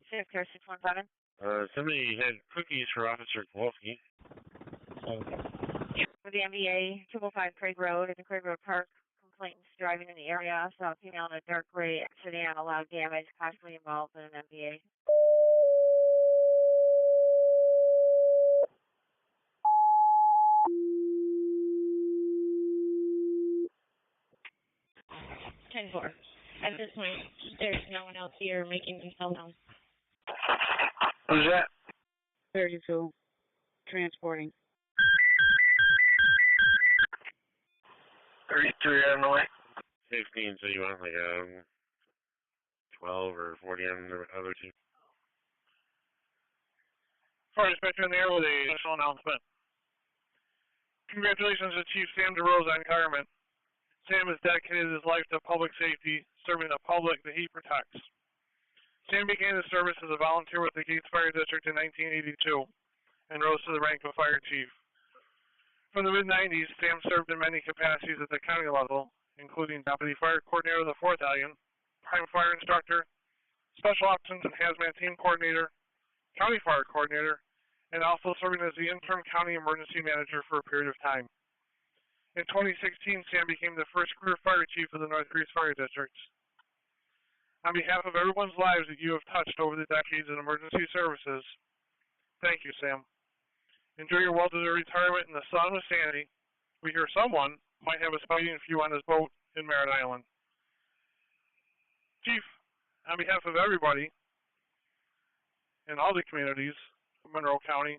Sheriff Care 617. Somebody had cookies for Officer Kowalski. For the MVA, 205 Craig Road at the Craig Road Park. Complainants driving in the area. Saw a female in a dark gray sedan, allowed damage, possibly involved in an MVA. Four. At this point, there's no one else here making themselves known. Who's that? 32. Transporting. 32, you're on the way. 16, so you want like 12 or 40 on the other two? Fire dispatcher in the air with a special announcement. Congratulations to Chief Sam DeRosa on retirement. Sam has dedicated his life to public safety, serving the public that he protects. Sam began his service as a volunteer with the Gates Fire District in 1982 and rose to the rank of fire chief. From the mid-90s, Sam served in many capacities at the county level, including Deputy Fire Coordinator of the 4th Battalion, Prime Fire Instructor, Special Operations and Hazmat Team Coordinator, County Fire Coordinator, and also serving as the interim County Emergency Manager for a period of time. In 2016, Sam became the first career fire chief of the North Greece Fire District. On behalf of everyone's lives that you have touched over the decades in emergency services, thank you, Sam. Enjoy your well-deserved retirement in the sun with Sandy. We hear someone might have a spouting for you on his boat in Merritt Island. Chief, on behalf of everybody in all the communities of Monroe County.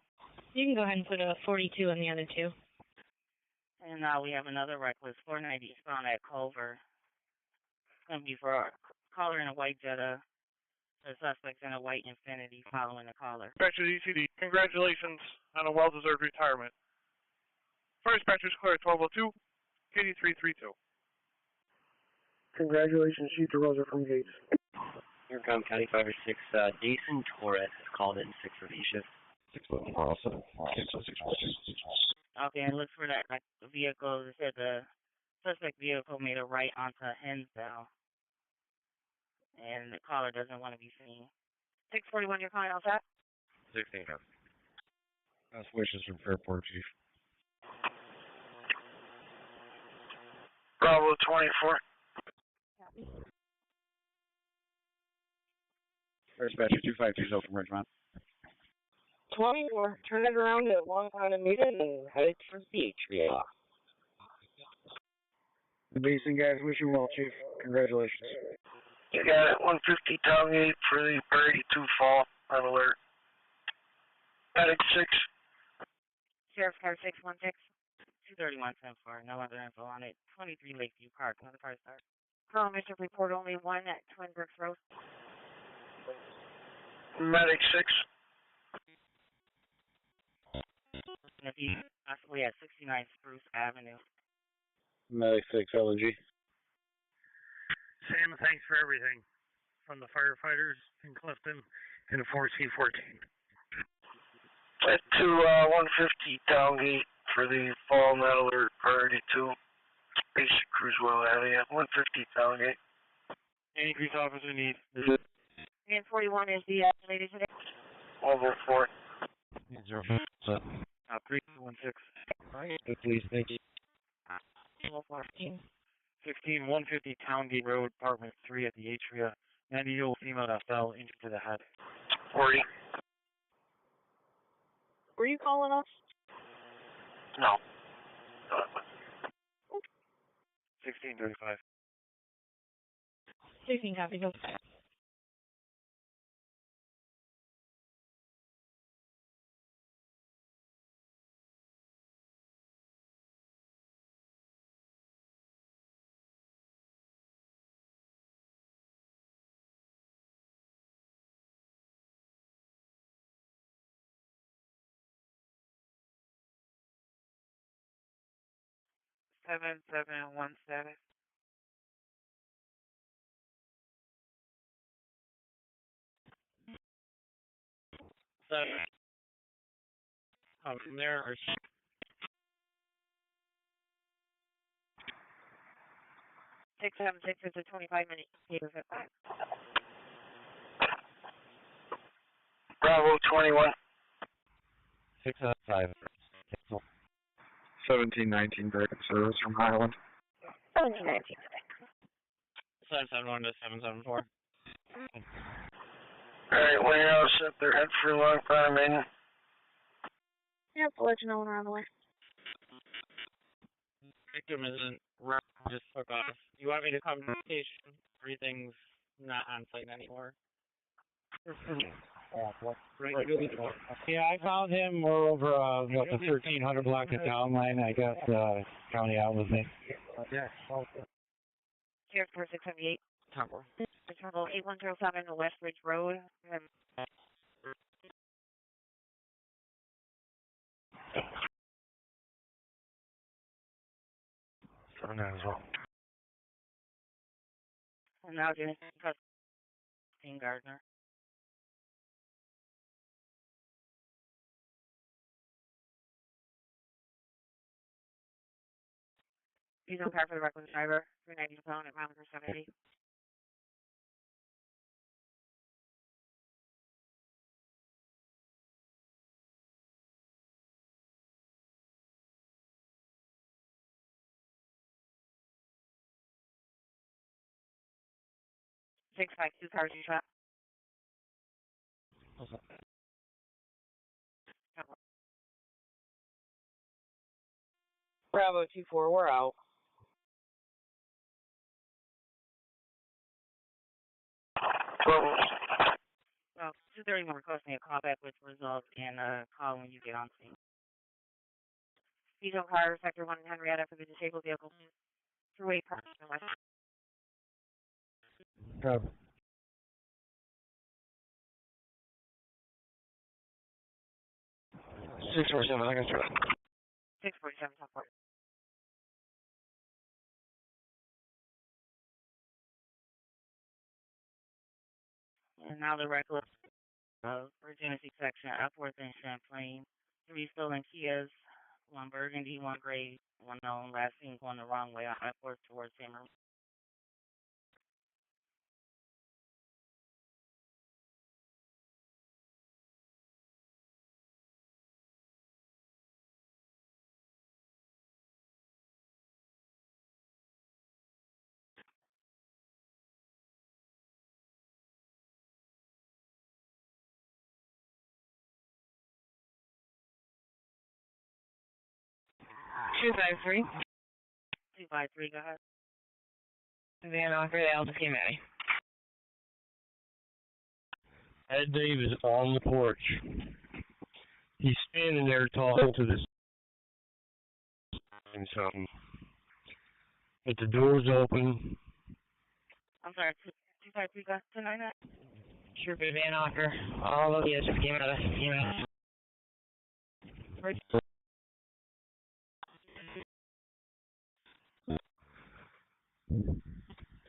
You can go ahead and put a 42 on the other two. And now we have another reckless 490 spawn at Culver. It's going to be for a caller in a white Jetta. The suspect's in a white Infinity following the caller. Dispatcher ECD, congratulations on a well-deserved retirement. Fire dispatcher's clear at 1202, Katie 332. Congratulations, Chief DeRosa from Gates. Intercom County Fire 6, Jason Torres has called in sick for V-shift. Okay, and look for that vehicle. It said the suspect vehicle made a right onto Hensdale. And the caller doesn't want to be seen. 641, you're calling all set? 16, yeah. That's wishes from Fairport, Chief. Bravo 24. Copy. First dispatcher 2520 from Ridgemont. 24. Turn it around at one on a meter and head towards the HVA. The basin guys wish you well, Chief. Congratulations. You got it. 150 down gate for the priority 2 fall on alert. Medic 6. Sheriff's Car 616. 231 10-4. No other info on it. 23 Lakeview Park. Another car start. Call Mr. Report only 1 at Twin Brooks Road. Medic 6. And if he's possibly at 69 Spruce Avenue. Medic 6 LNG. Sam, thanks for everything. From the firefighters in Clifton and 4C14. At 150 down gate for the fall net alert priority 2. Basic cruise well area. 150 down gate. Any increased officer need? And 41 is the latest today. Over 4. 316. Alright, please, thank you. 14. 16, 150 Towngate Road, apartment 3 at the Atria. 90-year-old female that fell injured to the head. 40. Were you calling us? No. 1635. 16 copy. Go. Seven 717. So, from there, or 676 is a 25-minute paper fit back. Bravo 21. 605. 1719 break-in service from Highland. 1719. 771 to 774. Alright, when you're all set, they're head for Long Pond, Maiden. Yep, I'll let you know when we're on the way. Victim isn't around, just took off. You want me to come to the station? Everything's not on site anymore. Yeah, I found him. We're over the 1300 block of town line. I got county out with me. Yeah. Here's 4678. Temple. Terminal 8107 Westridge Road. And now doing Christine Gardner. He's on car for the reckless driver. 390 pound at mile 70. Six five two cars you shot. Bravo 24, we're out. Well, 231 requesting a callback, which results in a call when you get on scene. Diesel car, sector 1 in Henrietta for the disabled vehicle. Throughway park to the west. Bravo. 647, I got you. 647 Southport. And now the reckless Virginia C section, Upworth and Champlain. 3 stolen Kias, 1 burgundy, 1 gray, 1 known, last seen going the wrong way on Upworth towards Amherst. Two five three. 253, go ahead. Van Offer, the Alpha Maddie. Ed Dave is on the porch. He's standing there talking to this and something. But the door's open. I'm sorry, 253, go ahead. 299. Sure, Van Offer. All of you just came out of EMS.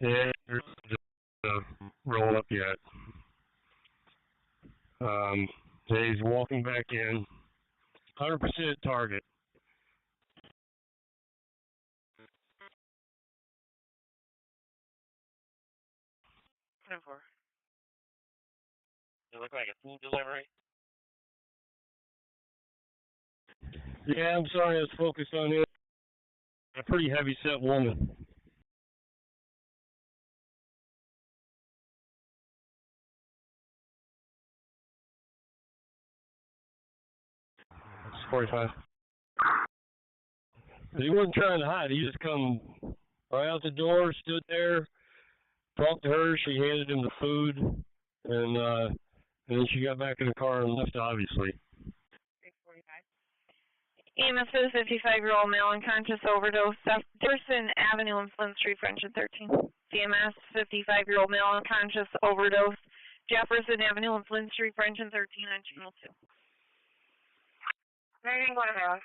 Yeah, there's roll up yet. Dave's walking back in. 100% target. 10-4. It look like a food delivery. Yeah, I'm sorry, I was focused on it. A pretty heavy set woman. It's 45. He wasn't trying to hide. He just come right out the door, stood there, talked to her. She handed him the food, and then she got back in the car and left, obviously. 645. EMS for the 55-year-old male unconscious overdose, Jefferson Avenue and Flint Street, French and 13. CMS, 55-year-old male unconscious overdose, Jefferson Avenue and Flint Street, French and 13 on channel 2. 911.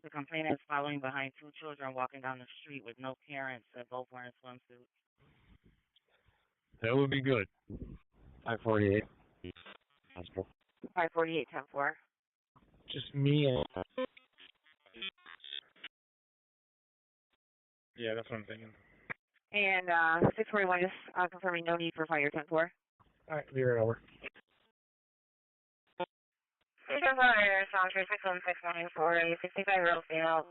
The complainant is following behind 2 children walking down the street with no parents and both wearing swimsuits. That would be good. 548. 548, 10-4. Just me and... Yeah, that's what I'm thinking. And 641 is confirming no need for fire, 10-4. All right, clear it over. Sound 36169 for a 65-year-old female.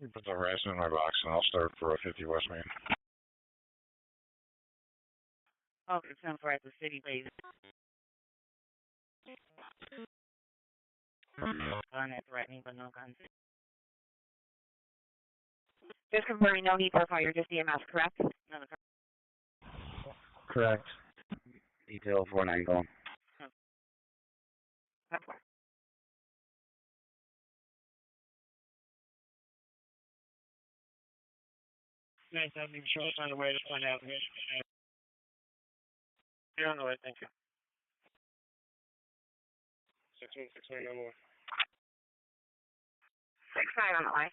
You put the harassment in my box, and I'll start for a 50 West Main. Okay, 10 for at the city base. Gun and threatening, but no guns. Just confirming no need for fire, just EMS, correct? No, Correct. Detail 49 going. Nice having show us on the way to find out. You're on the way, thank you. 6169 no more. 69 on the way.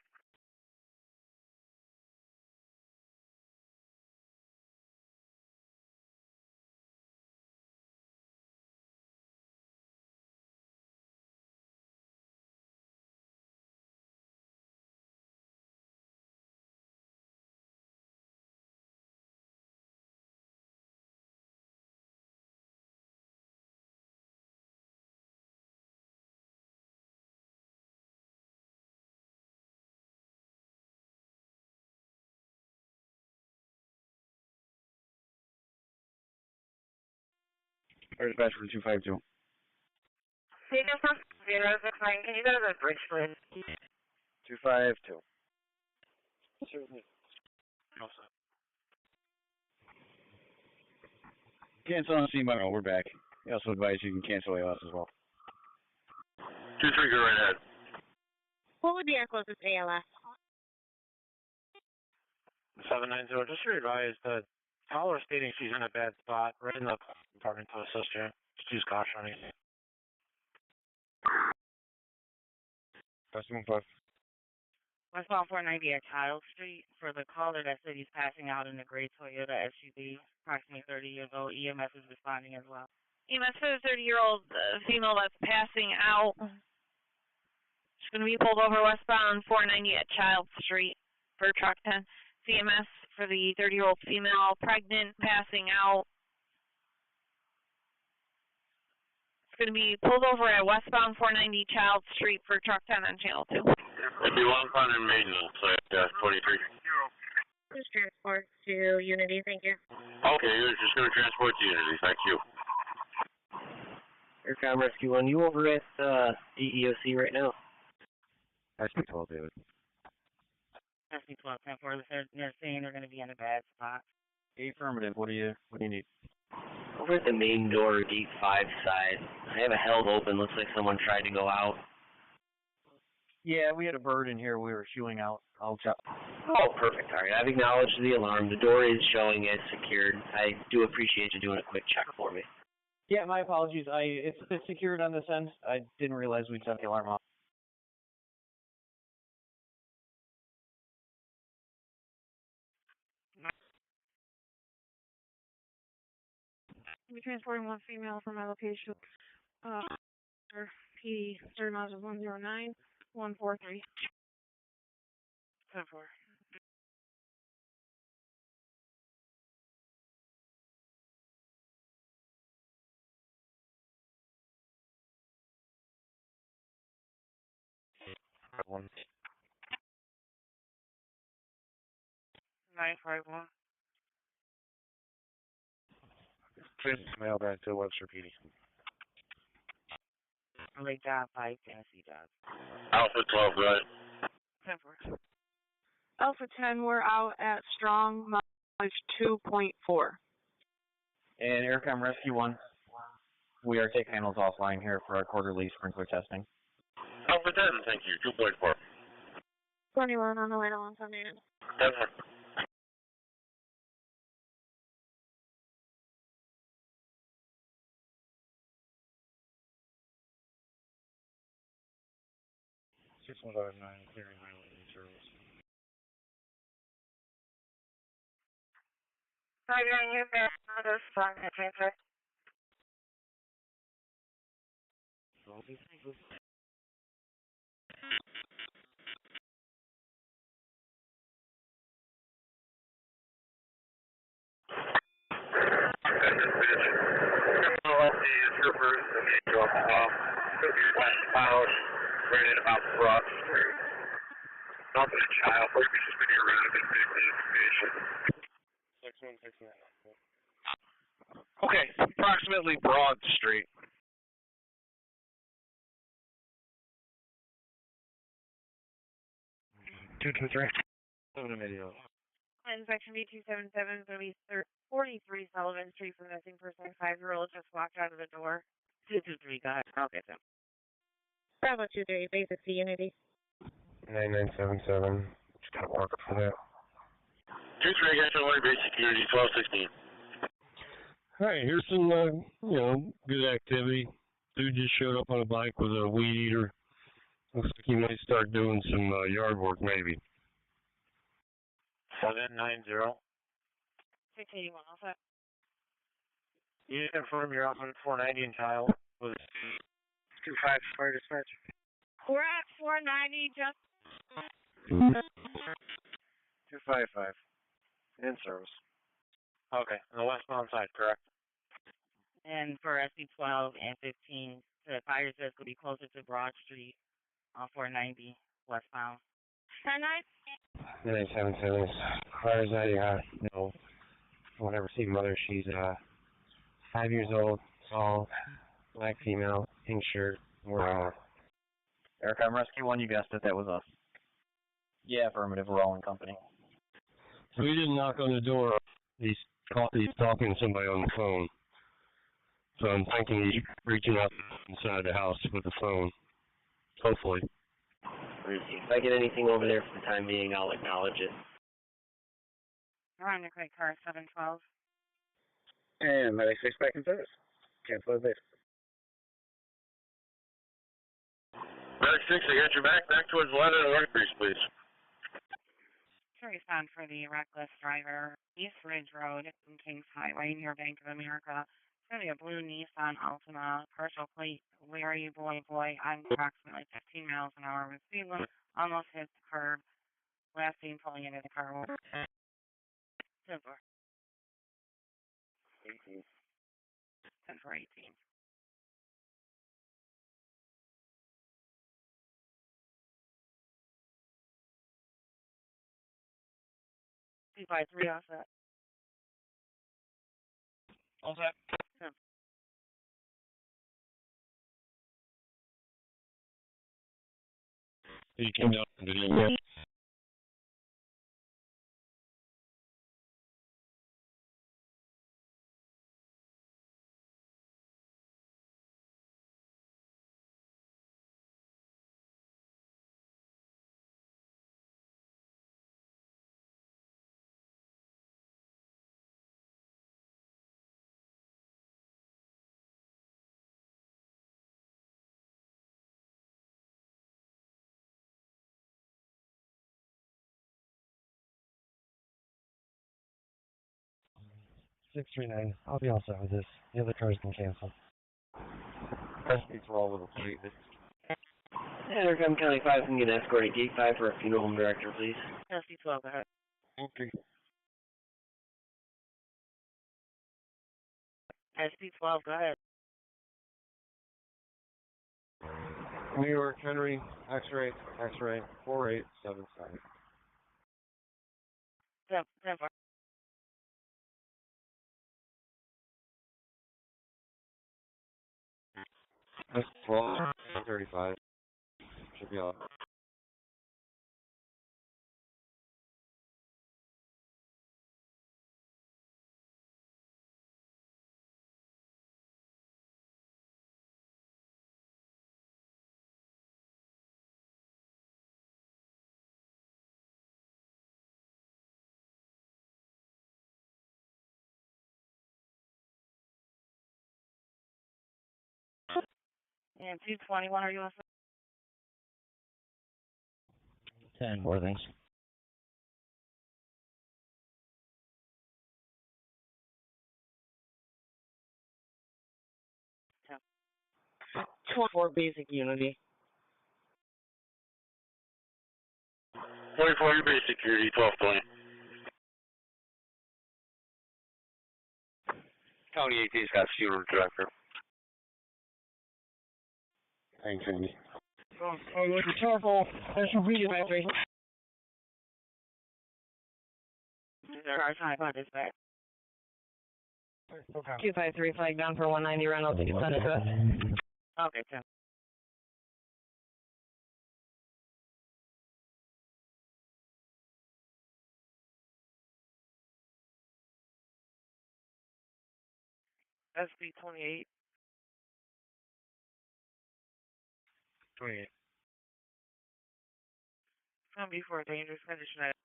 Where's dispatch for 252? Vegas 069, can you go to the bridge, please? 252. Cancel on scene, Monroe. We're back. We also advise you can cancel ALS as well. 2-3, go right ahead. What would be our closest ALS? 790, just to advise that caller stating she's in a bad spot, right in the apartment to assist her. Just use caution on anything. Testing 5. Westbound 490 at Child Street for the caller that said he's passing out in the gray Toyota SUV, approximately 30 years old. EMS is responding as well. EMS for the 30-year-old female that's passing out. She's going to be pulled over westbound 490 at Child Street for truck 10. CMS for the 30-year-old female, pregnant, passing out. It's going to be pulled over at westbound 490 Child Street for truck 10 on channel 2. If you want fun in maintenance, 23. Please transport to Unity, thank you. Okay, you're just going to transport to Unity, thank you. Aircom Rescue 1, you over at EEOC right now? I speak 12, David. SB 1210 for they're saying they're going to be in a bad spot. Affirmative. What do you need? Over at the main door, gate 5 side. I have a held open. Looks like someone tried to go out. Yeah, we had a bird in here. We were shooing out. I'll check. Oh, perfect. All right. I've acknowledged the alarm. The door is showing as secured. I do appreciate you doing a quick check for me. Yeah, my apologies. It's secured on this end. I didn't realize we'd set the alarm off. I'll be transporting one female from my location. PD, third miles of 109143. 10-4. One. 951. Please mail back to Webster PD. Late job, 5 Tennessee jobs. Alpha 12, go ahead. 10-4. Alpha 10, we're out at strong mileage 2.4. And Aircom Rescue 1, we are taking panels offline here for our quarterly sprinkler testing. Alpha 10, thank you, 2.4. 21 on the way to 178. 10-4. Clearing highway service. Hi, you're back. This song at transfer. Right at about Broad Street. Not the child, we're just been around and big information. 6169. Okay, approximately Broad Street. Two, three. Moving a video. Section B277 is going to be 43 Sullivan Street for missing person. 5-year-old just walked out of the door. 223, go ahead. I'll get them. Bravo 23, basic C Unity. 9977. Just got a marker for that. 2-3, got your basic security, 1216. Alright, here's some, good activity. Dude just showed up on a bike with a weed eater. Looks like he might start doing some yard work, maybe. 790. 681, all set. You confirm you're out on 490 in tile with 25 fire dispatch. We're at 490, just 255. In service. Okay, on the westbound side, correct? And for SC12 and 15, the fire says will be closer to Broad Street on 490 westbound. 9977. Fire's at I'll never see mother. She's 5 years old, tall, black female, pink shirt. We're Eric, I'm Rescue 1, you guessed it, that was us. Yeah, affirmative, we're all in company. So he didn't knock on the door. He's talking to somebody on the phone. So I'm thinking he's reaching out inside the house with the phone. Hopefully. If I get anything over there for the time being, I'll acknowledge it. Around the quick car, 712. And medic 6 back in service. Cancel this. Medic 6, I got your back towards the line of the workplace, please. To respond for the reckless driver, East Ridge Road in Kings Highway near Bank of America. It's going to be a blue Nissan Altima, partial plate, Larry Boy on approximately 15 miles an hour with speed limit, almost hit the curb. Last seen pulling into the car. 10-4. 18. 10-4, 18. Two by 3 off that. All set. Yeah. He came down and did it. Six 39. I'll be all set with this. The other cars can cancel. SC12 with a plate. Intercom County 5 can get escorted Gate 5 for a funeral home director, please. SC12, go ahead. Okay. SC12, go ahead. New York, Henry, X-ray, 4877. 10-4. That's 12, 35. Should be all. And 221, are you also? 10 more things. Yeah. 24 basic unity. 44, your basic security, 1220. County AP's got funeral director. Thanks, Andy. Be careful. There's some video battery. Is there a hard time about this back? 253 flag down for 190 Reynolds. You can send it to us. Okay, Tim. SB 28. 28. It's gonna be for a dangerous condition at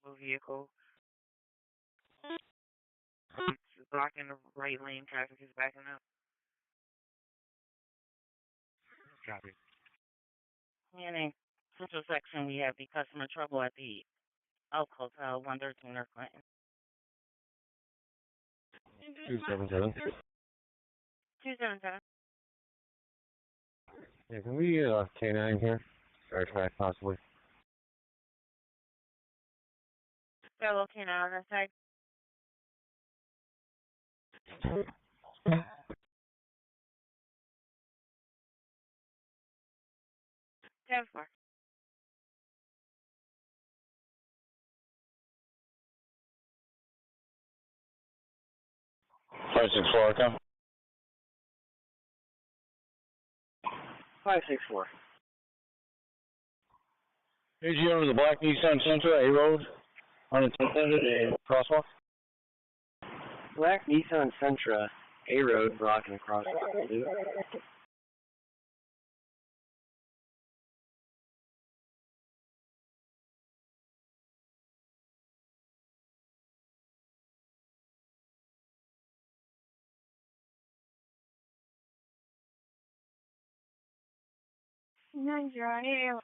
a vehicle. It's blocking the right lane. Traffic is backing up. Copy. And in central section, we have the customer trouble at the Elk Hotel, 113 North Clinton. 277. 277. Yeah, can we get a K9 here? Or track, possibly. They're located on that side. Ten four. 564, okay. 564. Did you over the black Nissan Sentra, A Road, unintended, a crosswalk? Black Nissan Sentra, A Road, blocking the crosswalk. Do it.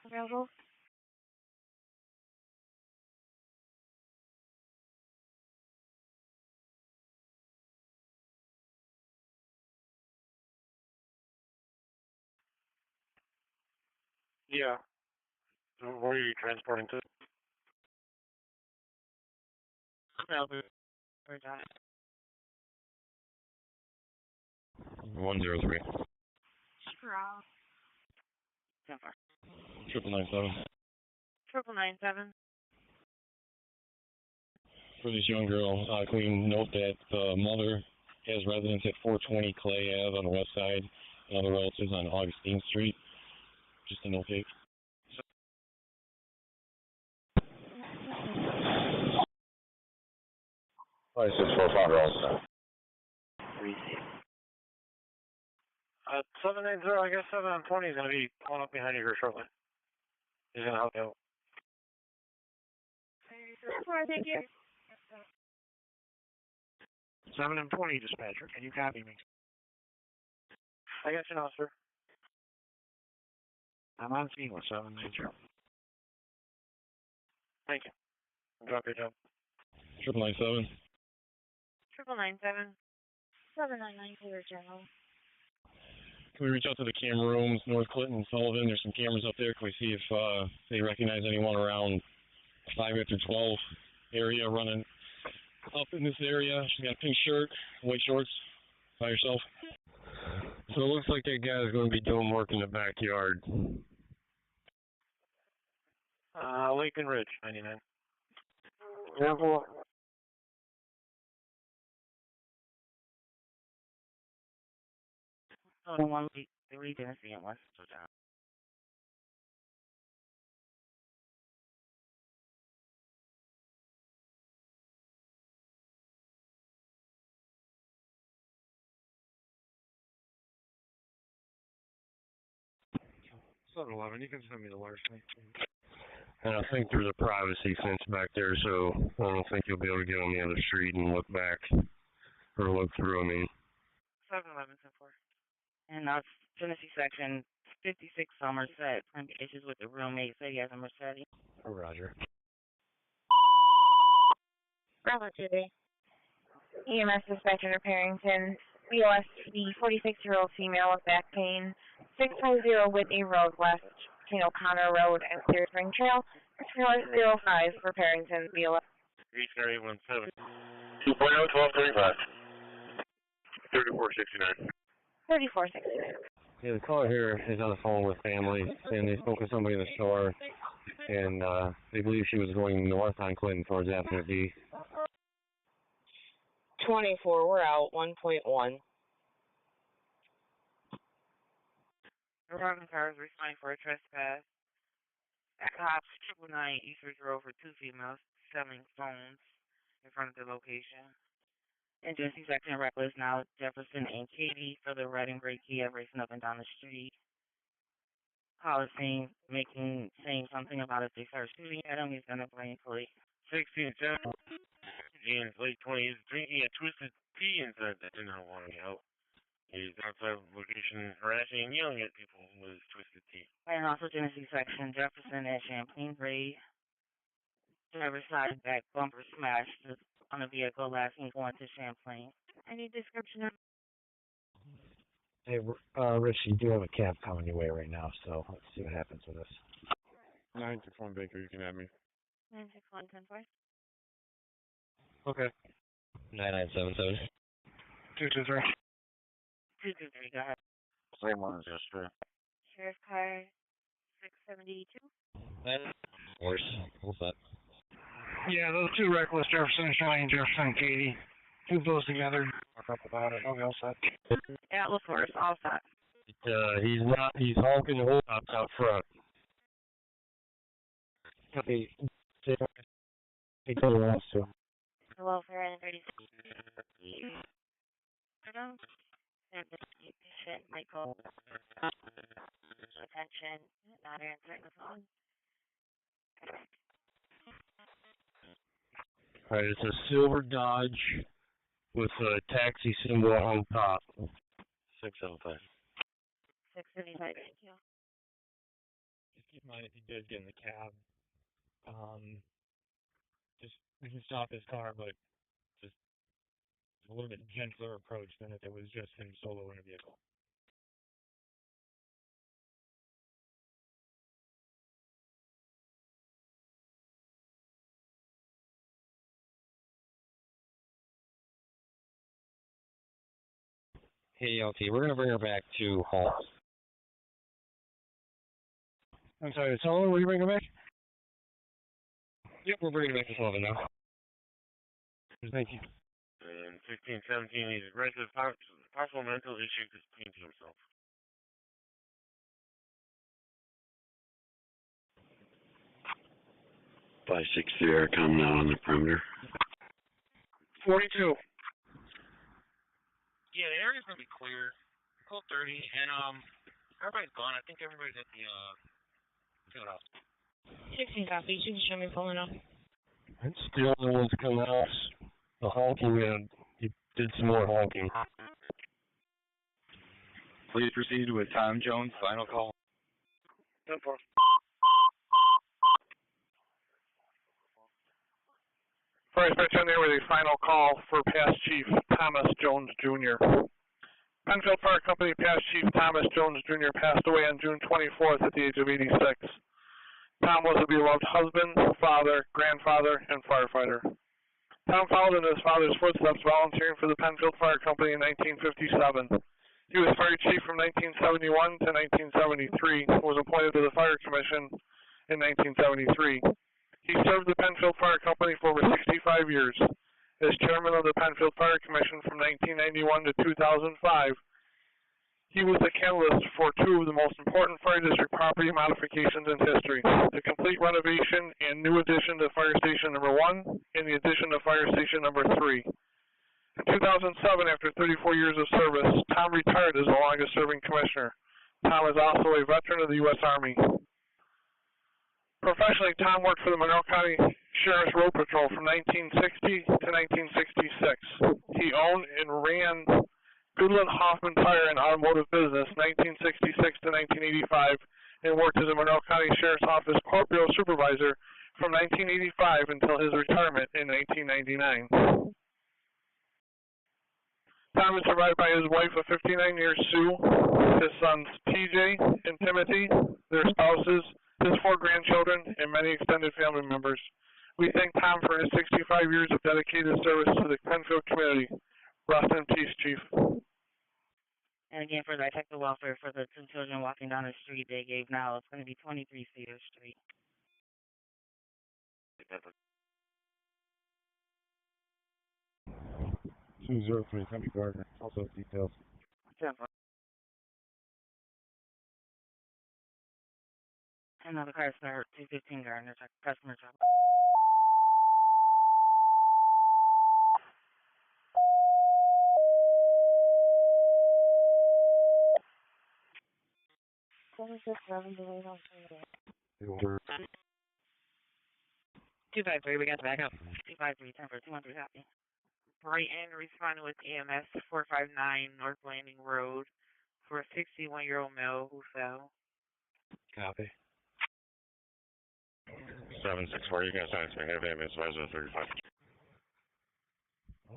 Available. Yeah. Where are you transporting to? Melbourne. Or John. 103. 10 4. 997. 997. For this young girl, can we note that the mother has residence at 420 Clay Ave on the west side, and other relatives on Augustine Street? Just a note. 564, found also. 790, I guess 720 is going to be pulling up behind you here shortly. He's going to help you out. Thank you. 7 and 20, dispatcher. Can you copy me? I got you now, sir. I'm on scene with 790. Thank you. Drop your job. 997. 997. 7994 General. Can we reach out to the camera rooms, North Clinton and Sullivan? There's some cameras up there. Can we see if they recognize anyone around 5 after 12 area running up in this area? She's got a pink shirt, white shorts, by herself. So it looks like that guy is going to be doing work in the backyard. Lincoln Ridge, 99. Yeah, well, One we didn't see it was so John. It's 711. You can send me the wires. And I think there's a privacy fence back there, so I don't think you'll be able to get on the other street and look back or look through. I mean, 711 10-4. And Tennessee section 56 Somerset. Issues with the roommate. Say he has a Mercedes. Oh, Roger. Bravo 2. EMS dispatcher to Parrington. BOS the 46-year-old female with back pain. 650 Whitney Road West between O'Connor Road and Clear Spring Trail. 0405 for Parrington BOS. Reach area 17. 2.0, 1235. 3469. 3469. Yeah, the caller here is on the phone with family, and they spoke with somebody in the store, and they believe she was going north on Clinton towards Avenue D. 24, we're out, 1.1. Arriving cars responding for a trespass. At cops 999 East Ridge Road for 2 females selling phones in front of the location. Agency section reckless now Jefferson and Katie for the red and gray Kia racing up and down the street. Caller saying something about if they start shooting at him, he's gonna blame police. 16 in his late 20s, drinking a twisted tea inside the dinner wanting out. He's outside the location harassing and yelling at people with his twisted tea. And also Genesee section, Jefferson and Champlain Gray. Driver's side back bumper smashed on a vehicle last week going to Champlain. Any description of? Hey, Rich, you do have a cab coming your way right now, so let's see what happens with this. 961 Baker, you can have me. 961 10-4. Okay. 9977. 223. 223, go ahead. Same one as yesterday. Sheriff car 672. Worse. What's that? Yeah, those two reckless, Jefferson and Shirley and Jefferson and Katie. Move those together. Talk up about it. Okay, all set. Atlas Force, all set. He's honking the whole out front. Copy. He totally wants to. Hello, Fair and 36. Michael. Attention, not answering the phone. Alright, it's a silver Dodge with a taxi symbol on top. 675. 675, thank you. Just keep in mind if he does get in the cab, we can stop his car, but just a little bit gentler approach than if it was just him solo in a vehicle. Hey, LT, we're gonna bring her back to home. I'm sorry, solo, will you bring her back? Yep, we're bringing her back to Sullivan now. Thank you. And 1617, he's aggressive, possible mental issue to himself. Five 6-3 Aircom now on the perimeter. 42. Yeah, the area's gonna be clear. Cold 30, and everybody's gone. I think everybody's at the field house. 16 copies, you can show me pulling up. It's still the ones coming out. The honking, he did some more honking. Please proceed with Tom Jones, final call. 10-4. First pitch on there with a final call for past Chief Thomas Jones Jr. Penfield Fire Company past Chief Thomas Jones Jr. passed away on June 24th at the age of 86. Tom was a beloved husband, father, grandfather, and firefighter. Tom followed in his father's footsteps, volunteering for the Penfield Fire Company in 1957. He was fire chief from 1971 to 1973, and was appointed to the Fire Commission in 1973. He served the Penfield Fire Company for over 65 years. As chairman of the Penfield Fire Commission from 1991 to 2005, he was the catalyst for two of the most important fire district property modifications in history: the complete renovation and new addition to Fire Station Number 1 and the addition to Fire Station Number 3. In 2007, after 34 years of service, Tom retired as the longest serving commissioner. Tom is also a veteran of the U.S. Army. Professionally, Tom worked for the Monroe County Sheriff's Road Patrol from 1960 to 1966. He owned and ran Goodland Hoffman Tire and Automotive Business 1966 to 1985, and worked as a Monroe County Sheriff's Office Court Bureau Supervisor from 1985 until his retirement in 1999. Tom is survived by his wife of 59 years, Sue, his sons TJ and Timothy, their spouses, his 4 grandchildren, and many extended family members. We thank Tom for his 65 years of dedicated service to the Penfield community. Rest in peace, Chief. And again, for the detective welfare for the two children walking down the street they gave now, it's going to be 23 Cedar Street. 203, Henry Gardner, also details. 10-4. Another car start, 215 Gardner, customer trouble. Two five three, we got the backup. 253, 10 for 213 copy. Brighton responded with EMS 459 North Landing Road for a 61-year-old male who fell. Copy. 764, you can assign to me. Have ambulance advisor 35.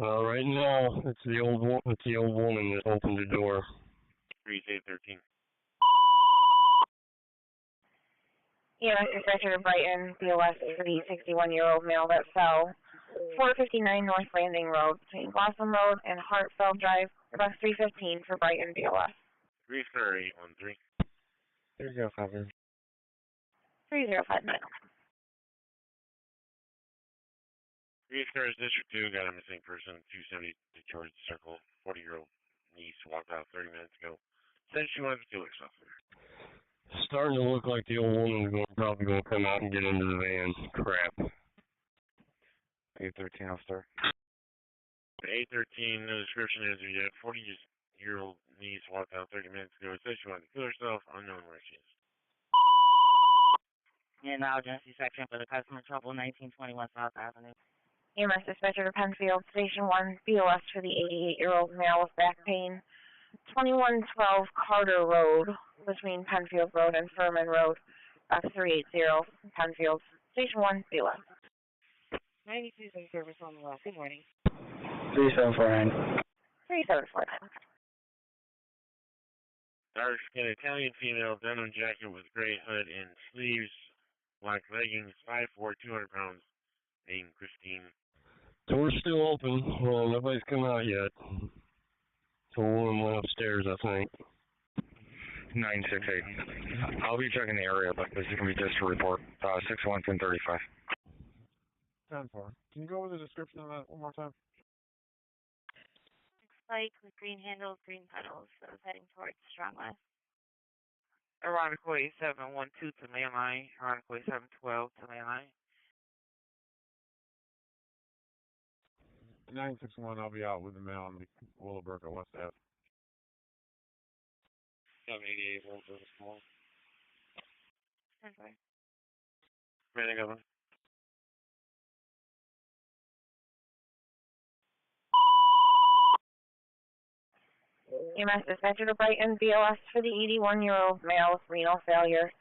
Right now, it's the old woman that opened the door. 3813. EMS dispatcher Brighton, BOS for the 61-year-old male that fell. 459 North Landing Road between Blossom Road and Hartfeld Drive. Bus 315 for Brighton, BOS. 34813. 3059. 3059. 3 District 2 got a missing person, 270 George Circle, 40-year-old niece walked out 30 minutes ago. Said she wanted to kill herself. Starting to look like the old woman's probably going to come out and get into the van. Crap. 813, I'll start. 813, no description as of yet. 40-year-old niece walked out 30 minutes ago. Said she wanted to kill herself, unknown where she is. And now emergency section for the customer trouble, 1921 South Avenue. EMS dispatcher Penfield, Station 1, BOS for the 88-year-old male with back pain. 2112 Carter Road between Penfield Road and Furman Road. Box 380, Penfield. Station 1, BOS. 92 service on the left. Good morning. 3749. 3749. Dark skinned Italian female, denim jacket with gray hood and sleeves, black leggings, 5'4", 200 pounds, named Christine. Door's still open. Nobody's come out yet. The woman went upstairs, I think. 968. I'll be checking the area, but this is going to be just a report. 61 1035. 10-4. Can you go over the description of that one more time? Spike with green handles, green pedals, so it's heading towards Strong West. Ironically 712 to landline. Ironically 712 to landline. 961, I'll be out with the mail on the Willowbrook at West Ave. 788 Willowbrook Small. 10-4. Ready to go. EMS dispatcher to Brighton, BOS for the 81-year-old male with renal failure.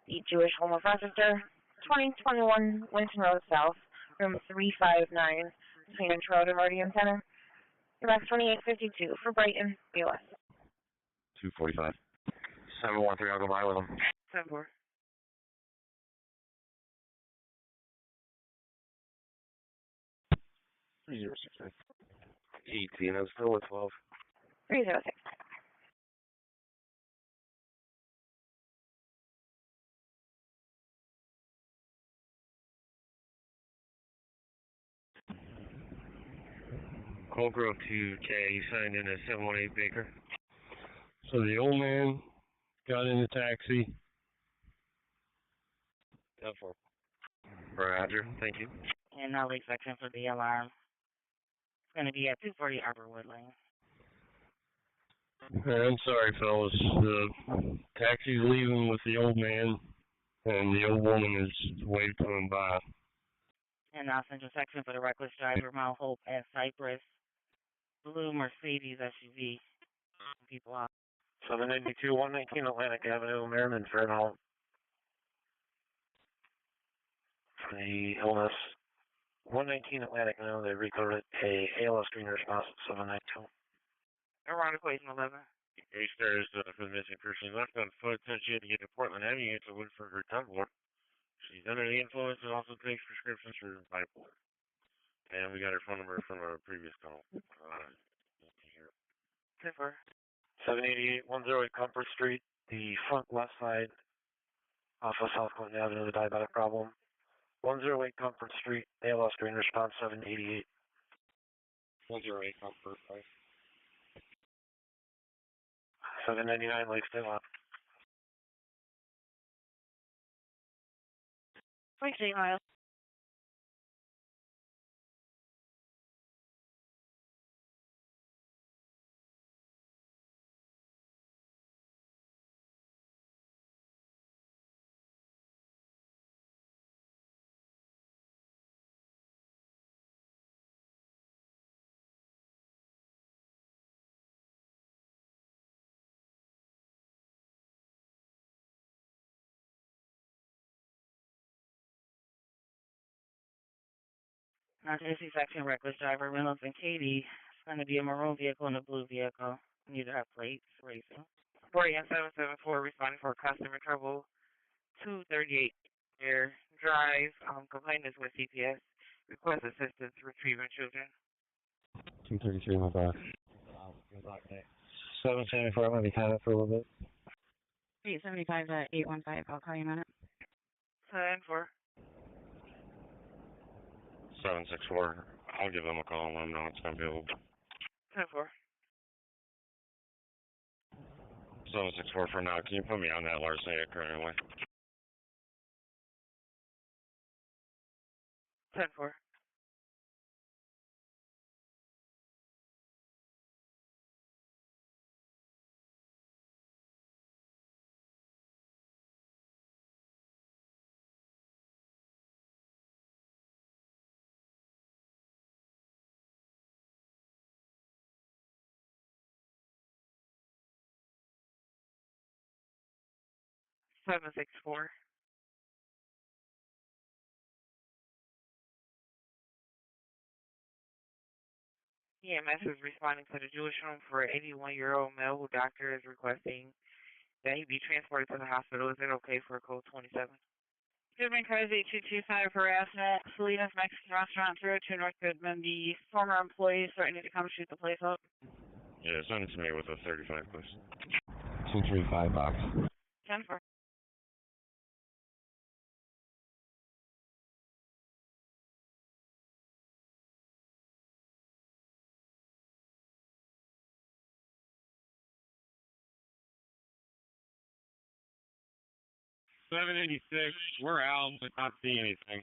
The Jewish Home of Rochester, 2021 Winton Road South, room 359, between Inch Road and Meridian Center. Box 2852 for Brighton, BOS. 245. 713, I'll go by with them. 10-4. $306. 18, I'm still at 12. 306. Cold Grove 2K, you signed in at 718 Baker. So the old man got in the taxi. 10-4. Roger, thank you. And now lead section for the alarm. It's going to be at 240 Arborwood Lane. I'm sorry, fellas. The taxi's leaving with the old man, and the old woman is waiting for him by. And now central section for the reckless driver, Mount Hope at Cypress. Blue Mercedes SUV. People off. 792, 119 Atlantic Avenue, Merriman, Fairmount. For the illness, 119 Atlantic Avenue, they recorded a ALS screen response at 792. Around equation 11. Stairs for the missing person left on foot. Said she had to get to Portland Avenue to Woodford or Dunmore. She's under the influence and also takes prescriptions for bipolar. And we got her phone number from a previous call. Here. 10-4. 788 108 Comfort Street, the front left side off of South Clinton Avenue, the diabetic problem. 108 Comfort Street, ALS screen response 788. 108 Comfort, right? 799 Lake State Lot. 28 miles. Intersection reckless driver, Reynolds and Katie. It's going to be a maroon vehicle and a blue vehicle. Neither have plates. Racing. 48774 responding for customer trouble. 238 Air Drive. Complaint is with CPS. Request assistance retrieving children. 233, my bad. 774, I'm going to be kind of for a little bit. 875 815. I'll call you in a minute. 10-4. 764. I'll give them a call and let them know it's going to be available. 10-4. 764 for now. Can you put me on that Larcenia currently? 10-4. 764. EMS is responding to the Jewish home for an 81-year-old male who doctor is requesting that he be transported to the hospital. Is it okay for code 27? Goodman Cars 8225 harassment. Salinas Mexican Restaurant 02 North Goodman. The former employees threatening to come shoot the place up. Yeah, send it to me with a 35, please. 235 box. 10-4. 786. We're out, but not seeing anything.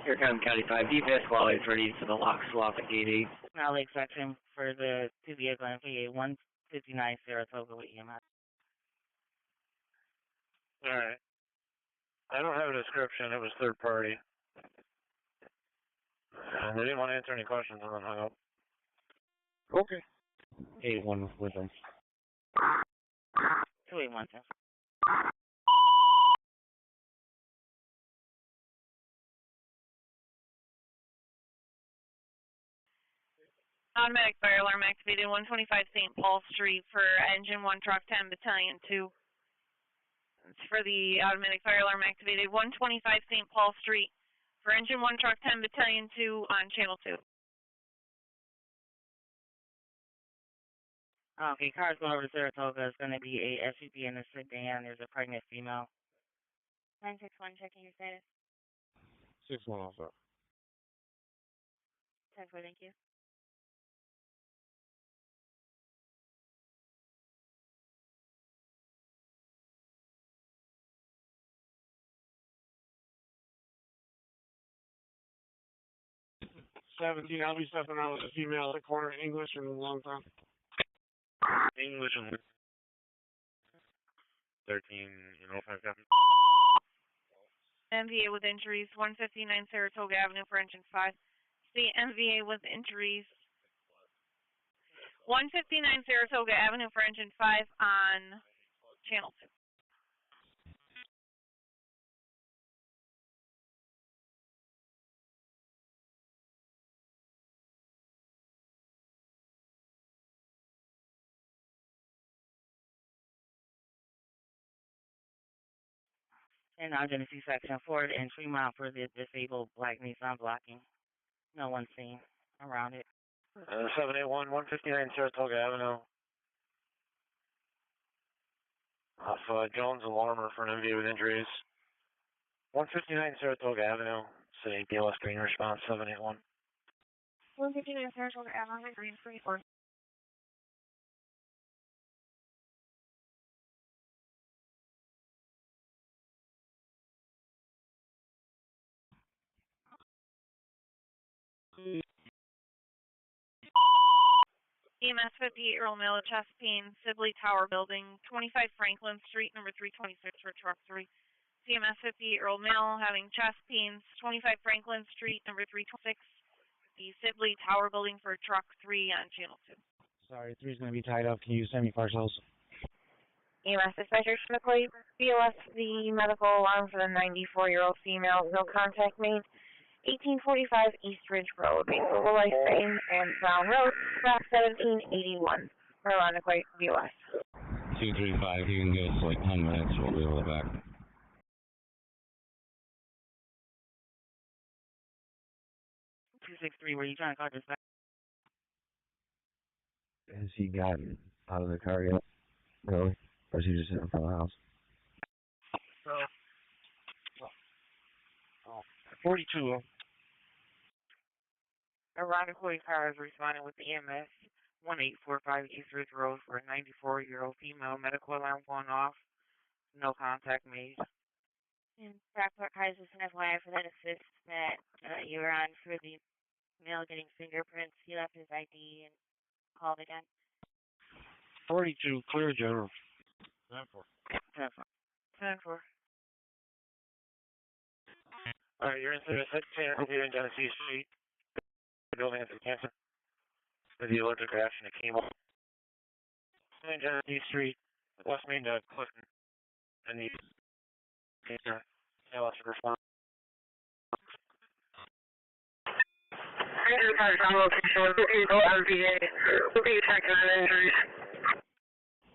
Here comes County 5. DPS while is ready for the lock swap at gate 8. Now Lake section for the two vehicle MPA 159 Saratoga with EMS. Alright. I don't have a description, it was third party. And they didn't want to answer any questions and then hung up. Okay. 81 with them. 281, sir. Automatic fire alarm activated 125 St. Paul Street for engine 1 truck 10 battalion 2. It's for the automatic fire alarm activated 125 St. Paul Street for engine 1 truck 10 battalion 2 on channel 2. Okay, cars going over to Saratoga. It's going to be a SUV and a sedan. There's a pregnant female. 961, checking your status. 61 also. 10-4, thank you. I'll be stepping out with a female at the corner in English and long time. English and 13 and 05 copy. MVA with injuries 159 Saratoga Avenue for engine 5. The MVA with injuries 159 Saratoga Avenue for engine 5 on channel 2. And identity section for the entry mount for the disabled black Nissan blocking. No one's seen around it. 781, 159 Saratoga Avenue. Off Jones and Lorimer for an MV with injuries. 159 Saratoga Avenue. Say BLS green response 781. 159 Saratoga Avenue, green 34. EMS 58-year-old male with chest pain, Sibley Tower Building, 25 Franklin Street, number 326 for truck 3. CMS 58-year-old male having chest pains, 25 Franklin Street, number 326, the Sibley Tower Building for truck 3 on channel 2. Sorry, 3's going to be tied up. Can you send me partials? EMS dispatcher McCoy, BOS the medical alarm for the 94-year-old female, no contact made. 1845 East Ridge Road, Global Life Frame, and Brown Road, Block 1781. Carolina Quake, BOS. 235, you can give us like 10 minutes, we'll be able to back. Two 263, were you trying to call this back? Has he gotten out of the car yet? Really? Or is he just sitting in front of the house? So, 42. Ironically, car is responding with the EMS 1845 East Ridge Road for a 94-year-old female. Medical alarm going off. No contact made. and brockport has just an FYI for that assist that you were on for the male getting fingerprints. He left his ID and called again. 42, clear general. 10-4. 10-4. Alright, you're in the second here in Genesee Street. The building at the campus. With the electric reaction that came up. In Genesee Street, West Main to Clifton. And the electric response. Ranger Park on location with Eagle MVA. We'll be checking on injuries.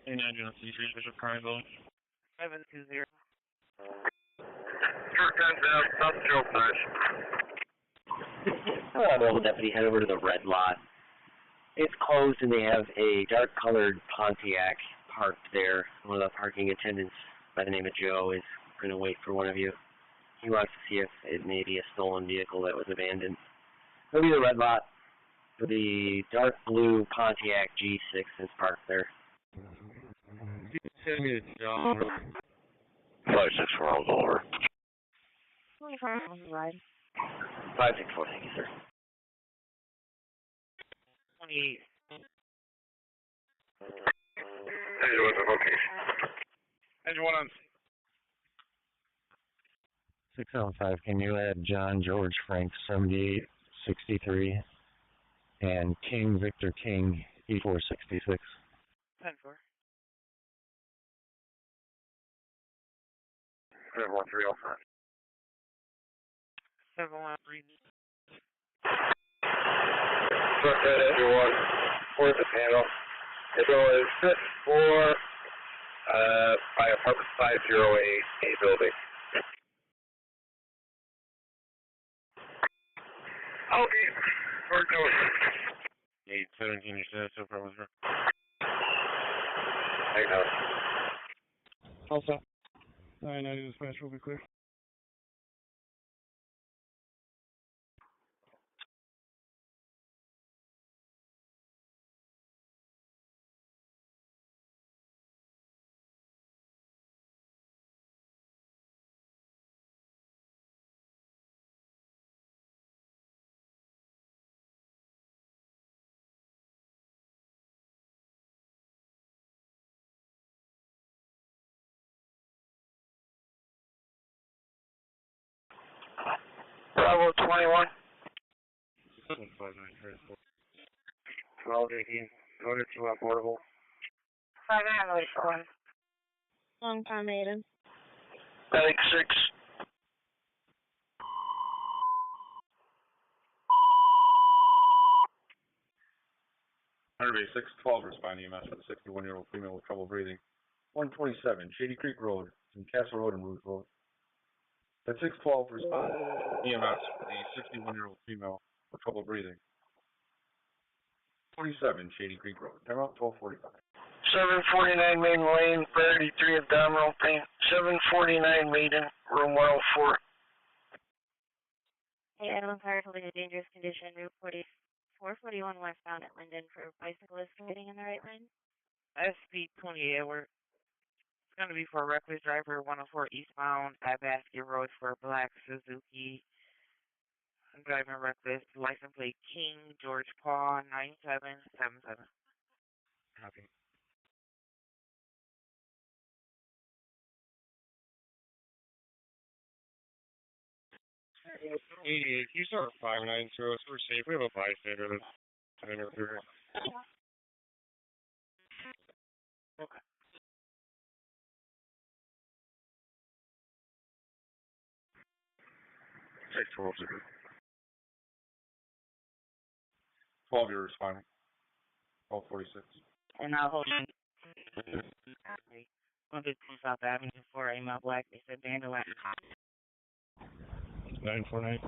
In Genesee Street, Bishop Carnival. 720. Mobile deputy, head over to the red lot. It's closed and they have a dark colored Pontiac parked there. One of the parking attendants by the name of Joe is going to wait for one of you. He wants to see if it may be a stolen vehicle that was abandoned. It'll be the red lot. The dark blue Pontiac G6 is parked there. Send me the job. 564, I'll go over. 24 on the ride. 564, thank you, sir. 28. Engine 1 on location. Engine 1 on. 605, can you add John George Frank 7863 and King Victor King E466? 10-4. 71305. 713. Truck head engine 1, towards the panel. It was set for by apartment 508 A building. Okay, we're going. 817, you said so far was her. Hang on. Also, 990 dispatch will be clear. Bravo 21. 1218, order to portable. 5901. Long time, Aiden. Medic 6. Hundred 612 responding EMS for the 61-year-old female with trouble breathing. 127 Shady Creek Road, from Castle Road and Root Road. At 612, respond EMS with a 61-year-old female with trouble breathing. 47 Shady Creek Road. Timeout 12:45. 749 Maiden Lane, priority 3 abdominal pain. 749 Maiden, room 104. Hey, Evelyn Fire holding a dangerous condition, Route 441 westbound at Mendon for bicyclists getting in the right lane. SP 28, it's going to be for a reckless driver, 104 eastbound at Basket Road for a black Suzuki. Driving reckless, license plate King, George Paul, 9777. Copy. Can you start 59 through us? We're safe. We have a bystander that's an interferer. Okay. Six 12 0. 12 you're responding. 12:46. And now holding 152 South Avenue for a male black. They said vandalized. 949.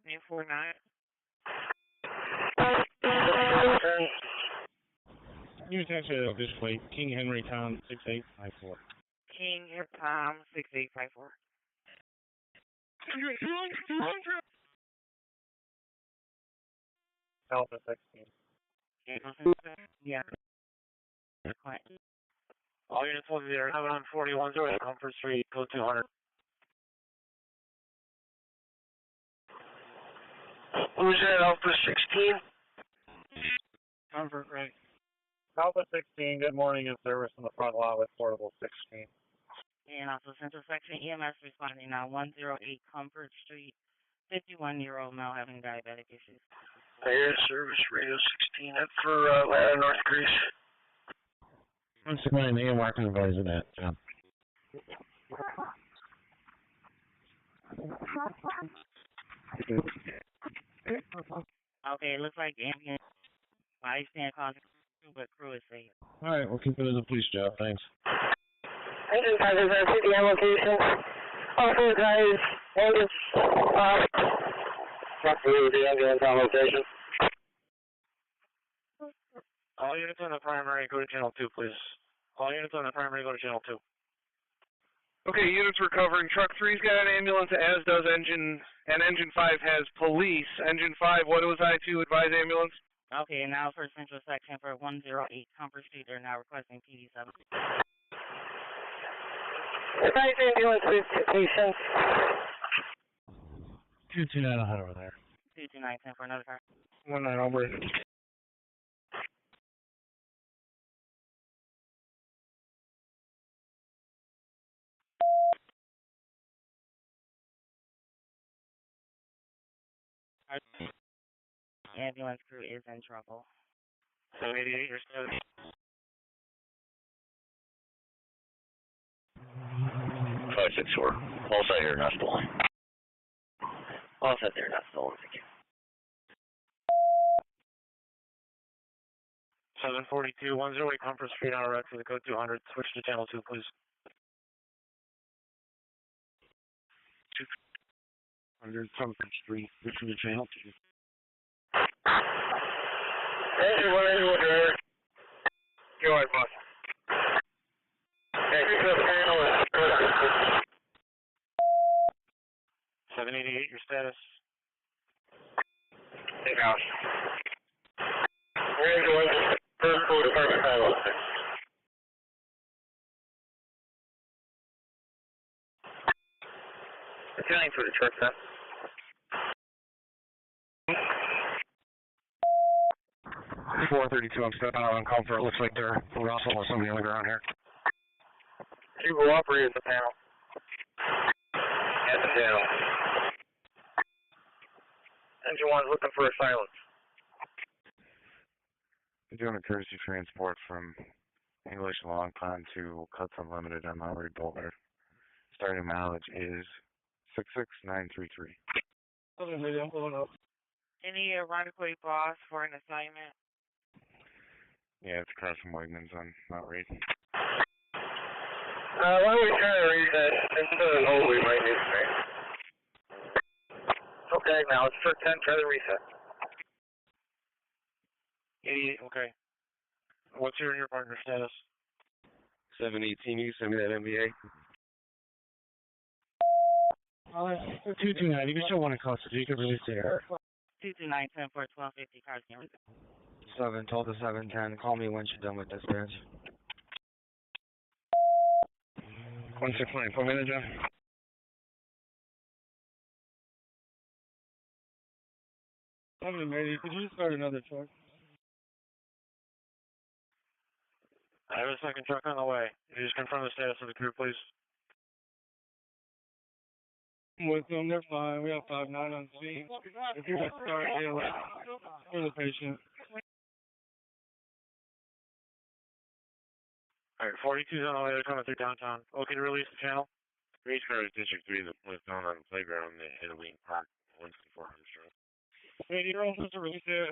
949. You attach a display, King Henry Tom 6854. King Tom 6854. 200. Alpha 16. Yeah. All units will be there. 741 Comfort Street, code 200. Who's that, Alpha 16? Comfort, right. Alpha 16, good morning, in service in the front lot with portable 16. And also Central Section EMS responding now 108 Comfort Street, 51-year-old male having diabetic issues. Air service radio 16, that's for Atlanta North Greece. What's the name? They marking advisor that, John. Okay, it looks like ambulance bystand causing crew, but crew is safe. All right, we'll keep it as a police job. Thanks. Engine drivers are CDM location. Also, guys, ambulance, the ambulance on location. All units on the primary, go to channel 2, please. All units on the primary, go to channel 2. Okay, units recovering. Truck 3's got an ambulance, as does engine 5 has police. Engine 5, what was I to advise ambulance? Okay, and now for Central Section for 108 Comfort Street, they're now requesting PD7. Advise ambulance with patient. 229 over there. 229 for another car. 19 over. Ambulance crew is in trouble. 788, you're still. 564. All set here, not stolen. All set there, not stolen. Thank you. 742, 108 Comfort Street, on route for the code 200. Switch to channel 2, please. 200 Comfort Street, switch to channel 2. Engine 1, engine 1, driver. Go ahead, boss. Hey, keep the panel and 788, your status. take out. We're going to first floor department panel. Accounting for the truck, sir. I'm stepping out on Comfort. Looks like they're wrestling with somebody on the ground here. You will operate at the panel. At the panel. Engine 1's looking for a silence. We're doing a courtesy transport from English Long Pond to Cuts Unlimited on Monroe Boulevard. Starting mileage is 66933. Any right-of-way boss for an assignment? Yeah, it's across from Wegmans on Mount Reed. Why don't we try to read that? Instead of we might need to tag now. It's for 10, try to reset. 88, okay. What's your partner status? 718, you send me that MBA. 229, you can still want to custody, you can release the air. 229-10-4-1250, cars can reset. 7, 12 to 710, call me once you're done with dispatch. 169, put me in the job. Maybe, could you start another truck? I have a second truck on the way. Could you just confirm the status of the crew, please? With them, they're fine. We have 5-9 on scene. If you want to start ALS for the patient. Alright, 42's on the way. They're coming through downtown. Okay to release the channel? Race car is District 3 that was down on the playground at Halloween Park, 164 Armstrong. 80-year-old supposed to release it.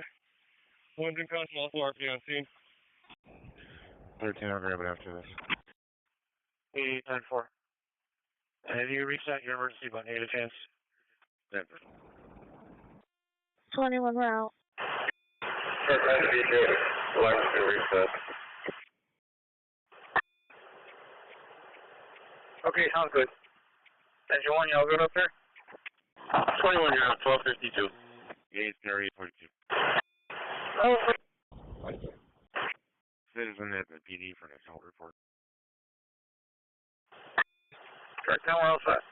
One's in caution, all 4 RP on scene. 13, I'll grab it after this. 88-10-4. Have you reset your emergency button? You get a chance? Denver. 21 route. Sure, try to be good. Alarm's going to reset. Okay, sounds good. Engine 1, y'all good up there? 21, you're on 1252. Yeah, it's area 42. Oh, Citizen at the PD for an assault report. Correct, now we're all set.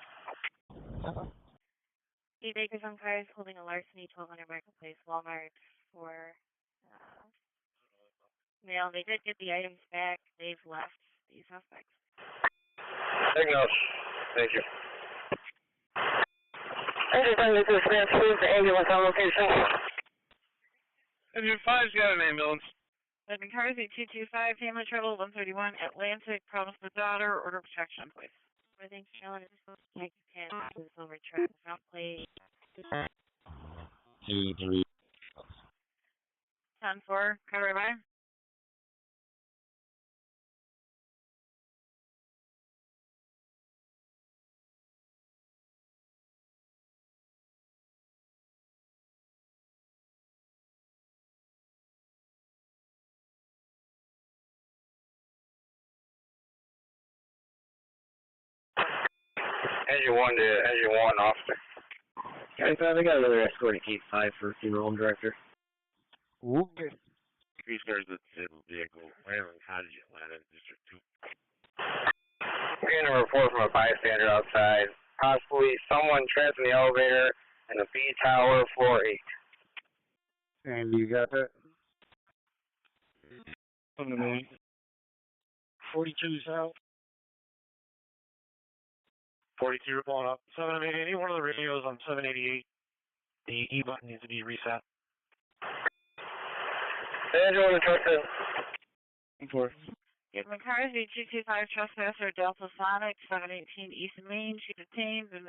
Eight acres on cars holding a larceny, 1200 Marketplace, Walmart for mail. They did get the items back. They've left the suspects. Take notes. Thank you. Engine 10, this is Spencerport, the ambulance on location. Engine 5's got an ambulance. Living cars, 8225, family trouble, 131, Atlantic, problems with daughter, order protection, please. Everything showing is supposed to make a 10, silver truck, front plate. 2, 3. 10-4, cover by. Engine 1 officer. County 5, I got another escort at Gate 5 for funeral home director. Okay. Race car is the disabled vehicle. Island Cottage, Atlanta, District 2. Getting a report from a bystander outside. Possibly someone trapped in the elevator in the B tower, floor 8. And you got that? Come to me. 42 south. 42, you're pulling up. 788, any one of the radios on 788, the E button needs to be reset. Engine 1 to 4. Living cars, 8225, trespasser, Delta Sonic, 718 East Main. She detained and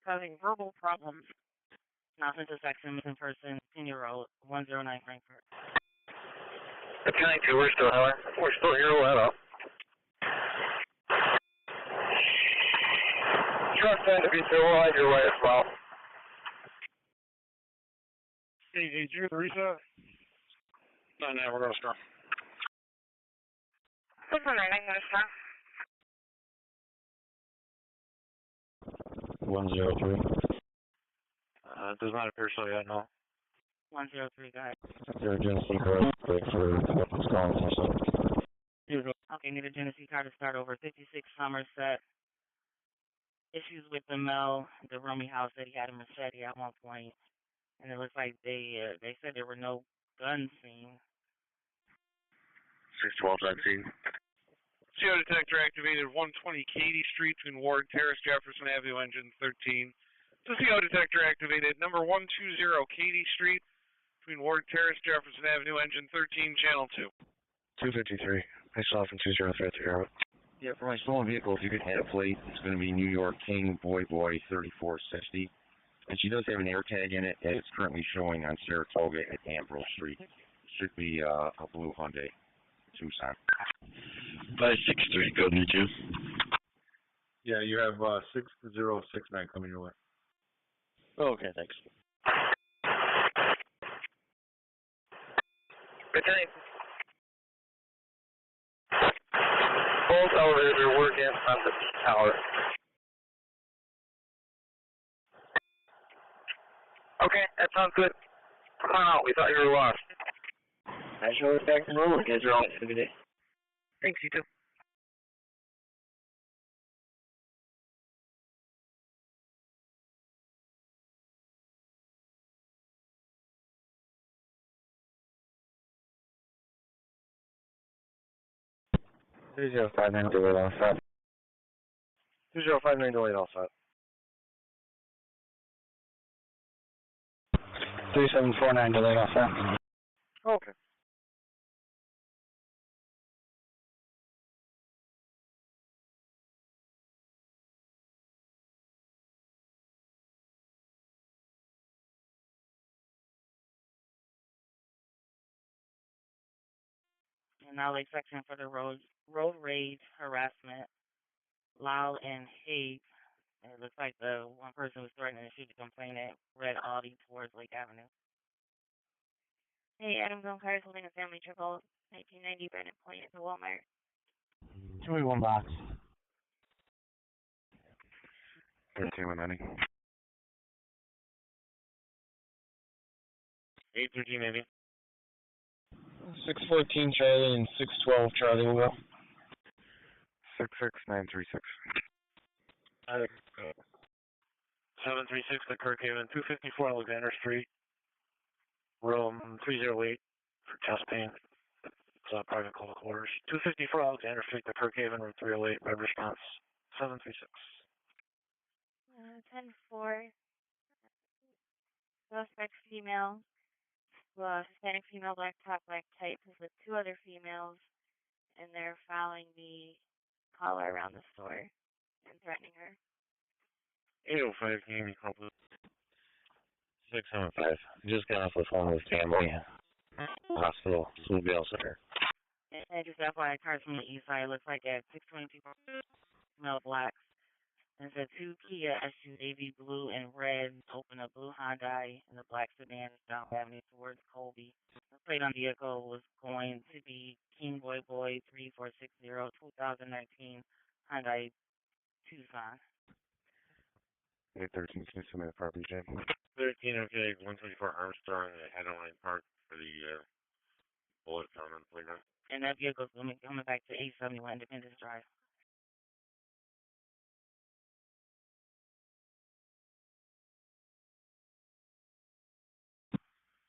causing verbal problems. Now sent to section missing person, 10-year-old, 109 Frankfurt. County 2, we're still here. We're still here, we'll head up. Truck 10 to be still, we'll head your way as well. Hey, did you get the reset? Not now, we're going to start. 619, I'm going to stop. 103. Does not appear so yet, no. 103, go ahead. There are Genesee cars for what's going on. Okay, need a Genesee car to start over. 56 Somerset. Issues with the roomy house that he had a machete at one point. And it looks like they said there were no guns seen. 612's on scene. CO detector activated 120 Katy Street between Ward Terrace, Jefferson Avenue, engine 13. So CO detector activated number 120 Katy Street between Ward Terrace, Jefferson Avenue, engine 13, channel 2. 253. I saw from 203. Yeah, for my stolen vehicle, if you could add a plate, it's going to be New York King Boy 3460. And she does have an air tag in it, and it's currently showing on Saratoga at Amherst Street. Should be a blue Hyundai Tucson. 563, go to you. Yeah, you have 6069 coming your way. Okay, thanks. Both elevators are working on the tower. Okay, that sounds good. Come on out, we thought you were lost. I show it back to normal. You guys are all have a good day. Thanks, you too. Three zero five nine delayed all set. 2059 delayed all set. 3749 delayed all set. Okay. And now like section for the road rage, harassment, loud and hate. It looks like the one person was threatening to shoot the complainant, Red Audi towards Lake Avenue. Hey, Adams on cars holding a family triple, 1990 Brandon Point at the Walmart. 21 box. 1390. 81390. 614 Charlie and 612 Charlie will go. 66936. 736 to Kirkhaven, 254 Alexander Street, room 308 for chest pain. It's a private call quarters. 254 Alexander Street to Kirkhaven, room 308, red response, 736. 10-4. Suspect female, Hispanic female, black top, black tights with two other females, and they're following the caller around the store and threatening her. 805, can you give me call, please? 675. Just got off the phone with family. Hospital. Soon be all set. And just FYI, cars from the east side looks like at 622 male blacks. And it's a two Kia SUVs, navy blue and red, open a blue Hyundai and the black sedan down Avenue towards Colby. The plate on the vehicle was going to be King Boy 3460 2019 Hyundai Tucson. 813, can you send me the property, Jay? 13, okay, 124 Armstrong, Headline Park for the bullet found on the playground. And that vehicle's coming back to 871 Independence Drive.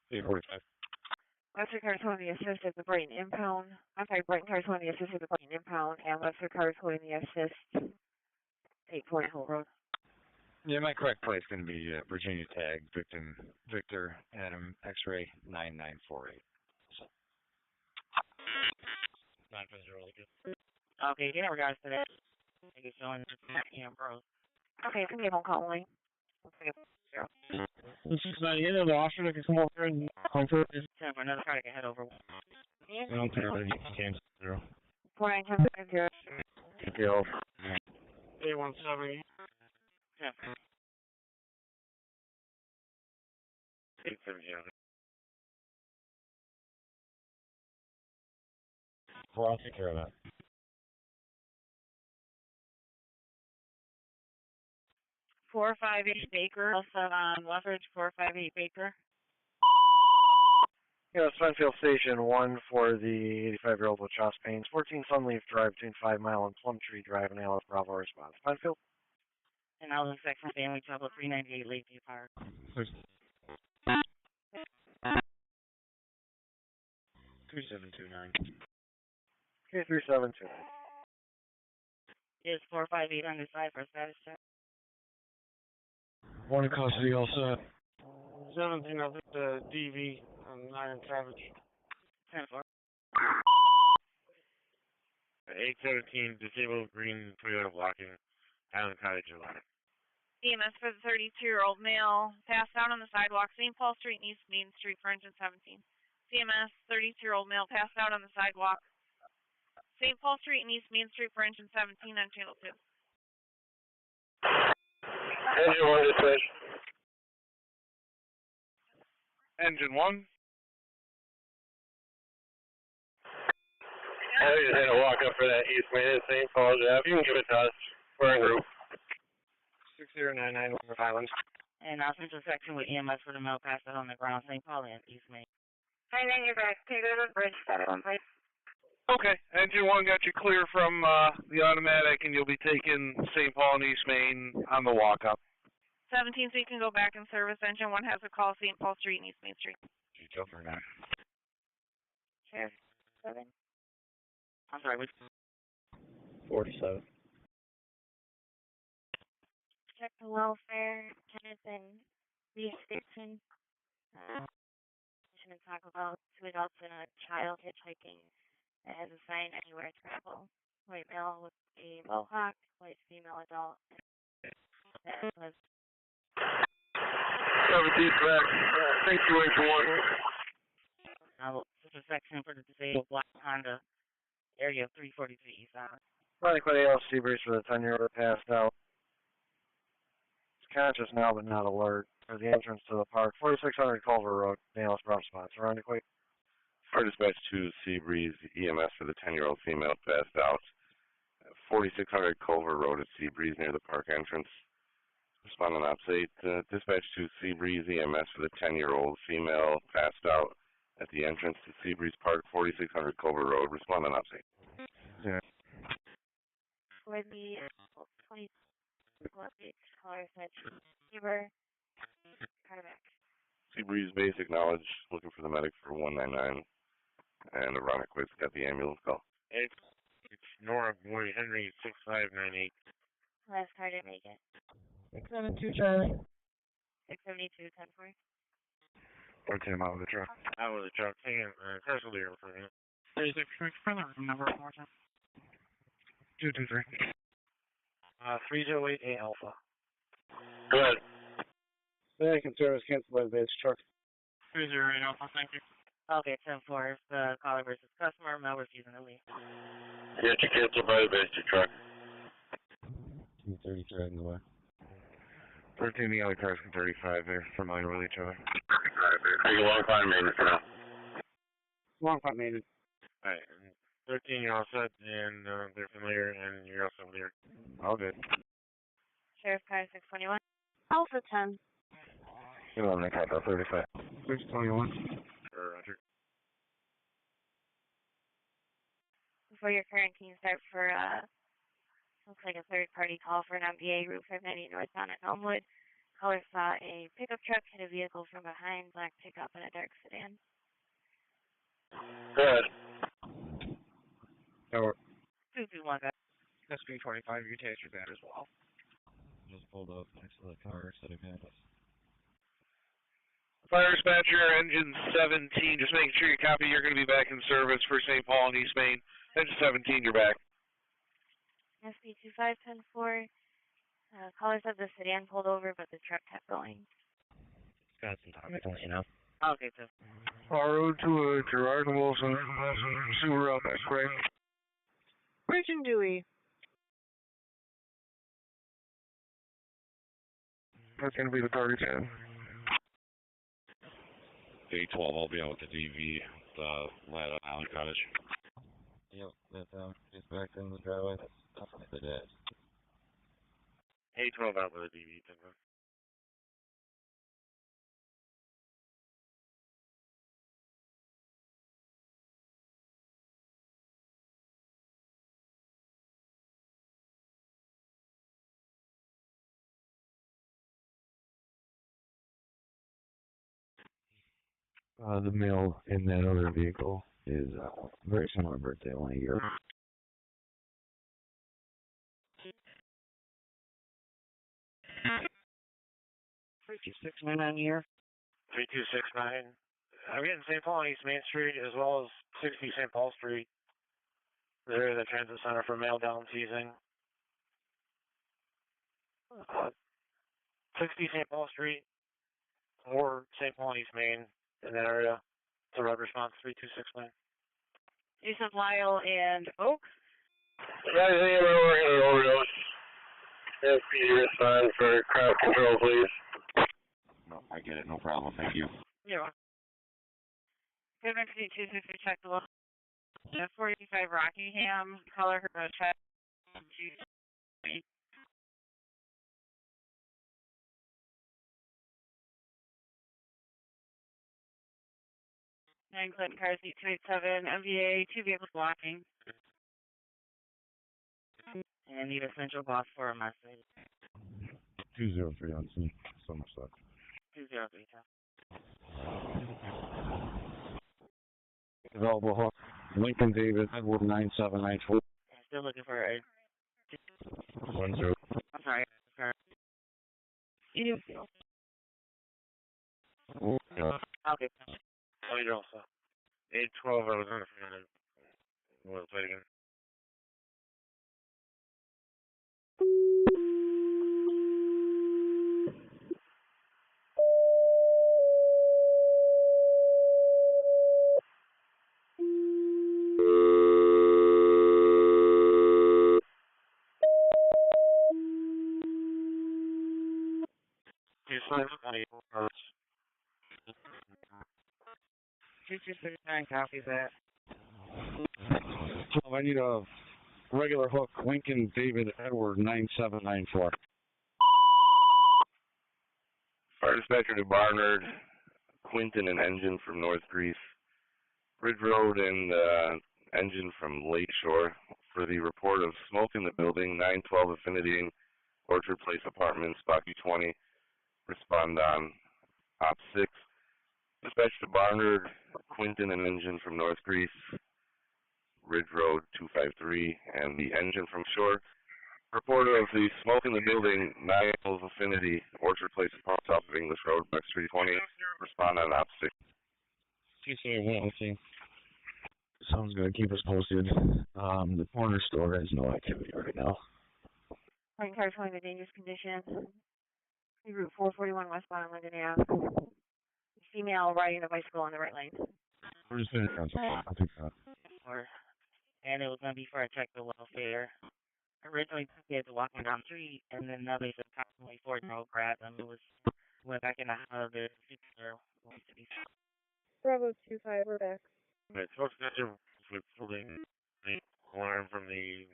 845. Western Cars holding the assist at the Brighton impound. I'm sorry, Brighton Cars holding the assist at the Brighton impound, and Western Cars holding the assist 8 Point Hill Road. Yeah, my correct place is going to be Virginia Tag, Victor Adam X-ray 9948. Okay, in regards to that, it's showing Ambrose. Okay, it's going to be a phone call only. 698 of the officer that can come over and comfort is time for another car to head over. I don't care that he came 0. 4910. Thank you. 817. Yeah. 870. Well, I'll take care of that. 458 Baker, also on Leverage 458 Baker. Yeah, Penfield Station 1 for the 85-year-old with chest pains. 14 Sunleaf Drive between 5 Mile and Plum Tree Drive and Alice Bravo response. Penfield? And I was in section family trouble 398 Lakeview Park. 3729. Okay, 372. Is 458 on the side for status check? One in custody, all set. 17, I think the DV on 9 and Savage. 10-4. 817, disabled green Toyota blocking Island Cottage July. EMS for the 32-year-old male passed out on the sidewalk, St. Paul Street and East Main Street for engine 17. CMS, 32-year-old male passed out on the sidewalk, St. Paul Street and East Main Street for engine 17 on channel 2. Engine 1 dispatch. Engine 1. I just had to walk up for that East Main in St. Paul, Jeff. You can give it to us. We're in group. 6099 North Island. And I'll send a section with EMS for the mail passed out on the ground, St. Paul and East Main. And then you're back to the bridge, that one, please. Okay, engine 1 got you clear from the automatic, and you'll be taking St. Paul and East Main on the walk-up. 17, so you can go back in service. Engine 1 has a call, St. Paul Street and East Main Street. Detail for that. Sheriff, 7. I'm sorry, which? 47. Check the welfare, Kenneth and Lee Station. And talk about 2 adults and a child hitchhiking that has a sign anywhere travel. White male with a mohawk, white female adult. That was 17 back. Thank you, 8-1. Now, this is a section for the disabled black Honda, area of 343 East Island. Running by the ALC breeze for the 10-year-old passed out. It's conscious now, but not alert. For the entrance to the park, 4600 Culver Road, Dallas rough spots. Around quick. Fire dispatch 2, Seabreeze, EMS for the 10-year-old female passed out. 4600 Culver Road at Seabreeze near the park entrance. Responding ops 8, dispatch 2, Seabreeze, EMS for the 10-year-old female passed out at the entrance to Seabreeze Park, 4600 Culver Road. Responding ops 8. for the 20 caller said fever, cardiac. Seabreeze base acknowledged, looking for the medic for 199, and Aronicwitz got the ambulance call. It's Nora Boy Henry 6598. Last car didn't make it. 672 Charlie. 672 10-4. 14 out of the truck. Out of the truck, taking car's clear for him. 36 further number of more 223. 308 A Alpha. Go ahead. Medic and service canceled by the base truck. 308 Alpha, thank you. Okay, 10-4, the caller versus customer, mail refusing to leave. Get you canceled by the base truck. 233 in the way. 13, the other cars from 35, they're familiar with each other. Take a long time, maintenance for now. Long front maintenance. Alright, 13 you're all set, and they're familiar, and you're also clear. All good. Sheriff car 621. Alpha 10. 11, they caught 35. 621. Roger. Before your current team start for looks like a third-party call for an MBA Route 590 northbound at Elmwood. Caller saw a pickup truck hit a vehicle from behind, black pickup and a dark sedan. Good. 221, guys. SP 25, you taser that as well. Just pulled up next to the car, setting campus. Fire dispatcher, engine 17, just making sure you copy, you're going to be back in service for St. Paul and East Main. Engine 17, you're back. SP 2510-4. Caller said the sedan pulled over, but the truck kept going. Got some time, you know. Okay, so. Road to Gerard and Wilson, sewer out that way. Region Dewey. That's going to be the target 10. Day 12, I'll be out with the DV, the Ladder Island Cottage. Yep, that's he's back in the driveway. That's the dead. 812 out with a DV. The male in that other vehicle is very similar birthday, only a year. 3269 year. 3269. I'm getting St. Paul and East Main Street as well as 60 St. Paul Street. There, the transit center for mail down season. 60 St. Paul Street or St. Paul and East Main in that area. It's a road response 3269. Yusuf Lyle and Oak. Guys, we're working on overdose. SPD respond for crowd control, please. No, I get it, no problem, thank you. Yeah. Frequency 250, check the low. F45 Rockingham, color her check. 9 Clinton car seat 287 MVA, 2 vehicles blocking. And need a central boss for a message. 203 on scene, Somerset. 203. Available hook, Lincoln David, Edward 9794. I'm still looking for a... 10. I'm sorry. You do. Okay. Oh, you're all set. 812, I was on the phone. We'll play again. Hertz. 2269 copies that. I need a regular hook, Lincoln David Edward 9794. Fire dispatcher to Barnard, Quinton and engine from North Greece, Ridge Road and engine from Lake Shore for the report of smoke in the building, 912 Affinity, Orchard Place Apartments, Bucky 20. Respond on Op 6. Dispatch to Barnard, Quinton and engine from North Greece, Ridge Road 253, and the engine from Shore. Report of the smoke in the building, 912 Affinity, Orchard Place Apartments off of English Road, Bucks 320. Respond on Op 6. Sounds good. Keep us posted. The corner store has no activity right now. Playing car showing a dangerous condition. Route 441 westbound on Linden Ave. Female riding a bicycle on the right lane. We're just finishing on something. I'll take that. And it was going to be for a check the welfare. Originally, kids were walking down the street, and then now they said approximately 4-year-old grabbed them. It was went back in the house. The people were going to be. Bravo 25, we're back. Right, so what's with holding the alarm from the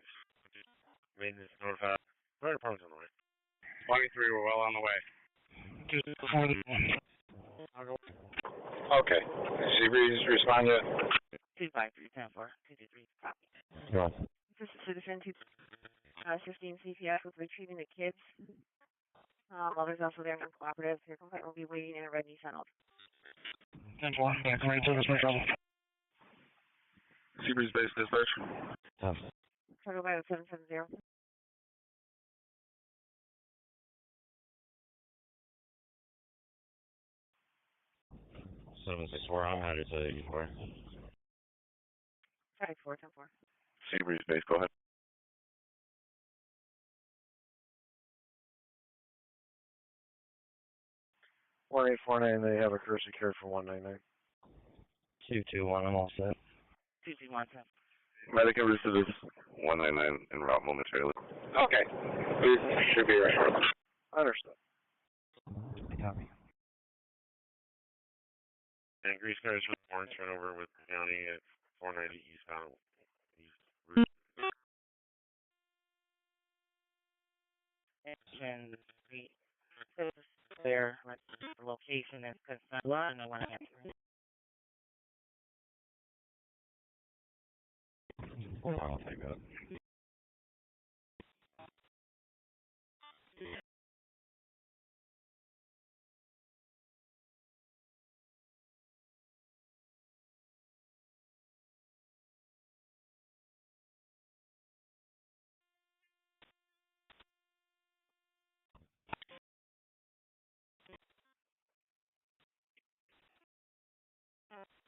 maintenance notified? Fire department's on the way. 23, we're well on the way. Okay. Seabreeze, respond yet? 253-10-4, 223, copy. Yeah. This is citizen 215 CPS with retrieving the kids. Others also there non-cooperative. Your complaint will be waiting in a red Nissan Altima. 10-4, back to main service, no trouble. Seabreeze base dispatch. Total by 770. 764, I'm headed to 84. 5-4, 10-4. Seabreeze base, go ahead. One 849, they have a courtesy care for 199. 221, I'm all set. 221, 10. Medic and recidivist 199 en route momentarily. Okay. We should be right shortly. Understood. Copy. And grease cars with orange turnover with the county at 490 eastbound. East And the there, like the location is concerned, and I want to answer it. I'll take that.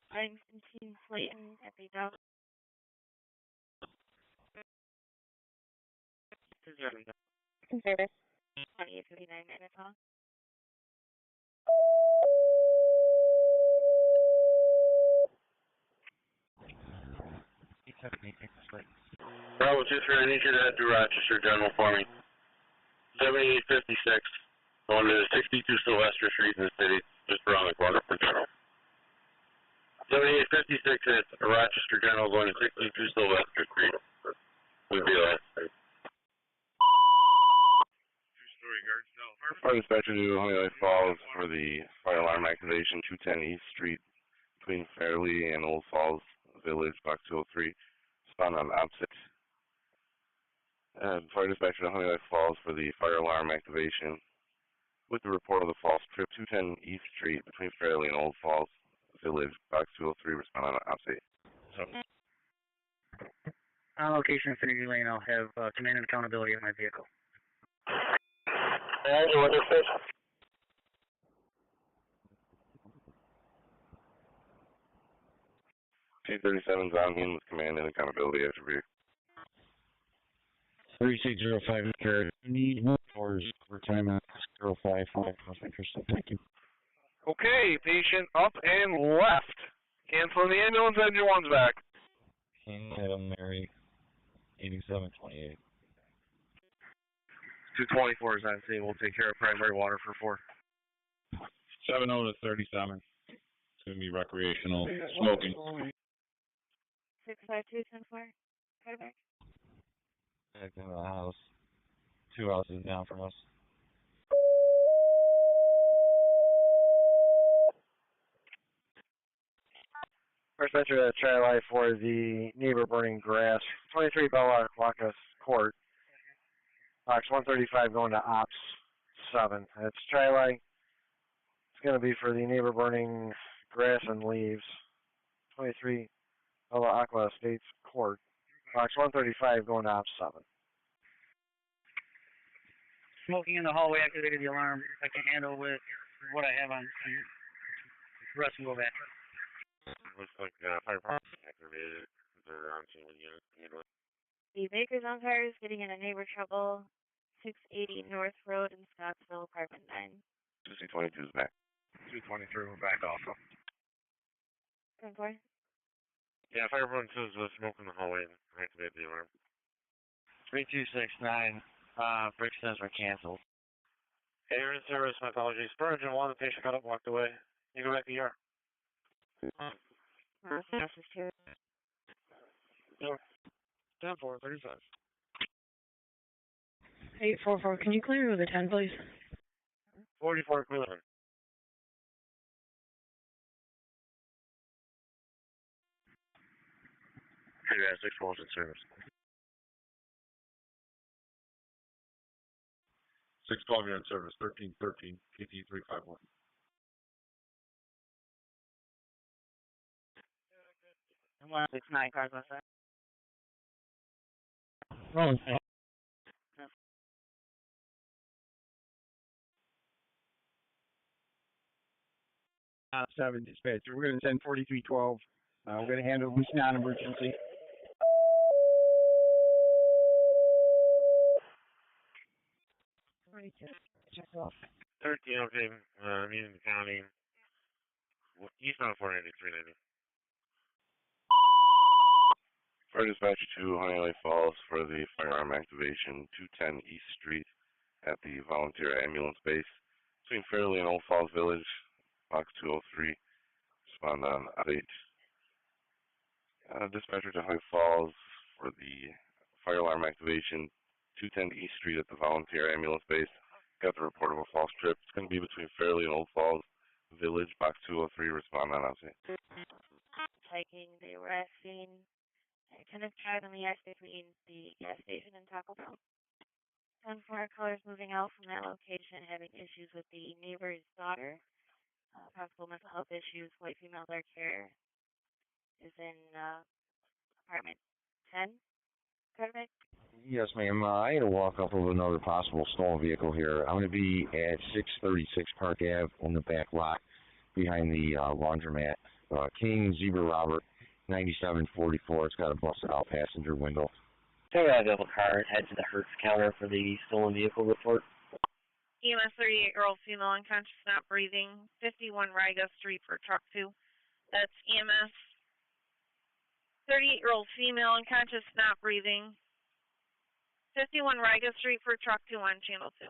I'm Team Slayton at the dog. Service. 2859 Manitoba. Bravo 23, I need you to head to Rochester General for me. 7856, going to 62 Sylvester Street in the city, just around the corner for General. 7856 at Rochester General going to 62 Sylvester Street. Would be last. Two-story guard cell. Fire dispatcher to Honeoye Falls for the fire alarm activation, 210 East Street between Fairley and Old Falls Village, box 203. Respond on opposite. Fire dispatcher to Honeoye Falls for the fire alarm activation with the report of the false trip, 210 East Street between Fairley and Old Falls Village, box 203. Respond on opposite. On location, Infinity Lane, I'll have command and accountability of my vehicle. And what is this? 237's on him with command and accountability after vehicle. 3605 carried. Need for time at 055. Thank you. Okay, patient up and left. Canceling the ambulance, engine one's back. King Adam Mary, 8728. 224 is on scene. We'll take care of primary water for 4. 70 to 37. It's going to be recreational smoking. 65274. Quarterback. Back into the house. 2 houses down from us. First venture to Tri-Life for the neighbor burning grass. 23 Bella Wacas Court. Box 135 going to Ops 7. It's Tri-Life. It's going to be for the neighbor burning grass and leaves. 23 Bella Aqua Estates Court. Box 135 going to Ops 7. Smoking in the hallway activated the alarm. I can handle with what I have on. The rest will go back. Looks like fire department activated. They're on scene with unit. The Baker's on fire is getting in a neighbor trouble. 680 North Road in Scottsville, apartment 9. 222 is back. 223, we're back also. 10-4. Yeah, fire department says smoke in the hallway and activate the alarm. 3269, break stems were canceled. Hey, you're in service, my apologies. Spurgeon 1, the patient got up, walked away. You go back to ER. This is 2. No. 10-4, 35. 844, can you clear me with a 10, please? 44 Cleveland. Hey, 6 in service. 612, you're in service. 1313, PT 351. And 169 cars outside. Wrong. 7 dispatcher. We're going to send 4312. We're going to handle this non-emergency. Check off. 13, okay. Meeting the county. Eastbound 490, 390. Fire dispatcher to Honeoye Falls for the firearm activation, 210 East Street at the volunteer ambulance base between Fairley and Old Falls Village, box 203. Respond on update. Dispatcher to Honeoye Falls for the fire alarm activation, 210 East Street at the volunteer ambulance base. Got the report of a false trip. It's going to be between Fairley and Old Falls Village, box 203. Respond on update. Hiking, they were at scene. Kind of tried on the edge between the gas station and Taco Bell. 10-4 callers moving out from that location, having issues with the neighbor's daughter. Possible mental health issues. White female dark hair is in apartment 10. Quarterback. Yes, ma'am. I had to walk up with another possible stolen vehicle here. I'm going to be at 636 Park Ave in the back lot behind the laundromat. King Zebra Robert, 9744. It's got a busted out passenger window. Take out a double car, head to the Hertz counter for the stolen vehicle report. EMS 38-year-old female unconscious, not breathing. 51 Riga Street for truck 2. That's EMS 38-year-old female unconscious, not breathing. 51 Riga Street for truck 2 on channel 2.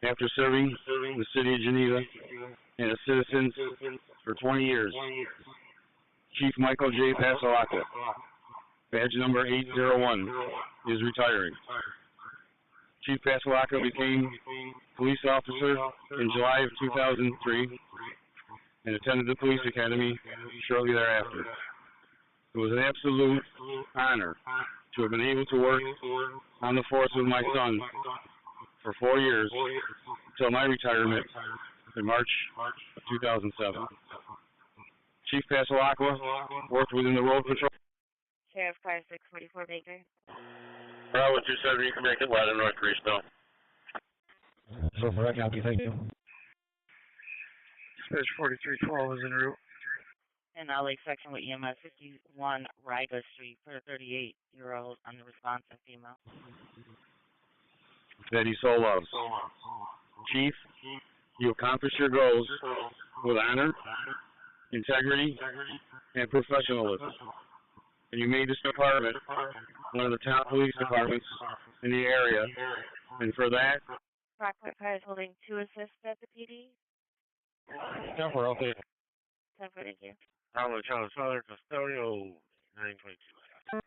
after serving the city of Geneva and its citizens for 20 years. Chief Michael J. Pasalaka, badge number 801, is retiring. Chief Pasalaka became police officer in July of 2003 and attended the police academy shortly thereafter. It was an absolute honor to have been able to work on the force with my son for 4 years until my retirement in March of 2007. Chief Pasalaka worked within the road patrol. Sheriff Car 644 Baker. Bravo 27, you can make it light on North Greece now. So for that copy, thank you. Dispatch 4312 is en route. And LA section with EMS 51 Riga Street for a 38-year-old unresponsive female. That he so loves. Chief, you accomplished your goals with honor, integrity, and professionalism. And you made this department one of the top police departments in the area. And for that, Brockport Car is holding 2 assists at the PD. Yeah, we're okay. 10 for thank you. Bravo Charles Father, Custodio, 922.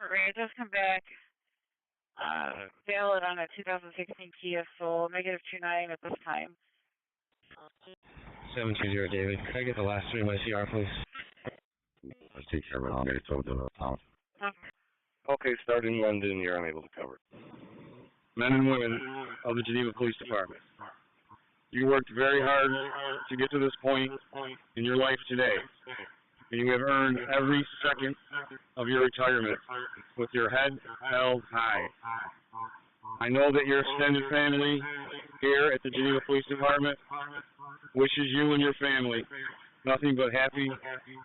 Alright, just come back. Valid on a 2016 Kia Soul, -29 at this time. 720 David. Can I get the last 3 of my CR, please? Let's take care of it. I'll get it to the town. Okay, starting London, you're unable to cover. men and women of the Geneva Police Department, you worked very hard to get to this point in your life today, and you have earned every second of your retirement with your head held high. I know that your extended family here at the Geneva Police Department wishes you and your family nothing but happy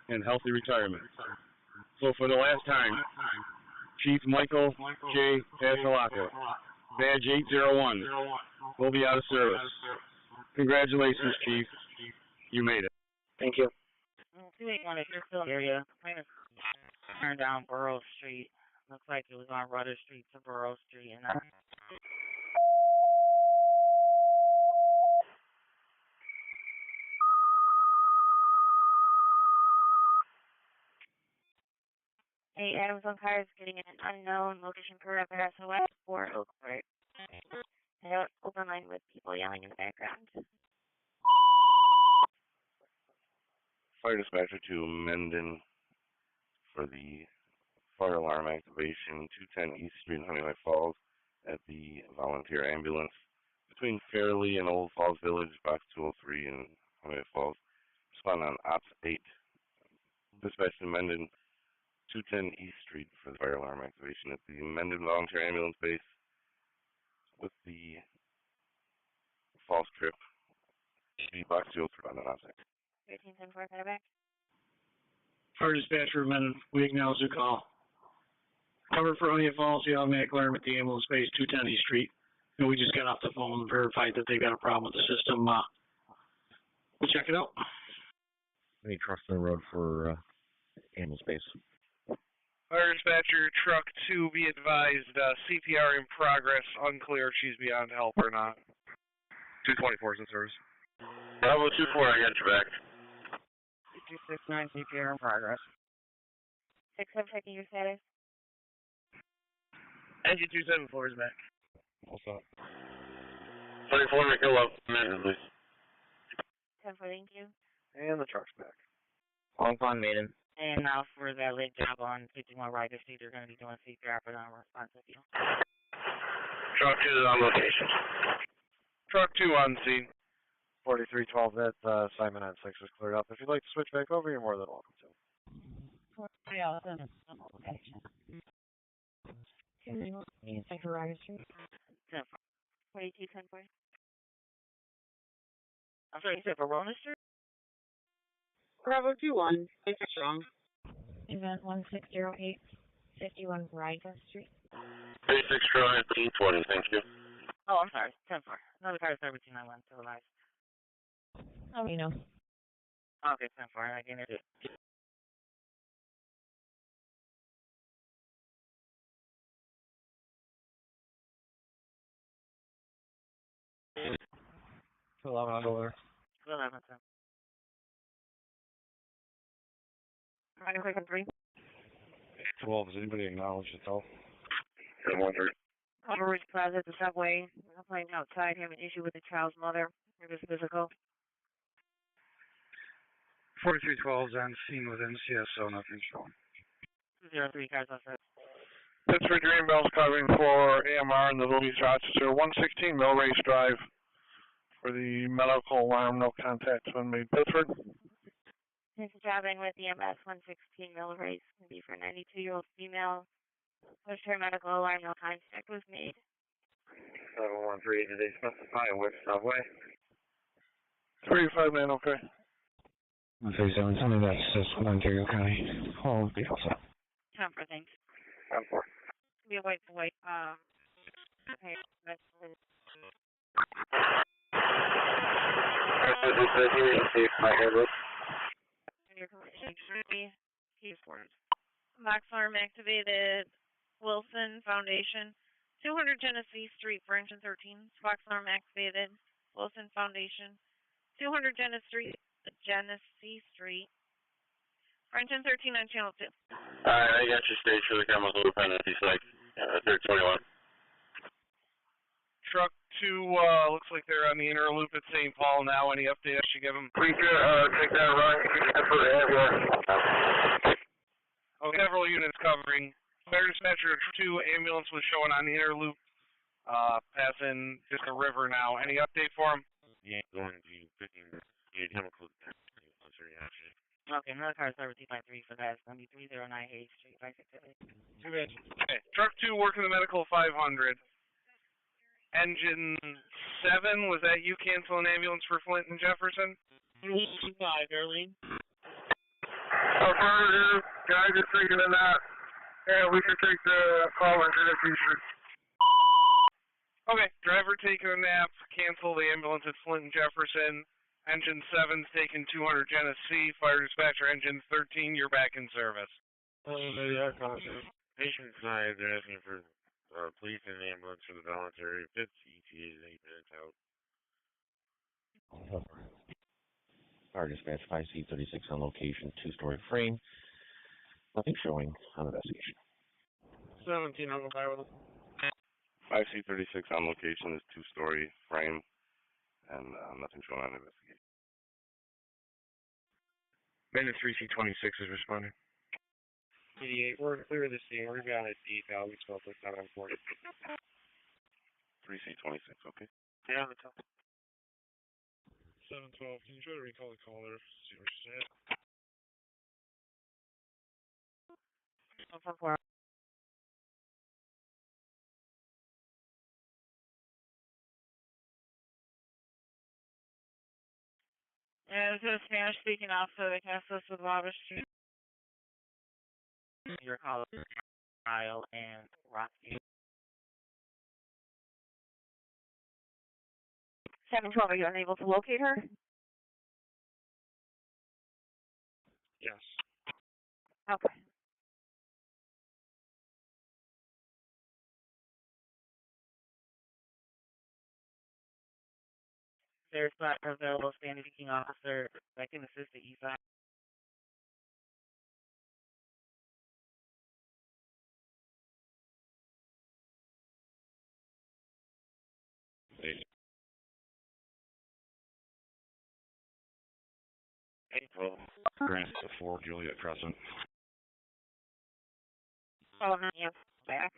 and healthy retirement. So for the last time, Chief Michael J. Pasalaka, badge 801, will be out of service. Congratulations, Chief. You made it. Thank you. 281, if you're still in the area, plan to turn down Burrow Street. Looks like it was on Rudder Street to Burrow Street. And Hey, Adams on cars getting an unknown location per repair SOS for Oakport. I don't open line with people yelling in the background. Fire dispatcher to Mendon for the fire alarm activation, 210 East Street in Honeoye Falls at the volunteer ambulance between Fairley and Old Falls Village, box 203 in Honeoye Falls. Respond on Ops 8. Dispatch to Mendon, 210 East Street for the fire alarm activation at the Mendon volunteer ambulance base with the false trip. The box 203 on the Ops 8. 1310 cut back. Fire dispatcher, Mendon, we acknowledge the call. Cover for Honeoye Falls, the automatic alarm at the ambulance base, 210 East Street. And we just got off the phone and verified that they got a problem with the system. We'll check it out. Any trucks on the road for ambulance base? Fire dispatcher, truck 2, be advised, CPR in progress, unclear if she's beyond help or not. 224 is in service. Bravo 24, I got your back. 269 CPR in progress. 6-7 checking your status. Engine 274 is back. What's up? 24, make it up. Please. 10-4, thank you. And the truck's back. Hong Kong Maiden. And now for that late job on 51 Rider Street, they're going to be doing CPR for non-responsive you. Truck 2 is on location. Truck 2 on scene. 4312, that Simon on 6 is cleared up. If you'd like to switch back over, you're more than welcome to. 4210 for Rider Street. 4210. I'm sorry, you said Verona Street? Bravo 21, Baker Strong. Event 1608, 51 Riga Street. 36 try 1820, thank you. Oh, I'm sorry, 10-4. Another car is 1391, still alive. Oh, you know. Okay, 10-4, I can hear it. 11 on over. 11, sir. Running quick on 3. 12, has anybody acknowledged it all? 713. Culver Ridge Plaza at the subway. I'm playing outside, having an issue with the child's mother. It was physical. 4312's on scene with NCSO, nothing showing. 203 cars outside. Pittsford Green Bell's covering for AMR in the Village Rochester, 116 Mill Race Drive for the medical alarm, no contact when made. Pittsford. This is jobbing with EMS 116 Mill Race. Can be for 92-year-old female. Pushed her medical alarm, no contact was made. 713, did they specify which subway? 35 man, okay. 137, tell me that's Ontario County. Oh, be all set. 10 for things. 10-4. Be a white to white. Okay, that's Box alarm activated. Wilson Foundation, 200 Genesee Street for engine 13. Box alarm activated. Wilson Foundation, 200 Genesee Street for engine 13 on channel 2. Alright, I got your stage for the cameras will depend if he's like 321. Truck 2, looks like they're on the inner loop at St. Paul now. Any update I should give them? Please, take that run. Okay, several units covering. Fire dispatcher 2 ambulance was showing on the inner loop, passing just a river now. Any update for him? Yeah, going to picking your chemical reaction. Okay, another car is 1393 for that. It's going to be 309 Hayes Street, bike activity. Okay, truck 2 working the medical 500. Engine 7, was that you canceling ambulance for Flint and Jefferson? 5, Early. Affirmative, guys are taking a nap. Yeah, we can take the call into the future. Okay, driver taking a nap, cancel the ambulance at Flint and Jefferson. Engine 7's taking 200 Genesee. Fire dispatcher engine 13, you're back in service. Patient side, they're asking for police and ambulance for the voluntary. Fifth ETA is 8 minutes out. Fire dispatch 5C36 on location, 2-story frame. Nothing showing on investigation. 17 on the fire with 5C36 on location is 2-story frame, and nothing showing on investigation. Minute 3C26 is responding. 88, we're clear of the scene. We're down at detail. We spoke with 740. 3C26, okay. Yeah, on the top. 712, can you try to recall the caller? See where she's at. 144. And this is a Spanish-speaking officer that can assist with Robert Street. Your caller, Kyle and Rocky. 712, are you unable to locate her? Yes. Okay. There's not available Spanish-speaking officer that can assist the east side. April. Grant 4, Juliet Crescent. Oh, yeah, back.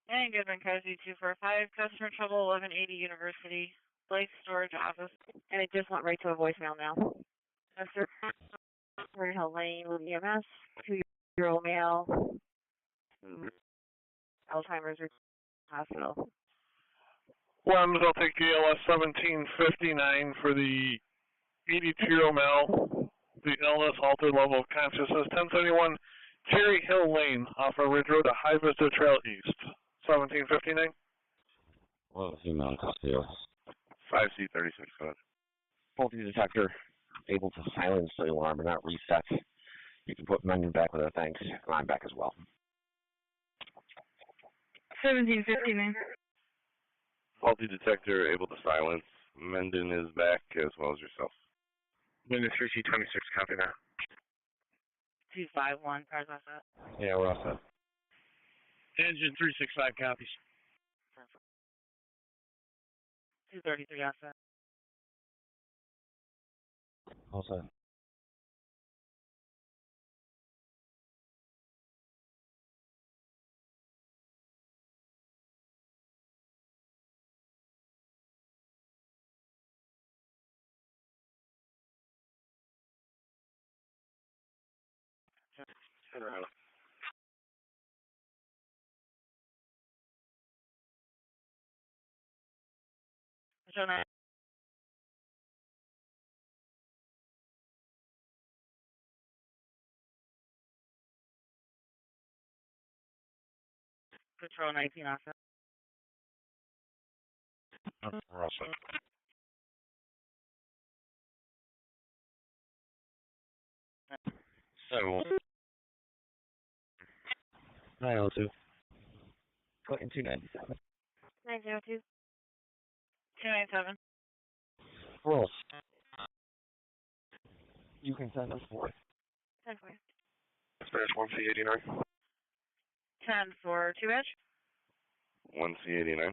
And Goodman Cozy 245, customer trouble 1180 University, Blake Storage Office. And it just went right to a voicemail now. Mr. Hill Lane with EMS, 2-year-old male, Alzheimer's hospital. Lems, I'll take ALS 1759 for the 82-year-old male. The illness altered level of consciousness. 1071 Cherry Hill Lane off of Ridge Road to High Vista Trail East. 1759. Well, female custodial. 5C36, go ahead. Faulty detector, able to silence the alarm but not reset. You can put Mendon back with our thanks, and I'm back as well. 1750, man. Faulty detector able to silence. Mendon is back as well as yourself. Mendon 3C26, copy that. 251, cars off that. Yeah, we're all set. Engine 365 copies. 233 off that. All set. Turn around. Show 9. Control 19 off that. We're all set. So, 902. Clicking 297. 902. 297. Roll. You can send us forth. 10 4. Dispatch 1C89. 10 for 2 edge. 1C89.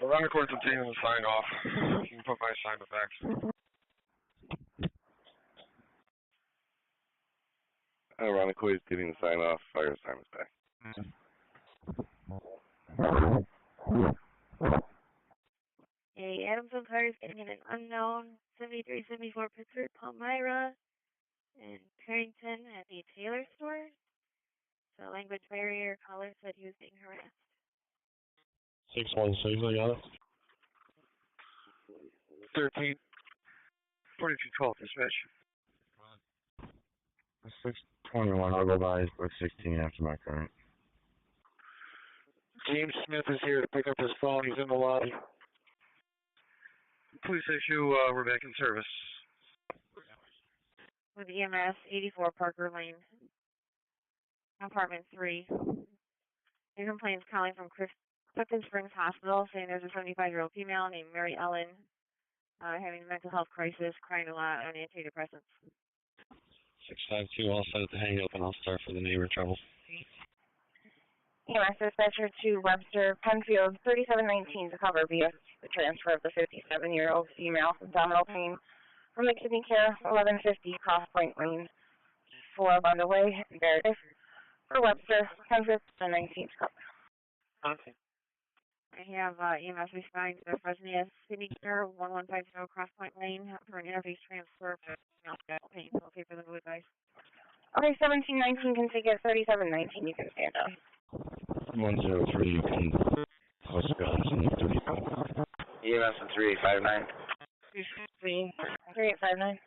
Around the course of taking the sign off. You can put my sign back. Ironically, is getting the sign off. Fire sign is back. A Adamson car is getting an unknown 7374 Pittsford, Palmyra, and Carrington at the Taylor store. So language barrier, caller said he was being harassed. 616, I got it. 13. 4212, dispatch. 621, I'll go by with 16 after my current. James Smith is here to pick up his phone. He's in the lobby. Police issue, we're back in service. With EMS, 84 Parker Lane, apartment 3. Your complaint's calling from Clifton Springs Hospital, saying there's a 75-year-old female named Mary Ellen having a mental health crisis, crying a lot on antidepressants. 652, I'll set it to hang up and I'll start for the neighbor trouble. EMS dispatcher to Webster, Penfield, 3719 to cover via the transfer of the 57-year-old female with abdominal pain from the kidney care, 1150 Cross Point Lane, 4 on the way, Meredith. For Webster, Penfield, 19 to cover. Okay. I have EMS responding to the Fresnillo Kidney Care, 1150 Cross Point Lane for an interface transfer for abdominal pain. Okay for the blue guys. Okay, 1719 can take it, 3719 you can stand up. 103, you can post guns and 30. EMS at 3859. 3859.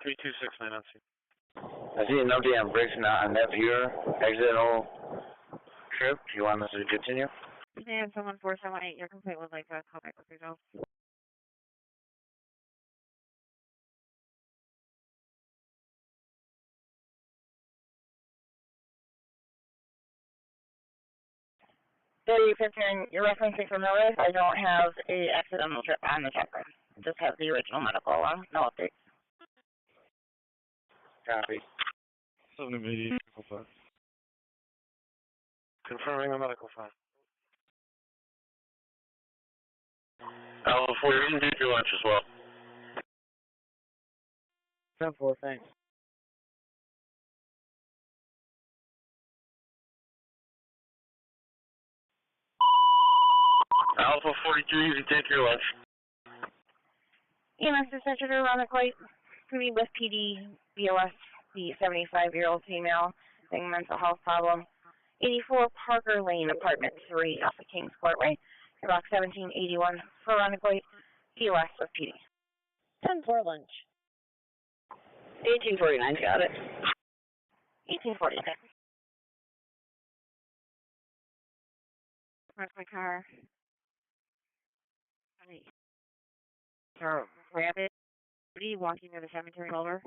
3269 on scene. I see an update on Briggs not on that viewer. Accidental trip. Do you want us to continue? And someone 4718, your complaint would like to call back with results. You're referencing for Monroe. I don't have a accidental trip on the checker. Just have the original medical one. No updates. Copy. 7 immediate medical file. Confirming the medical file. Alpha 4, you can take your lunch as well. 10-4, thanks. Alpha 42, you can take your lunch. EMS dispatcher to Ironically, me with PD, BOS, the 75-year-old female, having mental health problem. 84 Parker Lane, apartment 3, off of Kings Courtway. Block 1781, Ironically, BOS with PD. 10-4 lunch. 1849, got it. 1849. Where's my car? Rabbit, walking near the cemetery over.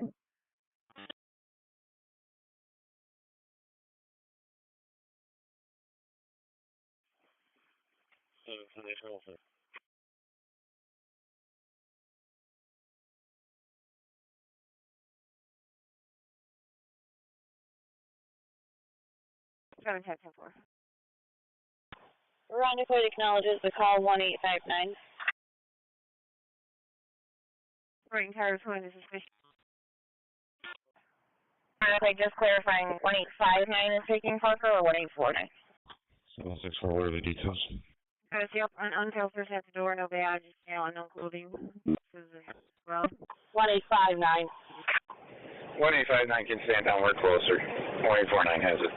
Sunday school, sir. Seven 4. Rendezvous acknowledges the call 1859. Bring tires when this is fish. Okay, just clarifying, 1859 is taking Parker or 1849? 764, what are the details? Yep, until first at the door, no badges, no clothing. Well, 1859. 1859 can stand down, we're closer. 1849 has it.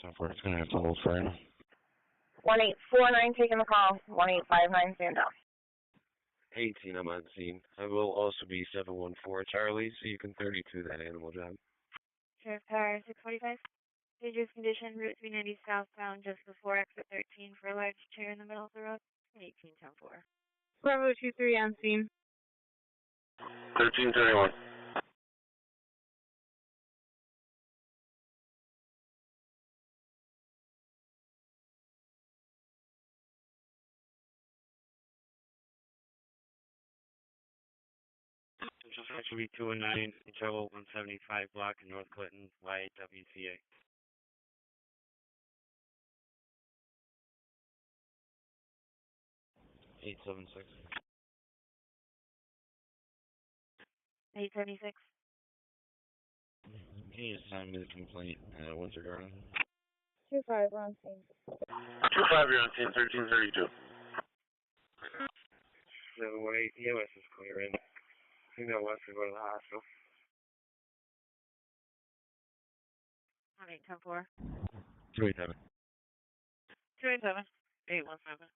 Software, it's going to have to hold for right now. 1849 taking the call, 1859 stand down. 18, I'm on scene. I will also be 714 Charlie, so you can 32 that animal job. Sheriff Car 645. Dangerous condition, Route 390 southbound just before exit 13 for a large chair in the middle of the road. 18-10-4. Bravo 23 on scene. 1331. Central Section be 219, travel 175 block in North Clinton, YWCA. Eight 76. 876. Can you just send me the complaint, Winter Garden? 25, we're on scene. 25, you're on scene, 1332. 718 EMS is clearing. Female wants to go to the hospital. 18-10-4. 287. 287. 817.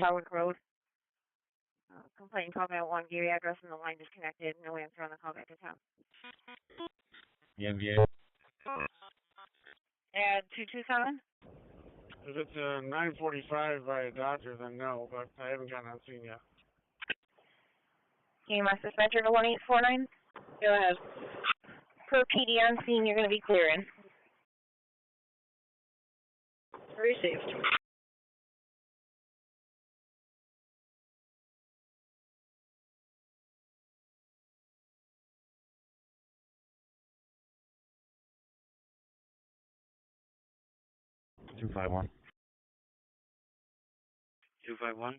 Howard Road. Complaint callback 1, gave address and the line disconnected. No answer on the callback to town. The MVA? Add 227. If it's a 945 by a doctor, then no, but I haven't gotten on scene yet. EMS dispatcher to 1849. Go ahead. Per PD on scene, you're going to be clearing. Received. Two 251. 251.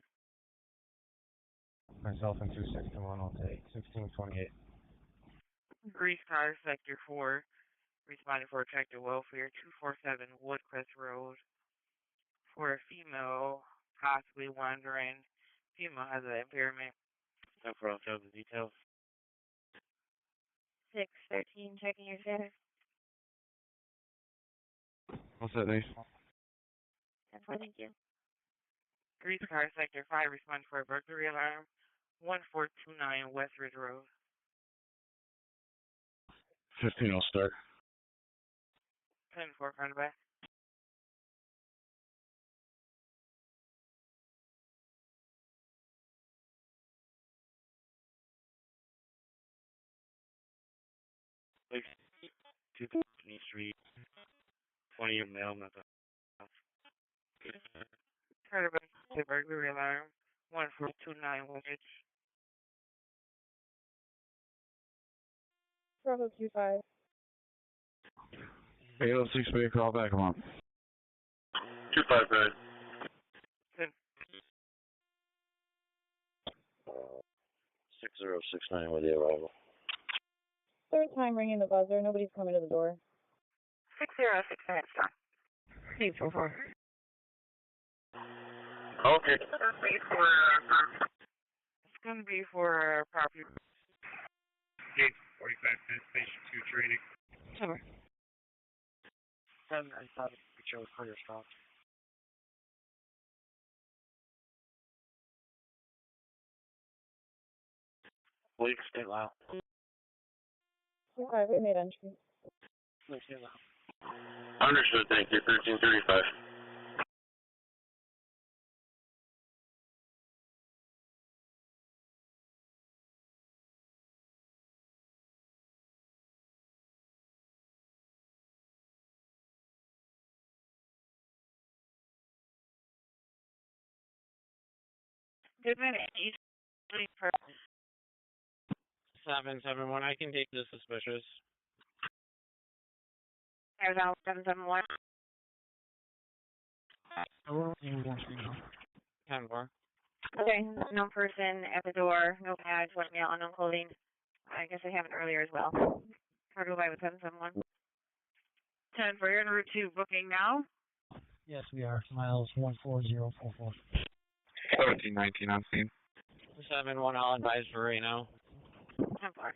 Myself and 261 will take 1628. Grease car, sector 4. Responding for attractive welfare, 247 Woodcrest Road. For a female, possibly wandering. Female has an impairment. For all the details. 613, checking your status. What's that, Nate? That's fine, thank you. Grease car, sector 5. Responding for a burglary alarm, 1429 West Ridge Road. 15 will start. 10-4 front and back. Like 2 Street, 20-year male, not the house. Carter Bay, the burglary alarm, 1429 West Ridge. Bravo 25. 806, make a call back, come on. 259. 6069 with the arrival. Third time ringing the buzzer. Nobody's coming to the door. 6069, stop. 844. Okay. It's going to be for property. Gate 45 minutes, station 2 training. Cover. 7, I thought the show was clear stopped. Blake, stay loud. 25, it made entry. Blake, stay loud. Understood, thank you, 1335. Goodman, East Street for 771, I can take the suspicious. Arizona 771. 10-4. Okay, no person at the door, no badge, white male, unknown clothing. I guess they have it earlier as well. Cargo by with 771. 10 for your route 2 booking now. Yes, we are. Miles 14044. 1719 on scene. 7-1, I'll advise for right now. 10 4.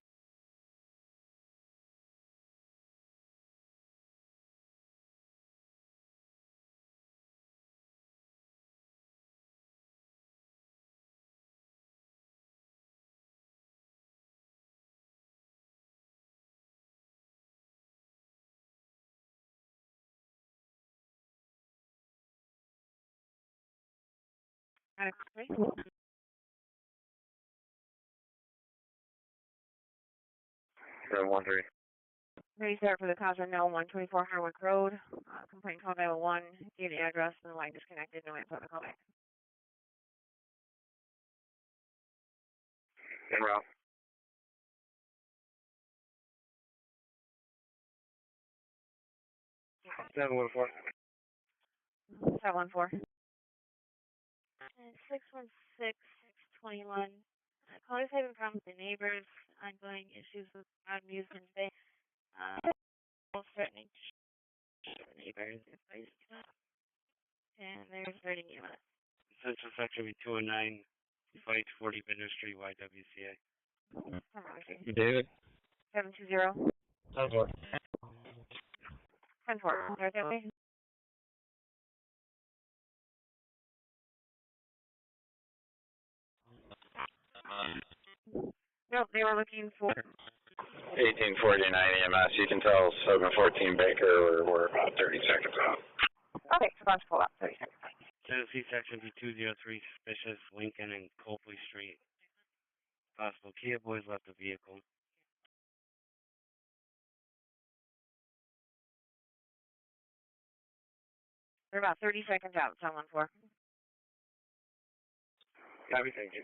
Okay. One three. Ready start for the cause unknown, 124 Harwick Road. Complaint call 911. Gave the address and the line disconnected. No answer to call back. Monroe. 714. 714. 616-621. Callers having problems with the neighbors. Ongoing issues with amusement bay. Threatening the neighbors. And they're starting EMS. Central Section be 209, Fight 40 Bidder Street, YWCA. David? 720. 10-4. 10-4. Right that way? Nope, they were looking for 1849 EMS. You can tell 714 Baker. We're about 30 seconds out. okay, so let's pull up 30 seconds. Tennessee Section be 203, suspicious, Lincoln and Copley Street. Possible Kia boys left the vehicle. They're about 30 seconds out, 714. Copy, thank you.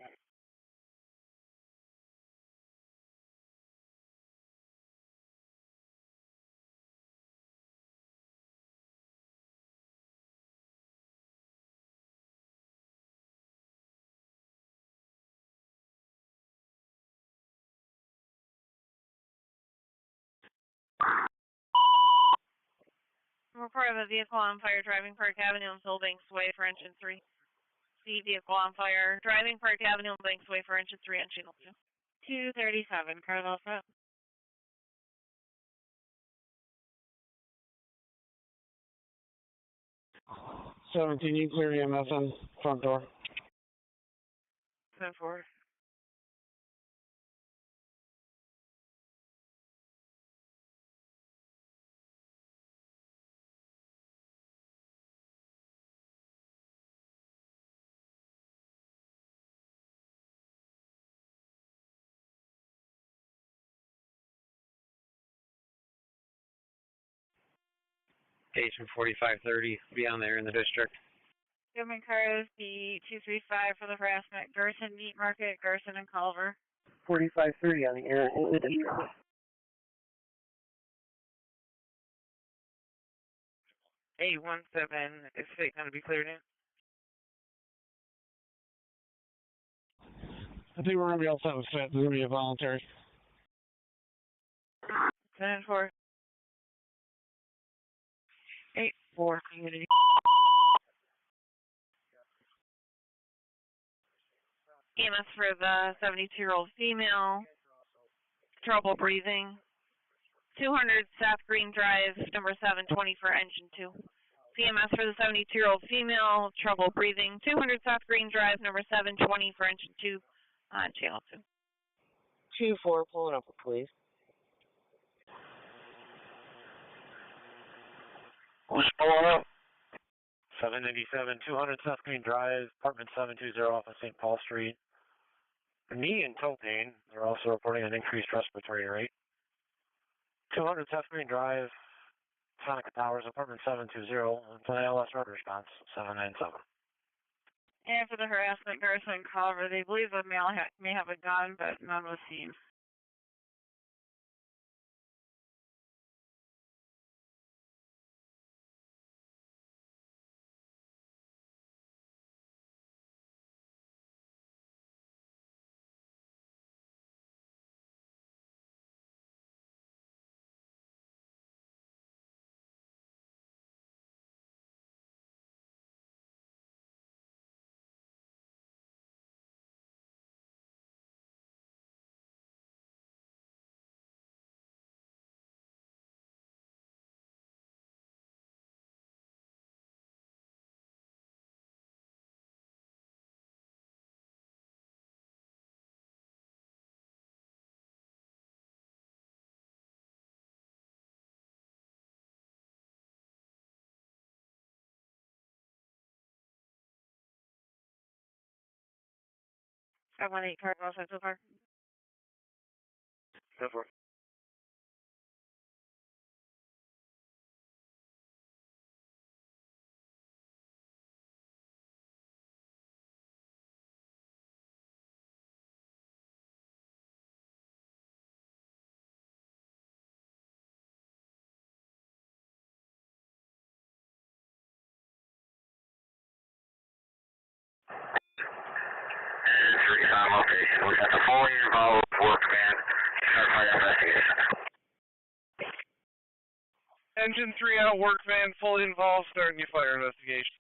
Report of a vehicle on fire driving Park Avenue and Phil Banks Way for engine 3. See vehicle on fire driving Park Avenue and Banks Way for engine 3 on channel 2. 237, Carlos up. 17, you clear EMS on front door. 10-4. Station 4530, be on there in the district. Goodman Cars, the 235 for the harassment. Gerson Meat Market, Gerson and Culver. 4530 on the air in the district. 817, is it going to be cleared in? I think we're going to be all set with fit. It's going to be a voluntary. 10-4. 8-4 community. EMS for the 72-year-old female. Trouble breathing. 200 South Green Drive, number 720 for engine 2. CMS for the 72-year-old female, trouble breathing. 200 South Green Drive, number 720 for engine 2 on channel 2. 2-4, pulling up, please. Who's pulling up? 787, 200 South Green Drive, apartment 720 off of St. Paul Street. Knee and toe pain. They're also reporting an increased respiratory rate. 200 South Green Drive, Tonica Towers, apartment 720, and ALS road response, 797. And for the harassment, Garrison and Culver, they believe the male may have a gun, but none was seen. I want 8 car outside so far. Go for it. Okay, we got the fully involved work van. Certified investigation. Engine 3 out, work van fully involved, starting your fire investigation.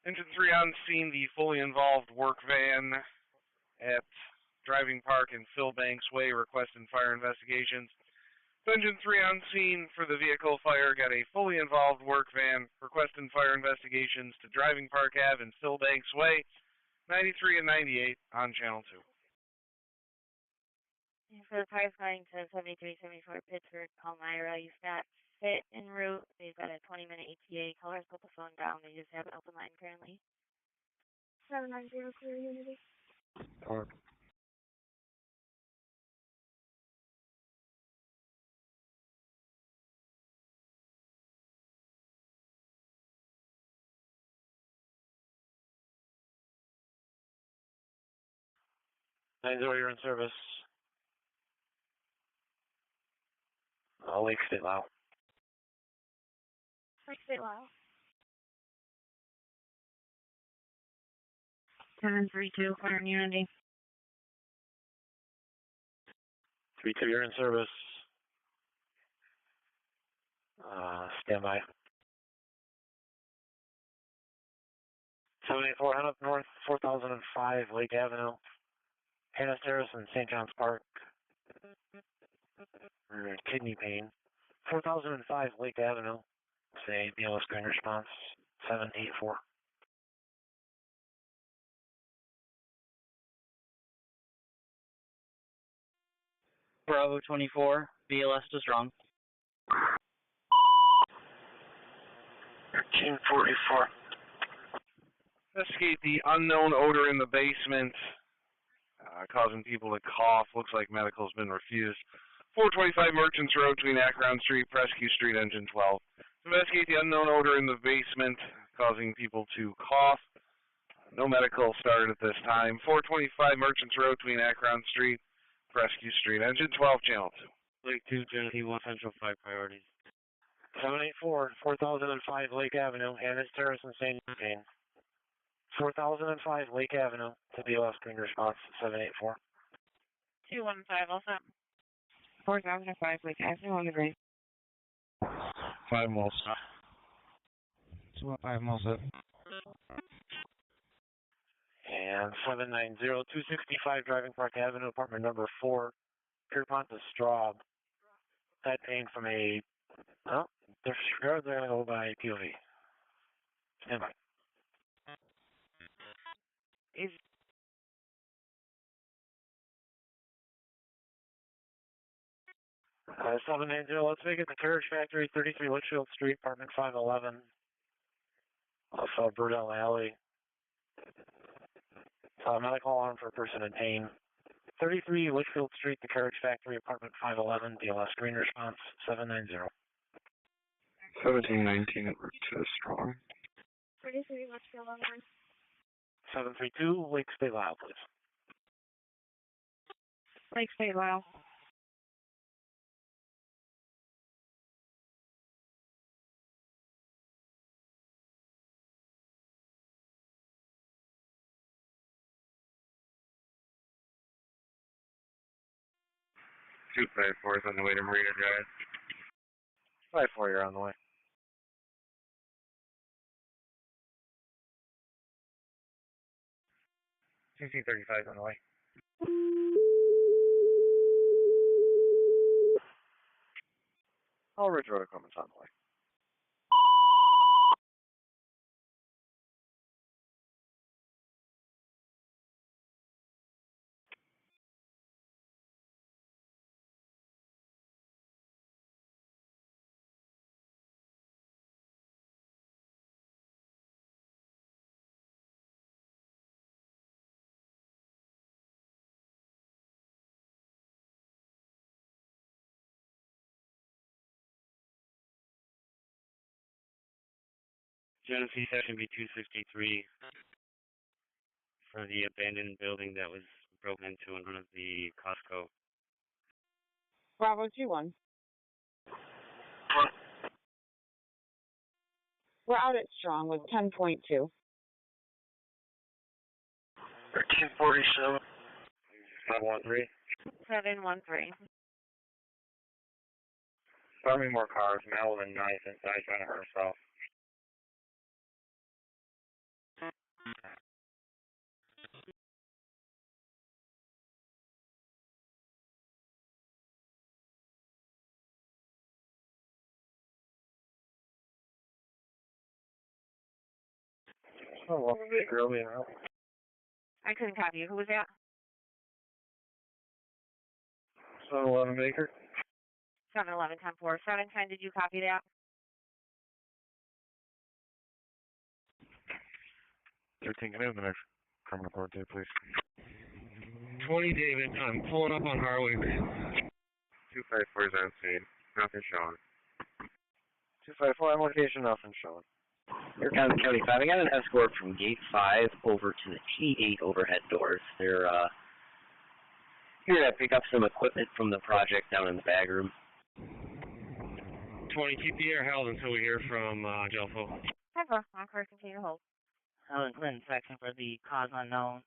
Engine 3 on scene, the fully involved work van at Driving Park and Philbanks Way, requesting fire investigations. Engine 3 on scene for the vehicle fire, got a fully involved work van, requesting fire investigations to Driving Park Ave and Philbanks Way, 93 and 98 on Channel 2. And for the cars going to 7374 Pittsford, Palmyra, you've got Fit en route. They've got a 20-minute ETA. Callers put the phone down. They just have an open line currently. 790 Unity. Or 90, you're in service. Lake State Low. Lake State Low. 732, fire in Unity. 32, you're in service. Stand by. 784, head up north, 4005 Lake Avenue, Hannah Terrace and St. John's Park. We're in kidney pain. 4005 Lake Avenue. Say BLS screen response 784. Bravo 24, BLS is wrong. 1344. Investigate the unknown odor in the basement, causing people to cough. Looks like medical's been refused. 425 Merchants Road between Akron Street, Presque Street, Engine 12. Investigate the unknown odor in the basement, causing people to cough. No medical started at this time. 425 Merchants Road between Akron Street, Presque Street, Engine 12, Channel 2. Lake 2, Genesee 1 Central 5 priorities. 784, 4005 Lake Avenue, Hannah Terrace and St. John's. 4005 Lake Avenue to BLS screen response 784. 215, all set. 4005 Lake Avenue on the grade. 5 miles. 5 miles up. And 790, 265 Driving Park Avenue, apartment number 4, Pierpont to Straub. Side pain from a, oh, they're going to go by POV. Stand by. Is 790, let's make it the Carriage Factory, 33 Litchfield Street, apartment 511, off Burdell Alley. Medical alarm for a person in pain. 33 Litchfield Street, the Carriage Factory, apartment 511, BLS green response, 790. 1719 to strong. 33 Litchfield alarm. 732, Lake State Lyle, please. Lake State Lyle. Two 54 is on the way to Marina Drive. 54, you're on the way. CC35 on the way. All Ridge Road equipment's on the way. Genesee Section B263 for the abandoned building that was broken into in front of the Costco. Bravo 2-1. We're out at Strong with 10.2. 1347. 713. 713. Farming more cars, Madeline Knife inside trying to hurt herself. Oh, well, early enough. I couldn't copy you. Who was that? 711 Baker. 711 10-4. 710, did you copy that? 13, can I have the next criminal court date, please? 20 David, I'm pulling up on Harwick. 254 is on scene. Nothing showing. 254 on location, nothing showing. Here comes County 5. I got an escort from Gate 5 over to the T8 overhead doors. They're here to pick up some equipment from the project down in the bag room. 20, keep the air held until we hear from Jelfo. Ever. On-car continue to hold. Helen Clinton section for the cause unknown.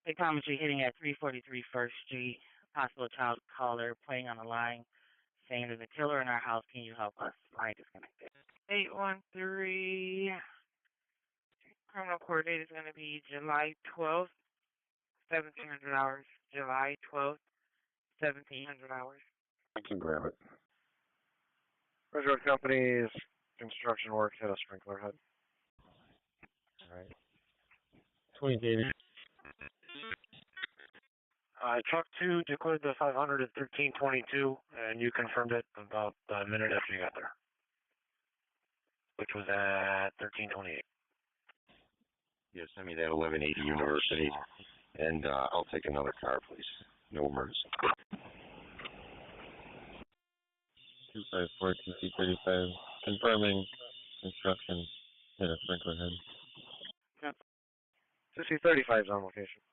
Spectrometry hitting at 343 First Street. Possible child caller playing on the line, saying there's a killer in our house. Can you help us? Line disconnected. 813. Criminal court date is going to be July 12th, 1700 hours. July 12th, 1700 hours. I can grab it. Ridge Road Company's construction work hit a sprinkler head. Alright. 20 David. Truck 2 declared the 500 at 1322, and you confirmed it about a minute after you got there, which was at 1328. Yeah, send me that 1180 University, and I'll take another car, please. No emergency. 254 TC35, confirming construction hit a sprinkler head. 2C35 is on location.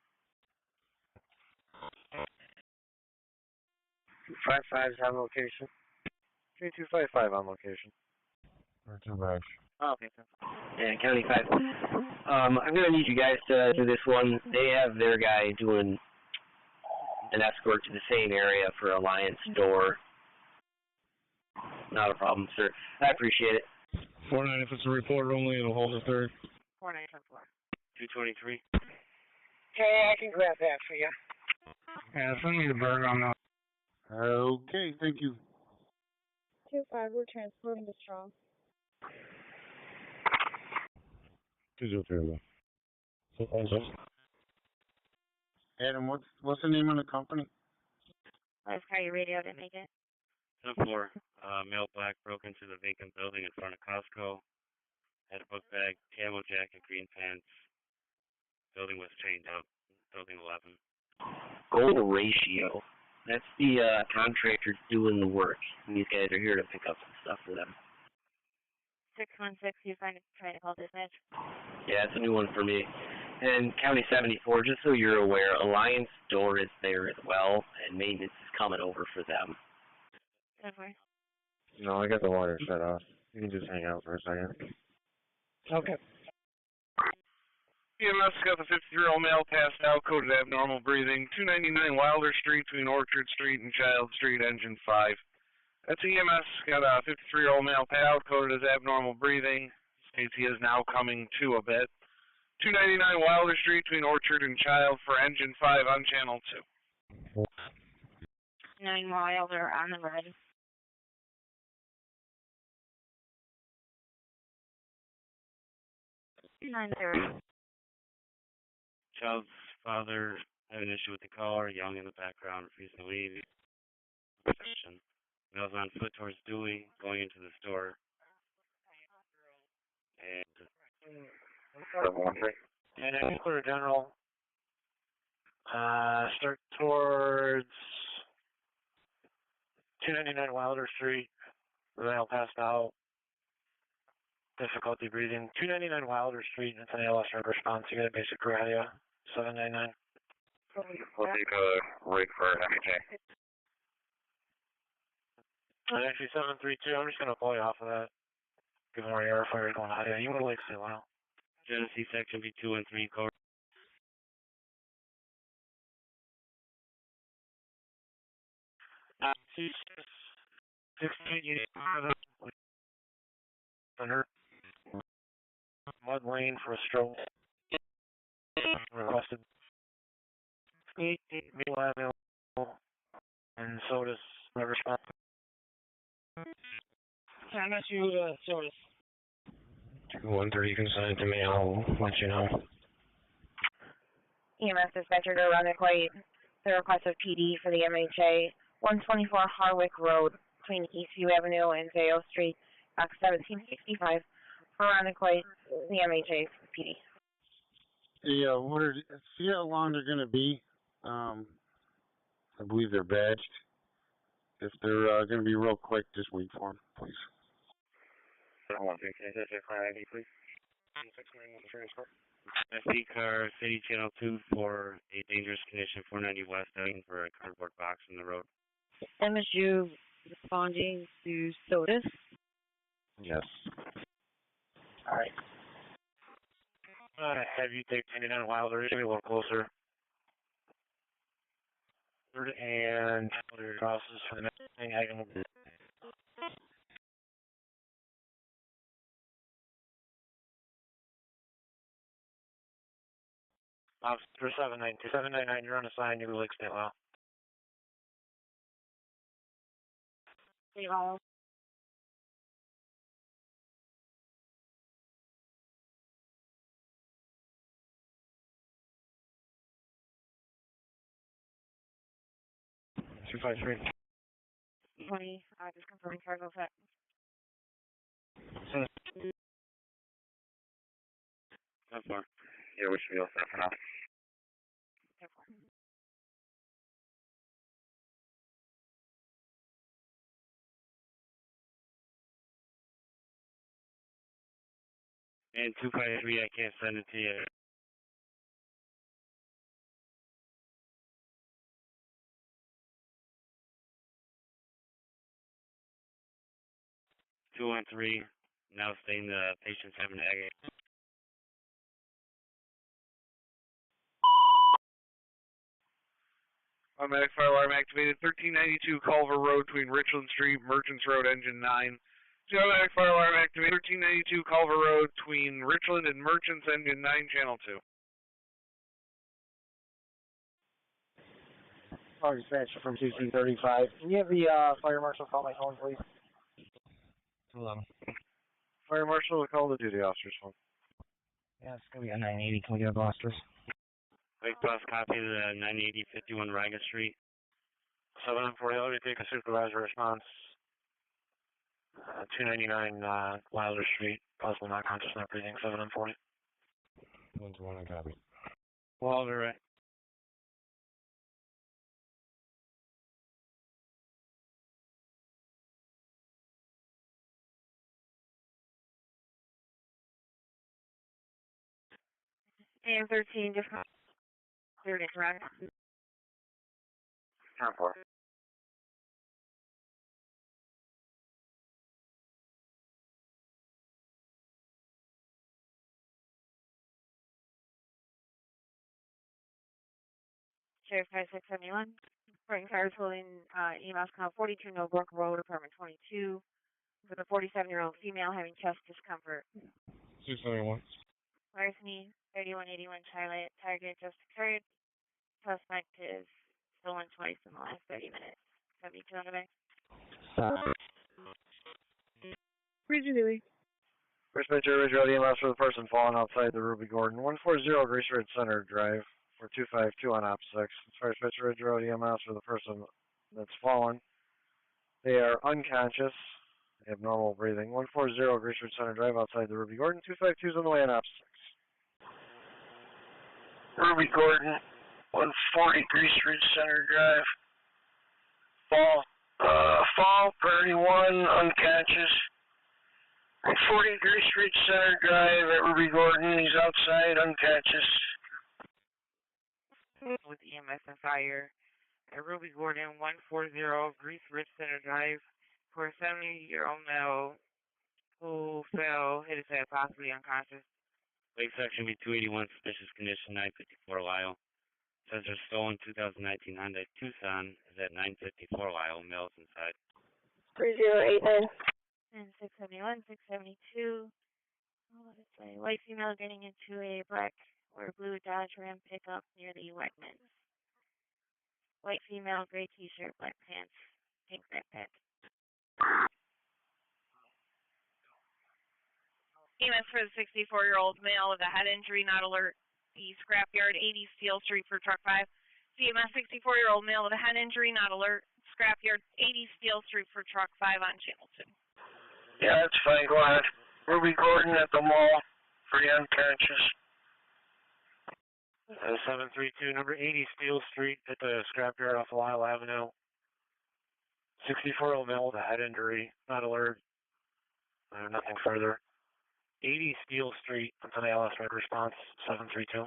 255 is on location. 3255 on location. Or 2 bags. Oh, okay. Yeah, County 5. I'm going to need you guys to do this one. They have their guy doing an escort to the same area for Alliance Door. Not a problem, sir. I appreciate it. 49, if it's a report only, it'll hold the third. 4910-4. 223. Okay, I can grab that for you. Yeah, send me the bird on that. Okay, thank you. 2-5, we're transporting to Strong. 203. Adam, what's the name of the company? Last car you radio didn't make it. 10-4, male black broke into the vacant building in front of Costco. Had a book bag, camo jacket, green pants. Building was chained up. Building 11. Gold ratio. That's the contractor doing the work. And these guys are here to pick up some stuff for them. 616, you trying to call dispatch? Yeah, it's a new one for me. And County 74, just so you're aware, Alliance door is there as well, and maintenance is coming over for them. 10-4. No, I got the water shut off. You can just hang out for a second. Okay. EMS got the 50-year-old male passed out, coded abnormal breathing, 299 Wilder Street between Orchard Street and Child Street, engine 5. That's EMS got a 53-year-old male passed out, coded as abnormal breathing. States he is now coming to a bit. 299 Wilder Street between Orchard and Child for engine 5 on channel 2. 9 Wilder on the red. Child's father had an issue with the caller, young in the background, refusing to leave. Male's on foot towards Dewey, going into the store. And Clear General. Start towards 299 Wilder Street. The male passed out. Difficulty breathing. 299 Wilder Street. It's an ALS response. You got a basic Corellia. 799. We'll take a rate for FHA. Actually, 732. I'm just going to pull you off of that. Give them our air fire going out. Yeah, you want to stay well. Genesee section B2 and 3 cover. Mud lane for a stroke. Requested. Middle Avenue. And so does my response. MSU Sodas. 213, you can send it to me, I'll let you know. EMS dispatcher to Runaway, the request of PD for the MHA, 124 Harwick Road between Eastview Avenue and Zayo Street, box 1765 for Runaway, the MHA PD. Yeah, see how long they're going to be. I believe they're badged. If they're going to be real quick, just wait for them, please. please. SD car, City Channel 2 for a dangerous condition, 490 West, looking for a cardboard box in the road. MSU responding to SOTUS. Yes. All right. Have you take 29 Wilder, a little closer. And crosses for the next thing. I can. Officer 792. 799, you're on assigned, New Lake State Law. State Law. Two 5-3. 20, just confirming cargo set. That's fine. Yeah, we should be all set for now. And 253, I can't send it to you. Two on 3, now saying the patient's having an egg. Automatic fire alarm activated. 1392 Culver Road between Richland Street, Merchants Road, engine 9. Automatic fire alarm activated. 1392 Culver Road between Richland and Merchants, engine 9, channel 2. Fire dispatcher from 2C35. Can you have the fire marshal call my phone, please? Hold on. Fire marshal, call the duty officer's phone. Yeah, it's going to be a 980. Can we get a Gloucester's? Quick bus copy of the 980 51 Raga Street. 794 Hillary, take a supervisor response. 299 Wilder Street, possible not conscious, not breathing, 7 and 40. 1-1, I copy. Wilder, right. AM 13, just cleared it, correct? 10-4. Sheriff 5671. Bring cars holding EMS count 42 Millbrook Road, apartment 22, with a 47-year-old female having chest discomfort. 671. Larceny, 3181 Charlotte. Target just occurred. Suspect is stolen twice in the last 30 minutes. 72 on the back. Region Dewey. First Metro Ridge Road EMS for the person falling outside the Ruby Gordon. 140 Grease Ridge Center Drive for 252 on op 6. As far as Metro Ridge Road EMS for the person that's fallen. They are unconscious. They have normal breathing. 140 Grease Ridge Center Drive outside the Ruby Gordon. 252 is on the way on op 6. Ruby Gordon, 140 Grease Ridge Center Drive. Fall, Prairie 1, unconscious. 140 Grease Ridge Center Drive at Ruby Gordon. He's outside, unconscious. With EMS and fire at Ruby Gordon, 140 Grease Ridge Center Drive, for a 70-year-old male who fell, hit his head, possibly unconscious. Lake Section B281, suspicious condition, 954 Lyle. Says there's stolen 2019 Hyundai Tucson, is at 954 Lyle, male's inside. 3089. And 671, 672. What does it say? White female getting into a black or blue Dodge Ram pickup near the Wegmans. White female, gray t-shirt, black pants, pink backpack. EMS for the 64-year-old male with a head injury, not alert. The scrapyard, 80 Steel Street for truck 5. CMS 64-year-old male with a head injury, not alert. Scrapyard, 80 Steel Street for truck 5 on channel 2. Yeah, that's fine. Go ahead. Ruby Gordon at the mall for the unconscious. 732, number 80 Steel Street at the scrapyard off Lyle Avenue. 64-year-old male with a head injury, not alert. Nothing further. 80 Steel Street until the LS red response, 732.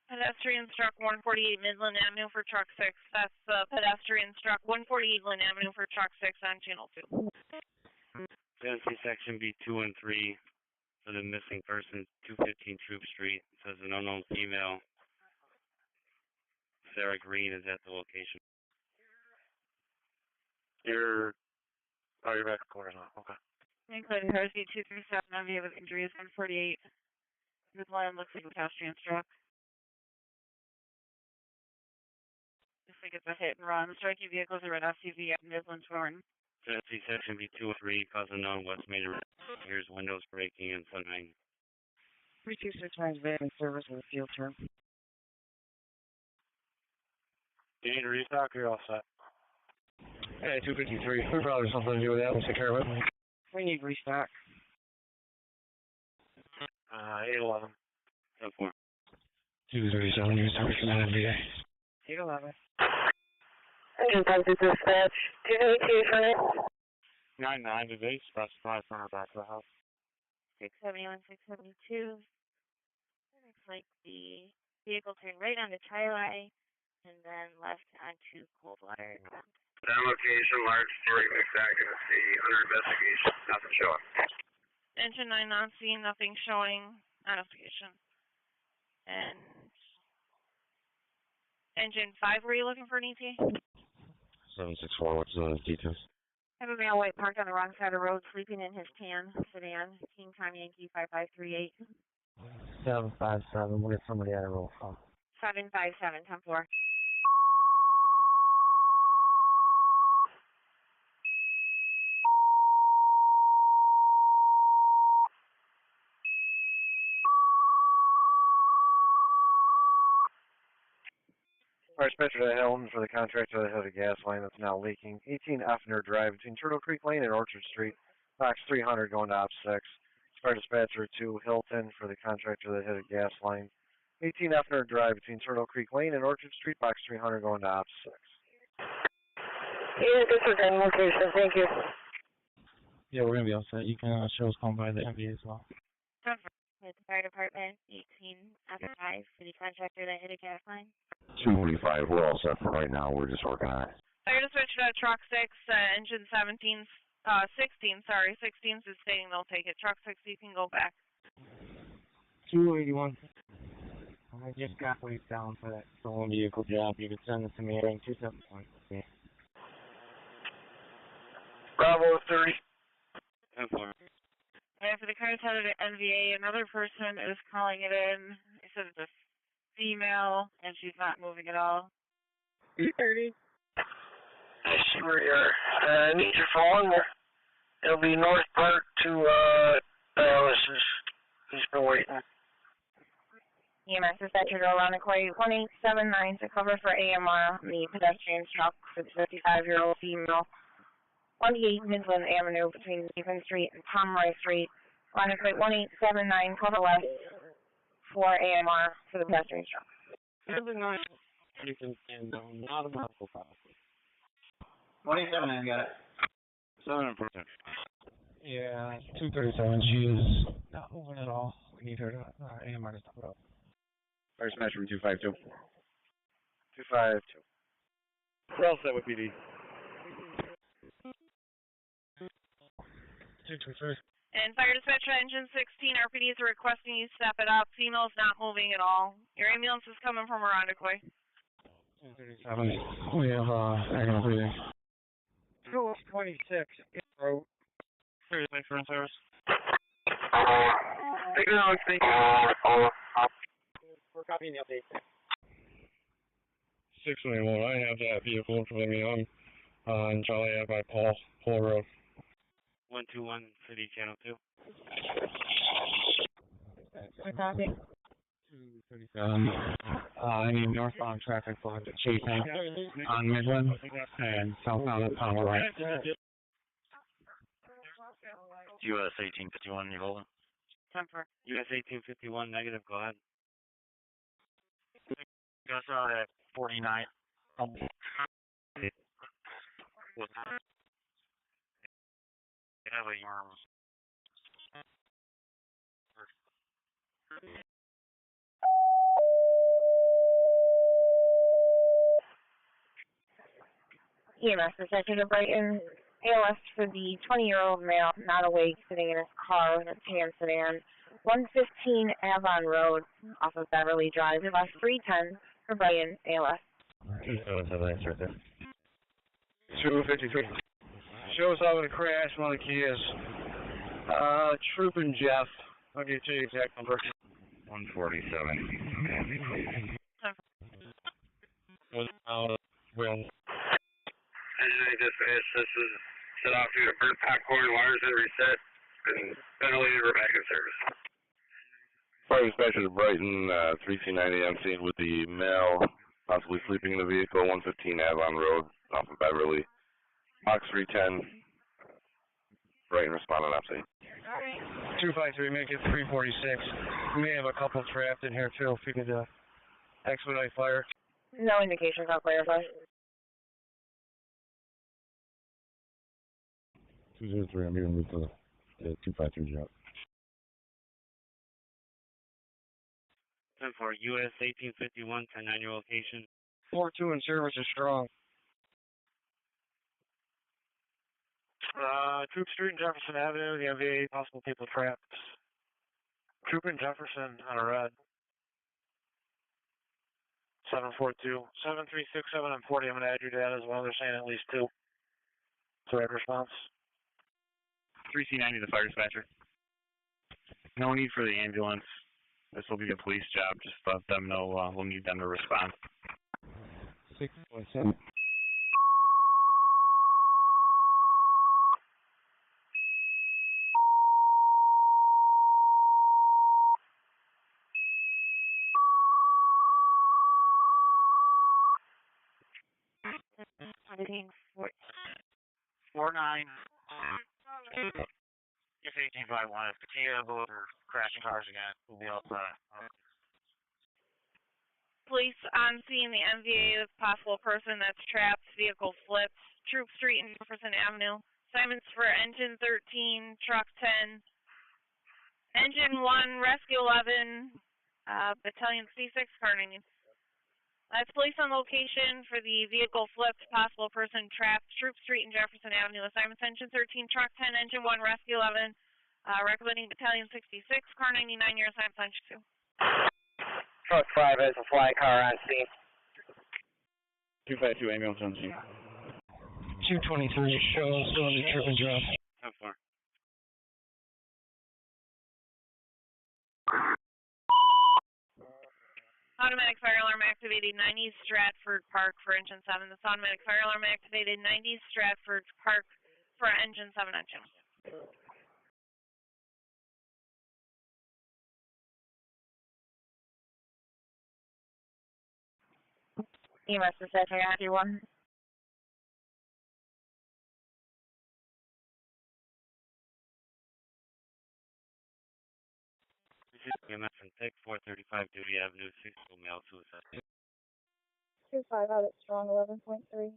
Pedestrian struck 148 Midland Avenue for truck 6. That's pedestrian struck 148 Midland Avenue for truck 6 on channel 2. Tennessee Section B2 and 3 for the missing person, 215 Troop Street. It says an unknown female, Sarah Green, is at the location. You're back at quarters now. Okay. Including Hersey 237 MV with injuries 148. This line looks like a pedestrian struck. Looks like it's a hit and run. Striking vehicles are an SUV at Midland Torn. Tennessee Section B2 and 3 cause unknown West Major. Here's windows breaking and sunlight. 326 times van service with a field term. Do you need a restock or you're all set? Hey, 253. Probably have something to do with that. We'll take care of it. We need restock. 811. 10-4. 237. You're talking from NVA. 811. Engine 5 to dispatch. 282 99 to the express 5 from our back of the house. 671, 672. Looks like the vehicle turned right onto Chilai and then left onto Coldwater. That location, large story, mixed accuracy, under investigation, nothing showing. Engine 9 on scene, nothing showing. Investigation. And engine 5, were you looking for an ET? 764. What's the details? I have a male white parked on the wrong side of the road, sleeping in his tan sedan. King Tom Yankee 5538. 757. We'll get somebody out of roll call. 757, 10-4. dispatcher to Hilton for the contractor that had a gas line that's now leaking. 18 Effner Drive between Turtle Creek Lane and Orchard Street. Box 300 going to op 6. Fire dispatcher to Hilton for the contractor that hit a gas line. 18 Effner Drive between Turtle Creek Lane and Orchard Street. Box 300 going to op 6. Yeah, this is in location. Thank you. Yeah, we're gonna be all set. You can show us home by the MBA as well. With the fire department, 18 after 5 for the contractor that hit a gas line. 245. We're all set for right now. We're just working on it. Fire dispatcher to truck 6, engine 16, sorry. 16 is staying, they'll take it. Truck 6, you can go back. 281. I just got weight down for that stolen vehicle job. You could send it to me at 271. Bravo 30. After the car's headed to NVA, another person is calling it in. They said it's a female, and she's not moving at all. 30. I see where you are. I need your phone there. It'll be North Park to Dallas's. He's been waiting. EMS dispatcher to Honeoye 1879 to cover for AMR, the pedestrian truck for the 55-year-old female. 28 Midland Avenue between Stephen Street and Pomeroy Street. Honeoye 1879, cover west for AMR for the pedestrian truck. You can stand down, not a medical policy. 27, I got it. 7%. Yeah, 237. She is not moving at all. We need her to AMR to stop it up. Fire dispatcher from 252. 252. We're all set with PD. 223. And fire dispatcher engine 16, RPDs are requesting you step it up. Female's not moving at all. Your ambulance is coming from Honeoye. 237. We have ambulance breathing. 226. Road. 36 for service. Thank you. We're copying the update. 621. I have that vehicle in front of me on Charlie Ave by Paul Road. 121 City Channel 2. Copy. 237. I need northbound traffic for chasing on Midland and southbound at Pomeroy. US 1851, you holding? 10 for. US 1851, negative, go ahead. Just at 49. Have a arms. EMS dispatcher to Brighton. ALS for the 20-year-old male, not awake, sitting in his car in a tan sedan. 115 Avon Road, off of Beverly Drive. Last 310 for Brighton, ALS. 253. Shows how it crashed, one of the Kias. Troop and Jeff. I'll get you the exact number. 147. Will. Engineering dispatch, this is set off due to burnt popcorn, wires and reset, and ventilated, we're back in service. Fire dispatcher to Brighton, 3C90, I'm seeing with the male possibly sleeping in the vehicle, 115 Avon Road, off of Beverly. Box 310, Brighton responding up scene. 253, make it 346. We may have a couple trapped in here too, if we could expedite fire. No indications, I'll clarify. 203, I'm even with the 253 job. 10 for US 1851, 10-9 your location. 4-2 in service is strong. Troop Street and Jefferson Avenue, the MVA, possible people trapped. Troop and Jefferson on a red. 742. 7367 and 40, I'm going to add your data as well. They're saying at least 2. Direct response. 3C90, the fire dispatcher. No need for the ambulance. This will be the police job. Just let them know we'll need them to respond. 617. 49. Just 1851. If continue to go over crashing cars again, we'll be outside. Police on scene, the MVA, the possible person that's trapped, vehicle flipped, Troop Street and Jefferson Avenue. Assignments for Engine 13, Truck 10, Engine 1, Rescue 11, Battalion C6, Car 90. That's police on location for the vehicle flipped, possible person trapped, Troop Street and Jefferson Avenue. Assignments Engine 13, Truck 10, Engine 1, Rescue 11, recommending Battalion 66, Car 99, your assignment Engine 2. Truck 5 has a fly car on scene. 252 ambulance on scene. 223 shows still in the trip and drop. How far? Automatic fire alarm activated 90 Stratford Park for Engine 7. This automatic fire alarm activated 90 Stratford Park for Engine 7 engine. EMS dispatcher, 91. This is EMS from Tech 435 Duty Avenue, 6 male suicide. 25 out at strong, 11.3.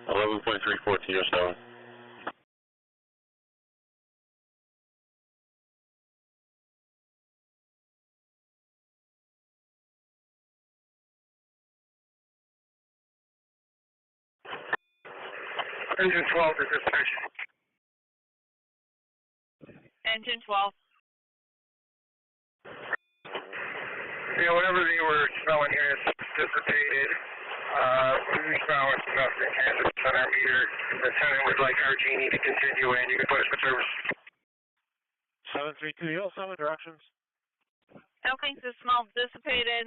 11.3, 14 or 7. Engine 12 is dispatch. Engine 12. Yeah, whatever they were smelling here is dissipated. We found nothing and it's on our meter. The tenant would like our genie to continue and you can push for service. 732, you also have directions? Okay, the smell dissipated.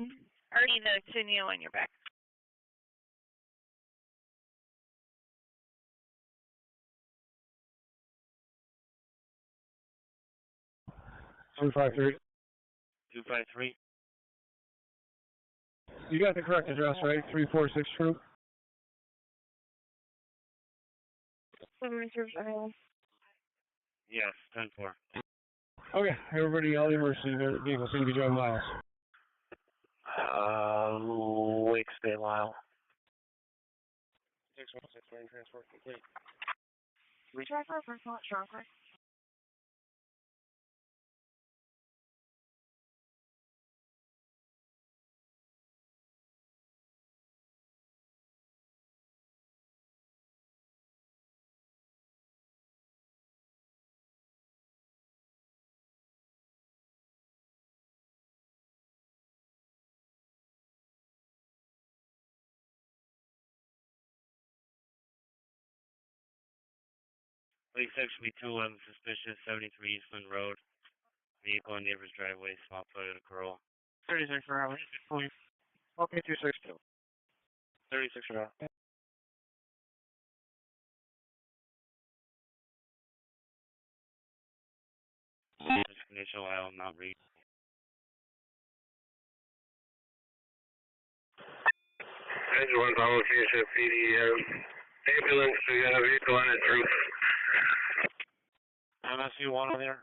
Already to continue when you're back. Two five three. 253. You got the correct address, right? 346 Troop? Yes, 10-4. Okay, everybody, all the emergency vehicles seem to be driving miles. Wake State Lyle. 616 lane transport complete. We try for a personal at Strongford. Police section be 211 suspicious, 73 Eastland Road. Vehicle in neighbor's driveway, small Toyota Corolla. 36 per hour. Okay, 262. 36 per hour. Initial aisle not read. Engine 1 on location, PD, ambulance, we got a vehicle on its roof. MSU 1 on there.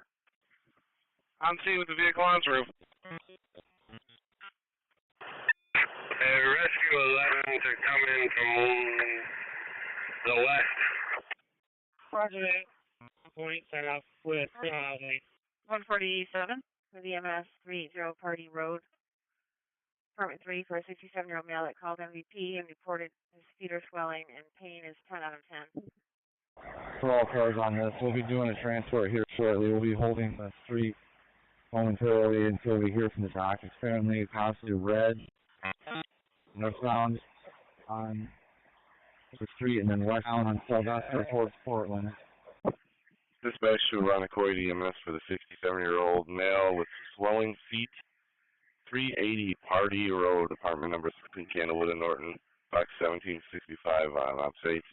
On scene with the vehicle on its roof. Rescue 11 to come in from the west. Roger that. Point set off with 147 for the EMS 30 Party Road. Department 3 for a 67-year-old male that called MVP and reported his feet are swelling and pain is 10 out of 10. For all cars on this, we'll be doing a transport here shortly. We'll be holding the street momentarily until we hear from the doc. It's apparently possibly red, northbound on the street, and then westbound on Sylvester towards Portland. Dispatch to Rochester EMS for the 67-year-old male with swelling feet. 380 Party Road, apartment number 16, Candlewood and Norton, box 1765 on Op8.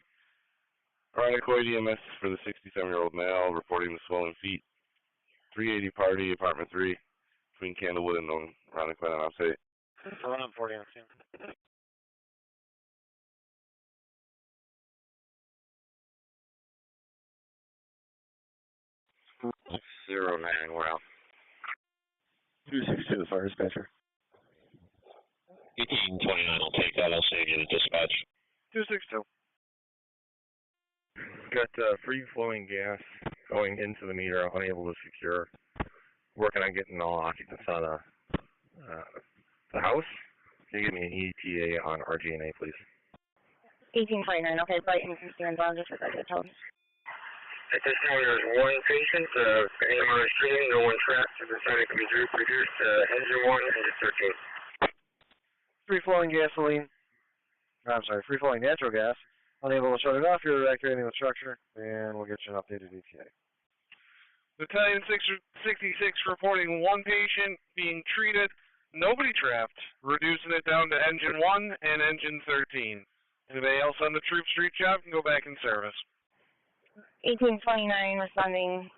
Rochester EMS for the 67-year-old male reporting the swelling feet. 380 Party, apartment 3, between Candlewood and Norton, Rochester on Op8. 140 on scene. 209, we're out. 262, fire dispatcher. 1829, I'll take that. I'll save you the dispatch. 262. Got free-flowing gas going into the meter, unable to secure. Working on getting all occupants out of the house. Can you give me an ETA on RG&A, please? 1829, okay, Brighton from Steven Brown, just as I just told. At this time, there's one patient, AMR streaming, no one trapped, so the sign can be reduced to engine 1, engine 13. Free-flowing gasoline. I'm sorry, free-flowing natural gas. Unable to shut it off, you're evacuating the structure, and we'll get you an updated ETA. Battalion 66 reporting one patient being treated, nobody trapped, reducing it down to engine 1 and engine 13. Anybody else on the Troop Street job can go back in service. 1829 responding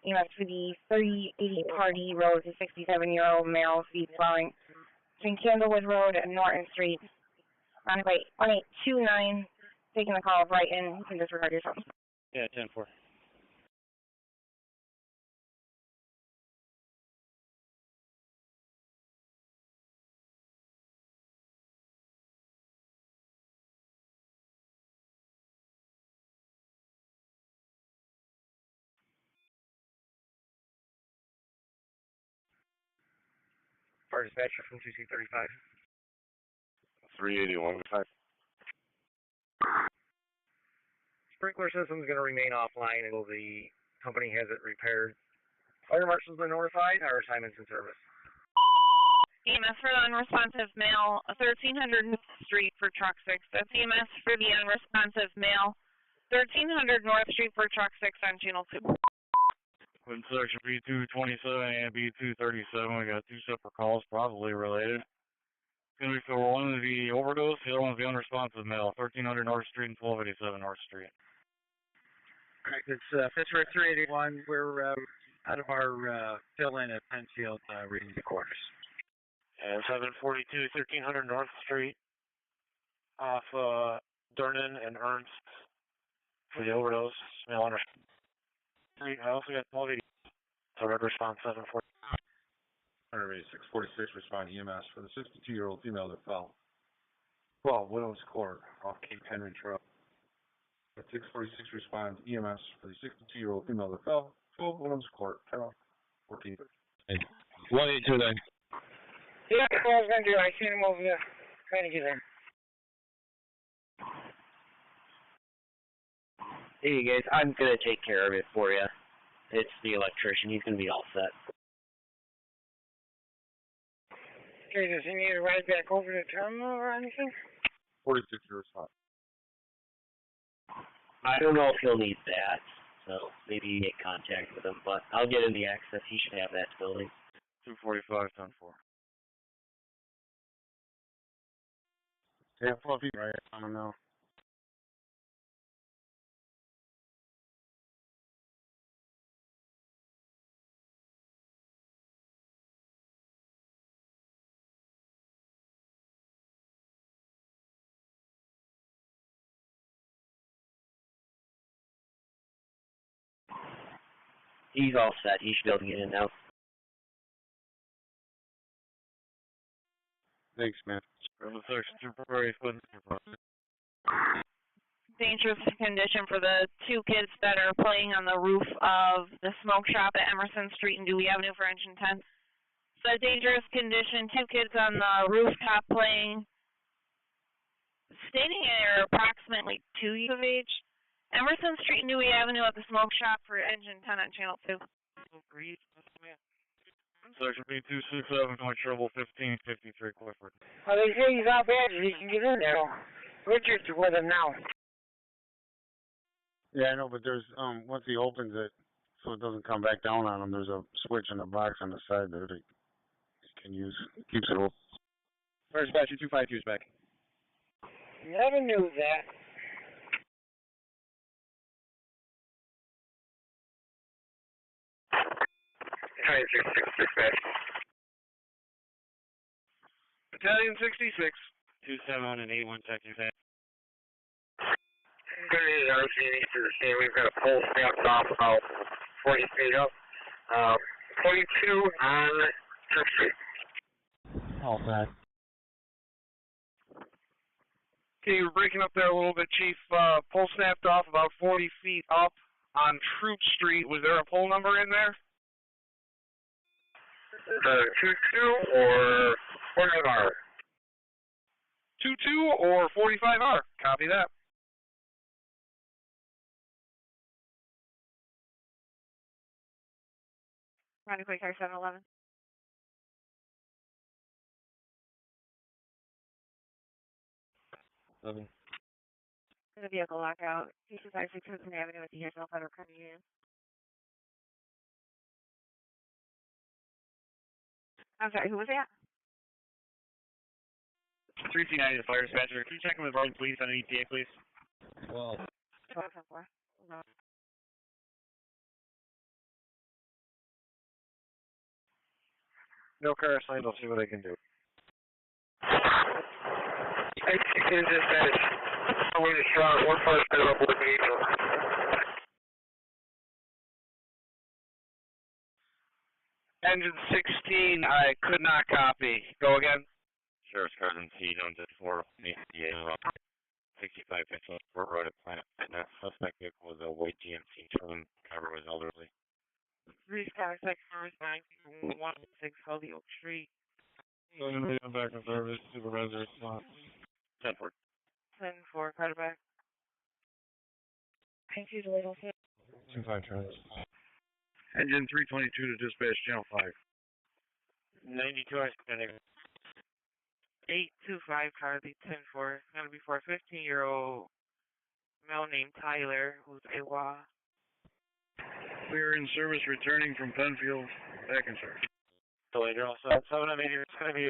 EMS for the 3080 Party Road, a 67-year-old male, feet flowing between Candlewood Road and Norton Street. On way 1829, taking the call right in. You can disregard your phone. Yeah, 10-4. Fire dispatcher from 2235. 381. 5. Sprinkler system is going to remain offline until the company has it repaired. Fire marshal's been notified. Our assignment's in service. EMS for the unresponsive male, 1300 North Street for truck 6. That's EMS for the unresponsive male, 1300 North Street for truck 6 on channel 2. In section B227 and B237, we got two separate calls, probably related. It's going to be for one of the overdose, the other one's the unresponsive male, 1300 North Street and 1287 North Street. Correct. It's Pittsford 381. We're out of our fill-in at Penfield, reading the quarters. And 742, 1300 North Street, off Durnan and Ernst for the overdose, male under. I also got 1280, so red response 740. 646 respond EMS for the 62-year-old female that fell. 12 Widows Court off Cape Henry Trail. At 646 responds EMS for the 62-year-old female that fell. 12 Widows Court, 14. 1829. Yeah, that's what I was going to do. I seen him over there, trying to get in. Hey guys, I'm going to take care of it for you. It's the electrician. He's going to be all set. Okay, does he need to ride back over to the terminal or anything? 46 response. I don't know if he'll need that, so maybe make contact with him, but I'll get him the access. He should have that building. 245, 10-4. Yeah, Fluffy, right? I don't know. He's all set. He should be able to get in now. Thanks, man. Dangerous condition for the two kids that are playing on the roof of the smoke shop at Emerson Street and Dewey Avenue for engine 10. So dangerous condition, two kids on the rooftop playing, stating they're approximately 2 years of age. Emerson Street and Dewey Avenue at the smoke shop for engine 10 on channel 2. Section B267, point trouble 1553 Clifford. Well, they say he's out bad, he can get in there. Richard's with him now. Yeah, I know, but there's once he opens it, so it doesn't come back down on him, there's a switch in the box on the side there that he can use. Keeps it open. First batch, 252 is back. Never knew that. Battalion 66. 27 and 81 seconds. 38 RG to the scene. We've got a pole snapped off about 40 feet up. 22 on 10th Street. All set. Okay, you were breaking up there a little bit, Chief. Pole snapped off about 40 feet up on Troop Street. Was there a pole number in there? 22 or 45R? 22 or 45R. Copy that. Running quick car 711. The vehicle lockout. 256 Hudson Avenue with the Hill Federal Credit Union. I'm sorry, who was that? 390 the fire dispatcher. Can you check in with Rolling Police on an ETA, please? Well. No car assigned. I'll see what I can do. I can dispatch. I'm going to shot. One part set up with me. Engine 16, I could not copy. Go again. Sheriff's Sergeant C. Jones at 4 ETA 65 Pittsford Road at Planet Fitness. Suspect vehicle was a white GMC Trillium. Driver was elderly. 3 Sky 6 916 Honeoye Street. Back in service, supervisor response. 10-4. 10-4, cut it back. Thank you, Little. 2-5 Charlie. Engine 322 to dispatch channel 5. 92, I spent 825 Charlie 10-4. It's going to be for a 15-year-old male named Tyler, who's AWA. We are in service returning from Penfield. Back in service. So later also at 7 it's going to be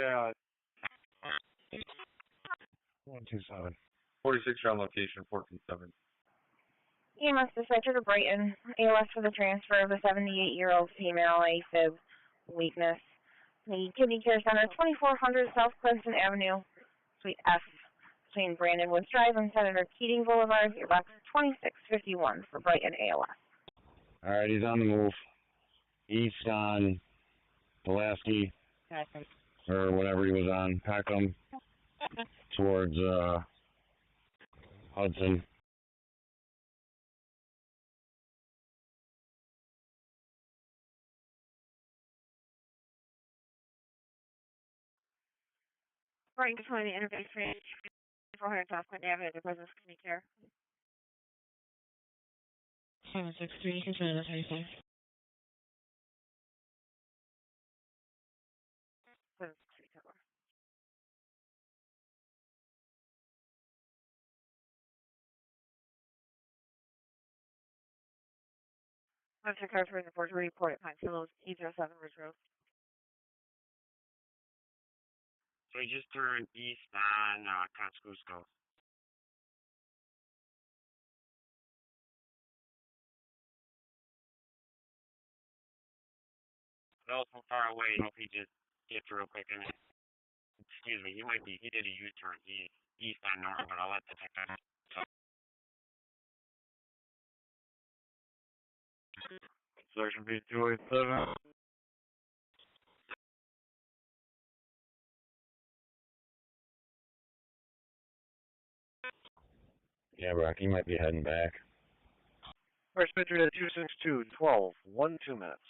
127. 46 on location, 14-7. EMS dispatcher to Brighton. ALS for the transfer of a 78-year-old female AFib weakness. The Kidney Care Center, 2400 South Clemson Avenue, Suite F, between Brandon Woods Drive and Senator Keating Boulevard. Your box 2651 for Brighton ALS. All right, he's on the move. East on Pulaski, or whatever he was on, Peckham, towards Hudson. Brighton between the interface range, 400 South Clinton Avenue, the President's Kidney Care. 763, control 35. 763. Officer cars for the Fort report at Pine Silos, E07 Ridge Road. So we just turned east on Kosciuszko. That was so far away, I hope he just gets real quick and excuse me, he did a U-turn. He's east on north, but I'll let the technician. Section B287. Yeah, Brock, he might be heading back. First picture at 262, 12, 1, 2 minutes.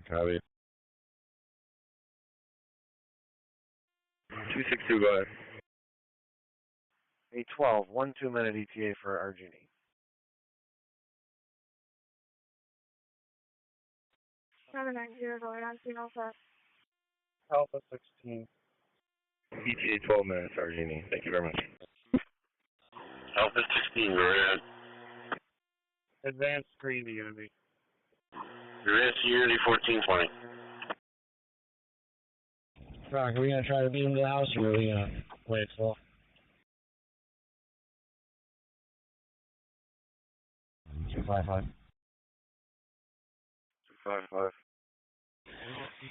Copy. 262, go ahead. 812, 1, 2 minute ETA for Argini. Seven 9-0 going on, signal set. Alpha 16. ETA 12 minutes, Argini. Thank you very much. Alpha 16, we're at Advanced screen to Unity. You're at Unity 1420. Brock, are we going to try to beat him to the house, or are we going to play it slow? 255. 255.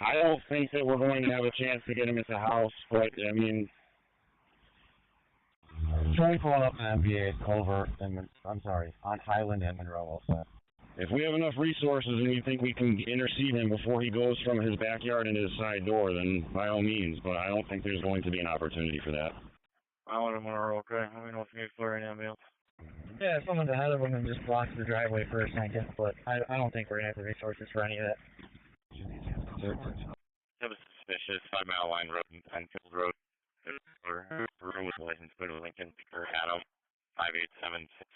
I don't think that we're going to have a chance to get him at the house, but, I mean... Try pulling up an MVA Culver, and, I'm sorry, on Highland and Monroe also. If we have enough resources and we think we can intercede him before he goes from his backyard into his side door, then by all means, but I don't think there's going to be an opportunity for that. I want him Monroe, okay? Let me know if you need flaring ambulance. Yeah, someone's ahead of him and just blocks the driveway for a second, but I don't think we're going to have the resources for any of that. That was suspicious. 5 Mile Line Road and Penfield Road. Room with license plate of Lincoln Picker Adam 5876.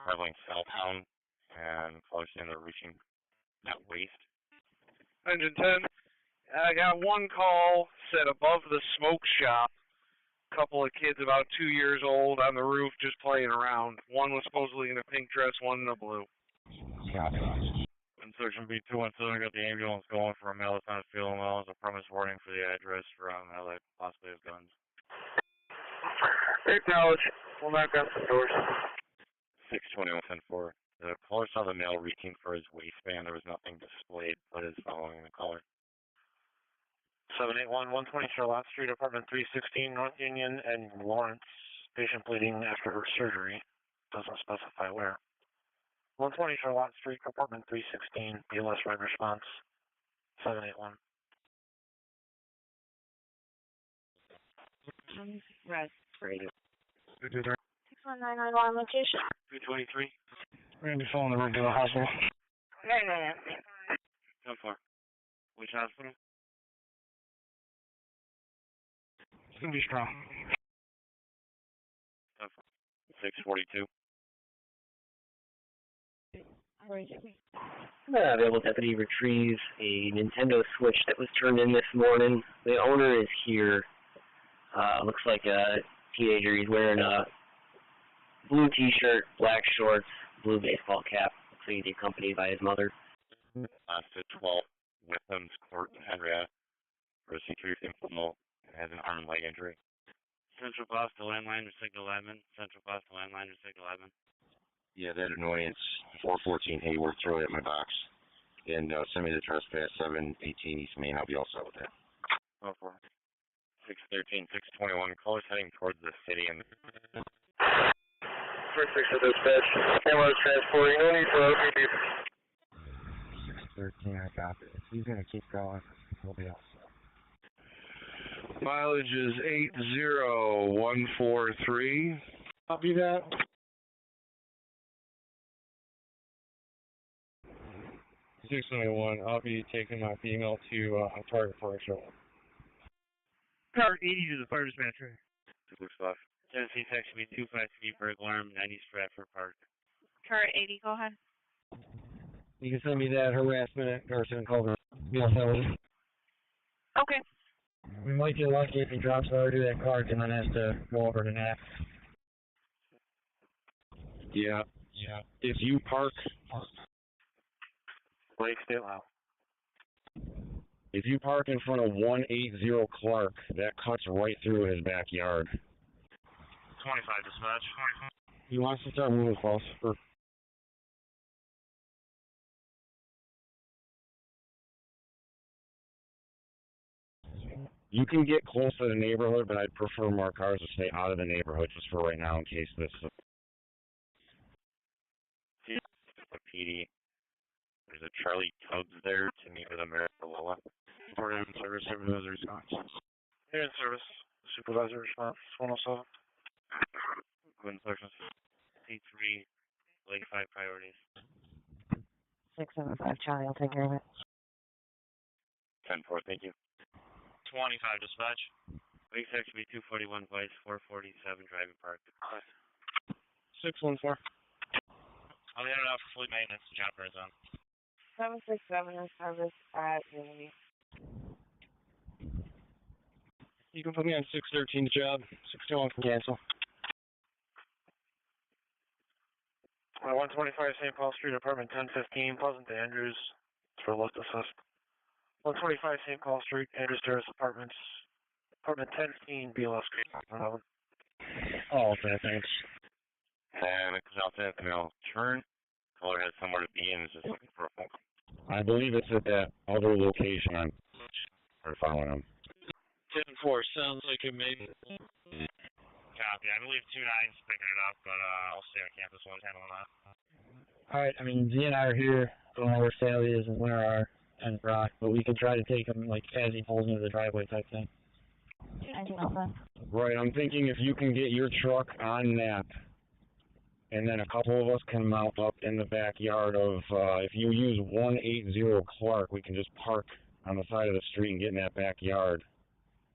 Traveling southbound and close in the reaching that waste. Engine 10, I got one call set above the smoke shop. Couple of kids about 2 years old on the roof just playing around. One was supposedly in a pink dress, one in a blue. Insertion B217 got the ambulance going for a male that's not feeling well. There's a premise warning for the address for a male that possibly has guns. Acknowledge. We'll knock on some doors. 621-10-4. The caller saw the male reaching for his waistband. There was nothing displayed, but is following the caller. 781, 120 Charlotte Street, apartment 316, North Union and Lawrence. Patient bleeding after her surgery. Doesn't specify where. 120 Charlotte Street, apartment 316, BLS right response. 781. Rest. Radio. 223. 6199 alarm location. 223. We're going to be following the route to the hospital. 10-4. Which hospital? It's going to be strong. 642. Available deputy retrieves a Nintendo Switch that was turned in this morning. The owner is here. Looks like a teenager. He's wearing a blue t-shirt, black shorts, blue baseball cap. Looks like he's accompanied by his mother. Lasted 12. Witham's Court, Henrietta. For a security info, has an arm and leg injury. Central Boss to landline, restrict 11. Central Boss to landline, restrict 11. Yeah, that annoyance. 414 Hayward, throw it at my box. And send me the trespass 718 East Main. I'll be all set with that. 4. 613, 621. Callers heading towards the city and. First 6 of dispatch. Camera transporting. No need for OPD. 613, I got it. If he's going to keep going, we'll be all set. Mileage is 80143. Copy that. I'll be taking my female to a target for a show. Car 80 to the fire dispatcher. 265. Tennessee section B253 burglar alarm 90 Stratford Park. Car 80, go ahead. You can send me that harassment at Garrison Culver. Okay. We might get lucky if he drops over to that car and then has to go over to Nap. Yeah. If you park... Blake, stay loud. If you park in front of 180 Clark, that cuts right through his backyard. 25 dispatch. He wants to start moving closer. You can get close to the neighborhood, but I'd prefer more cars to stay out of the neighborhood just for right now in case this... PD. There's a Charlie Tubbs there to meet with America Lola. Report in service, supervisor response. Here in service, supervisor response, 107. Good instructions. C3, Lake 5 priorities. 675 Charlie, I'll take care of it. 10-4, thank you. 25 dispatch. Lake section B241 Vice 447 Driving Park. 614. I'll hand it out for fleet maintenance. Jumper is on. 767 in service at Unity. You can put me on 613 job. 621 can cancel. 125 St. Paul Street, apartment 1015, Pleasant to Andrews. For left assist. 125 St. Paul Street, Andrews Terrace Apartments, apartment 1015, BLS Street. Oh, okay, thanks. And it comes out to the middle turn. Caller has somewhere to be and is just looking for a phone call. I believe it's at that other location I'm following him. 10-4, sounds like it may. Copy. I believe 29's picking it up, but I'll stay on campus while he's handling that. Alright, I mean, Z and I are here. I don't know where Sally is and where are and Brock, but we could try to take him, like, as he pulls into the driveway type thing. Right, I'm thinking if you can get your truck on Nap, and then a couple of us can mount up in the backyard of, if you use 180 Clark, we can just park on the side of the street and get in that backyard.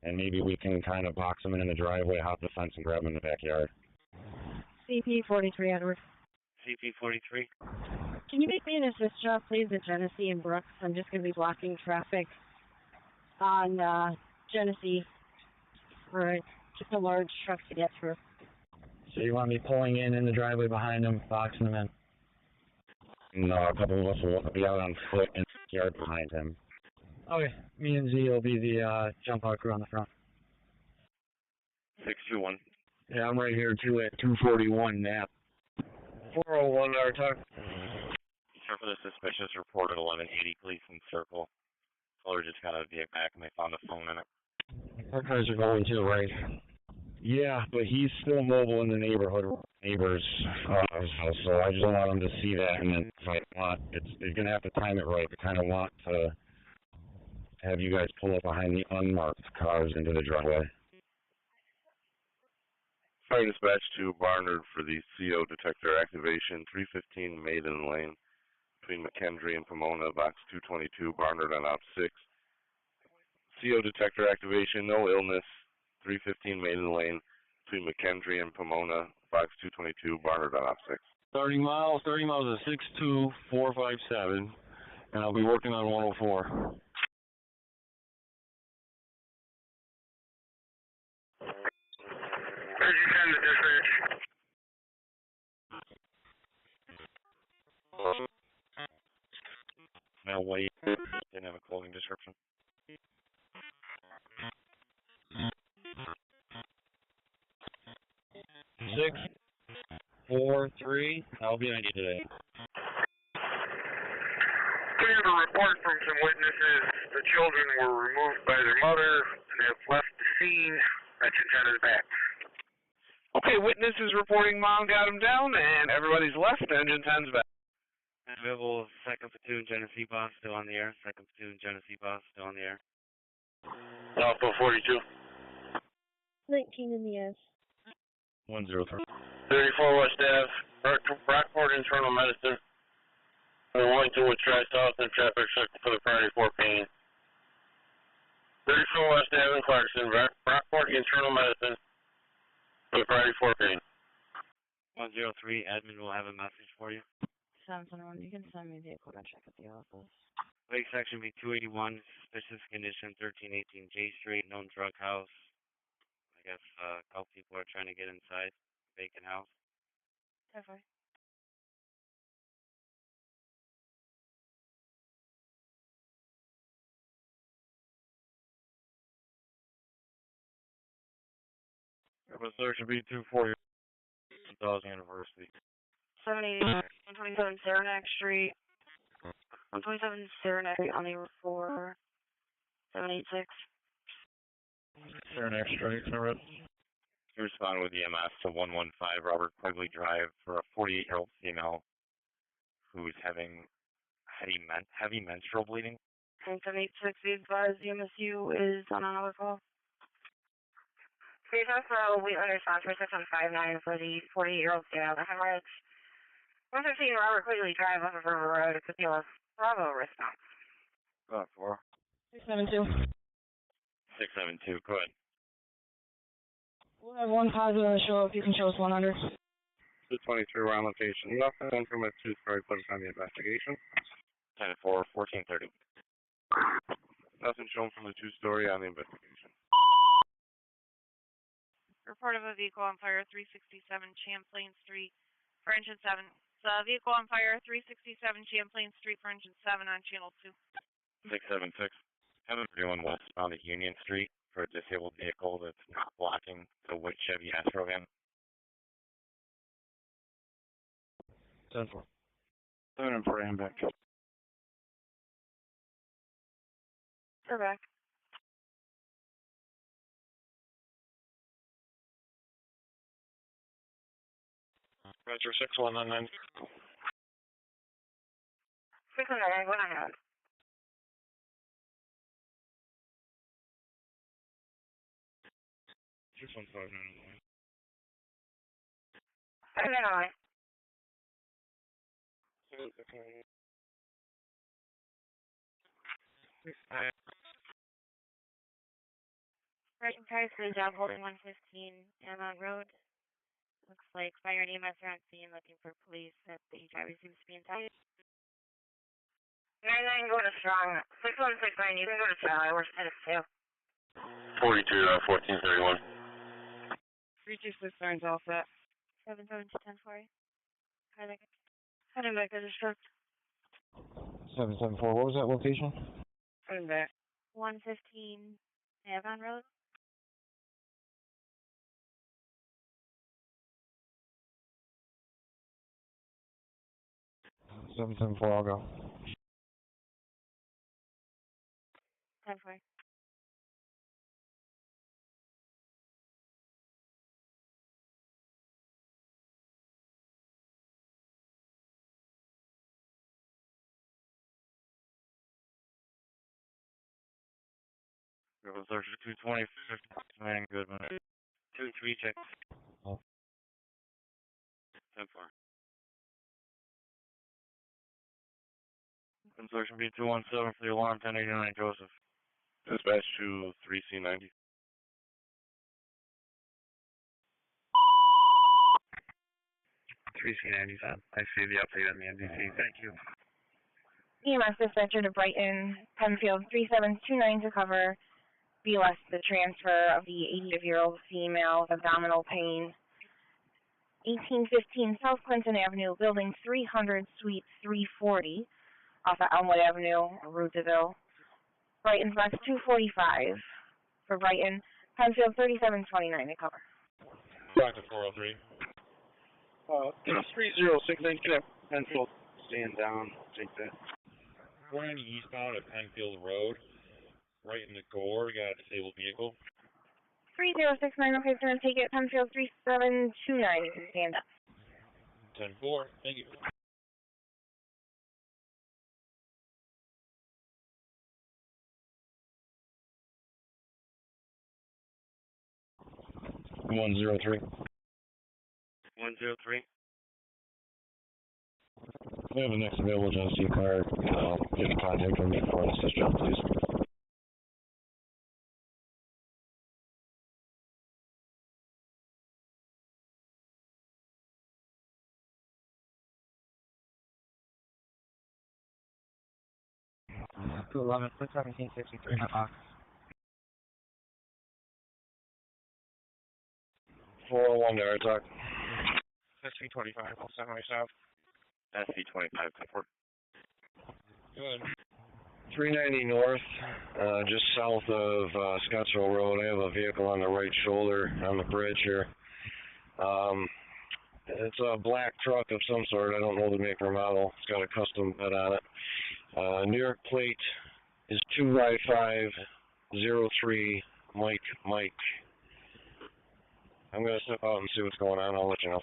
And maybe we can kind of box them in the driveway, hop the fence, and grab them in the backyard. CP-43, Edward. CP-43. Can you make me an assist job, please, at Genesee and Brooks? I'm just going to be blocking traffic on Genesee for just a large truck to get through. So you want me pulling in the driveway behind him, boxing him in? No, a couple of us will be out on foot in the yard behind him. Okay, me and Z will be the jump out crew on the front. 621. Yeah, I'm right here too at 241 Nap. 401 our talk. Sir, for the suspicious report at 1180 police in circle. Caller just got a vehicle back and they found a phone in it. Our cars are going too, right? Yeah, but he's still mobile in the neighborhood, neighbors' house, so I just don't want him to see that. And then if I want, he's gonna have to time it right. I kind of want to have you guys pull up behind the unmarked cars into the driveway. Fire dispatch to Barnard for the CO detector activation, 315 Maiden Lane, between McKendree and Pomona, box 222, Barnard on op 6. CO detector activation, no illness, 315 Maiden Lane, between McKendree and Pomona, box 222, Barnard on op 6. 30 miles is 62457, and I'll be working on 104. Where'd you send the dispatch? Now wait, didn't have a clothing description. Six, 4, 3. I'll be on you today. We have a report from some witnesses. The children were removed by their mother and have left the scene. Engine 10 is back. Okay, witnesses reporting mom got him down and everybody's left. Engine 10's back. Available 2nd Platoon Genesee boss still on the air. 2nd Platoon Genesee boss still on the air. Alpha 42. 19 in the S. 103. 34 West Ave, Brockport Internal Medicine. We're going to try south and traffic circle for the priority 4 pain. 34 West Ave in Clarkson, Brockport Internal Medicine for the priority 4 pain. 103, admin will have a message for you. 771, you can send me the vehicle to check at the office. Lake section B 281, suspicious condition, 1318 J Street, known drug house. I guess a couple people are trying to get inside, vacant house. Okay. Urban search will be 240, 2000 University. 127 Saranac Street. 127 Saranac Street on the road for 786. Saranac Street, Henrietta. You respond with EMS to 115 Robert Quigley Drive for a 48-year-old female who's having heavy menstrual bleeding. 786, be advised, the MSU is on another call. Please also Wheatland response for 6159 for the 48-year-old female that hemorrhage. 115 Robert Quigley Drive off of River Road, Capilla. Bravo response. 4. 672. 672, go ahead. We'll have one positive on the show if you can show us 100. 223, we're on location. Nothing from a two-story, put us on the investigation. 10-4, 1430. Nothing shown from the two-story on the investigation. Report of a vehicle on fire, 367 Champlain Street, for engine 7. Vehicle on fire, 367 Champlain Street, for engine 7 on channel 2. 676. Have everyone westbound at Union Street for a disabled vehicle that's not blocking the white Chevy Astro van. 10-4. 7 for Ambeck. We're back. Roger, 6199. 619, go ahead. Six 159. Illinois. Right in cars for the job holding 115 Amherst Road. Looks like fire and EMS are on scene looking for police that the driver seems to be inside. 99, go to strong. 6169, you can go to Charlie. We're set at 2. 42, 1431. 326 Orange all set. 77 to 10 for you. Heading back to the truck. 774, what was that location? Heading back. 115 Avon Road. 774, I'll go. 10 for you. River search 220, 59, Goodman. 2-3 check. Oh. 10-4. Consortium B217 for the alarm, 1089 Joseph. Dispatch to 3C90. I see the update on the NBC. Thank you. EMS dispatcher to Brighton, Penfield 3729 to cover BLS the transfer of the 85-year-old female with abdominal pain. 1815 South Clinton Avenue, building 300, suite 340, off of Elmwood Avenue, Rooteville. Brighton Flex 245 for Brighton, Penfield 3729 to cover. Back to 403. 3069, can I have Penfield stand down, take that. Going eastbound at Penfield Road, right in the gore, we got a disabled vehicle. 3069, okay, so I'm going to take it, Penfield 3729, you can stand up. 10-4, thank you. One zero three. 103. We have the next available Genesee car. Get in contact with me for an assist job, please. To 11, 1763 Fox. 401 there, talk. SC25, I'll send myself. SC25, support. Good. 390 north, just south of Scottsville Road. I have a vehicle on the right shoulder on the bridge here. It's a black truck of some sort. I don't know the make or model. It's got a custom bed on it. New York plate is 2Y503 Mike. I'm going to step out and see what's going on. I'll let you know.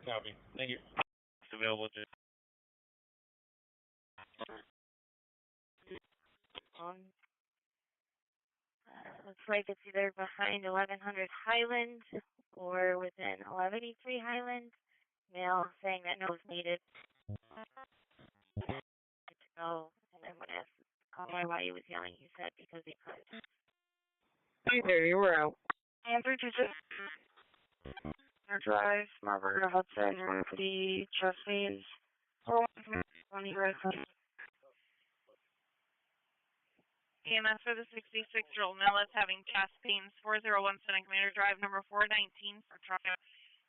Copy. Thank you. It's available to Looks like it's either behind 1100 Highland or within 1183 Highland. Mail saying that no is needed. Good to go. And then when I asked the caller why he was yelling, he said because he couldn't. Hey there, you were out. And 326. Drive, Marbury to Hudson, for the trustees. 411 EMS for the 66-year-old male is having chest pains. 401 Senate Commander Drive, number 419 for truck.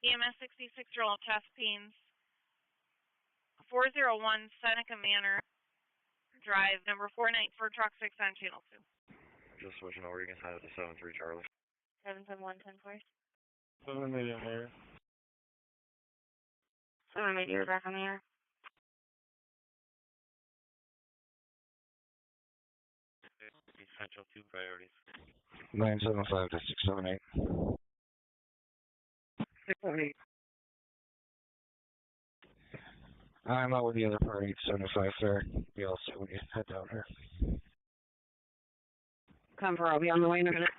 EMS 66-year-old chest pains. 401 Seneca Manor Drive, number 419 for truck 6 on channel 2. Just switching over, you can sign it to 73 Charlie. 771 10 7 million there. 7 you're back on the air. Essential 2 priorities. 975 to 678. 678. I'm out with the other party, 75 Fair. Be all set when you head down here. Confer, I'll be on the way in a minute.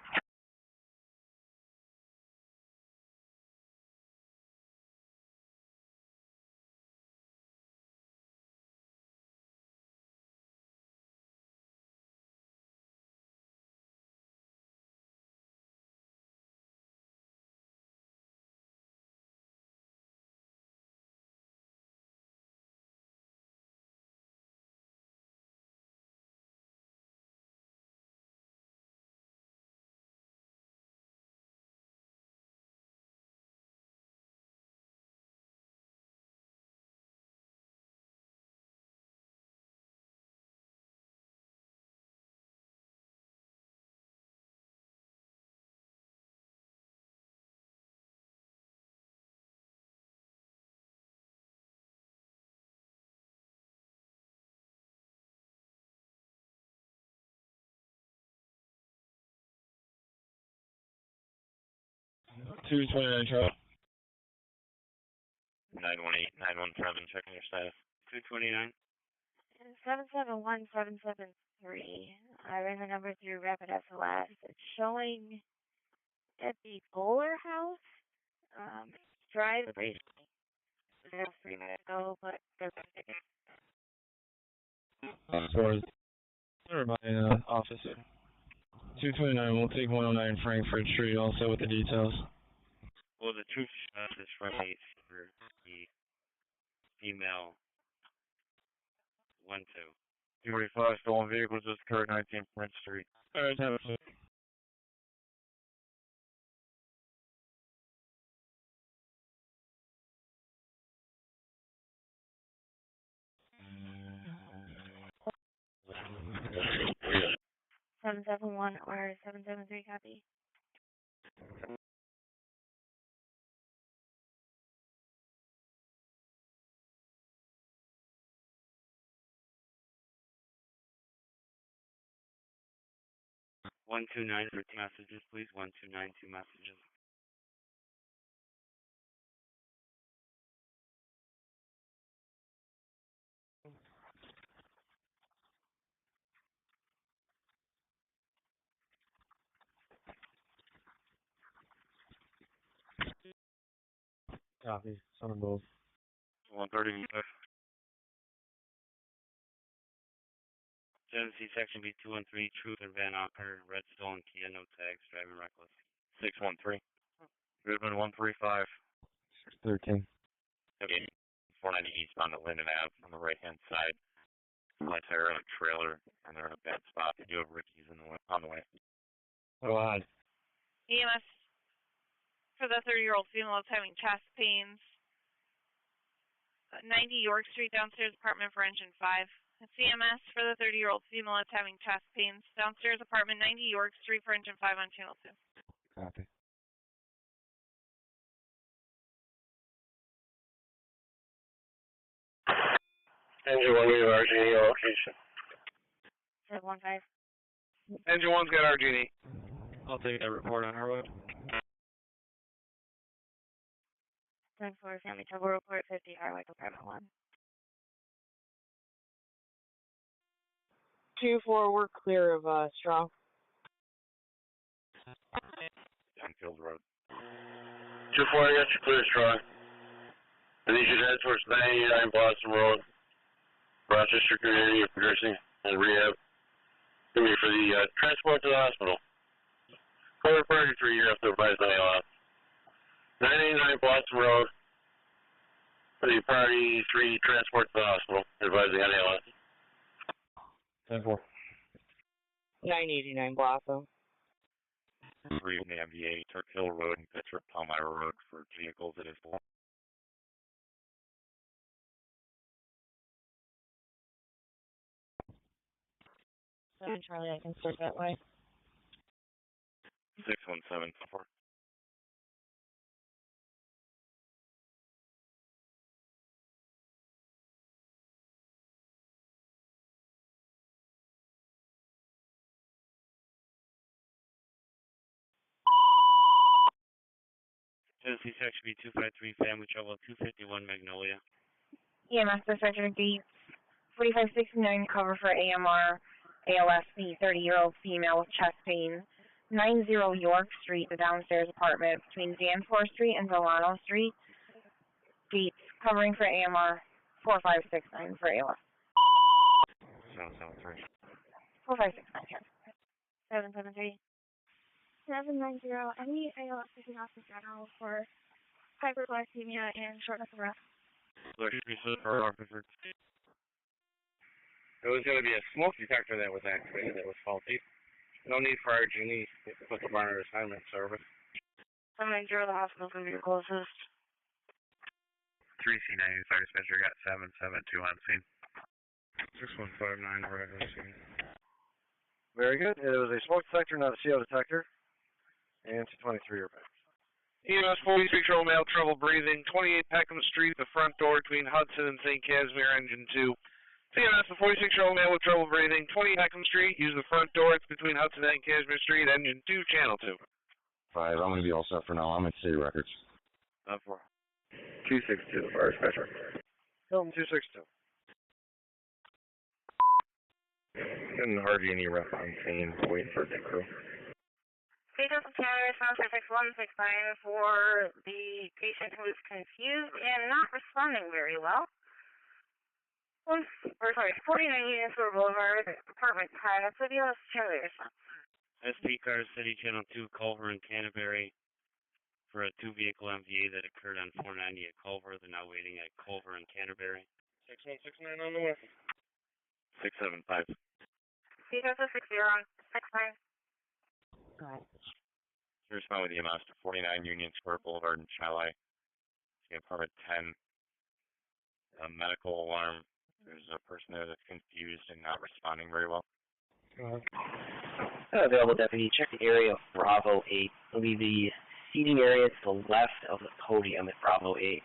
Two 29 Charlie. 918-917, checking your status. 229. 771773. I ran the number through Rapid SOS. It's showing at the Bowler House. Drive recently. It was 3 minutes ago, but doesn't take it. Never mind, officer. 229, we'll take 109 Frankfurt Street, also with the details. Well, the truth is from the female 1-2. 245 stolen vehicles just occurred 19 Prince Street. Alright, have a seat. Yeah. 771 or 773 copy. One two nine for 2 messages, please. 129, 2 messages. Copy. Son of both. 130. Genesee Section B 213, Truth or Van Ocker, red stolen Kia, no tags, driving reckless. 613. Goodman 135. 613. Okay. 490 eastbound to Linden Ave on the right hand side. My tire on a trailer and they're in a bad spot. They do have Ricky's on the way. Go on. EMS for the 30-year-old female that's having chest pains. 90 York Street, downstairs apartment for engine 5. CMS for the 30-year-old female that's having chest pains. Downstairs apartment 90 York Street for engine 5 on channel 2. Copy. Engine 1, we have RG&E location. 715. Engine 1's got RG&E. I'll take that report on our road. 10-4, Family Trouble Report, 50 Highway Department 1. 2-4, we're clear of Straw. Penfield Road. 2-4, I got you clear, strong. I need you to head towards 989 Blossom Road, Rochester Community of Nursing and Rehab. Give me for the transport to the hospital. Cover party 3, you have to advise on ALS. 989 Blossom Road, for the party 3 transport to the hospital, advising on ALS. 10-4. 989 Blossom. 3 in the MVA, Turk Hill Road and Pittsford Palmyra Road for vehicles that is blocked. 7 Charlie, I can start that way. 617-4. Genesee Section B 253, Family Trouble 251 Magnolia. EMS dispatcher Gates, 4569, cover for AMR, ALSP, 30-year-old female with chest pain, 90 York Street, the downstairs apartment between Danforth Street and Delano Street. Gates, covering for AMR, 4569 for ALS. 773. 4569, here. 773. 790, any ALS picking off in general for hyperglycemia and shortness of breath. There should be for officer. It was going to be a smoke detector that was activated that was faulty. No need for our genie to put the burner assignment service. 790, the hospital's going to be your closest. 3C90, fire dispatcher got 772 on scene. 6159, right on scene. Very good. It was a smoke detector, not a CO detector. And 223 are back. EMS 46-year-old male, trouble breathing, 28 Peckham Street, the front door between Hudson and St. Casimir, engine 2. CMS, a 46-year-old male with trouble breathing, 20 Peckham Street, use the front door, it's between Hudson and Casimir Street, engine 2, channel 2. 5, I'm going to be all set for now. I'm at city records. 262, fire dispatcher. Hilton 262. And RG&E rep on scene, waiting for the crew. Agents of Canada, 76169 for the patient who is confused and not responding very well. 49 Units Boulevard, apartment 10, City of Cheerleader. SP Car City Channel 2, Culver and Canterbury for a 2-vehicle MVA that occurred on 490 at Culver. They're now waiting at Culver and Canterbury. 6169 on the west. 675. Agents of 60 on 69. Go ahead. Respond with EMS to 49 Union Square Boulevard in Chili. Apartment 10. A medical alarm. There's a person there that's confused and not responding very well. Available deputy, check the area of Bravo 8. It'll be the seating area to the left of the podium at Bravo 8.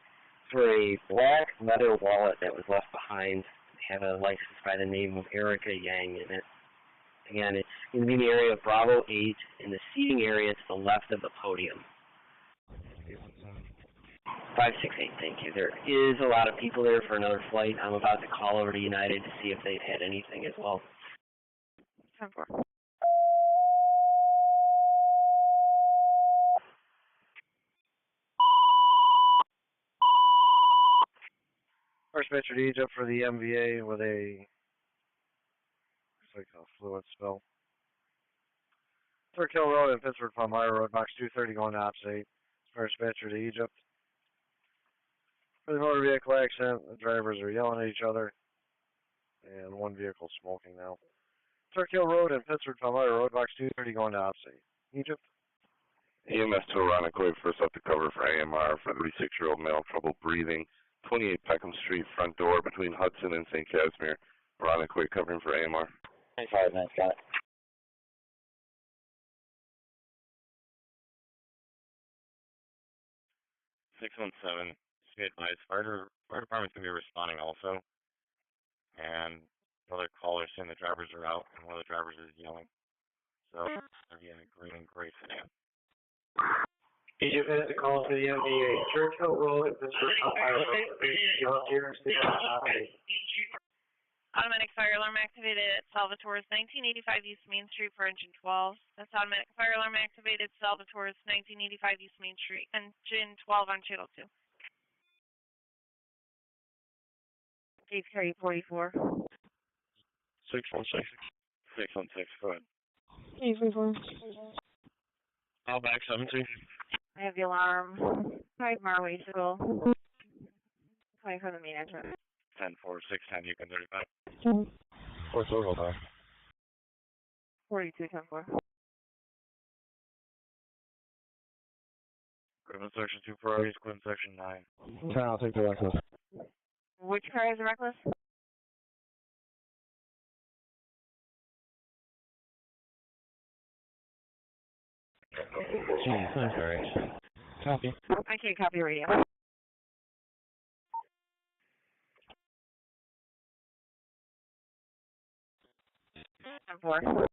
For a black leather wallet that was left behind, they have a license by the name of Erica Yang in it. Again, it's going to be in the area of Bravo 8 in the seating area to the left of the podium. 568, thank you. There is a lot of people there for another flight. I'm about to call over to United to see if they've had anything as well. 10-4. First dispatcher to Egypt for the MVA with a, looks like a fluid spill. Turk Hill Road and Pittsford Palmyra Road, box 230 going to opposite. First dispatcher to Egypt. For the motor vehicle accident, the drivers are yelling at each other, and one vehicle smoking now. Turk Hill Road and Pittsford Palmyra Road, box 230 going to opposite. Egypt. EMS to Ironically, first up to cover for AMR for 36-year-old male, trouble breathing, 28 Peckham Street, front door between Hudson and St. Casimir. Ironically, covering for AMR. 25, nice got it. 617. Be advised, fire department's going to be responding also. And the other callers saying the drivers are out, and one of the drivers is yelling. So, again, a green and gray sedan. Egypt has to call for the MVA. Turk Hill Road and Pittsford Palmyra Road. Automatic fire alarm activated at Salvatore's 1985 East Main Street for engine 12. That's automatic fire alarm activated at Salvatore's 1985 East Main Street, engine 12 on channel 2. Gates carry 44. 616. 616, go ahead. 844. All back 17. I have the alarm. 5 Monroe to go. 20 from the main entrance. 10-4, 610, you can 35. 4 total time. 42, 10-4. Equipment section 2 priorities, equipment section 9. 10, I'll take the reckless. Which car is the reckless? Jeez, I'm sorry. Copy. I can't copy radio. 10-4.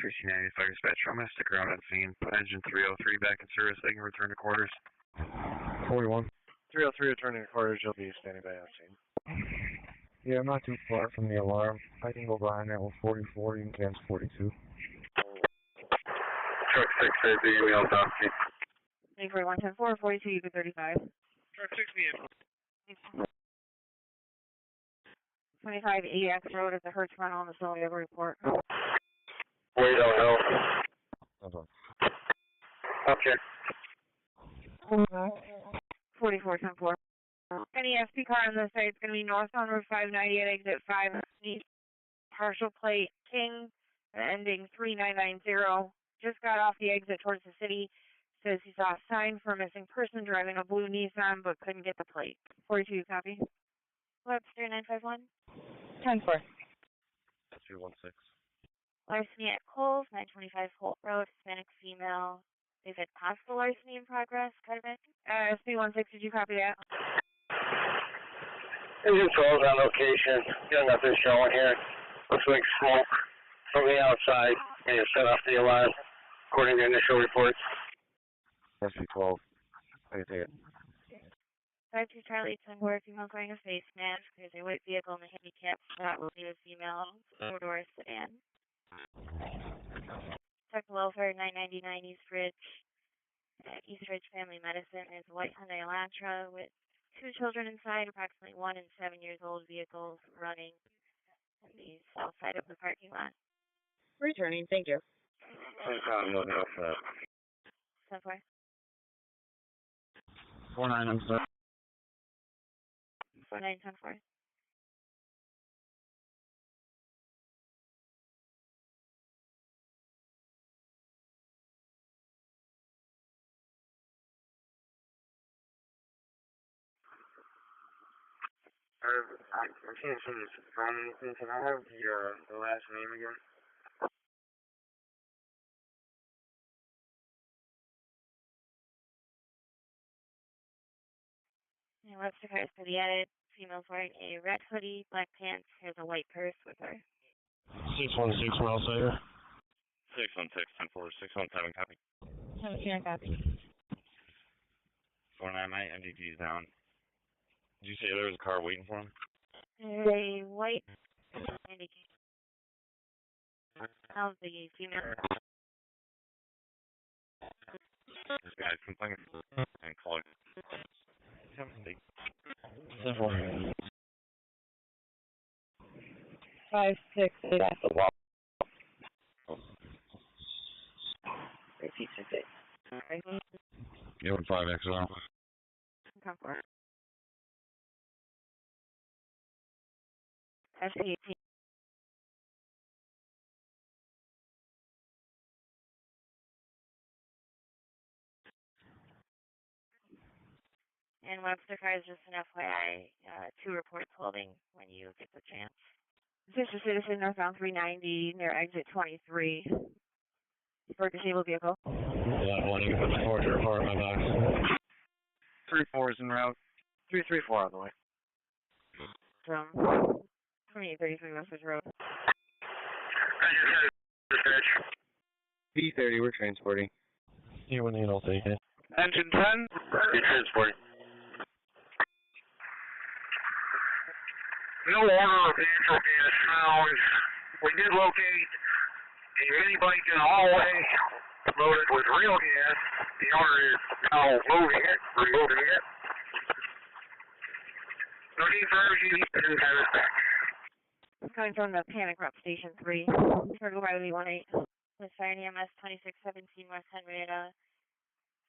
3C90, fire dispatcher. I'm going to stick around on scene. Put engine 303 back in service. They can return to quarters. 41. 303 returning to quarters, you'll be standing by on scene. Yeah, I'm not too far from the alarm. I can go behind that with 44, you can cancel 42. Truck 6 the email top sheet. 110-4, 42, you can 35. Truck 68. 25 AX Road at the Hertz Rental on the Sylvia report. We don't know. Okay. 44-10-4. Any SP car on this side is going to be north on Route 590 at exit 5 east. Partial plate King, ending 3990. Just got off the exit towards the city. Says he saw a sign for a missing person driving a blue Nissan but couldn't get the plate. 42, copy. Webster 951. 10-4. S316. Larceny at Coles, 925 Holt Road, Hispanic female. They've had possible larceny in progress, Carter. SB16, did you copy that? Engine 12 on location. Got nothing showing here. Looks like smoke from the outside. May have set off the alarm, according to initial reports. SB12. I can take it. 52 Charlie, 10-4, female wearing a face mask. There's a white vehicle in the handicap spot with a female four-door sedan. Check welfare 999 East Ridge. At East Ridge Family Medicine is a white Hyundai Elantra with 2 children inside, approximately 1 and 7 years old, vehicles running on the south side of the parking lot. Returning, thank you. 10-4. 49, I'm sorry. 49, 10-4. I can't seem to find anything. Can I have the last name again? And Webster cars for the edit. Female's wearing a red hoodie, black pants, has a white purse with her. 616 Miles later. 616, 10-4, 617, copy. 17, copy. 49, my MDP is down. Did you say there was a car waiting for him? There's a white indication of the female. This guy's complaining and calling. 5, 6, 8. Repeat 6, 8. Alright. Yeah, with 5XL. Come for it. SP18. And Webster cars, just an FYI, 2 reports holding when you get the chance. Sister Citizen, northbound 390, near exit 23. For a disabled vehicle. That one, you can put the 4 to report my box. 3-4 is en route. 334 on the way. From 2833 Westridge Road. B30, we're transporting. You wouldn't need all take it. Engine 10. You're transporting. No order of natural gas found. We did locate a mini bike in the hallway loaded with real gas. The owner is now removing it. No need for urgent, and have it back. Coming from the Panic Rock Station 3. Circle by V18. With Fire EMS 2617 West Henrietta.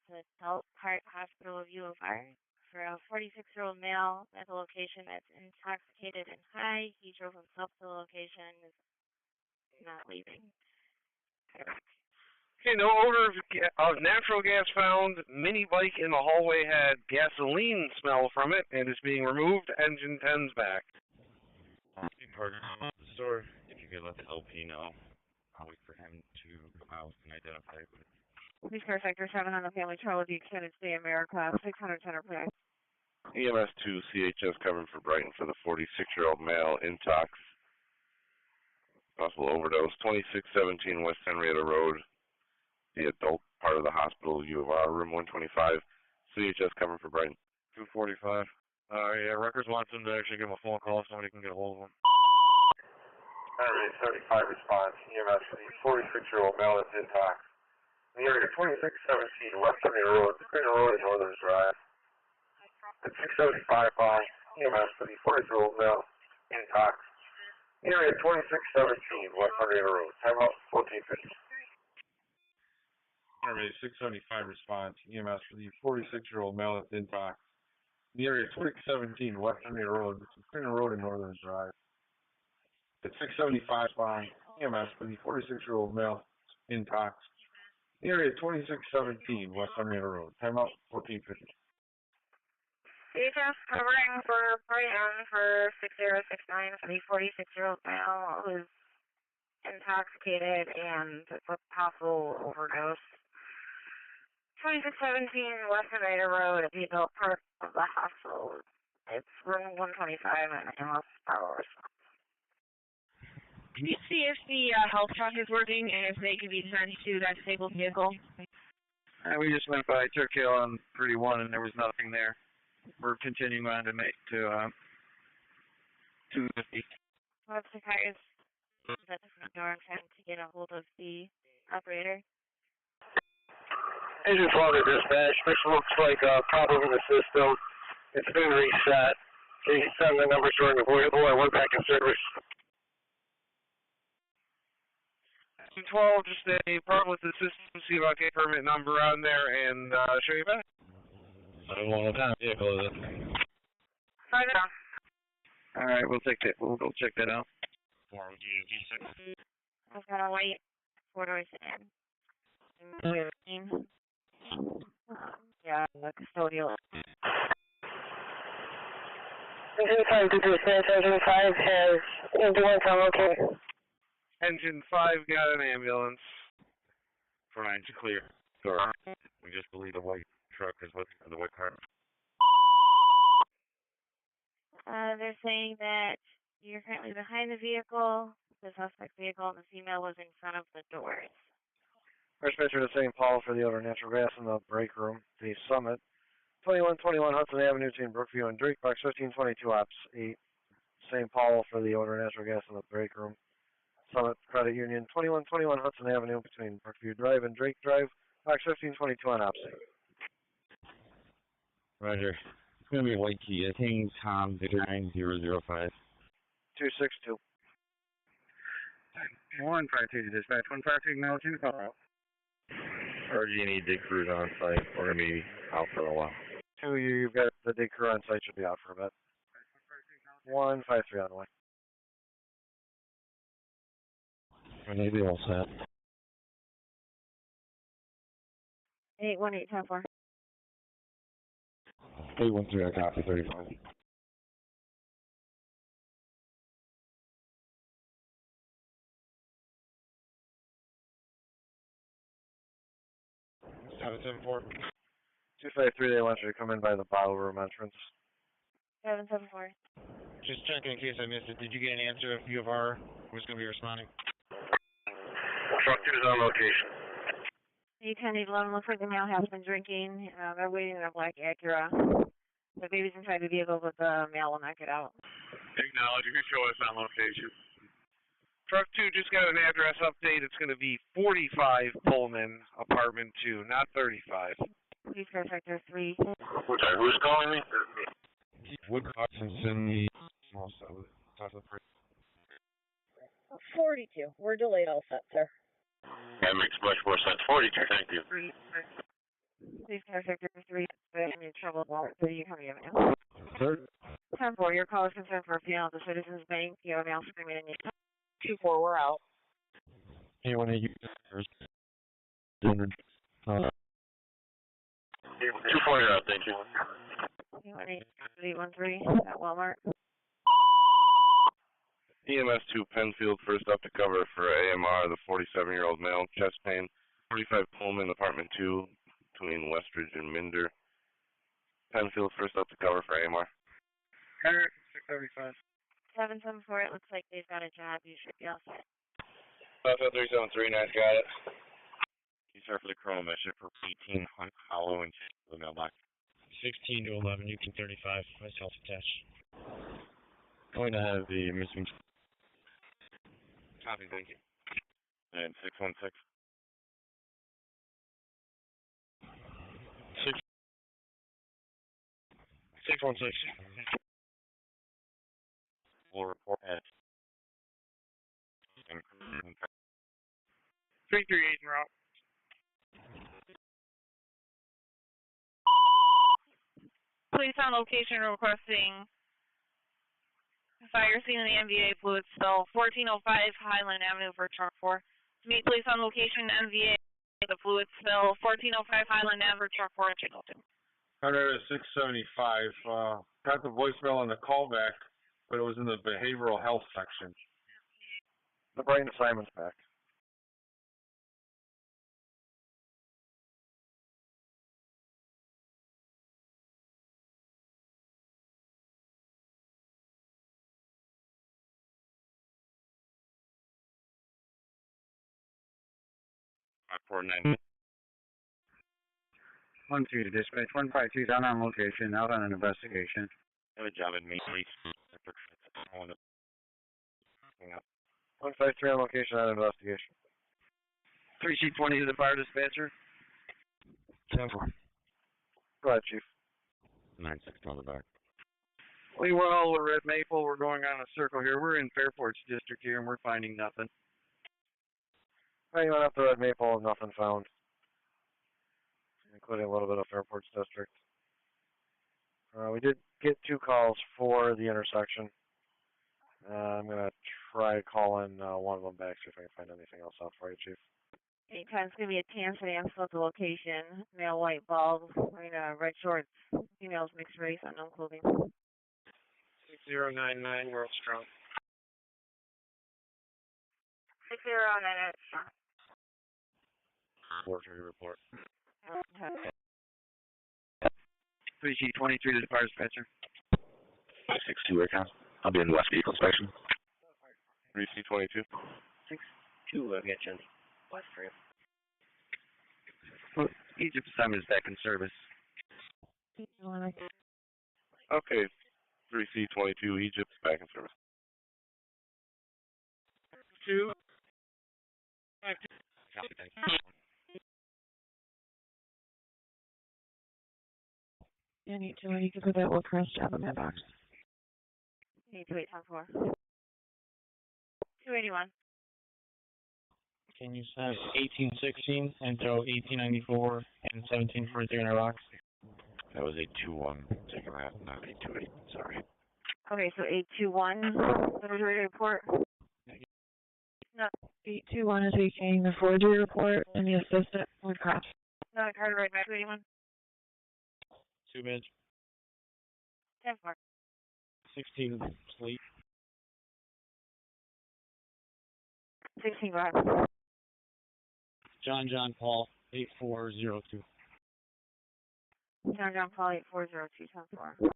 The Adult Heart Hospital of U of R. For a 46-year-old male at the location that's intoxicated and high. He drove himself to the location, is not leaving. Okay, no odor of natural gas found. Mini bike in the hallway had gasoline smell from it and is being removed. Engine 10's back. Partner at the store, if you could let the LP know, I'll wait for him to come out and identify it. Police car sector 7 on the family trail with the extended stay America 600 center play. EMS 2 CHS covering for Brighton for the 46-year-old male intox. Possible overdose. 2617 West Henrietta Road. The adult part of the hospital, U of R, room 125. CHS covering for Brighton. 245. Yeah, Records wants him to actually give him a phone call so somebody can get a hold of him. Saturday 75 response, EMS for the 46-year-old male that's intox. In the area 2617 West Sunny Road, Green Road and Northern Drive. At 675 by EMS for the 40-year-old male intox. In the area 2617 West Sunny Road, time out 1450. Saturday 675 response, EMS for the 46-year-old male that's intox. In the area 2617 West Sunny Road, Green Road and Northern Drive. At 675 by EMS for the 46-year-old male intox. The area 2617 West Henrietta Road. Time out 1450. EHS covering for party N for 6069 for the 46-year-old male who's intoxicated and with possible overdose. 2617 West Henrietta Road at the adult part of the hospital. It's room 125 and MS power response. Can you see if the health truck is working and if they can be sent to that disabled vehicle? We just went by Turkey on 31 and there was nothing there. We're continuing on to 250. What's the car is at the front door. I'm trying to get a hold of the operator. Engine fault at dispatch. This looks like a problem in the system. It's been reset. Can you send the numbers to an avoidable? I went back in service. 12, just a problem with the system, see if I can get a permit number on there and show you back. I don't know what kind of vehicle is it. Alright, we'll take that. We'll go check that out. Form G6. I've got a white four-door sedan. Yeah, the custodial. Engine 5 to dispatch. Engine 5 has ambulance on location. Engine 5 got an ambulance. Brian, to clear. Sorry. We just believe the white truck is with the white car. They're saying that you're currently behind the vehicle, the suspect vehicle, and the female was in front of the doors. First picture to St. Paul for the odor natural gas in the break room. The Summit. 2121 Hudson Avenue between Brookview and Drake, box 1522 Ops 8. St. Paul for the odor natural gas in the break room. Summit Credit Union, 2121 Hudson Avenue between Brookview Drive and Drake Drive, box 1522 on Ops 8. Roger. It's going to be a white Kia. King Tom Victor 9005. 262. 152 to dispatch. 152 acknowledging the call out. RG&E dig crews on site. We're going to be out for a while. 2, you've got the dig crew on site, should be out for a bit. 153 on the way. Maybe all set. 818-10-4. 813, I copy 35. Seven 253, they want you to come in by the bottle room entrance. 774. Just checking in case I missed it. Did you get an answer if U of R was going to be responding? Truck 2 is on location. 810-811, looks like the male has been drinking. They're waiting in a black Acura. The baby's inside the vehicle, but the male will not get out. Acknowledge, you can show us on location. Truck 2 just got an address update. It's going to be 45 Pullman, apartment 2, not 35. Please car sector 3. Sorry, who's calling me? Woodcock and Cindy. 42. We're delayed all set, sir. That makes much more sense. 42, thank you. Please car sector 3. I'm in trouble while you coming in. Third. 10-4, your call is concerned for a female at the Citizens Bank. You have a male screaming in your 2-4, we're out. Anyone that uses 2-4, you're out, thank you. 813 at Walmart. EMS 2 Penfield, first up to cover for AMR, the 47-year-old male, chest pain. 45 Pullman, apartment 2, between Westridge and Minder. Penfield, first up to cover for AMR. Henry, 635. 774, it looks like they've got a job. You should be all set. 373, nice, got it. He's here for the Chrome mission for 18 Hollow and the mailbox. 16 to 11, you can 35, myself attached. Going to have the missing. Copy, thank you. And 616. 616. We'll report at 338 en route. Police on location requesting fire scene in the MVA fluid spill, 1405 Highland Avenue for truck 4. To meet police on location, MVA, the fluid spill, 1405 Highland Avenue for truck 4 at Channel 2. Henrietta 675. Got the voicemail on the callback, but it was in the behavioral health section. The brain assignment's back. Brockport 9. 1-2 to dispatch. 152 down on location, out on an investigation. I have a job at Main Street. 153 on location on investigation. 3C20 to the fire dispatcher. 10-4. Go ahead, Chief. 9-6 on the back. We were all over at Maple. We're going on a circle here. We're in Fairport's district here, and we're finding nothing. I went up to Red Maple, nothing found, including a little bit of Fairport's district. We did get 2 calls for the intersection. I'm going to try calling one of them back, see if I can find anything else out for you, Chief. Anytime it's going to be a tan sedan, select the location. Male, white, bald, wearing red shorts. Females, mixed race, unknown clothing. 6099 World Strong. 6099 Strong. Forgery report. 3C23 to the fire dispatcher. 6-2 Recon. I'll be in the west vehicle inspection. 3C22. 6-2, I've got you on the west for you. Well, Egypt assignment is back in service. Okay. 3C22 Egypt's back in service. 2. Copy, thank you. Yeah, need to, you can put that Woodcrest job in my box. Need to wait 10-4. 281. Can you send 1816 and throw 1894 and 1743 in our box? That was 821. Take a lap, not 828. Sorry. Okay, so 821. Forgery report. No. 821 is making the forgery report, and the assistant Woodcrest. No, card right back to 81. 2 bids. 10-4. 16 sleep. 16, go ahead. John Paul 8402. John Paul 8402, 10-4.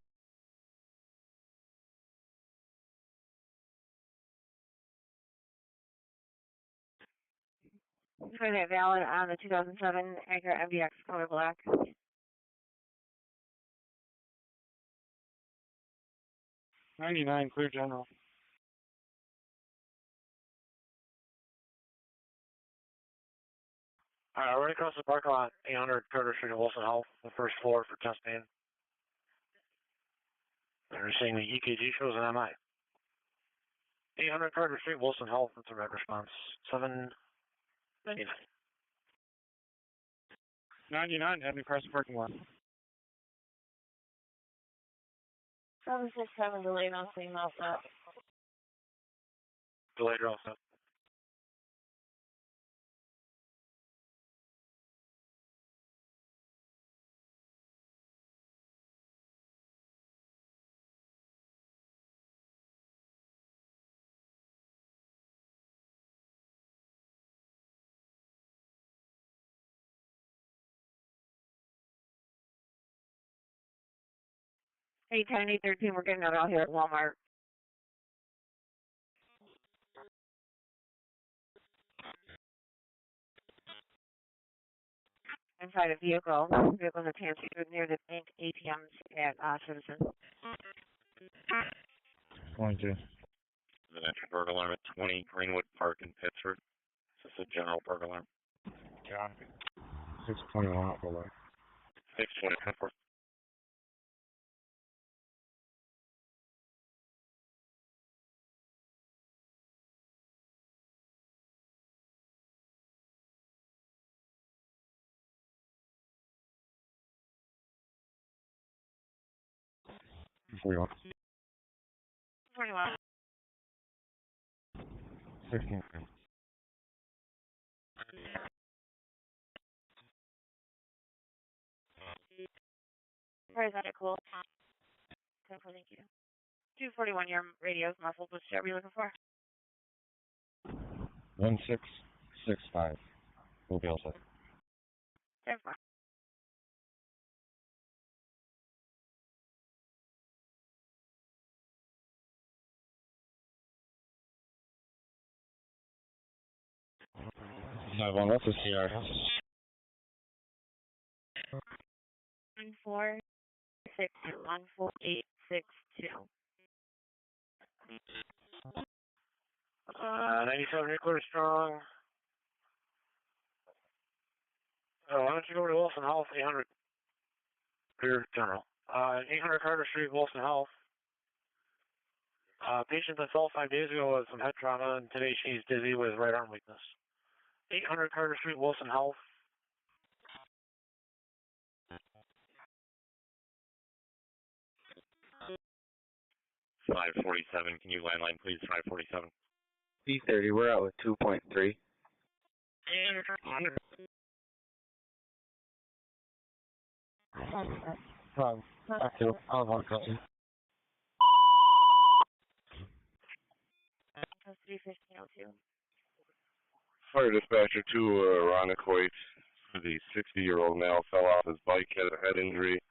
For that valid on the 2007 Acura MDX color black. 99 clear general. Right across the parking lot, 800 Carter Street in Wilson Health, the first floor for testing. They're seeing the EKG shows an MI. 800 Carter Street, Wilson Health, that's a red response. 799. 99, heading across the parking lot. 767 delayed on scene, all set. Delayed all set. Hey, 10, 813, we're getting out here at Walmart. inside a vehicle. Vehicles are transferred near the bank ATMs at Citizen. 22. Residential burglar alarm at 20 Greenwood Park in Pittsford. This is a general burglar alarm. Copy. 621 for life. 624. Before you want. 21. 16. Where is that at cool? Thank you. 241, your radio's muffled. Which job are you looking for? 1665. We'll be all set. 10-4. What's the CR? 1461482. 97 3/4 strong. Why don't you go to Wilson Health, 800 Clear General. 800 Carter Street, Wilson Health. Patient that fell 5 days ago with some head trauma, and today she's dizzy with right arm weakness. 800 Carter Street, Wilson Health. .547. Can you landline, please? 547. B30, we're out with 2.3. Back to I'll want to. 31502. Fire dispatcher to Ronacoit. The 60-year-old male fell off his bike, had a head injury.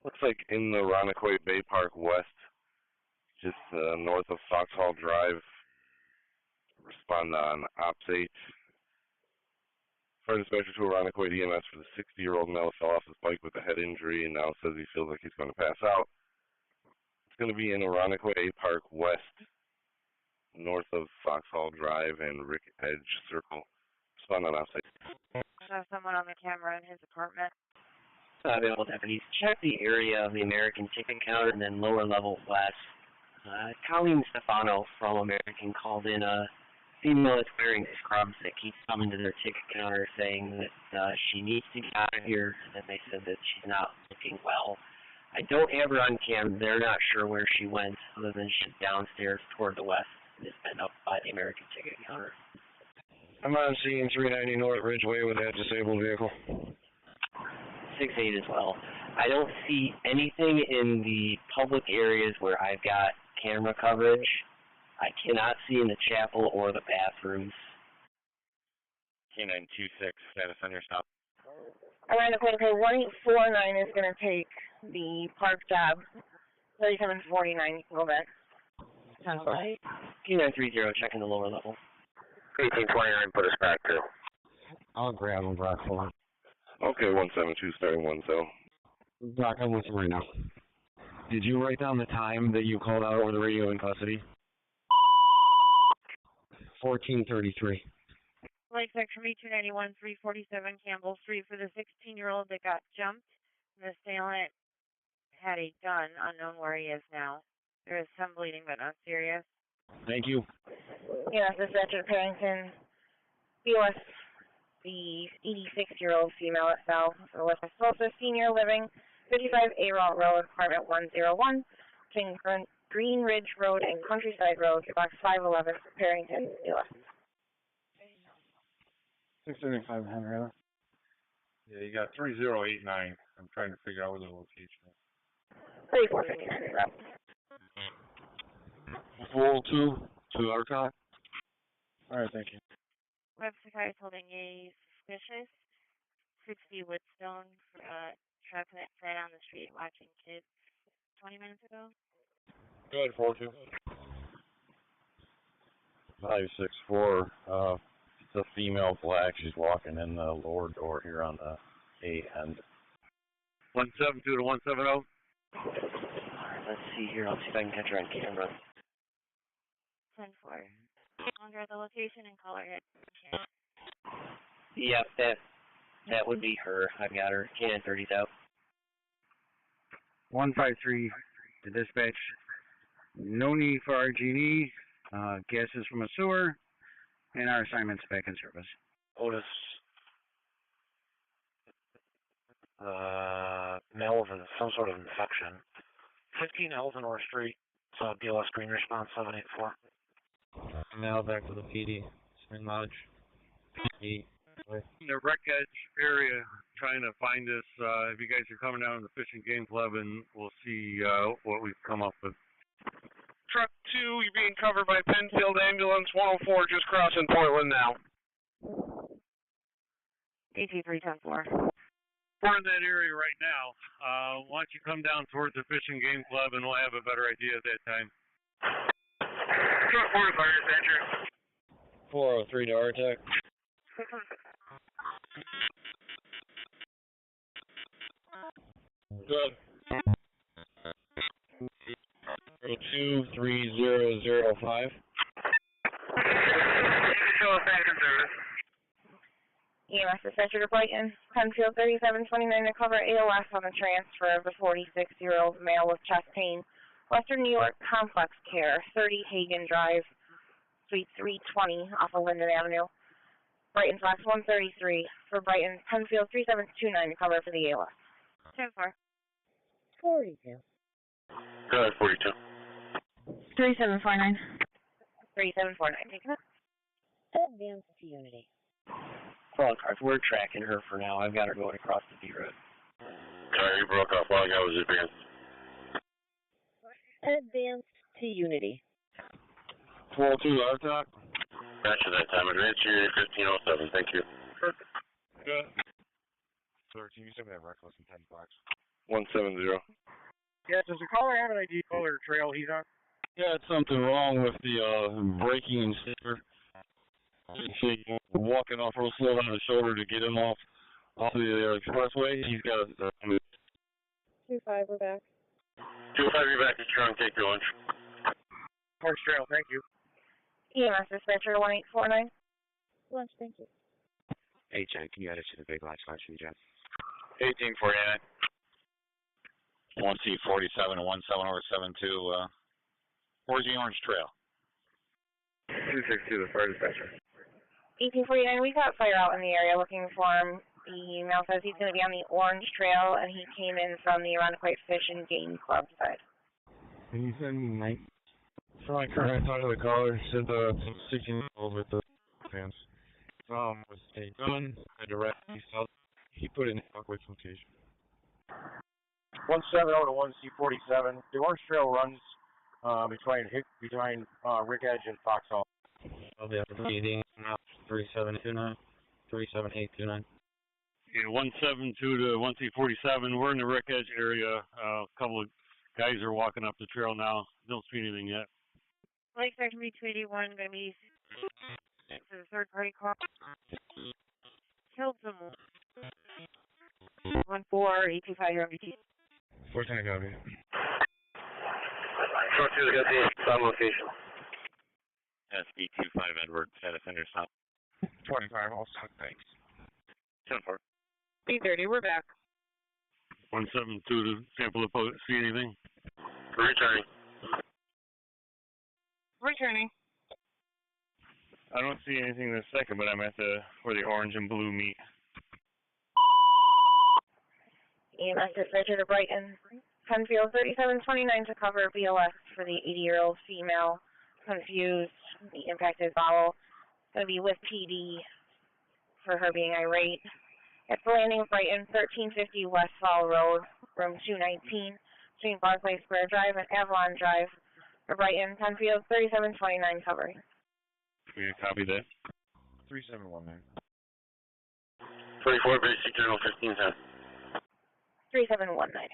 Looks like in the Ronacoit Bay Park West, just north of Foxhall Drive. Respond on Ops 8. Fire dispatcher to Ronacoit EMS for the 60-year-old male fell off his bike with a head injury and now says he feels like he's going to pass out. It's going to be in Ronacoit Bay Park West, north of Foxhall Drive and Rick Edge Circle. Respond on Ops 8. Have someone on the camera in his apartment. Available deputies. Check the area of the American ticket counter and then lower level west. Colleen Stefano from American called in a female that's wearing scrubs that keeps coming to their ticket counter saying that she needs to get out of here, and they said that she's not looking well. I don't have her on cam. They're not sure where she went, other than she's downstairs toward the west and has been up by the American ticket counter. I'm on scene 390 North Ridgeway with that disabled vehicle. 6-8 as well. I don't see anything in the public areas where I've got camera coverage. I cannot see in the chapel or the bathrooms. K926, status on your stop. Alright, okay, 1849 is going to take the park job. 3749, you can go back. Sounds right. K930, checking the lower level. 1829, put us back to. I'll grab him, Brock. Hold on. Okay, 172, starting 10. Brock, I'm with him right now. Did you write down the time that you called out over the radio in custody? 14:33. Light section B291, 347 Campbell Street for the 16-year-old that got jumped. The assailant had a gun, unknown where he is now. There is some bleeding, but not serious. Thank you. Yeah, dispatcher Parrington, BOS, the 86-year-old female at South West Tulsa, senior living, 55 A-Route Road, apartment 101, King Green Ridge Road and Countryside Road, box 511, Parrington, BOS. 675 Henrietta. Yeah, you got 3089. I'm trying to figure out where the location is. 3459, route. 402 to Arcot. Alright, thank you. Webster car is holding a suspicious 60 Woodstone truck that sat on the street watching kids 20 minutes ago. Go ahead, 402. 564. It's a female black. She's walking in the lower door here on the A-N. 172 to 170. Let's see here. I'll see if I can catch her on camera. 10-4. Under the location and color head. Yep, that would be her. I've got her. Canon 30's out. 153 to dispatch. No need for RG&E. Gas is from a sewer, and our assignment's back in service. Otis. Male with some sort of infection. 15 Elsinore Street. BLS Green Response 784. Now back to the PD. Spring Lodge. PD. In the wreckage area, trying to find us. If you guys are coming down to the Fishing Game Club, and we'll see what we've come up with. Truck 2, you're being covered by Penfield Ambulance 104, just crossing Portland now. ET310-4. We're in that area right now. Why don't you come down towards the Fishing Game Club, and we'll have a better idea at that time. Truck 4 to fire dispatcher. 403 to Artec. Good. 23005. Show us back in service. EMS dispatcher to Brighton, Penfield 3729 to cover ALS on the transfer of a 46-year-old male with chest pain. Western New York Complex Care, 30 Hagen Drive, Suite 320 off of Linden Avenue. Brighton Flax 133 for Brighton, Penfield 3729 to cover for the ALS. 10-4. 42. Go ahead, 42. 3749. 3749. Take it. Advance to Unity. Call cars. We're tracking her for now. I've got her going across the B road. Sorry, you broke off. All I got was advance. Advance to Unity. 402 Artec. Gotcha that time. Advance Unity 1507. Thank you. Good. 13, you said we have reckless in 10 blocks. 170. Yeah, does the caller have an ID color trail he's on? Yeah, it's something wrong with the braking sticker. Walking off real slow on the shoulder to get him off the expressway. He's got a 2-5, we're back. 2-5, you're back. You're on. Take your lunch. Horse trail, thank you. EMS dispatcher 1849. Lunch, thank you. Hey, Jen, can you add it to the big lights for me, Jen? 1849. 1C47 and 17072. Where's the orange trail? 262, the fire dispatcher. 1849, we got fire out in the area looking for him. The email says he's going to be on the Orange Trail, and he came in from the Irondequoit Fish and Game Club side. Can you send me night? So I talked to the caller, said the 16-year-old with the pants. Was a gun, a direct south. He put in Irondequoit's location. 170 to 1C47. The Orange Trail runs between Rick Edge and Foxhall. I'll be after PD now. 3729. 37829. Yeah, 172 to 1C47. We're in the Rick Edge area. A couple of guys are walking up the trail now. Don't see anything yet. Lake Section B281, going to be to the third party call. Killed someone. 1-4, 825, you're on BT. 410, copy. Truck 2's got the on location. SB25 Edward, status intercept. 25, all stuck, thanks. 10-4. B30, we're back. 172 to sample the post. See anything? Returning. Returning. I don't see anything this second, but I'm at where the orange and blue meet. EMS dispatcher to Brighton, Penfield 3729 to cover BLS for the 80-year-old female, confused, the impacted bowel. Going to be with PD for her being irate. At the landing of Brighton, 1350 West Fall Road, room 219, between Barclay Square Drive and Avalon Drive. For Brighton, Penfield 3729 covering. Yeah, copy that. 3719. 24, basic journal 1510. 3719.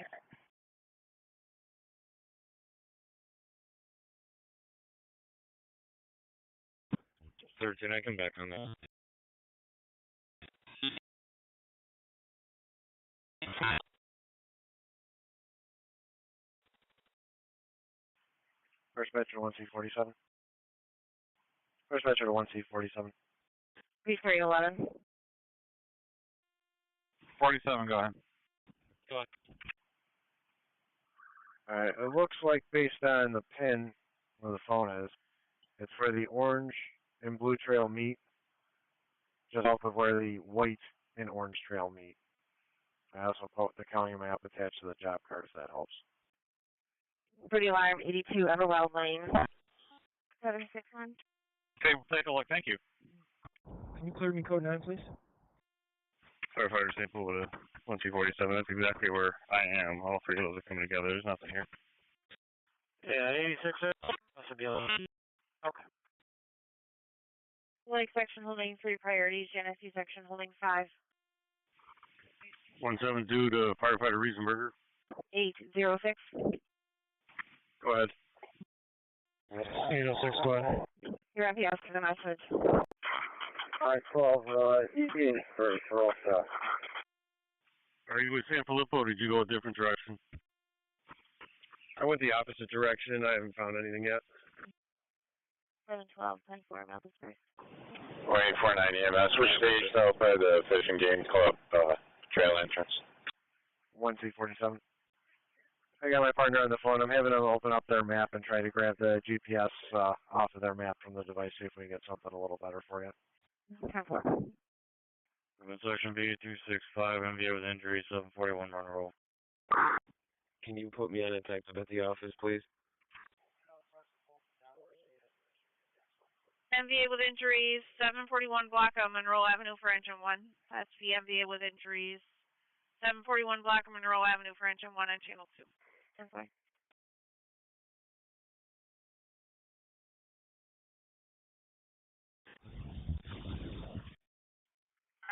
13, I come back on that. First dispatcher to 1C47. First dispatcher to 1C47. 311. 47, go ahead. Go ahead. Alright, it looks like based on the pin where the phone is, it's where the orange and blue trail meet, just off of where the white and orange trail meet. I also put the county map attached to the job card if that helps. Pretty alarm 82 Everwell Lane. 761. Okay, we'll take a look. Thank you. Can you clear me code 9, please? Firefighter St. Paul with a 1C47. That's exactly where I am. All three of those are coming together. There's nothing here. Yeah, 86. That should be a little. Okay. Lake section holding 3 priorities. Genesee section holding 5. 172 to firefighter Riesenberger. 806. Go ahead. 806, go ahead. You're MPS for the message. Alright, 12, ETA for all stuff. Are you with San Filippo, or did you go a different direction? I went the opposite direction. I haven't found anything yet. 712, 10-4, Melbourne. 1849 EMS, which stage south by the Fishing Game Club trail entrance? 1C47. I got my partner on the phone. I'm having them open up their map and try to grab the GPS off of their map from the device, see if we can get something a little better for you. 10-4. Section B265, MVA with injury, 741 Monroe. Can you put me on a detective at the office, please? MVA with injuries, 741 block on Monroe Avenue for engine 1. That's the MVA with injuries, 741 block on Monroe Avenue for engine 1 on channel 2. 10-4.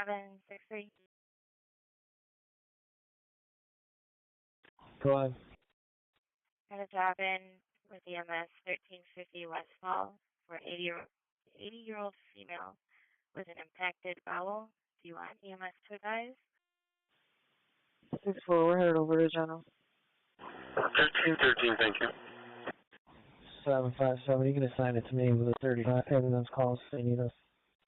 763. Go ahead. Had a job in with EMS 1350 Westfall for an 80-year-old female with an impacted bowel. Do you want EMS to advise? 6-4, we're headed over to General. 1313, thank you. 757, you can assign it to me with a 35 having those calls if they need us.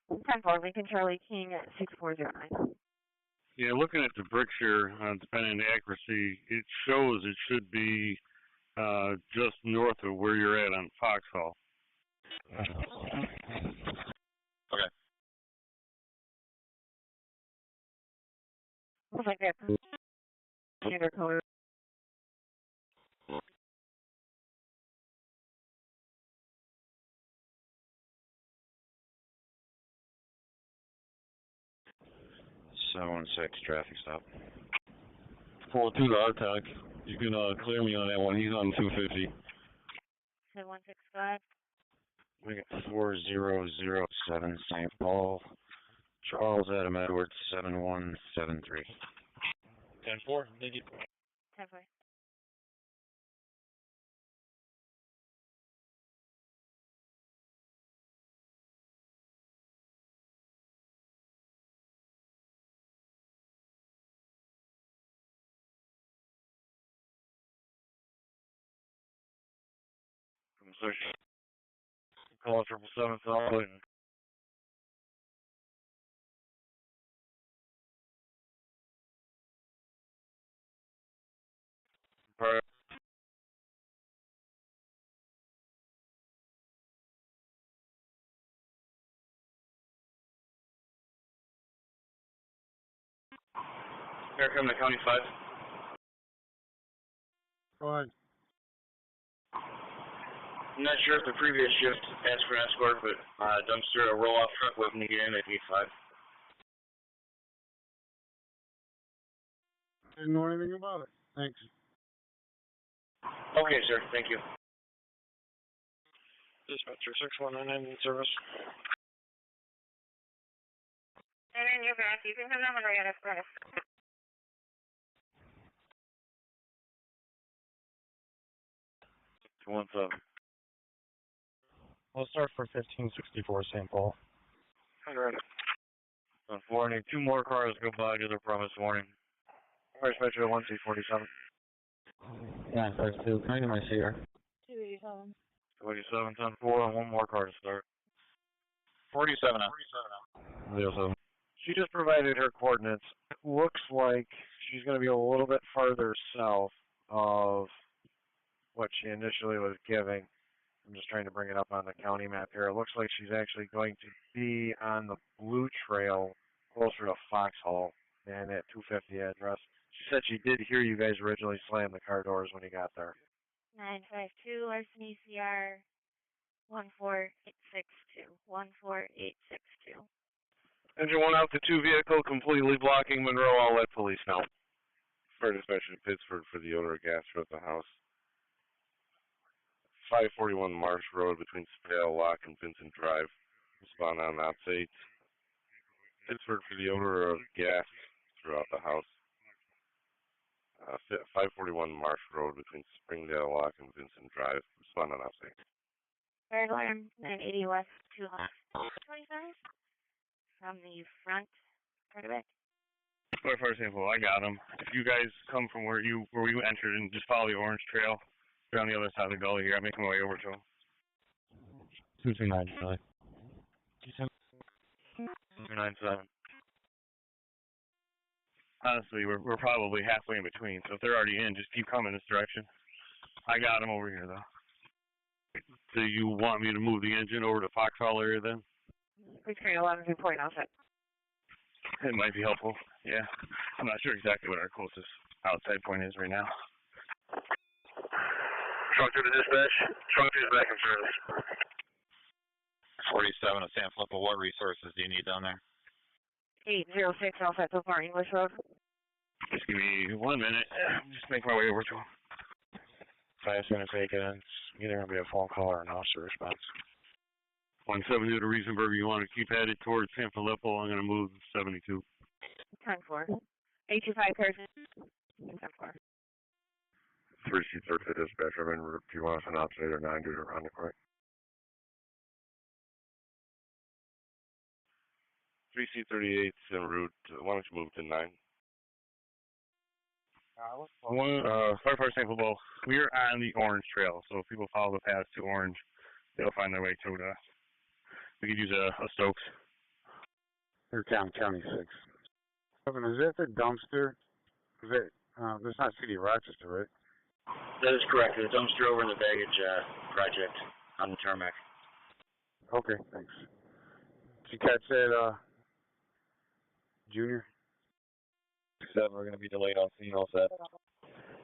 10-4, Lincoln Charlie King at 6409. Yeah, looking at the bricks here, depending on the accuracy, it shows it should be just north of where you're at on Foxhall. Okay. Looks like that. Standard color. Six traffic stop. 42 to Artac. You can clear me on that one. He's on 250. 765. We got 4007 St. Paul. Charles Adam Edwards 7173. 10-4. Thank you. 10-4. Call 777 South Clayton. Alright. Here come the County 5. Go ahead. I'm not sure if the previous shift asked for an escort, but dumpster, a roll-off truck looking to get in at 85. Didn't know anything about it. Thanks. Okay, sir. Thank you. Dispatcher 6199 in service. And you're back. You can come on Henrietta Express. One seven. We'll start for 1564 St. Paul. Henrietta. On 4, I need 2 more cars to go by to the promised warning. Fire dispatcher to 1C47. Yeah, first two. Kind of my CR. 287. 287, 10-4, and one more car to start. 47 out. 07. She just provided her coordinates. It looks like she's going to be a little bit farther south of what she initially was giving. I'm just trying to bring it up on the county map here. It looks like she's actually going to be on the Blue Trail closer to Foxhall than that 250 address. She said she did hear you guys originally slam the car doors when you got there. 952, Larson ECR 14862. 14862. Engine 1 out to 2 vehicle, completely blocking Monroe. I'll let police know. Fire dispatcher to Pittsford for the odor of gas throughout the house. 541 Marsh Road between Spale Lock and Vincent Drive. Respond on ops 8. Pittsford for the odor of gas throughout the house. 541 Marsh Road between Springdale Lock and Vincent Drive. Respond on ops 8. Fire alarm 980 West 2 25 from the front, part of it. Fire sample, I got him. If you guys come from where you entered and just follow the orange trail, you're on the other side of the gully here. I'm making my way over to him. 229, Charlie. 297. Honestly, we're probably halfway in between, so if they're already in, just keep coming this direction. I got him over here, though. So you want me to move the engine over to Foxhall area then? Please carry 11 point offset. It might be helpful, yeah. I'm not sure exactly what our closest outside point is right now. Trunk 2 to dispatch. Trunk 2 is back in service. 47 of San Filippo, what resources do you need down there? 806 Alpha so far, English Road. Just give me 1 minute. Just make my way over to him. Fast going to take it. It's either going to be a phone call or an officer response. 170 to Reasonburg, you want to keep headed towards San Filippo. I'm going to move 72. 10-4. 825 person. 10-4. 3C third to dispatcher. I'm in route. Do you want us an ops 8 or 9 due to round the correct? 3C38 en route. Why don't you move to 9? Fire San Filippo, we're on the orange trail, so if people follow the path to orange, they'll find their way to it. We could use a Stokes. Or County 6. Kevin, is that the dumpster? Is that, that's not City of Rochester, right? That is correct. The dumpster over in the baggage project on the tarmac. Okay, thanks. Did you catch that, Junior? 7, we're going to be delayed on scene, all set.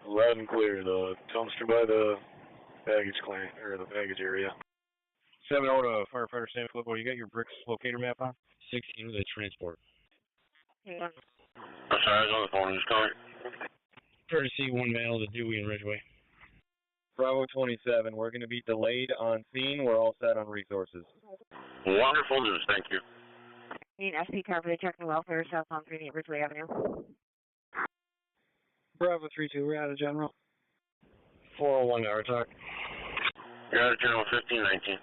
Loud and clear, the dumpster by the baggage claim, or the baggage area. 70 to firefighter San Filippo, you got your bricks locator map on? 16 to the transport. Yeah. I'm sorry, I was on the phone. Just calling. Courtesy 1 male to Dewey and Ridgeway. Bravo 27, we're going to be delayed on scene. We're all set on resources. Wonderful news, thank you. Need SP car for the check and welfare south on 38 Ridgeway Avenue. Bravo 32, we're out of general. 401 hour talk. You're out of general 1519.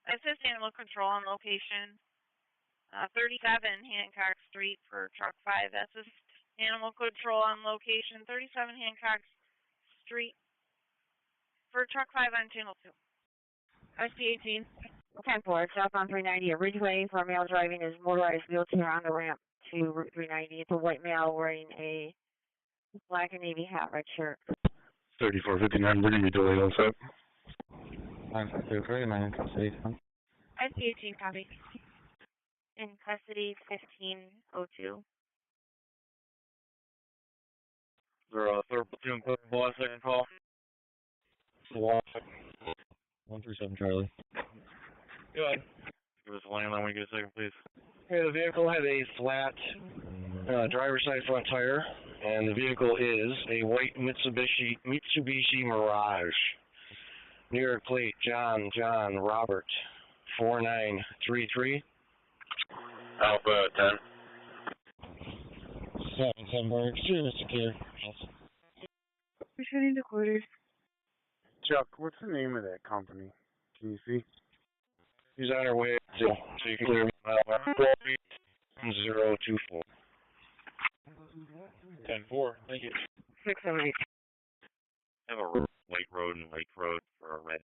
Assist animal control on location. 37 Hancock Street for truck 5. Assist animal control on location. 37 Hancock Street for truck 5 on channel 2. SP 18. 10-4, south on 390 at Ridgeway for a male driving his motorized wheelchair on the ramp to Route 390. It's a white male wearing a black and navy hat, red shirt. 3459, we're going to be delayed on set. 953, custody. SP 18, copy. In custody 1502. There third platoon call, second call. 137 Charlie. Go ahead. Give us a landline when you get a second, please. Okay, the vehicle had a flat driver's side front tire, and the vehicle is a white Mitsubishi Mirage. New York plate John Robert 4933. Alpha 10. 7 bar, extremely secure. Yes. Returning to quarters. Chuck, what's the name of that company? Can you see? He's on our way, so you can clear him out. 024. 10-4, thank you. 678. Have a Lake Road and Lake Road for a red.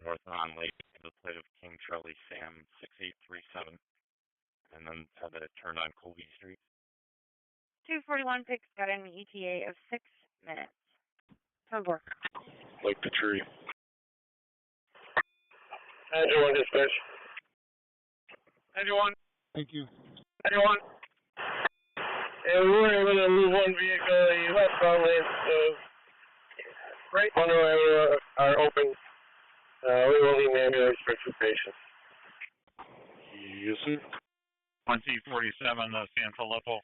North on Lake, the plate of King Charlie Sam 6837, and then have it turned on Colby Street. 241 picks got an ETA of 6 minutes. 10-4. Like the tree. Engine 1 dispatch. Engine 1. Thank you. Engine 1. And we were able to move one vehicle, the westbound lanes, right Monroe are open. We will need an ambulance for 2 patients. Yes, sir. 1C47, San Filippo.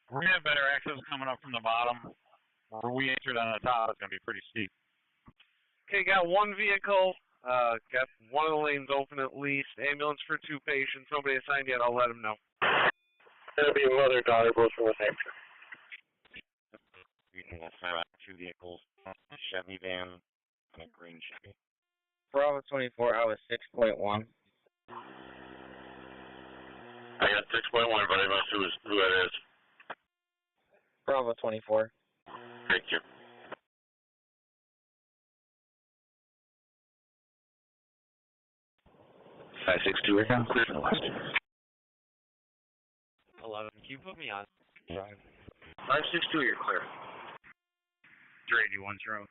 We're going to have better access coming up from the bottom. Where we entered on the top, it's going to be pretty steep. Okay, got one vehicle, got one of the lanes open at least. Ambulance for 2 patients. Nobody assigned yet. I'll let them know. That'll be mother-daughter, both from the same truck. We can fire out 2 vehicles, a Chevy van and a green Chevy. Bravo 24, I was 6.1. I got 6.1, but I must know who that is. Bravo 24. Thank you. Five 6-2 right now, clear for the last 11, can you put me on? 562, you're clear. 381 Charlie.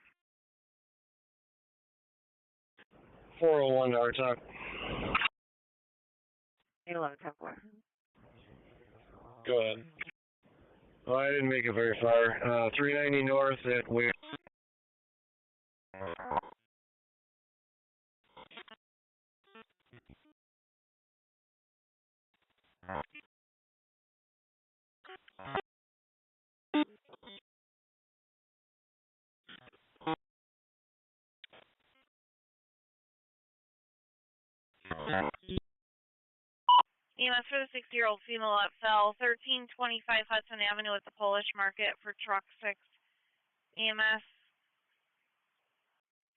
401 to our talk. 11, 10-4. Go ahead. Well, I didn't make it very far. 390 north at West. EMS for the 60-year-old female that fell, 1325 Hudson Avenue at the Polish Market for truck 6. EMS.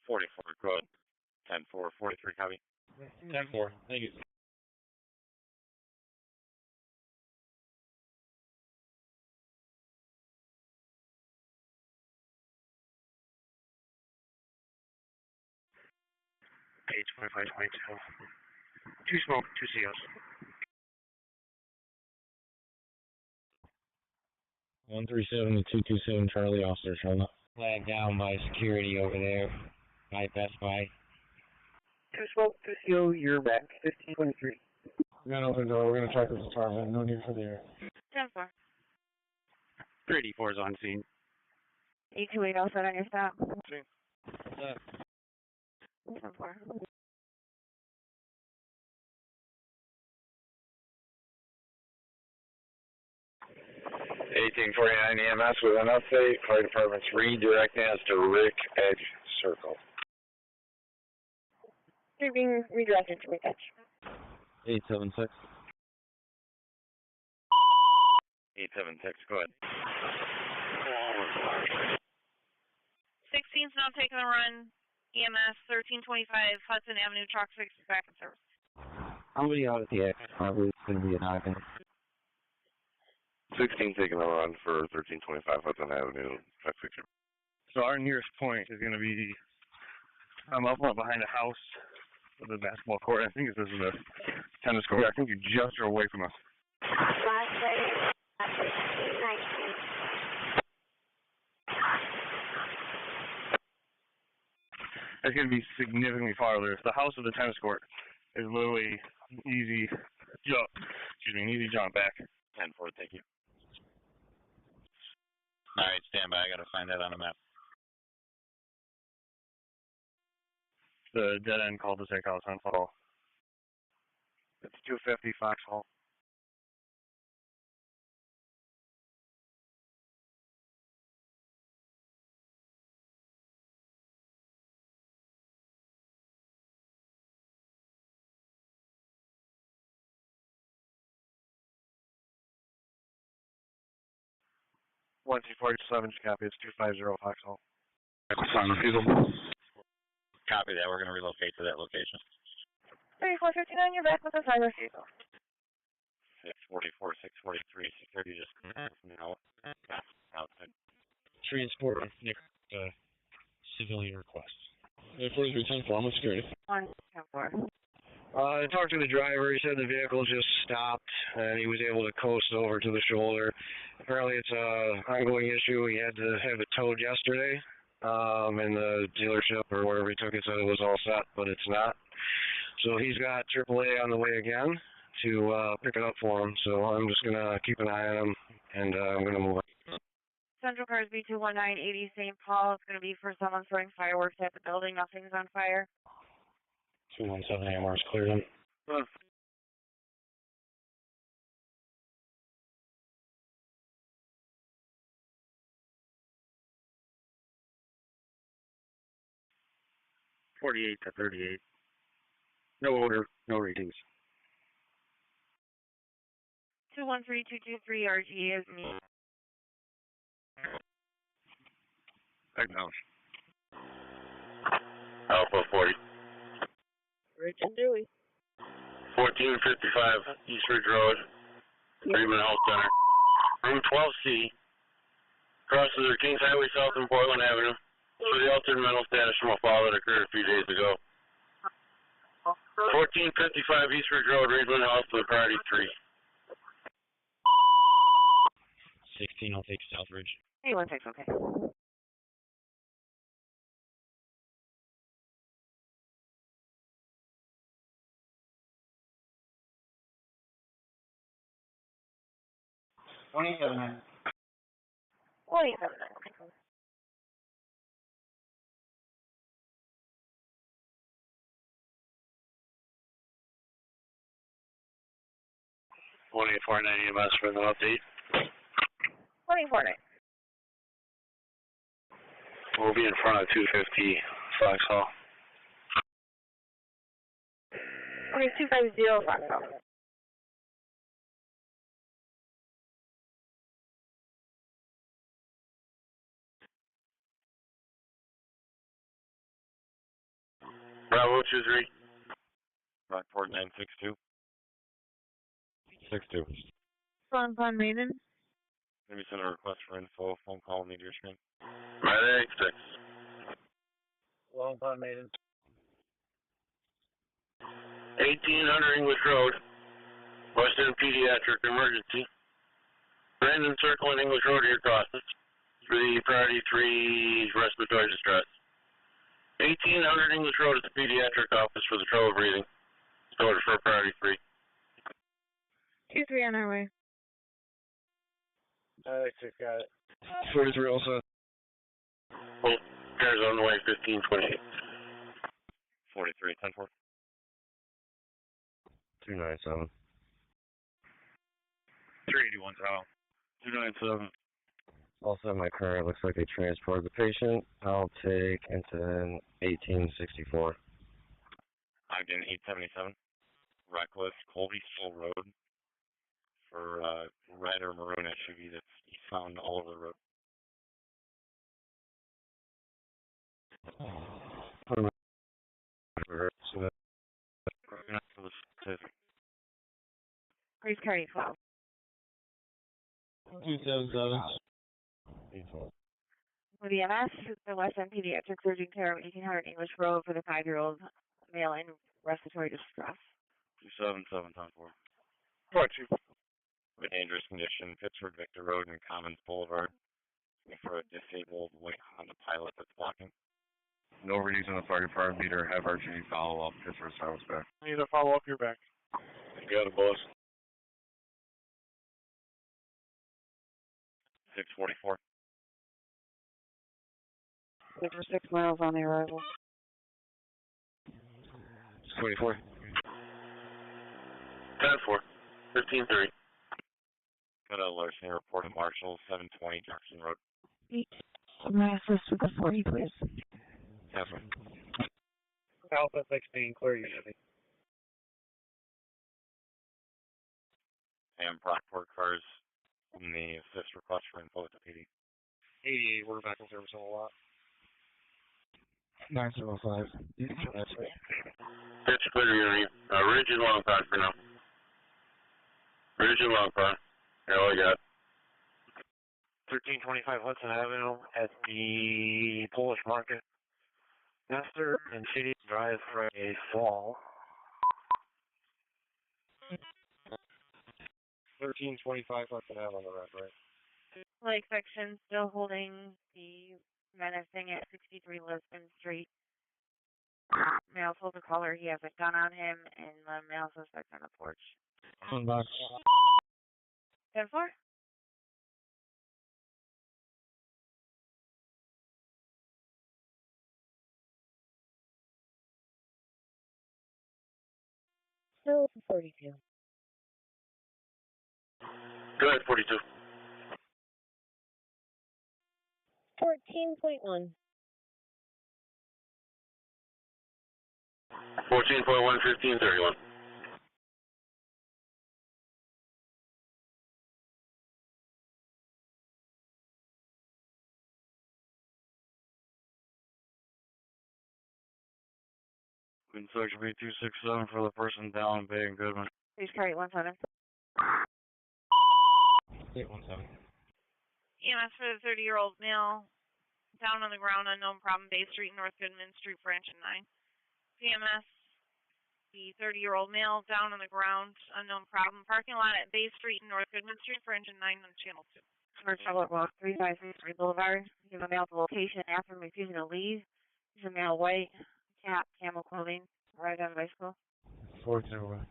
44, go ahead. 10-4, 43, copy. 10-4, thank you. Page 2522. 2 smoke, 2 COs. 137 to 227 Charlie, officer showing up. Flagged down by security over there by Best Buy. 2 smoke, 2 CO, you're back. 1523. We're gonna open the door. We're gonna check this apartment. No need for the air. 10-4. 384 is on scene. 828 all set on your stop. 10-4. 1849 EMS with an update. Fire department's redirecting us to Rick Edge Circle. You're being redirected to Rick Edge. 876. 876, go ahead. 16's now taking the run. EMS 1325 Hudson Avenue, truck 6 is back in service. I'm going to be out at the X. Probably it's going to be an Ogden. 16 taking a run for 1325 Hudson Avenue, truck 6. So our nearest point is going to be, I'm up behind a house with a basketball court. I think this is a tennis court. I think you just are away from us. It's going to be significantly farther. The house with the tennis court is literally easy jump. Excuse me, an easy jump back. 10-4, thank you. All right, stand by. I got to find that on the map. The dead end cul-de-sac house on Fall. It's 250 Foxhall. One C47 copy. It's 250 Foxhall. Copy that. We're going to relocate to that location. 3459, you're back with a fire refusal. 6 644, 643. Security just now. Outside. Transport, Nick, civilian request. 4310 I'm with security. 110-4. I talked to the driver. He said the vehicle just stopped and he was able to coast over to the shoulder. Apparently it's an ongoing issue. He had to have it towed yesterday. And the dealership or wherever he took it said it was all set, but it's not. So he's got AAA on the way again to pick it up for him. So I'm just going to keep an eye on him, and I'm going to move on. Central Cars B21980 St. Paul. It's going to be for someone throwing fireworks at the building. Nothing's on fire. 217 Amherst cleared him. 48 to 38. No odor, no readings. 213223 RG is me. Acknowledge. Alpha 40. Rich and Dewey. 1455 East Ridge Road, Freeman Health Center. Room 12C. Crosses the Kings Highway South and Portland Avenue. For the altered mental status from a fall that occurred a few days ago. 1455 East Ridge Road, Freeman Health, for the priority 3. 16, I'll take Southridge. Hey, 16, okay. Twenty 27. 2849 EMS for the update. 249. We'll be in front of 250 Foxhall. Okay, 250 Foxhall. Bravo 23. Brockport 962. 62. Phone Maiden. Maybe send a request for info, phone call, meteor screen. Medic 6. Long Pond Maiden. 1800 English Road, Western Pediatric Emergency. Brandon Circle and English Road here crosses for the priority 3 respiratory distress. 1800 English Road at the pediatric office for the trouble breathing. Order for priority 3. 2-3 on our way. I just got it. 43 also. Well, cars on the way, 1528. 43, 10-4. 297. 381 Town. 297. I'll set my current. Looks like they transported the patient. I'll take incident 1864. Ogden 877. Reckless, Colby Still Road. For red or maroon SUV that's found all over the road. Police car 812. 277. With EMS, the West End Pediatric Surgeon Care of 1800 English Road for the 5-year-old male in respiratory distress. 277, 10-4. What, you? With dangerous condition, Pittsford Victor Road and Commons Boulevard. For a disabled white Honda Pilot that's blocking. No readings on the fire department meter. Have RG follow up. Pittsford South back. I need to follow up your back. Got it, boss. 644. Over 6 miles on the arrival. 24. 10-4. 15-3. Got a larceny report at Marshall, 720 Jackson Road. My assist with the 40, please. Alpha. Alpha 16, clear unity. And Brockport cars in the assist request for info at the PD. 88, we're back in service a lot. 905. Pitch clear unity. Ridge is long side for now. Bridge and Monroe. Yeah, all I got. 1325 Hudson Avenue at the Polish Market. Master and Shady Drive for a fall. 1325 Hudson Ave on the red, right? Lake section still holding the menacing at 63 Lisbon Street. Male told the caller he has a gun on him and the male suspect on the porch. One box. 10-4? Still 42. Go ahead, 42. 14.1. 14.1, 1531. Queen section B267 for the person down, Bay and Goodman. Please carry 17. 817. EMS for the 30-year-old male, down on the ground, unknown problem, Bay Street, North Goodman Street, branch and 9. CMS, the 30-year-old male, down on the ground, unknown problem, parking lot at Bay Street, North Goodman Street, branch and 9 on channel 2. Smart Traveler Walk 3533 Boulevard. Give a male the location after refusing to leave. He's a male, white, cap, camel clothing, ride on a bicycle. 421.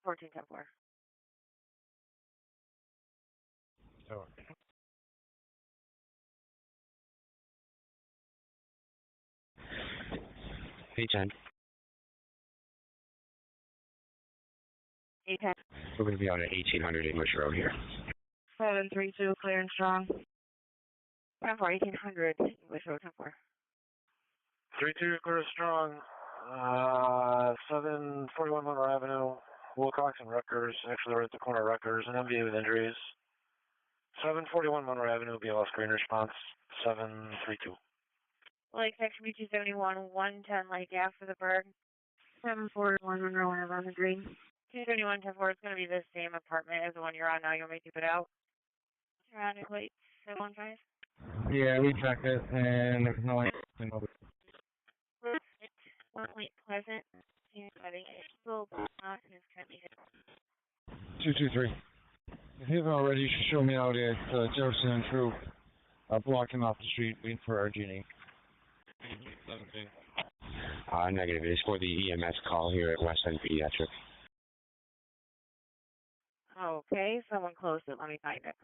14-4. So. H10. 810. We're going to be on at 1800 English Road here. 732, clear and strong. 10-4, 1800 English Road, 10-4. 32 clear strong. 741 Monroe Avenue, Wilcox and Rutgers. Actually, we're at the corner of Rutgers, an MVA with injuries. 741 Monroe Avenue, BLS screen response. 732. Lake section B271, 110 Lake after the Berg. 741 Monroe Ave on the green. 271 10-4 is going to be the same apartment as the one you're on now. You want me to keep it out? Surrounded plate 715. Yeah, we checked it, and there's no light. One Point Pleasant. Driving a full block and is currently hit. 223. If you haven't already, you should show me out at Jefferson and Troop, blocking off the street, waiting for our genie. 17. Negative. It is for the EMS call here at West End Pediatric. Okay, someone closed it. Let me find it.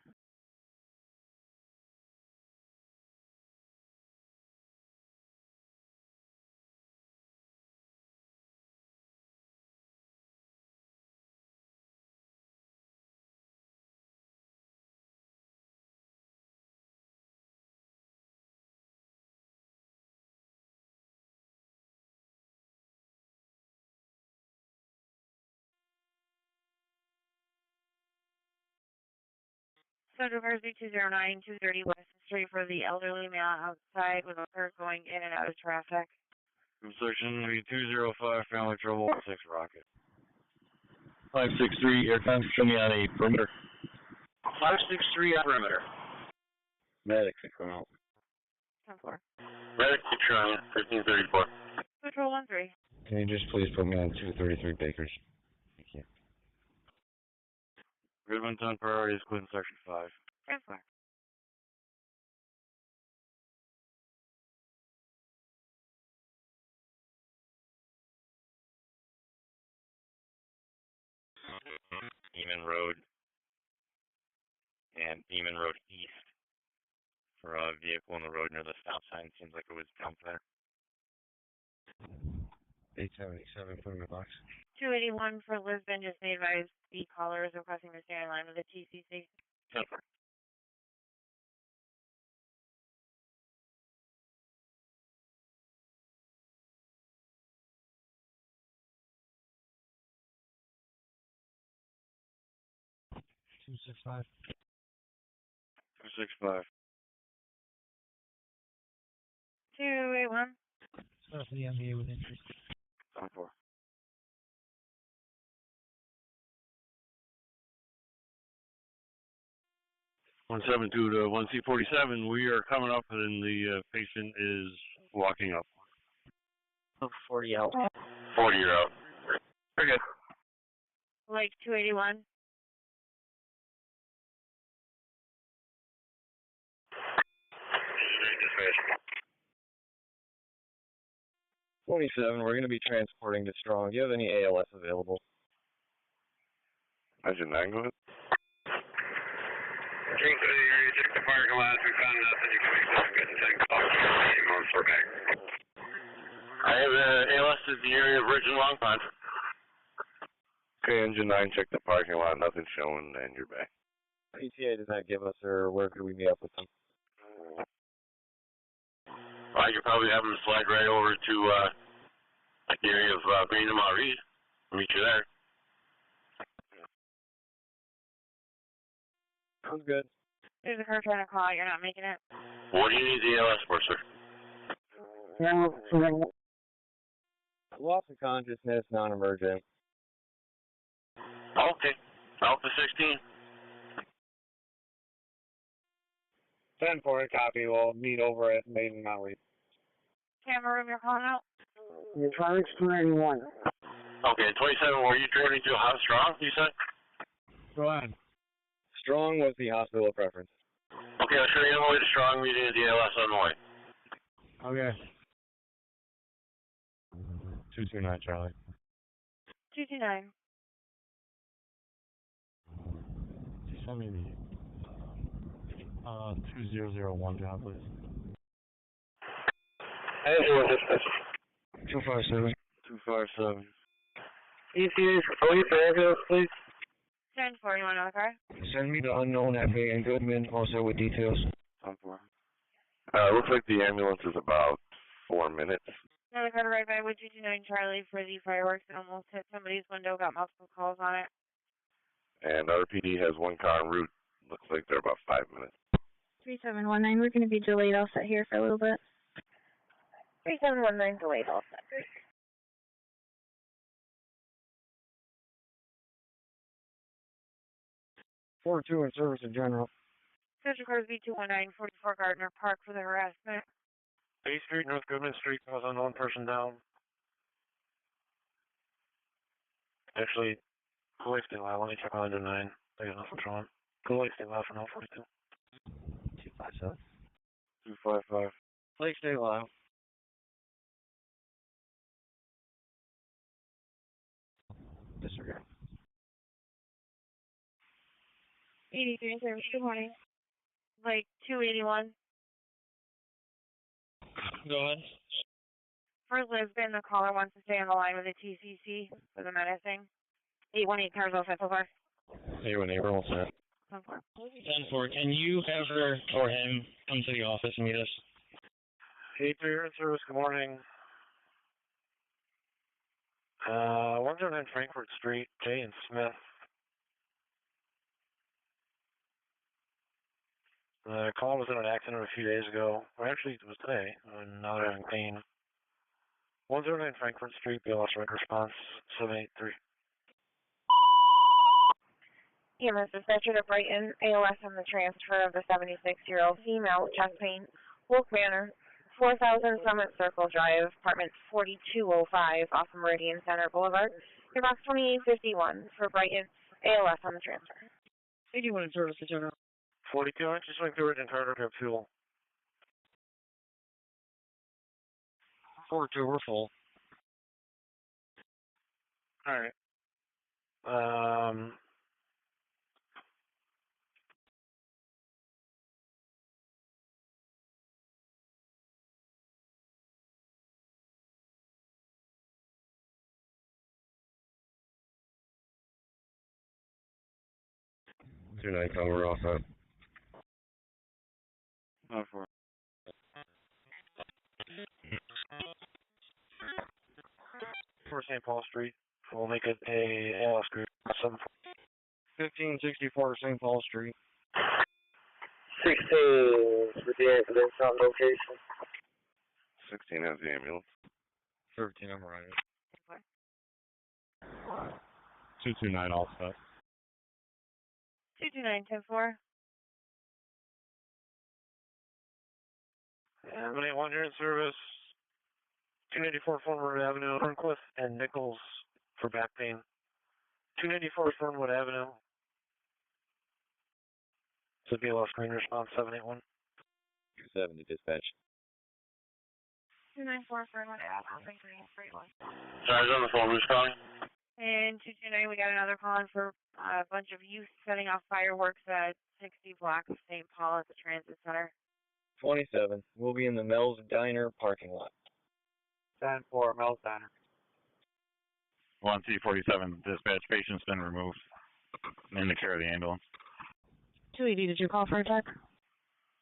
Central Cars B209, 230 West Street for the elderly male outside with a car going in and out of traffic. Section B205, family trouble, 6 Rocket. 563, airtime, show me on a perimeter. 563 on perimeter. Medics are coming out. 10-4. Medic, Patron, 1534. Patrol 13. Can you just please put me on 233 Bakers? Thank you. Goodman 10 priorities, Queen section 5. 10-4. Beeman Road and Beeman Road East for a vehicle on the road near the stop sign. Seems like it was dumped there. 877, put in the box. 281 for Lisbon, just made by the callers requesting to stay in line with the TCC. 10-4. Two 265. 265. 281. Stuff for the MVA with interest. 10-4. 172 to 1C47. We are coming up and the patient is walking up. 40 out. 40, you're out. Very good. Like 281. Dispatch. 27, we're going to be transporting to Strong. Do you have any ALS available? Engine 9, go ahead. King City area, check the parking lot. We found nothing. You can make this good and 10 calls. We're back. I have ALS is the area of Ridge and Long Pond. Okay, Engine 9, check the parking lot. Nothing showing, and you're back. PTA does not give us, or where could we meet up with them? Well, I could probably have them slide right over to like the area of Green and Marie. Meet you there. Sounds good. There's a car trying to call. You're not making it. What do you need the ALS for, sir? Loss of consciousness, non-emergent. Okay. Alpha 16. 10 for a copy. We'll meet over at Maiden Maui. Camera room, you're calling out? Your target's 291. Okay, 27, were you driving to how Strong, you said? Go ahead. Strong was the hospital preference. Okay, I'll show you on the way to Strong, meeting at the ALS on the way. Okay. 229, Charlie. 229. Send me the 2001 job, please. 257. 257. ETA's complete for ambulance, please. 10-4, you want another car? Send me the unknown FA and Goodman also with details. Looks like the ambulance is about 4 minutes. Another car to ride by with 229 Charlie for the fireworks that almost hit somebody's window, got multiple calls on it. And RPD has one car en route. Looks like they're about 5 minutes. 3719, we're going to be delayed. I'll sit here for a little bit. 3719 delayed, all set. 42 in service in general. Central Cars B219, 44 Gardner Park for the harassment. A Street, North Goodman Street, cause unknown person down. Actually, go away, stay loud. Let me check on 9. I got nothing wrong. Go away, stay loud for now, 42. 257. 255. Please stay loud. Disregard. 83 in service, good morning. Like 281. Go ahead. For Lisbon, the caller wants to stay on the line with the TCC for the medicine. 818 cars all set so far. 818, we're all set. 10-4, can you have her or him come to the office and meet us? 83 in service, good morning. 109 Frankfurt Street, Jay and Smith. The call was in an accident a few days ago, or actually it was today, and now they're having pain. 109 Frankfurt Street, BLS right response, 783. EMS dispatcher to Brighton, ALS on the transfer of the 76-year-old female with chest pain, Wolf Manor, 4000 Summit Circle Drive, apartment 4205 off of Meridian Center Boulevard. Your box 2851 for Brighton, ALS on the transfer. 81 in service in general. 42, I just went through it and Carter grab fuel. 42, we're full. Alright. 2-9, we're all set. Not for. For St. Paul Street, we'll make it a ALS group. 1564 St. Paul Street. 16 with the ambulance on location. 16 has the ambulance. 13, I'm right. 229, all set. 229 10-4. 781, you're in service. 294 Fernwood Avenue, Horncliffe and Nichols for back pain. 294 Fernwood Avenue. This would be a lost screen response, 781. 270 dispatch. 294 Fernwood Avenue, 331. Sorry, on the phone, who's calling? And 229, we got another call in for a bunch of youth setting off fireworks at 60 block of St. Paul at the Transit Center. 27. We'll be in the Mel's Diner parking lot. 10-4, Mel's Diner. 1C47 dispatch, patient's been removed in the care of the ambulance. 280, did you call for a check?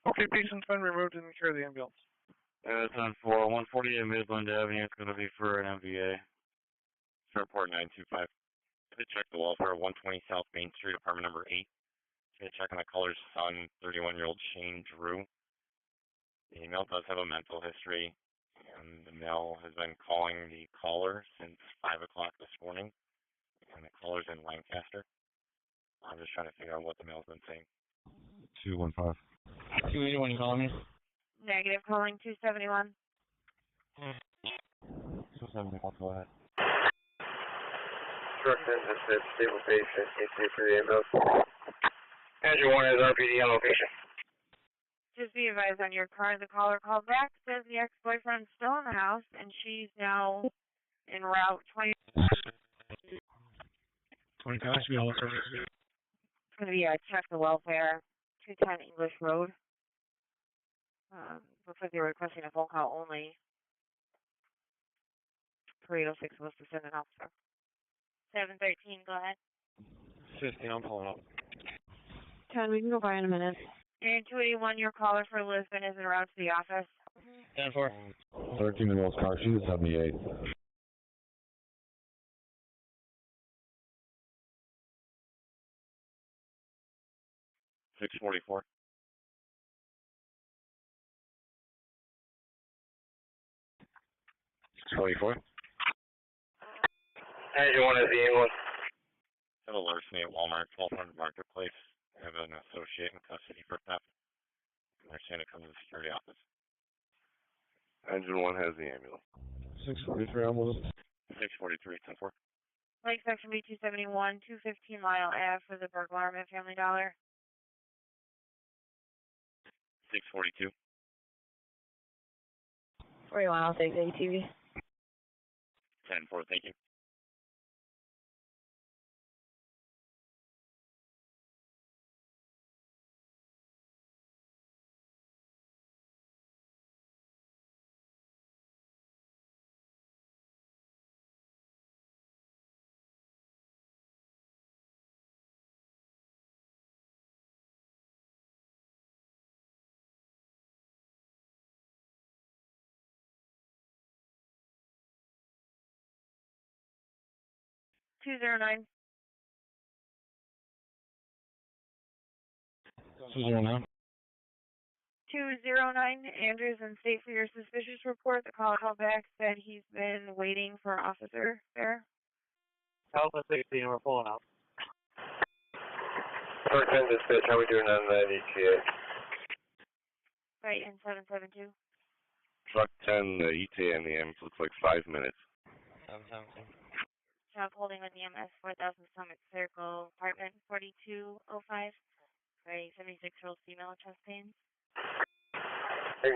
Okay, patient's been removed in the care of the ambulance. It's on 148 Midland Avenue. It's going to be for an MVA. Fairport 925. Gonna check the welfare of 120 South Main Street, apartment number 8. Gonna check on the caller's son, 31-year-old Shane Drew. The male does have a mental history, and the male has been calling the caller since 5 o'clock this morning, and the caller's in Lancaster. I'm just trying to figure out what the male's been saying. 215. 281, you calling me? Negative, calling 271. 270, I'll go ahead. Short sentence, stable patient, 833 ambulance. Engine 1 is RPD on location. Just be advised on your car, the caller called back, says the ex-boyfriend's still in the house, and she's now en route 20. 25, should be all over. It's going to be check the welfare, 210 English Road. Looks like they were requesting a phone call only. 306 was to send an officer. 713, go ahead. 15, I'm pulling up. 10, we can go by in a minute. And 281, your caller for Lisbon is en route to the office. 10-4. 13-year-old car, she's a 78. 644. 24. Engine 1 is the ambulance. Have a larceny at Walmart, 1200 Marketplace. I have an associate in custody for theft. I understand it comes to the security office. Engine 1 has the ambulance. 643, almost. 643, 10-4. Lake Section B271, 215 Lyle Ave for the burglar at Family Dollar. 642. 41, I'll take the ATV. 10-4, thank you. Two zero nine. 209. 209, Andrews and state for your suspicious report. The caller called back, said he's been waiting for an officer there. Alpha 16, we're pulling out. Short 10 dispatch, how we doing on that ETA? Right, in 772. Truck 10, the ETA and the ambulance looks like 5 minutes. 772. Job holding on EMS 4000 Summit Circle, apartment 4205. Right, 76-year-old female with chest pains.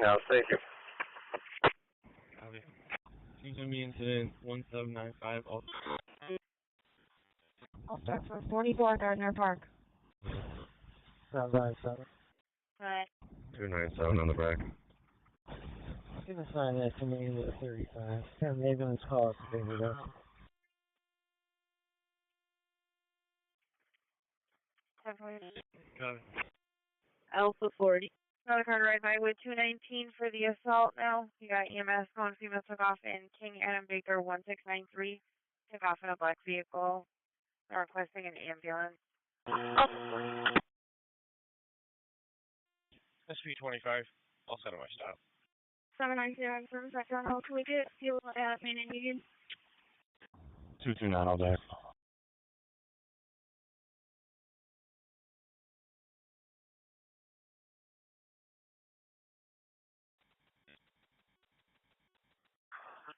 Now, thank you. Okay. She's going to be incident 1795. I'll start for 44 Gardner Park. 797. Right. 297 on the back. You can assign that to me with 35. Have an ambulance call to pick it up. 1040. Copy. Alpha 40. Another car right by with 219 for the assault now. You got EMS going, female took off in King Adam Baker 1693. Took off in a black vehicle. They're requesting an ambulance. SP25. I'll set my stop. 790 service sector on how can we get fuel at main and Union? 229 all day.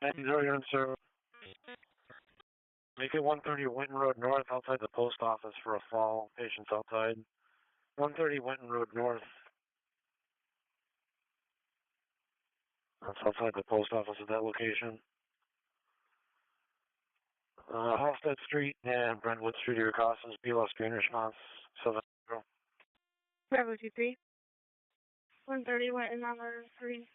These are your sir. Make it 130 Winton Road North outside the post office for a fall. Patients outside. 130 Winton Road North. That's outside the post office at that location. Halstead Street and Brentwood Street are your crossings. BLS screen response 70. Bravo 23. 130 Winton number 3.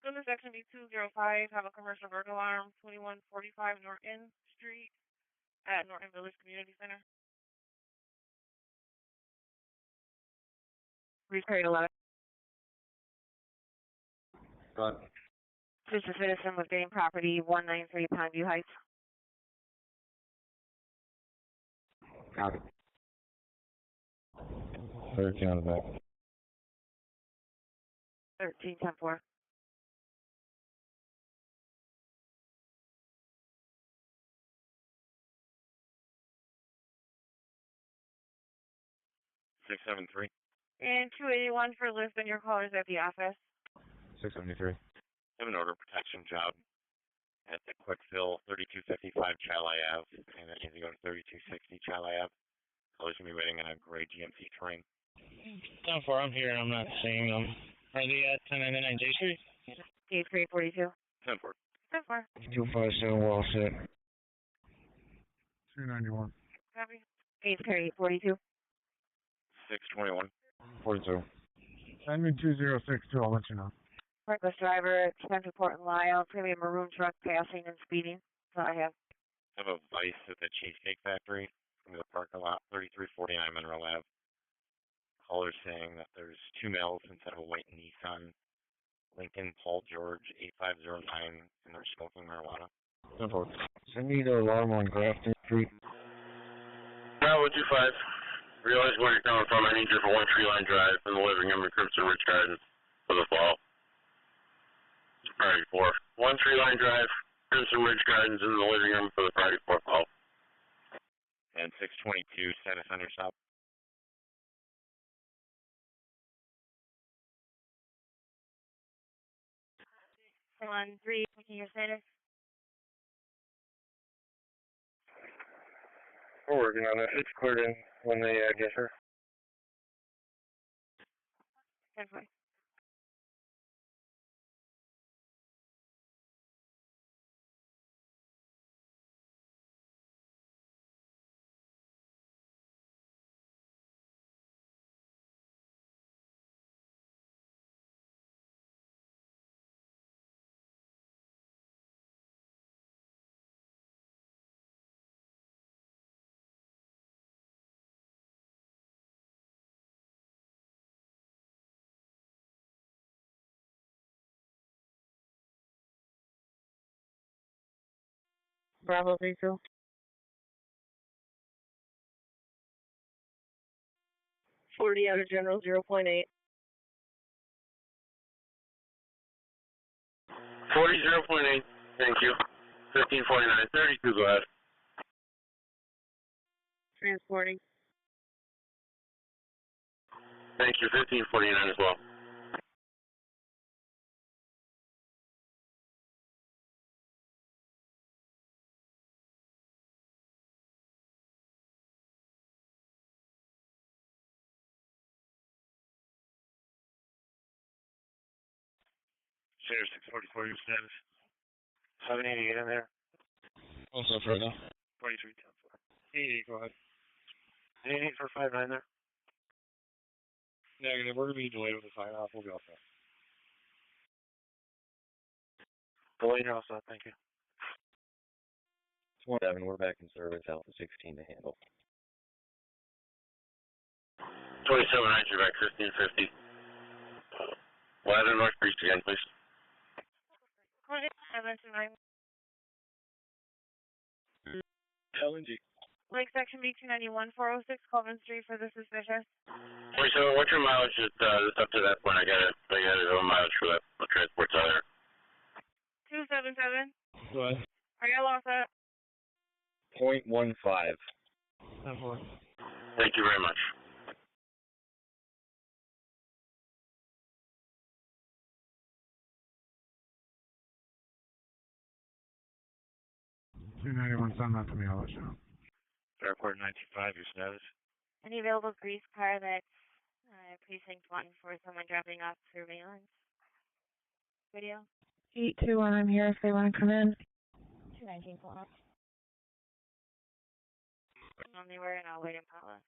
Go to section B205, have a commercial burglar alarm, 2145 Norton Street at Norton Village Community Center. Return 11. Go ahead. Just a citizen with gain property, 193 Pondview Heights. Copy. 13 on the back. 13-10-4. Six 7-3. And 281 for Lisbon, your callers at the office. 673. I have an order protection job at the quick fill 3255 Chili Ave, and that needs to go to 3260 Chili Ave. Colors going to be waiting on a gray GMC terrain. 10-4, I'm here and I'm not seeing them. Are they at 1099 J Street? Gate 342. 10-4. 10-4. 257 well set. 291. Copy. Gate 842. 621. 42. Send me 2062, I'll let you know. Reckless driver, spencerport and Lyle, premium maroon truck passing and speeding. That's all I have. I have a vice at the Cheesecake Factory in the parking lot, 3349 Monroe Ave. Caller saying that there's two males inside of a white Nissan Lincoln Paul George 8509, and they're smoking marijuana. 10-4. Send me the alarm on Grafton Street. Bravo 25. Realize where you're coming from. I need you for 1 tree line drive in the living room in Crimson Ridge Gardens for the fall. Priority 4. 1 tree line drive, Crimson Ridge Gardens in the living room for the priority 4 fall. And 622, status on your stop. 1-3, taking your status. We're working on it. It's cleared in when they get her. 10-4. Bravo 32. 40 out of general 0.8. 40 0.8. Thank you. 1549. 32, go ahead. Transporting. Thank you. 1549 as well. Sheriff 644, your status. 788 in there. What's up right now? 23, 88, go ahead. 88 for 59 there. Negative, we're going to be delayed with the sign off. We'll be all set. Delayed, you're all set. Thank you. 27, we're back in service, Alpha 16 to handle. 27, right, you're back 1550. Ladder North Breach again, please. LNG. Lake Section B291, 406 Colvin Street for the suspicious. 27, what's your mileage up to that point? I gotta go mileage for that transport's out there. 277. Go ahead. Are y'all all set? 0.15. 10-4. Thank you very much. 1, send that to me, I'll let you know. Fairport 925, your status. Any available grease car that's precinct 1 for someone dropping off surveillance video? 821, I'm here if they want to come in. 219 pulling up. They were in Wade Impala.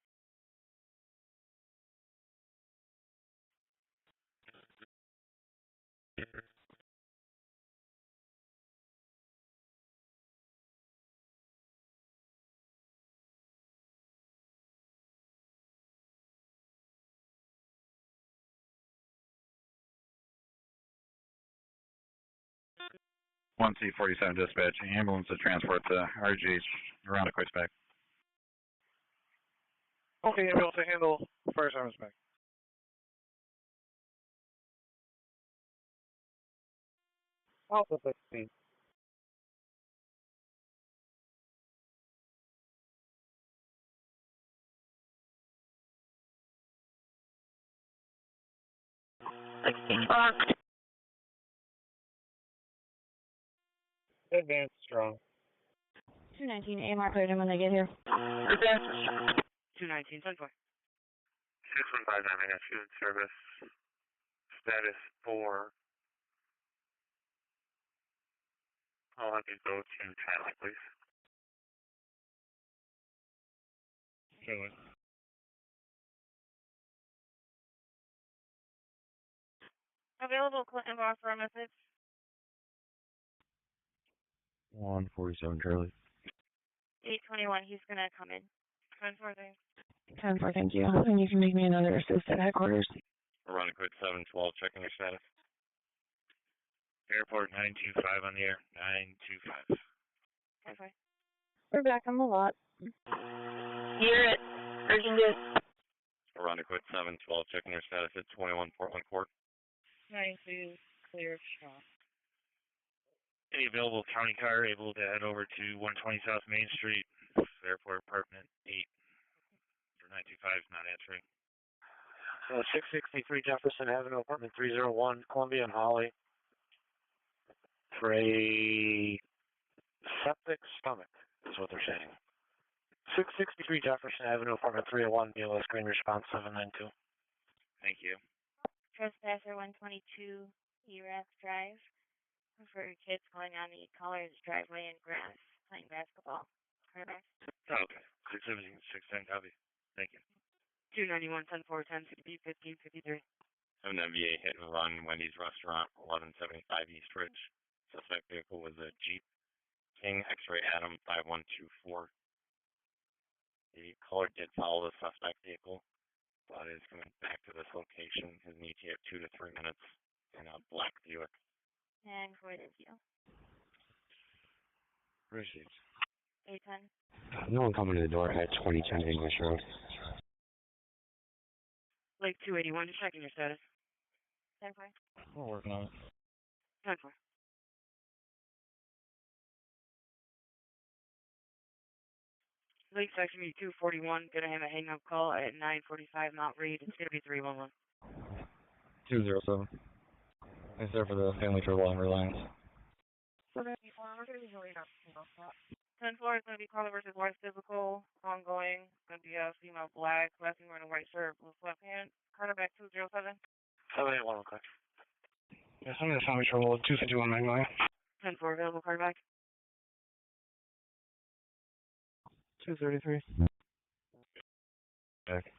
One C47 dispatch, ambulance to transport to RGH around a quick spec. Okay, ambulance to handle fire service back. Alpha 16. Advance strong. 219, AMR cleared them when they get here. Advance. 219, 10-4. 6159, I got you in service. Status 4. I'll have you go to Thailand, please. Really? Available Clinton boss for a message. 147 Charlie. 821, he's gonna come in. 10-4, thanks. 10-4, thank you. And you can make me another assist at headquarters. Run a quick 712, checking your status. Airport 925 on the air. 925. 10-4. We're back on the lot. You're it. Urgent it. Run a quick 712, checking your status at 21 Portland Court. 92, clear strong. Any available county car able to head over to 120 South Main Street, Fairport Apartment 8 for 925, not answering. 663 Jefferson Avenue, apartment 301, Columbia and Holly. For a septic stomach, is what they're saying. 663 Jefferson Avenue, apartment 301, BLS Green Response 792. Thank you. Trespasser 122, ERAF Drive. For kids going on the Collards driveway in grass, playing basketball. Correct? Okay. 617, 610, copy. Thank you. 291, 10-4, 10-60, 15-53. Have an MVA hit and run, Wendy's Restaurant, 1175 East Ridge. Suspect vehicle was a Jeep King X-Ray Adam 5124. The caller did follow the suspect vehicle, but is coming back to this location. His ETA of 2 to 3 minutes in a black Buick. And for the deal. Received. 810. No one coming to the door at 2010 English Road. Lake 281, just checking your status. 10-4. We're working on it. 10-4. Lake section 241, gonna have a hang-up call at 9:45 Mount Reed. It's gonna be 311. 207. It's there for the family trouble on Reliance. 10-4 is gonna be caller versus white physical, ongoing. Gonna be a female black, left hand wearing a white shirt, blue left hand. Carter back 207. 781, okay. Yes, I'm gonna family trouble 251 Magnolia. 10-4 available, Carter back. 233. Back.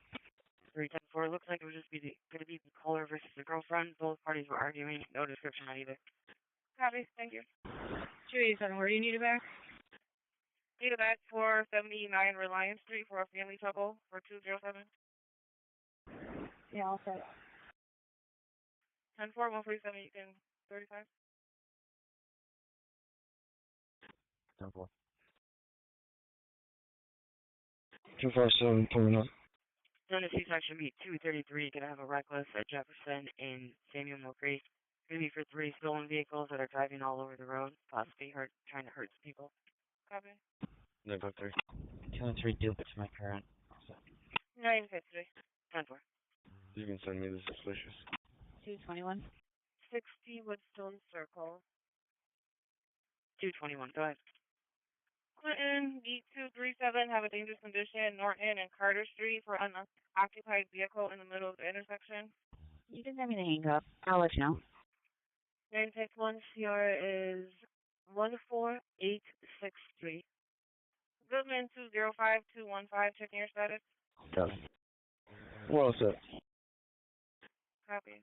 310-4. Looks like it would just be gonna be the caller versus the girlfriend. Both parties were arguing. No description on either. Copy, thank you. 287, where do you need it back? Need it back for 79 Reliance Street for a family trouble for 207. Yeah, I'll set it. 10-4, 147, you can 35. 10-4. 257 coming up. Tennessee section beat 233. Gonna have a reckless at Jefferson and Samuel Mill Creek. Gonna be for 3 stolen vehicles that are driving all over the road, possibly trying to hurt people. Copy. 953. 213 Duplex, my current. 953. 10-4. You can send me the suspicious. 221. 60 Woodstone Circle. 221. Go ahead. Clinton, B237, have a dangerous condition, Norton and Carter Street for unoccupied vehicle in the middle of the intersection. You can send me the hang up. I'll let you know. 961 CR is 14863. Goodman 205215, checking your status. Got it. Well said. Copy.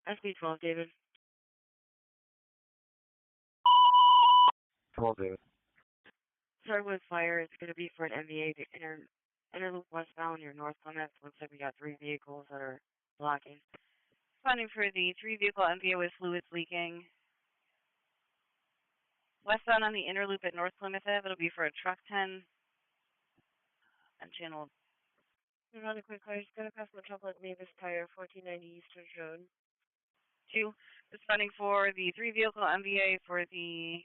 SB12, David. 12, David. Start with fire. It's going to be for an MVA to interloop westbound near North Plymouth. Looks like we got 3 vehicles that are blocking. Funding for the 3-vehicle MVA with fluids leaking. Westbound on the inner loop at North Plymouth Ave. It'll be for a truck 10 and channel. Run a quick car. It's going to pass the chocolate Mavis Tire, 1490 Eastern Road. 2 is funding for the 3-vehicle MVA for the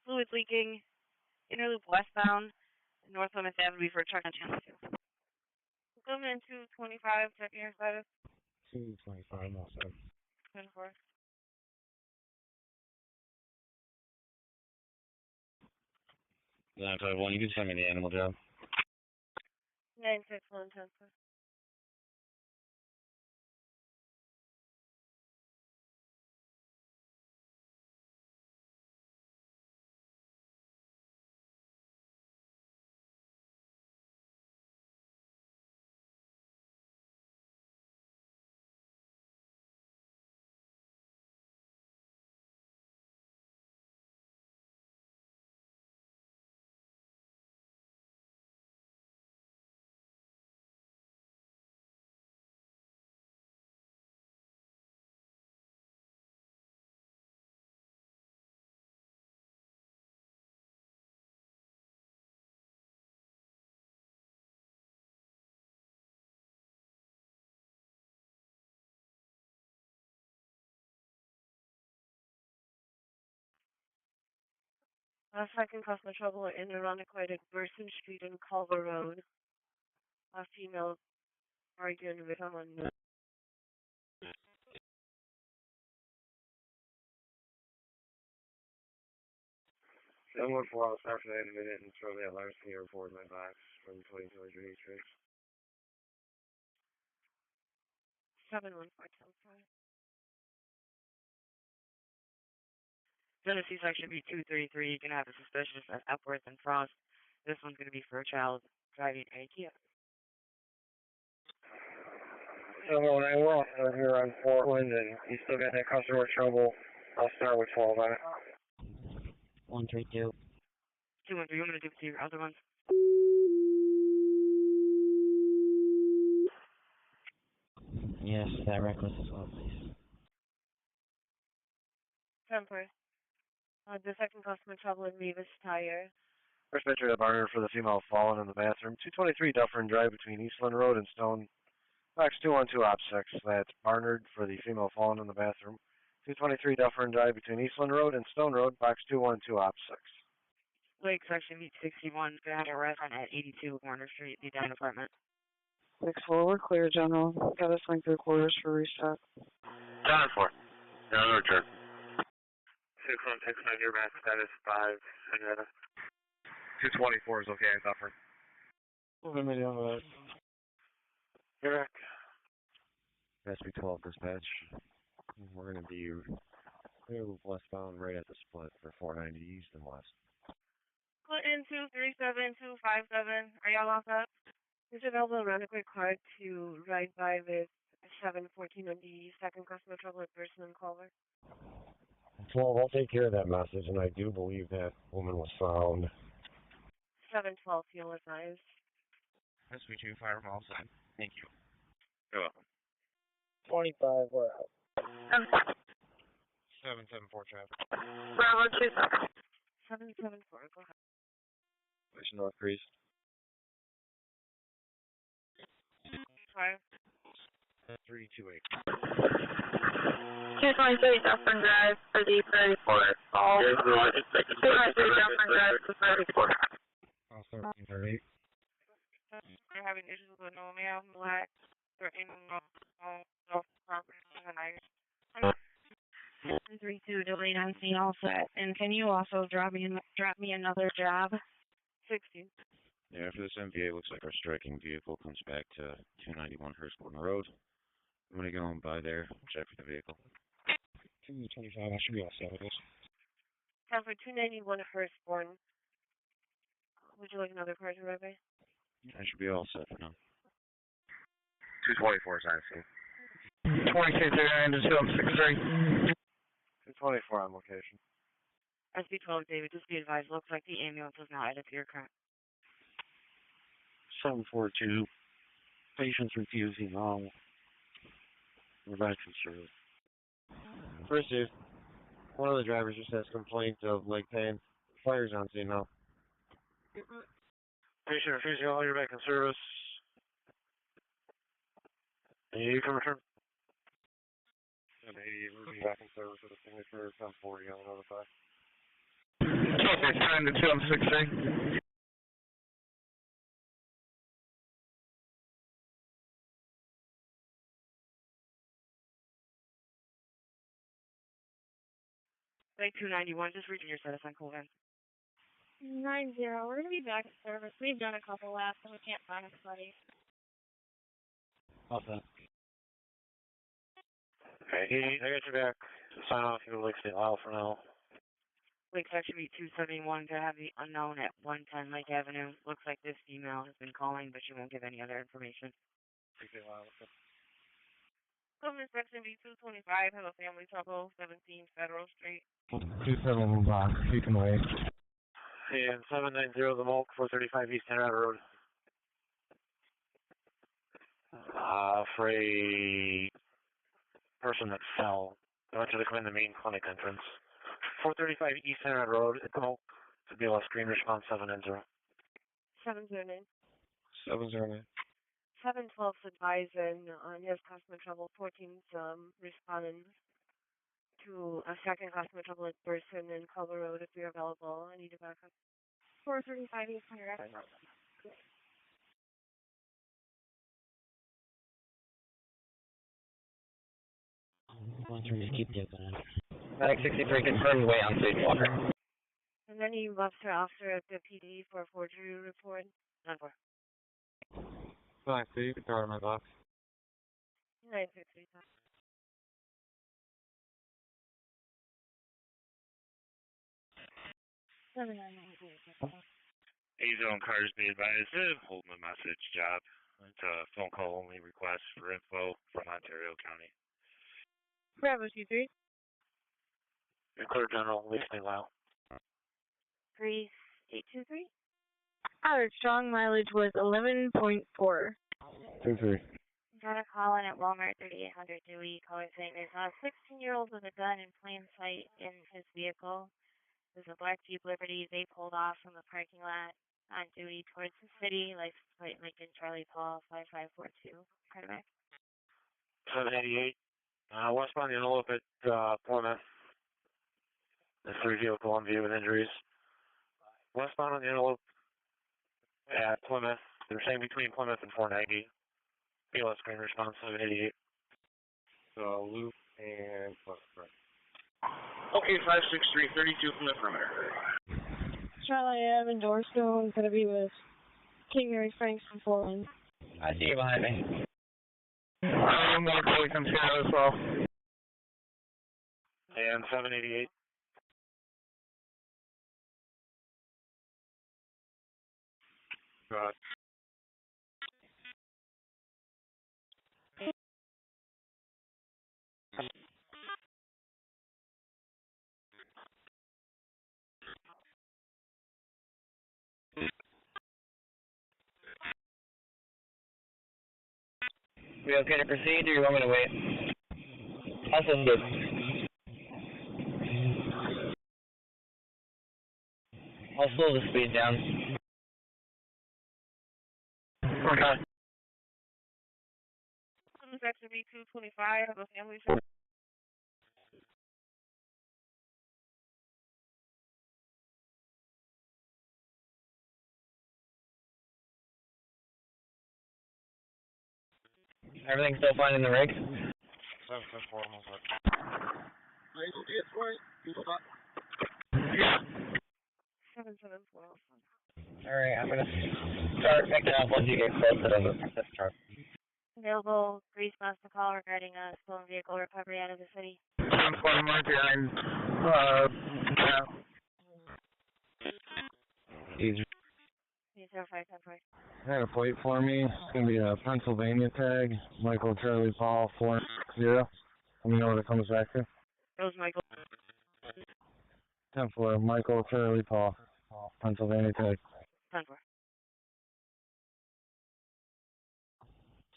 fluids leaking, inner loop westbound, North Plymouth Avenue for a truck on channel 2. Goodman 225, checking your status. 225, also. 10-4. 951, you can send me the animal job. 961, 10-4. Second customer trouble in Irondequoit at Burson Street and Culver Road. A female arguing with someone. 714, I'll start for that in a minute and throw that larceny report in my box from 2023 H6. 714, 10-4. Genesee section B233. You can have a suspicious at Epworth and Frost. This one's going to be for a child driving a Kia. 791, I'm here on Portland, and you still got that customer trouble. I'll start with 12 on it. 132. 213. You want me to do to your other ones? Yes, that reckless as well, please. 10-4. The second customer trouble in Mavis Tire. First picture of the burner for the female fallen in the bathroom. 223 Dufferin Drive between Eastland Road and Stone. Box 212 Op 6. That's Barnard for the female fallen in the bathroom. 223 Dufferin Drive between Eastland Road and Stone Road. Box 212 Op 6. Lake section B61. Going to have a resident at 82 Warner Street, the den apartment. 6-4, we're clear, General. Got to swing through quarters for restock. 10-4. You're on the return. 6169, your max status 5, henrietta. 224 is okay, Dufferin. Moving me on that. Correct. SB12 dispatch. We're going to be westbound right at the split for 490 east and west. Clinton 237257. Are y'all off up? Is it available to run a quick card to ride by with 714 on the second customer trouble at Person and Culver? Well, we'll take care of that message, and I do believe that woman was found. 712 fuel advised. SB2 fire from all sides. Thank you. You're welcome. 25, we're out. 774 traffic. Bravo 2. 774, go ahead. Which North Breeze? 5. 328. 223 Dufferin Drive for the 34. All. 223 Dufferin Drive for 34. 1338. They're having issues with no mail, black, threatening no property, and I. 32 delayed on scene, all set. And can you also drop me another job? 60. Yeah, after this MVA, looks like our striking vehicle comes back to 291 Hurstbourne Road. I'm going to go on by there, check for the vehicle. 225, I should be all set with this. Time for 291 Hurstbourne. Would you like another card to ride by? I should be all set for now. 224 is on scene. 2339 to 263. 224 on location. SB12, David, just be advised, looks like the ambulance is now added to your current. 742. Patients refusing all prevention service. First is, one of the drivers just has complaints of leg pain. Fire's on scene now. Patient refusing all your back in service. You can return. 788, we'll be back in service with a signature 1040 on another 5. 269 to 263. Like 291, just reaching your status on Colvin. 90, we're going to be back in service. We've done a couple laps and we can't find anybody. All set. Okay, I got your back. Sign off your Lake State Lyle for now. Lake Tech should be 271 to have the unknown at 110 Lake Avenue. Looks like this female has been calling, but she won't give any other information. Lake State Lyle, what's up? Home inspection B225, have a family trouble, 17 Federal Street. 27 block, you can wait. And 790 The Mulk, 435 East Henrietta Road. For a person that fell, I want you to come in the main clinic entrance. 435 East Henrietta Road, at the Mulk, to be a screen response 790. 709. 709. 712's advising on his customer trouble. 14's responding to a second customer trouble at Burson and Culver Road if you're available. I need a backup. 435 East Henrietta. Keep the open. 963 confirmed way on safe water. And then he left her officer at the PD for a forgery report. 9-4. 9-2, you can throw it in my box. 963. A-Zone cars be advised, hold my message job. It's a phone call only request for info from Ontario County. Bravo 23. You're clear, General. Lake State Lyle. Grease 823. Our strong mileage was 11.4. 2-3. Got a call in at Walmart 3800 Dewey. Caller saying they saw a 16-year-old with a gun in plain sight in his vehicle. There's a black Jeep Liberty. They pulled off from the parking lot on Dewey towards the city. License plate Lincoln Charlie Paul 5542. Carter back. 788. Westbound Antelope at Plymouth. There's 3 vehicles on view with injuries. Westbound on the Antelope at Plymouth. They're saying between Plymouth and 490. BLS screen response 788. So, Loop and Plymouth, right. Okay, 563, 32 from the perimeter. Charlie Ave and Dorsto is going to be with King Mary Franks from Portland. I see you behind me. I'm going to fully consider as well. And 788. Got We okay to proceed, or you want me to wait? That's good. I'll slow the speed down. Okay. Section B225, the family shop. Everything's still fine in the rig? 774, almost up. Yeah. 774. Alright, I'm gonna start picking up once you get closer to the truck. Available response to call regarding a stolen vehicle recovery out of the city. 10-4 right behind, yeah. Easy. 0510. I had a plate for me. It's going to be a Pennsylvania tag. Michael Charlie Paul 460. Let me know what it comes back to. That was Michael. 10-4, Michael Charlie Paul. Pennsylvania tag. 10-4.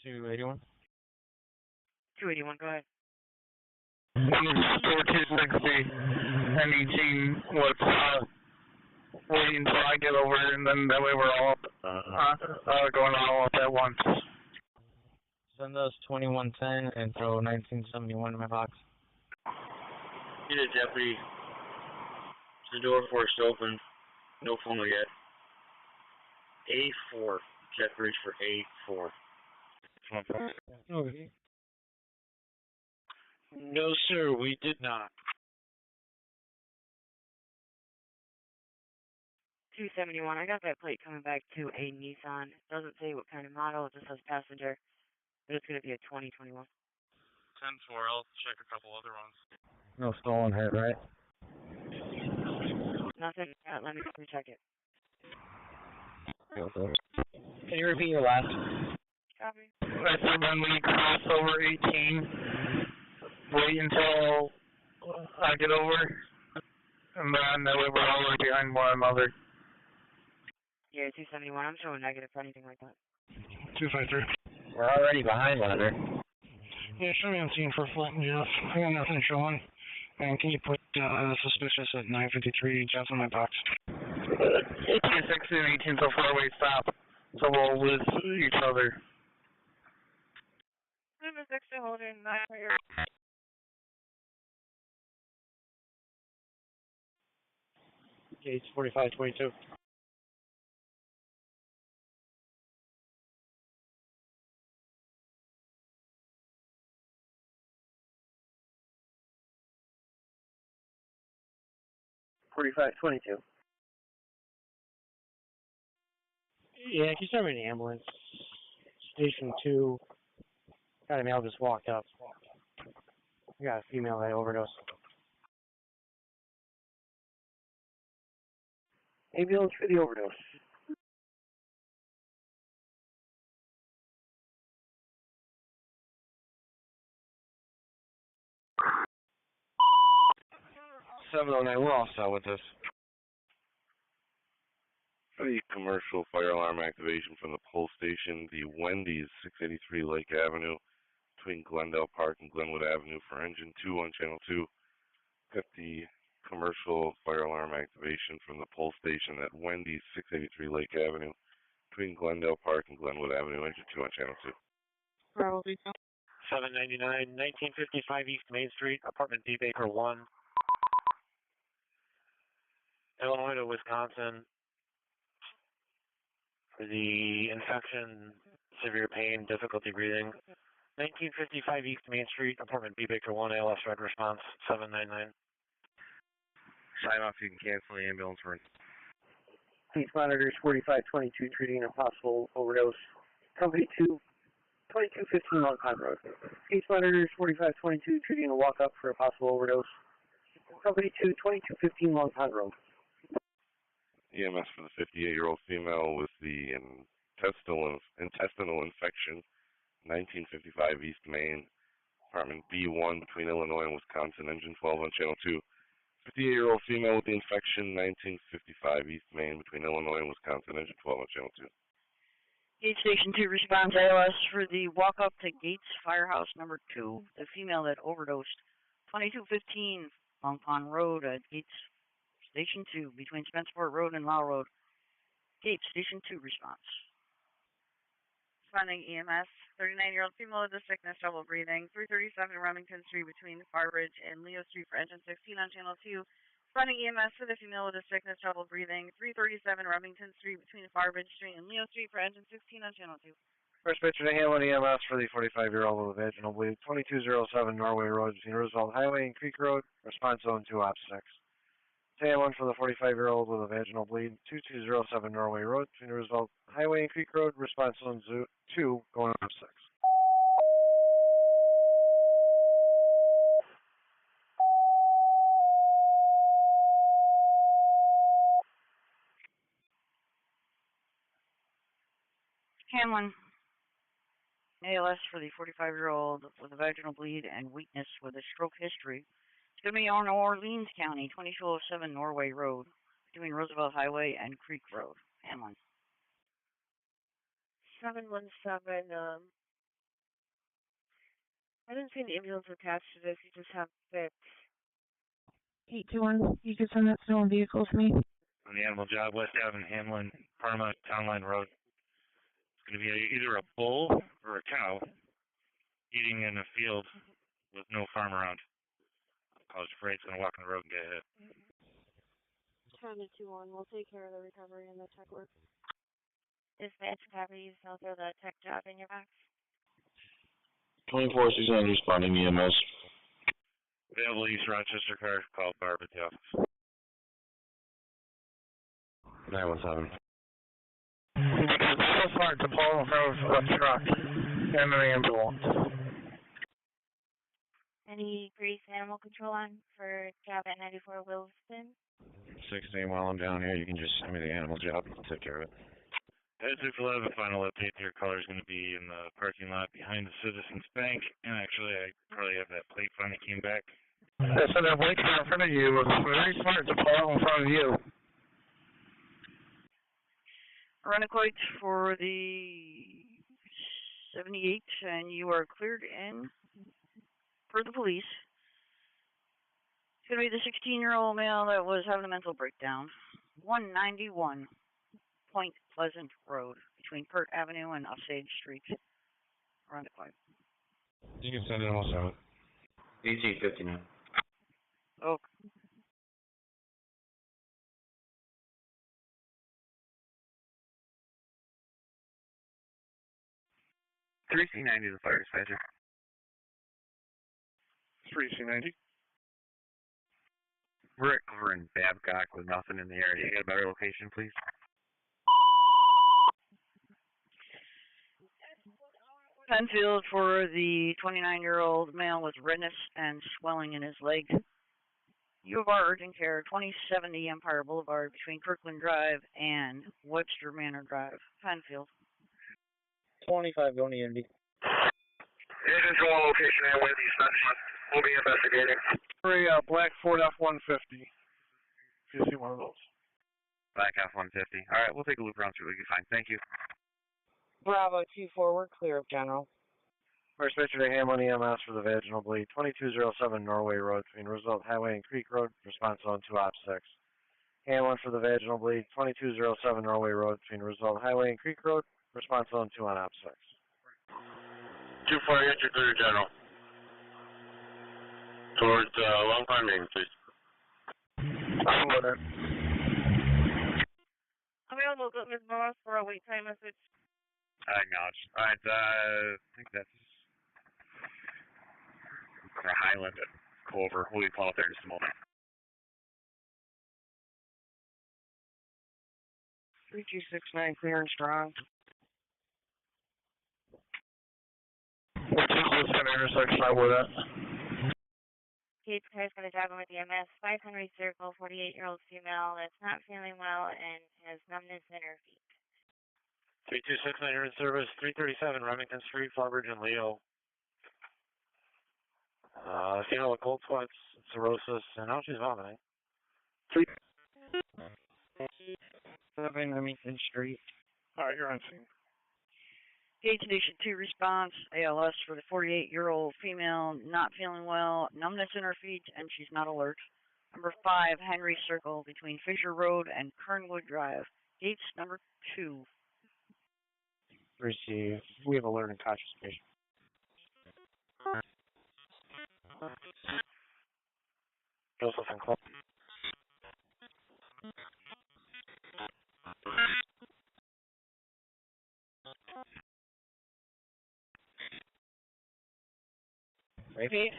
281. 281, go ahead. 260. I need to what's waiting until I get over, and then that way we're all going all up at once. Send those 2110 and throw 1971 in my box. Get it, deputy. The door forced open. No phone yet. A4. Check reach for A4. Okay. No, sir, we did not. 271, I got that plate coming back to a Nissan. It doesn't say what kind of model, it just says passenger. But it's going to be a 2021. 10-4, I'll check a couple other ones. No stolen hit, right? Nothing. Let me recheck it. Can you repeat your last? Copy. I said when we cross over 18, wait until I get over, and then that way we're all right behind one another. Yeah, 271, I'm showing negative for anything like that. 253. We're already behind one another. Yeah, show me on scene for Flint and Jeff. I got nothing showing. And can you put suspicious at 953 just in my box? 1860 and 18 so far away, stop. So we'll lose each other. Number 6 holding 9 for your... Gauge 4522. Yeah, can you send me an ambulance? Station 2. Got a male just walked up. We got a female that overdosed. Ambulance for the overdose. We're all set with this. For the commercial fire alarm activation from the pole station, the Wendy's 683 Lake Avenue between Glendale Park and Glenwood Avenue for engine 2 on channel 2. Got the commercial fire alarm activation from the pole station at Wendy's 683 Lake Avenue between Glendale Park and Glenwood Avenue, engine 2 on channel 2. Probably so. 799, 1955 East Main Street, apartment D Baker 1. Illinois to Wisconsin for the infection, severe pain, difficulty breathing. 1955 East Main Street, apartment B Baker 1, ALS red response, 799. Sign off, you can cancel the ambulance run. Police monitors 4522 treating a possible overdose. Company 2, 2215 Long Pond Road. Police monitors 4522 treating a walk-up for a possible overdose. Company 2, 2215 Long Pond Road. EMS for the 58-year-old female with the intestinal infection, 1955 East Main, apartment B1 between Illinois and Wisconsin, engine 12 on channel 2. 58-year-old female with the infection, 1955 East Main between Illinois and Wisconsin, engine 12 on channel 2. Gate Station 2 responds ALS for the walk up to Gates Firehouse number 2, the female that overdosed. 2215 Long Pond Road at Gates Station 2 between Spencerport Road and Low Road. Gate Station 2 response. Responding EMS, 39-year-old female with sickness, trouble breathing, 337 Remington Street between Far Ridge and Leo Street for engine 16 on channel 2. Responding EMS for the female with sickness, trouble breathing, 337 Remington Street between Far Ridge Street and Leo Street for engine 16 on channel 2. First picture to Hamlin EMS for the 45-year-old with a vaginal bleed, 2207 Norway Road between Roosevelt Highway and Creek Road, response zone 2 op 6. Hamlin for the 45-year-old with a vaginal bleed, 2207 Norway Road between Roosevelt Highway and Creek Road, response zone 2 going op 6. Hamlin, ALS for the 45-year-old with a vaginal bleed and weakness with a stroke history. It's going to be on Orleans County, 2207 Norway Road, between Roosevelt Highway and Creek Road. Hamlin. 717, I didn't see an ambulance attached to this, you just have fixed. 821, you can send that stolen vehicle to me. On the animal job, West Avenue, Hamlin, Parma, Town Line Road. It's going to be either a bull or a cow eating in a field with no farm around. I was afraid it's going to walk on the road and get hit. County 2-1, we'll take care of the recovery and the tech work. Dispatch copy, so throw the tech job in your box. 24-600 responding EMS. Available East Rochester car, call Barb at the office. 917. So far to pull in front of a truck and an ambulance. Any grease animal control on for job at 94 Wilson? 16, while I'm down here, you can just send me the animal job. I'll take care of it. As if we'll have a final update, your color is going to be in the parking lot behind the Citizens Bank. And actually, I probably have that plate finally came back. So that white car in front of you was very smart to pull in front of you. Runnequite for the 78, and you are cleared in for the police. It's going to be the 16-year-old male that was having a mental breakdown. 191 Point Pleasant Road between Pert Avenue and Osage Street. Runnequite. You can send it also. DG 59. Okay. C90 the fire dispatcher. 3C90. We're over in Babcock with nothing in the area. You got a better location, please? Penfield for the 29-year-old male with redness and swelling in his leg. U of R urgent care, 2070 Empire Boulevard between Kirkland Drive and Webster Manor Drive. Penfield. 25 going to Unity. Agent to one location and with suspension. We'll be investigating. For a black Ford F-150. If you see one of those. Black F-150. All right, we'll take a loop around, see what we can find. Thank you. Bravo 2-4, we're clear of General. First picture to Hamlin EMS for the vaginal bleed, 2207 Norway Road between Roosevelt Highway and Creek Road, response zone 2 op 6. Hamlin for the vaginal bleed, 2207 Norway Road between Roosevelt Highway and Creek Road, response zone 2 on op 6. 2-4, you're clear, General. Towards Long Pond Main, please. I'm with it. Available to Ms. Moss for a wait time message. I acknowledge. All right, I think that's for Highland and Clover. We'll be pulling up there in just a moment. 3269, clear and strong. We'll take this kind of intersection, I would. Gates car's going to drive him with EMS. 5 Henry Circle, 48-year-old female that's not feeling well and has numbness in her feet. 3269, you're in service. 337 Remington Street, Farbridge and Leo. Female with cold sweats, cirrhosis, and now she's vomiting. 7 Remington Street. Alright, you're on scene. Gate Station 2 response, ALS for the 48-year-old female, not feeling well, numbness in her feet, and she's not alert. Number 5, Henry Circle between Fisher Road and Kernwood Drive. Gates number 2. Receive. We have alert and conscious patient. Joseph and Clark. Repeat.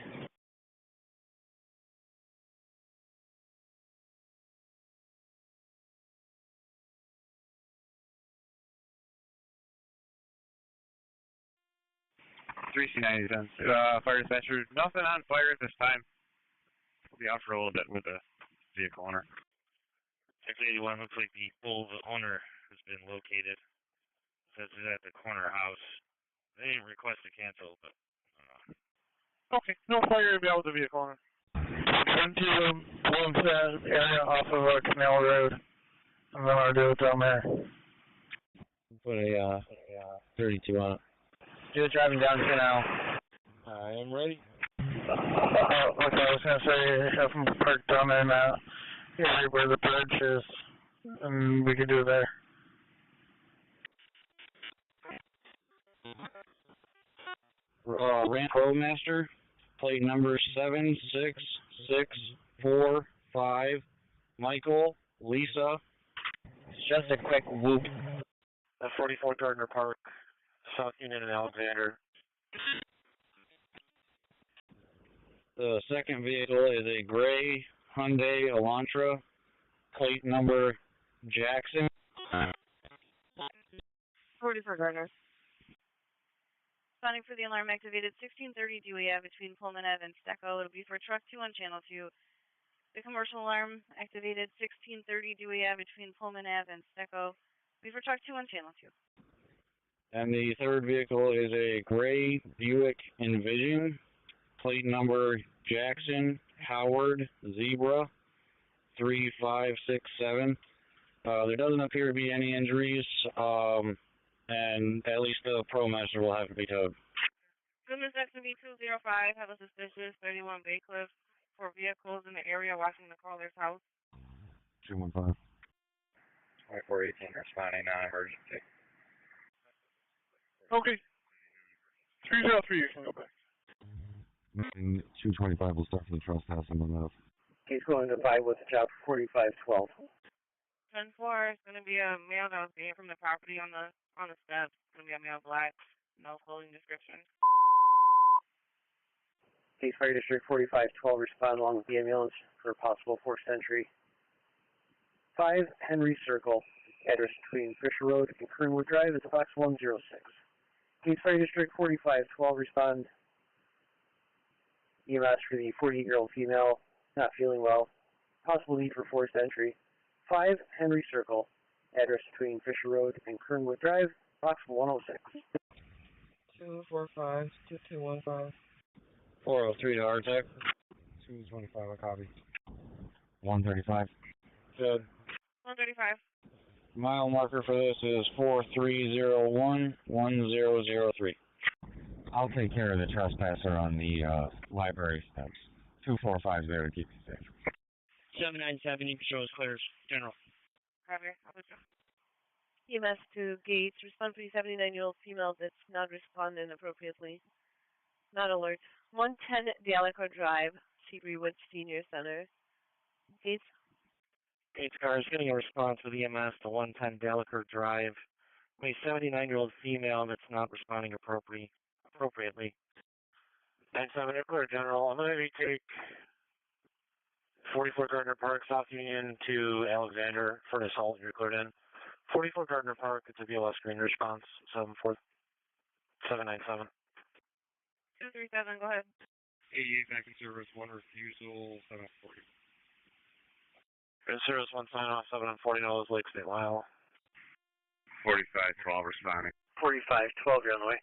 Three C90 done. Fire dispatcher, nothing on fire at this time. We'll be out for a little bit with the vehicle owner. 681 looks like the bull owner has been located. Says it's at the corner house. They didn't request to cancel, but Okay, no fire about the vehicle owner. Went to one area off of Canal Road. I'm gonna do it down there. Put a 32 on it. Do it driving down Canal. I am ready. Like I was gonna say, have them parked down there now, area where the bridge is, and we can do it there. Ramp Roadmaster, plate number 7665, Michael, Lisa. Just a quick whoop. 44 Gardner Park, South Union and Alexander. The second vehicle is a gray Hyundai Elantra, plate number Jackson. 44 Gardner. Responding for the alarm activated 1630 Dewey Ave between Pullman Ave and Stecco. It'll be for truck 2 on channel 2. The commercial alarm activated 1630 Dewey Ave between Pullman Ave and Stecco. It'll be for truck 2 on channel 2. And the third vehicle is a gray Buick Envision, plate number Jackson Howard Zebra 3567. There doesn't appear to be any injuries, and at least the ProMaster will have to be towed. Goodness XB 205, have a suspicious 31 Baycliff. 4 vehicles in the area watching the caller's house. 215. 2418 responding non-emergency. Okay. 303, you can go back. 225 will start for the trespassing on that. Case going to 5 with the job 4512. 10-4 is going to be a male that was being from the property on the steps. It's going to be a male black, no clothing description. Case Fire District 4512, respond along with the ambulance for possible forced entry. 5 Henry Circle, address between Fisher Road and Kernwood Drive is box 106. Case Fire District 4512, respond EMS for the 48-year-old female, not feeling well, possible need for forced entry. 5 Henry Circle, address between Fisher Road and Kernwood Drive, box 106. 245, 2215. 403 to Artec. 225, a copy. 135. Good. 135. Mile marker for this is 4301-1003. I'll take care of the trespasser on the library steps. 245 is there to keep you safe. 797, you can show us clears. General. Copy. I'll put you. EMS to Gates, respond for the 79-year-old female that's not responding appropriately. Not alert. 110 Dalico Drive, Seabury Woods Senior Center. Gates. Gates car is getting a response with EMS to 110 Dalico Drive. A 79-year-old female that's not responding appropriately. 97 Nuclear General. I'm going to retake 44 Gardner Park, South Union to Alexander for an assault. You're cleared in. 44 Gardner Park, it's a BLS screen response. 797. 237, go ahead. 88 back in service, 1 refusal, 740. In service, 1 sign off, 740, no, Lake State Lyle. 4512 responding. 4512, you're on the way.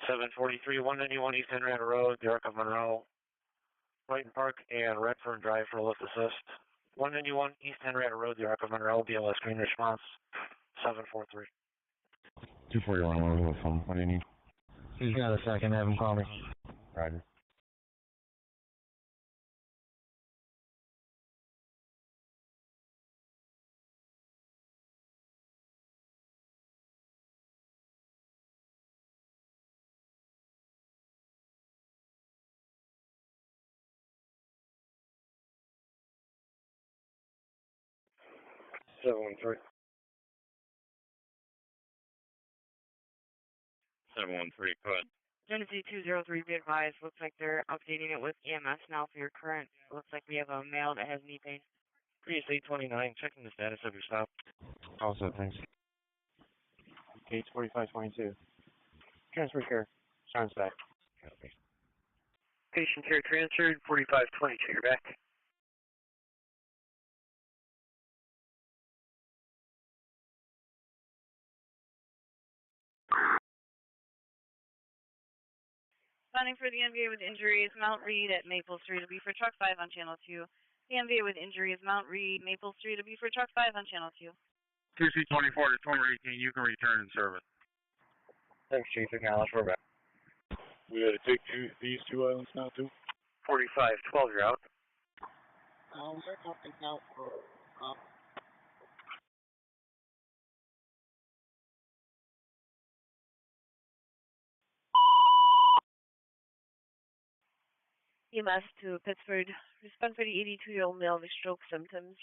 743, 191 East Henrietta Road, the Arc of Monroe, Brighton Park, and Redfern Drive for a lift assist. 191 East Henrietta Road, the Arc of Monroe, BLS screen response, 743. 241, I'm over with him. What do you need? He's got a second, have him call me. Roger. Seven one three. 713, go ahead. Genesee 203, be advised. Looks like they're updating it with EMS now for your current. Looks like we have a male that has knee pain. Prius 829, checking the status of your stop. All set, thanks. Gates 4522. Transfer care. Sounds back. Copy. Patient care transferred, 4520, check your back. Responding for the MVA with injuries, Mount Reed at Maple Street to be for truck 5 on channel 2. The MVA with injuries, Mount Reed, Maple Street to be for truck 5 on channel 2. 2C24 to 2018, you can return in service. Thanks, Chief. Acknowledge, we're back. We gotta take these two islands now too? 4512, you're out. They're talking now. EMS to Pittsford. Respond for the 82-year-old male with stroke symptoms.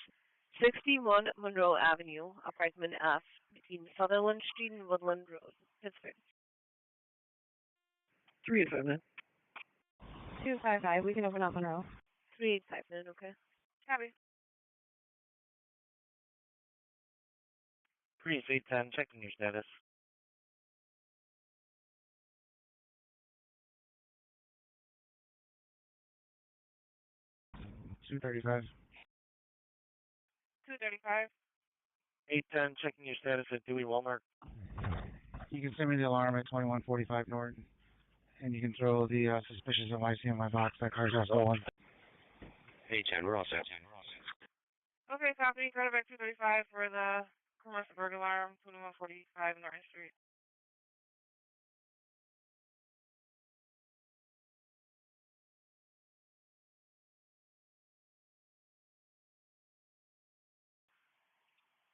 61 Monroe Avenue, apartment F, between Sutherland Street and Woodland Road, Pittsford. 385, 255, we can open up Monroe. 385, okay. Copy. Prius 810, checking your status. $235. 235. 810, checking your status at Dewey Walmart. You can send me the alarm at 2145 North, and you can throw the suspicious MIC in my box. That car's not stolen. Hey, Chen, we're all set. Okay, copy. Credit back 235 for the commercial burglar alarm, 2145 Norton Street.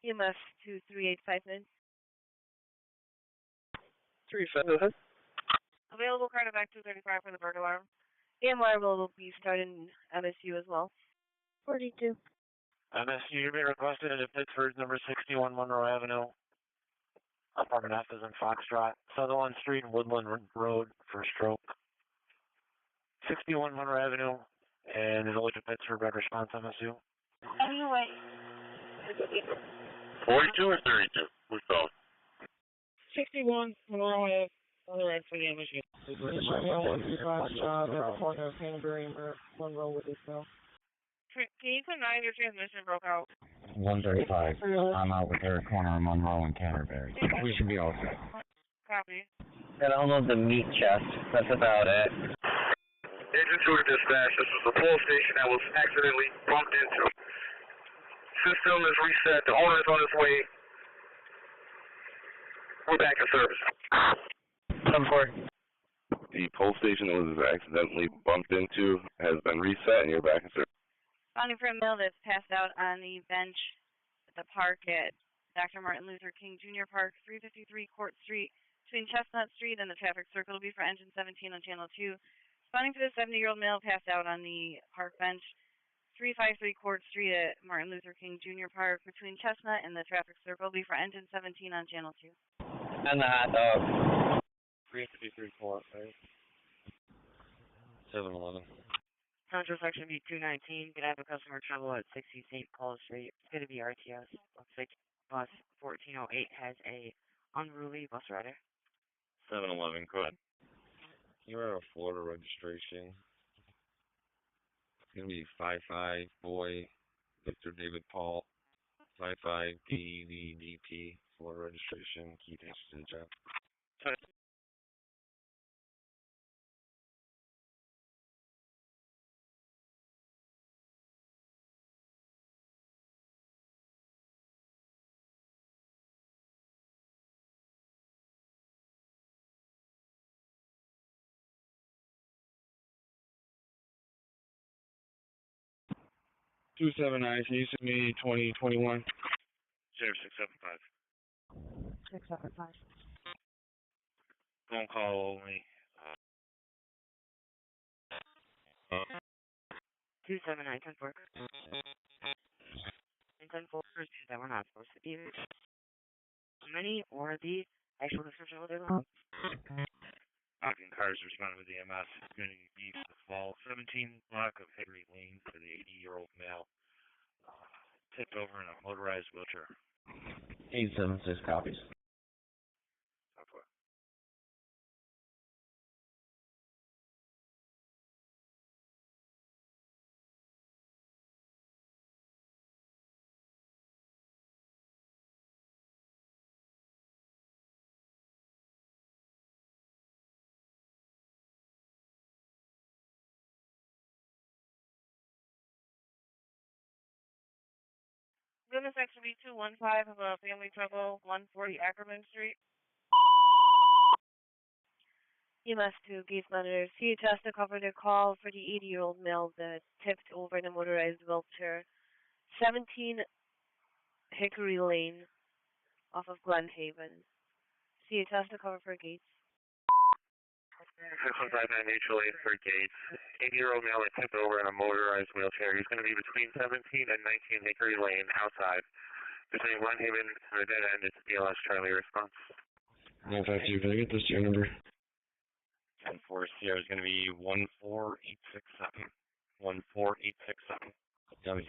EMS to 3859. 385, Available credit back 235 for the burglar alarm. AMR will be starting MSU as well. 42. MSU, you're being requested at Pittsford, number 61 Monroe Avenue. Apartment F is in Foxtrot. Sutherland Street and Woodland Road for stroke. 61 Monroe Avenue, and is always a Pittsford red response MSU. Anyway. 42 or 32? Which phone? 61, Monroe Ave, on the right for the MSU. The report of Hanbury and Monroe with this bill. Can you connive your transmission broke out? 135. I'm out with their corner of Monroe and Canterbury. We should be all set. Copy. And I'll load the meat chest. That's about it. Engine 2 to dispatch. This is the pole station that was accidentally bumped into. System is reset. The owner is on his way. We're back in service. 7-4. The pole station that was accidentally bumped into has been reset, and you're back in service. Responding for a male that's passed out on the bench at the park at Dr. Martin Luther King Jr. Park, 353 Court Street, between Chestnut Street and the traffic circle will be for engine 17 on channel 2. Responding for the 70-year-old male passed out on the park bench, 353 Court Street at Martin Luther King Jr. Park, between Chestnut and the traffic circle will be for engine 17 on channel 2. And the hot dog. 353 Court, right? 711. Central Section B219, could have a customer trouble at 60 St. Paul Street. It's going to be RTS. Looks like bus 1408 has a unruly bus rider. 711, go ahead. You have a Florida registration. It's gonna be 55 boy Victor David Paul 55 DVDP Florida registration. Key thanks to the job. 279, can you send me 2021? 0675. 675. Phone call only. 279, 10-4. And 10-4 that we're not supposed to be. Many or the actual description of their loan. Ogden cars responding with EMS. Community B for the fall. 17 block of Henry Lane for the 80-year-old male. Tipped over in a motorized wheelchair. 876 copies. Goodness Section B215 of a family trouble, 140 Ackerman Street. EMS to Gates Monitor. CHS to cover their call for the 80-year-old male that tipped over in a motorized wheelchair. 17 Hickory Lane off of Glen Haven. CHS to cover for Gates. 615 mutual aid for Gates. 80-year-old male that tipped over in a motorized wheelchair. He's going to be between 17 and 19 Hickory Lane outside. Between Glen Haven and the dead end, it's BLS Charlie response. 952, can I get this to your number? 10-4 Sierra is going to be 14867. 14867. W.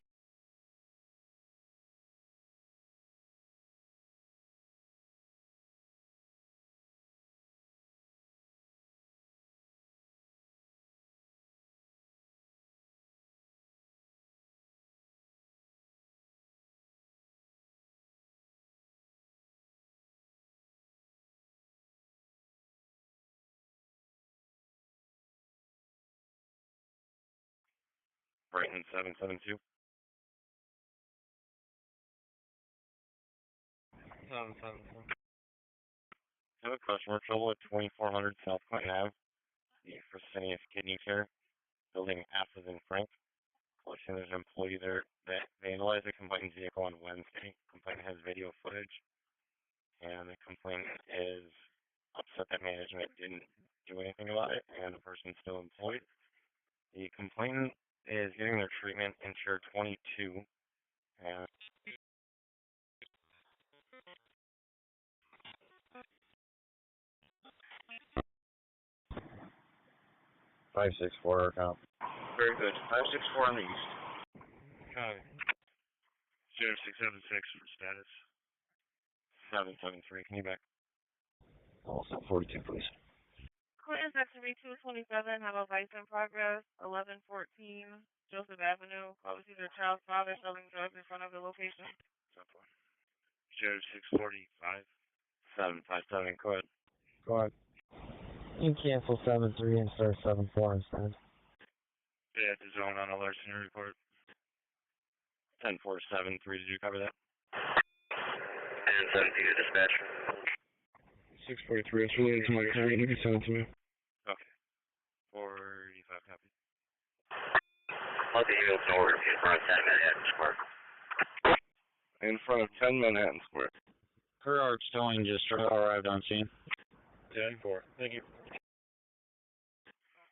Brighton 772. 772. I have a customer trouble at 2400 South Clinton Ave. The Fresenius Kidney Care, building Asses and Frank. There's an employee there that vandalized the complainant's vehicle on Wednesday. Complainant has video footage, and the complainant is upset that management didn't do anything about it, and the person's still employed. The complainant is getting their treatment insured 22, and 564 account. very good. 564 on the east. Copy. 0676 for status. 773, can you back? Also 42, please. Clinton Section B227 have a vice in progress, 1114 Joseph Avenue. Obviously, their child's father selling drugs in front of the location. 0645. 757, go ahead. Go ahead. You can cancel 7-3 and start 7-4 instead. Yeah, it's a zone on a larceny report. 10-4-7-3, did you cover that? And 17 to dispatch. 643, it's related to my client. You can send it to me. Okay. 45 copy. Let the units know we're in front of 10 Manhattan Square. In front of 10 Manhattan Square. Gerard Towing just arrived on scene. 10-4. Thank you.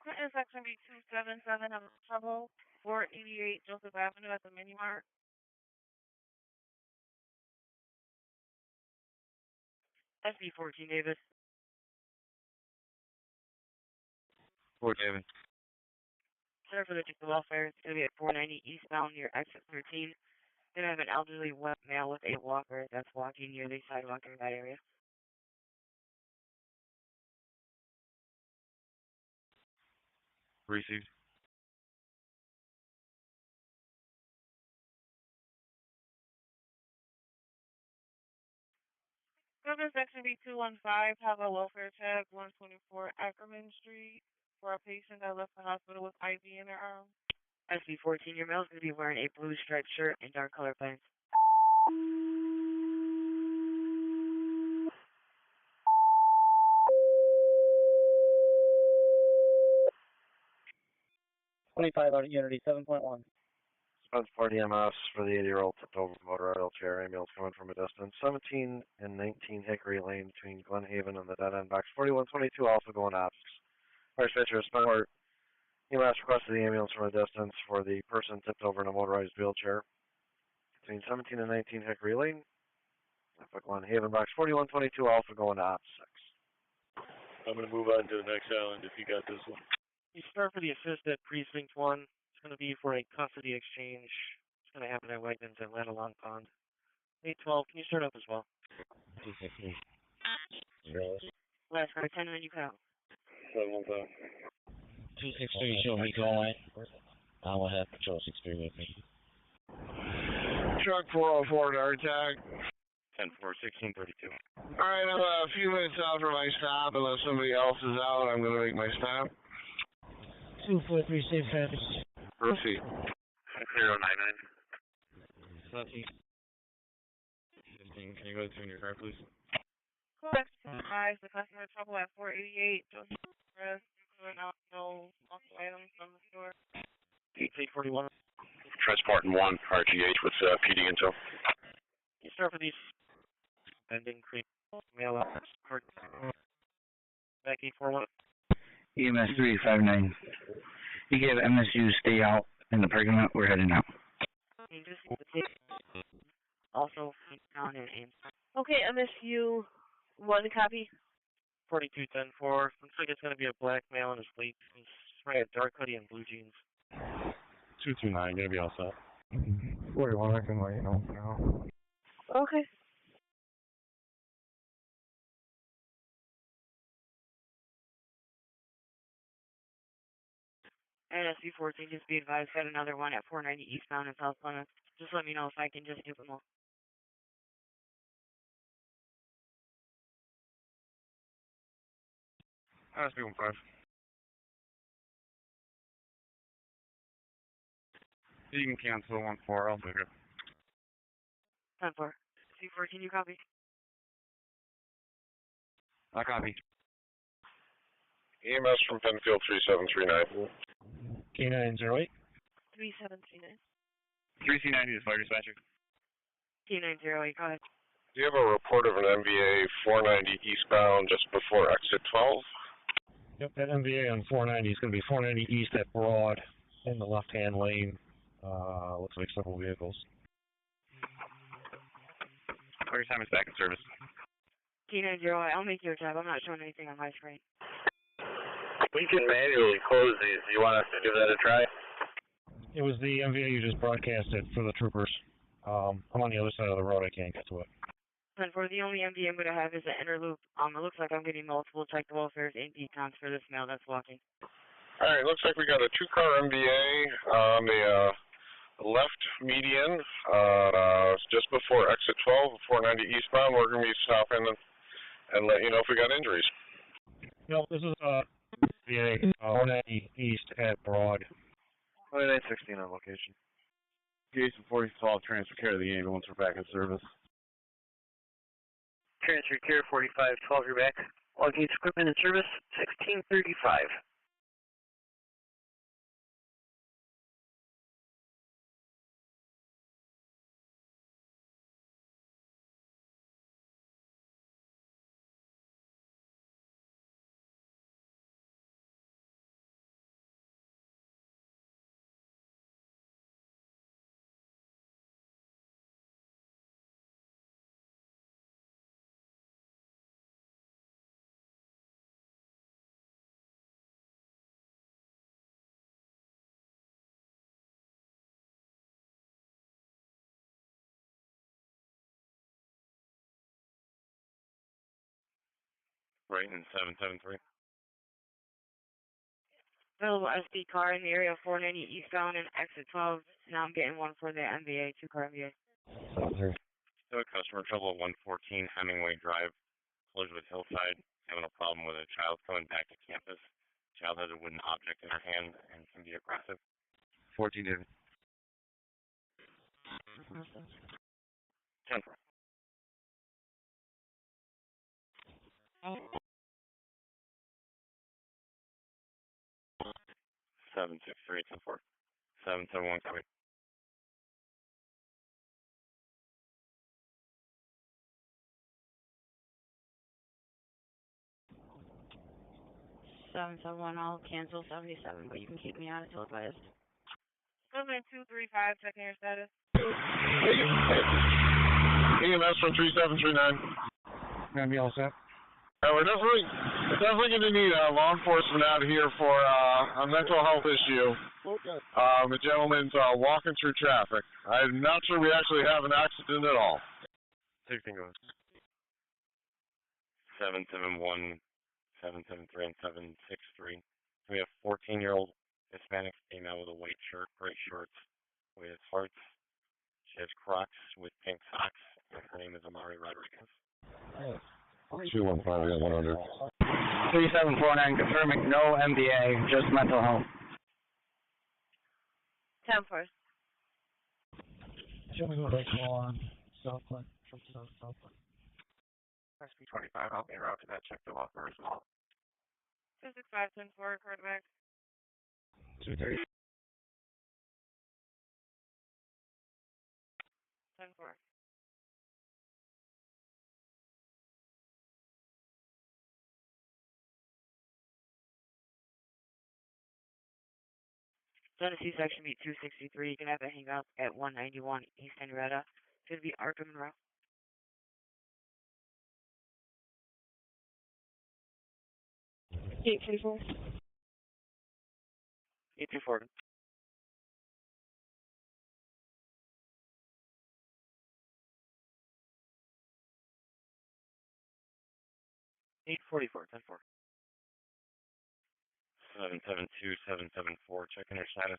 Clinton Section B277 have trouble, 488 Joseph Avenue at the Mini Mart. SB14 Davis. 4 David. Sir, for the Chicken Welfare, it's going to be at 490 eastbound near exit 13. Going to have an elderly wet male with a walker that's walking near the sidewalk in that area. Received. Government Section B215 have a welfare check, 124 Ackerman Street, for a patient that left the hospital with IV in their arm. SB14, your male is going to be wearing a blue striped shirt and dark color pants. 25 out of Unity, 7.1. Spencerport EMS for the 80-year-old tipped over motor idle chair ambulance coming from a distance. 17 and 19 Hickory Lane between Glen Haven and the dead end box. 4122 also going opposite. Fire dispatcher of Spencerport EMS requested the ambulance from a distance for the person tipped over in a motorized wheelchair between 17 and 19 Hickory Lane. Glen Haven box 4122 also going to opposite. I'm going to move on to the next island if you got this one. You start for the assist at precinct 1. It's going to be for a custody exchange. It's going to happen at Wegmans at Ladalong Pond. 812, can you start up as well? Last car 10 when you go. 715. 263, show me going. I will have Patrol 63 with me. Truck 404 to attack. 10-4, 1632. Alright, I'm a few minutes out for my stop. Unless somebody else is out, I'm going to make my stop. 243, safe traffic. Proceed. 6099. Can you go to your car, please? Correct. Advise the customer trouble at 488. Don't press. No lost items from the store. 841. Transporting 1, RGH with PD Intel. You start for these pending creep mail out. Back 841. EMS 359. You give MSU stay out in the parking lot. We're heading out. You just need to take also down in Ames. Okay, MSU, 1 copy. 4210-4. Looks like it's going to be a black male in his sleep. He's wearing a dark hoodie and blue jeans. 229, gonna be all set. 41, I can let you know now. Okay. NSU 14, just be advised, got another one at 490 eastbound in South Plymouth. Just let me know if I can just do them all. SB 15. You can cancel 14, I'll take it. 10-4. C14, you copy? I copy. EMS from Penfield 3739. K908. 3739. 3C90 is fire dispatcher. K908, go ahead. Do you have a report of an MVA 490 eastbound just before exit 12? Yep, that MVA on 490 is going to be 490 east at Broad in the left-hand lane. Looks like several vehicles. Fire time is back in service. K908, I'll make you a tab. I'm not showing anything on my screen. We can manually close these. Do you want us to give that a try? It was the MVA you just broadcasted for the troopers. I'm on the other side of the road. I can't get to it. 10-4, the only MVA I'm going to have is an inner loop. It looks like I'm getting multiple check the welfares and decons for this male that's walking. All right, looks like we got a 2-car MVA on the left median, just before exit 12, 490 eastbound. We're going to be stopping and let you know if we got injuries. No, this is MVA 490 east at Broad. 2916 on location. Jason 4012, transfer care to the ambulance. We're back in service. Transfer care 4512, you're back. All gates equipment in service, 1635. Right in 773. Available SD car in the area of 490 eastbound and exit 12. Now I'm getting one for the MVA, 2-car MVA. Still a customer trouble at 114 Hemingway Drive, closed with Hillside. Having a problem with a child coming back to campus. Child has a wooden object in her hand and can be aggressive. 14 David. 10. 763 10-4. 771 copy. 771, I'll cancel 77, but you can keep me on until advised. Government 235, checking your status. EMS from 3739. Gonna be all set? We're definitely going to need law enforcement out here for a mental health issue. The gentleman's walking through traffic. I'm not sure we actually have an accident at all. 16 goes. 771, 773, and 763. We have 14-year-old Hispanic female with a white shirt, gray shorts, with hearts. She has Crocs with pink socks. Her name is Amari Rodriguez. 215, 100. 3749, confirming no MBA, just mental health. 10-4. Show me what I call on Southland, from Southland. SP25, I'll be routed to that check the offer as well. 265, 10-4, correct back. 230. 10-4. Genesee Section Beat 263, you can have it hang up at 191 East Henrietta. Should be Arkham Monroe. 824. 824. Eight 10-4. 772, 774, checking your status.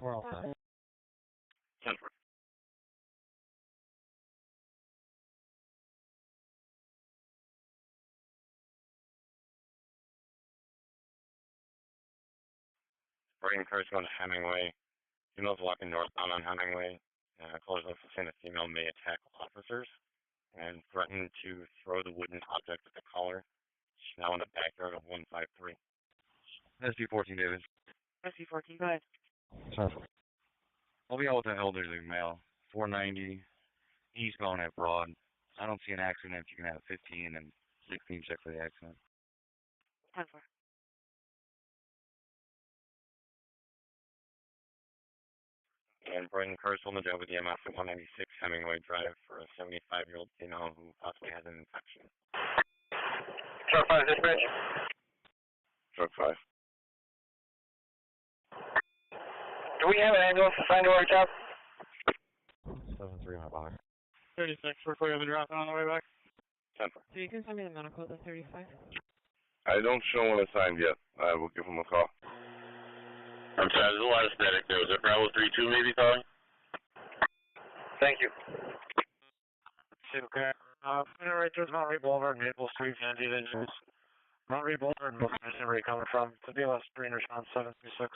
We're all set. 10-4. Bringing cars going to Hemingway. Females walking northbound on Hemingway. Callers also saying a female may attack officers and threaten to throw the wooden object at the caller. She's now in the backyard of 153. SB14, David. SC14, go ahead. I'll be out with an elderly male, 490, eastbound at Broad. I don't see an accident. You can have 15 and 16 check for the accident. 10-4. And Brighton cars holding the job with EMS at 196 Hemingway Drive for a 75-year-old female who possibly has an infection. Truck 5, dispatch. Truck 5. Do we have an ambulance assigned to our job? 73 on my box. 36, we're clear the drop on the way back. 10-4. So you can send me the medical at the 35. I don't show one assigned yet. I will give him a call. I'm sorry, there's a lot of static there. Was it Bravo 32 maybe calling? Thank you. Okay. Right there's Monroe Boulevard, Maple Street, Andy Engines. Monroe Boulevard, Maple Street, where you coming from? To BLS 3 in response 736.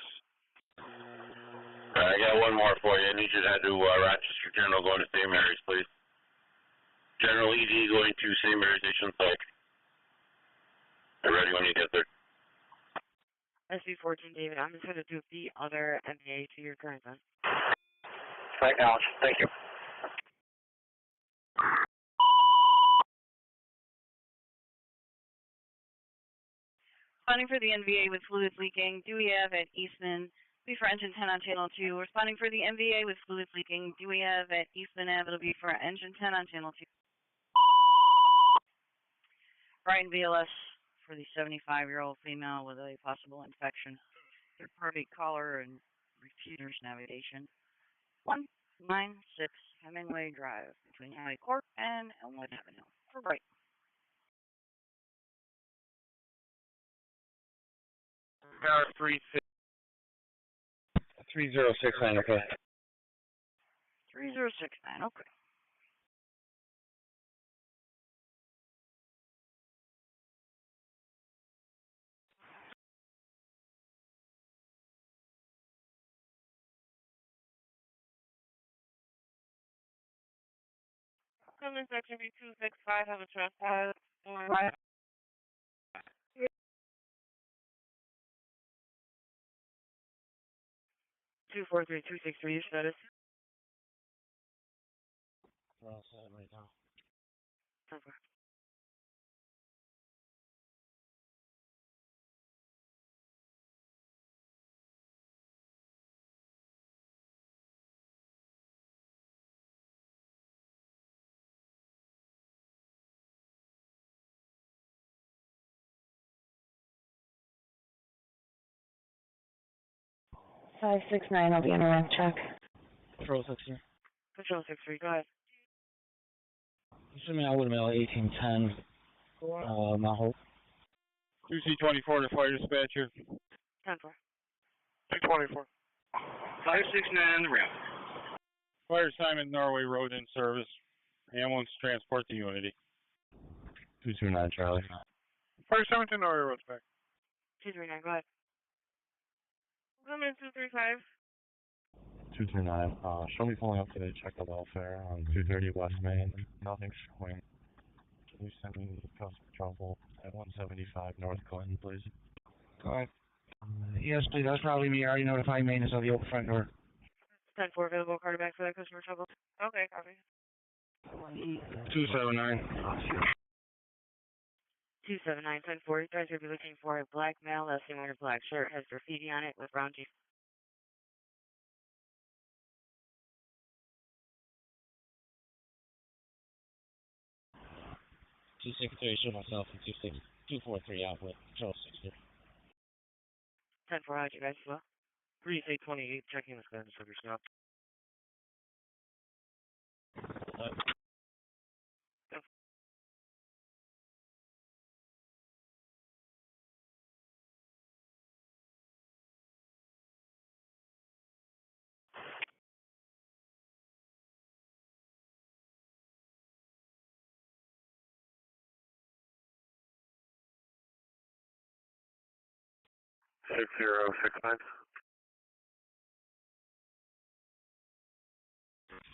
I got one more for you. I need you to head to Rochester General going to St. Mary's, please. General ED going to St. Mary's Station Pike. I'm ready when you get there. SC14, David, I'm just going to do the other MBA to your current one. Acknowledge. Thank you. Responding for the NVA with fluids leaking, do we have at Eastman, be for engine 10 on channel 2. Responding for the NVA with fluids leaking, do we have at Eastman Ave, it'll be for engine 10 on channel 2. Brian BLS for the 75-year-old female with a possible infection. Third-party caller and repeaters navigation. 196 Hemingway Drive between High Court and Elmwood Avenue. For Bright. Power 369, 3069, okay. 3069, okay. Coming section B265, have a trespass. 243-263, your status. We're all set right now. 10-4. 569, I'll be on a ramp check. Patrol 6 Patrol 6-3, go ahead. Assuming I would have mailed 1810, Mount Hope. 2C24 to fire dispatcher. 10-4. 224. 569 on the ramp. Fire Simon Norway Road in service. Ambulance transport to Unity. 229 Charlie. Fire 17 Norway Road's back. 239, go ahead. Come in 235. 229. Show me pulling up today. Check the welfare on 230 West Main. Nothing's showing. Can you send me cause for trouble at 175 North Clinton, please? Alright. Yes, please. That's probably me. I already notified maintenance of the open front door. 10-4 available quarterback for that customer trouble. Okay, copy. 279. 279, 10-4. You guys will be looking for a black male, last name wearing a black shirt, has graffiti on it with brown jeans. 263, shoot myself in 243 outlet, Patrol 60. 10-4, how'd you guys as well? 3828, checking the status of your stop. Six 069.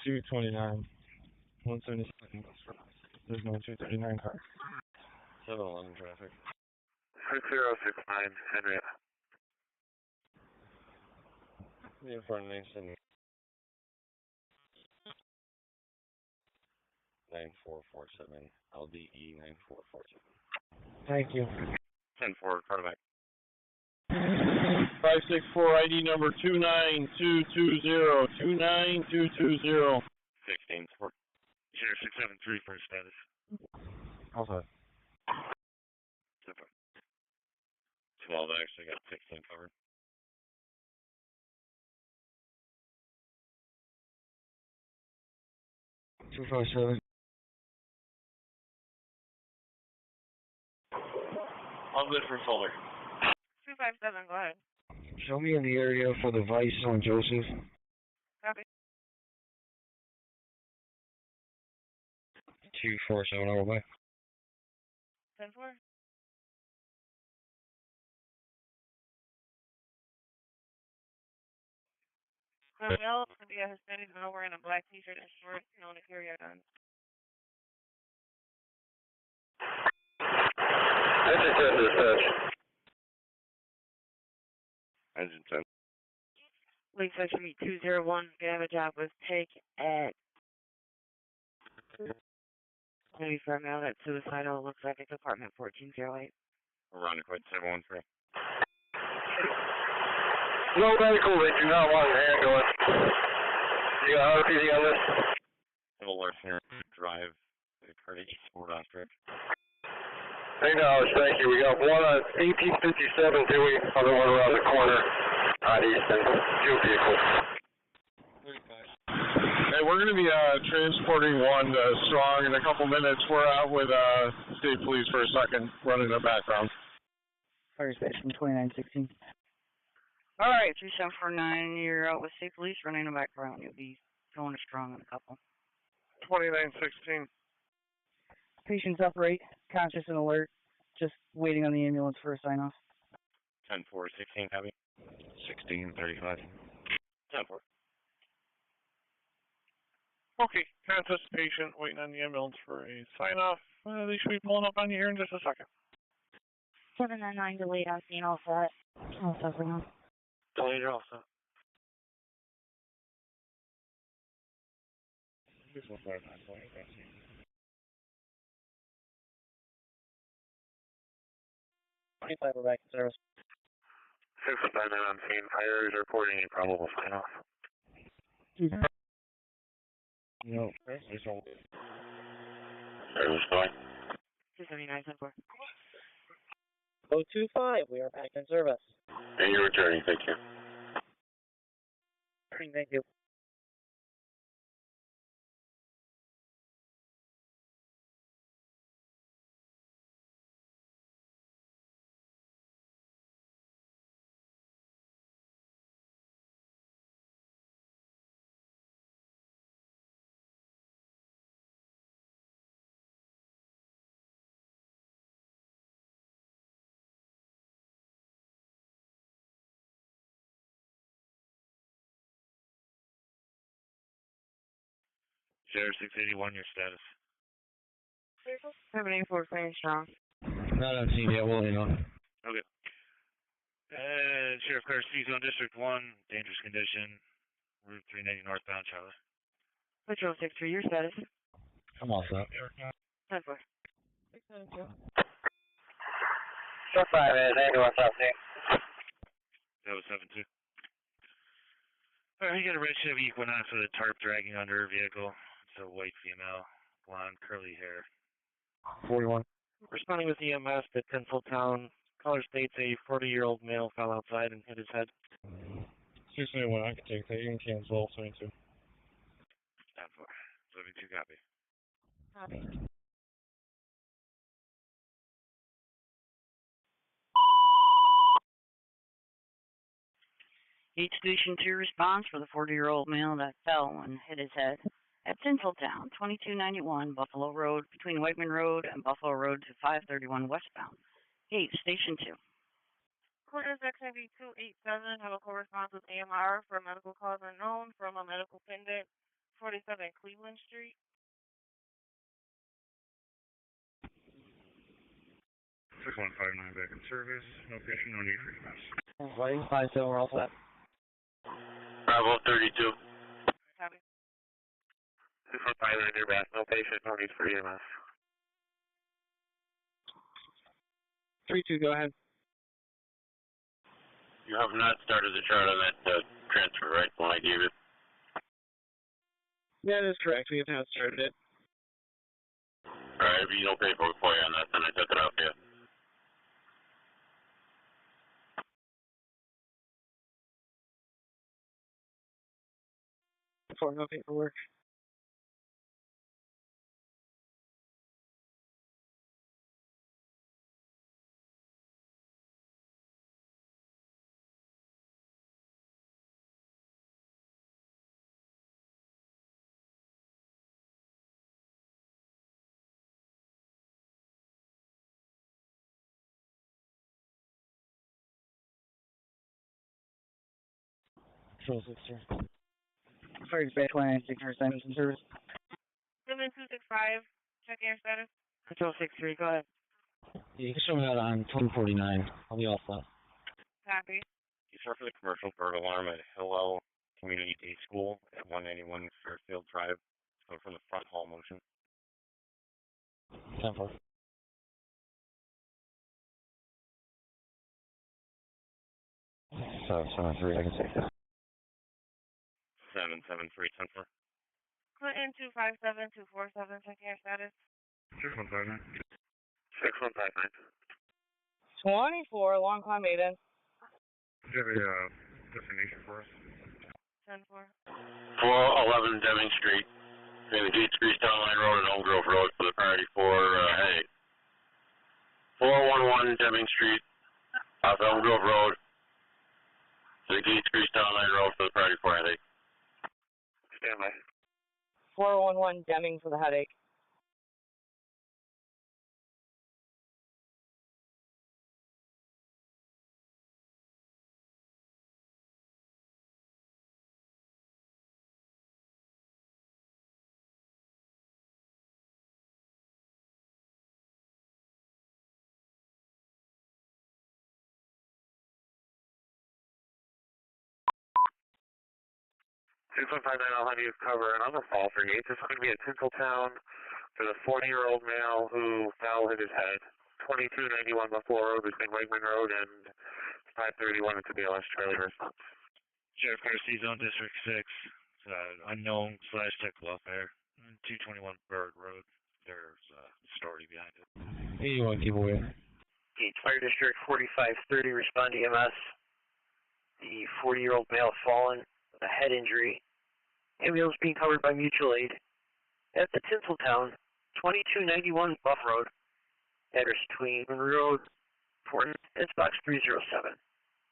229. 177. There's no 239 car. 711 traffic. 6069, Henrietta. In front of 970. 9447. LDE 9447. Thank you. 10-4, quarterback. 564 ID number 29220. 29220. 16 4. 0673 for status. Also. 12 actually got 16 covered. Two 257. All good for Fuller. 257, go ahead. Show me in the area for the Vice on Joseph. Copy. 247 over by. 10-4. Male, to be a Hispanic male wearing a black t-shirt and shorts, known to carry a gun. Engine 10 dispatch. Engine 10. Lakeside Street 201. If you have a job with take at maybe for a male that's suicidal, looks like it's apartment 1408. Around quite 713. No medical, they do not want an ambulance. You got RPD on this? Civil War here. Drive. The Cardi Sport on strip. $8, thank you. We got one on 1857 Dewey, other one around the corner on Easton. Two vehicles. Hey, we're going to be transporting one strong in a couple minutes. We're out with state police for a second, running a background. Fire station 2916. All right, 3749, you're out with state police running a background. You'll be going strong in a couple. 2916. Patient's upright, conscious and alert, just waiting on the ambulance for a sign-off. 10-4, 16 copy. 1635. 10-4. Okay, conscious patient waiting on the ambulance for a sign-off. They should be pulling up on you here in just a second. 799 delayed on scene, all set. All set for now. Delayed also. We're back in service. 659 on scene. Fire is reporting a probable sign-off. No, there's no. Service going. 279, 10-4. 025, we are back in service. And you're returning, thank you. Thank you. Sheriff 681, your status. 784 clearing strong. Not on scene yet, we'll let you know. Okay. Sheriff Carter, C-Zone District 1, dangerous condition, Route 390 northbound, Charlie. Patrol 63, your status. I'm all set. 10-4. 5 North South State. That was 7-2. Alright, you got a red Chevy Equinox with a tarp dragging under her vehicle. It's a white female, blonde, curly hair. 41. Responding with EMS at Tinseltown. Caller states a 40-year-old male fell outside and hit his head. 691, I can take that. You can cancel 72. 10-4. 72, copy. Copy. Gate Station 2 response for the 40-year-old male that fell and hit his head at Tinseltown, 2291 Buffalo Road, between Whiteman Road and Buffalo Road to 531 westbound. Gate Station 2. Clearance XIV 287, have a correspondence with AMR for medical cause unknown from a medical pendant, 47 Cleveland Street. 6159 back in service. No patient, no need for EMS. Lighting 5 so we're all set. Bravo 32. Copy. 6159 near back. No patient, no need for EMS. 3-2, go ahead. You have not started the chart on that transfer, right? The one I gave you. That is correct. We have not started it. Alright, if you no paperwork for you on that, then I took it off you. For no paperwork. Control 6, sir. Sorry, baseline, 6 assignments in service. 7265, check air status. Control 6-3, go ahead. Yeah, you can show me that on 1049. I'll be all set. Copy. You start for the commercial bird alarm at Hillel Community Day School at 191 Fairfield Drive. Go from the front hall motion. 10-4. So, 7-3, I can take that. 773, 10-4. Clinton 257247, check air status. 6159. 6159. 24, long climb Maiden. Do you have a destination for us? 10-4. 411 Deming Street. Between the Gates Grease Town Line Road and Elm Grove Road for the priority for headache. 411 Deming Street, off Elm Grove Road, to the Gates Grease Town Line Road for the priority for headache. Stand by. 411 Deming for the headache. I'll have you cover another fall for Gates. It's going to be at Tinseltown for the 40-year-old male who fell, hit his head. 2291 Buffalo Road between Wegman Road and 531 into BLS Charlie response. Sheriff Carter, C-Zone District 6. Unknown / tech welfare. 221 Bird Road. There's a story behind it. 81, keep away. Gates Fire District 4530, respond to EMS. The 40-year-old male fallen with a head injury. Ambulance being covered by mutual aid. At the Tinseltown, 2291 Buff Road. Address between Monroe Port. It's box 307.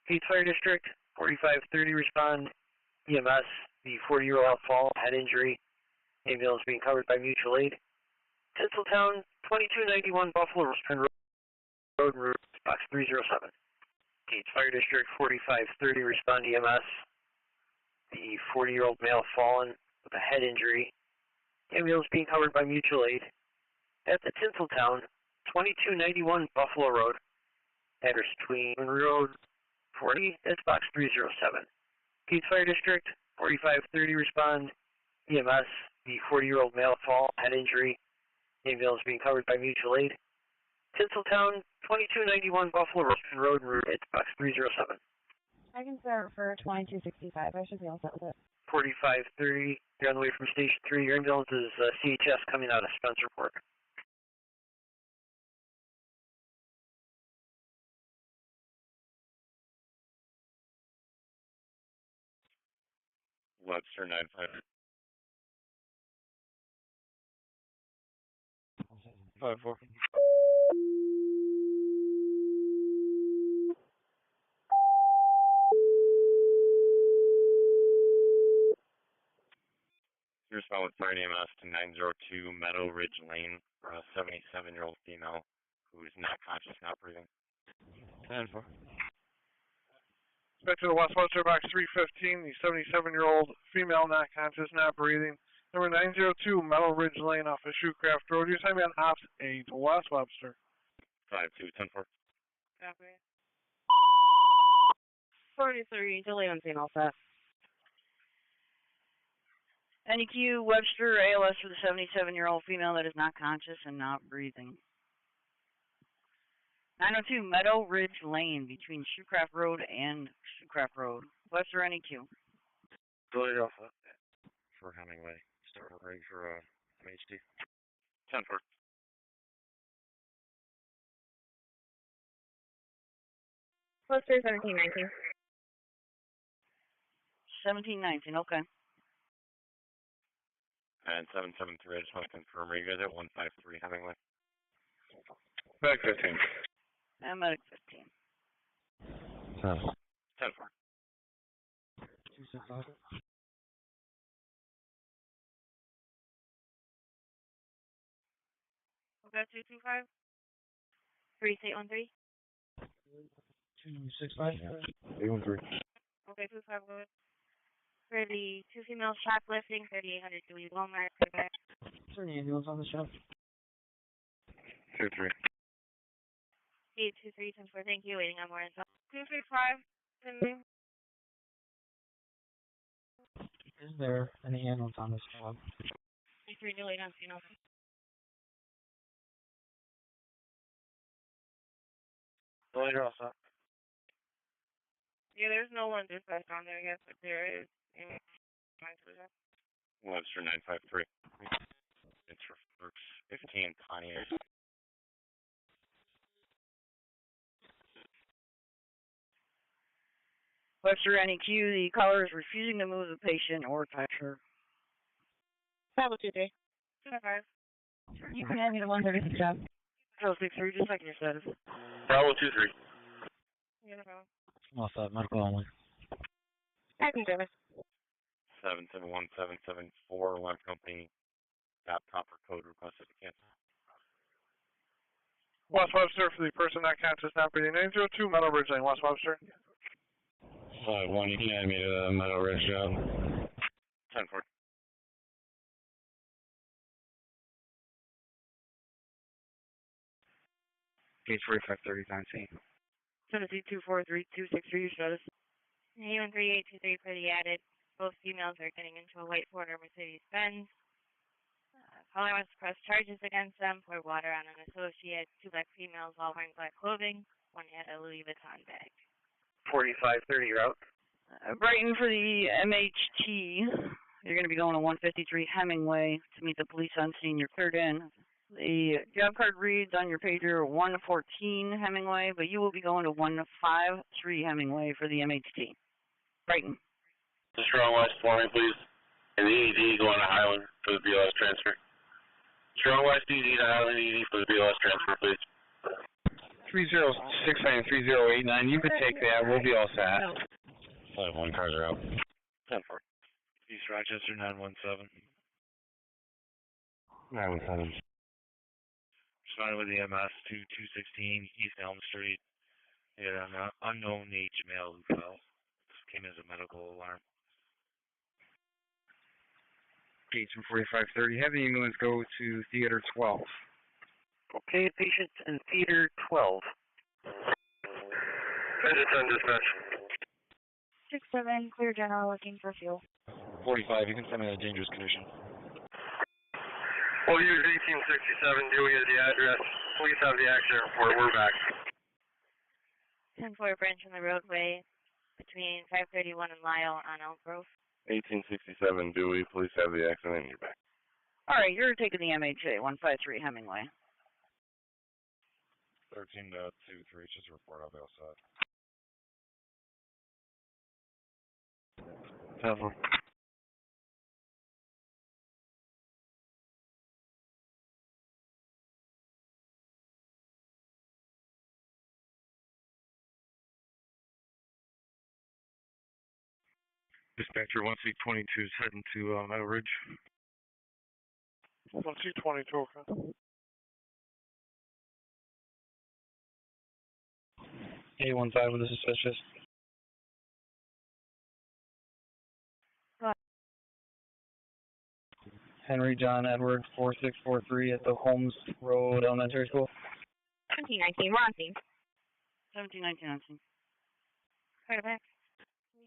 Gates Fire District, 4530 respond. EMS, the 40-year-old fall, head injury. Ambulance being covered by mutual aid. Tinseltown, 2291 Buffalo Road, box 307. Gates Fire District, 4530 respond EMS. The 40-year-old male fallen with a head injury. Ambulance being covered by mutual aid. At the Tinseltown, 2291 Buffalo Road. Address between Monroe 40, that's box 307. Gates Fire District, 4530 respond. EMS, the 40-year-old male fall, head injury. Ambulance being covered by mutual aid. Tinseltown, 2291 Buffalo Road, it's box 307. I can start for 2265. I should be all set with it. 4530, you're on the way from Station 3. Your ambulance is CHS coming out of Spencerport. Webster 95. 5-4. You respond with fire EMS to 902 Meadow Ridge Lane for a 77-year-old female who is not conscious, not breathing. 10-4. Back to the West Webster box 315, the 77-year-old female, not conscious, not breathing. Number 902 Meadow Ridge Lane off of Shoecraft Road. Your time on Ops 8, West Webster. 5-2, 10-4. Copy. 43, delay on scene, all set. NEQ Webster ALS for the 77-year-old female that is not conscious and not breathing. 902 Meadow Ridge Lane between Shoecraft Road and Shoecraft Road. Webster NEQ. Delay Alpha. For Hemingway. Start ready for MHD. 10-4. Webster 1719. 1719, okay. And 773, I just want to confirm, are you guys at 153 Hemingway? Back 15. And medic 15. 10-4. Okay, 225. 3813. 265. 813. Okay, 25 good. For the two females shoplifting, 3800 Dewey Walmart. Okay. Is there any ambulance on the shop? 2-3. 823 10-4. Thank you. Waiting on more info. 235. Is there any ambulance on this job? 3 delayed on scene. Delayed also. Yeah, there's no one dispatched on there yet, but there is. Webster 953. It's for Brooks 15 Pontiac. Webster NEQ, the caller is refusing to move the patient or touch her. Travel 23. 25. You can hand me the 136 job. Travel 63, just like your status. Bravo 2-3. Yeah, no problem. All set, medical only. Acting service. 771774 Alarm Company. Got proper code requested to cancel. West Webster for the person not conscious, not breathing. 902 Meadow Ridge Lane, West Webster. 5-1, you can add me to the Meadow Ridge job. 10-4. Gauge 4530 on scene. Tennessee 243-263, status. Name 3823 for the added. Both females are getting into a white Porter Mercedes-Benz. Caller wants to press charges against them, pour water on an associate. 2 black females all wearing black clothing. 1 had a Louis Vuitton bag. 4530 route. Brighton for the MHT. You're going to be going to 153 Hemingway to meet the police on scene. You're cleared in. The job card reads on your pager 114 Hemingway, but you will be going to 153 Hemingway for the MHT. Brighton. Strong West for me, please. And the ED going to Highland for the BLS transfer. Strong West ED to Highland ED for the BLS transfer, please. 3069 3089. You can take that. We'll be all set. 5-1 cars are out. 10-4. East Rochester 917. 917. Responded with EMS to 216 East Elm Street. He had an unknown age male who fell. This came as a medical alarm. Gates from 4530. Have the ambulance go to Theater 12. Okay, patient in Theater 12. Engine 10 dispatch. 6-7, clear general, looking for fuel. 45, you can send me in a dangerous condition. We'll use 1867. Do we get the address? Please have the accident report. We're back. 10-4 branch on the roadway between 531 and Lyle on Elk Grove. 1867 Dewey, please have the accident in your back. All right, you're taking the MHA 153 Hemingway. 13.23, just report on the outside. 10-4. Dispatcher 1C22 is heading to Meadow Ridge. 1C22, okay. 815 with the suspicious. Henry John Edward 4643 at the Holmes Road Elementary School. 1719, we're on scene. 1719. Quarterback.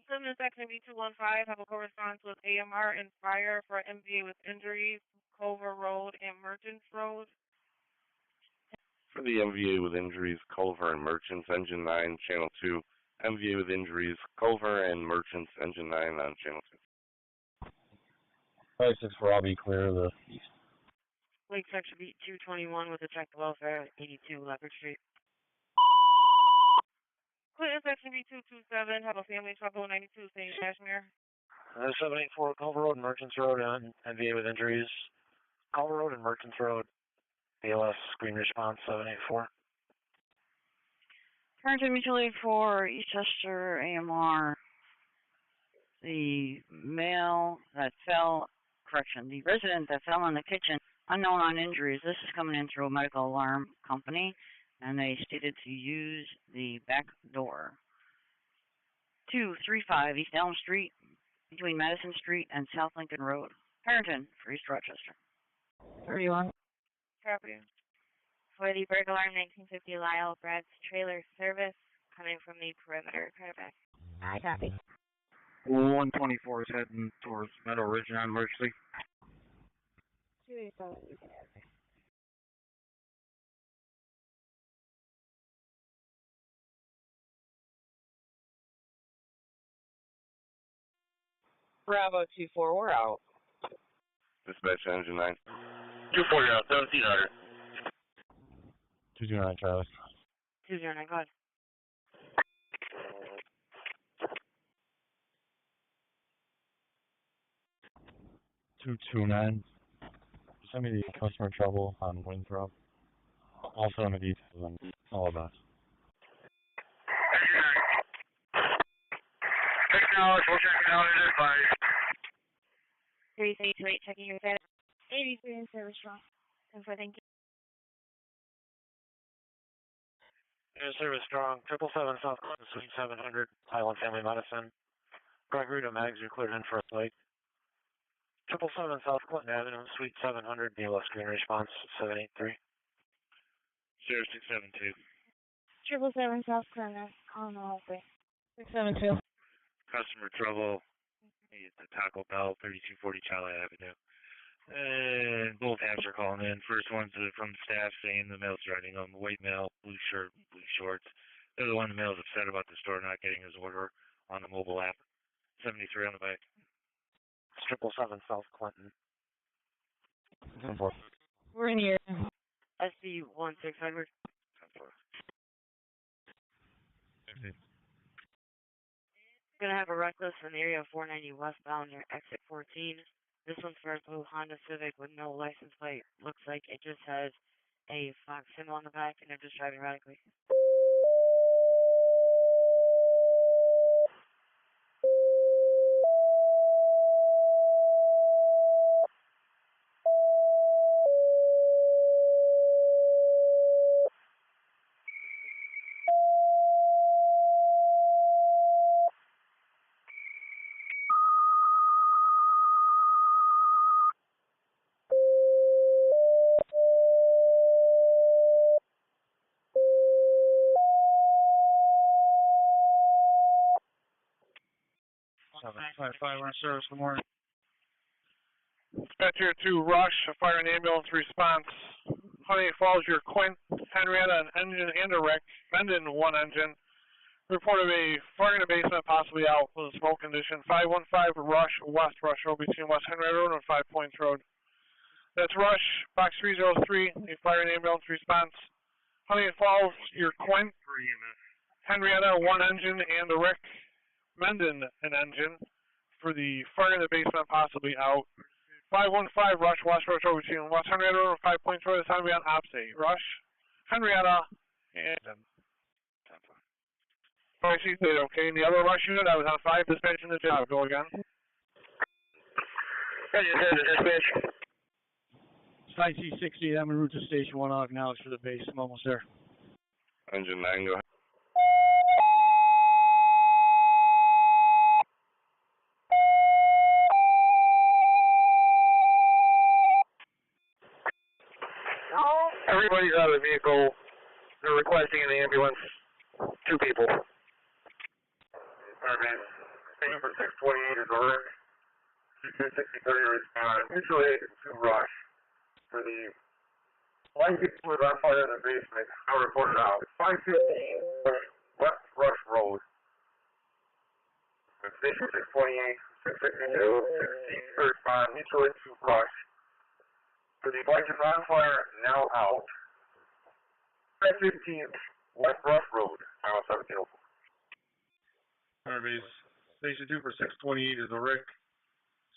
Seven is section B215, have a correspondence with AMR and Fire for MVA with injuries, Culver Road and Merchants Road. For the MVA with injuries, Culver and Merchants, Engine 9, Channel 2. MVA with injuries, Culver and Merchants, Engine 9 on Channel 2. 5-6-4, I'll be clear of the east. Lake section B221 with a check to welfare, 82 Leopard Street. Clinton section B227, have a family trouble, 92 St. Kashmir. 784 Culver Road and Merchants Road and MVA with injuries. Culver Road and Merchants Road. BLS screen response 784. Current mutually for Eastchester AMR. The male that fell, the resident that fell in the kitchen, unknown on injuries. This is coming in through a medical alarm company, and they stated to use the back door. 235 East Elm Street, between Madison Street and South Lincoln Road. Harrington for East Rochester. 31. Copy. For the burglar alarm, 1950 Lyle Brad's trailer service, coming from the perimeter. Quarterback. I copy. 124 is heading towards Meadow Ridge on Merchley. 287. Bravo 24, we're out. Dispatch Engine 9. 240 out, 1700. 209 Charlie. 209, go ahead. $229. Send me the customer trouble on Winthrop. I'll send the details on all of that. Acknowledge, we'll check it out and advise. 3328, checking your status. 83 in service strong. 10-4, thank you. Air Service Strong, 777 South Clinton, Suite 700, Highland Family Medicine. Gregory to Mags, you're cleared in for a flight. 777 South Clinton Avenue, Suite 700, BLS screen response 783. 0672. 777 South Corner on the hallway. 672. Customer trouble. It's the Taco Bell, 3240 Charlie Avenue. And both halves are calling in. First one's from the staff saying the mail's riding on the white male, blue shirt, blue shorts. The other one, the mail's upset about the store not getting his order on the mobile app. 73 on the back. 777 South Clinton. 10-4. We're in here. SC 1600. 10-4. 50. Gonna have a reckless in the area of 490 westbound near exit 14. This one's for a blue Honda Civic with no license plate. Looks like it just has a Fox symbol on the back, and they're just driving erratically. Five on service, good morning. Dispatcher to Rush, a fire and ambulance response. Honeoye Falls, your Quint, Henrietta, an engine and a wreck. Mendon, one engine. Report of a fire in the basement, possibly out with a smoke condition. 515 Rush, West Rush Road, between West Henrietta Road and 5 Points Road. That's Rush, box 303, a fire and ambulance response. Honeoye Falls, your Quint, Henrietta, one engine and a wreck. Mendon, an engine, for the fire in the basement, possibly out. 515 Rush, West Rush Road, between West Henrietta Road and 5 Points Road. This time we on opposite. Rush, Henrietta, and I see that, okay. And the other Rush unit, I was on 5, dispatching the job. Go again. I just had the dispatch. Site C60, I'm en route to Station 1, acknowledged for the base. I'm almost there. Engine 9, go ahead. Everybody's out of the vehicle. They're requesting an ambulance. 2 people. Alright, number 628 is over. 6030 respond. Mutually to Rush for the blanket was on fire in the basement. I'll report it out. 515 West Rush Road. Station 628, 662, 60 respond. Mutually to Rush. For the blanket on fire, now out. 515 West Rush Road, Iowa 1704. Base Station 2 for 628 is a Rick.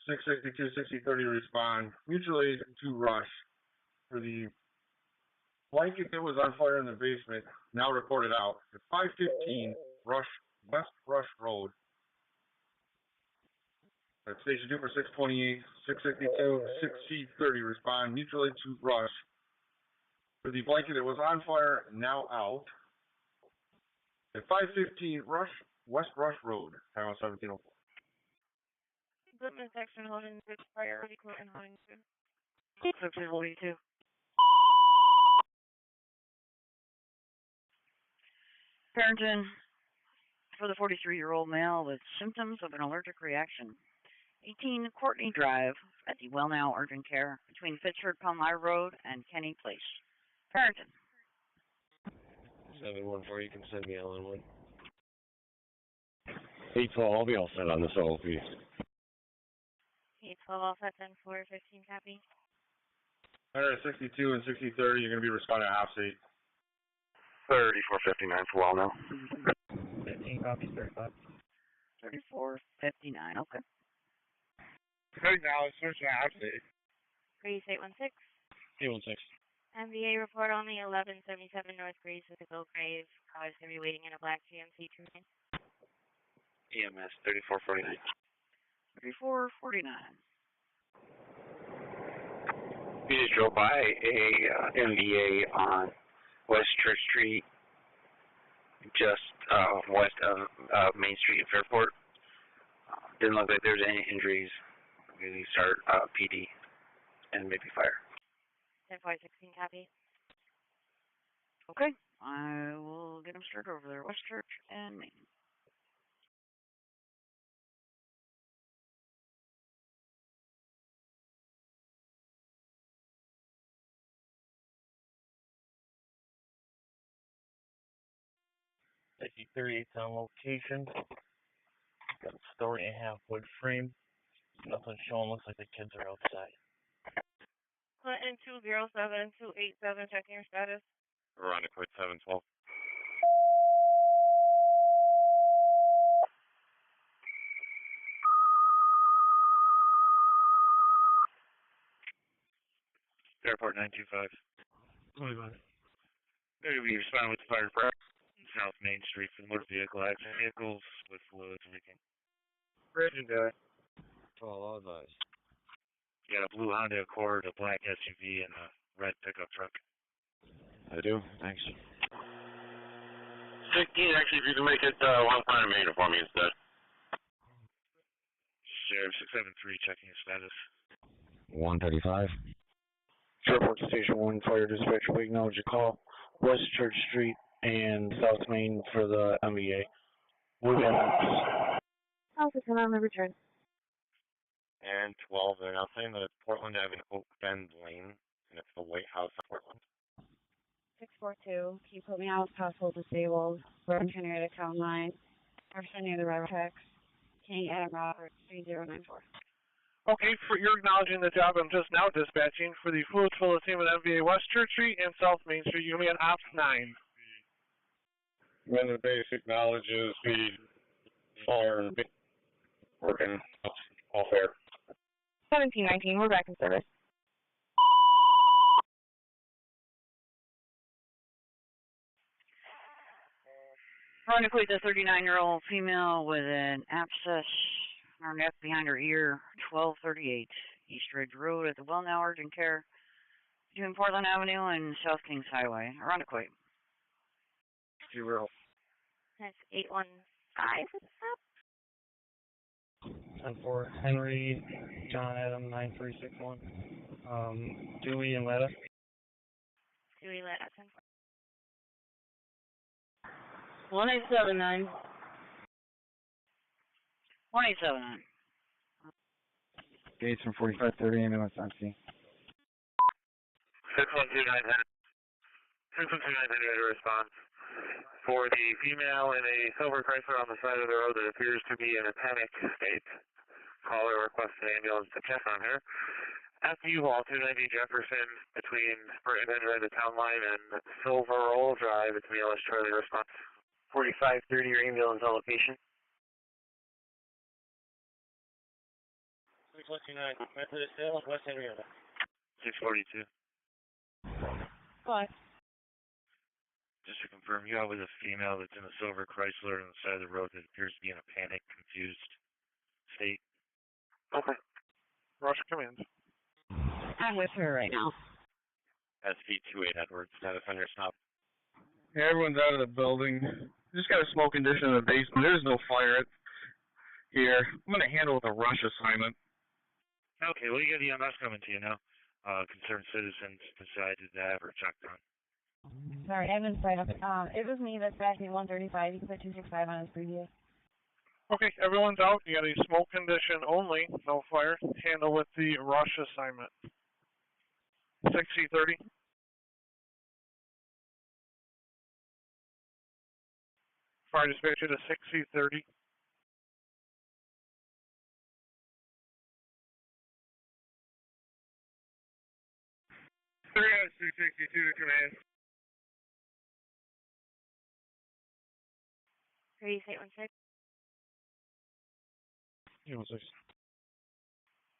662, 6030 respond. Mutual aid to Rush for the blanket that was on fire in the basement, now reported out. At 515 West Rush Road. At Station 2 for 628, 662, 6030 respond. Mutual aid to Rush for the blanket that was on fire, now out. At 515 West Rush Road, Iowa 1704. Equipment section holding 6 priority equipment holding 2. Section holding 2. Parenton for the 43-year-old male with symptoms of an allergic reaction. 18 Courtney Drive at the Well Now Urgent Care between Pittsford Palmyra Road and Kenny Place. Parenton. 714, you can send me Allen one. 812, I'll be all set on this OLP. 812 all set then for 15 copy. 162 and 6030, you're going to be responding to half seat. 3459 for well now. 15 copies, 35. 3459, okay. Right now, it's switching to half seat. Grease 816. 816. MVA report only 1177 North Grease with a Bill Grave. Caller's going to be waiting in a black GMC train. EMS 3449. 3449. We just drove by a MVA on West Church Street, just west of Main Street at Fairport. Didn't look like there was any injuries. We start PD and maybe fire. 10-4-16 copy. Okay, I will get him started over there. West Church and Main. Safety 38's on location. Got a story and a half wood frame. Nothing showing. Looks like the kids are outside. Clinton 207-287, checking your status. We're on to quit 712. Fairport 925. What about it? Maybe we respond with the fire department. South Main Street for motor vehicle accident vehicles with fluids leaking. Bridge and Dairy. All advised. You got a blue Honda Accord, a black SUV, and a red pickup truck. I do. Thanks. 16, actually, if you can make it 1 meter for me instead. Sheriff 673 checking his status. 135. Fairport Station 1 Fire Dispatch, we acknowledge a call. West Church Street and South Main for the MBA. We've got How's it on the return? And 12, they're now saying that it's Portland Avenue, Oak Bend Lane, and it's the White House in Portland. 642, can you put me out as possible disabled? Road Henrietta Town Line, Jefferson near the railroad tracks, King Adam Roberts, 3094. Okay, you're acknowledging the job I'm just now dispatching for the fluid fill team at MVA West Church Street and South Main Street. You mean Ops 9. When the base acknowledges the fire working all fair. 1719, we're back in service. Trying to equate the 39-year-old female with an abscess on her neck behind her ear, 1238 East Ridge Road at the Well Now Urgent Care between Portland Avenue and South Kings Highway. Around equate. 0. That's 815. 10-4, Henry, John Adam, 9361. Dewey and Letta. Dewey Letta, 10-4. 1879. 1879. Gates from 4530, ambulance on scene. 6129 to respond. For the female in a silver Chrysler on the side of the road that appears to be in a panic state, caller requests an ambulance to check on her. At the U-Haul, 290 Jefferson between Burton and the Town Line and Silver Roll Drive. It's MELS Charlie response. 4530, your ambulance on location. 629, Methodist Hill, West Henrietta. 642. What? Just to confirm, you have with a female that's in a silver Chrysler on the side of the road that appears to be in a panic, confused state. Okay. Rush command. I'm with her right now. SV28 Edwards, status on your stop. Yeah, everyone's out of the building. Just got a smoke condition in the basement. There's no fire here. I'm going to handle with a rush assignment. Okay, well, you got the EMS coming to you now. Concerned citizens decided to have her checked on. Sorry, I haven't signed up. It was me that's back in 135. You can put 265 on his previous. Okay, everyone's out. You got a smoke condition only, no fire. Handle with the rush assignment. 6030. Fire dispatcher to 6030. Three out of 662 to command. 3816. Yeah, 16.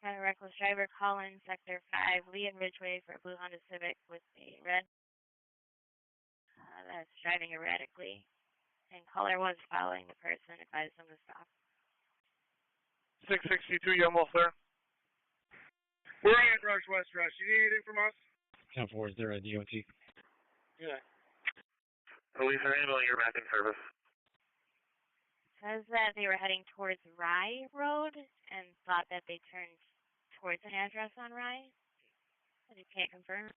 Had a reckless driver call in Sector 5, Lee and Ridgeway for a blue Honda Civic with a red. That's driving erratically. And caller was following the person, advised them to stop. 662, you almost there? We're at Rush West Rush. You need anything from us? 10-4 is there at DOT. Yeah. Police are handling your back in service. Says that they were heading towards Rye Road and thought that they turned towards an address on Rye. But you can't confirm.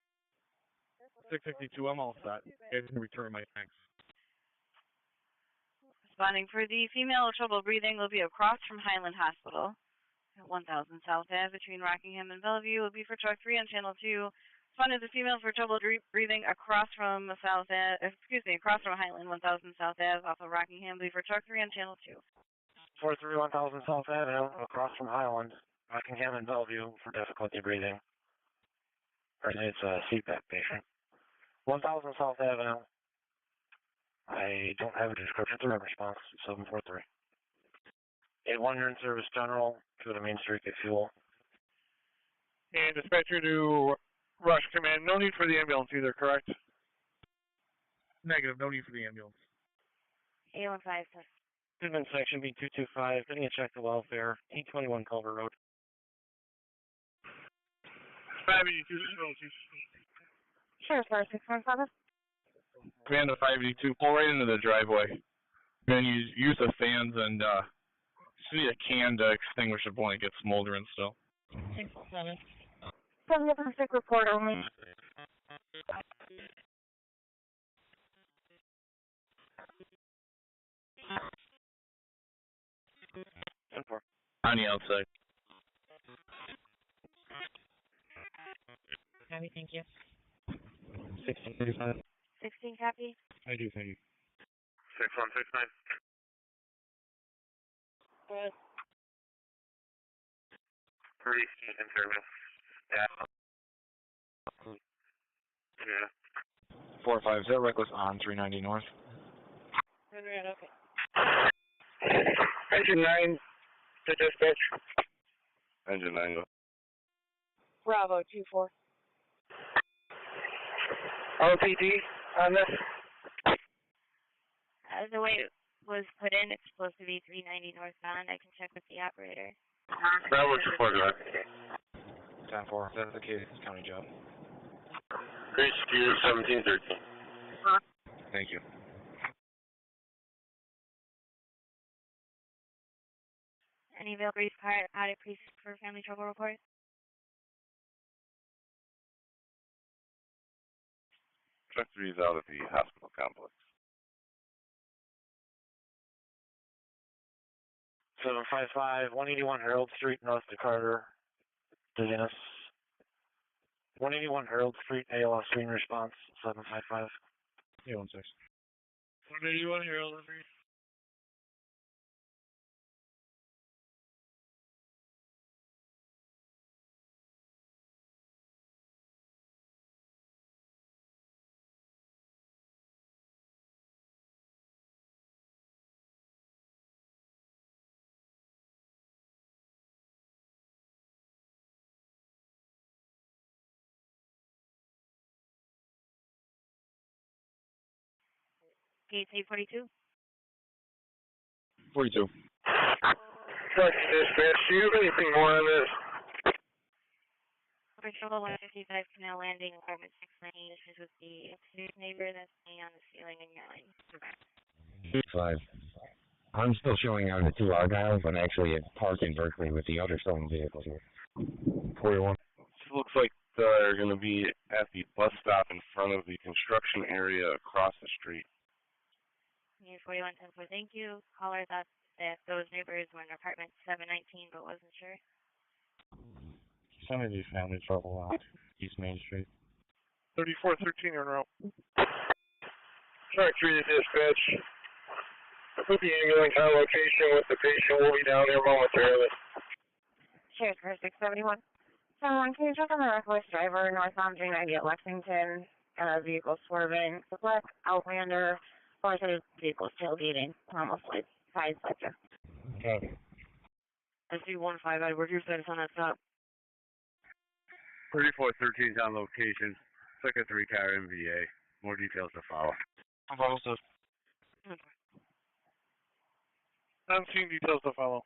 662, I'm all set. You can return my thanks. Responding for the female with trouble breathing will be across from Highland Hospital at 1000 South Ave between Rockingham and Bellevue. Will be for truck 3 on channel 2. Responded the female for trouble breathing across from across from Highland 1000 South Ave off of Rockingham. Will be for truck 3 on channel 2. 43 1000 South Avenue, across from Highland, Rockingham and Bellevue for difficulty breathing. Apparently it's a CPAP patient. 1000 South Avenue. I don't have a description to response. 743. 81, you're in service general to the Main Street, get fuel. And dispatcher to Rush command, no need for the ambulance either, correct? Negative, no need for the ambulance. A15, sir. Movement section B225, getting a check to welfare, 821 Culver Road. 582, disability. Sure, sir, 617. Command to 582, pull right into the driveway. Then use the fans and see a can to extinguish it when it gets smoldering still. 617. 7 report only. On the outside. Copy, thank you. 1635. 16 copy. I do, thank you. 6169. Good. Police in service. Yeah. Yeah. 450, reckless on 390 north. Henrietta, okay. Engine 9 to dispatch. Engine 9. Bravo 24. LPD on this. The way it was put in, it's supposed to be 390 northbound. I can check with the operator. Bravo 24, go ahead. 10-4, that's the case, county job. HQ 1713. Thank you. Any vehicle required out of precinct for family trouble report? Truck 3 is out at the hospital complex. 755, 181 Harold Street, north to Carter. Dizziness. 181 Harold Street, ALS screen response, 755. 816. 181 Harold Street. Gates 842. 42. Truck dispatch, do you have anything more on this? Patrol 155 Canal Landing, apartment 619. This is with the upstairs neighbor that's laying on the ceiling in your line. 5. I'm still showing on the 2 Argyles, but actually it's parked in Berkeley with the other stolen vehicles here. 41. This looks like they're going to be at the bus stop in front of the construction area across the street. 4110, thank you. Caller thought that those neighbors were in apartment 719 but wasn't sure. Some of these family trouble out East Main Street. 3413 en route. Truck 3 to dispatch. Put the ambulance on location with the patient. We'll be down there momentarily. Sheriff for 671. Someone, can you check on the reckless driver northbound 390 at Lexington? Vehicle swerving. The black Outlander. Or his vehicle tailgating. Almost like 5 sector. Okay. SC15 Edward, your status on that stop? 3413 is on location. Took a 3-car MVA. More details to follow. I'm seeing details to follow.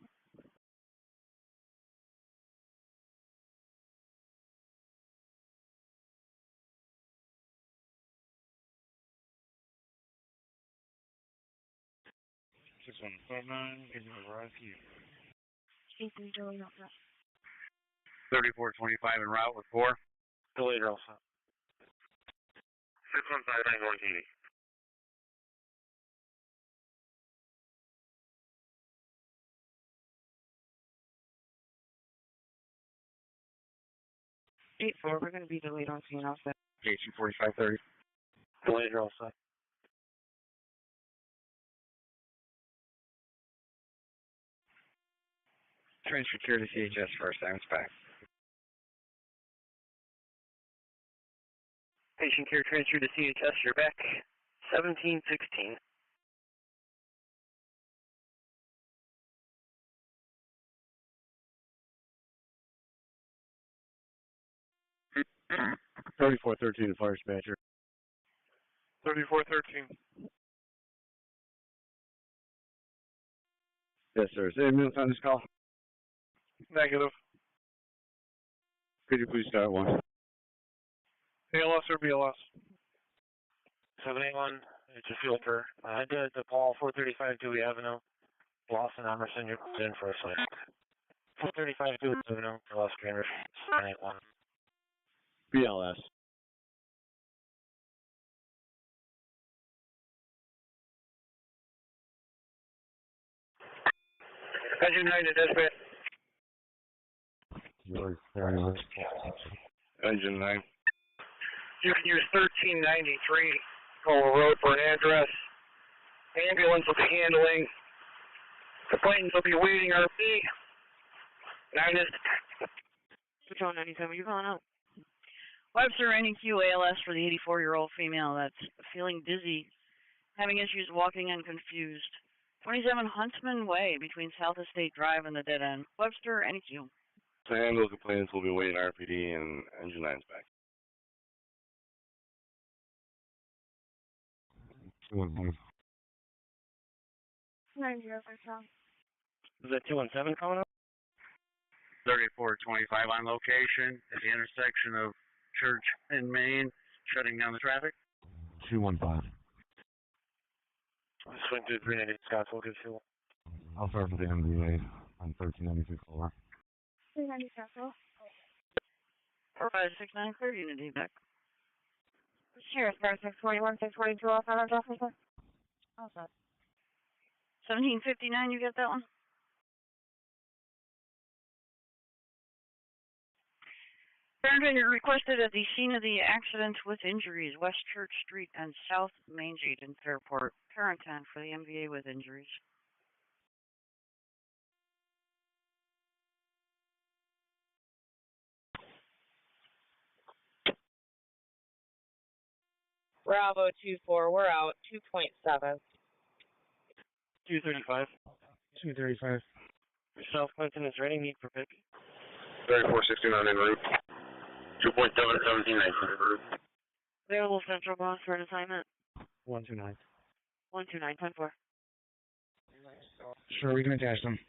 Six 159, give me a ride here. 3425 en route with 4. Delayed also. 6159 going TV. We're going to be delayed on scene also. JC 4530. Delayed also. Transfer care to CHS first. I'm back. Patient care transfer to CHS. You're back. 1716. 3413 to fire dispatcher. 3413. Yes, sir. Is there ambulance on this call? Negative. Could you please start one? ALS or BLS? 781, it's a filter. I did the Paul 435 Dewey Avenue, Lawson, Emerson, you're in for a second. 435 Dewey Avenue, Los Greeners, 781. BLS. Engine 9 to dispatch. Engine 9. You can use 1393 Cole Road for an address. Ambulance will be handling. Complainants will be waiting RP. 9 is. Patrol 97, you're calling out. Webster, NEQ ALS for the 84-year-old female that's feeling dizzy, having issues walking and confused. 27 Huntsman Way between South Estate Drive and the dead end. Webster, NEQ. To handle complainants, we'll be waiting RPD and Engine 9's back. 215. 9052. Is that 217 coming up? 3425 on location at the intersection of Church and Main, shutting down the traffic. 215. Swing to 390 Scottsville, good fuel. I'll start for the MVA on 1392 Color. 390 Scottsville. 4569 unity back. Sheriff, Star 641, 642 off on our officer. How's that? 1759, you got that one? Parenting requested at the scene of the accident with injuries, West Church Street and South Main Street in Fairport. Parent 10 for the MVA with injuries. Bravo 24, we're out, 2.7. 235. 235. South Clinton is ready, need for pick. 3469 en route. 2.7, 1719 en route. Available Central Boss for an assignment. 129. 129, 10-4. Sure, we can attach them.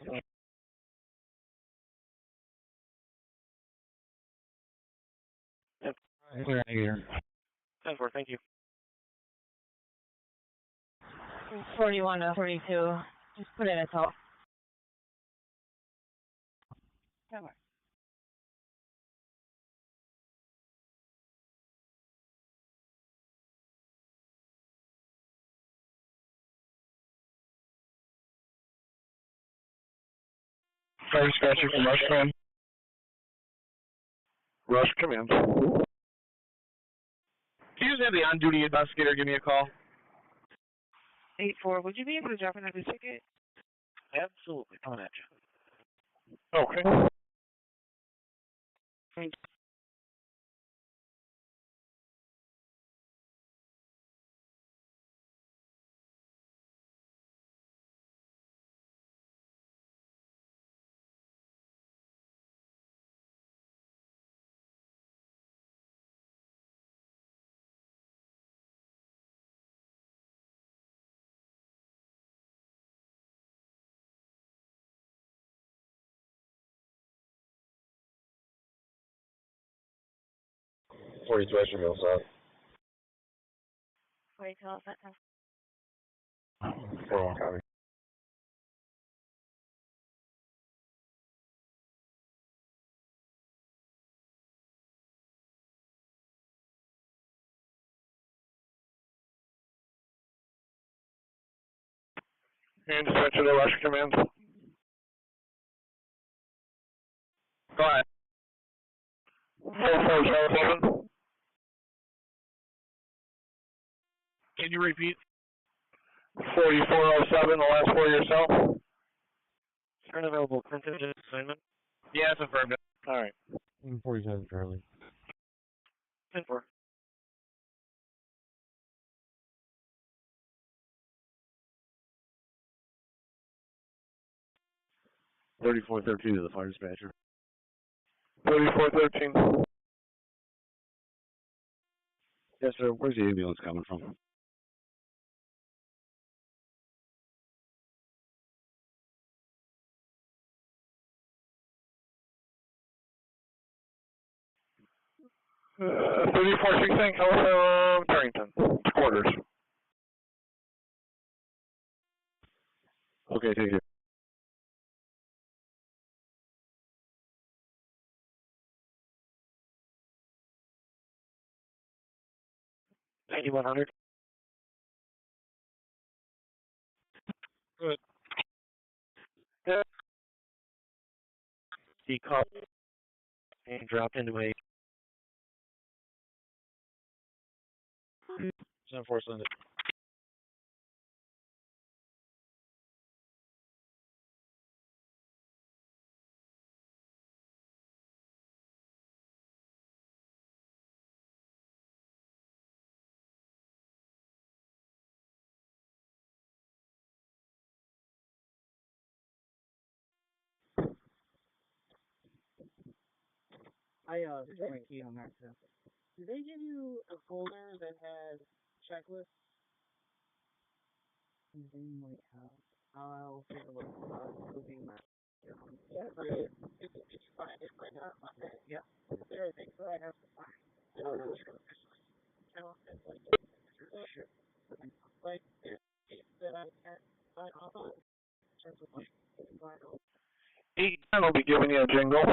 Yep. Clear here. 10-4, thank you. 41 to 42. Just put in a call. Come on. Fire dispatcher from Rush Command. Rush Command. Can you just have the on-duty investigator give me a call? 8-4, would you be able to drop another ticket? Absolutely, coming at you. Okay. Thank you. Western Mill South. 42 off that time. 4 copy. And dispatcher to Rush Command. Go ahead. 4407. Can you repeat? 4407, the last four yourself? Turn available contingent assignment. Yeah, it's affirmed. All right. 47 Charlie. 10-4. $3413 to the fire dispatcher. 3413. Yes, sir. Where's the ambulance coming from? Uh, 3416 coming from Tarrington. Quarters. Okay, thank you. $9,100. Good. Yeah. He caught and dropped into a 10-4 Sunday. Just have a key on that stuff. Did they give you a folder that has checklists? They might have. I'll take a look. Moving my. Yeah, but it's fine. It's right now. Okay. Yeah. There are things that I have to find. I don't know. It's like that I can't find online. In terms of like, vital. 810 will be giving you a jingle.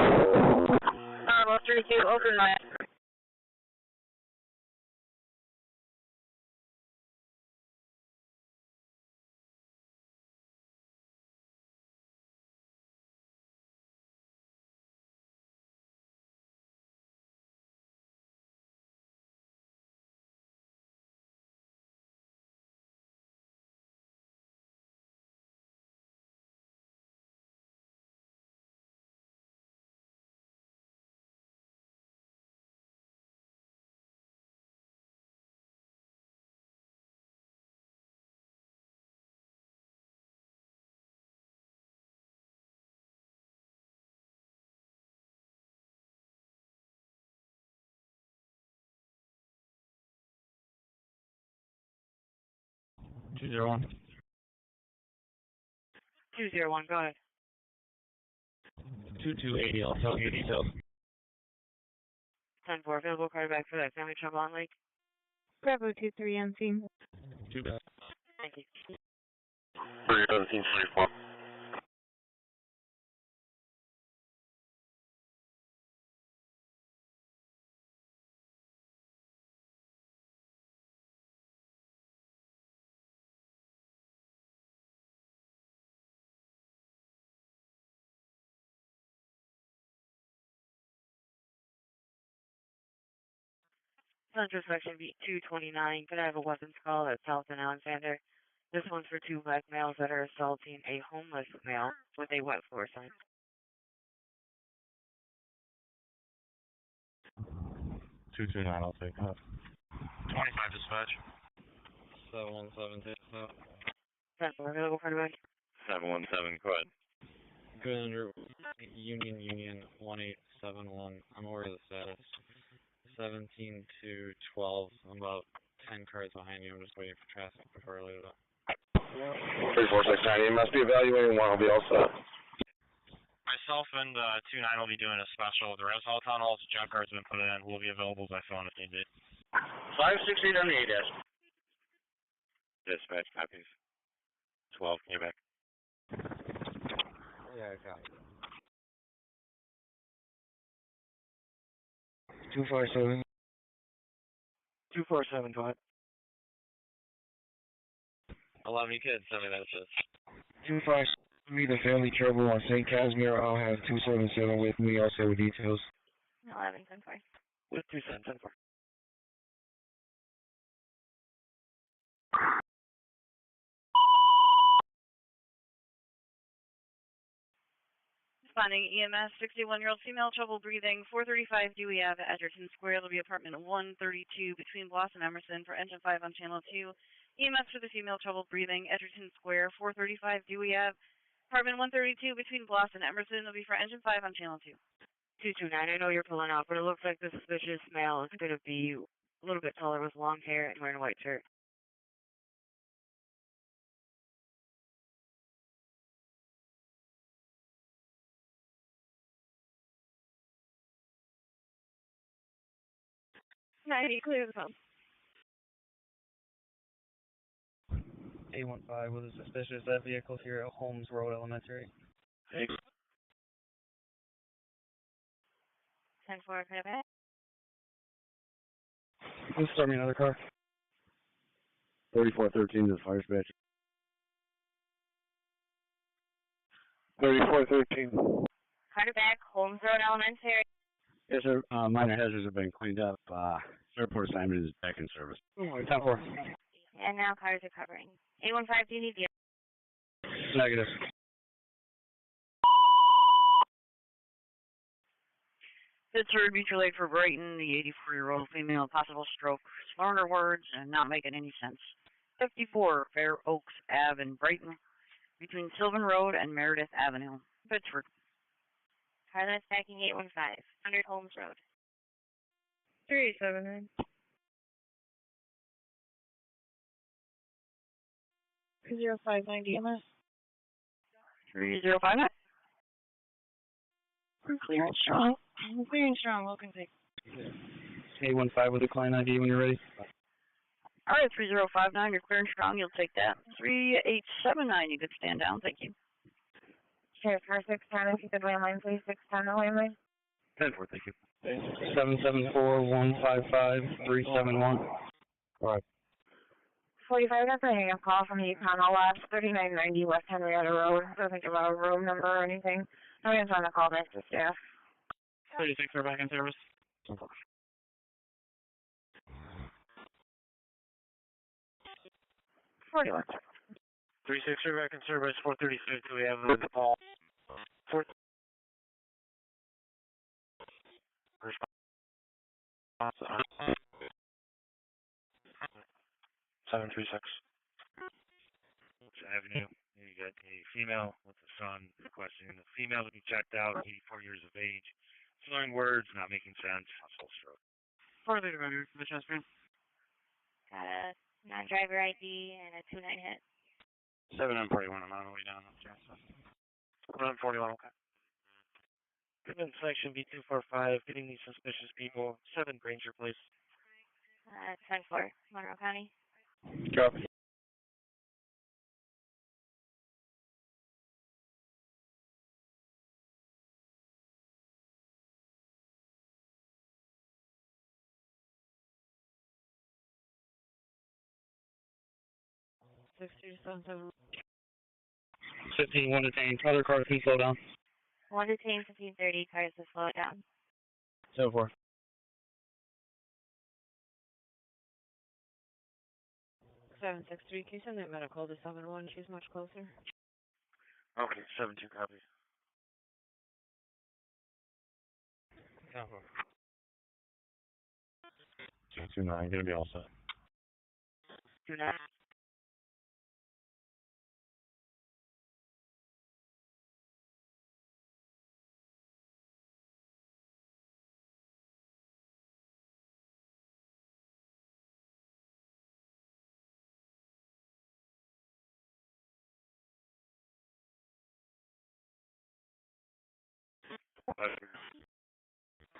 32, open line. Two zero one. 201, go ahead. 2280. I'll tell you the details. 10-4, available quarterback for that family trouble on Lake. Bravo 23 on scene. Too bad. Thank you. 1724. Central Section B229. Could I have a weapons call at South and Alexander? This one's for two black males that are assaulting a homeless male with a wet floor sign. 229. I'll take that. 25 dispatch. 717 takes that. 10-4, available quarterback. 717, go ahead. Good under Union 1871. I'm aware of the status. 17 to 12. I'm about 10 cars behind you. I'm just waiting for traffic before I load it up. 3469, you must be evaluating one. I'll be all set. Myself and 29 will be doing a special. The rest all town halls, junk cards have been put in. We'll be available by phone if need be. 568 on the A-dash. Dispatch copies. 12, came back. Yeah, I got it. 257. 247, go ahead. 11, you could send me that assist. 253, the family trouble on St. Casimir. I'll have 277 with me also with details. 11, 10-4. With 27, 10-4. Responding EMS, 61-year-old female, trouble breathing, 435 Dewey Ave, Edgerton Square. There'll be apartment 132 between Bloss and Emerson for engine 5 on channel 2. EMS for the female, trouble breathing, Edgerton Square, 435 Dewey Ave, apartment 132 between Bloss and Emerson. Will be for engine 5 on channel 2. 229, I know you're pulling out, but it looks like the suspicious male is going to be a little bit taller with long hair and wearing a white shirt. Clear the phone. 815 with a suspicious vehicle here at Holmes Road Elementary. Hey. 10-4, clear back. Let's start me another car. 3413 to the fire dispatcher. 3413. Carter back, Holmes Road Elementary. Yes, sir. Minor hazards have been cleaned up. Fairport assignment is back in service. 10-4. And now cars are covering. 815, do you need the Negative. Pittsford, Mutual Aid for Brighton, the 84-year-old female, possible stroke, slurring her words and not making any sense. 54 Fair Oaks Ave in Brighton, between Sylvan Road and Meredith Avenue, Pittsford. car that's backing 815, 100 Holmes Road. 3879. 30590 EMS. 3059. Clear and strong. Clear and strong, welcome to 815 with a client ID when you're ready. All right, 3059, you're clear and strong, you'll take that. 3879, you could stand down, thank you. Sheriff car 610, if you could landline please, 610 landline. 10-4, thank you. 774-155-371. All right. 45, that's a hang-up call from the Econo Labs, 3990 West Henrietta Road. Doesn't give out a room number or anything. No one's on the call next to staff. 36 are back in service. 41. 36 are back in service. 436, we have the call. 4. Response. 736. Avenue. You got a female with a son requesting the female to be checked out, 84 years of age, slurring words, not making sense, possible stroke. 435, the chest screen. Got a non-driver ID and a 29 hit. 741, I'm on the way down. 141, okay. Given section B245, getting these suspicious people. 7 Granger, please. 10-4, Monroe County. Copy. 6277. 15, one detained. Other cars can slow down. 1 detained, 1530, cars to slow it down. 7-4. 763, can you send that medical to 71? She's much closer. Okay, 7-2, copy. 229, gonna be all set. 29.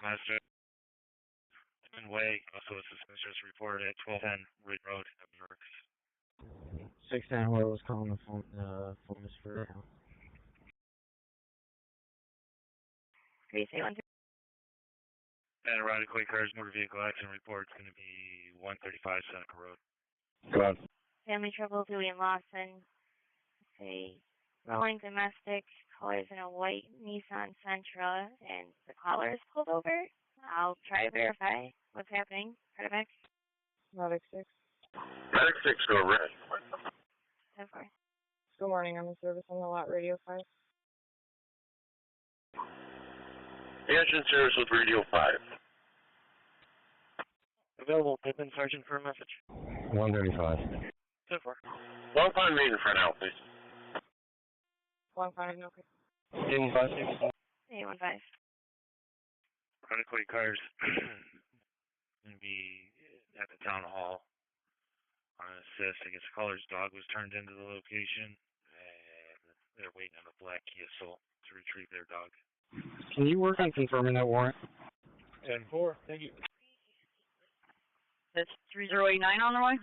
Master. Way, also a suspicious report at 1210 Ridge Road, Amherst. 610, whoever was calling the phone is for 331. And erratically cars motor vehicle accident report is going to be 135 Seneca Road. Go on. Family trouble, Dewey and Lawson. A rolling domestic, colors in a white Nissan Sentra, and the collar is pulled over. I'll try to verify what's happening. Carter back. Medic 6. Medic 6, go red. 10-4. Good morning, I'm in service on the lot, radio 5. Engine service with radio 5. Available, Pippin, Sergeant, for a message. 135. 10-4. Long time maiden for now, please. 15, okay. 815. 815. Erratically cars going to be at the town hall on an assist. I guess the caller's dog was turned into the location, and they're waiting on a black Kia Soul to retrieve their dog. Can you work on confirming that warrant? 10-4, thank you. That's 3089 on the way?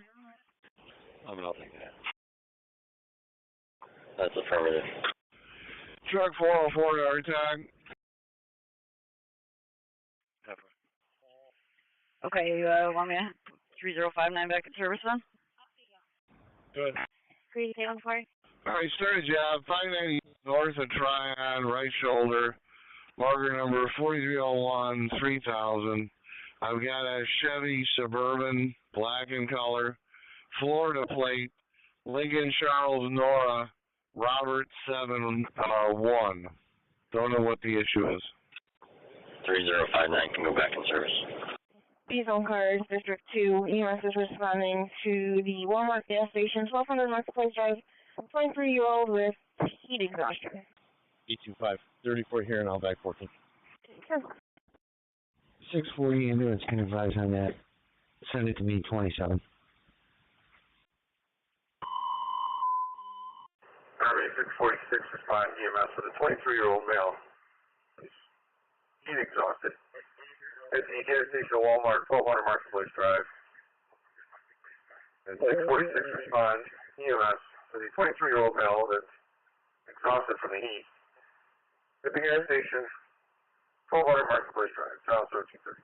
I'll take that. That's affirmative. Truck 404 yard tag. Okay, want me to 3059 back in service then? Good. 3814. Alright, started job, 590 north of Tryon, right shoulder, marker number 4301 3000. I've got a Chevy Suburban, black in color, Florida plate, Lincoln Charles Nora, Robert 71. Don't know what the issue is. 3059 can go back in service. These on cars, District 2, EMS is responding to the Walmart gas station, 1200 Marketplace Drive, a 23-year-old with heat exhaustion. 825, 34 here and I'll back 14. Sure. 640 ambulance can advise on that. Send it to me, 27. Army 646 respond EMS with a 23-year-old male. He's exhausted. At the gas station Walmart, 1200 Marketplace Drive. And 646 respond EMS with a 23-year-old male that's exhausted from the heat. At the gas station, 1200 Marketplace Drive, South 1333.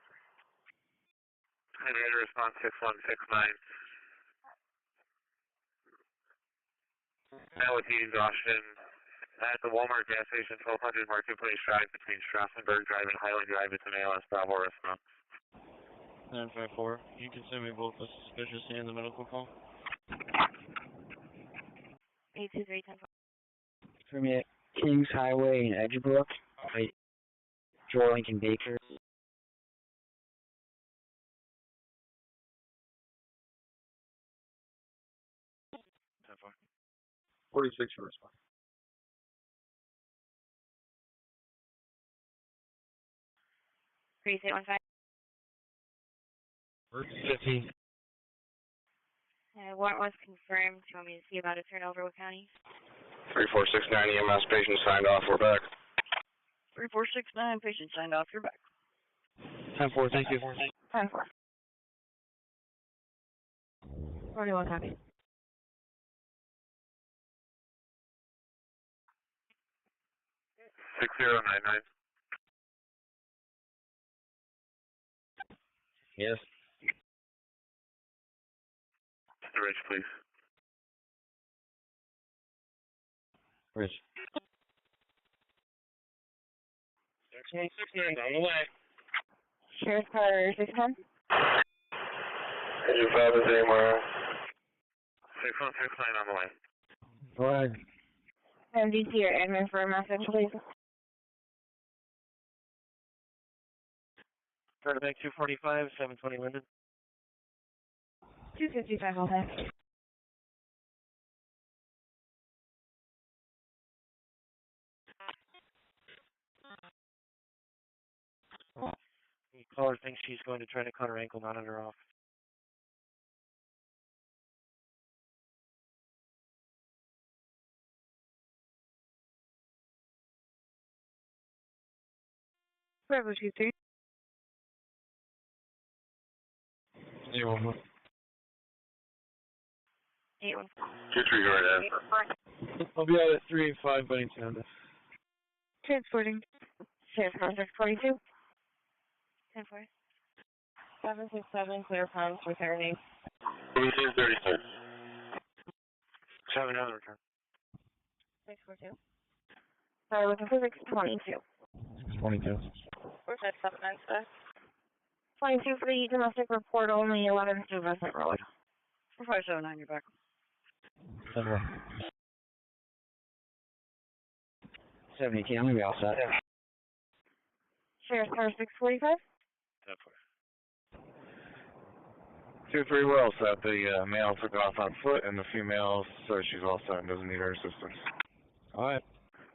Henrietta response 6169. Now with heat exhaustion at the Walmart gas station, 1200 Marketplace Drive between Strassenberg Drive and Highland Drive. It's an ALS Bravo response. 954. You can send me both the suspicious and the medical call. 823 10. For me at Kings Highway in Edgebrook, right, Joel Lincoln Baker. 46 response. 3815. 15. Warrant was confirmed. Do you want me to see about a turnover with county? 3469 EMS patient signed off. We're back. 3469, patient signed off, you're back. 10-4, thank you. 10-4. 41 copy. Six 6099. Yes. Mr. Rich, please. Rich. 6169 on the way. Sheriff's car 610. Engine 5 is anywhere. 6169 on the way. Go ahead. MDT or admin for a message, please. Turn it back 245, 720 Linden. 255 all back. The caller thinks she's going to try to cut her ankle, monitor off. Bravo 23. Yeah, one more. 81. 23 right after. I'll be out at 385 by Sound. Transporting. Sheriff's car 642. 10 4. 767, clear funds, returning. 36. 7 on the return. 642. Sorry, with the physics 22. 22. Where's that 7 stuff? 22 for the domestic report only, 11 to Vincent Road. 4579, you're back. 7-1. 718, I'm going to be all set. Sheriff's car 645. 2-3 well set. The male took off on foot, and the female says she's all set and doesn't need our assistance. All right.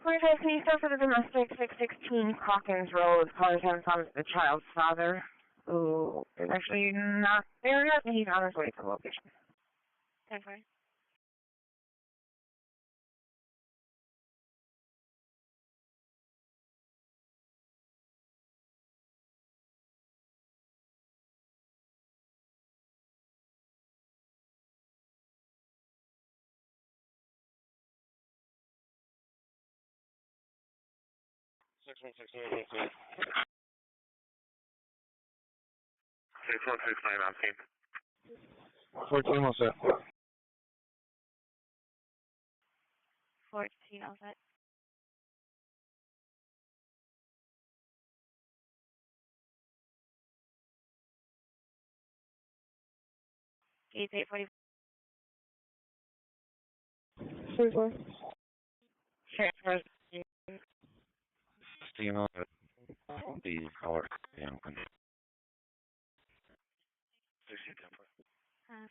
45, can you start for the domestic 616 Hawkins Road? Caller 10 from the child's father. who is actually not there yet, and he's on his way to the location. 10-4. Six one six nine on scene. 14, what's that? 14, all set. Gates 840. 34. Transfer. 16 on it. The color. Yeah, okay.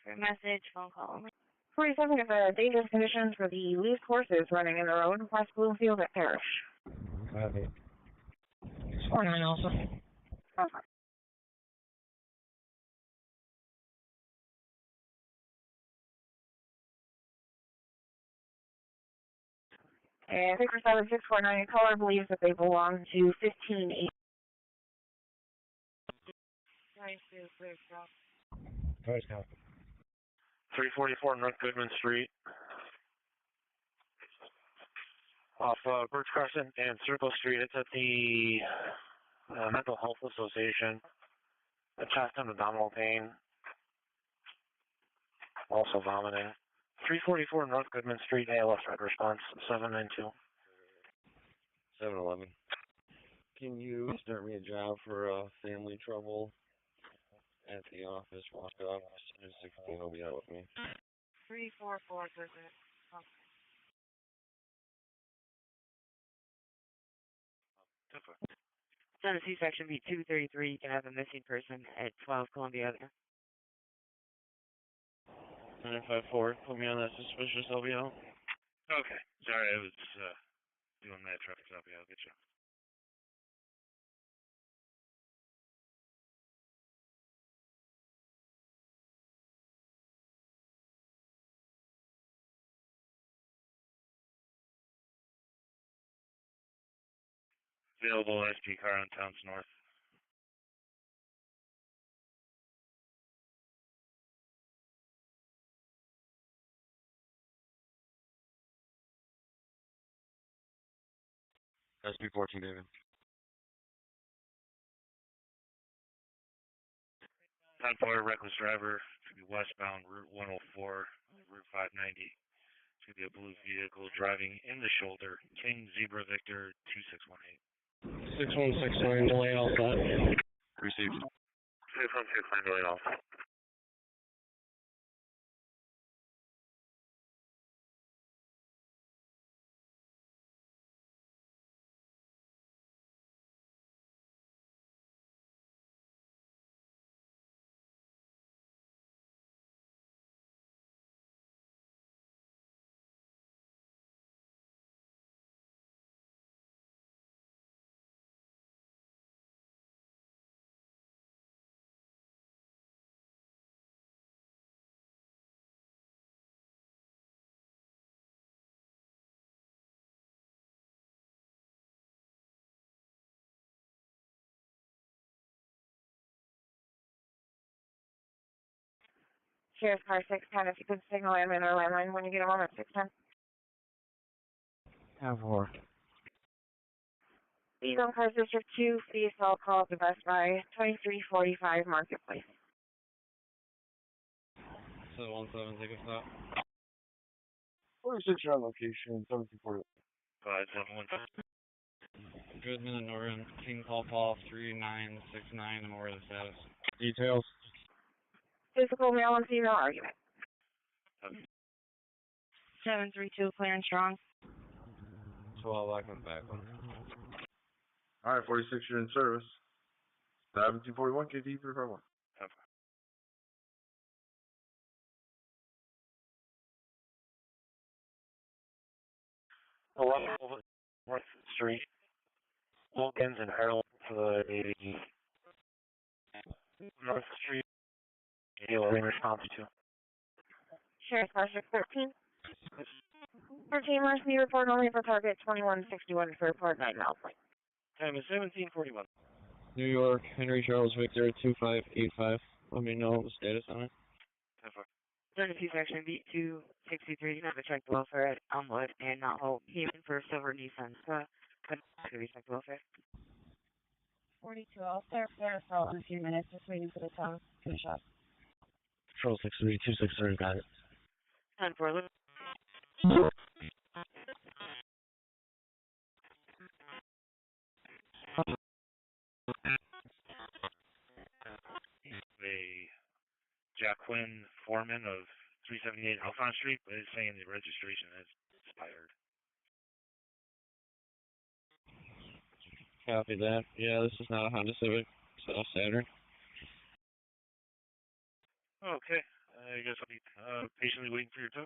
For a message, phone call only. 47 is dangerous conditions for the loose horses running in the road, West Bloomfield at Parish. 5-8. 49 also. Okay. And 647-649 caller believes that they belong to 15-8. Cars count. 344 North Goodman Street. Off Birch Crescent and Circle Street. It's at the Mental Health Association. A chest and abdominal pain. Also vomiting. 344 North Goodman Street, ALS red response, 792. 7-11. Can you start me a job for family trouble at the office? Walk it up. 16 will be out with me. 344 Goodman. Tennessee Section B 233, you can have a missing person at 12 Columbia Avenue. 954, put me on that suspicious LBL. Okay. Sorry, I was doing that traffic stop. Yeah, I'll get you. Available SP car on Towns North. SP 14, David. 10-4, reckless driver to be westbound Route 104, Route 590. To be a blue vehicle driving in the shoulder. King Zebra Victor 2618. 6169 delay alpha. Received. 6169 delay alpha. Sheriff's car 610, if you could signal admin or landline when you get a moment, 610. 10-4. These on Cars District 2, please all call to Best Buy, 2345 Marketplace. 717, take a stop. 46 on location, 1740. 5715. Goodman and Norton, King Paul 3969, and more of the status. Details. Physical male and female argument. 732, Clarence Strong. 12, I come back. Alright, 46, you're in service. 1741, KD 351. North Street. Wilkins and Harlan for the North Street. You'll response to. Sheriff's District 13. 13 Mercy report only for target 2161 Fairport 9 miles. Time is 17:41. New York, Henry Charles Victor 2585. Let me know the status on it. 32 section beat 263. Not to check the welfare at Elmwood and not hold even for silver Nissan. Could check the welfare. 42. I'll start Fairport in a few minutes. Just waiting for the town to finish up. Control 63263, got it. 10-4. A Jack Quinn, foreman of 378 Alphon Street, but is saying the registration has expired. Copy that. Yeah, this is not a Honda Civic. It's a Saturn. Okay. I guess I'll be patiently waiting for your tow.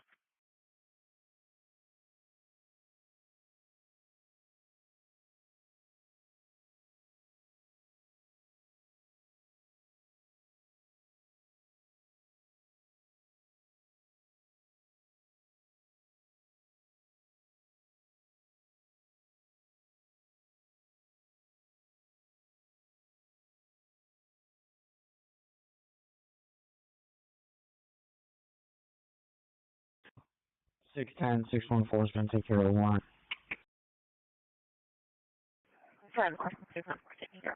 Six 614 is going to take care of the warrant. 10-4. 614 taking care.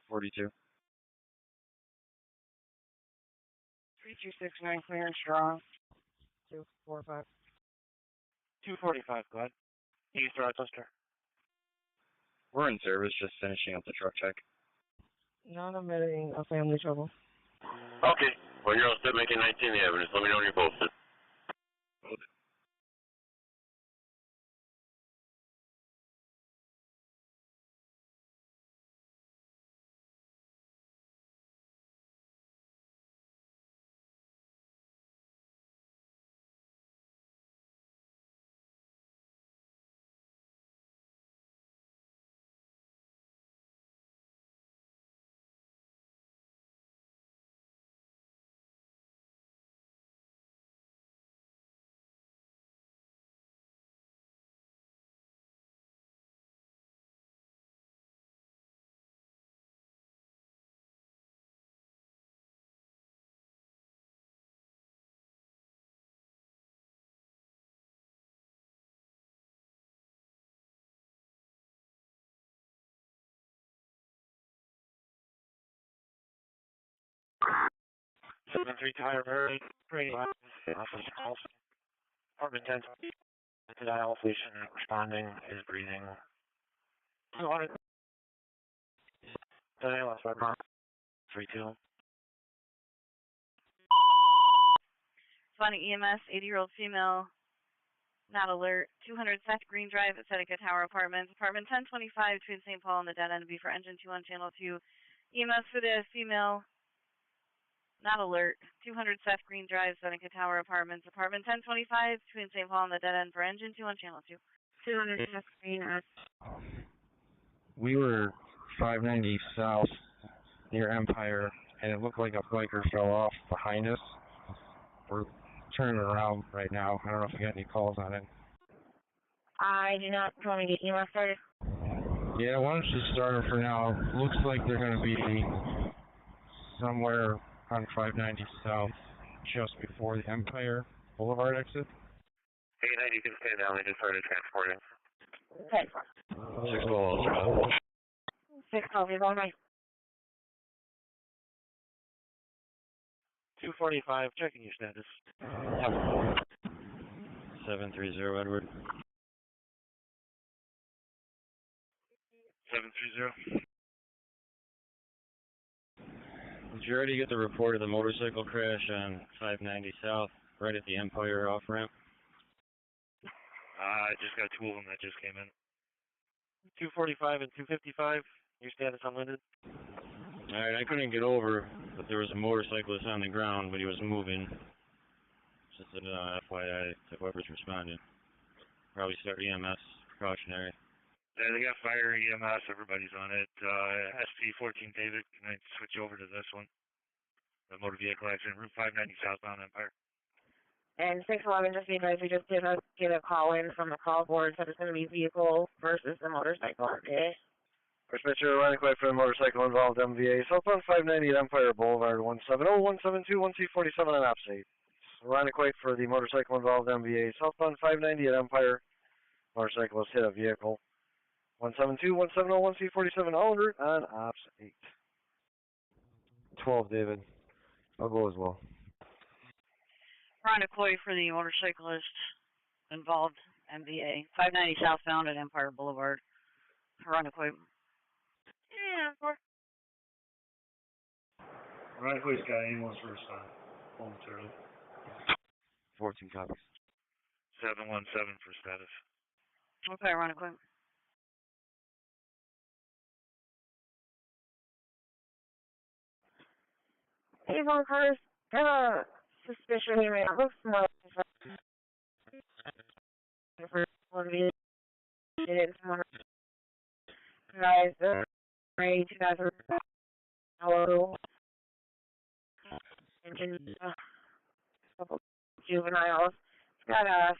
42. 3269 clear and strong. 245. 245, go ahead. East Rochester. We're in service, just finishing up the truck check. Not admitting a family trouble. Okay. When you're all set making 19 the evidence, let me know when you're posted. Three tire very radio officer calls. Department 10 to dial station responding is breathing. 200. Dial us by Bronx 32. Responding EMS, 80-year-old female, not alert. 200 Seth Green Drive at Seneca Tower Apartments. Apartment 1025 between St. Paul and the dead end B for engine 2 on channel 2. EMS for the female, not alert. 200 Seth Green Drive, Seneca Tower Apartments. Apartment 1025 between St. Paul and the dead end for engine 2 on channel 2. 200 Seth Green. We were 590 south near Empire, and it looked like a biker fell off behind us. We're turning around right now. I don't know if you got any calls on it. I do not want to get EMS started. Yeah, why don't you start them for now? Looks like they're going to be somewhere on 590 south, just before the Empire Boulevard exit. 890, you can stay down. They just started transporting. Okay. 612. 612, you're going right. 245, checking your status. 730 Edward. 730. Did you already get the report of the motorcycle crash on 590 south, right at the Empire off-ramp? I just got two of them that just came in. 245 and 255, your status unlimited. Alright, I couldn't get over, but there was a motorcyclist on the ground, but he was moving. Just an FYI to whoever's responding. Probably start EMS, precautionary. They got fire, EMS, everybody's on it. SP-14 David, can I switch over to this one? The motor vehicle accident, Route 590 southbound Empire. And 611, just because we just get a call in from the call board, so it's going to be vehicle versus the motorcycle, okay? Dispatcher, running quick for the motorcycle involved MVA. Southbound 590 at Empire Boulevard, 170, 172, 1C47 on opposite. Running quick for the motorcycle involved MVA. Southbound 590 at Empire. Motorcyclist hit a vehicle. 172, 170, 1C47 all en route on ops 8. 12, David. I'll go as well. Rhonda Coy for the motorcyclist involved, MVA. 590 southbound at Empire Boulevard. Rhonda Coy. Yeah, Right, who's got ambulance for respond? Momentarily. 14 copies. 717 for status. Okay, Rhonda Coy. Hey, phone cars, I have a suspicion here, man. It looks more for one vehicle. Guys, Ray 2000. Hello. Engine, couple juveniles. It's got a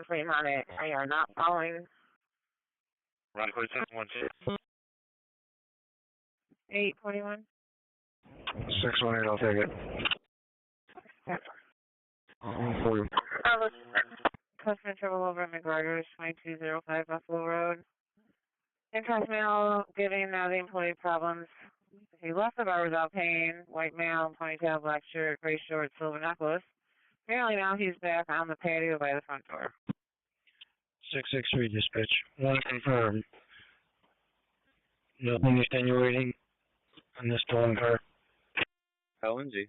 frame on it. They are not following. Right, who's 716? 821. 618, I'll take it. For you. Customer trouble over McGregor's 2205 Buffalo Road. Interest male giving the employee problems. He left the bar without paying. White male, ponytail, black shirt, gray shorts, silver necklace. Apparently now he's back on the patio by the front door. 663 dispatch. Want to confirm. Nothing extenuating on this stolen car. LNG.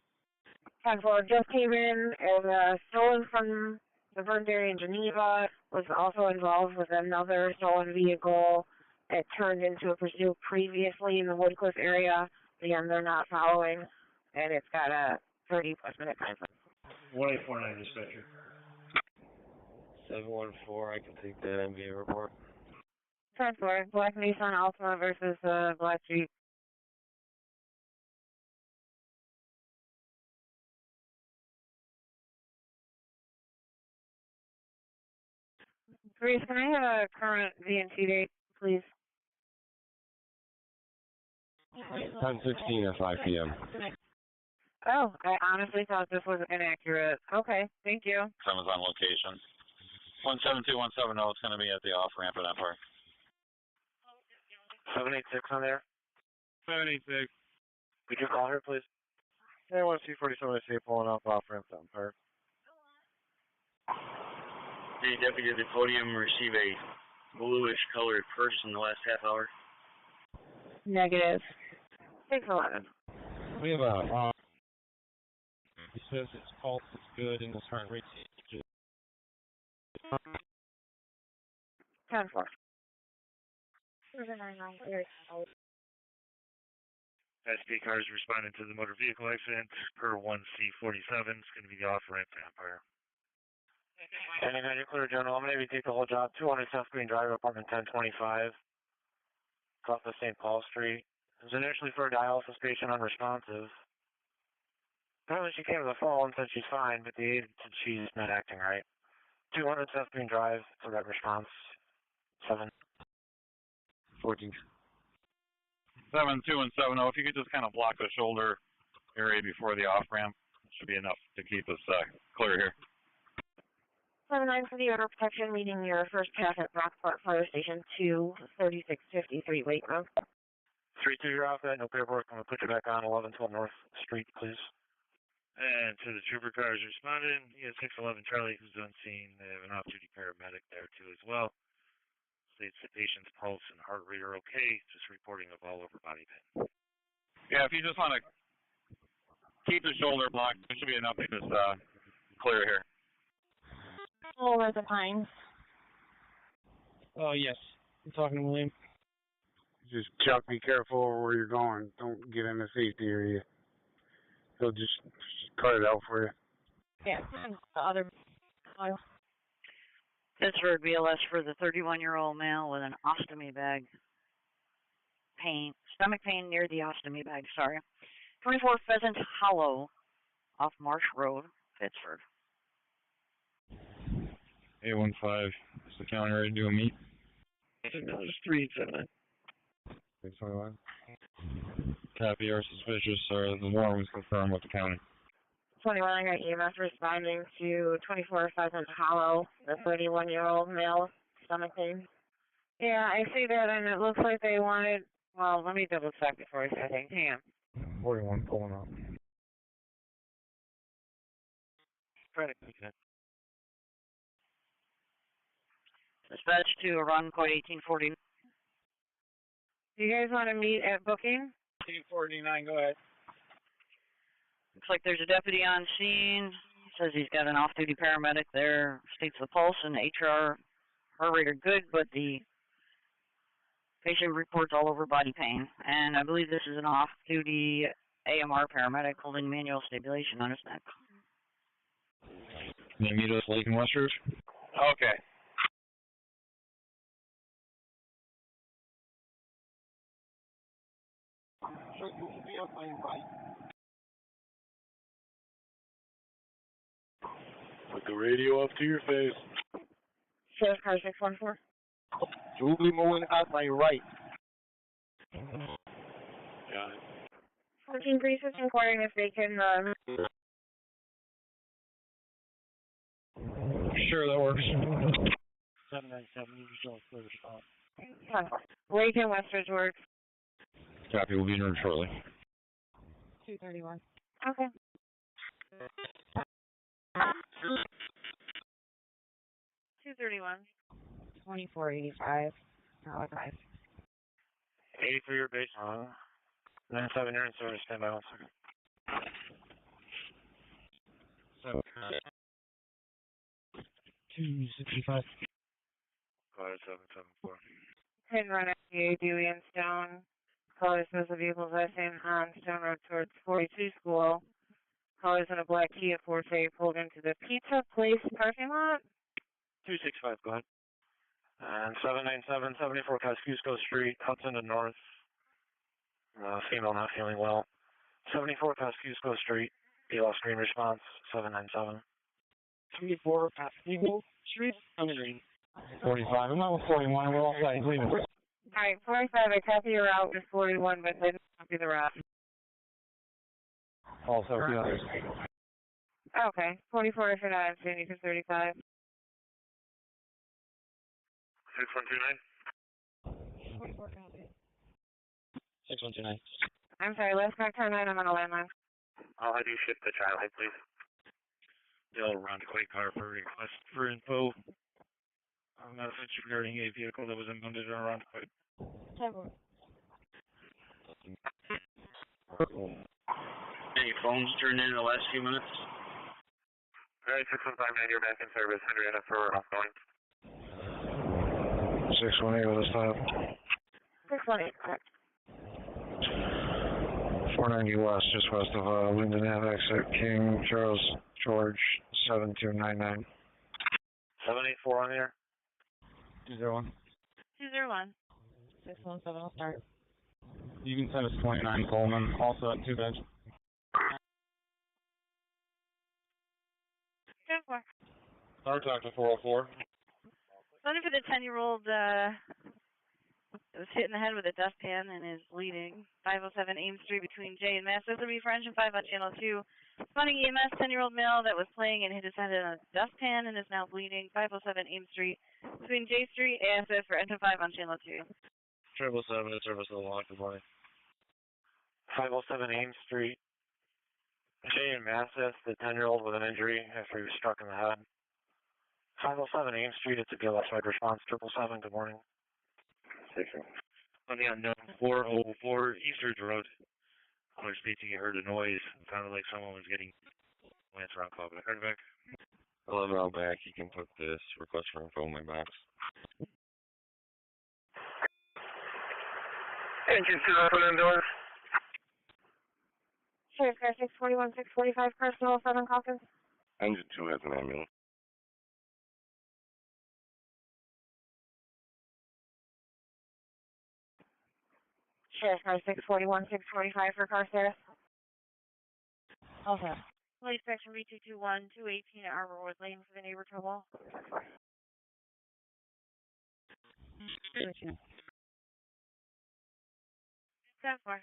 10-4 just came in and stolen from the burned area in Geneva. Was also involved with another stolen vehicle. It turned into a pursuit previously in the Woodcliff area. Again, they're not following, and it's got a 30-plus minute time frame. 1849 dispatcher. 714, I can take that MVA report. 10-4, Black Nissan Altima versus Black Jeep. Grace, can I have a current VNC date, please? 10:16 at 5 p.m. Oh, I honestly thought this was inaccurate. Okay, thank you. Someone's on location. 172170, it's going to be at the off-ramp at Empire. 786 on there. 786. Could you call her, please? Yeah, 1C47, I see pulling up off ramp to Empire. Did Deputy at the podium receive a bluish colored purse in the last half hour? Negative. 611. We have a, he says its pulse is good and its heart rate is 10-4. SP cars responding to the motor vehicle accident per 1C47. It's going to be the off-ramp to Empire. And then you're clear, General. I'm going to maybe take the whole job. 200 South Green Drive, apartment 1025. Across the St. Paul Street. It was initially for a dialysis patient unresponsive. Apparently she came to the phone and said she's fine, but the aide said she's not acting right. 200 South Green Drive for that response. 7. 14. 72 and 70. If you could just kind of block the shoulder area before the off-ramp, should be enough to keep us clear here. 79 for the order protection, meeting your first pass at Brockport Fire Station 2, 3653 Wake Road. 3-2, you're off that. No paperwork. I'm going to put you back on 1112 North Street, please. And to the trooper cars responding, he has 611 Charlie who's on scene. They have an off-duty paramedic there too as well. States the patient's pulse and heart rate are okay. Just reporting of all over body pain. Yeah, if you just want to keep the shoulder blocked, it should be enough to just clear here. Over the Pines. Oh, yes. I'm talking to William. Just, Chuck, be careful where you're going. Don't get in the safety area. He'll just cut it out for you. Yeah, the other file. Pittsford BLS for the 31-year-old male with an ostomy bag pain, stomach pain near the ostomy bag, sorry. 24 Pheasant Hollow off Marsh Road, Pittsford. 815, is the county ready to do a meet? Streets in it. 621. Copy, our suspicious, the warrant was confirmed with the county. 21, I got EMS responding to 24 Pheasant Hollow, the 31-year-old male, stomach pain. Yeah, I see that, and it looks like they wanted, well, let me double check before I say anything. Hang on. 41 pulling up. Dispatch to run code 1840. Do you guys want to meet at booking? 1849, go ahead. Looks like there's a deputy on scene. Says he's got an off-duty paramedic there. States the pulse and HR heart rate are good, but the patient reports all over body pain. And I believe this is an off-duty AMR paramedic holding manual stabilization on his neck. Can you meet us Lake and West Rouge? Okay. Put the radio up to your face. Sheriff Car 614. Julie moving out my right. Got it. 14 Greases inquiring if they can, Sure, that works. 797, you show a clear spot. Lake and West Rouge works. Copy, we'll be in room shortly. 231. Okay. 231. 2485. Oh, okay. 83 your base on. 97 you're in service, stand by officer. 265. 5774. Pin run FBA Dewey and Stone. Colors of the vehicles last seen on Stone Road towards 42 School. Colors in a black Kia Forte pulled into the Pizza Place parking lot. 265, go ahead. And 797, 74 Kosciuszko Street, Hudson and North. Female not feeling well. 74 Kosciuszko Street, BLS Green response, 797. 24 Kosciuszko Street, Green. 45, I'm not with 41, we're all right, leave it. Alright, 45, I copy your route with 41, but didn't copy the route. Also, the others. Okay, 44 if you're not on scene, you can 35. 6129. 6129. I'm sorry, last call 10-9, I'm on a landline. I'll have you ship the child height, please. They'll run to Quake Car for request for info. Message regarding a vehicle that was impounded around Quake. Any phones turned in the last few minutes? Alright, 6159, you're back in service. Henrietta for outgoing. 618 with a stop. 618, correct. 490 west, just west of Linden Ave, exit King Charles George 7299. 784 on the air. 201. 201. 617, I'll start. You can send us 29 Coleman, also at 2 bed. 10-4. Star talk to 404. Running for the 10-year-old, was hit in the head with a dustpan and is bleeding. 507 Ames Street between J and Mass. This will be for engine 5 on channel 2. Responding EMS, 10-year-old male that was playing and hit his head in a dustpan and is now bleeding. 507 Ames Street between J Street, ASS for engine 5 on channel 2. 777 at service of the lock, good morning. 507 Ames Street. J and Mathis, the 10-year-old with an injury after he was struck in the head. 507 Ames Street, it's a BLS wide response, 777, good morning. On the unknown 404 Eastridge Road. Caller speaking, you heard a noise. It sounded like someone was getting Lance around call back. Heard back. 11 round back, you can put this request for info in my box. Engine 2, open indoors. Sheriff Car 641, 645, personal 7 Calkins. Engine 2 has an ambulance. Sheriff car 641, 645 for car status. Okay. Police section B221, 218 at Arborwood Lane for the neighbor trouble. Gotcha. 10-4.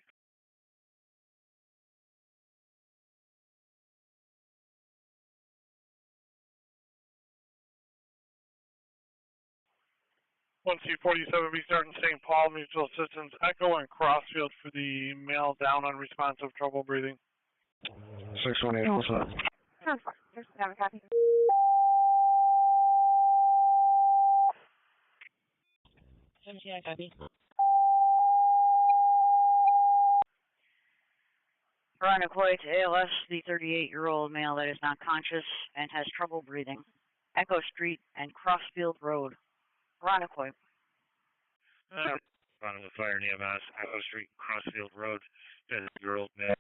One C-47B starting St. Paul, mutual assistance, Echo and Crossfield for the male down unresponsive, trouble breathing. 618, what's up? 10-4. Have a copy. I copy. Roanoke to ALS, the 38-year-old male that is not conscious and has trouble breathing. Echo Street and Crossfield Road. Roanoke. Front of the fire in EMS, Echo Street, Crossfield Road, 50-year-old male.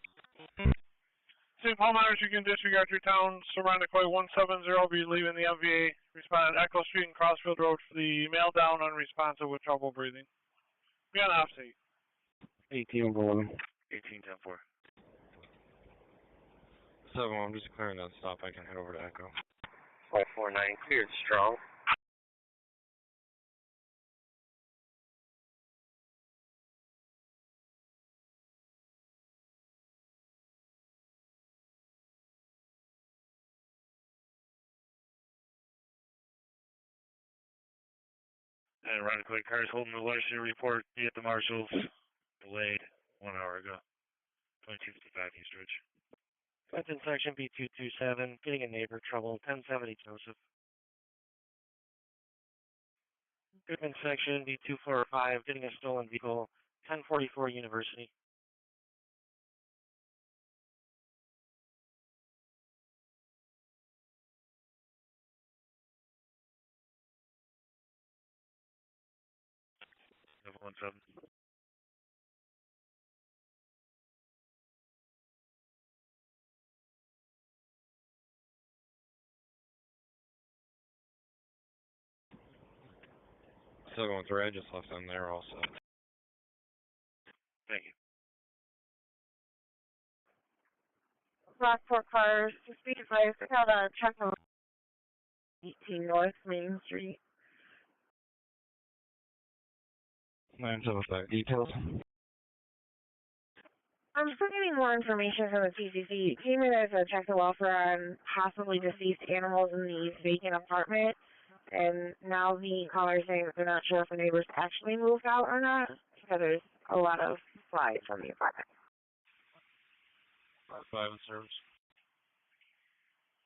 St. Paul Miners, you can disregard your town. Roanoke 170, be leaving the MVA. Respond at Echo Street and Crossfield Road for the male down unresponsive with trouble breathing. Be on off-state. 18 over 11. 18-10-4. 7, I'm just clearing that stop. I can head over to Echo. 549, cleared strong. And Roanoke cars holding the letter report, be at the marshals, delayed 1 hour ago. 2255 East Ridge. Clinton section B227, getting a neighbor trouble, 1070 Joseph. Goodman section B245, getting a stolen vehicle, 1044 University. Number 17. Still going through. I just left them there all set. Thank you. Brockport cars, 655, held on a truck on 18 North Main Street. 975, details. I'm still getting more information from the TCC. Came in as a check the welfare on possibly deceased animals in the vacant apartment, and now the caller is saying that they're not sure if the neighbors actually moved out or not, because there's a lot of flies from the apartment. 5 in service.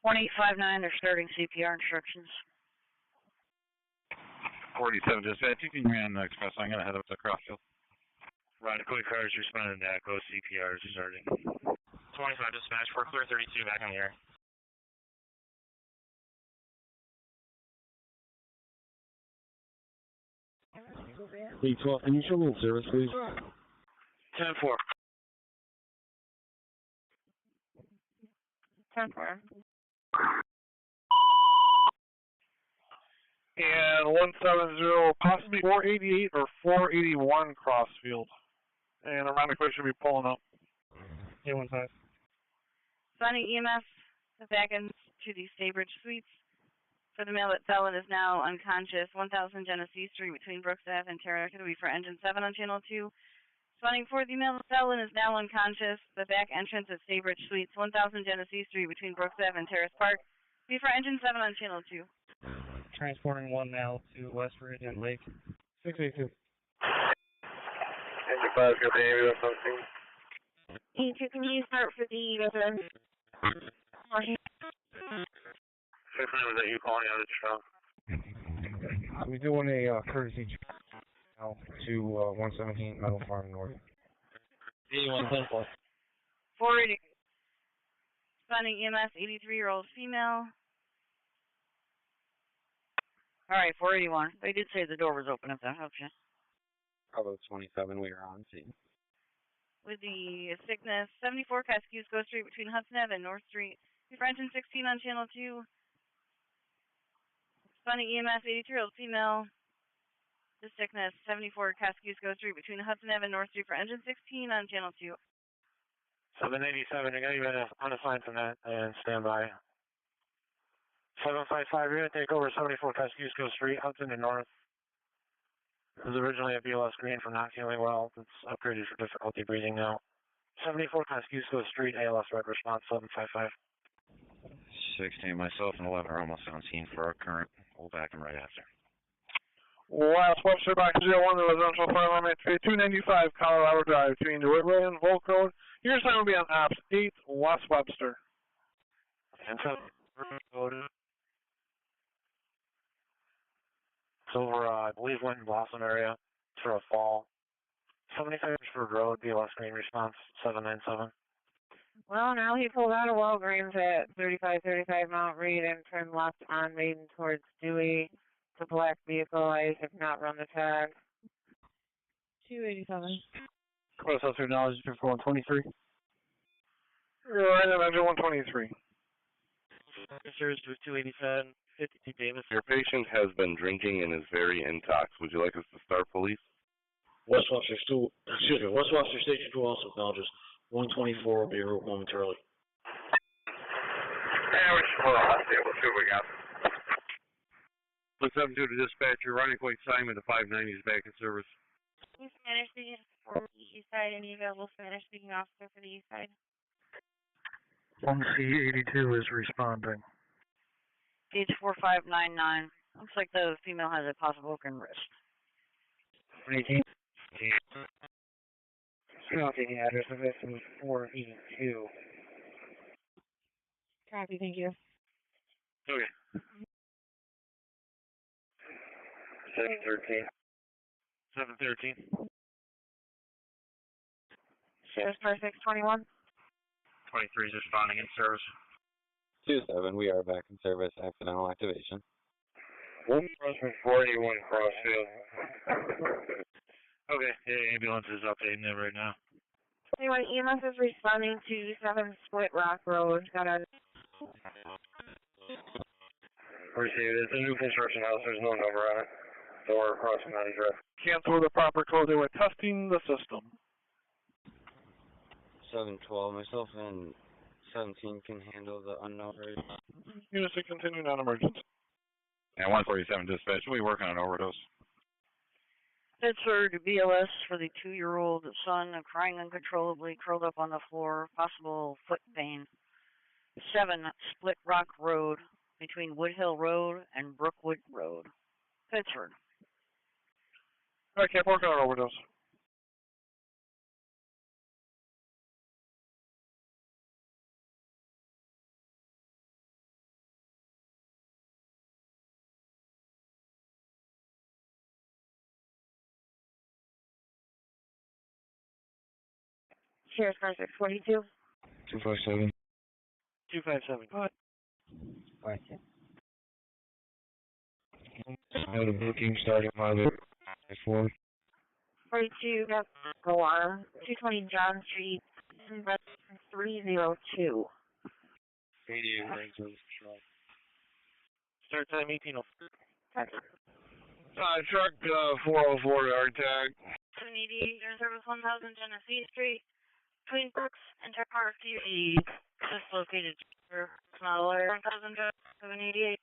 1859, they're starting CPR instructions. 47 dispatch, you can run the express. I'm going to head up to Crossfield. Roanoke cars responding to Echo, CPR is starting. 25 dispatch, we're clear 32 back on the air. B12, can you show me in service, please? 10-4. 10-4. And 170, possibly 488 or 481 Crossfield. And Roanoke should be pulling up. 815. Sending EMS back into the Staybridge Suites. For the male that fell and is now unconscious, 1000 Genesee Street between Brooks Ave and Terra Academy for engine 7 on channel 2. Spawning for the male that fell and is now unconscious, the back entrance at Staybridge Suites, 1000 Genesee Street between Brooks Ave and Terrace Park. Be for engine 7 on channel 2. Transporting one now to West Virginia Lake. 682. Engine 5's got the ambulance on scene. 82, can you start for the resident? 6 was that you calling out of the truck? We're doing a courtesy now to 117 Meadow Farm North. 81-10-4. 480. Spawning EMS, 83-year-old female. Alright, 481. They did say the door was open, if that helps you. Probably 27 we were on scene. With the sickness, 74 Cascades Go Street between Hudson Ave and North Street. Be for engine 16 on channel 2. Spawning EMS, 83-year-old female. The sickness, 74 Kosciuszko Street between Hudson Ave and North Street for engine 16 on channel 2. 787, I got you unassigned from that, and stand by. 755, you're going to take over 74 Kosciuszko Street, Hudson and North. It was originally a BLS green for not feeling well. It's upgraded for difficulty breathing now. 74 Kosciuszko Street, ALS red response 755. 16, myself and 11 are almost on scene for our current. We'll back him right after. Last Webster back to 01, the residential fire alarm activity 295 Colorado Drive between DeWitt Road and Volk Road. Your sign will be on Ops 8 West Webster. And so, it's over, I believe, Winton Blossom area for a fall. 75 Pittsford Road, BLS green response 797. Well, now he pulled out of Walgreens at 3535 Mount Reed and turned left on Maiden towards Dewey. The black vehicle. I have not run the tag. 287. Close out through knowledge before 123. You're right at 123. Officers to 287, 52 Davis. Your patient has been drinking and is very intox. Would you like us to start police? West Webster Station 2 also acknowledges 124 will be removed momentarily. Yeah, we're just pulling off there. We'll see what we got. Look 72 to dispatcher, running point Simon to 590 is back in service. Spanish speaking for the east side, any available Spanish speaking officer for the east side? 1C82 is responding. Gauge 4599. Looks like the female has a possible broken wrist. 18. Copy, the address of this is 482. Copy, thank you. Okay. 713. 713. Sheriff's Car 621. 23 is responding in service. 27, we are back in service. Accidental activation. 41 Crossfield. Okay, yeah, ambulance is updating it right now. 21 EMS is responding to 7 Split Rock Road. Got a... Received. It's a new construction house. There's no number on it. Door across County Drive. Cancel the proper code. They were testing the system. 712, myself and 17 can handle the unknown rate. Units to continue non-emergency. And 147 dispatch, we working on overdose. Pittsford BLS for the 2-year-old son crying uncontrollably, curled up on the floor, possible foot pain. 7 Split Rock Road between Woodhill Road and Brookwood Road. Pittsford. I can't work on overdose. Sheriff's Car 642. 257. 257. Go ahead. Question. I had a booking starting by the 4. 42, got go on. 220 John Street, 302. Start time 1804. Truck 404 to our tag. 788, you're in service 1000 Genesee Street, between Brooks and Tech Park, UD. Just located for small alert 1000 788.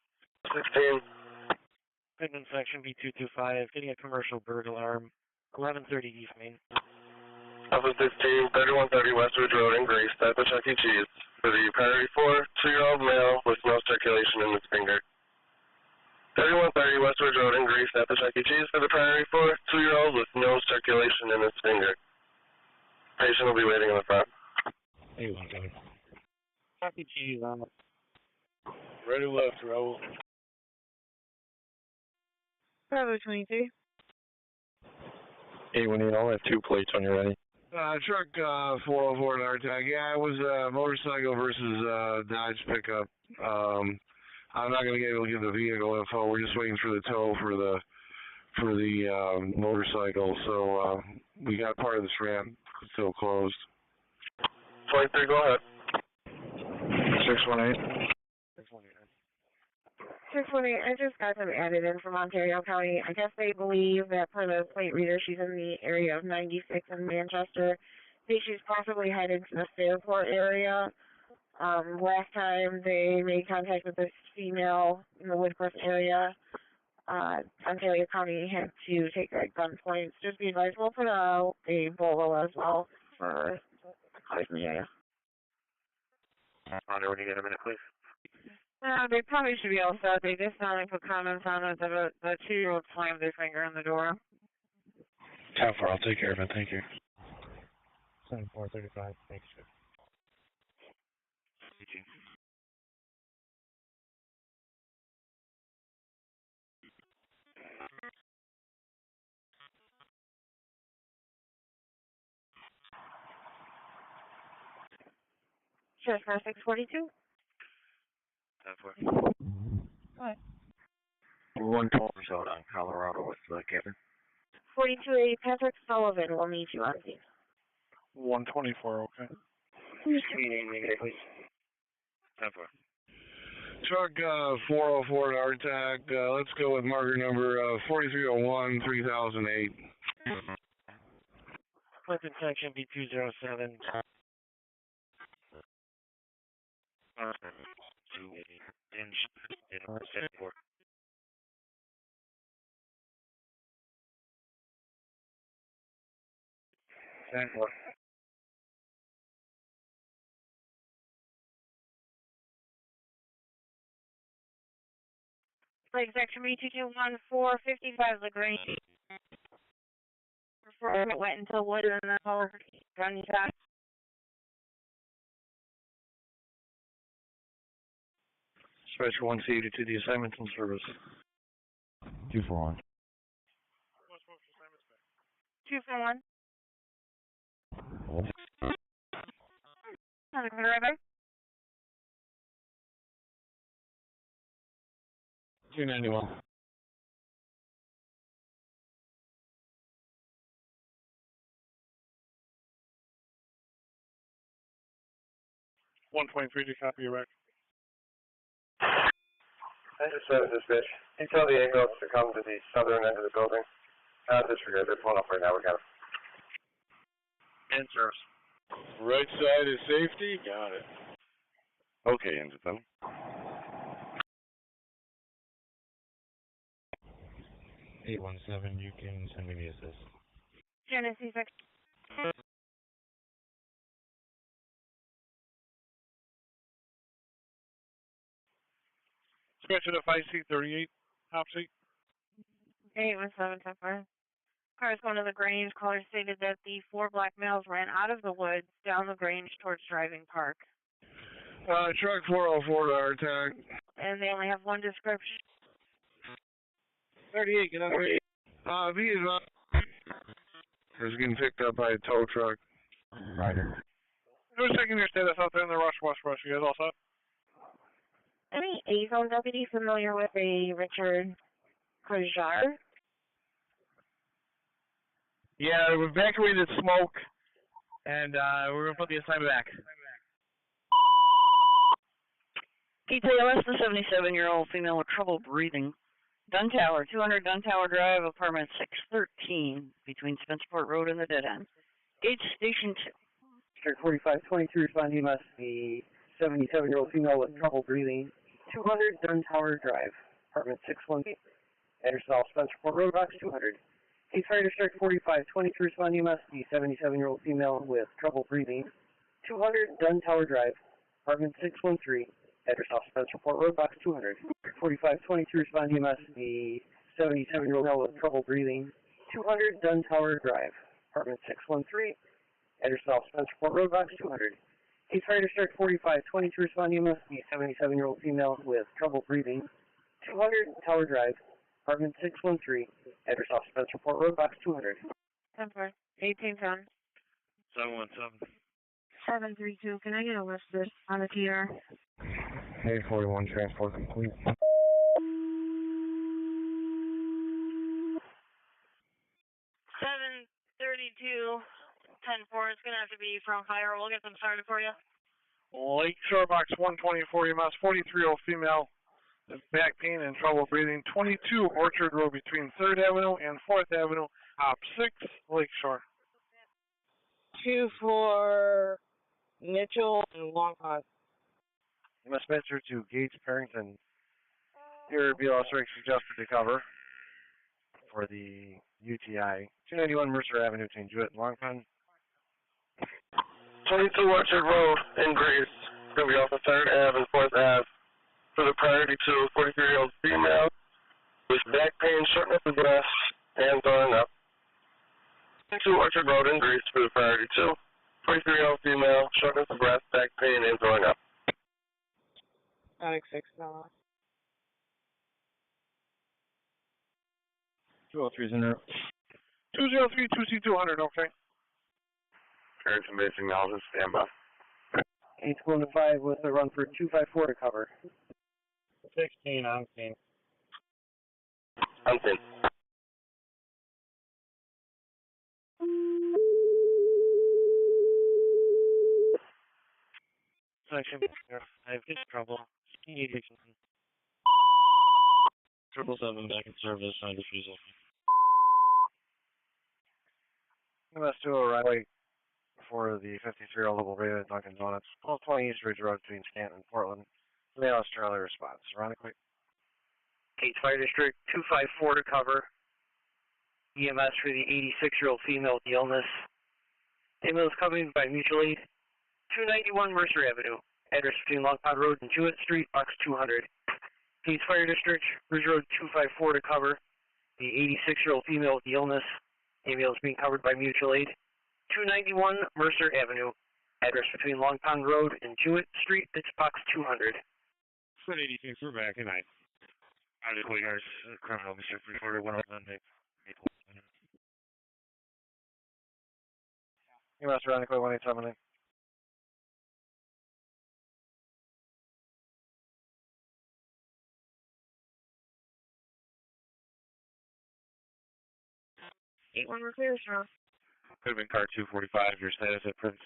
16. Pigment section B225, getting a commercial burglar alarm. 1130 East Main. Alpha 16, 3130 Westwood Road in Greece, type of Chuck E. Cheese. For the Prairie 4, 2-year-old male with no circulation in his finger. 3130 Westwood Road in Greece, type of Chuck E. Cheese. For the Prairie 4, 2-year-old with no circulation in his finger. Patient will be waiting in the front. Hey, one second. Chuck E. Cheese on it. Ready left row. Bravo 23. 818, I'll have 2 plates when you're ready. Truck 404 to our tag. Yeah, it was a motorcycle versus Dodge pickup. I'm not going to be able to give the vehicle info. We're just waiting for the tow for the motorcycle. So we got part of this ramp still closed. 23, go ahead. 618. 618, I just got them added in from Ontario County. I guess they believe that per the plate reader, she's in the area of 96 in Manchester. I think she's possibly headed to the Fairport area. Last time they made contact with this female in the Woodcliff area, Ontario County had to take her at gunpoint. Just be advised, we'll put out a bolo as well for cars in the area. Monroe, when you get a minute, please. They probably should be all set. They just finally put comments on it that the 2-year-old slammed their finger in the door. 10-4, I'll take care of it, thank you. 7435, thanks. Sheriff's Car 642. 10-4. Go ahead. 112 out on Colorado with the captain. 42A Patrick Sullivan will meet you on scene. 124, okay. Meeting, please. 10-4. Truck 404 to RTAC, let's go with marker number 4301 3008. Clinton section B207. Spencerport. Lake section B2214, 55 Lagrange. Before it went into wood and then power running back. Special 1C to the assignments and service. 241. 241. Oh. On the corner right back. 291. to copy your rec. Dispatch. You tell the ambulance to come to the southern end of the building. Disregard, they're pulling up right now, we got them. Answers. Right side is safety, got it. Okay, engine 7. 817, you can send me the assist. Genesee section. Switch to 5C38, top seat. 817, 10-4. Cars going to the Grange. Caller stated that the 4 black males ran out of the woods down the Grange towards Driving Park. Truck 404 to RTAC. And they only have one description. 38, get on 38. He is he's getting picked up by a tow truck. Rider. Who's taking your status out there in the rush? You guys all set? Any A-zone deputy familiar with a Richard Kajar? Yeah, we evacuated smoke, and we're going to put the assignment back. PTLS, the 77-year-old female with trouble breathing. Dunn Tower, 200 Dunn Tower Drive, apartment 613, between Spencerport Road and the dead end. Gauge station 2. Start 4523, respond EMS, the 77-year-old female with trouble breathing. 200 Dunn Tower Drive, apartment 618. Address off Spencerport Road, box 200. Case fire district 4523, respond EMS, the 77-year-old female with trouble breathing. 200 Dunn Tower Drive, apartment 613. Address off Spencerport Road, box 200. 4523, respond EMS, the 77-year-old male with trouble breathing. 200 Dunn Tower Drive, apartment 613. Address off Spencerport Road, box 200. Case fire district 4522, respond EMS, the 77-year-old female with trouble breathing. 200 Tower Drive, apartment 613. Address off Spencerport Road, box 200. 10-4. 18-7. 717. 732, can I get a list this on the TR? 841, transport complete. 732, 10-4. It's going to have to be from fire. We'll get them started for you. Lakeshore box 124, EMS 43-year-old female, back pain and trouble breathing. 22 Orchard Road between 3rd Avenue and 4th Avenue, op 6, Lakeshore. 2 for Mitchell and Long Pond. EMS Spencer to Gates, Parrington. Here, BLS strength suggested to cover for the UTI. 291 Mercer Avenue between Jewett and Long Pond. 22 Orchard Road in Grace. Going to be off of 3rd Ave and 4th Ave. For the priority to 43-year-old female with back pain, shortness of breath, and throwing up. 22 Orchard Road in Grace for the priority to 43-year-old female, shortness of breath, back pain, and throwing up. Alex 6 now. 203 203 2C200, okay. Carrington Base acknowledges, stand by. 8 going to 5 with a run for 254 to cover. 16 on scene. On scene. Section, I have trouble. Unication. 777 back in service, on refusal. EMS to O'Reilly for the 53-year-old local rated at Dunkin' Donuts. 1220 East Ridge Road between Stanton and Portland. Male Australia response. Ironically. Gates Fire District 254 to cover. EMS for the 86-year-old female with the illness. Ambulance coming by mutual aid. 291 Mercer Avenue. Address between Long Pond Road and Jewett Street, box 200. Gates Fire District, Ridge Road 254 to cover. The 86-year-old female with the illness. Ambulance being covered by mutual aid. 291 Mercer Avenue. Address between Long Pond Road and Jewett Street, it's box 200. Foot 86, we're back in night. I just wait ours, criminal officer reported 1 on Monday. EMS Ironically 1879. One we're clear, strong. Could have been car 245, your status at Prince.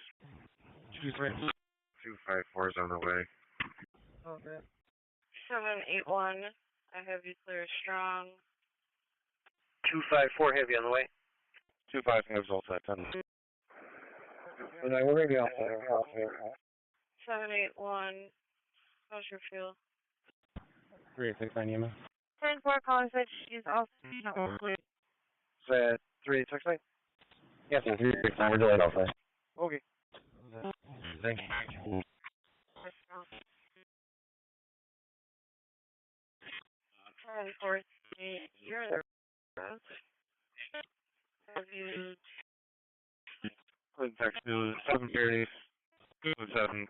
254 is on the way. Okay. 781, I have you clear, strong. 254 heavy on the way. 255 is also at 10. We're going to be off there. 781, how's your feel? 3869 EMS. 10-4 calling said she's also not clear. Is that 3869? Yes, 369. We're delayed off there. Okay. Thank you. You're there. Have you... Text to 730, 7,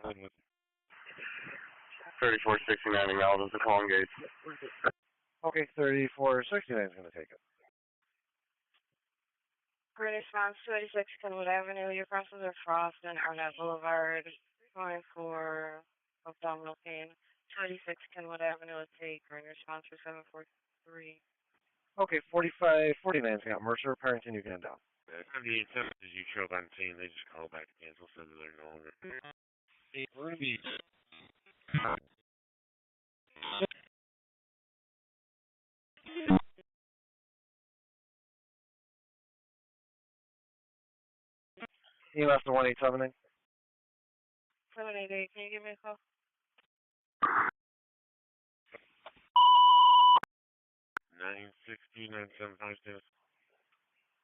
3469 acknowledges the calling gates. Okay, 3469 is going to take it. Great response, 286 Kenwood Avenue. Your crosses are Frost and Arnett Boulevard. Going for abdominal pain. 286 Kenwood Avenue. Let's take green response for 743. Okay, 4549's got Mercer, Parrington, you can down. I mean, some as you show up on scene, they just call back and cancel so that they're no longer. Hey, we're gonna be. EMS to 1879. 788, can you give me a call? 960, 975 status.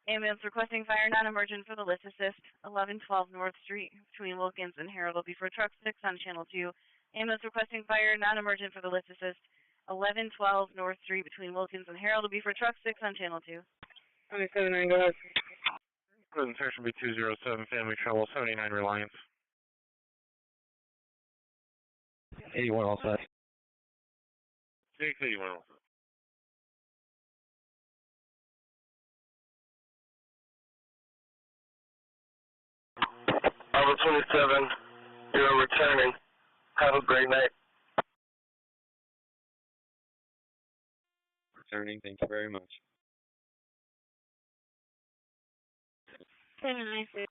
Ambulance requesting fire non-emergent for the lift assist, 1112 North Street between Wilkins and Harold will be for truck 6 on channel 2. Ambulance requesting fire non-emergent for the lift assist, 1112 North Street between Wilkins and Harold will be for truck 6 on channel 2. Okay, 79, go ahead. Present search will be 207 Family Trouble, 79 Reliance. 81 all set. 681 also. Number 27, you're returning. Have a great night. Returning, thank you very much. 796,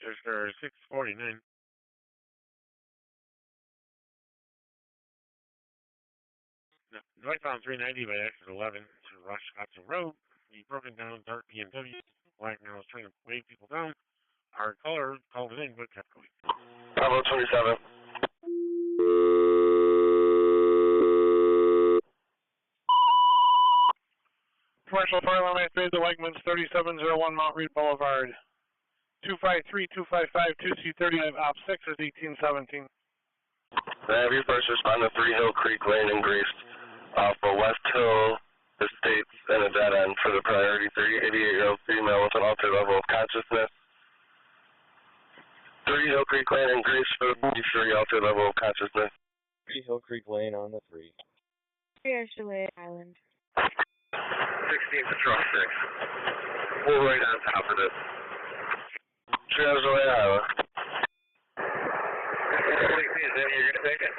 There's for 649. No, northbound 390 by exit 11 to Rochester Road. The broken down dark BMW. Black now is trying to wave people down. Our caller called it in, but kept going. Bravo 27. Commercial fire alarm activated the Wegmans 3701 Mount Reed Boulevard. 253-255, 2C39, op 6 is 1817. Have you first respond to 3 Hill Creek Lane in Grace off of West Hill Estates and a dead end for the priority 88-year-old female with an altered level of consciousness. 3 Hill Creek Lane in Grace for the 3 altered level of consciousness. 3 Hill Creek Lane on the 3. 3 Chalet Island. 16 Patrol 6. We're right on top of it. 3 Chalet Island. Is that you're going to take it?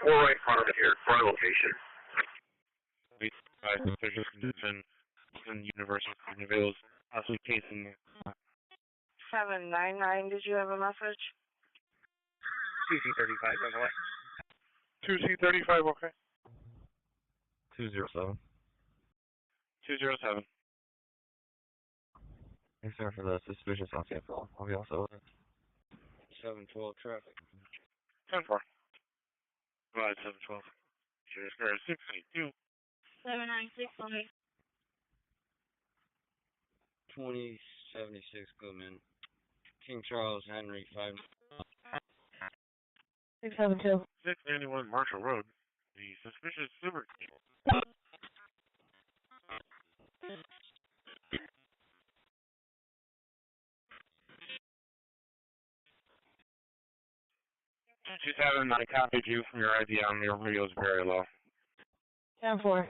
We're right in front of it here, front location. Suspicious condition in Universal Carnival's possibly casing. 799, did you have a message? 2C35, by the way. 2C35, okay. 207. 207. Thanks, sir, for the suspicious outside call. I'll be also with it. 712 traffic. 10-4. Right, 712. Here's for 682. 796, okay. 2076 Goodman. King Charles Henry 5. 672. 691 Marshall Road. The suspicious silver cable. Just having I copied you from your ID on your radio is very low. 10-4.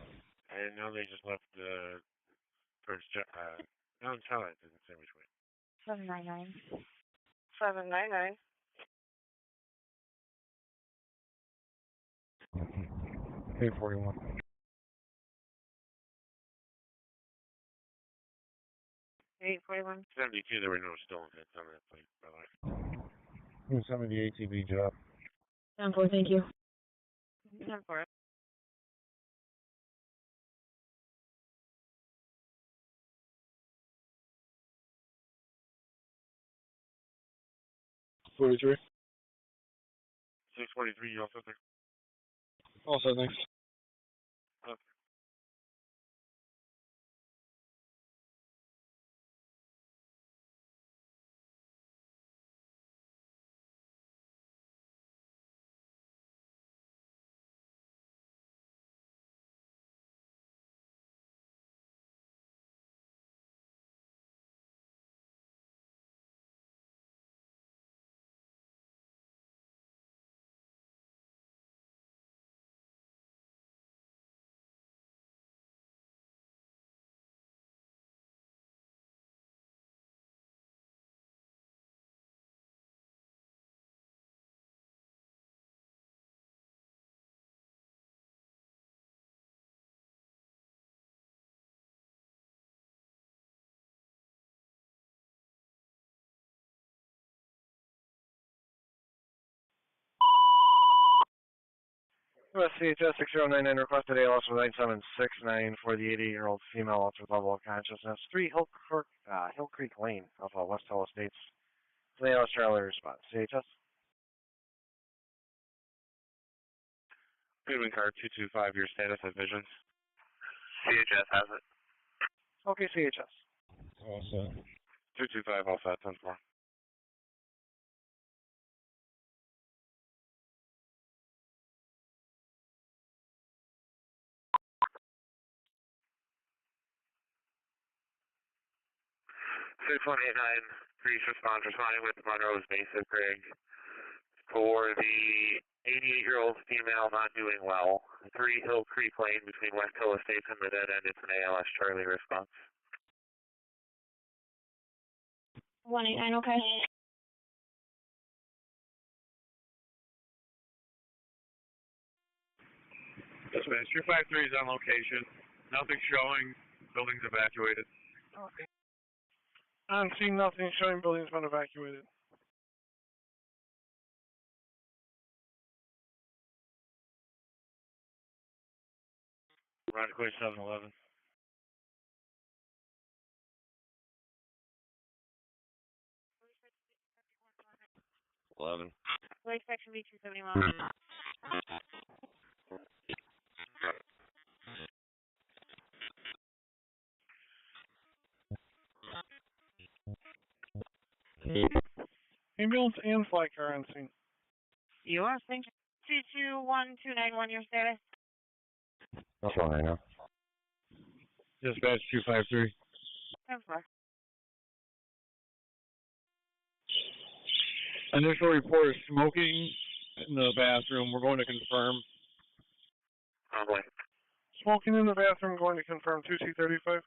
I know they just left the first jet. Don't tell it. Didn't say which way. 799. 799. 841. 841. 72. There were no stolen hits on that plate, by the way. You can send me the ATV job. 10-4, thank you. 10-4. $43. 643. You also there? Also, thanks. Okay. CHS 6099 requested ALS with 9769 for the 88-year-old female altered level of consciousness. 3 Hill Creek Lane off of West Hill Estates. ALS trailer response. CHS. Goodman car 225. Your status at Visions. CHS has it. Okay, CHS. All set. 225. All set. 10-4. Police response responding with Monroe's basic rig for the 88-year-old female not doing well. 3 Hill Creek Lane between West Hill Estates and the dead end. It's an ALS Charlie response. 189, okay. Dispatch, 253 is on location. Nothing showing. Building's evacuated. Okay. On scene, nothing showing building's been evacuated. Rockaway 711. 11. Police section B271. Ambulance and flight car on scene. U.S. Thank you. 221291, your status? That's all I know. Dispatch 253. 10-4. Initial report is smoking in the bathroom. We're going to confirm. Probably. Smoking in the bathroom, going to confirm 2C35.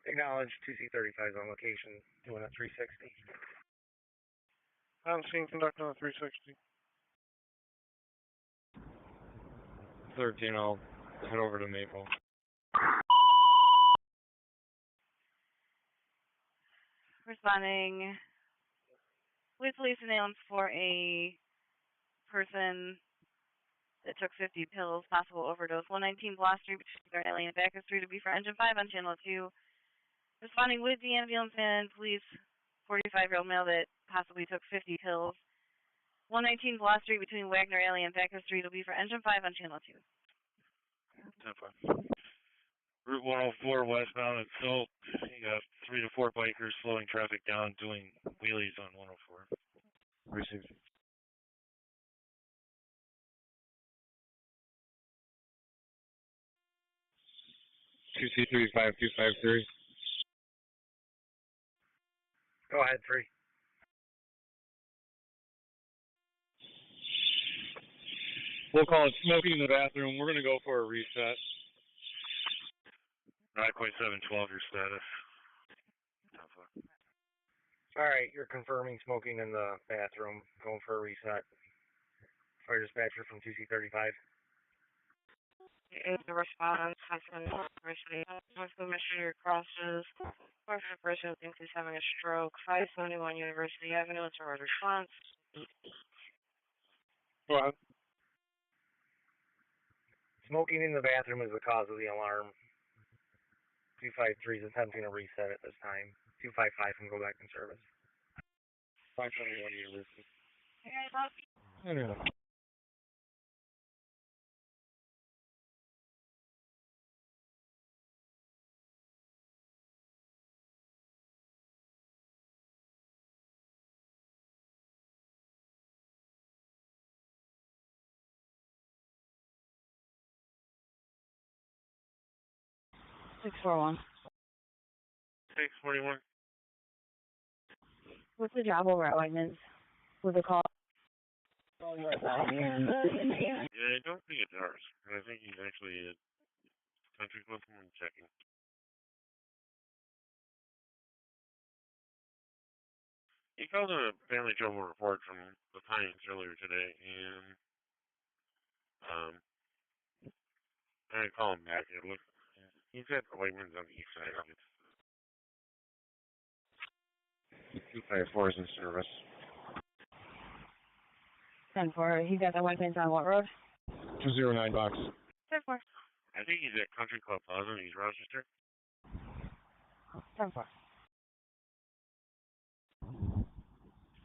Acknowledge 2C35 is on location, doing a 360. On scene, conducting a 360. 13, I'll head over to Maple. Responding with police surveillance for a person that took 50 pills, possible overdose. 119 Block Street, between Garden Alley and Backer Street to be for engine 5 on channel 2. Responding with the ambulance and police, 45-year-old male that possibly took 50 pills. 119 Block Street between Wagner Alley and Backer Street will be for engine 5 on channel 2. 10-5. Route 104 westbound at Salt. You got 3 to 4 bikers slowing traffic down, doing wheelies on 104. Received. C35253. Go ahead, 3. We'll call it smoking in the bathroom. We're going to go for a reset. Rockaway 712, your status. Alright, you're confirming smoking in the bathroom, going for a reset. Fire dispatcher from 2C35. In the response, Hudson University, Commissioner crosses, person person thinks he's having a stroke, 571 University Avenue, it's a road response. Go ahead. Smoking in the bathroom is the cause of the alarm. 253 is attempting a reset at this time. 255 can go back in service. 571 University. Henrietta. Six 4-1. 641. What's the job over at Wegmans? Was it called? Yeah, I don't think it's ours. I think he's actually a country club and checking. He called a family trouble report from the Pines earlier today, and I call him back. It looks he's at Wegmans on the east side of it. 254 is in service. 10-4. He's at the Wegmans on what road? 209 box. 10-4. I think he's at Country Club Plaza. He's Rochester. 10-4.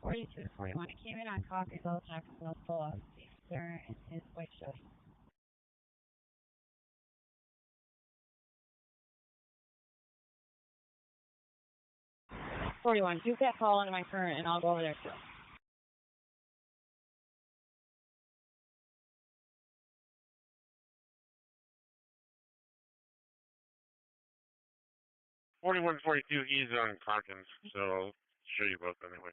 42-41. It came in on coffee, so it's not going to pull up. There and his white shirt. 41. Shoot that call into my current, and I'll go over there too. He's on Hawkins, so I'll show you both anyway.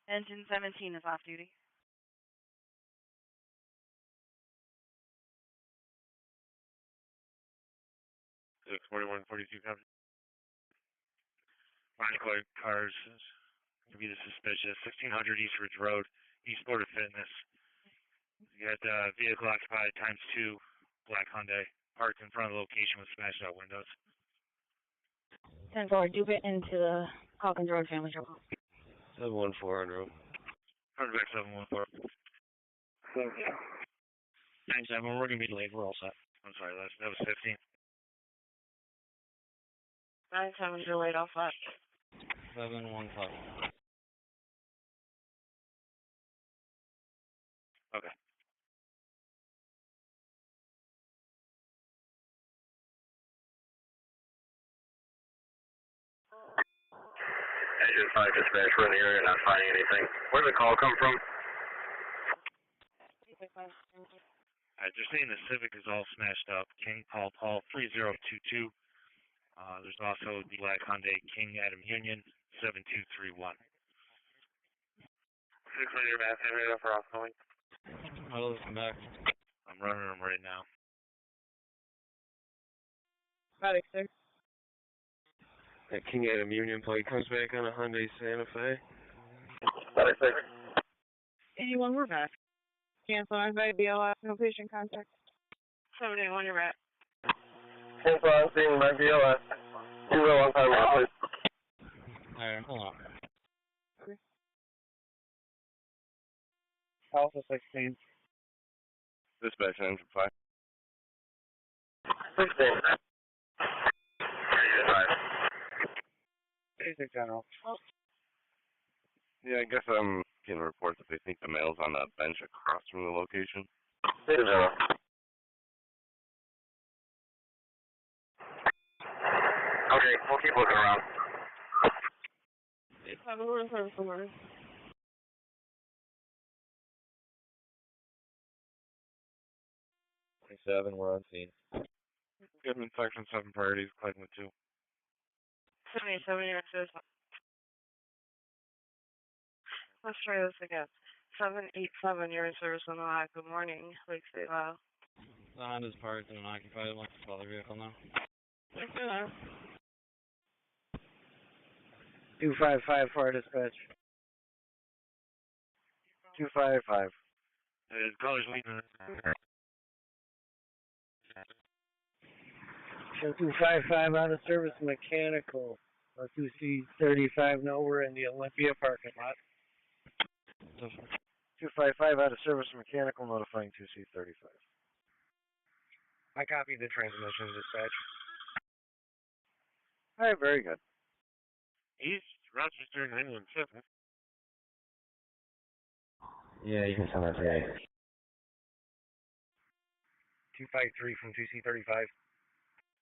Engine 17 is off duty. It's 4142 copy. Monocoid cars could be the suspicious. 1600 East Ridge Road, East Florida Fitness. You got vehicle occupied ×2, black Hyundai. parked in front of the location with smashed out windows. 10-4, dupe it into the Hawkins Road family trouble. 714 Monroe. Turn back 714. Thank you. 9-7, we're going to be delayed. We're all set. I'm sorry, that was 15. 9-7, delayed off left. 715. Okay. Engine 5 dispatch, we're in the area, not finding anything. Where did the call come from? They're saying the Civic is all smashed up. King Paul 3022. There's also the black Hyundai King Adam Union 7231. 600 Mass Henrietta for offgoing. I'll listen back. I'm running them right now. Medic 6. That King Adam Union plate comes back on a Hyundai Santa Fe. 81, we're back. Cancel on BLS, no patient contact. 71, you're back. Cancel on scene by BLS. 201 time out, please. Alright, hold on. Alpha 16. Dispatch engine 5. 16. Basic general. Yeah, I guess I'm getting reports that they think the mail's on that bench across from the location. Basic general. Okay, we'll keep looking around. 27, we're on scene. Goodman Section 7 priorities, Cleveland 2. 77, you're access. Let's try this again. 787, you're in service on the lot. Good morning. Lake State Lao. The Honda's parked in an occupied electric color vehicle now. Okay. 255 for dispatch. 255. Colors leaving. Show 255 out of service mechanical. 2C35, no, we're in the Olympia parking lot. 255 out of service mechanical, notifying 2C35. I copied the transmission dispatch. Alright, very good. East Rochester and Inland 7. Yeah, you can send that today. 253 from 2C35.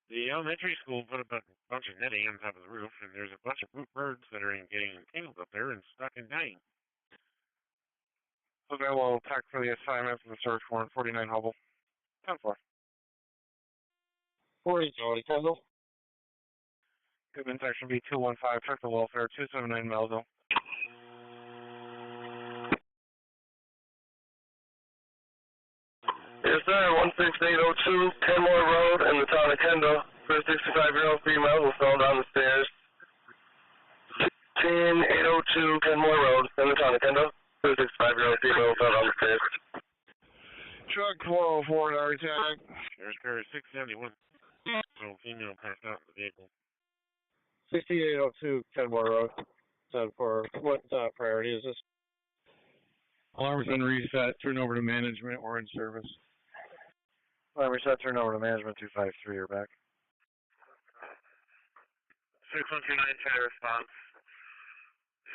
The elementary school put a bunch of netting on top of the roof, and there's a bunch of birds that are getting entangled up there and stuck and dying. Okay, well, tech for the assignment for the search warrant, 49 Hubble. 10-4. 40, Charlie, Kendall. Goodman Section B215, check the welfare, 279 Melville. Yes, sir. 16802 Kenmore Road in the town of Kendall. For a 65-year-old female who fell down the stairs. 16802 Kenmore Road in the town of Kendall. For a 65-year-old female who fell down the stairs. Truck 404 at our attack. There's car 671. So female passed out in the vehicle. 6802 Kenmore Road. 10-4. What priority is this? Alarm's been reset. Turn over to management. We're in service. Alarm reset. Turn over to management. 253. You're back. 6129 try response.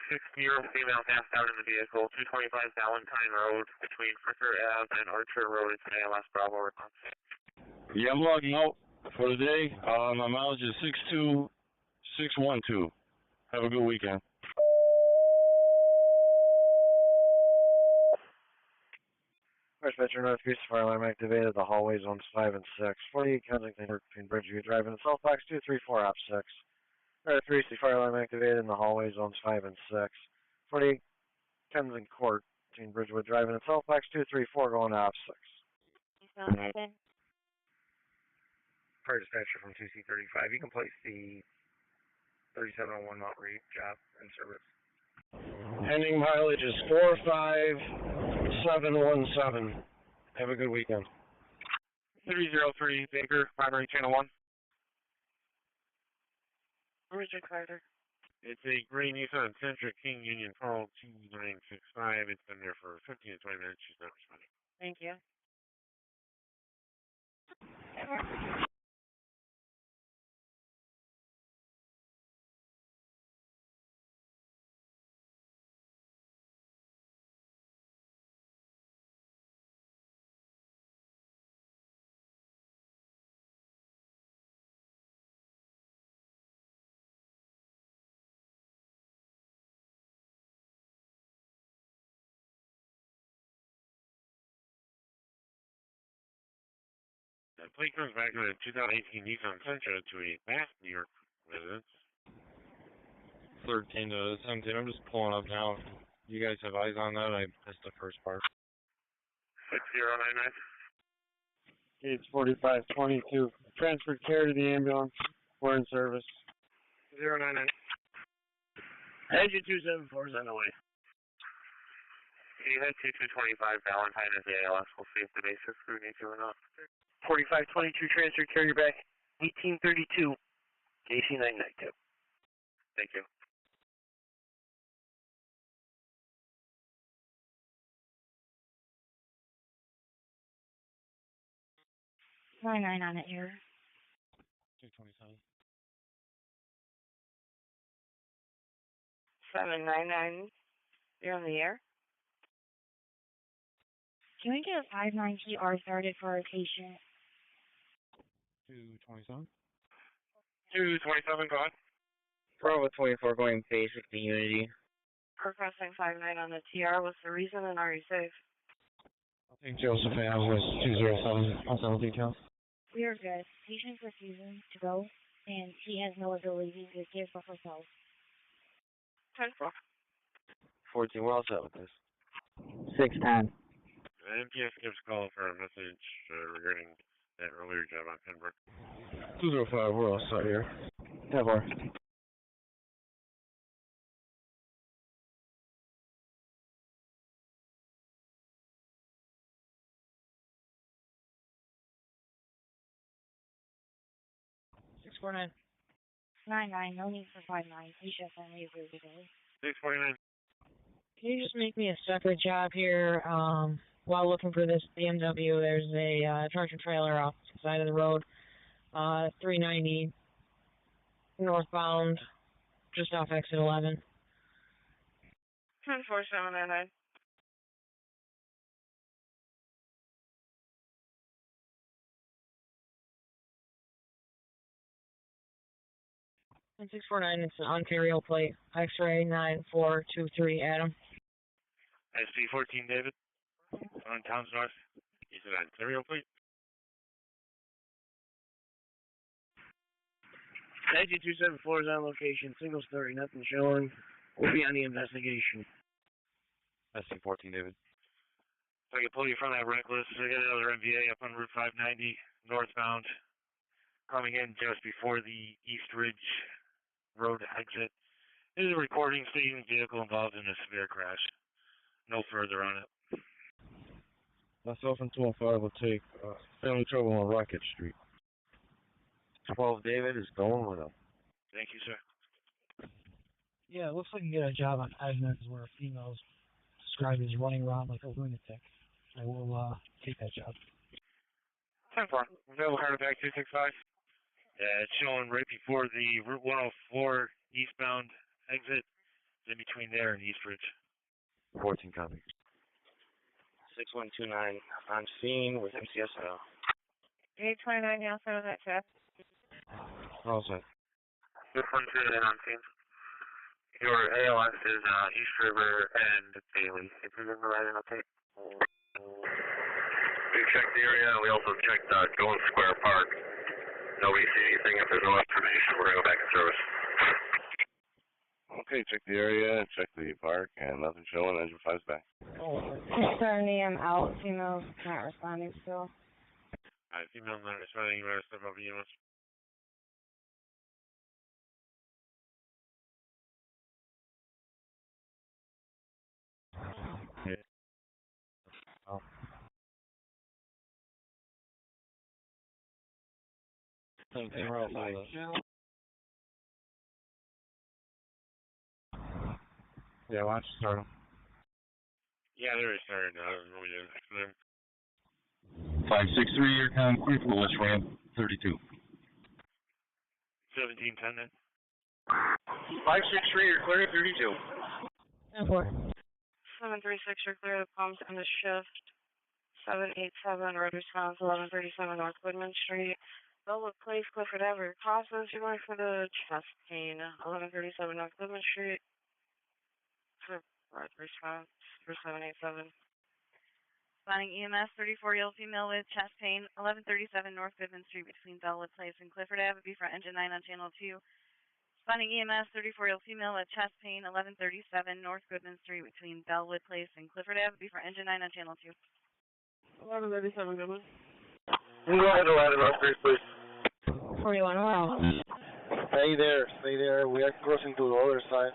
60-year-old female passed out in the vehicle. 225 Valentine Road between Fricker Ave and Archer Road. It's an ALS Bravo response. Yeah, I'm logging out for the day. My mileage is 62612. Have a good weekend. First Metro Northeast fire alarm activated. The hallway zones 5 and 6. 48 Kensington between Bridgeview Drive and South Box 234 op 6. 3 fire alarm activated in the hallway zones 5 and 6. 48 Kensington Court between Bridgewood Drive and South Box 234 going to op 6. Fire dispatcher from 2C35. You can place the 3701 Mount Reed job in service. Pending mileage is 45717. Have a good weekend. 303 Baker, primary channel 1. Richard Carter. It's a gray Nissan Sentra King Union Pearl 2965. It's been there for 15 to 20 minutes. She's not responding. Thank you. The plate comes back with a 2018 Nissan Sentra to a Bath, New York residence. 13 to 17. I'm just pulling up now. You guys have eyes on that? I missed the first part. 6099. Gates 4522. Transferred care to the ambulance. We're in service. 099. Engine 274 is on the way. You had 2225 Valentine as the ALS. We'll see if the basis crew needs you or not. 4522 transferred carrier back. 1832. JC 992. Thank you. Nine on the air. 227. 799. You're on the air. Can we get a 59 PR started for our patient? 227. 227, go ahead. Bravo 24 going basic to Unity. Requesting 59 on the TR. What's the reason and are you safe? I think Joseph Ave was 207 on some details. We are good. Patient's refusing to go, and she has no ability to give for herself. 10-4. 14, we're all set with this. 610. MPS gives call for a message regarding that earlier job on Pembroke. 205, we're all set here. 10-4. $649. 99. No need for 59. Patient friendly availability. 649. Can you just make me a separate job here? While looking for this BMW, there's a tractor trailer off the side of the road, 390 northbound, just off exit 11. 10-4-799. And 649, it's an Ontario plate, X-ray 9423 Adam. SP14 David, on Towns North. Is it Ontario plate? Engine 274 is on location. Single story, nothing showing. We'll be on the investigation. SP14 David. So I can pull you from that reckless. I got another MVA up on Route 590, northbound, coming in just before the East Ridge Road exit. This is a recording stating vehicle involved in a severe crash. No further on it. Myself and 205 will take family trouble on Rocket Street. 12 David is going with him. Thank you, sir. Yeah, it looks like you can get a job on IDENTIFIERS where females described as running around like a lunatic. I will take that job. 10-4. Available heart attack 265. It's showing right before the Route 104 eastbound exit. It's in between there and East Ridge. 14 copy. 6129 on scene with MCSO. 829, you also have that check. All set. 612 on scene. Your ALS is East River and Bailey. If you're going to provide an update. We checked the area, and we also checked Golden Square Park. Nobody see anything. If there's no information, we're going to go back to service. Okay, check the area, check the park, and nothing showing. Engine 5's back. 670, I'm out. Female's not responding still. Alright, female not responding. You better step up EMS. 17, we're outside of this. Yeah, why don't you start them? Yeah, they already started now. We did. 563, you're clear for the west ramp, 32. 1710 then. 563, you're clear, 32. 10-4. 736, you're clear of the pumps and the shift. 787, road response, 1137 North Woodman Street. Bellwood Place, Clifford Avenue. Process, you're going for the chest pain. 1137 North Woodman Street. For road response for 787. Spotting EMS 34-year-old female with chest pain, 1137 North Goodman Street between Bellwood Place and Clifford Avenue. Be front engine 9 on channel 2. Spotting EMS 34-year-old female with chest pain, 1137 North Goodman Street between Bellwood Place and Clifford Avenue. Be front engine 9 on channel 2. 1137 Goodman. Go ahead and let it on, please. 41 around. Stay there. We are crossing to the other side.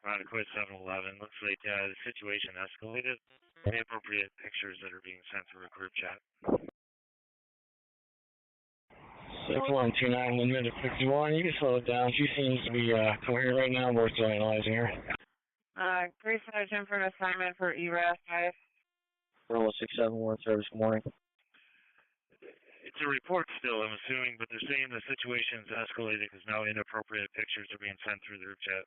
On quit 711. Looks like the situation escalated. The appropriate pictures that are being sent through a group chat. 6129, 1 minute 51. You can slow it down. She seems to be coherent right now. We're still analyzing her. Grace Sergeant for an assignment for ERAS 5. Roll 671 service, good morning. It's a report still, I'm assuming, but they're saying the situation's escalated because now inappropriate pictures are being sent through the group chat.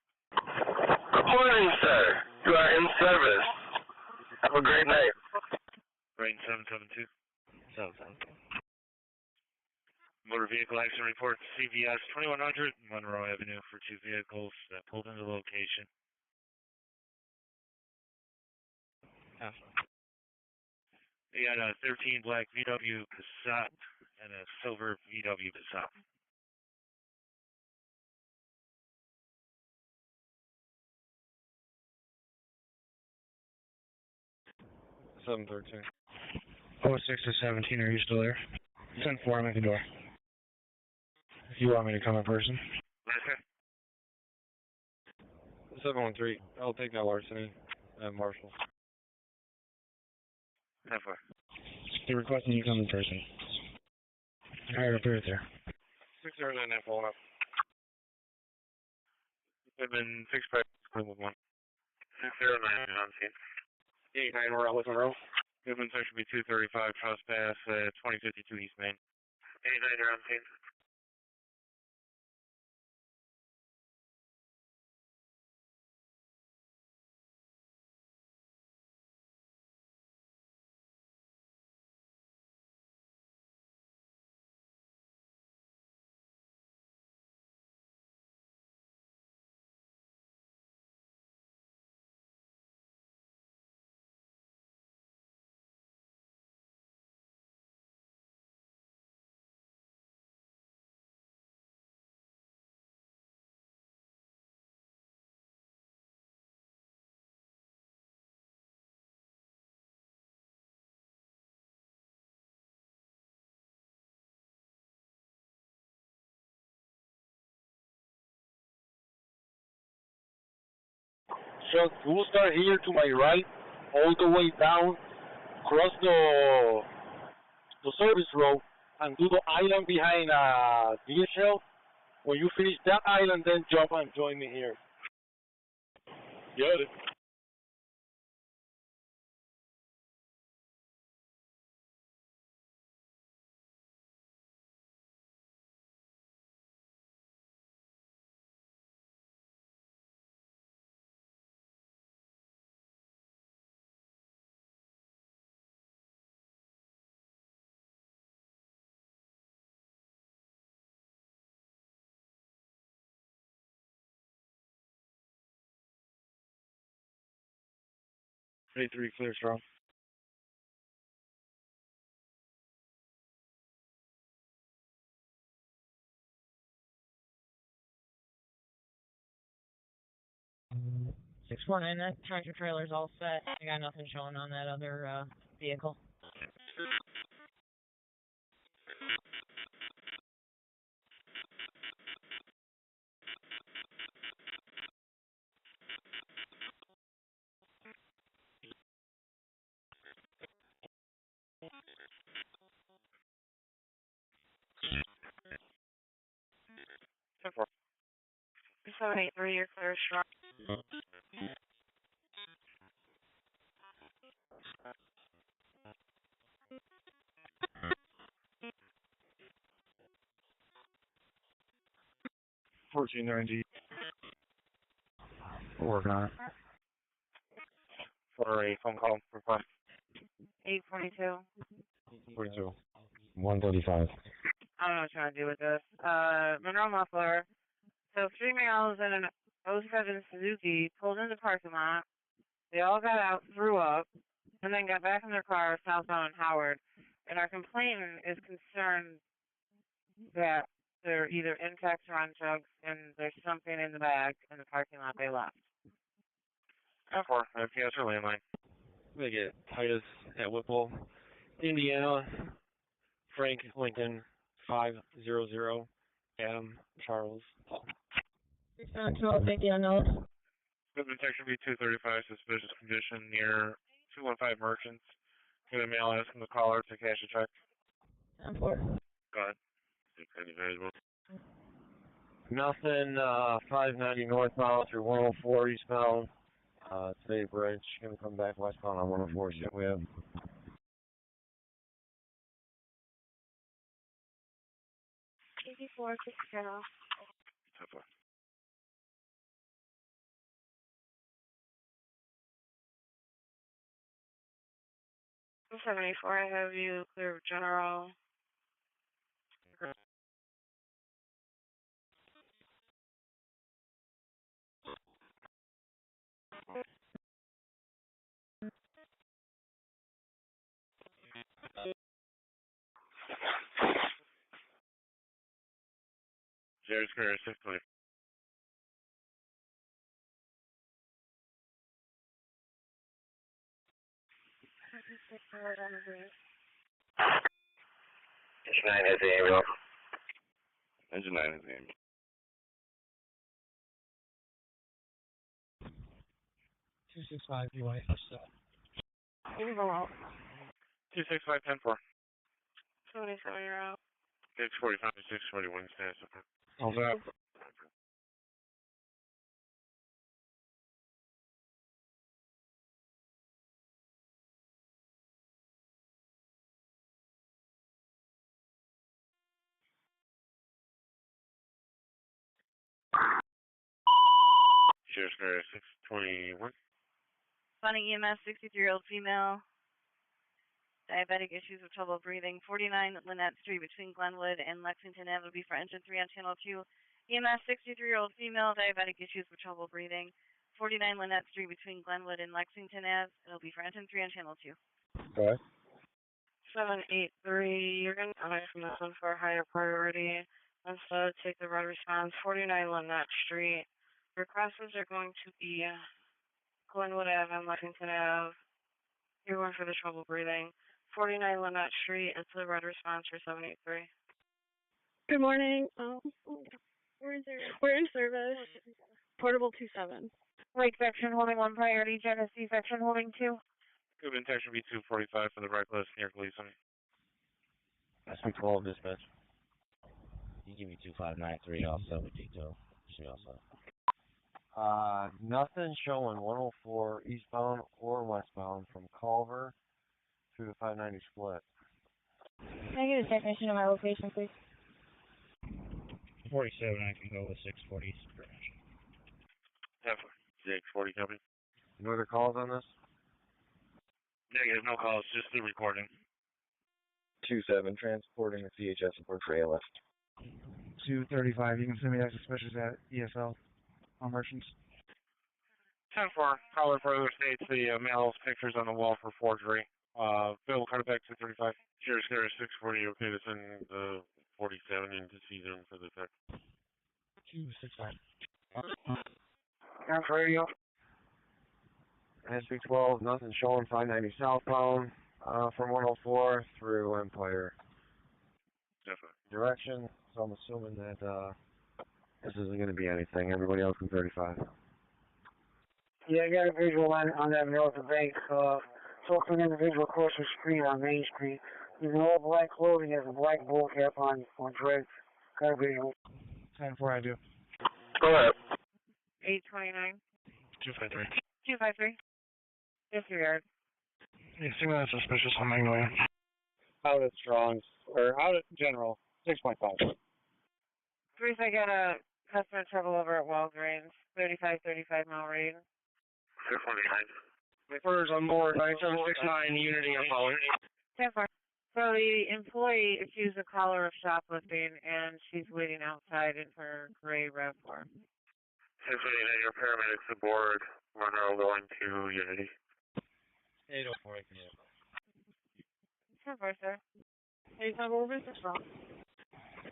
Good morning, sir. You are in service. Have a great night. Right in 772. 772. Motor vehicle accident report to CVS 2100 Monroe Avenue for 2 vehicles that pulled into location. Yeah. They got a 13 black VW Passat and a silver VW Passat. Seven 13. 06 to 17, are you still there? 10-4, I'm at the door. If you want me to come in person. Okay. 713. I'll take that larceny at Marshall. 10-4. They're requesting you come in person. Alright, I'll be right there. 609 pulling up. They've been fixed by with 1. 609 on scene. 89 we're out with Monroe. Movement section be 235 trespass 2052 East Main. 89 you're on scene. So we'll start here to my right, all the way down, cross the service road, and do the island behind DSL. When you finish that island, then jump and join me here. Got it. A3 clear strong. Six 4 9, that tractor trailer's all set. I got nothing showing on that other vehicle. 783, you're clear, strong. $14.90. We're working on it. For a phone call request. 842. 42. 135. I don't know what you're trying to do with this. Monroe muffler. So 3 males in an 07 Suzuki pulled into the parking lot. They all got out, threw up, and then got back in their car southbound on Howard. And our complainant is concerned that they're either intact or on drugs, and there's something in the bag in the parking lot they left. 10-4, FPS or landline. They get Titus at Whipple, Indiana, Frank Lincoln, 500, Adam Charles Paul. 12, take the unknown. Good detection be 235, suspicious condition near 215 Merchants. Get a mail asking the caller to cash a check. 10-4. Go ahead. Any variable. Nothing, 590 northbound through 104 eastbound. State Bridge, gonna come back westbound on 104. Shit, we have. $84, 60. 10-4. $74, I have you clear general. Jerry Square 620. Engine 9 has the ambulance. Engine 9 is the ambulance. 265 UY. 265 10-4. 77, you're out. 645 to 641 status. How's that? Sheriff's Square 621. Finding EMS, 63-year-old female. Diabetic issues with trouble breathing. 49 Lynette Street between Glenwood and Lexington Ave. Will be for engine 3 on channel 2. EMS, 63-year-old female. Diabetic issues with trouble breathing. 49 Lynette Street between Glenwood and Lexington Ave. It'll be for engine 3 on channel 2. Okay. 783, you're going to die from this one for a higher priority. Instead, take the red response. 49 Lynette Street. Your crosses are going to be Glenwood Ave and Lexington Ave. You're going for the trouble breathing. 49 Lynette Street, it's the red response for 783. Good morning. We're in service. Portable 27. Lake section holding 1 priority, Genesee section holding 2. Good detection be 245 for the reckless near Gleason. That's 12 dispatch. You give me 2593 also with detail. She also. Nothing showing 104 eastbound or westbound from Culver through the 590 split. Can I get a technician at my location, please? 47, I can go with 640. Yeah, 640 copy. No other calls on this? Negative, no calls, just the recording. 27, transporting the CHS support for ALS. 235, you can send me that suspicious at ESL on Merchants. 10-4, caller further states the mail's pictures on the wall for forgery. Bill Carterback 235. Sheriff's Square 640, okay to send the 47 into season for the tech. 265. Count radio. SB12, nothing showing 590 southbound from 104 through Empire. Definitely. Direction, so I'm assuming that this isn't going to be anything. Everybody else can 35. Yeah, I got a visual on that north of bank. So an individual across the street on Main Street. He's in all black clothing, has a black bull cap on dreads. Got a visual. 10-4, I do. Go ahead. 829. 253. 253. Disregard. You see that's suspicious on Monroe. Out of Strong's, or out of general, 6.5. Bruce, I got a customer trouble over at Walgreens, 3535 mile read. 619. First on board, 9769, Unity, I'm calling. 10-4. So the employee accused the caller of shoplifting, and she's waiting outside in her gray RAV4. 689, your paramedics aboard Monroe going to Unity. 804, I can hear. 10-4, sir. 804, Mr. Strong.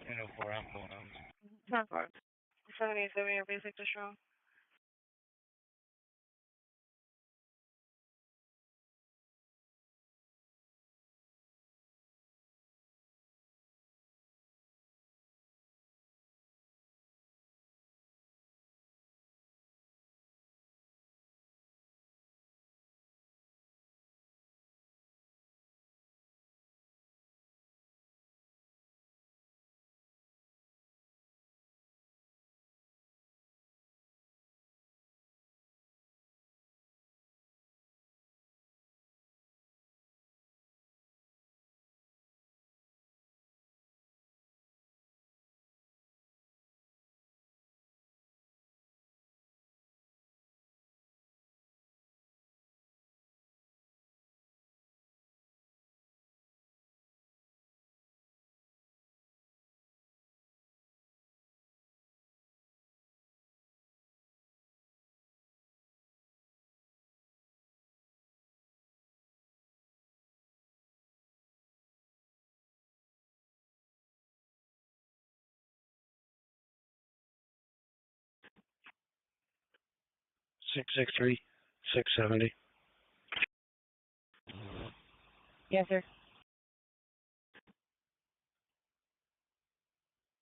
804, I'm going on. 10-4. 787, your basic to Strong. $663, $670. Yes, sir.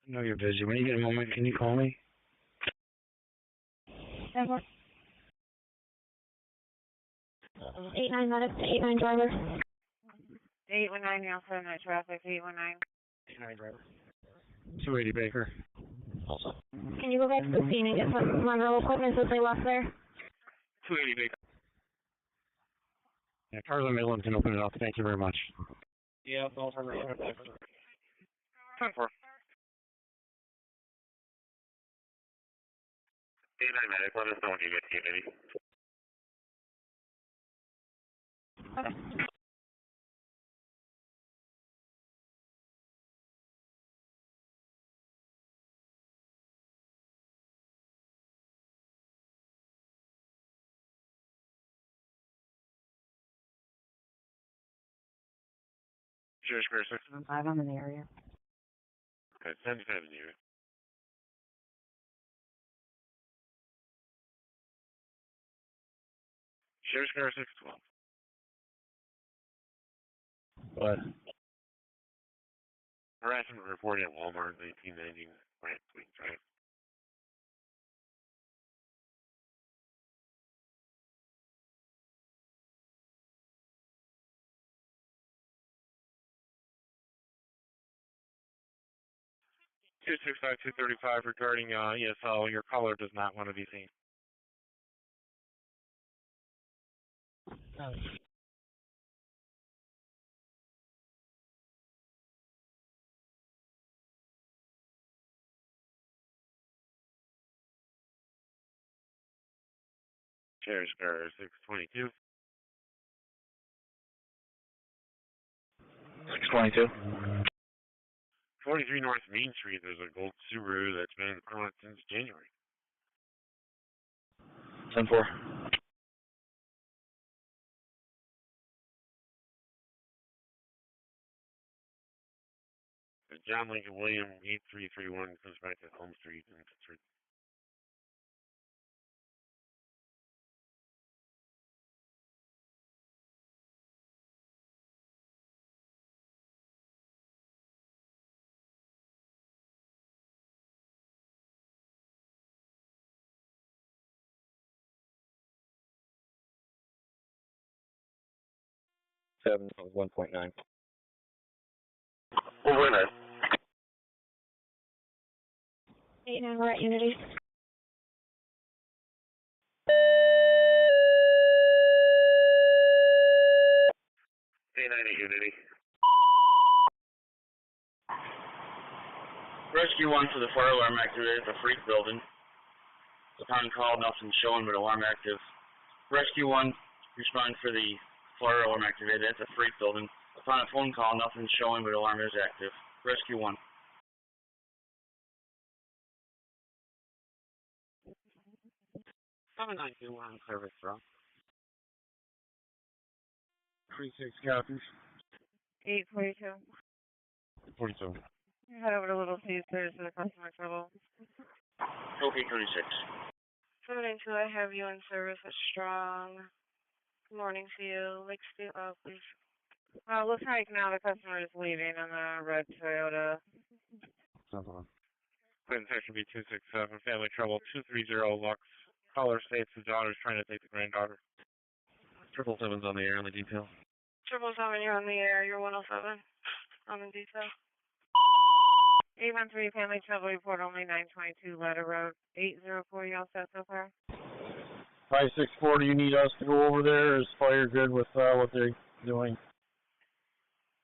I know you're busy. When you get a moment, can you call me? 10-4. 89 medic to 89 driver. 819, you also have night traffic, 819. 89 driver. 280 Baker. Also. Can you go back to the scene and get some Monroe equipment that they left there? 280 Baker. Yeah, Carla Midland can open it up. Thank you very much. Yeah, I'll turn it over. 10-4. 89 medic, let us know when you get to Unity. Okay. Sure, square 6. 5, I'm in the area. Okay, 75 in the area. Sheriff's car 612. What? Harassment reported at Walmart 1990 Grant Fleet Drive. Two 235 regarding ESL. Your caller does not want to be seen. Sheriff's car 622. 622. 43 North Main Street, there's a gold Subaru that's been in the front since January. 10-4. John Lincoln William 8331 comes back to Home Street in Pittsford. Seven 1.9. Winner. 89, we're at Unity. K9 at Unity. Rescue 1 for the fire alarm activated at the Freak building. Upon call, nothing showing but alarm active. Rescue 1, respond for the fire alarm activated at the Freak building. Upon a phone call, nothing showing but alarm is active. Rescue 1. 792 on service, bro. 36 copies. 842. 47. Head over to Little Caesars for the customer trouble. Okay, 26. 792, I have you in service at Strong. Good morning to you. Lakeview, please. Looks like now the customer is leaving in a red Toyota. Clinton section B267, family trouble 230 Lux. Caller states his daughter's trying to take the granddaughter. 777's on the air on the detail. 777, you're on the air. You're 107 on the detail. 813, family trouble report only 922 Letter Road. 804, you all set so far? 5640, you need us to go over there? Is fire good with what they're doing?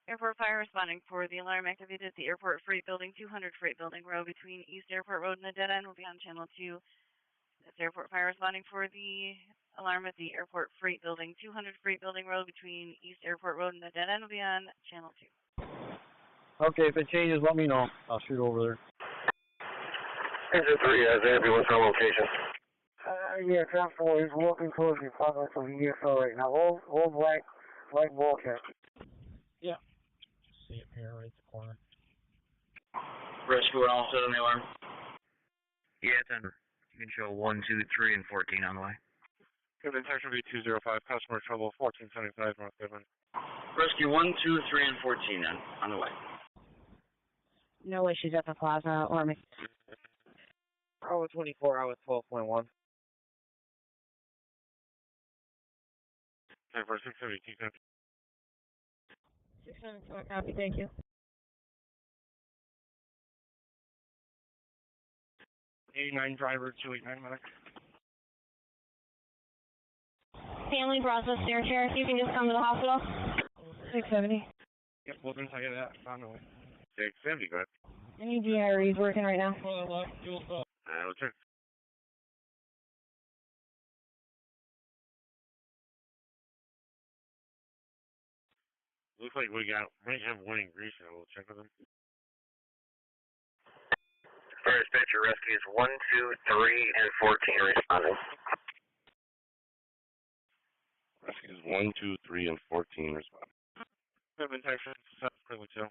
Airport fire responding for the alarm activated at the Airport Freight Building, 200 Freight Building Road between East Airport Road and the dead end will be on channel 2. That's Airport fire responding for the alarm at the Airport Freight Building, 200 Freight Building Road between East Airport Road and the dead end will be on channel 2. Okay, if it changes, let me know. I'll shoot over there. Engine 3 has ambulance on location. Yeah, Council is walking towards the apartment of the UFO right now. All black Wildcat. Yeah. See it here, right at the corner. Rescue all set on the alarm. Yeah, 10. You can show 1, 2, 3, and 14 on the way. Clinton section B205, customer trouble 1475 North Goodman. Rescue 1, 2, 3, and 14 then, on the way. No issues at the plaza or me. Hour 24, hour 12.1. 10 for 672. 672, copy, thank you. 89 driver, 289 medic. Family process there, Sheriff. You can just come to the hospital. 670. Yep, well, then I get that. On the way. 670, go ahead. Any GREs working right now? Let's check. Looks like we might have winning grease, and we'll check with them. Fire dispatcher rescues 1, 2, 3, and 14 responding. Rescues 1, 2, 3, and 14 respond. Equipment section, privilege 2.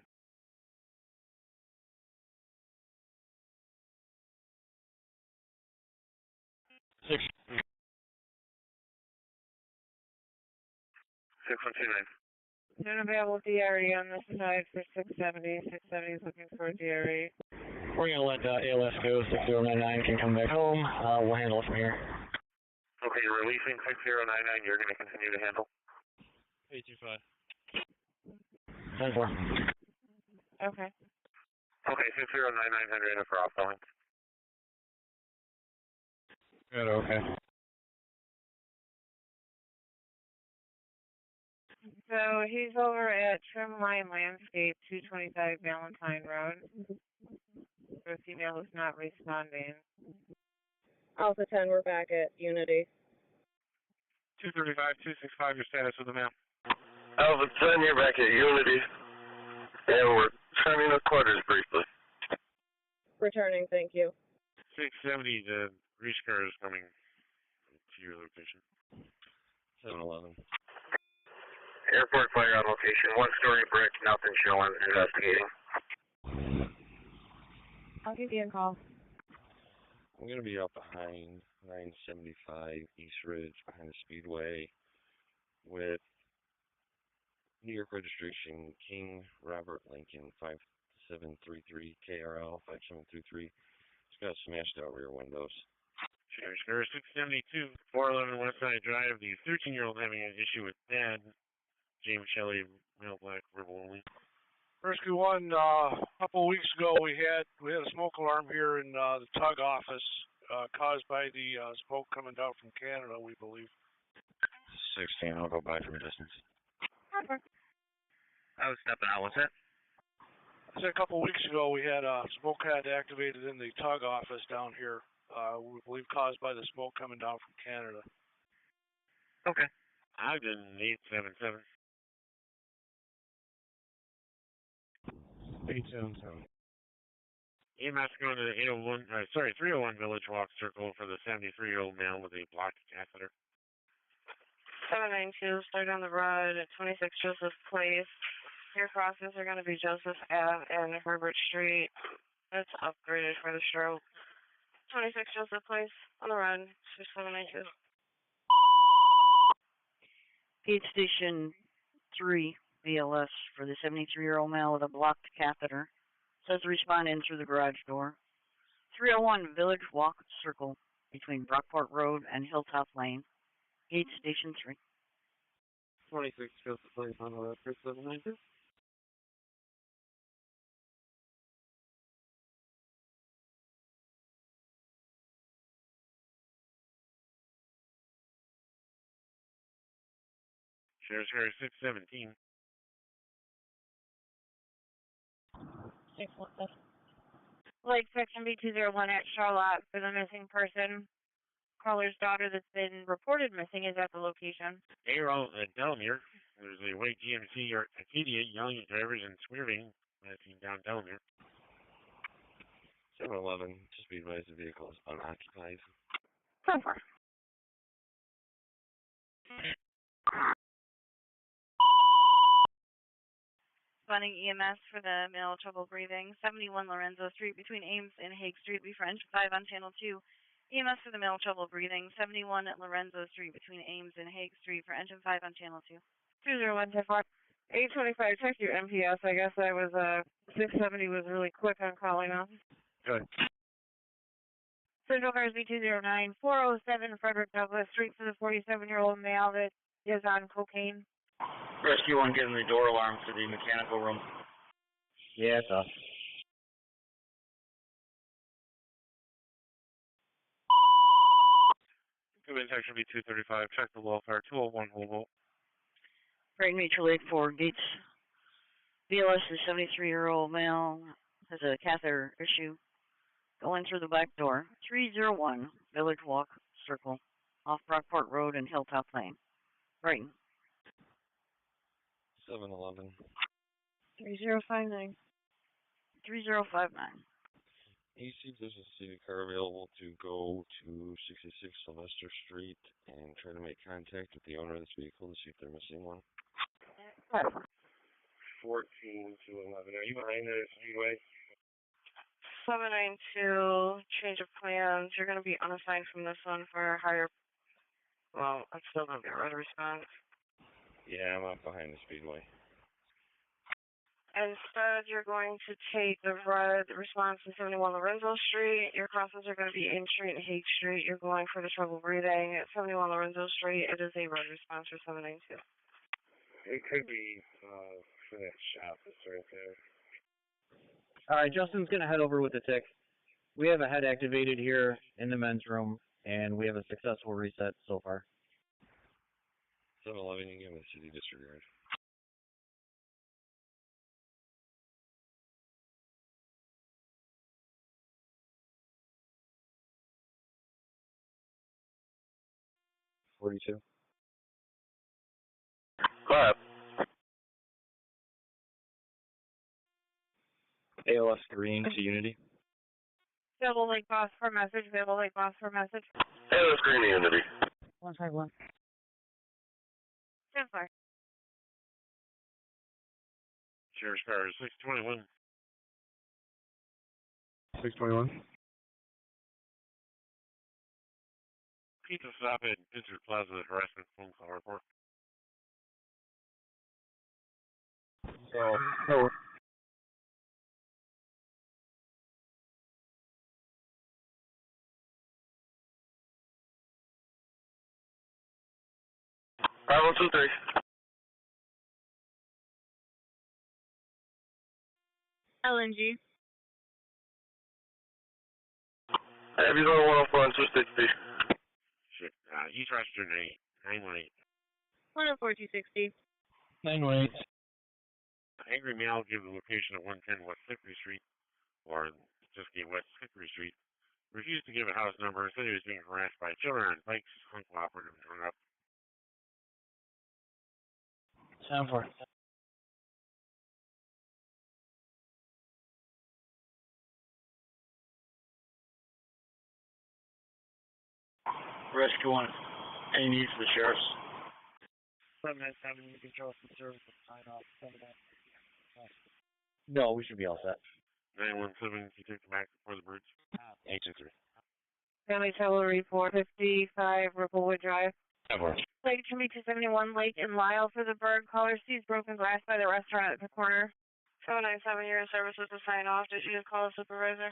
Six. 6129. Unavailable DRE on this side for 670. 670 is looking for a DRE. We're going to let ALS go. 6099 can come back home. We'll handle it from here. Okay, you're releasing 6099. You're going to continue to handle. 825. 10-4. Okay. Okay, 6099 Henrietta for outgoing. Good, okay. So he's over at Trimline Landscape, 225 Valentine Road. The female is not responding. Alpha 10, we're back at Unity. 235, 265, your status with the ma'am. Alpha 10, you're back at Unity. And we're turning the quarters briefly. Returning, thank you. 670, the reach car is coming to your location. 711. Airport fire on location, 1-story brick, nothing showing, investigating. I'll give you a call. I'm going to be up behind 975 East Ridge, behind the Speedway, with New York registration King Robert Lincoln 5733 KRL 5733. It's got smashed out rear windows. Sheriff 672, 411 Westside Drive. The 13-year-old having an issue with dad. James Shelley, male black, verbal only. Rescue 1, a couple of weeks ago we had a smoke alarm here in the tug office caused by the smoke coming down from Canada, we believe. 16, I'll go by from a distance. I was stepping out. What's that? So a couple weeks ago, we had a smoke had activated in the tug office down here. We believe caused by the smoke coming down from Canada. Okay. Ogden 877. 877. EMS going to the 301 Village Walk Circle for the 73-year-old male with a blocked catheter. 792, start on the road at 26 Joseph Place. Your crosses are going to be Joseph Ave and Herbert Street. It's upgraded for the stroke. 26 Joseph Place on the run, 792. Gate Station 3, BLS, for the 73-year-old male with a blocked catheter. Says to respond in through the garage door. 301 Village Walk Circle between Brockport Road and Hilltop Lane. Gate Station 3. 26 Joseph Place on the road for 792. Sheriff's Car 617. 617. Lake Section B201 at Charlotte for the missing person. Caller's daughter that's been reported missing is at the location. Arrow at Delamere. There's a white GMC or Acadia yelling at drivers and swerving. I've seen down Delamere. 711, just be advised the vehicle is unoccupied. 10-4. Responding EMS for the male trouble breathing. 71 Lorenzo Street between Ames and Hague Street. Be French 5 on channel 2. EMS for the male trouble breathing. 71 at Lorenzo Street between Ames and Hague Street for engine 5 on channel 2. 201-10-4. 825, check your MPS. I guess I was, 670 was really quick on calling off. Good. Central Cars B209, 407 Frederick Douglass Street for the 47-year-old male that is on cocaine. Rescue 1 getting the door alarm for the mechanical room. Yeah, it's off. Command Section B235, check the welfare, 201 Hobo. Great Mutual Aid 4 Gates. BLS is 73-year-old male, has a catheter issue. Go in through the back door. 301 Village Walk Circle, off Brockport Road and Hilltop Lane. Right. 711. 3059. 3059. AC, there's a city car available to go to 66 Sylvester Street and try to make contact with the owner of this vehicle to see if they're missing one. 14 to 11. Are you behind the speedway? 792, change of plans. You're going to be unassigned from this one for a higher, well, it's still going to be a red response. Yeah, I'm up behind the speedway. Instead, you're going to take the red response to 71 Lorenzo Street. Your crosses are going to be Ames Street and Hague Street. You're going for the trouble breathing at 71 Lorenzo Street. It is a red response for 792. It could be for that shop that's right there. All right, Justin's going to head over with the tick. We have a head activated here in the men's room, and we have a successful reset so far. 711, you give me city disregard. $42. Go ahead. ALS green to Unity. Available Lake Boss for message. Available Lake Boss for message. Hey, let's green to Unity. 151. 10-4. Sheriff's Car 621. 621. Pizza stop at Pittsford Plaza harassment phone call report. Oh. 5123. LNG. Have you on 104 and 260? Shit. East Rochester 918. 104 260. 918. Angry male gave the location of 110 West Hickory Street, or just gave West Hickory Street. Refused to give a house number, said he was being harassed by children on bikes, uncooperative, and hung up. 10-4. Rescue 1. Any needs for the sheriffs? 797, you can show us the service and sign off. 797. No, we should be all set. 917, you take the back for the birds. 823. Family Tower Report 55 Ripplewood Drive. Ever. Lake Trimby 271 Lake in Lyle for the bird. Caller sees broken glass by the restaurant at the corner. 797, you're in services to sign off. Did you call a supervisor?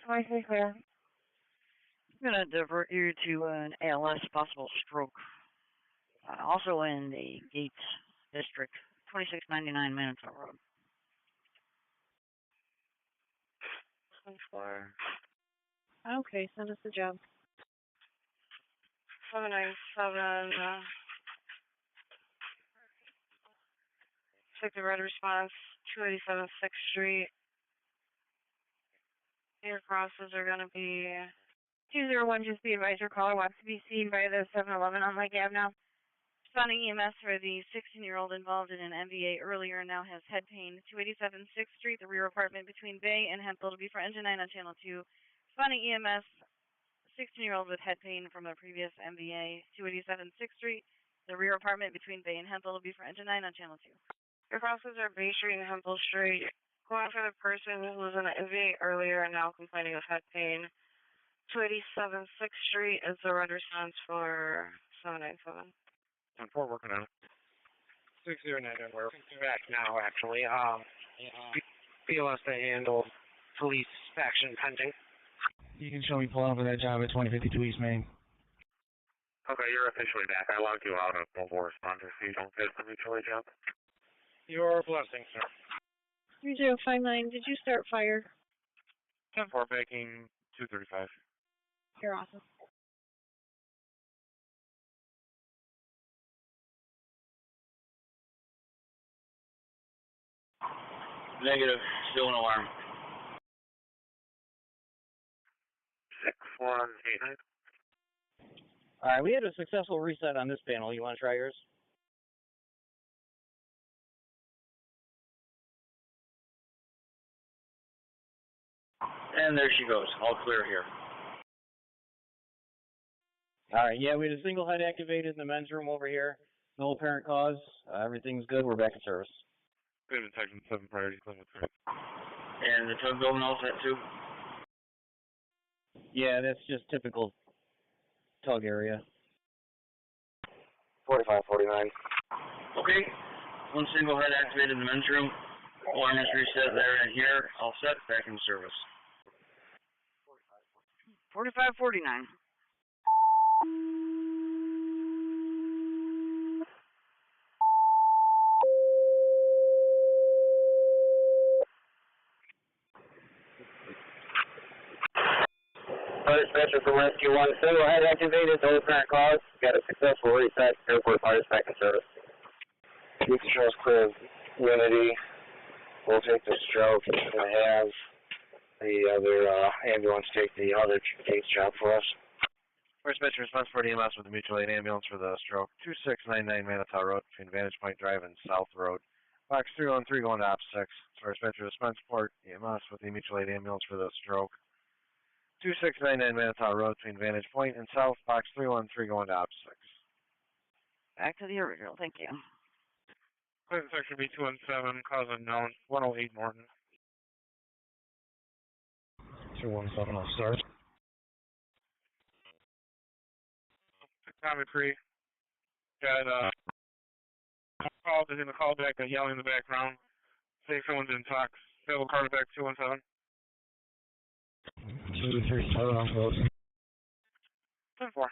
26 clear. I'm going to divert you to an ALS possible stroke. Also in the Gates District, 2699 Manitowoc Road. 4. Okay, send us the job. 797, took the red response, 287 6th Street. Your crosses are going to be 201, just be advised your caller wants to be seen by the 7-Eleven on Lake Ave now. Responding EMS for the 16-year-old involved in an MVA earlier now has head pain. 287 6th Street, the rear apartment between Bay and Hemphill to be for engine 9 on channel 2. Responding EMS, 16-year-old with head pain from a previous MVA. 287 6th Street, the rear apartment between Bay and Hemphill to be for engine 9 on channel 2. Your crosses are Bay Street and Hemphill Street. Going for the person who was in an MVA earlier and now complaining of head pain. 287 6th Street is the red response for 797. 10-4, working on it. 609, we're back now, actually. BLS to handle police action pending. You can show me pulling up with that job at 2052 East Main. Okay, you're officially back. I logged you out of mobile responders so you don't get the mutual job. Your blessing, sir. 3059, did you start fire? 10-4, backing 235. You're awesome. Negative. Still an alarm. 6189. Alright, we had a successful reset on this panel. You want to try yours? And there she goes. All clear here. Alright, yeah, we had a single head activated in the men's room over here. No apparent cause. Everything's good. We're back in service. Good detection, 7 priority, clean with 3. And the tug building all set too? Yeah, that's just typical tug area. 4549. Okay. One single head activated in the men's room. Alarm is reset there and here. All set. Back in service. 4549. Dispatcher from Rescue 1, single head activated, no apparent cause. Got a successful reset. Airport fires back in service. You can show us clear of Unity. We'll take the stroke and have the other ambulance take the other case job for us. Dispatcher response for the EMS with the mutual aid ambulance for the stroke. 2699 Manitowoc Road between Vantage Point Drive and South Road. Box 313 going to Op 6. Dispatcher to Spencerport EMS with the mutual aid ambulance for the stroke. 2699 Manitowoc Road between Vantage Point and South, box 313 going to Op 6. Back to the original. Thank you. Clear section B217, cause unknown, 108 Morton. 217, I'll start. Tommy Cree. Got called in the callback, got yelling in the background. Say someone's in talks. Available callback 217. 237, I'm close. 10-4.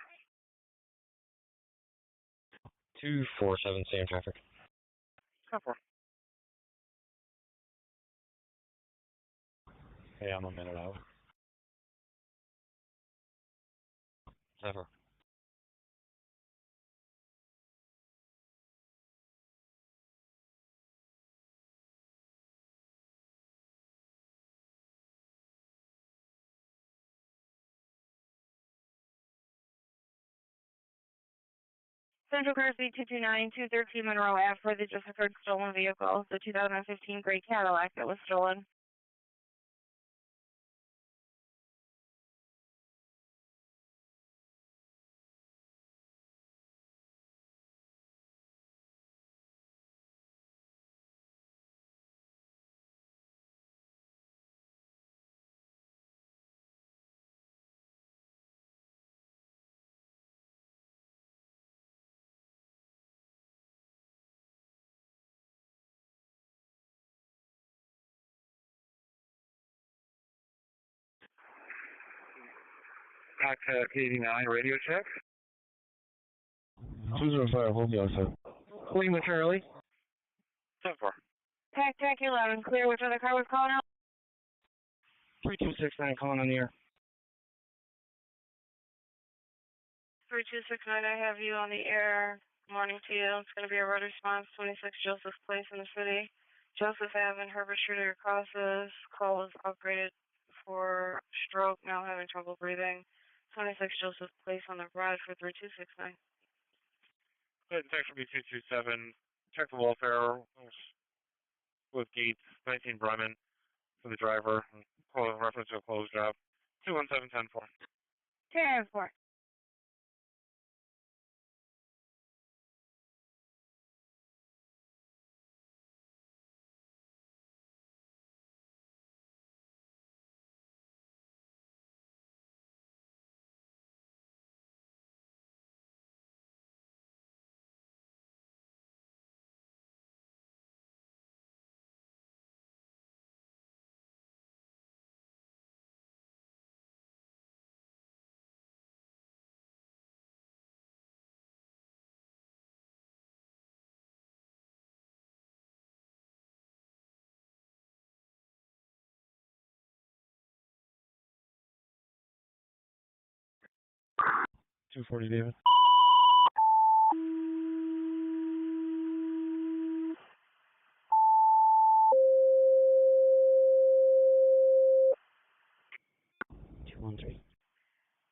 247, same traffic. 10-4. Hey, I'm a minute out. 10-4. Central Car Speed 229, 213 Monroe Ave for the just occurred stolen vehicle, the 2015 gray Cadillac that was stolen. Contact 89, radio check. 205, hold the outside. Lima Charlie. 10-4. Tac 11, clear. Which other car was calling out? 3269 calling on the air. 3269, I have you on the air. Morning to you. It's going to be a road response, 26 Joseph Place in the city. Joseph Ave and Herbert Street are crosses. Call was upgraded for stroke, now having trouble breathing. 26 Joseph Place on the ride for 3269. Text will be 227. Check the welfare with Gates, 19 Bremen for the driver. Reference to a closed job. 217-10-4. 10-4. $240, David.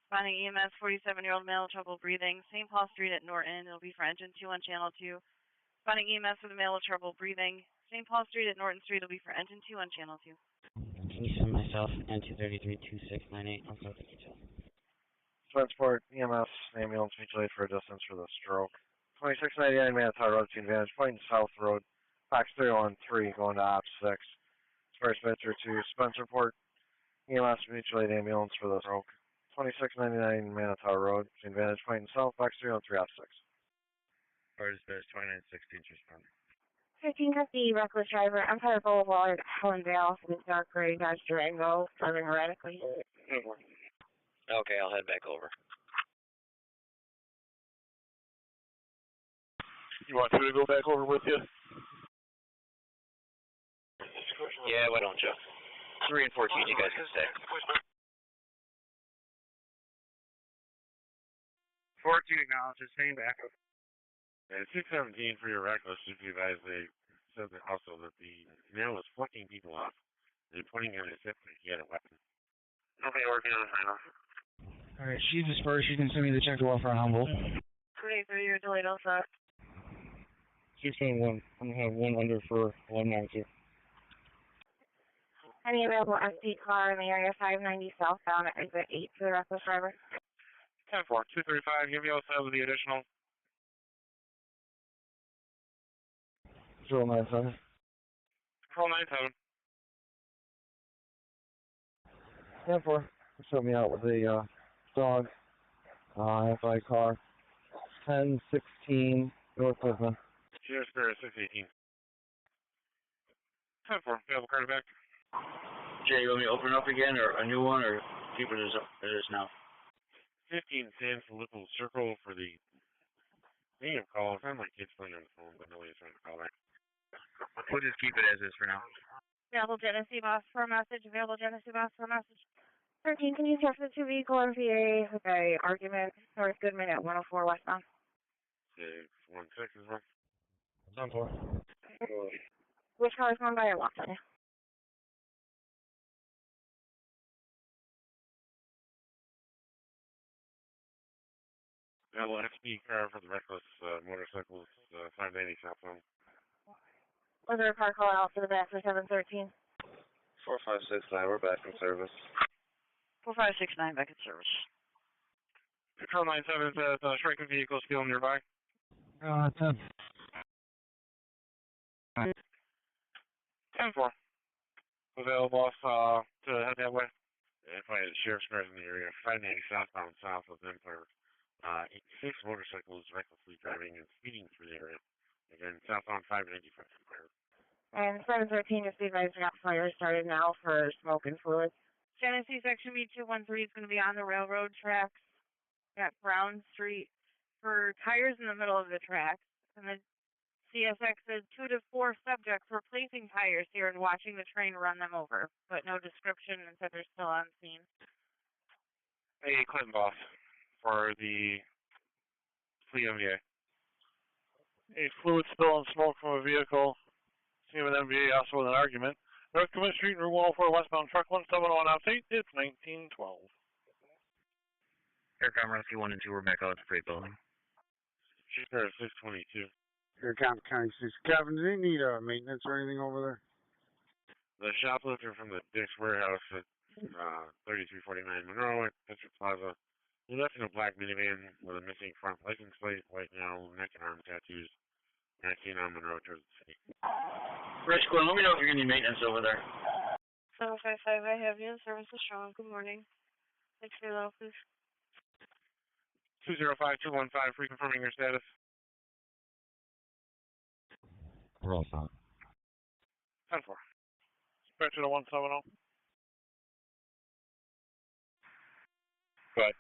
Finding EMS, 47-year-old male, trouble breathing. St. Paul Street at Norton. It'll be for engine 2 on channel 2. Finding EMS with a male with trouble breathing. St. Paul Street at Norton Street will be for engine 2 on channel 2. Can you send myself and 233-2698 on South Detail? Spencerport, EMS, ambulance mutual aid for a distance for the stroke. 2699 Manitowoc Road to Advantage Point, South Road, Fox 313 going to Ops 6. First Venture to Spencerport, EMS mutual aid ambulance for the stroke. 2699 Manitowoc Road to Advantage Point in South, Fox 313 Ops 6. First Dispatch 2916, respond. 1350 reckless driver, Empire Boulevard, Hellendale, with dark gray Dodge Durango, driving erratically. Okay, I'll head back over. You want 2 to go back over with you? Yeah, why don't you? 3 and 14, you guys can stay. 14 acknowledges, staying back. And 617 for your reckless, if you guys, they said that also that the male was fucking people off. They're putting him in his hip like he had a weapon. Okay, working on the final. Alright, she's dispersed. You can send me the check to welfare on Humboldt. 283, you're delayed also. 691. I'm going to have one under for 192. Any available SD car in the area 590 southbound at exit 8 for the reckless driver? 10-4, 235, give me also the additional. 097. Control 97. 10-4. Showed me out with the dog. FI car. 1016 North Lisbon. Cheers, Spirit 618. 10-4, available card back. Jay, you want me to open it up again, or a new one, or keep it as it is now? 15 cents, a little circle for the name call. It sounded like kids playing on the phone, but nobody's trying to call back. We'll just keep it as is for now. Available Genesee boss for a message. Available Genesee boss for a message. 13, can you check the 2 vehicle RPA with a argument North Goodman at 104 westbound? 616 is one. 10-4. Which car is going by at Watson? LSP car for the reckless motorcycles, 590 southbound. Was there a car call out for the back for 713? 4569, we're back in service. 4569 back in service. Control 97 says striking vehicle still nearby. 10. 10-4. Available to head that way. If I had sheriff's cars in the area, 590 southbound south of Empire. 86 motorcycles recklessly driving and speeding through the area. Again, southbound 595 Empire. And 713, just be advised, we got fire started now for smoke and fluids. Genesee Section B213 is going to be on the railroad tracks at Brown Street for tires in the middle of the tracks. And the CSX says 2 to 4 subjects were placing tires here and watching the train run them over, but no description and said they're still on scene. A Clinton boss for the fleet MVA. A fluid spill and smoke from a vehicle. Scene with MVA also with an argument. North Commit Street, Route 104, westbound truck 171 update. It's 1912. Aircom Rescue 1 and 2, we're back out at the freight building. Chief Car 622. Aircom County 6. Kevin, do they need maintenance or anything over there? The shoplifter from the Dick's Warehouse at 3349 Monroe at Pittsford Plaza. He left in a black minivan with a missing front license plate, white nail, neck and arm tattoos. 19 on Monroe towards the city. Rich Glenn, let me know if you're going to need maintenance over there. 755, I have you. Service is strong. Good morning. Thanks for your help, please. 205215, reconfirming your status. We're all set. 10-4. Dispatcher to 170. Good.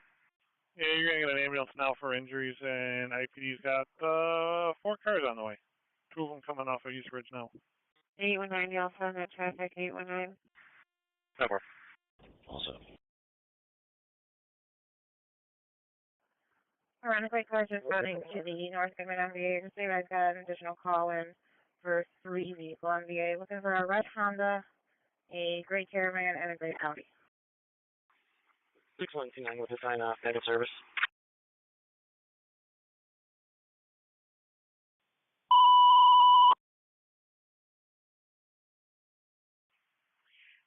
Yeah, you're going to get an ambulance now for injuries, and IPD's got 4 cars on the way. 2 of them coming off of East Ridge now. 819, you also on that traffic, 819. 10-4. Also. Ironically, cars responding to the North Goodman MVA. Just say I've got an additional call in for 3 vehicle MVA. Looking for a red Honda, a gray Caravan, and a gray Audi. 6129 with a sign off, back in service.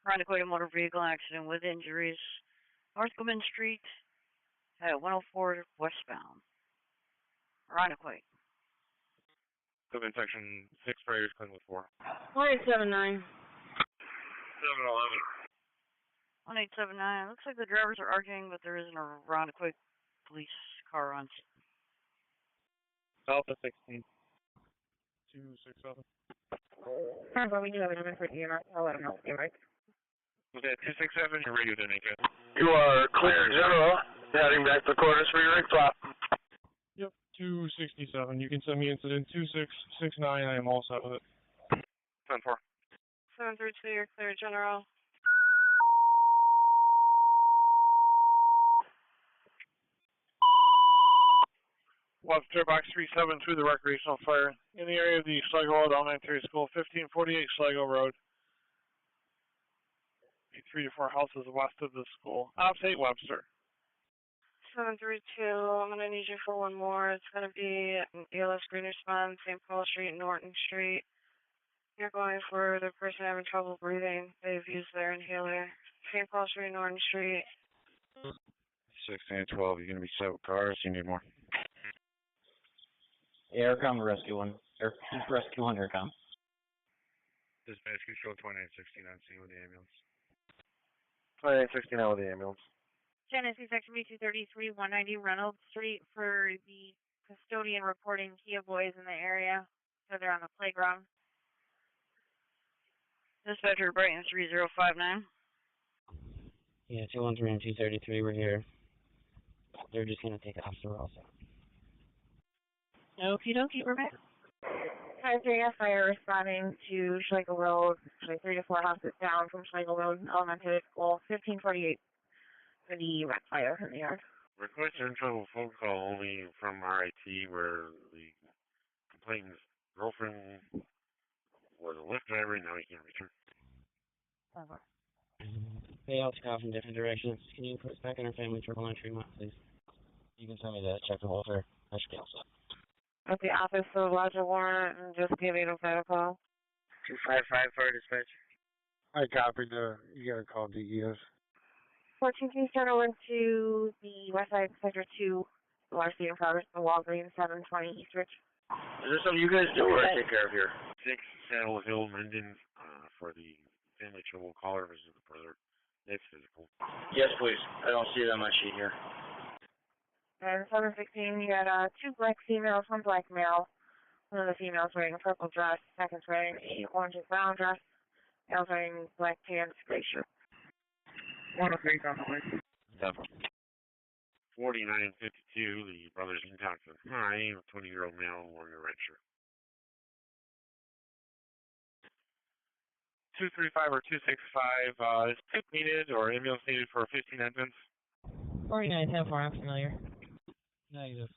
Ironically, a motor vehicle accident with injuries. North Goodman Street at 104 westbound. Ironically. Goodman Section 6 Prayers, Clinton with 4. 1879. 711. 1879. Looks like the drivers are arguing, but there isn't a Ironically police car on. Alpha 16. 267. But we do have a number for EMS. I'll let them know. Right? Okay, 267, your radio didn't make it. You are clear, General. Heading back to quarters for your rig flop. Yep, 267. You can send me incident 2669. I am all set with it. 10-4. 732, you're clear, General. Webster, box 372, the recreational fire. In the area of the Sligo Road Elementary School, 1548 Sligo Road. 3 to 4 houses west of the school. Ops 8 Webster. 732, I'm going to need you for one more. It's going to be ELS Green Response, St. Paul Street, Norton Street. You're going for the person having trouble breathing. They've used their inhaler. St. Paul Street, Norton Street. 16 and 12, you're going to be set with cars, you need more. Aircom Rescue 1. Rescue 1, Aircom. Dispatch control 2969, scene with the ambulance. 2969 with the ambulance. Genesee Section B233, 190 Reynolds Street for the custodian reporting Kia boys in the area. So they're on the playground. Dispatcher Brighton 3059. Yeah, 213 and 233 were here. They're just going to take it off the road. Okie dokie, we're back. Hi, 3 fire responding to Schlegel Road, 3 to 4 houses down from Schlegel Road Elementary School, 1548 for the wreck fire in the yard. Request an internal phone call only from RIT where the complainant's girlfriend was a Lyft driver and now he can't return. Payouts call from different directions. Can you put us back in our family triple entry map, please? You can send me that. Check the welfare. I should be all set. At the office of lodge a warrant and just give 805 a call. 255 for dispatch. I copied you gotta call DES. 14, please turn over to the west side, sector 2, large in progress, the Walgreens, 720 Eastridge. Is this something you guys do or I take care of here? 6 Saddle Hill, Mendon, for the family trouble caller visit the brother. It's physical. Yes, please. I don't see it on my sheet here. And 716, you had 2 black females, 1 black male. One of the females wearing a purple dress, second's wearing a orange and brown dress, male's wearing black pants, gray shirt. 103 compliment. 4952, the brothers in Thompson. Hi, a 20-year-old male wearing a red shirt. 235 or 265, is tip needed or ambulance needed for 15 entrance? 49-10-4, I'm familiar. Negative.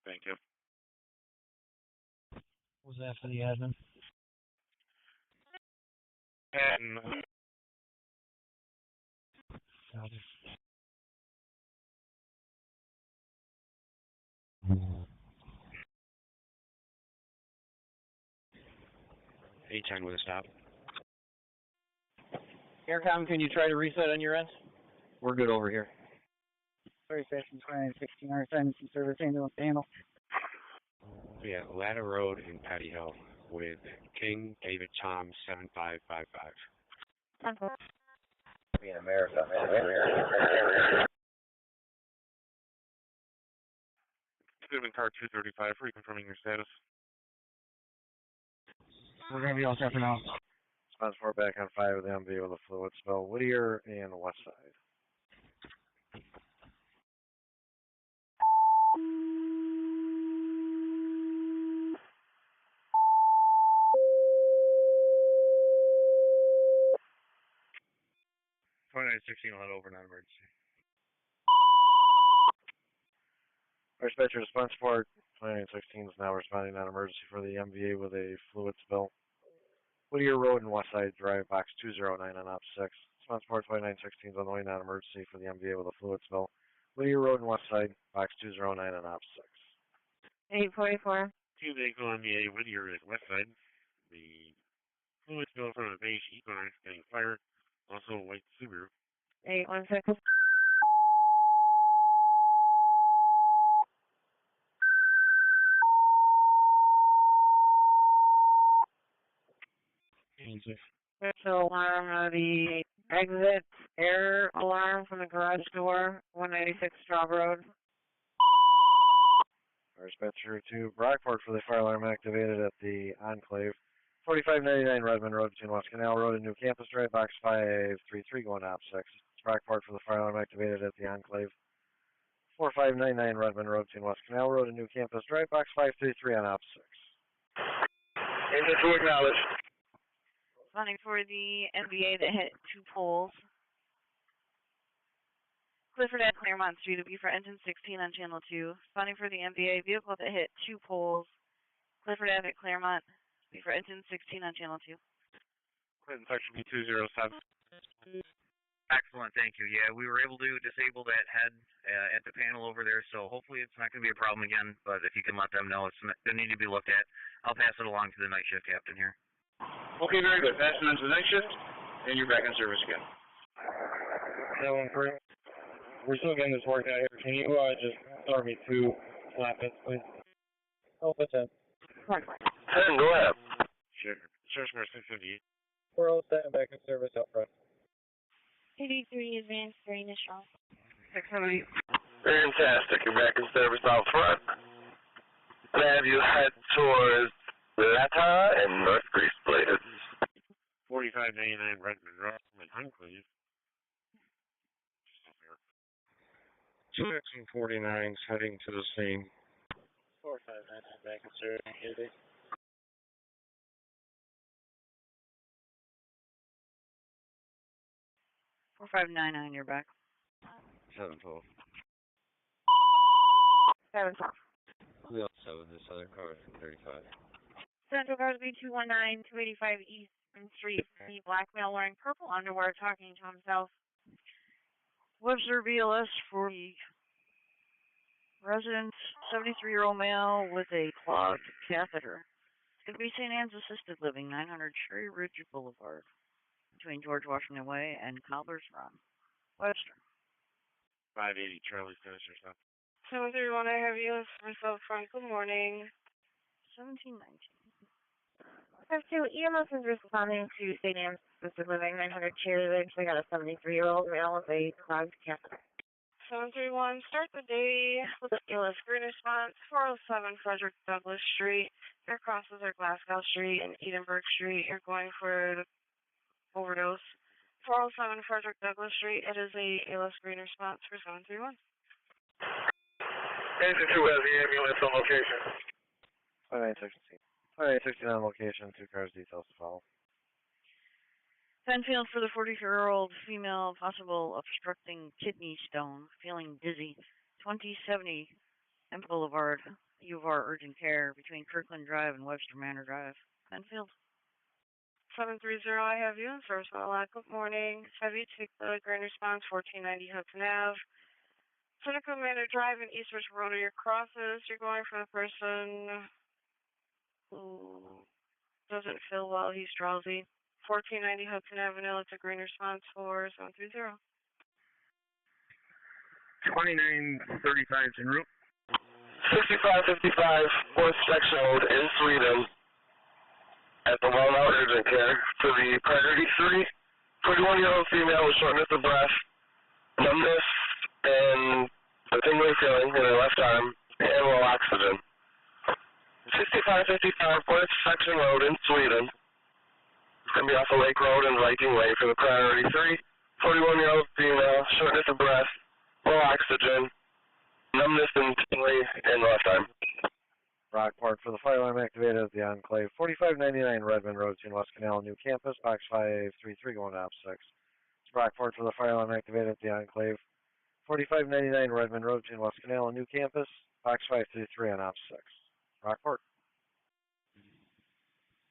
Thank you. What was that for the admin? And A10 with a stop. Aircom, can you try to reset on your end? We're good over here. 37, 16, our assignments and service ambulance handle. Yeah, Ladder Road in Patty Hill with King David Tom 7555. In America, man. Cinnamon car 235, reconfirming your status. We're gonna be all set for now. Spencerport back on 5 with the MV with a fluid spill. Whittier and west side. Let over non-emergency. Our dispatcher to Spencerport, 2916 is now responding on emergency for the MVA with a fluid spill. Whittier Road and West Side Drive, box 209 on op 6. Spencerport 2916 is on the way non-emergency for the MVA with a fluid spill. Whittier Road and West Side, box 209 on op 6. 844. 2 vehicle MBA Whittier at west side. The fluid spill in front of the base, Equinox getting fired. Also a white Subaru. 816. Special alarm, the exit air alarm from the garage door, 196 Straw Road. Our dispatcher to Brockport for the fire alarm activated at the Enclave. 4599 Redmond Road between West Canal Road and New Campus Drive, box 533 going to op 6. It's Brockport for the fire alarm activated at the Enclave. 4599 Redmond Road between West Canal Road and New Campus Drive, box 533 on op 6. Engine to acknowledge. Running for the MBA that hit 2 poles. Clifford at Claremont Street will be for engine 16 on channel 2. Spawning for the MBA vehicle that hit 2 poles. Clifford Ave at Claremont will be for engine 16 on channel 2. Clinton section B 207. Excellent, thank you. Yeah, we were able to disable that head at the panel over there, so hopefully it's not going to be a problem again. But if you can let them know, it's going to need to be looked at. I'll pass it along to the night shift captain here. Okay, very good. Passing on to the night shift, and you're back in service again. That one for we're still getting this worked out here. Can you just start me 2 slap hits, please? Oh, what's that? 10, go ahead. Sure. Search number 658. We're all set and back in service up front. 83 advanced for initial. 678. Fantastic. You're back in service out front. And have you head towards Lata and North Greece, please. 4599 Redmond Road and Enclave. Jackson 49's heading to the scene. 459 back in service. 4599, you're back. 712. 712. We also have this other car, 35. Central Cars B219, 285 Eastern Street. The black male wearing purple underwear talking to himself. Webster BLS for the Resident, 73-year-old male with a clogged catheter. It's going to be St. Anne's Assisted Living, 900 Cherry Ridge Boulevard, between George Washington Way and Cobbler's Run. Webster. 580 Charlie's Tennis or something. 731, I have you. Myself, Frank. Good morning. 1719. I have two EMS is responding to St. Anne's Assisted Living, 900 Cherry Ridge. They got a 73-year-old male with a clogged catheter. 731, start the day with a ALS green response, 407 Frederick Douglass Street. Your crosses are Glasgow Street and Edinburgh Street. You're going for the overdose. 407 Frederick Douglass Street. It is a ALS green response for 731. Agency 2 has the ambulance on location. 5916 on location, 2 cars, details to follow. Penfield for the 44-year-old female, possible obstructing kidney stone, feeling dizzy. 2070 M Boulevard, U of R urgent care between Kirkland Drive and Webster Manor Drive. Penfield. 730, I have you in service. Good morning. Have you take the green response, 1490 Hudson Ave. Seneca Manor Drive and Eastridge Road are your crosses. You're going for the person who doesn't feel well. He's drowsy. 1490 Hudson Avenue. It's a green response for 730. 2935 en route. 6555 4th Section Road in Sweden at the Walnut Urgent Care for the priority 3. 41-year-old female with shortness of breath, numbness, and a tingling feeling in her left arm, and low oxygen. 6555 4th Section Road in Sweden. It's going to be off of Lake Road and Viking Way for the priority 3. 41-year-old female, shortness of breath, low oxygen, numbness and tingling in left arm. Brockport for the fire alarm activated at the Enclave. 4599 Redmond Road, between West Canal and New Campus, box 533 going to op 6. It's Brockport for the fire alarm activated at the Enclave. 4599 Redmond Road, between West Canal and New Campus, box 533 on op 6. Brockport.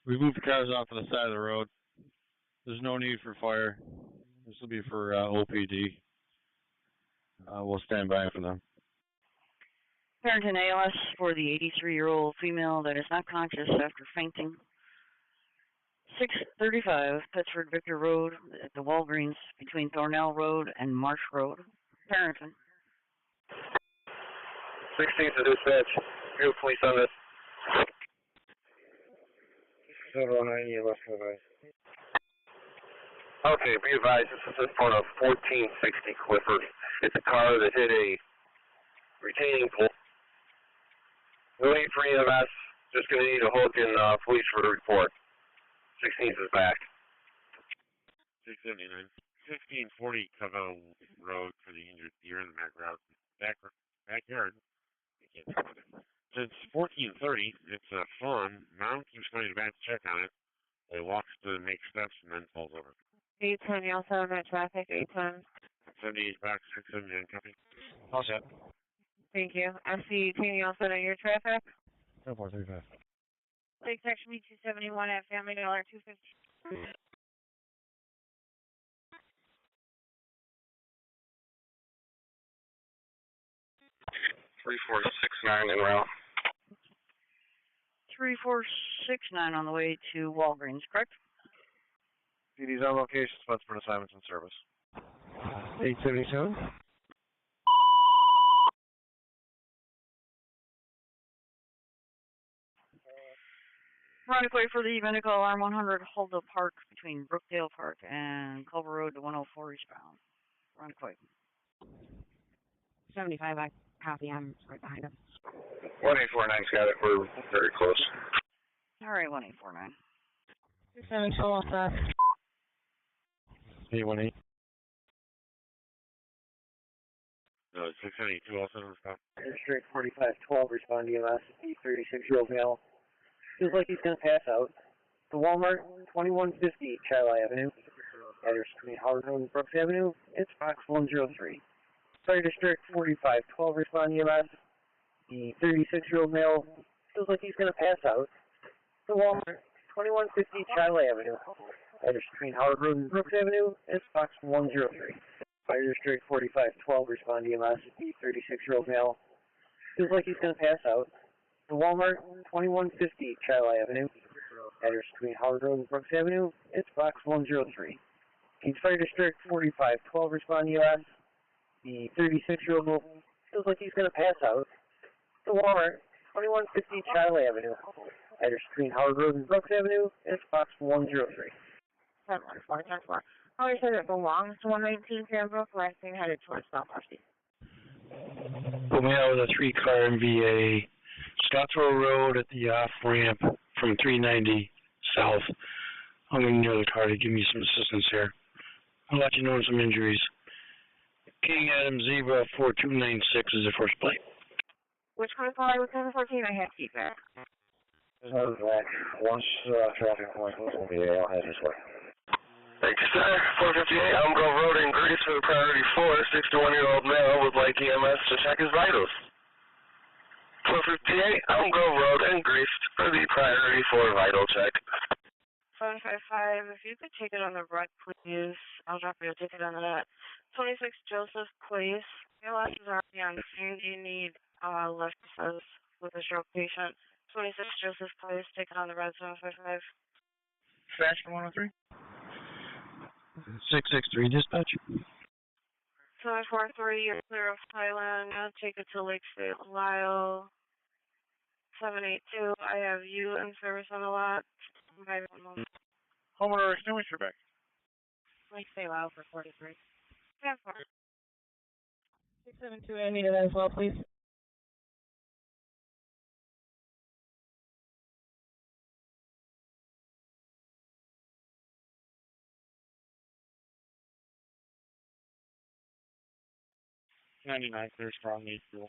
We moved the cars off to the side of the road. There's no need for fire. This will be for OPD. We'll stand by for them. Barrington ALS for the 83-year-old female that is not conscious after fainting. 635 Pittsford Victor Road at the Walgreens between Thornell Road and Marsh Road. Barrington. 16th to dispatch. Go police on this. 790 West Canal. Okay, be advised, this is in front of 1460 Clifford. It's a car that hit a retaining pole. We'll wait for EMS. Just going to need a hook and police for the report. 16th is back. 679. 1540 Covell Road for the injured deer in the backyard. Since 1430, it's fun. Mom keeps coming back to check on it. He walks to make steps and then falls over. 810, you also have that traffic, 810. 78 back, 679 copy. All set. Thank you. SC 18, you also know your traffic? 435. Take section B271 at Family Dollar 250. 3469 en route. 3469 on the way to Walgreens, correct? PD's on location, Spencerport assignments in service. 877. Runway for the medical alarm 100 Holdup Park between Brookdale Park and Culver Road to 104 eastbound. Runway. 75, I copy. I'm right behind him. 1849's got it. We're very close. All right, 1849. 272, all set. 818. No, 672 also in stop. District 4512, respond to EMS. 36-year-old male. Feels like he's going to pass out. The Walmart, 2150 Charlie Avenue. Address between Howard Road and Brooks Avenue. It's box 103. Fire District 4512, respond to EMS. The 36-year-old male feels like he's going to pass out. The Walmart, 2150 Charlie Avenue. Address between Howard Road and Brooks Avenue. It's box 103. Fire District 4512, respond to EMS. The 36-year-old male Feels like he's going to pass out. The Walmart, 2150 Charlotte Avenue. Address between Howard Road and Brooks Avenue. It's box 103. Keys Fire District 4512 respond to U.S. The 36-year-old feels like he's going to pass out. The Walmart, 2150 Charlotte Avenue. Address between Howard Road and Brooks Avenue. It's box 103. 10-4, 10-4. How said it belongs to 119 Pembroke, last thing headed towards South Rusty. Put me out with a 3-car MVA, Scottsville Road at the off-ramp from 390 south. I'm going to need the car to give me some assistance here. I'll let you know on some injuries. King Adam Zebra 4296 is the first plate. Which one call I was 1014? I had feedback. There's no black. Once traffic point was going to be I'll have this way. Thank you, sir. 458 Elm Grove Road in Greece for the priority 4, 61-year-old male would like EMS to check his vitals. 458 Elm Grove Road in Greece for the priority 4 vital check. 755, if you could take it on the rec, please. I'll drop you a ticket on that. 26 Joseph Place. Your last is already on scene. Do you need left says with a stroke patient? 26 Joseph Place. Take it on the red 755. Fashion 103. 663 dispatch. 743, you're clear of Thailand. I'll take it to Lake State, Lyle. 782, I have you in service on the lot. Homeowner extinguisher back. Lake State, Lyle for 43. 10-4. 672, I need it as well, please. Clear strong, need fuel.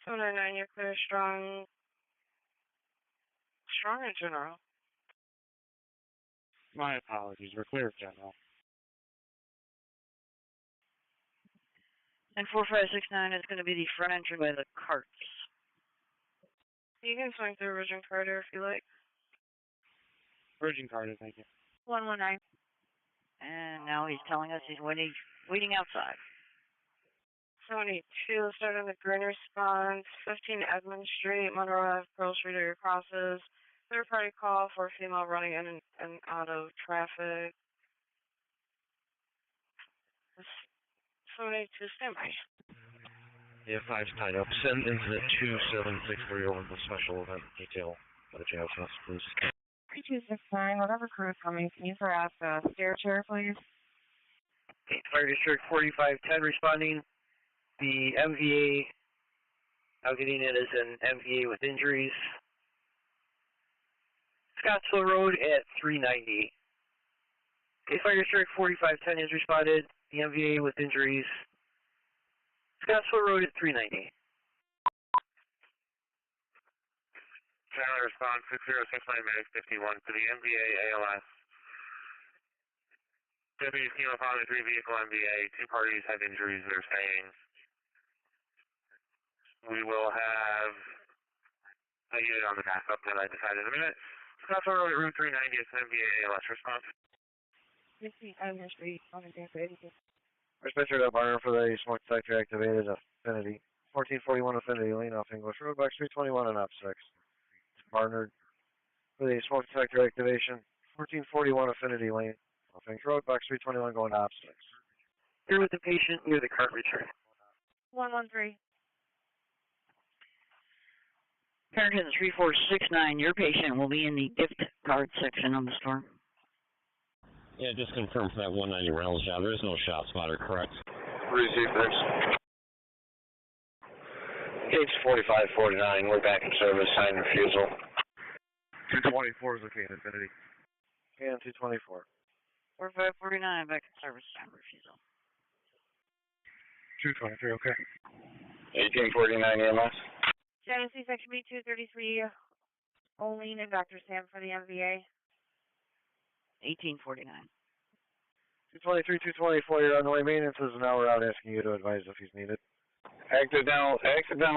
799, you're clear, strong. Strong in general. My apologies, we're clear, General. And 4569 is going to be the front entry by the carts. You can swing through Virgin Carter if you like. Virgin Carter, thank you. 119. And now he's telling us he's waiting outside. 72, start on the green response. 15 Edmund Street, Monroe Ave, Pearl Street are your crosses. Third party call for a female running in and out of traffic. 72, standby. Yeah, 5's tied up. Send incident 2763 over to the special event detail for the jail test, please. 3269, whatever crew is coming, can you perhaps stair chair, please? Fire District 4510 responding. The MVA, I'm getting it as an MVA with injuries. Scottsville Road at 390. Okay, Fire District 4510 has responded. The MVA with injuries. Scottsville Road at 390. Channel response 6069 51 to the MVA ALS. Deputies came upon the 3-vehicle MVA. 2 parties have injuries, they're saying. We will have a unit on the backup that I decided in a minute. Scottsville Road at Route 390 is an MVA ALS response. 15 Edmund Street, on the dance 82. Dispatcher up Barner for the smoke detector activated Affinity. 1441 Affinity Lane off English Road, box 321 and up 6. Barnard for the smoke detector activation. 1441 Affinity Lane off English Road, box 321 going to op 6. Here with the patient near the cart return. 113. Parenthood 3469, your patient will be in the gift card section of the store. Yeah, just confirm for that 190 Reynolds job. There is no shot spotter, correct? Receive, thanks. Gauge 4549, we're back in service, sign refusal. 224 is okay, Infinity. And 224. 4549, back in service, time refusal. 223, okay. 1849 EMS. Genesee Section B233, Olene and Dr. Sam for the MVA. 1849. 223, 224, you're on the way. Maintenance is an hour out asking you to advise if he's needed. Accidental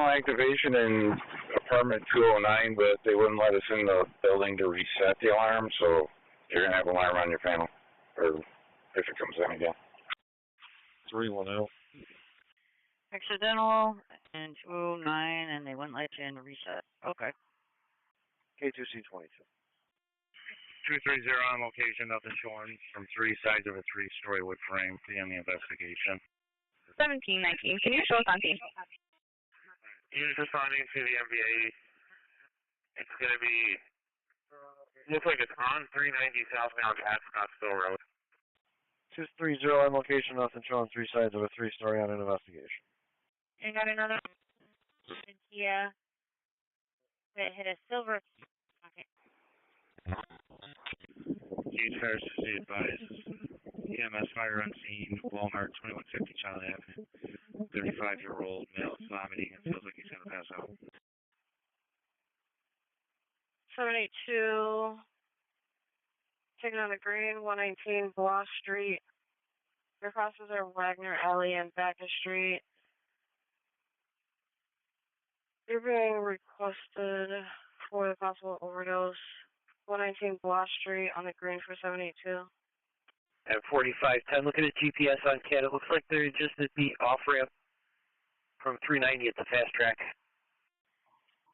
activation in apartment 209, but they wouldn't let us in the building to reset the alarm, so you're going to have an alarm on your panel, or if it comes in again. 310. accidental, and 209, and they wouldn't let you in to reset. Okay. K2C22. 230 on location, nothing showing from three sides of a three-story wood frame. Begin the investigation. 1719. Can you show us on scene? Unit responding to the MVA. It's going to be, looks like it's on 390 southbound at Scottsville Road. 230 on location, nothing showing three sides of a three-story on an investigation. I got another Kia that hit a silver pocket. IDENTIFIERS to be advised. EMS fire on scene, Walmart, 2150 Charlie Avenue. 35-year-old male is vomiting and feels like he's going to pass out. 782, taking on the green, 119 Bloss Street. Your crosses are Wagner Alley and Bacchus Street. You're being requested for the possible overdose. 119 Bloss Street on the green for 782. At 4510, looking at GPS on CAT, it looks like they're just at the off-ramp from 390 at the fast track.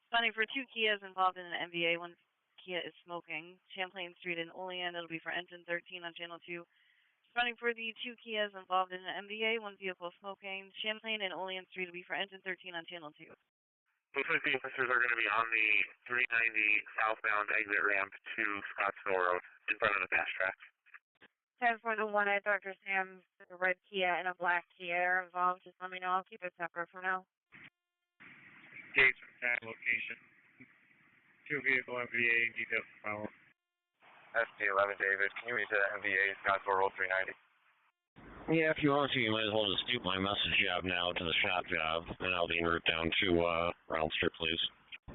Responding for 2 Kias involved in an MVA. 1 Kia is smoking. Champlain Street in Olean, it'll be for engine 13 on channel 2. Responding for the 2 Kias involved in an MVA. 1 vehicle smoking. Champlain and Olean Street will be for engine 13 on channel 2. Looks like the officers are going to be on the 390 southbound exit ramp to Scottsville Road in front of the fast track. 10 for the one at Dr. Sam's, a red Kia and a black Kia are involved. Just let me know. I'll keep it separate for now. Gates from location. 2 vehicle MVA, details to follow. SP11 David, can you reach that MVA Scottsville Road 390? Yeah, if you want to, you might as well just scoop my message job now to the shop job, and I'll be en route down to Round Strip, please.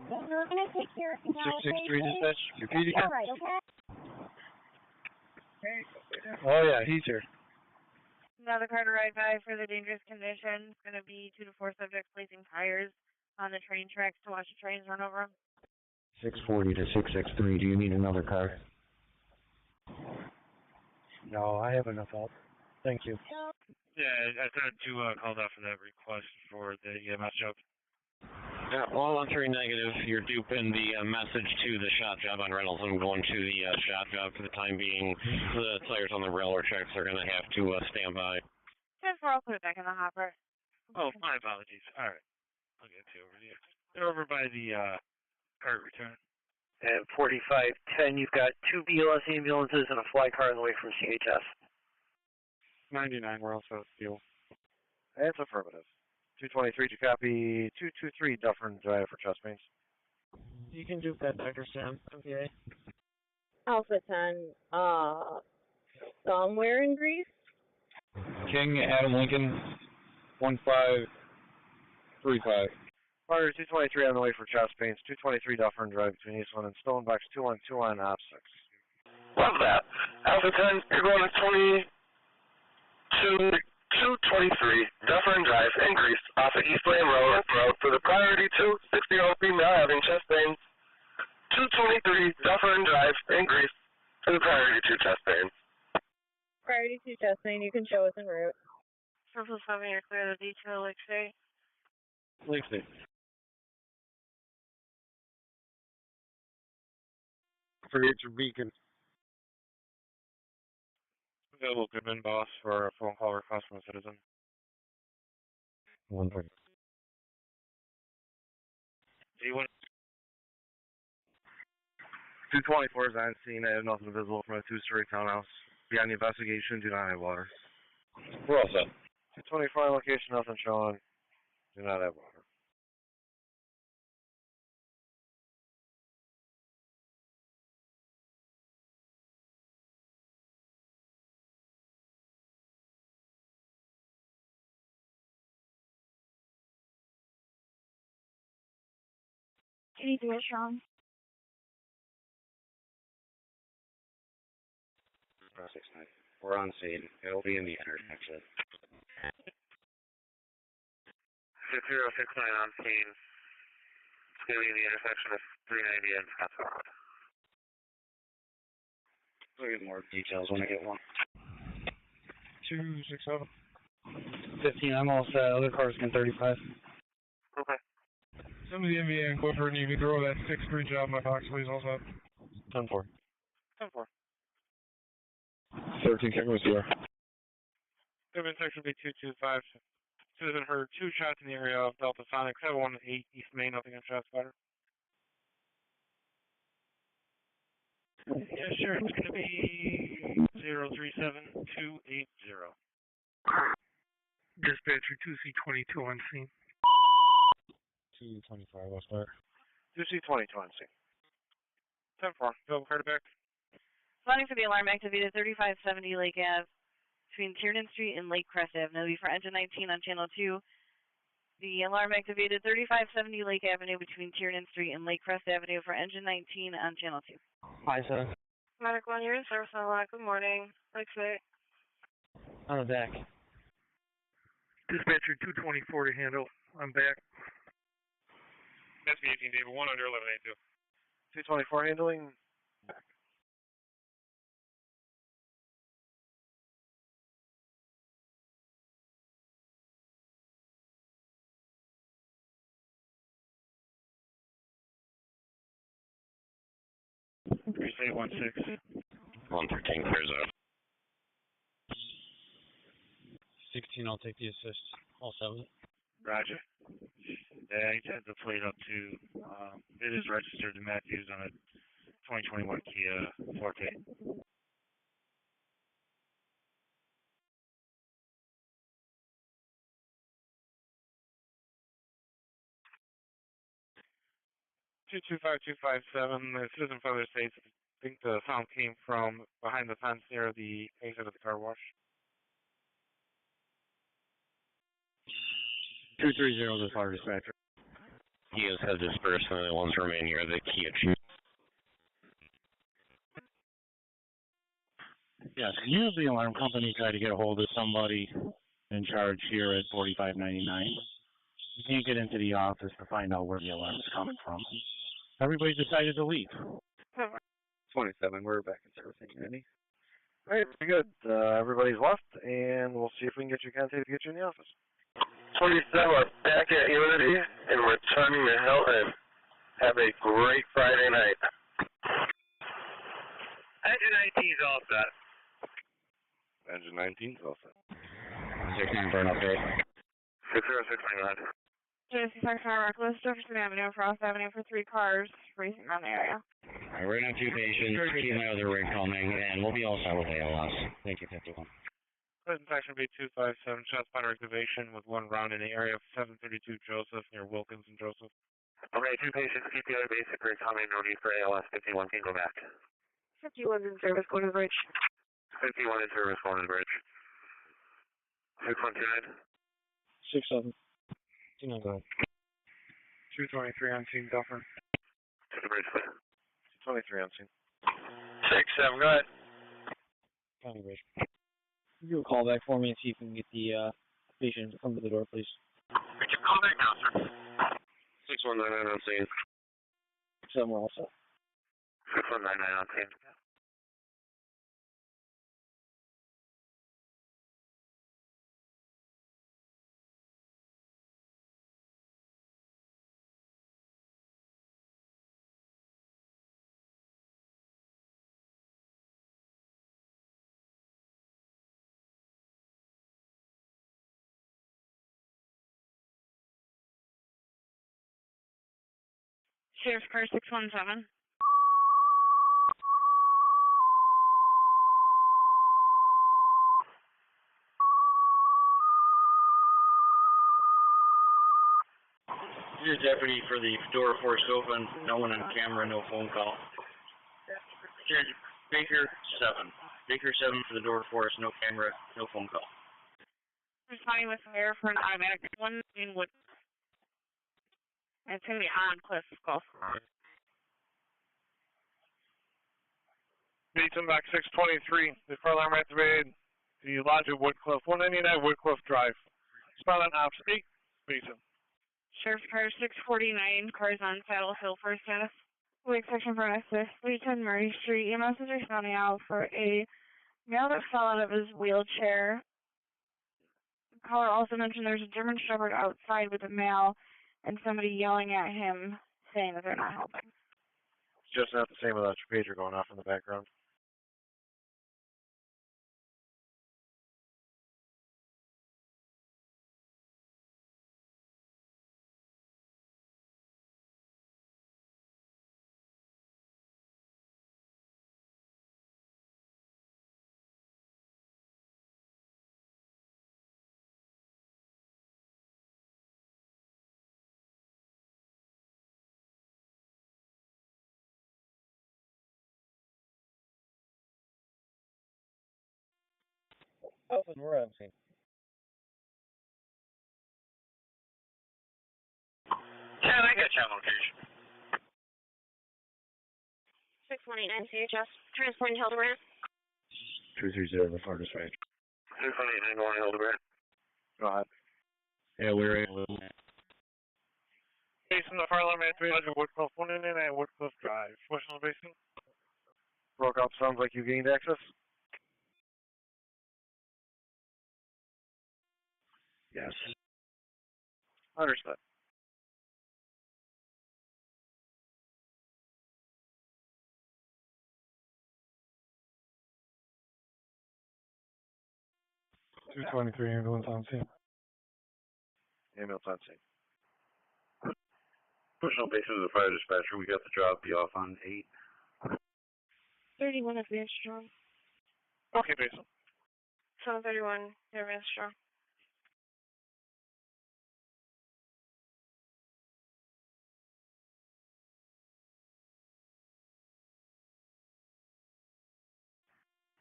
663 dispatch, repeat again. Alright, okay. Oh yeah, he's here. Another car to ride by for the dangerous condition. It's going to be 2 to 4 subjects placing tires on the train tracks to watch the trains run over them. 640 to 663, do you need another car? No, I have enough help. Thank you. Yeah, I tried to call out for that request for the EMS job. Yeah, well, I'm very negative. You're duping the message to the shop job on Reynolds. I'm going to the shop job for the time being. The tires on the railroad tracks are going to have to stand by. 10-4, I'll put it back in the hopper. Oh, my apologies. All right. I'll get to over here. They're over by the cart return. At 4510, you've got 2 BLS ambulances and a fly car on the way from CHS. 99, we're also fuel. That's affirmative. 223 to copy. 223 Dufferin Drive for chest pains. You can do that, Dr. Sam. Okay. Alpha 10, somewhere in Greece? King Adam Lincoln, 1535. Fire 223 on the way for chest pains. 223 Dufferin Drive between Eastland and Stonebox. 212 on Op 6. Love that. Alpha 10, you're going to 223 Dufferin Drive in Greece off of East Lane Road for the priority 260 female having chest pains. 223 Dufferin Drive in Greece for the priority 2 chest pains. Priority 2 chest pain, you can show us en route. Triple 7, you're clear of the detail, like say. Lakeside. Forget your beacon. Available Goodman boss for a phone call request from a citizen. 130. Do you want 224 is on scene. I have nothing visible from a 2-story townhouse. Beyond the investigation, do not have water. We're all set. 224 location, nothing showing. Do not have water. Can you do it, Sean? 69. We're on scene. It'll be in the intersection. 6069 on scene. It's going to be in the intersection of 390 and Scottsville Road. I'll get more details when I get one. 267. 15. I'm all set. Other cars can 35. Okay. Some of the NBA and Clifford, you can throw that 6-3 job in my box, please, also. 10-4. 10-4. 13 Kevin was here. Urban section be 225. Citizen heard 2 shots in the area of Delta Sonic 718 East Main, nothing on shots fired. Yeah, sure, it's going to be 037280. Dispatcher 2C22 on scene. 225 West Fire. 2C22 on scene. 10-4. Go card back. Responding for the alarm activated 3570 Lake Ave between Tiernan Street and Lake Crest Avenue for engine 19 on channel 2. The alarm activated 3570 Lake Avenue between Tiernan Street and Lake Crest Avenue for engine 19 on channel 2. Hi, sir. Medic 1, you're in service on the lot. Good morning. Exit. On the back. Dispatcher 224 to handle. I'm back. That's 18 David 1 under 1182. 224 handling. 3816. 113 clears out. 16, I'll take the assist. All 7. Roger. Yeah, he had the plate up to, it is registered to Matthews on a 2021 Kia Forte. Two 25257. The citizen further states, I think the sound came from behind the fence near the exit of the car wash. 230 is fire dispatcher. Kias have dispersed and the ones remain near the Kia Chief. Yes, usually the alarm company try to get a hold of somebody in charge here at 4599. You can't get into the office to find out where the alarm is coming from. Everybody decided to leave. 27, we're back in service. Ready? All right, very good. Everybody's left, and we'll see if we can get you contact to get you in the office. 27, back at Unity and returning to Hilton. Have a great Friday night. Engine 19's all set. Engine 19's all set. 6-9 burn update. 60699. Genesis Car Reckless, Jefferson Avenue, Frost Avenue for 3 cars racing around the area. Alright, we're gonna have 2 patients, keep my other rig coming, and we'll be all set with ALS. Thank you, 51. Present section be 257, shots fired activation with 1 round in the area of 732 Joseph near Wilkins and Joseph. Okay, 2 patients, CPR basic rig coming, no need for ALS. 51 can go back. 51's in service, going to the bridge. 51 in service, going to the bridge. 6129. 6-7. 2-9, go ahead. 223 on scene, Duffer. To the bridge, please. 23 on scene. 6-7, go ahead. County bridge. You do a call back for me and see if we can get the patient to come to the door, please. Could you call back now, sir? 6199 on scene. 7, we're all set. 6199 on scene. Sheriff's Car 617. Here's deputy for the door forced open, no one on camera, no phone call. Here's Baker 7. Baker 7 for the door forced, no camera, no phone call. Responding with fire for an automatic 1 in Wood. It's going to be on Cliff Golf. Beaton back 623. The fire alarm activated the lodge of Woodcliff, 199 Woodcliff Drive. Spot on ops 8, Beaton. Sheriff's Car 649, cars on Saddle Hill for status. Wake section for assist, 310 Murray Street. EMS is responding out for a male that fell out of his wheelchair. caller also mentioned there's a German Shepherd outside with a male and somebody yelling at him saying that they're not helping. It's just not the same without your pager going off in the background. Oh, we're on scene. Yeah, I got your location. 619 CHS, transporting Hildebrand. 230, the far dispatch. 229 going to Hildebrand. Go ahead. Yeah, we're able to. Basin, the fire alarm activated at Woodcliff 199 Woodcliff Drive. Question on the basin? Broke up, sounds like you gained access? Yes. Understood. $223 ambulance on scene. Ambulance on scene. Personal basis of the fire dispatcher. We got the drop be off on 8. 31 is the strong. Okay, basin. 731, they're strong.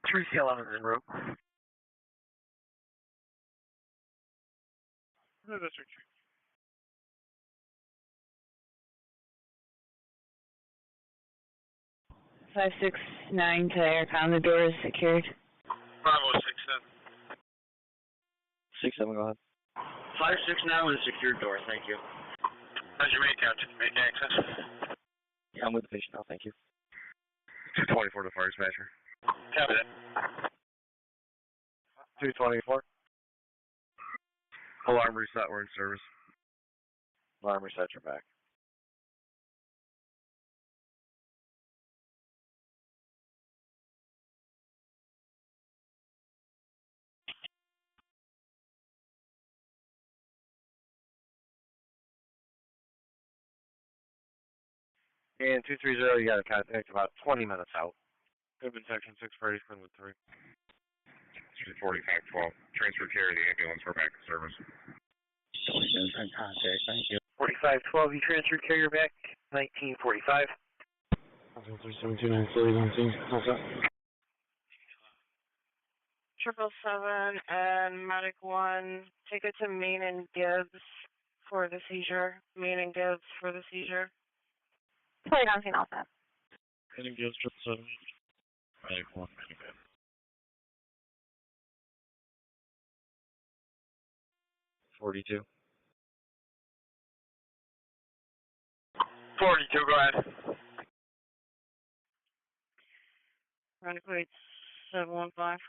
Three C11 Monroe. No, that's right. 569 to Aircon. The door is secured. Bravo 67. 67, go ahead. 569 with a secured door, thank you. How's your main count? Make access? Yeah, I'm with the patient now, thank you. 224 to fire dispatcher. Copy that. 224. Alarm reset, we're in service. Alarm reset, you're back. And 230, you got a contact about 20 minutes out. Goodman section 6, Freddy's Quinn with 3. 4512. Transfer care to the ambulance, we're back in service. Contact, thank you. 4512, you transferred carrier back. 1945. 3729, Philly's on scene. How's that? 777 and Medic 1, take it to Main and Gibbs for the seizure. Main and Gibbs for the seizure. Play on scene also. Any gives 777. 42. 42, go ahead. Renegade 715.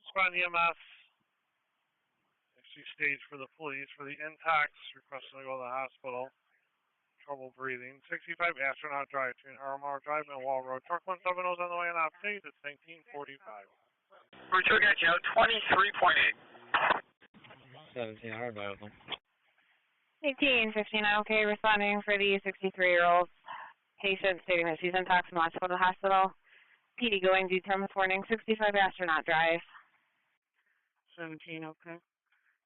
Squad EMS. Actually staged for the police for the intox. Requesting to go to the hospital. Trouble breathing. 65 Astronaut Drive between Armour Drive and Wall Road. Truck 170 is on the way in update. It's 1945. Roger, got you out 23.8. 17, hard by them. 1859, okay, responding for the 63-year-old patient stating that she's intox and wants to go to the hospital. PD going due term this morning, 65 Astronaut Drive. 17, okay.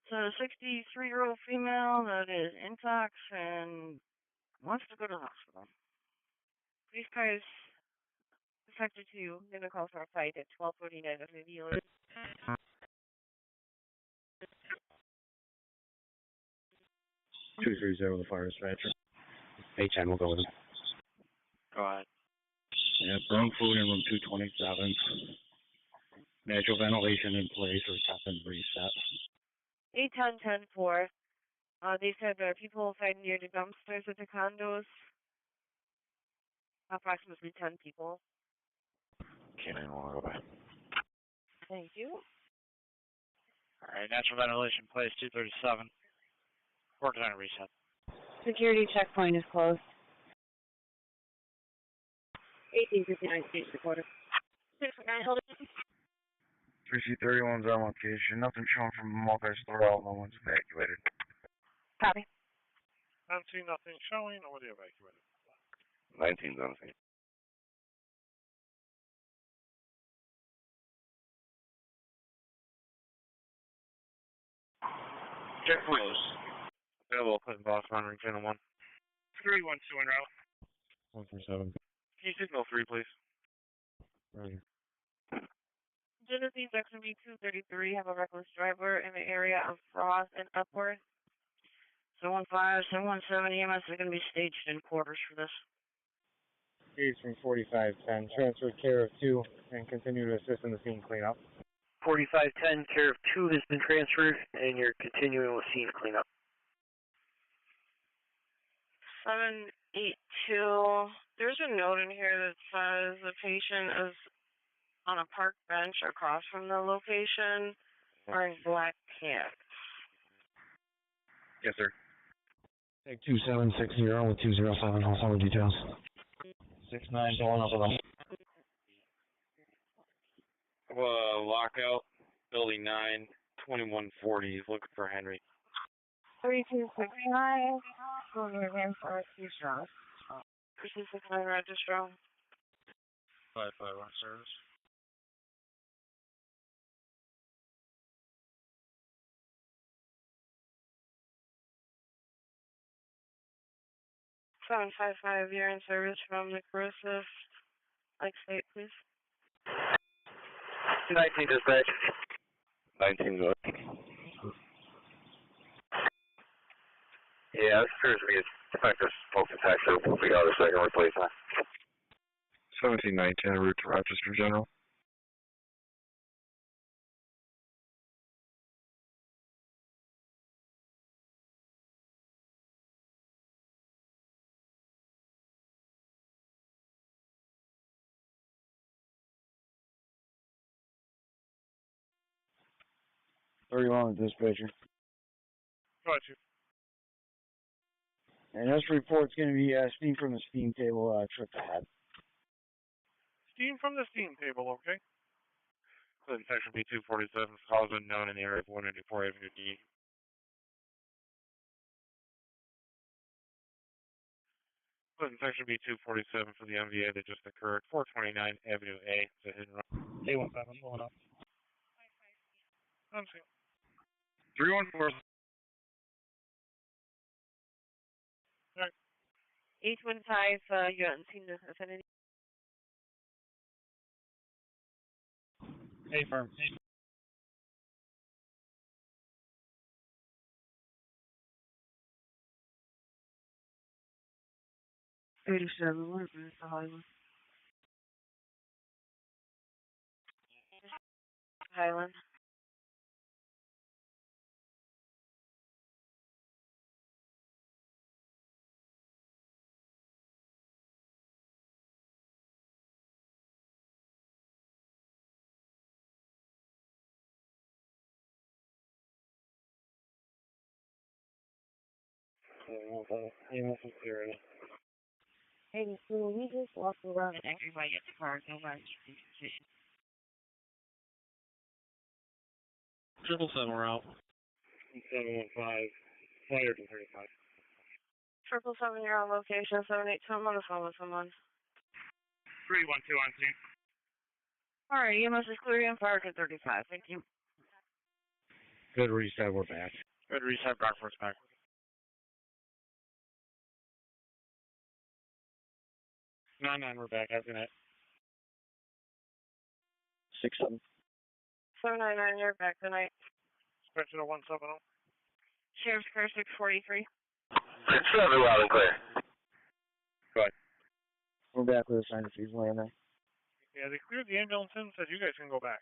So a 63-year-old female that is intox and wants to go to the hospital. Police cars affected to going to call for a fight at 12:49 of the dealer. 230, the fire dispatcher. H10, we'll go with him. Go ahead. Yeah, burn food in room 227. Natural ventilation in place or top and reset. 810-10-4. They said there are people fighting near the dumpsters at the condos. Approximately 10 people. Okay, I want to go back. Thank you. Alright, natural ventilation place 237. Working on a reset. Security checkpoint is closed. 1859 station reporter. 649, hold it. 3C31's on location. Nothing showing from the multi-story out. No one's evacuated. Copy. I don't see nothing showing. Nobody evacuated. 19's on scene. Check please. Available, put boss monitoring channel 1. 312 en route. 137. Can you signal 3, please? Right here. Genesee Section B233 have a reckless driver in the area of Frost and Upward. 715, 717 EMS is going to be staged in quarters for this. Gauge from 4510. Transfer care of 2 and continue to assist in the scene cleanup. 4510, care of 2 has been transferred, and you're continuing with scene cleanup. 782. There's a note in here that says the patient is on a park bench across from the location wearing black pants. Yes, sir. Take 2760 with 207, all details. 69 going up with them. Lockout, building 9, 2140. He's looking for Henry. 3269. Going in for a few shots. 3269 registrar. 551 service. Seven 55, you're in service from necrosis. Like state, please. 19 dispatch. 19's up. Yeah, this appears to be a defective smoke detector. We got a second replacement. 1719 en route to Rochester General. Dispatcher. Got you. And this report's going to be steam from the steam table trip ahead. Steam from the steam table, okay? Clinton Section B247, calls unknown in the area of 194 Avenue D. Clinton Section B247 for the MVA that just occurred, 429 Avenue A. It's a hit and run. A17, going up. I'm seeing. 314. Alright. 815, you haven't seen the affinity. Hey, firm. 87, where's the Highland? Highland. EMS is clear. Hey, so we just walk around and everybody gets the car, nobody gets the 777 we're out. 715, fire to 35. 777, you're on location. 782, I'm on the phone with someone. 312 on scene. Alright, EMS is clear and fire to 35. Thank you. Good reset, we're back. Good reset, brockport's back. 9-9, we're back. Have a good night. 6-7. 799, you're back tonight. Dispatcher 170. Sheriff's car 643. It's loud and clear. Good. We're back with a sign of fees landing. Yeah, they cleared the ambulance in and said you guys can go back.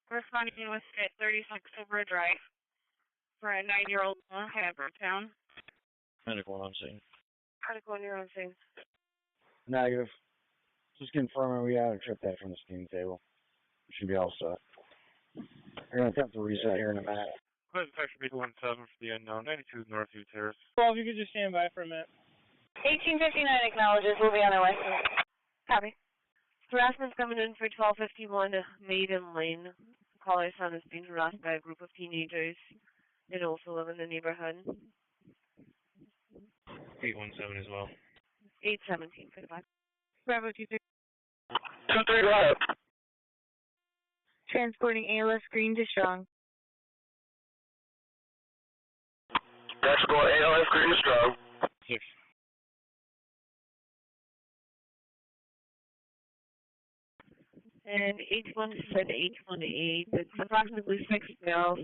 Corresponding with at 36 Silver Drive for a 9-year-old in Havertown. Medical on scene. Article on your own scene. Negative. Just confirming we had a trip back from the steam table. We should be all set. We're going to attempt to reset here in a minute. Clear detection vehicle 17 for the unknown, 92 Northview Terrace. Well, if you could just stand by for a minute. 1859 acknowledges. We'll be on our way. Copy. Harassment's coming in for 1251 Maiden Lane. Caller's son is being harassed by a group of teenagers. They also live in the neighborhood. 817 as well. 817 for the back. Bravo 23. 2-3, go ahead. Transporting ALS Green to Strong. Transport ALS Green to Strong. 6. And H1 said H18. It's approximately 6 males.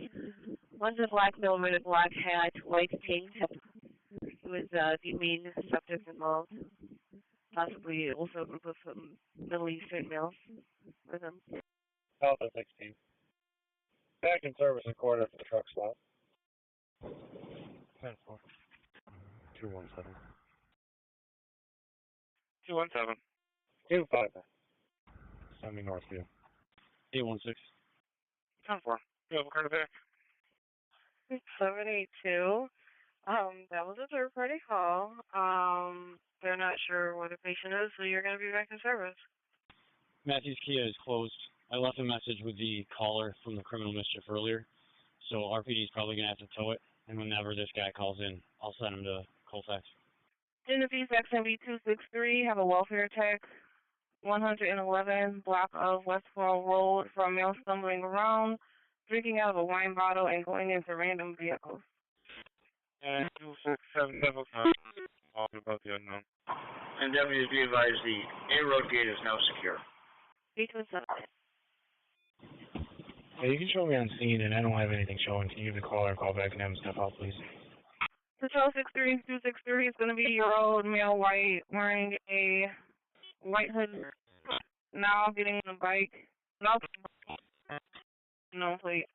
One's a black male with a black hat, white tank top. With the main subject involved. Possibly also a group of Middle Eastern males with them. Alpha 16. Back in service and quarter for the truck slot. 10-4. 217. 217. 2-5. 70 Northview. 816. 10-4. Vehicle card back. 782. That was a third party call. They're not sure what the patient is, so you're going to be back in service. Matthew's Kia is closed. I left a message with the caller from the criminal mischief earlier, so RPD is probably going to have to tow it, and whenever this guy calls in, I'll send him to Colfax. Genevieve XMB263, have a welfare tech, 111, block of Westfall Road, for a male stumbling around, drinking out of a wine bottle, and going into random vehicles. And 267 double all about the unknown. And deputies be advised the A road gate is now secure. 827. Yeah, you can show me on scene, and I don't have anything showing. Can you give the caller a call back and have him step out, please? Patrol 63263 is going to be your old male white, wearing a white hood, now getting on a bike. No plate.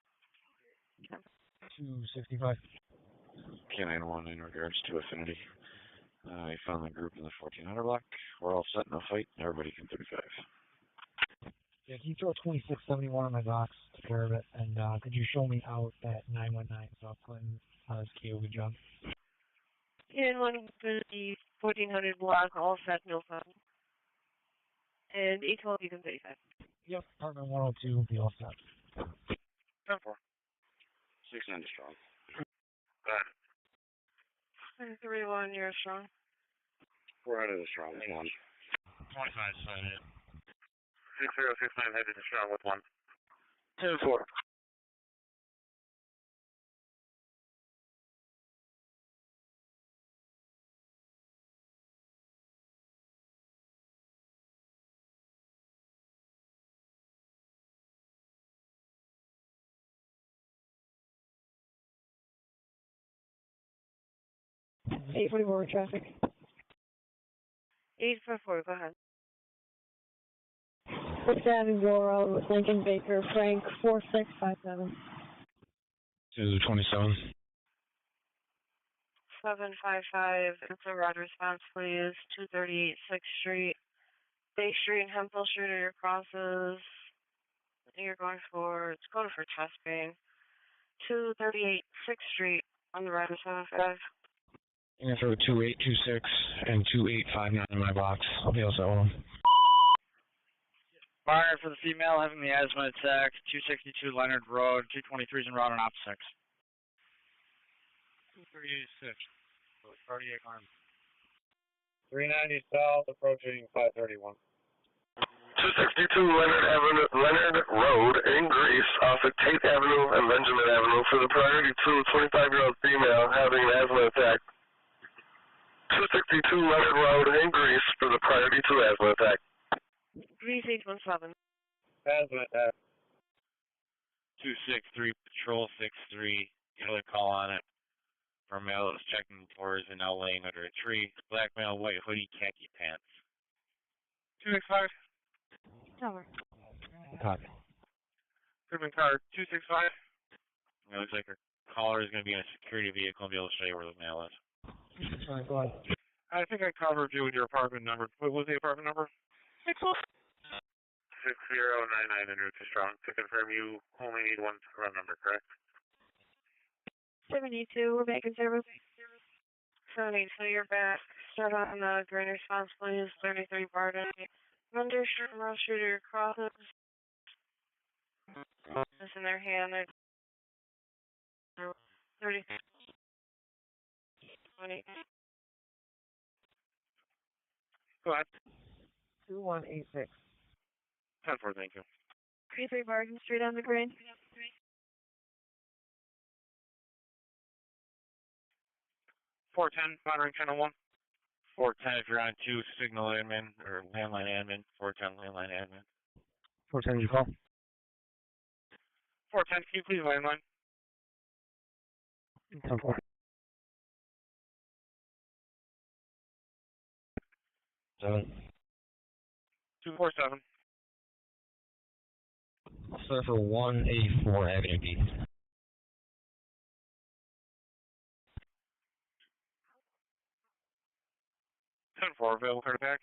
265. K911 in regards to Affinity. I found the group in the 1400 block. We're all set in a fight. Everybody can 35. Yeah, can you throw 2671 on my box to take care of it? And could you show me out at 919 South Clinton? That's Keo, good job. Yeah, one for the 1400 block, all set, no problem. And 812, you can 35. Yep, apartment 102, be all set. 10-4. 690 strong. 31, you're strong. 400 is strong. 1. 25 signed. 6069 headed to strong with 1. 10-4. Eight 44 traffic. 844, go ahead. 6th Avenue, Laurel, with Lincoln Baker, Frank, 4657. 227. 755, it's a road response, please. 238 6th Street. Bay Street and Hemphill Street are your crosses. You're going for, it's going for testing. 238 6th Street on the right of 75. I'm going to throw 2826 and 2859 in my box. I'll be able to set one. Fire for the female having the asthma attack, 262 Leonard Road, 223 is en route on op 6. 238.6. Cardiac arm. 390 south, approaching 531. 262 Leonard Road in Greece off of Tate Avenue and Benjamin Avenue for the priority 2 25-year-old female having an asthma attack. 262 Leonard Road in Greece for the priority 2 asthma attack. Greece 817. Asthma attack. 263 Patrol 63. Got a call on it. For a male that was checking for is now laying under a tree. Black male, white hoodie, khaki pants. 265. Tower. Copy. Cribbing car 265. It looks like her caller is going to be in a security vehicle and be able to show you where the male is. All right, go ahead. I think I covered you with your apartment number. What was the apartment number? 604. 26099 en route to Strong. To confirm, you only need one run number, correct? 72, we're back in service. 72, you're back. Start on the green response, please. 33 Barden. Vendor shooter crosses. This in their hand. 30. 20. Go ahead. 2186. 10-4, thank you. 33 Barden Street on the green. 410, monitoring channel 1. 410 if you're on 2, signal admin, or landline admin. 410, landline admin. 410, you call? 410, can you please landline? 10-4. 7. 247. Sir, for 184 Avenue D. 10-4, available card back.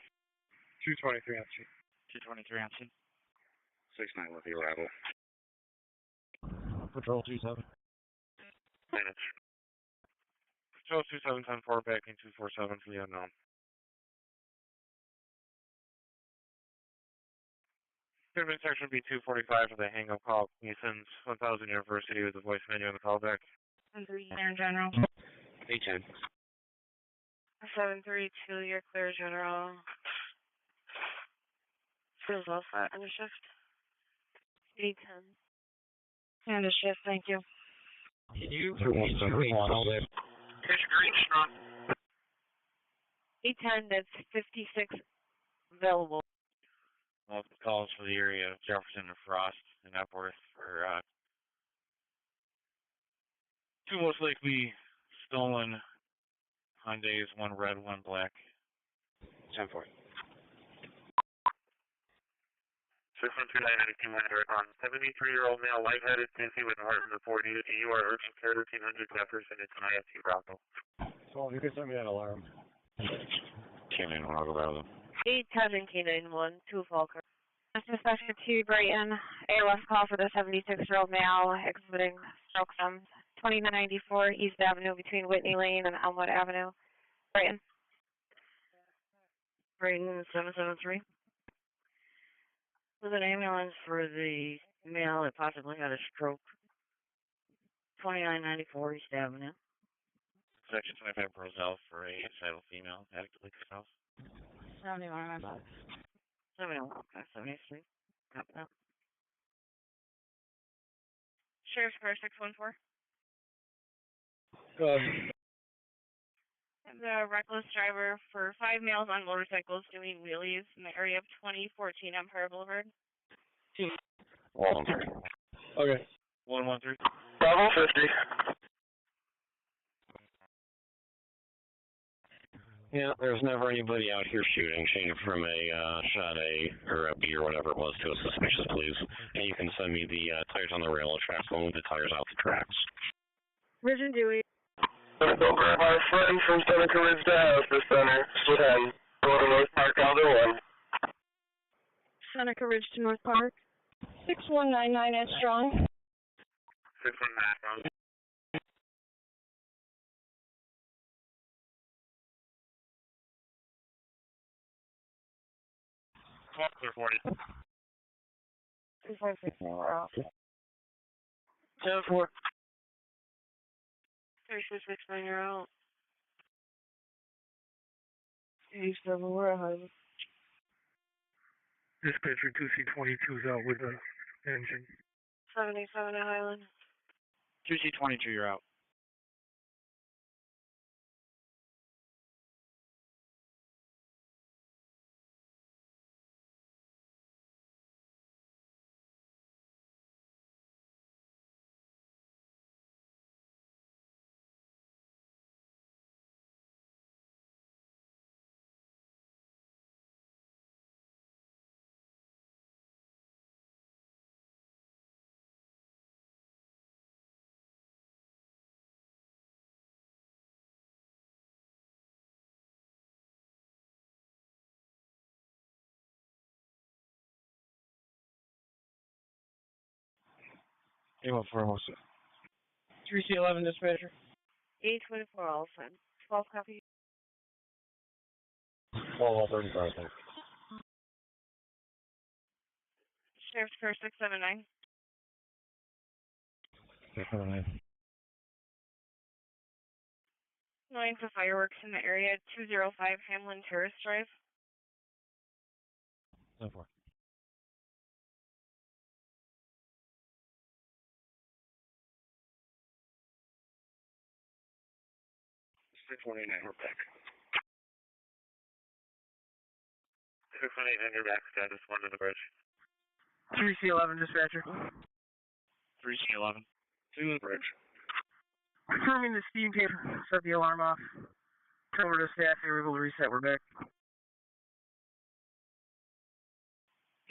223 on C. 223 on C. 6-9 with the arrival. Patrol 27. Manage. Patrol 27, 10-4, backing 247 for the unknown. Human section would be 245 for the hang-up call. Mason's 1000 University with the voice menu on the callback. 732, General. 810. 732, you're clear, General. Feels all set. End of shift. 810. End of shift, thank you. You? Here's your green, Strong. 810, that's 56 available. Multiple calls for the area of Jefferson and Frost and Epworth for 2 most likely stolen Hyundais, 1 red, 1 black. 10-4. 612-919 on 73-year-old male, lightheaded, dizzy with heart in the 40s. You are urgent care 1300 Jefferson. It's an IFT Bravo. So you can send me that alarm. Canyon, I'll go out of them. 810 and K91, 2 Falker. Suspected 2 Brighton, ALS call for the 76-year-old male exhibiting stroke symptoms. 2994 East Avenue between Whitney Lane and Elmwood Avenue. Brighton. Brighton 773. With an ambulance for the male that possibly had a stroke. 2994 East Avenue. Section 25 Roselle for a suicidal female, adequately herself. 71. 71. Okay, 73. Copy that. Sheriff's Car 614. The reckless driver for 5 males on motorcycles doing wheelies in the area of 2014 Empire Boulevard. Okay. 113. Bravo 50. Yeah, there's never anybody out here shooting. Change from a shot A or a B or whatever it was to a suspicious, please. And you can send me the tires on the railroad tracks. We'll move the tires out the tracks. Ridge and Dewey. Let's go grab our friend from Seneca Ridge to House this center. 10. Go to North Park, Elder 1. Seneca Ridge to North Park. 6199 at Strong. 619. Clear 40. 246, we're off. 10-4. 3669, you're out. 87, we're ahead. Dispatcher 2C22 is out with the engine. 77 at Highland. 2C22, you're out. A14 3C11 dispatcher. 824 Olson. 12 copy. 1235, thanks. Sheriff's Car 679. 679. Knowing for fireworks in the area, 205 Hamlin Terrace Drive. 10-4. We're back. 618 Henry back, status 1 to the bridge. 3C11 dispatcher. 3C11. 2 to the bridge. Confirming the steam tape, set the alarm off. Turn over to staff, they were able to reset, we're back.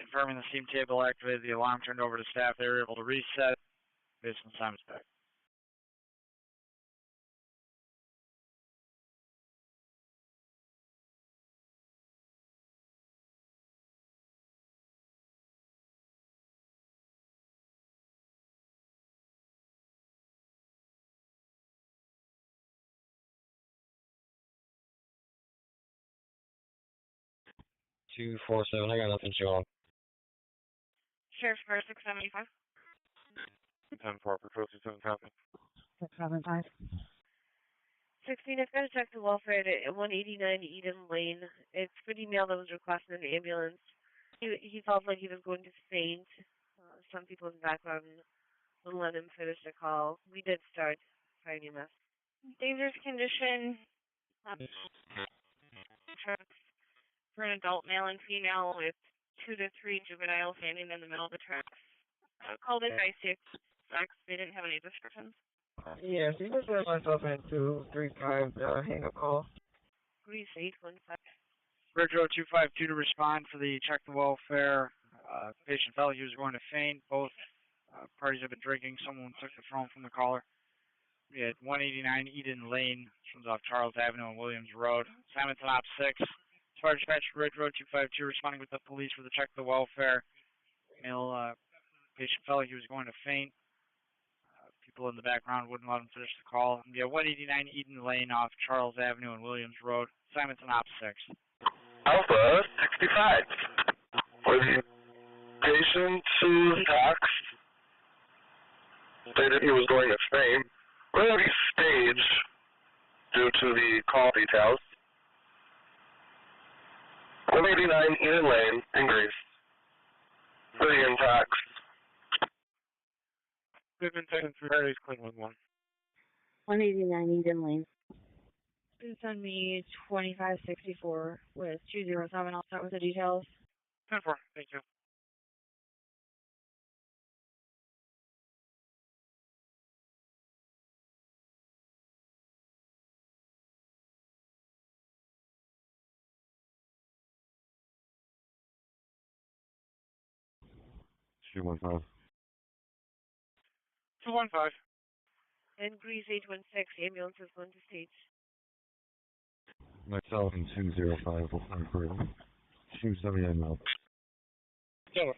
Confirming the steam table activated, the alarm turned over to staff, they were able to reset. Based on time is back. Two, 4, 7. I got nothing showing. Sheriff's Car 675. 10-4, patrol 27 copy. 675. 16, I've got to check the welfare at 189 Eden Lane. It's good email that was requesting an ambulance. He felt like he was going to faint. Some people in the background wouldn't let him finish the call. We did start fire EMS. Dangerous condition. Trucks for an adult male and female with 2 to 3 juveniles standing in the middle of the trucks. Called in by 6. They didn't have any descriptions. Yes, you just put myself in 235 hang up call. Grease 815. Bridge Road 252 to respond for the check the welfare. Patient felt he was going to faint. Both parties have been drinking. Someone took the phone from the caller. We had 189 Eden Lane, comes off Charles Avenue and Williams Road. Simonton Op 6. As far as dispatch Bridge Road 252 responding with the police for the check the welfare. Male patient felt he was going to faint. People in the background wouldn't let him finish the call. Yeah, 189 Eden Lane off Charles Avenue and Williams Road. Simonton Op 6. Alpha 65. For the patient whose docs stated he was going to faint, really stage due to the call details. 189 Eden Lane in Greece. For the intox. We've been taking 3 parties, clean with 1. 189 Eden Lane. Please send me 2564 with 207. I'll start with the details. 10-4, thank you. Two, 1, 5. 215. And Grease 816. Ambulance is going to stage. Myself and 205 will find for 279 miles. 10-4.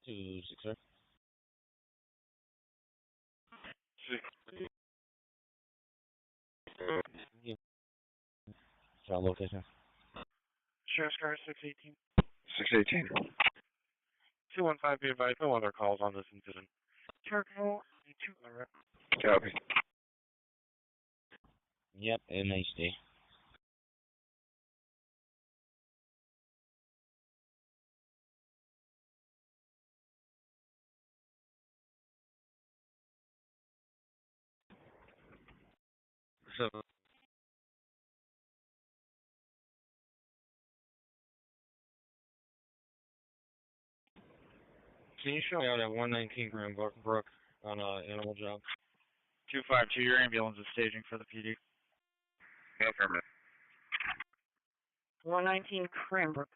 2, 6, sir. 6. Sound location. Sheriff's Car 618. 618. 215, be advised, no other calls on this incident. Turco, 2, alright. Copy. Yep, and nice day. So, can you show me out at 119 Grand Brook on an animal job? 252, your ambulance is staging for the PD. Affirmative. 119 Cranbrook.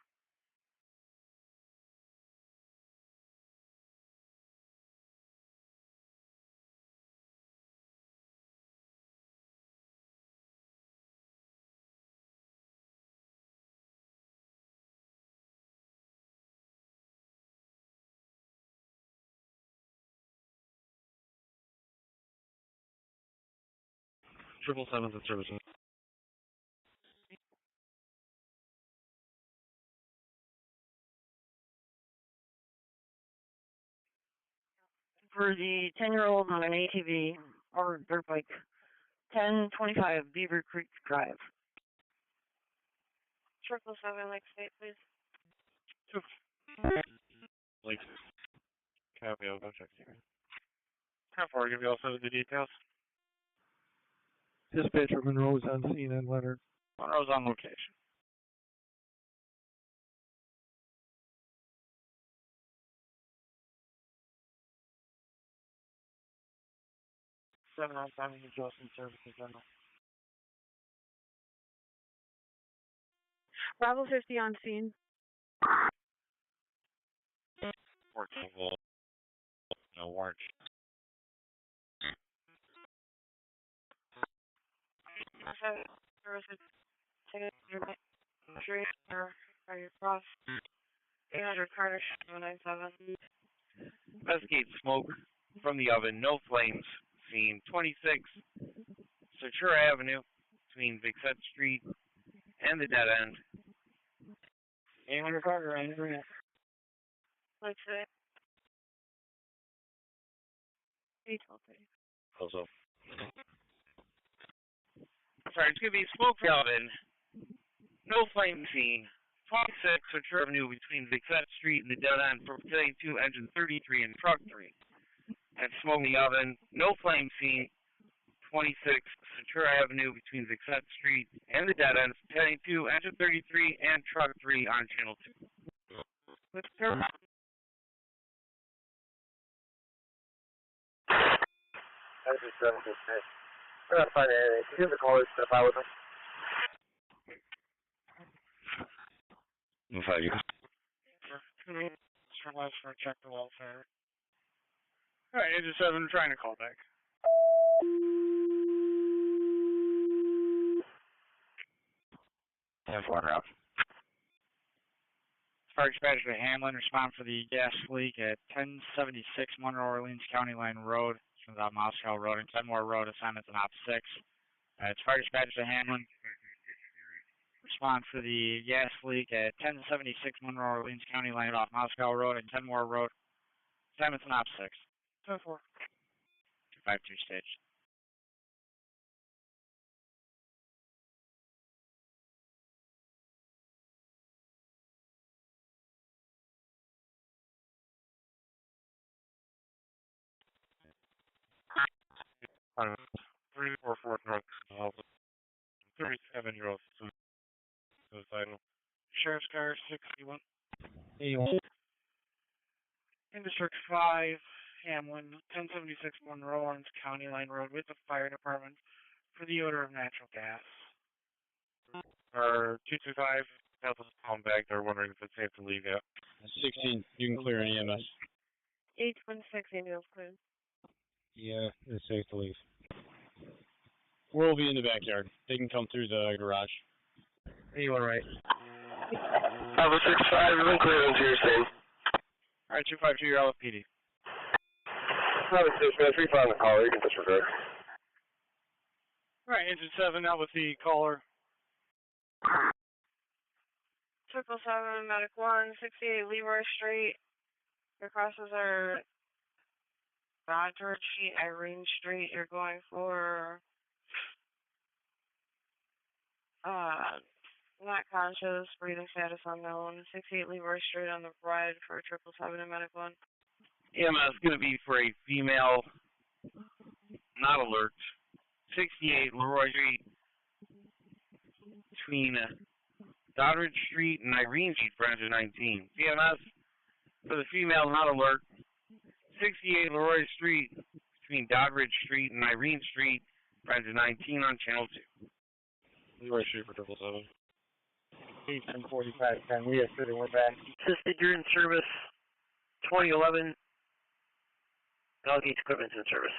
777's in service. For the 10-year-old on an ATV or dirt bike, 1025 Beaver Creek Drive. 777, Lake State, please. Like, copy, I'll go check here. How far give you also the details? Dispatcher Monroe's on scene and Leonard. Monroe's on location. Seven on Simon Justin Services General. Bravo 50 on scene. 14 volt. No warrant. Services. Take your street or your cross. 800 Carter 797. Investigate smoke from the oven, no flames. Scene 26, Centura Avenue, between Vixette Street and the dead end. 800 Carter, Henrietta. Let's see. Also. Sorry, it's going to be smoke from the oven, no flame scene. 26, Centura Avenue, between Vixette Street and the dead end for Battalion 2, Engine 33 and Truck 3. And smoke in the oven, no flame scene. 26, Centura Avenue, between Vixette Street and the dead ends, Battalion 2, Engine 33 and Truck 3 on Channel 2. Let's go. That's just 7 to 6. We're not finding anything. Can you have the callers step out with us? No 5, you. For 2 minutes, for last for check the welfare. Alright, Agent 7 trying to call back. Have water out. Fire dispatch to Hamlin, respond for the gas leak at 1076 Monroe Orleans County Line Road, from the Moscow Road and Kenmore Road, assignments on Op 6. It's fire dispatch to Hamlin. Respond for the gas leak at 1076 Monroe Orleans County Line off Moscow Road and Kenmore Road, assignments on Op 6. 10-4. 252 stage. On 344 North, 37-year-old suicidal. Sheriff's car 61. 81. In District 5, Hamlin, 1076 Monroe Orleans County Line Road with the fire department for the odor of natural gas. Our 225 help us calm back. They're wondering if it's safe to leave yet. 16, you can clear an EMS. 816 ambulance cleared. Yeah, it's safe to leave. We'll be in the backyard. They can come through the garage. Anyone right? Alpha 65, you've been cleared into your scene. Alright, 252, your LFPD. Private dispatch, we found the caller. You can disregard. Alright, Engine 7 out with the caller. 777, Medic 1, 68 Leroy Street. Your crosses are George Street, Irene Street. You're going for not conscious, breathing status unknown. 68 Leroy Street on the ride for 777 and Medic 1. EMS is going to be for a female, not alert. 68 Leroy Street, between Doddridge Street and Irene Street for engine 19. EMS for the female, not alert. 68 Leroy Street, between Doddridge Street and Irene Street for engine 19 on Channel 2. Leroy Street for 777. 1845, we are sitting, we're back. Assisted, you're in service. 2011. Alligator equipment's in service.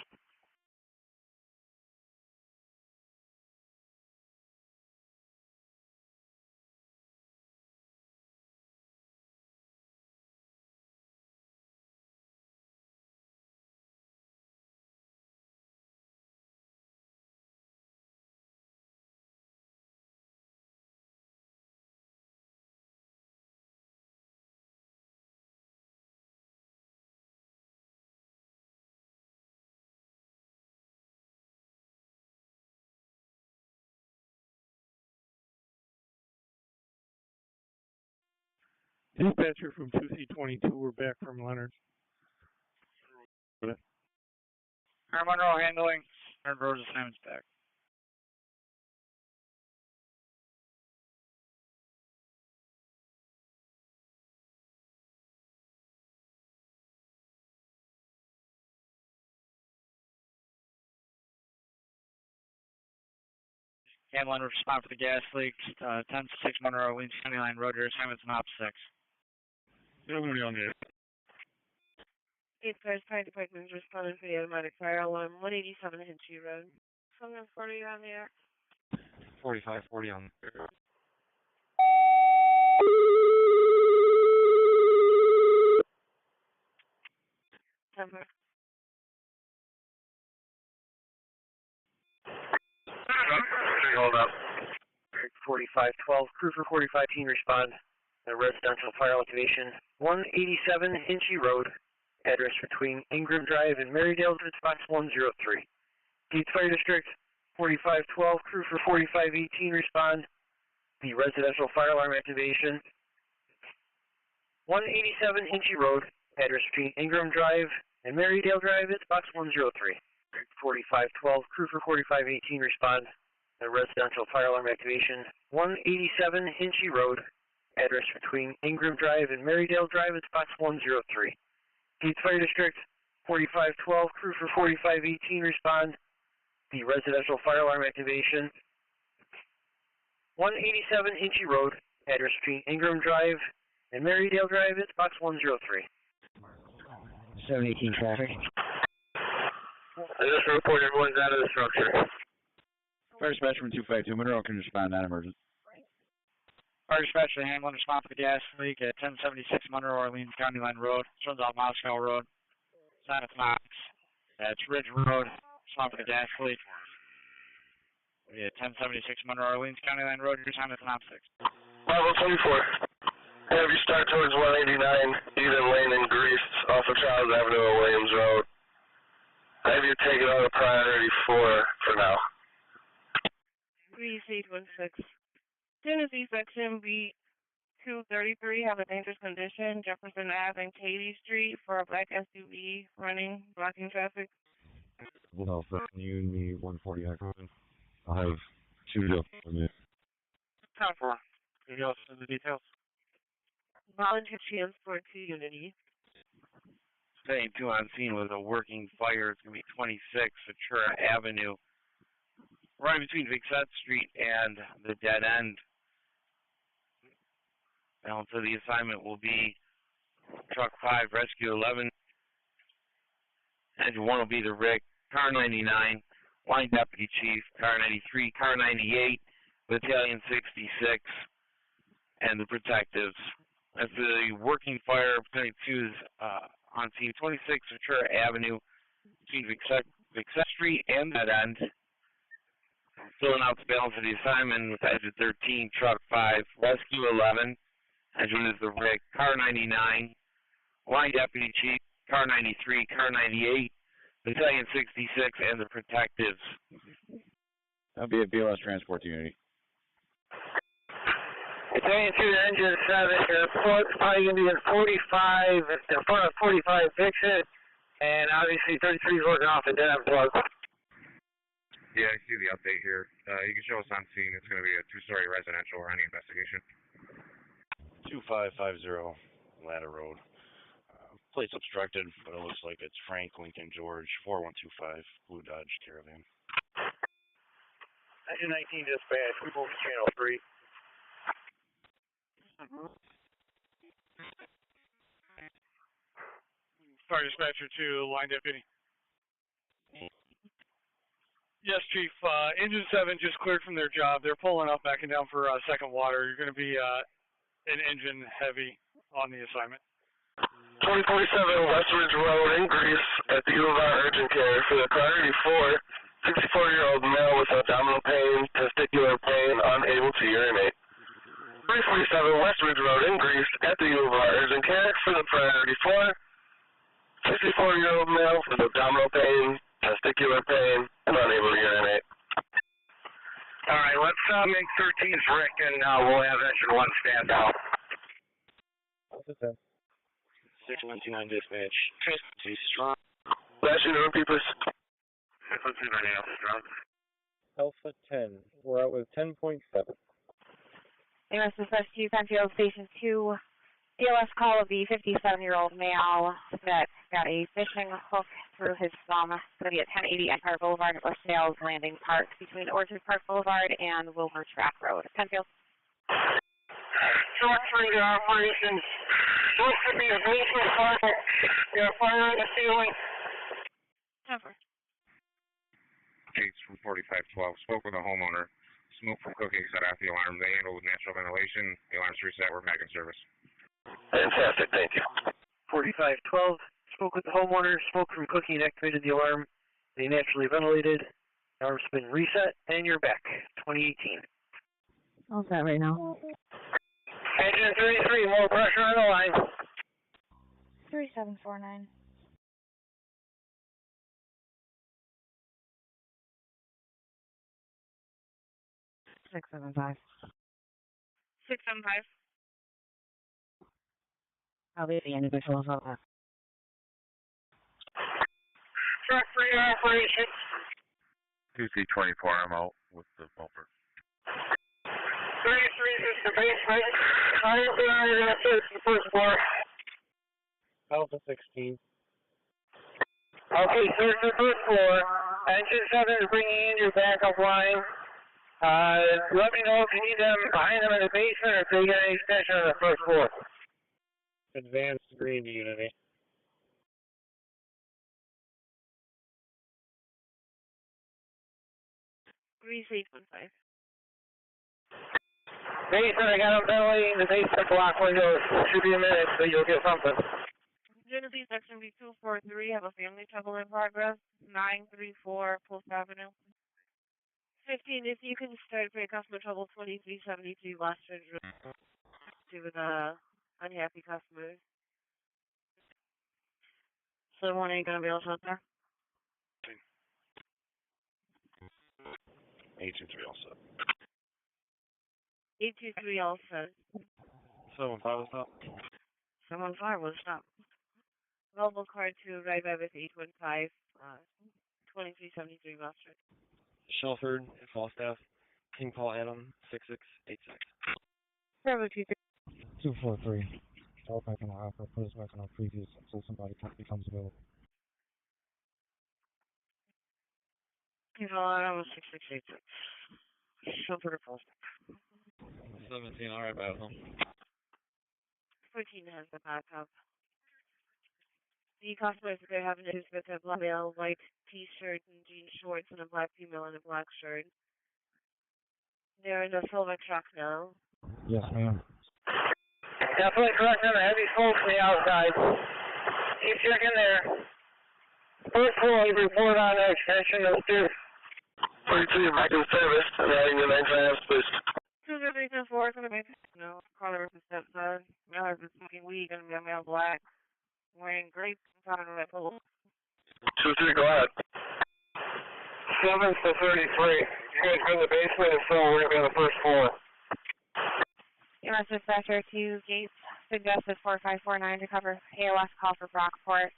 Dispatcher from 2C22, we're back from Leonard. Monroe handling. Leonard Road assignments back. Handling respond for the gas leaks. 10-6 Monroe, Orleans County Line Road. Your assignment's an op 6. Nobody on there. Dispatch fire department responding for the automatic fire alarm, 187 Hinchy Road. 740 on the air. 4540 on the air. Temper. Hold up. 4512, crew for 4518 respond. A residential fire elevation, 187 Hinchy Road. Address between Ingram Drive and Marydale, box 103. Gates Fire District, 4512, crew for 4518 respond. The residential fire alarm activation, 187 Hinchy Road. Address between Ingram Drive and Marydale Drive, it's box 103. 4512, crew for 4518 respond. The residential fire alarm activation, 187 Hinchy Road. Address between Ingram Drive and Marydale Drive, it's box 103. Gates Fire District, 4512, crew for 4518 respond. The residential fire alarm activation, 187 Hinchy Road. Address between Ingram Drive and Marydale Drive, it's box 103. 718 traffic. I just reported everyone's out of the structure. Fire dispatcher from 252 Monroe can respond on emergency. Fire dispatcher handling respond for the gas leak at 1076 Monroe, Orleans County Line Road. Turns out Moscow Road. Sign of Knox. That's Ridge Road. Respond for the gas leak. Yeah, 1076 Monroe, Orleans County Line Road. Your time is an op 6. Level 24. Have you start towards 189 Eden Lane in Greece off of Charles Avenue and Williams Road. Have you taken out a priority 4 for now? Greece 816. Tennessee section B233 have a dangerous condition. Jefferson Ave and Katy Street for a black SUV running, blocking traffic. Well, you need 140 Ackerman. I'll have 2 to me. Time for. Can you also the details? Volunteer transport to Unity. Staying 2 on scene with a working fire. It's going to be 26 Ventura Avenue, right between Vixette Street and the dead end. Balance of the assignment will be Truck 5, Rescue 11. Engine 1 will be the Rick, Car 99, Line Deputy Chief, Car 93, Car 98, Battalion 66, and the Protectives. As the working fire, Battalion 2 is on scene 26 Ventura Avenue between Vixette Street and that end. Filling out the balance of the assignment with Engine 13, Truck 5, Rescue 11. Engine is the Rick, Car 99, Line Deputy Chief, Car 93, Car 98, Battalion 66, and the Protectives. That'll be a BLS transport unity. Battalion 2 to Engine 7, airport's probably going to be in 45, in front of 45 Vixette, and obviously 33 is working off the dead end plug. Yeah, I see the update here. You can show us on scene. It's going to be a 2-story residential or any investigation. 2550 Ladder Road. Place obstructed, but it looks like it's Frank Lincoln George 4125 Blue Dodge Caravan. Engine 19 dispatch, we move to channel 3. Fire dispatcher to Line Deputy. Yes, Chief. Engine 7 just cleared from their job. They're pulling up, backing down for second water. You're going to be an engine heavy on the assignment. 2047 West Ridge Road in Greece at the U of R Urgent Care for the priority 4, 64-year-old male with abdominal pain, testicular pain, unable to urinate. 347 West Ridge Road in Greece at the U of R Urgent Care for the priority 4, 64-year-old male with abdominal pain, testicular pain, and unable to urinate. All right, let's make 13's Rick, and we'll have engine 1 stand out. to 10. 6129 dispatch. Transparency strong. Last unit, repeat, please. 6129 Alpha Strong. Alpha 10. We're out with 10.7. EMS dispatch to Penfield Station 2. DLS call of the 57-year-old male that got a fishing hook through his thumb. It's going to be at 1080 Empire Boulevard at LaSalle's Landing Park between Orchard Park Boulevard and Wilbur Track Road. Penfield. Short 3 to operations. Supposed to be a basement fire. Got fire on the ceiling. Cover. Gates from 4512. Spoke with a homeowner. Smoke from cooking set off the alarm. They handled with natural ventilation. The alarm's reset. We're back in service. Fantastic, thank you. 4512. Spoke with the homeowner. Smoke from cooking activated the alarm. They naturally ventilated. Alarm's been reset, and you're back. 2018. How's that right now? Engine 33, more pressure on the line. 3749. Six, 7, 5. 675. I'll be at the end of the show. Truck 3 operation. 2C24. I'm out with the bumper. 33 is the basement. I'm going to search the first floor. Alpha 16. Okay, search the first floor. Engine 7 is bringing in your backup line. Let me know if you need them behind them in the basement or if they got any extension on the first floor. Advanced green to Unity. Three 815. Basement, I got them ventilating the basement block windows. Should be a minute, so you'll get something. Unity section B243, have a family trouble in progress. 934 Post Avenue. 15, if you can start for customer trouble 2373 Western Road. To the unhappy customers. So when are you going to be able to out there? 823 all set. 823 all set. 75 was up. 715 was stop. Available card to arrive at with 815, 2373 Western. Shelford, Falstaff, King Paul Adam, 6686. Bravo 23. 243. All back in the offer. Put us back on our previous until somebody becomes available. King Paul Adam, 6686. Shelford or Falstaff. 17, alright, battle. 14 has the backup. The customers that they're having issues with a black male, white t-shirt and jean shorts, and a black female in a black shirt. They're in a silver truck now. Yes, ma'am. Definitely correct on the heavy smoke from the outside. Keep checking there. First floor, you report on the extension of 2. 42, you're back in service. I'm adding the 9 please. 20324, gonna be no color of the stepson. Male has been smoking weed, gonna be a male black. Wearing grapes and powder red polo. 23, go ahead. 7 to 33. You guys go in the basement, and so we're going to be on the first floor. EMS dispatcher to Gates, suggested 4549 to cover ALS call for Brockport.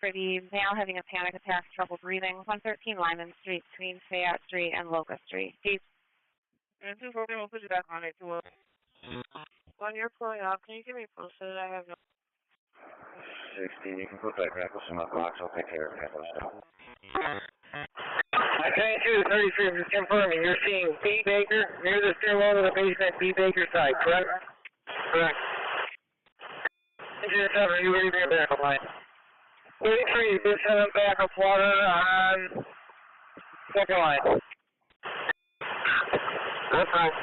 For the male having a panic attack, trouble breathing, 113 Lyman Street between Fayette Street and Locust Street. Gates. And 240, we'll put you back on it. When you're pulling up, can you give me posted? I have no. 16, you can put that grapple in my box. I'll take care of that. Okay, 233, just confirming. You're seeing B. Baker near the stairwell to the basement, B. Baker side, correct? Correct. Engine 7, you ready for your backup line? 33, just send them backup water on second line. That's fine.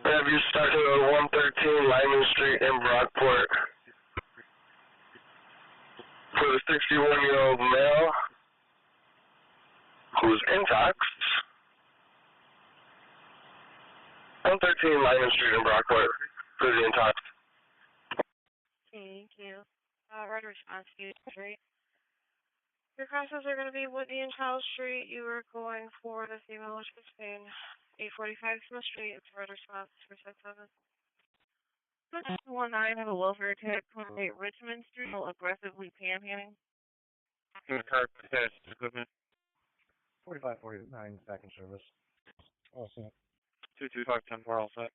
Have you started at 113 Lyman Street in Brockport? For the 61-year-old male who's intox. 113 Lyman Street in Brockport for the intox. Thank you. Right response to Street. Your crosses are going to be Whitney and Charles Street. You are going for the female, which is Spain. 845 Smith Street. It's right response for 67. 19, have a welfare attack, 28 Richmond Street, aggressively panhandling. Car attached equipment. 4549, second service. All set. 225-10-4, all set.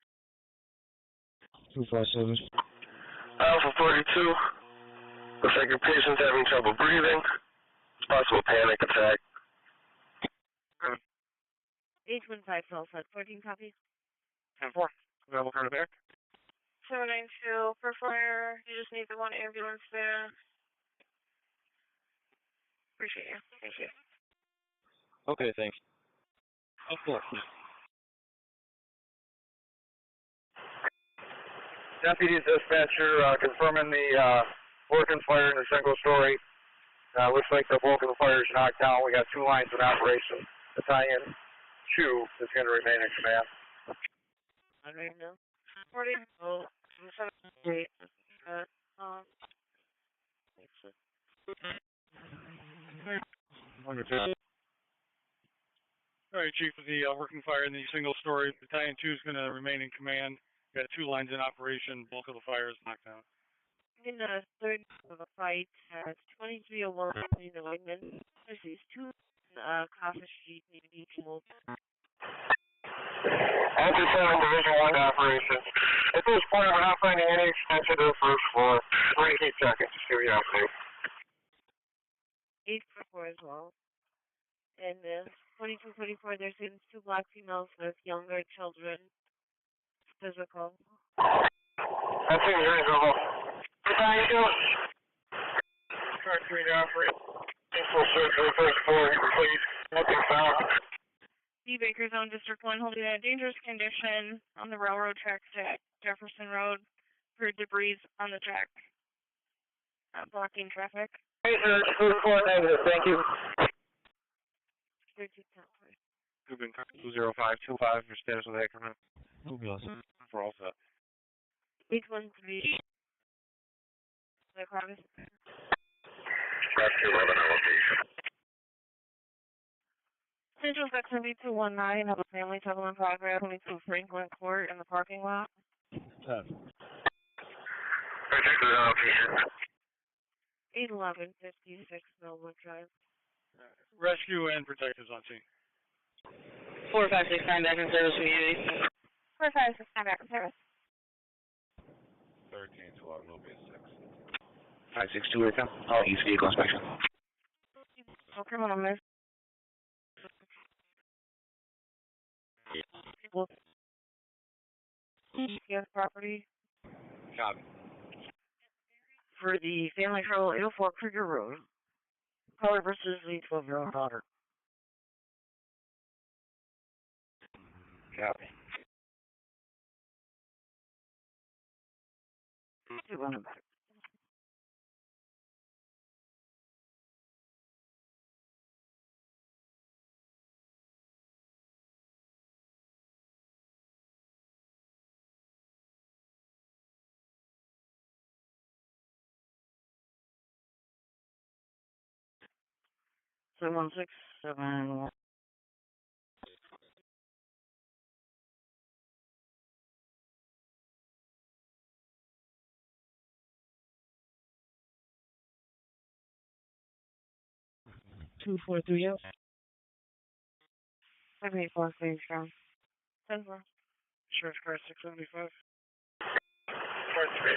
257. Alpha 42. Looks like your patient's having trouble breathing. Possible panic attack. 815, all set. 14 copies. 10-4. Available car to back. 792 for fire. You just need the one ambulance there. Appreciate you. Thank you. Okay, thanks. Of course. Deputies dispatcher confirming the Vulcan fire in the single story. Looks like the Vulcan fire is knocked down. We got 2 lines in operation. Battalion 2 is going to remain in command. I don't know. 40. Oh, 78. All right, Chief, of the working fire in the single story, Battalion 2 is going to remain in command. We got 2 lines in operation. Bulk of the fire is knocked down. In the third of the fight, 2301 in the Ogden. There's these 2 coffee sheet need to be moved. Enter 7 Division 1 operation. At this point, we're not finding any extension to the first floor. 28 seconds to see the update. 844 as well. And 2224, there's 2 black females with younger children. Physical. That seems reasonable. Battalion 2. Car 3 to operate. Equal search for the first floor, please. Nothing found. D. Baker Zone, District 1, holding in a dangerous condition on the railroad tracks at Jefferson Road for debris on the track. Blocking traffic. Hey, sir. 249, thank you. 20525, your status with Ackerman. For all set. 813. The car is. Rescue 11 location. Central Section B219, have a family trouble in progress, 22 Franklin Court in the parking lot. 10. Particular location. 81156 Millwood Drive. Rescue and protectives on scene. 4569 back in service community. 4569 back in service. 1312, will be a 6. 562 Aircom. All east vehicle inspection. No criminal miss. Yes, property. Copy. For the family trouble, 804 Krieger Road. Caller versus the 12-year-old daughter. Copy. 2-1 back. So 167. Two, 4, 3, yes. 784, please, from 10-4. Sheriff's car 675. 4-3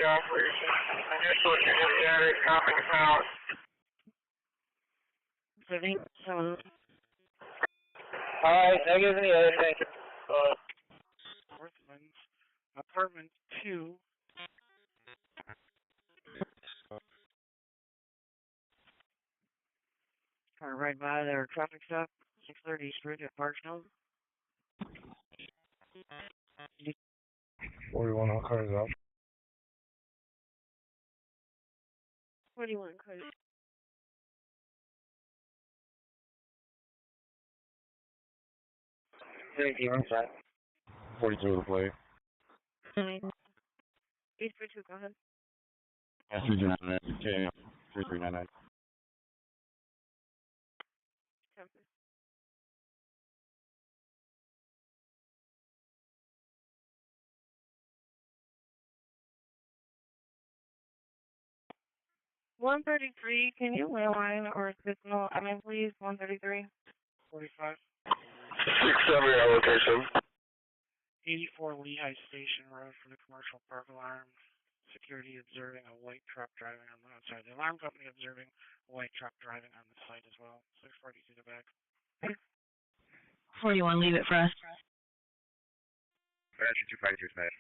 operation. Initial unit area coming out. 77. Alright, negative in the area, thank you. Northlands, apartment 2. Car right by their traffic stop, 630 Street at Parkstone. 41, all cars out. 41 cars. Thank you, I'm sorry. 42 to play. 842, go ahead. Yeah, 399, okay, 3399. 133, can you landline or signal? I mean, please, 133. 45. 670 on location. 84 Lehigh Station Road for the commercial park alarm. Security observing a white truck driving on the outside. The alarm company observing a white truck driving on the site as well. 642 to back. 41, leave it for us. Roger, 252 smash.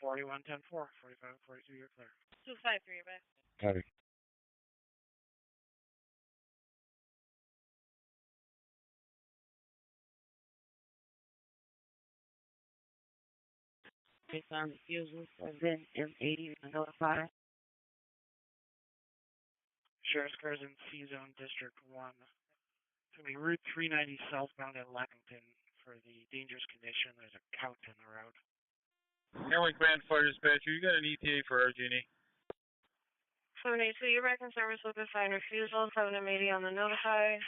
41, 10 4. 45, 42, you're clear. 253, you're back. Copy. Based on refusals have been M80 and notified. Sheriff's cars in C-Zone District 1. It's going to be Route 390 southbound at Lexington for the dangerous condition. There's a couch in the road. Airway Command Fire Dispatcher, you got an ETA for RG&E? 72, you're back in service with a sign refusal. 7 M80 on the notified.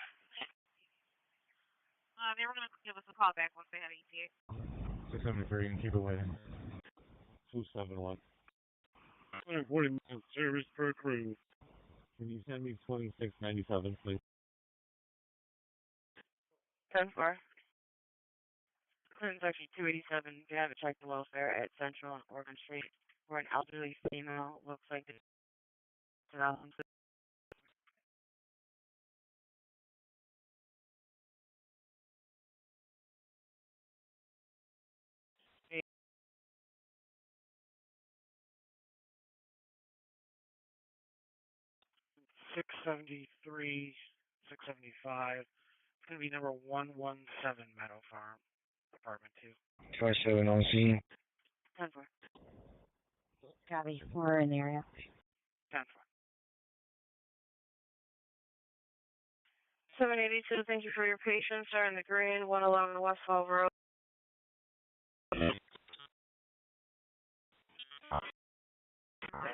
They were going to give us a call back once they had ETA. 673, and keep it waiting. 271. 140 minutes service per crew. Can you send me 2697, please? 10-4. It's actually 287. You have a check the welfare at Central and Oregon Street for an elderly female. Looks like it's out. 673, 675. It's going to be number 117 Meadow Farm, Apartment 2. 57 on scene. 10-4. Copy. We're in the area. 10-4. 782, thank you for your patience. Are in the green, 111 West Fall Road.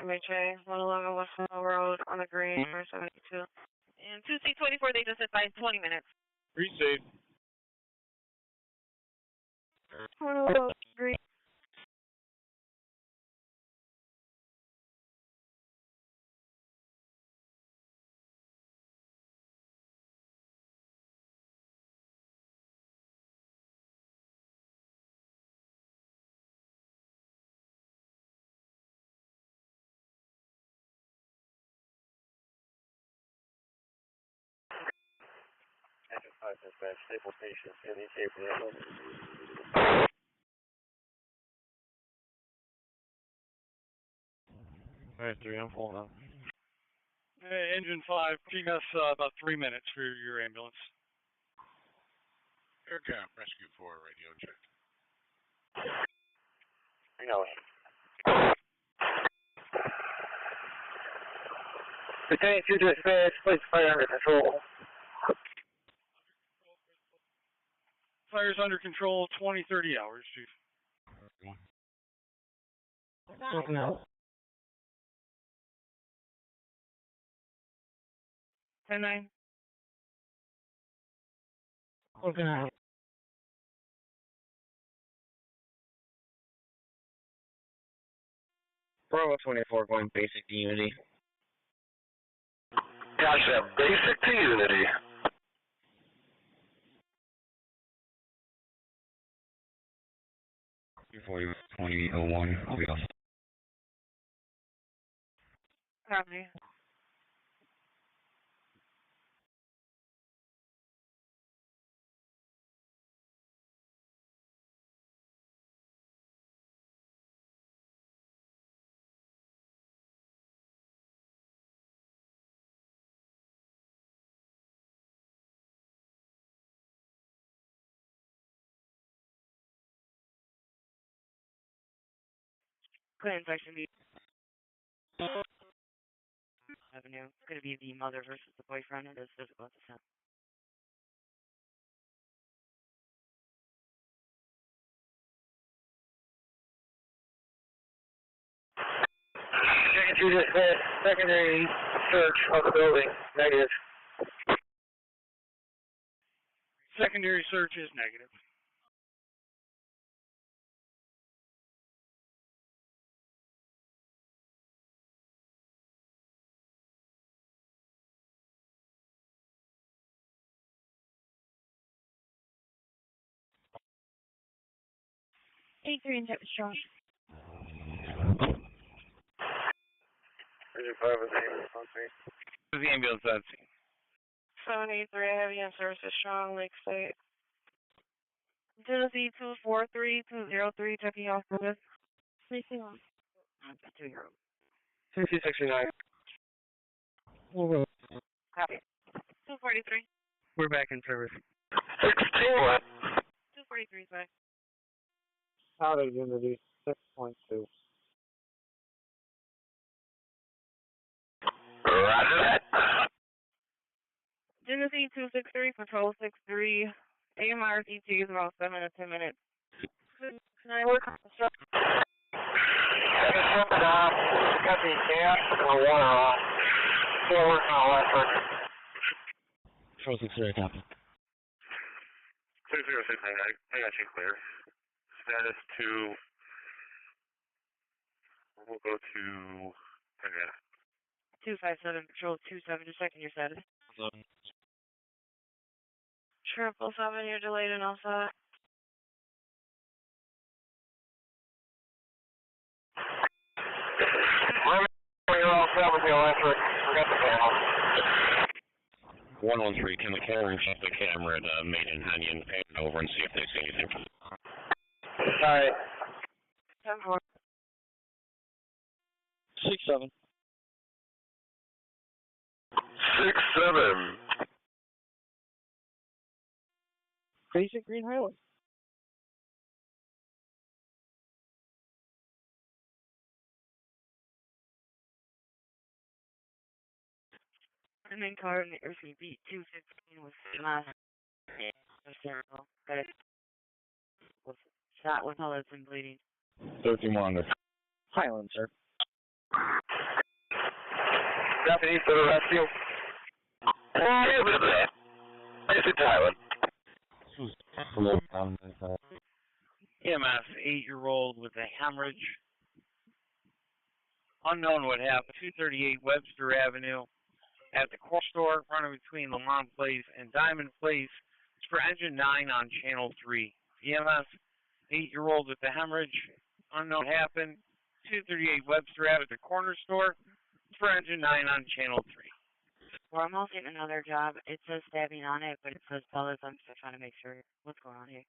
MHA, 111 West Fall Road on the green, 782. And 2C24, they just advised 20 minutes. Pre-safe. 111 green. Stable station, NEK vehicle. 53, I'm pulling up. Engine 5, giving us about 3 minutes for your ambulance. Aircraft Rescue 4 radio check. Lieutenant 2 dispatch, place fire under control. Fire's under control, 20-30 hours, Chief. Looking out. 10-9. Looking out. Bravo 24 going basic to Unity. Gotcha. Basic to Unity. Before you 2001, I'll be off. Copy. Clear inspection. Avenue. It's going to be the mother versus the boyfriend. It is physical at the time. Lieutenant 2 dispatch, secondary search of the building. Negative. Secondary search is negative. 83 and Tempest Strong. Region 5 is the ambulance on scene. Who's the ambulance on scene? 783, I have you on services strong, Lake State. Tennessee 243-203, checking off service. 321. 2-0. 2269. Copy. 243. We're back in service. 243, sorry. Out of Unity 6.2. Roger that. Tennessee 263, Patrol 63. AMR's ET is about 7 to 10 minutes. Can I work on the structure? Got the gas and the water on. Still working on electric. Control 63, copy. 20699, I got you clear. Status 2. We'll go to Henrietta. 257, Patrol 27, just checking your status. 7. 777, you're delayed and all set. You're all set with the electric. Forget the panel. 113, can the camera check the camera at Mendon, Onion, and over and see if they see anything? Alright. 10-4. 6-7. 6-7. Basic Green Highway. And then car in the RCB 215 was hysterical. But it was shot with bullets and bleeding. 13 more under. Highland, sir. Deputy for the rescue. This is Tyler. EMS, 8-year-old with a hemorrhage. Unknown what happened. 238 Webster Avenue at the core store running between Lamont Place and Diamond Place. It's for engine 9 on channel 3. EMS, 8-year-old with the hemorrhage. Unknown what happened. 238 Webster Avenue at the corner store. It's for engine 9 on channel 3. Well, I'm also getting another job. It says stabbing on it, but it says bullets. I'm still trying to make sure what's going on here.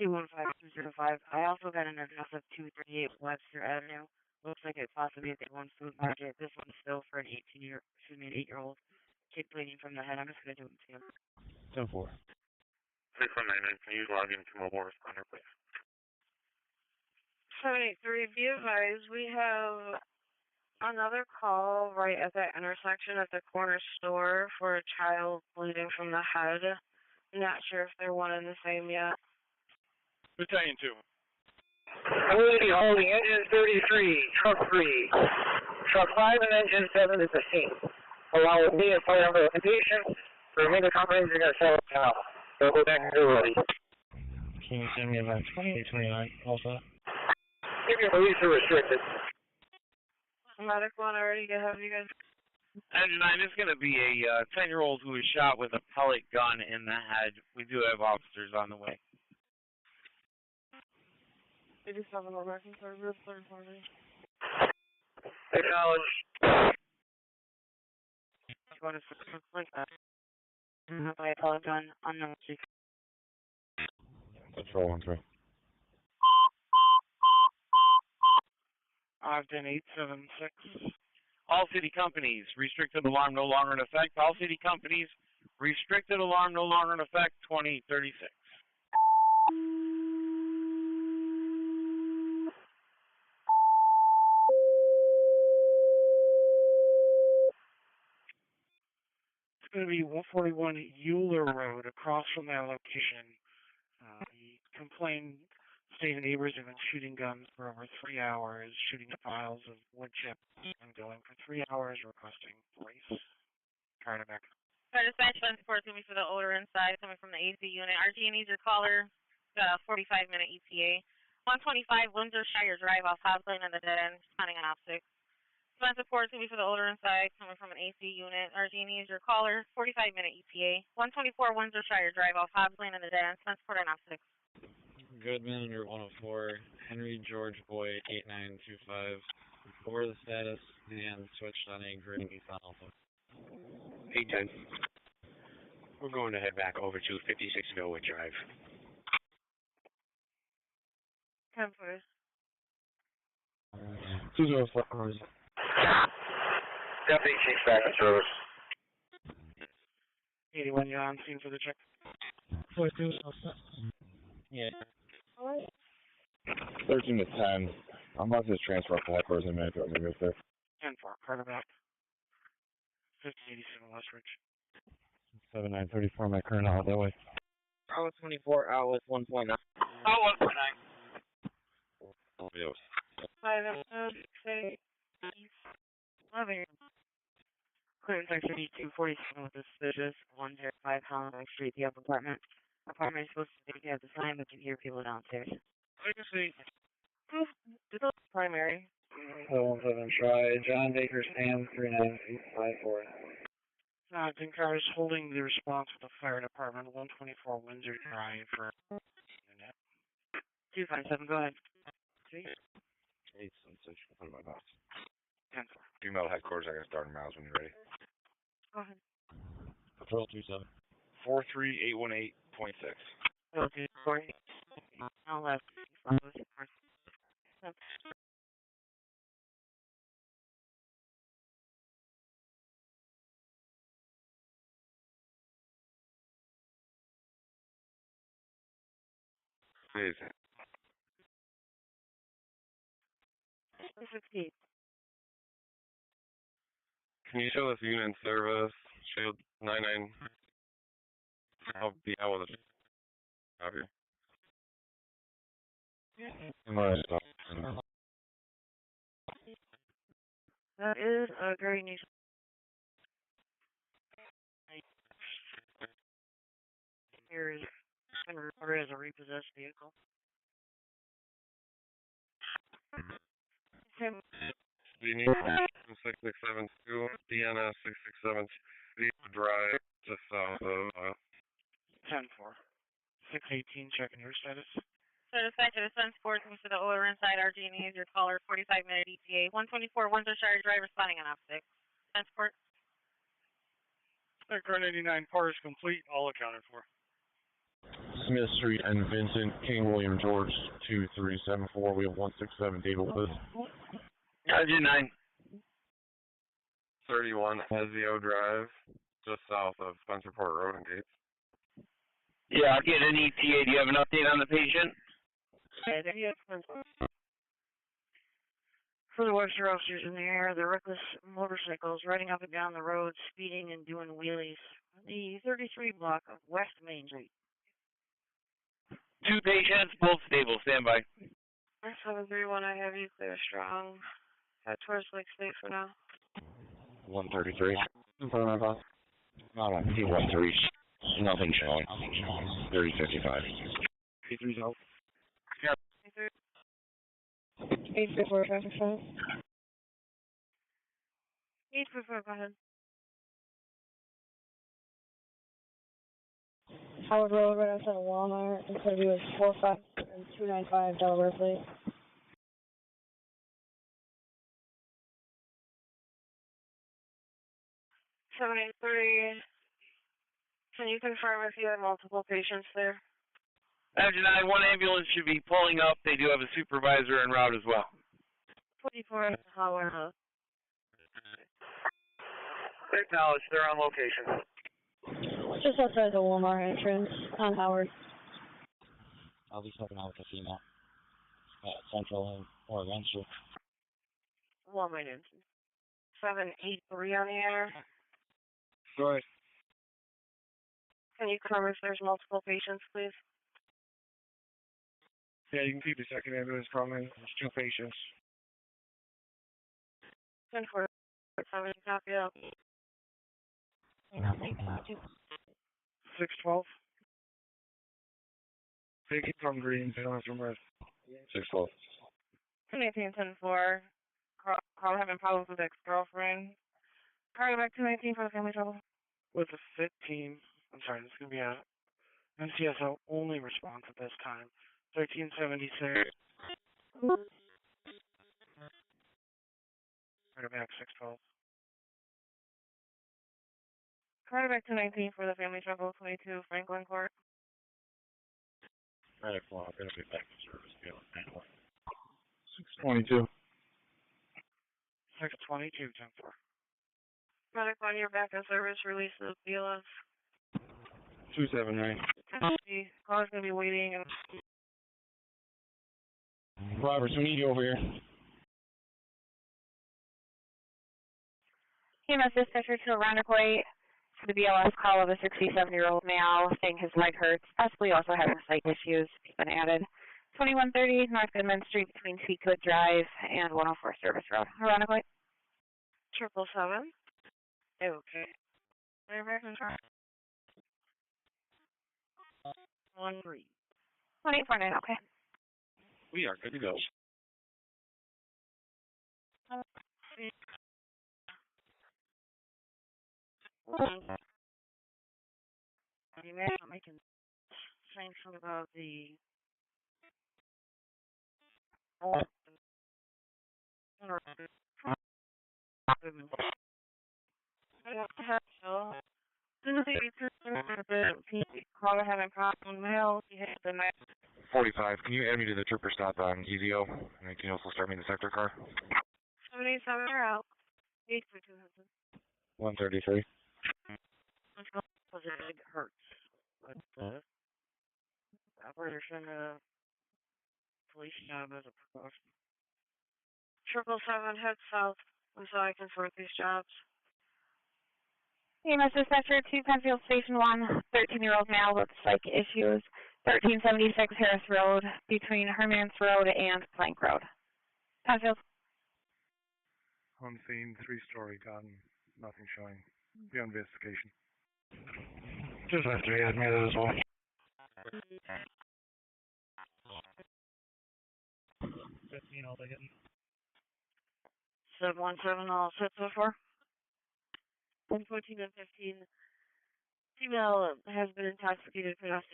215-205. I also got an address of 238 Webster Avenue. Looks like it possibly is one food market. This one's still for an 8-year-old kid bleeding from the head. I'm just gonna do it to him. 10-4. 6199, can you log into mobile responder, please? 783, be advised, we have another call right at that intersection at the corner store for a child bleeding from the head. Not sure if they're one and the same yet. Battalion 2. Unity holding engine 33, truck 3. Truck 5 and engine 7 is the scene. Along with me and fire number location, the remainder comprehensive are going to settle down. So go back and do ready. Can you send me about 2829 also? Keep your police are restricted. Medic 1 already to have you guys. Engine 9 is going to be a 10-year-old who was shot with a pellet gun in the head. We do have officers on the way. 87 American Service, 3rd party. Acknowledge. You want to like that? By a pellet gun, unknown. Control 1-3. Ogden 876. All city companies, restricted alarm no longer in effect. All city companies, restricted alarm no longer in effect, 2036. It's going to be 141 Euler Road across from that location. He complained state neighbors have been shooting guns for over 3 hours, shooting piles of wood chips, and going for 3 hours, requesting police. Trying to back up. Dispatch spencerport to me for the odor inside coming from the AC unit. RG needs your caller. 45-minute ETA. 125 Windsor-Shire Drive off Hoslane and the dead end, responding on op 6. Spencerport to me for the odor inside coming from an AC unit. RG needs your caller. 45-minute ETA. 124 Windsor-Shire Drive off Hoslane and the dead end, Spencerport on op 6. Goodman under 104. Henry George Boyd 8925. Over the status and switched on a green Nissan Alta. 810. We're going to head back over to 56 Millwood Drive. 10 4. 204. Deputy Chief back in service. 81, you're on scene for the check. 42. Yeah. 13 to 10. I'm about to transfer to headquarters in a minute. I'm going to go there. 10 4, quarterback. 5087 Westridge. 7934, my current out that way. Hour 24, hour 1.9. Oh, 1.9. Oh, yes. 5 episodes, 6, 11. Clearance activity 247 with the suspicious 105 Honeoye Street, the upper apartment. Apartment is supposed to be at the sign, but you hear people downstairs. I can see. Primary. 7 try. John Baker, Sam 39854. Jonathan Carr is holding the response with the fire department, 124 Windsor Drive for unit. 257, go ahead. Hey, Sunset, what am I about? 10 Female headquarters, I got to start in miles when you're ready. Go ahead. Patrol 27. 43818.6. Okay, Corey. I'll left. Please. 16. Can you show this unit in service? Shield 99. I'll be out with it. Copy. That is a very nice. Here is reported as a repossessed vehicle. The need 6672 DNS 667 Drive, just south of 10 4. 618, checking your status. So dispatch to the spencerport, to the oil inside RG&E, your caller 45 minute ETA, 124 Windsor Shire Drive responding on opposite. Spencerport. Car 99 part is complete, all accounted for. Smith Street and Vincent King William George 2374. We have 167 David with us. RG9. 31 Hezio Drive, just south of Spencerport Road and Gates. Yeah, I'll get an ETA. Do you have an update on the patient? For the Webster officers in the air, the reckless motorcycles riding up and down the road, speeding and doing wheelies. The 33 block of West Main Street. 2 patients, both stable. Stand by. 731, I have you clear strong. Head towards Lake State for now. 133. Not on P13. Nothing showing. 3055. P3's out. 854, traffic sign. 854, go ahead. Howard Road, right outside of Walmart. Interview is 45295, Delaware plate. Seven eight three. Can you confirm if you have multiple patients there? RG9, 1 ambulance should be pulling up. They do have a supervisor en route as well. 24 Howard. Acknowledged. They're on location. Just outside the Walmart entrance on Howard. I'll be stepping out with a female at Central or Venture. Walmart entrance. 783 on the air. Sorry. Can you confirm if there's multiple patients, please? Yeah, you can keep the second ambulance coming. There's 2 patients. 10-4. 7, copy out. 612. Taking from green, they don't have to rest. 612. 219, 10-4. Carl having problems with ex-girlfriend. Carl back 219 for the family trouble. With the fit team, I'm sorry, this is going to be a NCSO only response at this time. 1376. Right back 612. Right back to 19 for the family trouble, 22 Franklin Court. Right o'clock, it'll be back to service. 622. 622, 10-4. Medic on your back in service, release the BLS. 279. The caller's going to be waiting. And Roberts, we need you over here. EMS dispatcher to Ronocoy for the BLS call of a 67-year-old male saying his leg hurts, possibly also having sight issues. He's been added. 2130 North Goodman Street between Teakwood Drive and 104 Service Road. Ronocoy. 777. Okay. American Truck. 13. 1849, okay. We are good to go. I'm making saying something about the Caller having problem male. He hit the night. 45. Can you add me to the trooper stop on EZO? And can you also start me in the sector car? 787 are out. 842 Hudson. 133. because it hurts. But operators send a police job as a precaution. 777 head south so I can sort these jobs. EMS dispatcher to Penfield Station 1, 13-year-old male with psych issues, 1376 Harris Road, between Hermans Road and Plank Road. Penfield. On scene, 3-story garden, nothing showing. Beyond investigation. Just have to add me to this one. 15, I'll take it. 717, all set so far. 114 and 15. Female has been intoxicated, pronounced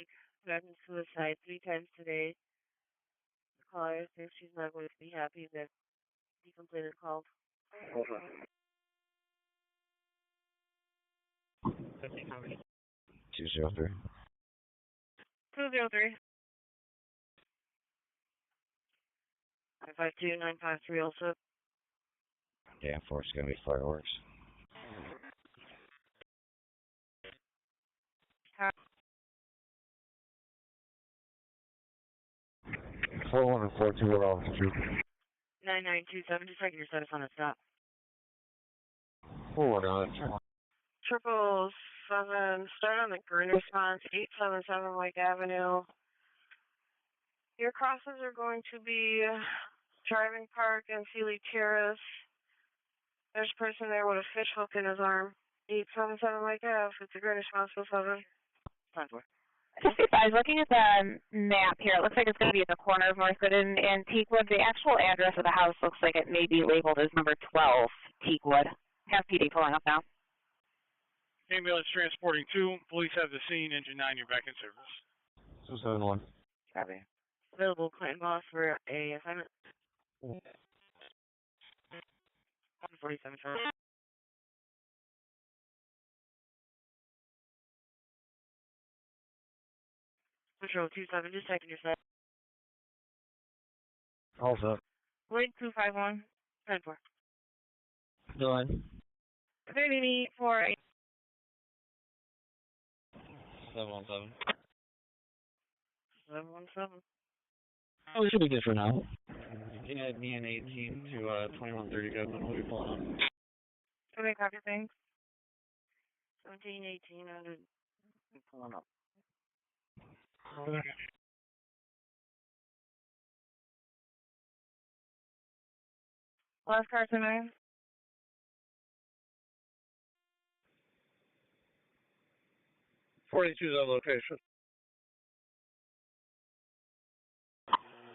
threatened suicide 3 times today. The caller thinks she's not going to be happy that the complainant called. 203. 203. 952, 953 also. Yeah, it's gonna be fireworks. Four 1 and 4 2 are off 2. 9927, just taking your status on a stop. 4 1 on it. 777, start on the green response, 877 Lake Avenue. Your crosses are going to be Driving Park and Sealy Terrace. There's a person there with a fish hook in his arm. 877 Lake Ave, it's a green response, 7. I was looking at the map here. It looks like it's going to be at the corner of North Good and Teakwood. The actual address of the house looks like it may be labeled as number 12, Teakwood. Have PD pulling up now. Ambulance transporting 2. Police have the scene. Engine 9, you're back in service. 271. Copy. Available claim boss for a assignment. 47 charge. Patrol 27, just checking your set. All set. Wait 251, 10-4. Done. 30-4. 717. 717. Oh, we should be good for now. You can add me and 18 to 2130 Goodman. We'll be pulling up. Okay, copy, thanks. 17, 18, and pulling up. Last car tonight. .42 is our location.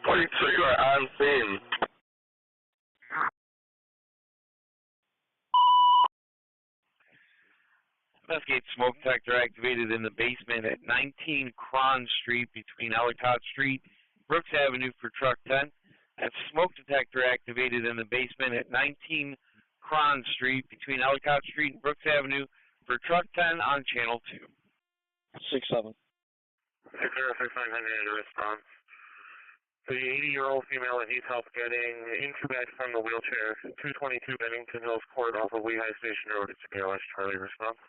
42, you are on scene. Investigate smoke detector activated in the basement at 19 Cron Street between Ellicott Street, Brooks Avenue for truck 10. That's smoke detector activated in the basement at 19 Cron Street between Ellicott Street and Brooks Avenue for truck 10 on channel 2. 6-7. 606-900 response. The 80-year-old female that needs help getting into back from the wheelchair, 222 Bennington Hills Court off of Lehigh Station Road. It's ALS Charlie response.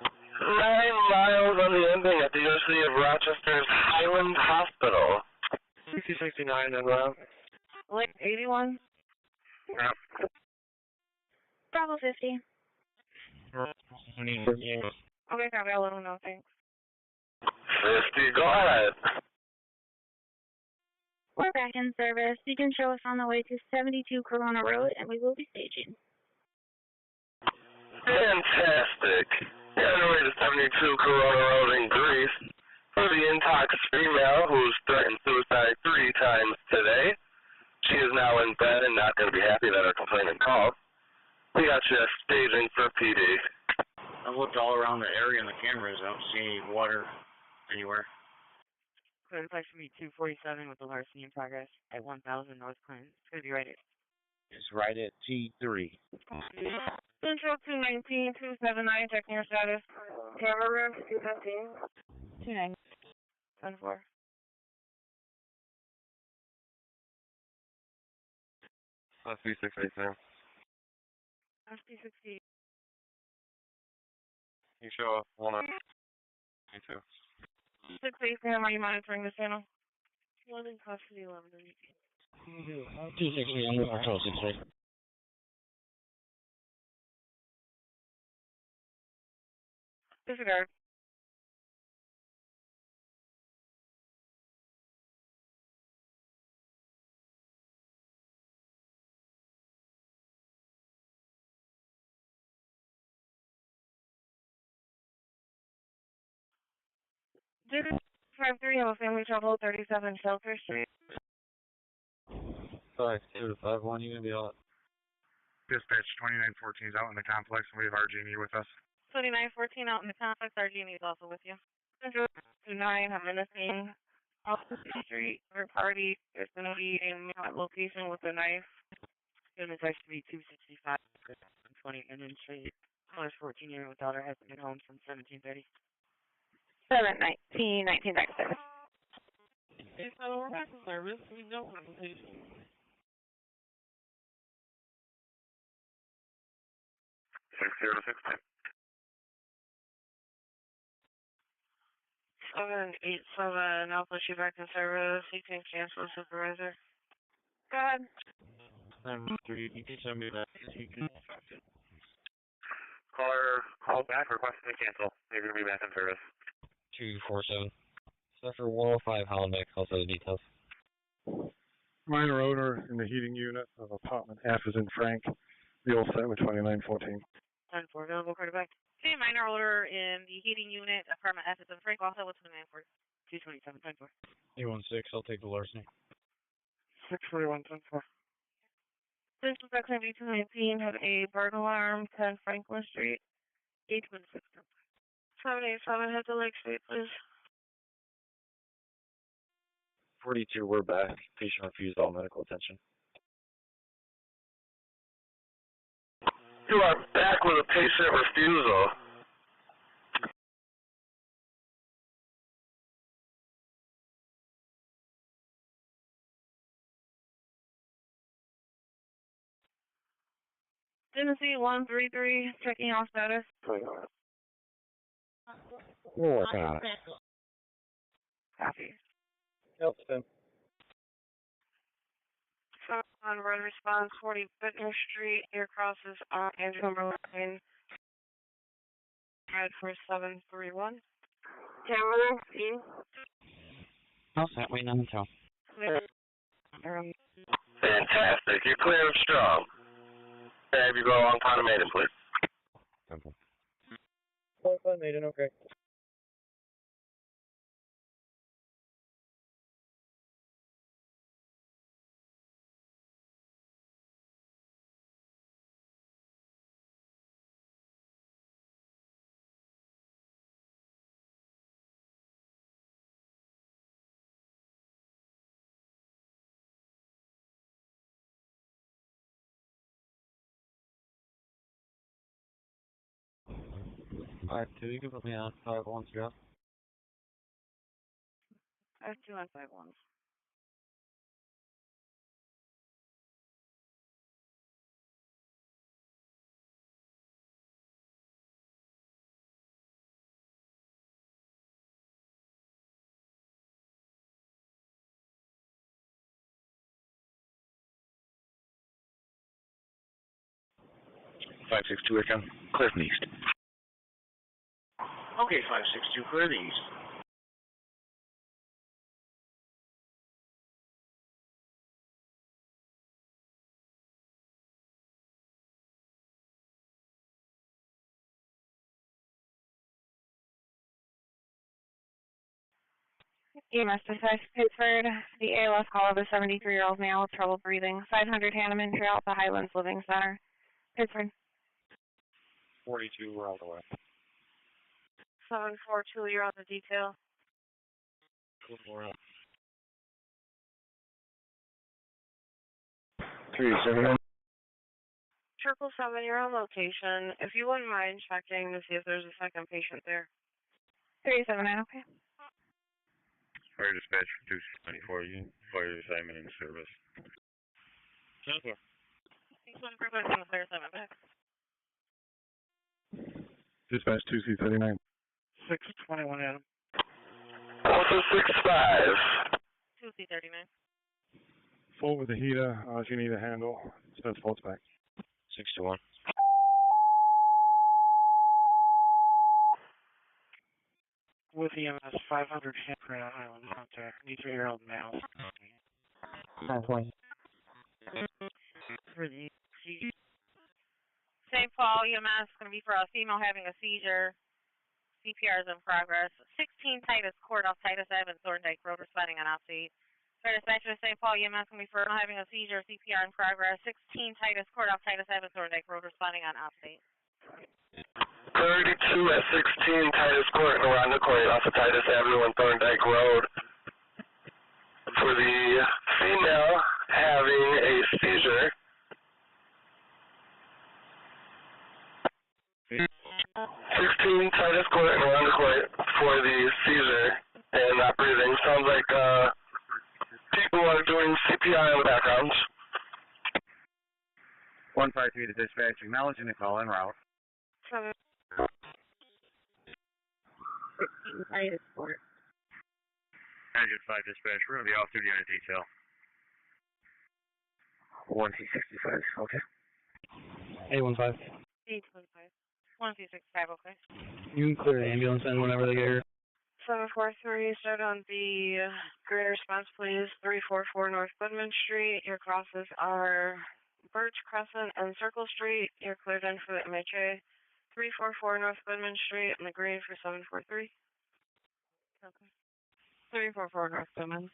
9 miles on the ending at the University of Rochester's Highland Hospital. 6069 en route. Like 81? Yep. Bravo 50. Okay, copy. I'll let them know. Thanks. 50, go ahead. We're back in service. You can show us on the way to 72 Corona Road, and we will be staging. Fantastic. You're on the way to 72 Corona Road in Greece for the intox female who's threatened suicide 3 times today. She is now in bed and not going to be happy that her complainant called. We got you staging for PD. I've looked all around the area in the cameras. I don't see any water anywhere. Clear flight should be 247 with the larceny in progress at 1000 North Clinton. It's going to be right at. It's right at T3. Central 219, 279, checking your status. Camera room, 215. 29. 10-4. SB687. SB60. You show up 192. 6-8, Sam, are you monitoring this channel? 11 custody, 11 to 18. 260 on Control 6-8. Disregard. Did 53 have a family trouble, 37 Shelter Street? 52-51, you gonna be out. Dispatch 2914 is out in the complex, and we have RG&E with us. 2914 out in the complex, RG&E is also with you. 29, I'm menacing Austin Street, third party. There's going to be a male at location with a knife. It's supposed to be 265 and 20 Mendon Street. Mother's 14-year-old daughter hasn't been home since 17:30. 719 back to service. Okay, so we're back to service. We know presentation. Six 787, I'll put you back in service. You can cancel supervisor. Go ahead. 3, you can send me that. Caller, call back, requesting to cancel. You're going to be back in service. 247. Suffer 105 Hollenbeck, also the details. Minor odor in the heating unit of apartment F is in Frank. The old set with 2914. 10-4, available quarterback. Okay, minor odor in the heating unit, apartment F is in Frank, also with 2940. 227, 10-4. 816, I'll take the larceny. 641, 10-4. This is X 219, had a burglar alarm, 10 Franklin Street, 816. 787, head to Lake Street, please. 42, we're back. Patient refused all medical attention. You are back with a patient refusal. Tennessee 133, checking all status. We're working on it. Copy. Yep, Tim. On road response, 40 Whitney Street, near crosses on Andrew Lane. Head for 731. Camera, scene. All set, waiting on the tow. Clear. Fantastic. You're clear and strong. Have you go along Ponte Maiden, please? Simple. Ponte Maiden, okay. 5-2, you can put me on 5-1, Jeff. 5-2 on 5-1. Five six two again. Clear from the east. Okay, 562, clear the east. EMS dispatch Pittsford. The ALS call of a 73-year-old male with trouble breathing. 500 Hanneman Trail at the Highlands Living Center. Pittsford. 42, we're out of the way. 742, you're on the detail. We're out. 379. Triple 7, you're on location. If you wouldn't mind checking to see if there's a second patient there. 379, okay. Fire dispatch for 294, you fire assignment in service. 10-4. Thanks, one for putting the fire assignment back. Dispatch 2C39. 621 Adam. Also 6-5. 2C39. Full with the heater. If you need a handle, Spencerport's back. 6-1. With EMS 500 handprint on Island contact. 23-year-old male. 920. For the St. Paul EMS going to be for a female having a seizure. CPR is in progress. 16 Titus Court off Titus Ave and Thorndike Road responding on off-state. Fire dispatcher to St. Paul EMS going to be for a female having a seizure. CPR in progress. 16 Titus Court off Titus Ave and Thorndike Road responding on off-state. 32 at 16 Titus Court and around the court off of Titus Avenue and Thorndike Road. For the female having a seizure. 16 Titus Court and around the court for the seizure and not breathing. Sounds like people are doing CPR in the background. 153 to dispatch, acknowledging the call en route. 7. Titus Court. Engine 5 dispatch, we're going to be off duty on a detail. 1C65, okay. 815. 815. 1265, okay. You can clear the ambulance in whenever they get here. 743, start on the greater response, please. 344 North Goodman Street. Your crosses are Birch Crescent and Circle Street. You're cleared in for the MHA. 344 North Goodman Street and the grade for 743. Okay. 344 North Goodman.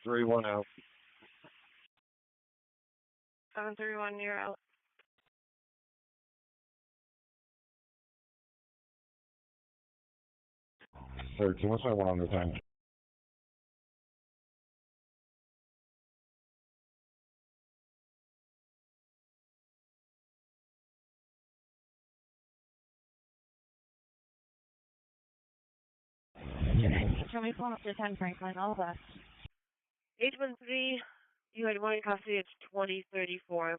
Three one out. 731, you're out. Sorry, what's my one on the time? Show me phone up to 10 Franklin, all of us. 813, you had one in custody, it's 2034.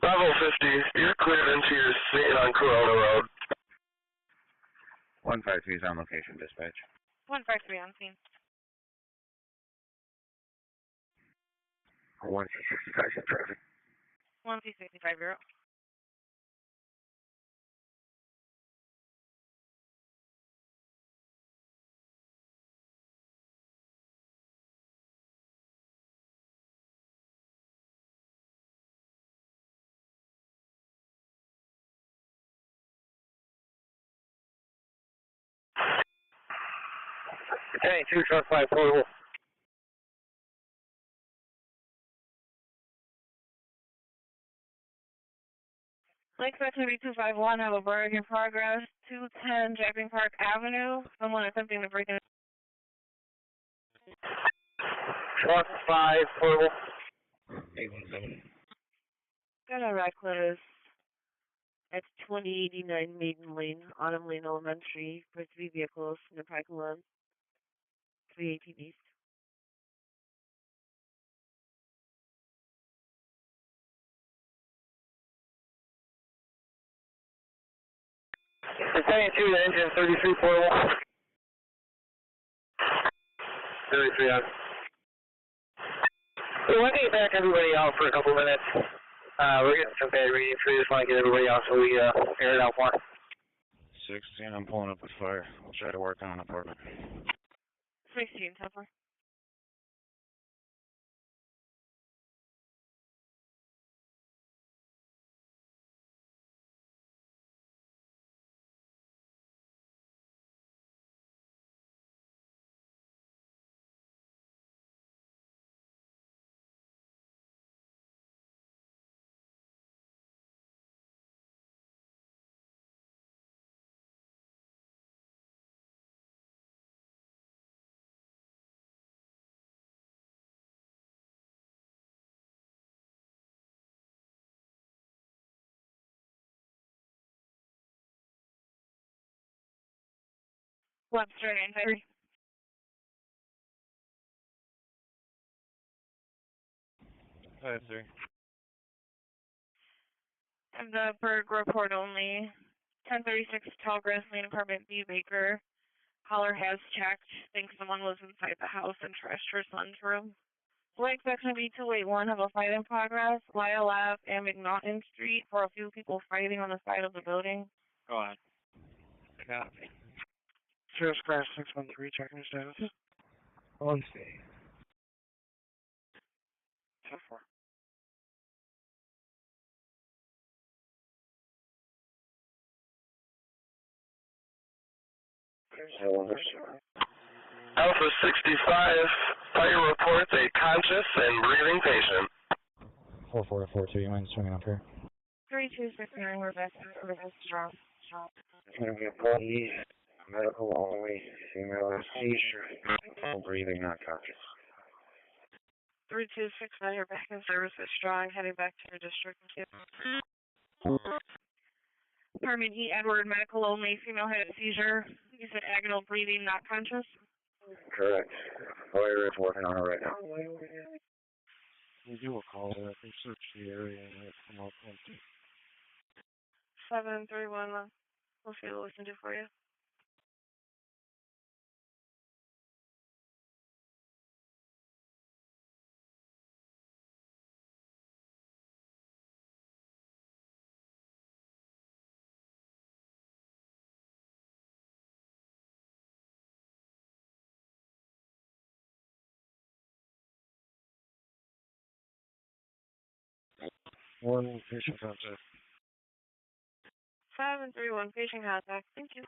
Level 50, you're cleared into your seat on Corona Road. 153 is on location, dispatch. 153 on scene. 1C65 in traffic. 1C65, you're up. Hey, 2 truck 5 portable. Lake section B251, have a burg in progress, 210 Jackson Park Avenue. Someone attempting to break in. Truck 5 portable. 817. Got a reckless at 2089 Maiden Lane, Autumn Lane Elementary, for 3 vehicles in the parking lot. 318 East. Attending to the engine 33 portable. 33 on. So we'll get back everybody out for a couple minutes. We're getting some bad readings, so we just want to get everybody out so we air it out more. 16, I'm pulling up with fire. I'll try to work on an apartment. 16, Templar. Webster 953. Hi, sir. And the burg report only. 1036 Tallgrass Lane, Apartment B, Baker. Caller has checked. Thinks someone was inside the house and trashed her son's room. Lake section B281, have a fight in progress. Lyle Ave and McNaughton Street for a few people fighting on the side of the building. Go ahead. Copy. Sheriff's Crash 613, checking your status. On state. 10-4. Alpha 65, fire reports a conscious and breathing patient. 4442, you mind swinging up here? 3269, we're back. We're back to drop. It's going to be a police, medical only, female seizure, no breathing, not conscious. 3269, you're back in service at Strong, heading back to your district. Apartment E, Edward, medical only, female had a seizure. You said agonal breathing, not conscious? Correct. Lawyer is working on it right now. We do a call there. They search the area and they come up empty. 731, we'll see what we can do for you. One patient contact. 731, patient contact. Thank you.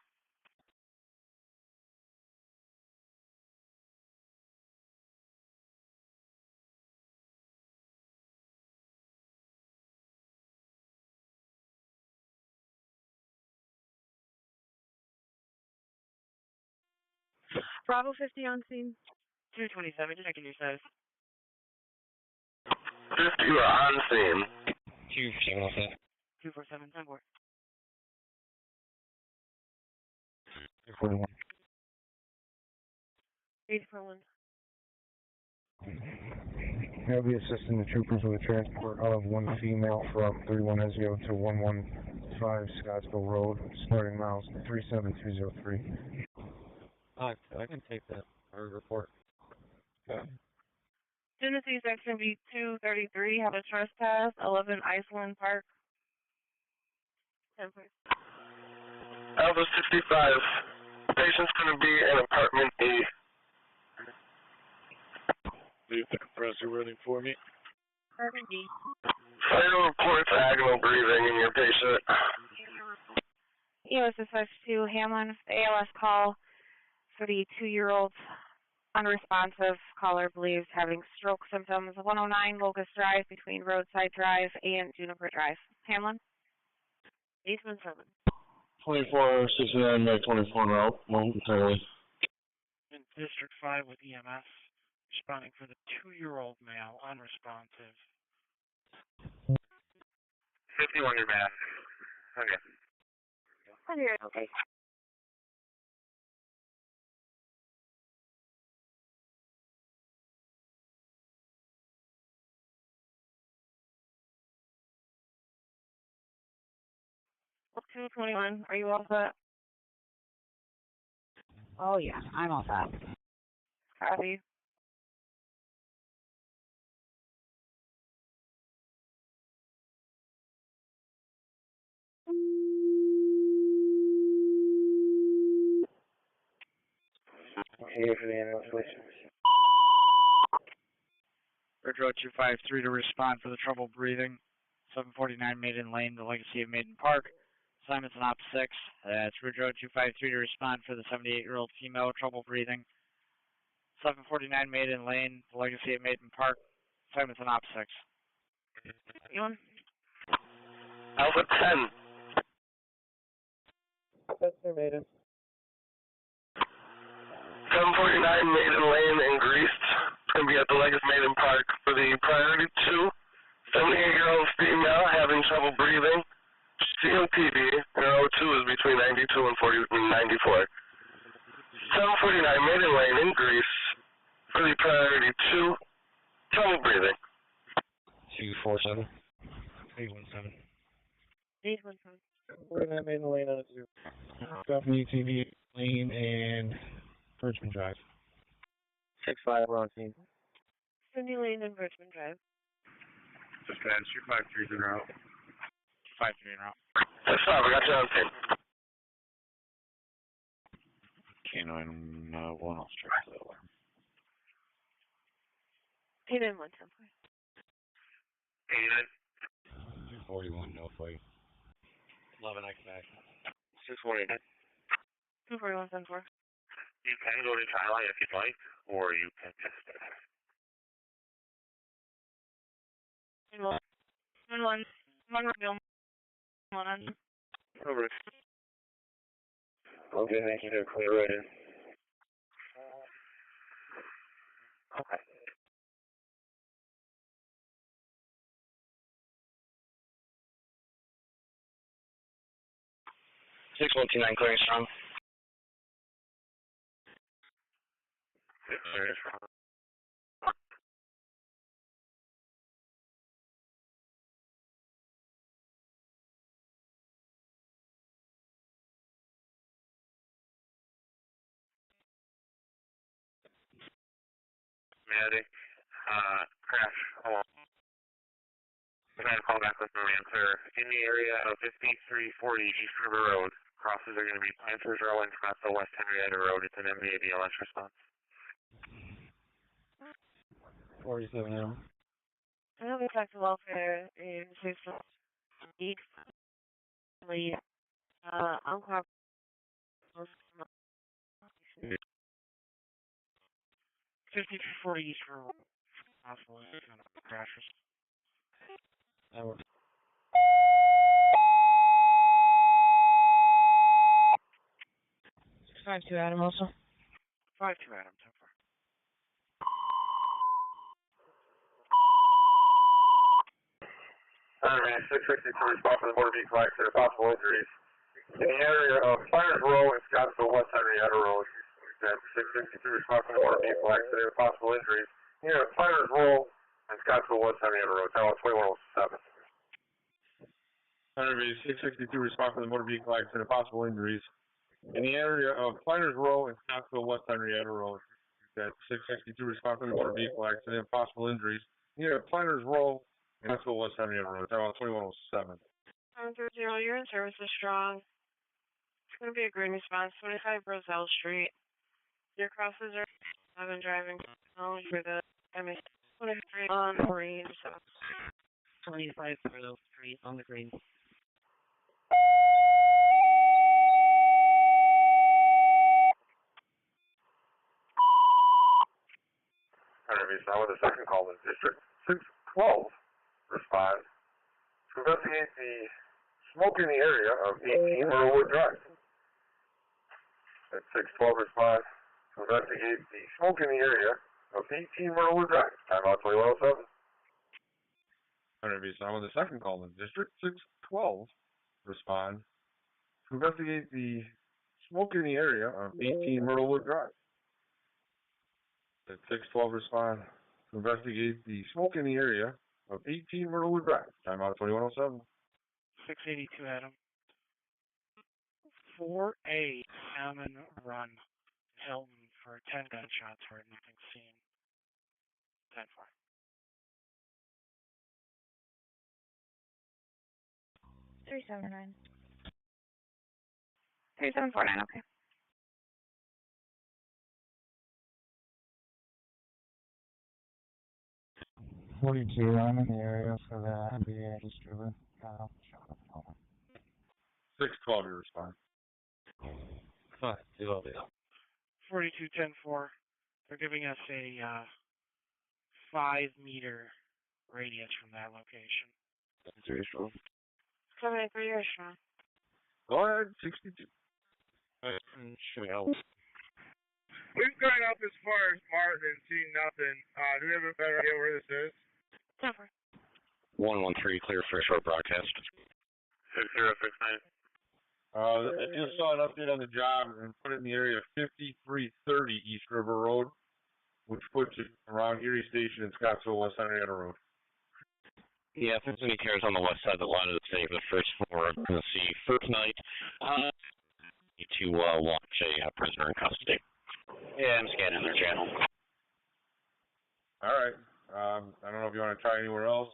Bravo 50 on scene. 227, checking your status. 50 on scene. 247. 247, 10 4. 41. 841. I'll be assisting the troopers with the transport of one female from 31SO to 115 Scottsville Road, starting miles 37203. I can take that report. Genesee section B233, have a trespass, 11 Iceland Park. 10 4. Alpha 65, patient's going to be in apartment E. Leave the compressor running for me. Apartment D. Fire reports agonal breathing in your patient. EOS 2 Hamlin, the ALS call for the 2-year-old Unresponsive caller believes having stroke symptoms. 109 Locust Drive between Roadside Drive and Juniper Drive. Hamlin? Eastman 7. 2469 by 24 route, momentarily. In District 5 with EMS, responding for the 2-year-old male, unresponsive. 51 your back. Okay. Okay. Up to 21. Are you all set? Oh, yeah, I'm all set. Copy. Here for the ambulance, please. Ridge Road 253 to respond for the trouble breathing. 749 Maiden Lane, the Legacy of Maiden Park. Assignments in Op 6. It's Ridge Road 253 to respond for the 78-year-old female, trouble breathing. 749 Maiden Lane, the Legacy of Maiden Park. Assignments in Op 6. Anyone? Alpha 10. That's their Maiden. 749 Maiden Lane in Greece. It's going to be at the Legacy Maiden Park for the priority 2. 78-year-old female having trouble breathing. COPD, and her O2 is between 92 and 94. 749 Maiden Lane in Greece for the priority 2. Trouble breathing. 247. 817. 817. 49 Maiden Lane on a 2. Stephanie TV Lane and Birchman Drive. 65, we're on team. Cindy Lane and Richmond Drive. Dispatch 253 en route. 253 en route. That's fine, we got you on team. Canine 1, I'll strike the alarm. 89 please. 241, no fight. 11, I can back. 648. 241, 10-4. You can go to Thailand if you'd like, or you can test it. 1, Monroe, 1. Over. Okay, thank you. Clear right in. Okay. Six 129 clearing strong. Clear strong. Medic, crash along. I'm going to call back with no answer. In the area of 5340 East River Road, crosses are going to be Penfield Row and Scottsville West Henrietta Road. It's an MVA BLS response. 47 now. I know we talked to welfare and system need uncooperative 5340 East River. Possible crashes. That works. 652 Adam also. 52 Adam, 10-4. Alright, 662 response for the motor vehicle accident, possible injuries. In the area of Fires Row and Scottsville West Henrietta Road, that's 662 response for the motor vehicle accident, possible injuries. Near Fires Row and Scottsville West Henrietta Road, tower 2107. 662 response for the motor vehicle accident, possible injuries. In the area of Planters Row and Scottsville West Henrietta Road, that's 662 response for the motor vehicle accident, possible injuries. Near Planters Row and Scottsville West Henrietta Road, tower 2107. 730, you're in service is strong. It's going to be a green response, 25 Roselle Street. Your crosses are, I've been driving only for the, 23 on green, so. 25 for those trees on the green. be someone with the second call in District 612. Respond to investigate the smoke in the area of 18 Monroe Drive. At 612, respond to investigate the smoke in the area of 18 Monroe Drive. Timeout 2107. Be someone with the second call in District 612. Respond to investigate the smoke in the area of 18 Monroe Drive. At 612, respond to investigate the smoke in the area of 18 Monroe Drive. Timeout 2107. 682 Adam. 4A Salmon Run, Hilton for 10 gunshots heard, nothing seen. 10-4. 379. 3749, okay. $42, I'm in the area for the NBA distributor. Kyle, shut up. Hold on. 612, you respond. 42-10-4. They're giving us a 5-meter radius from that location. 3 strong. 73 years strong. Go ahead, 62. Should help. We've gone up as far as Mars and seen nothing. Do we have a better idea where this is? 10-4. 113, clear for a short broadcast. 6069. I just saw an update on the job and put it in the area of 5330 East River Road, which puts it around Erie Station in Scottsville, West Henrietta Road. Yeah, if there's any cars on the west side of the line of the city, the first floor, I'm going to see first night to watch a prisoner in custody. Yeah, I'm scanning their channel. All right. I don't know if you want to try anywhere else.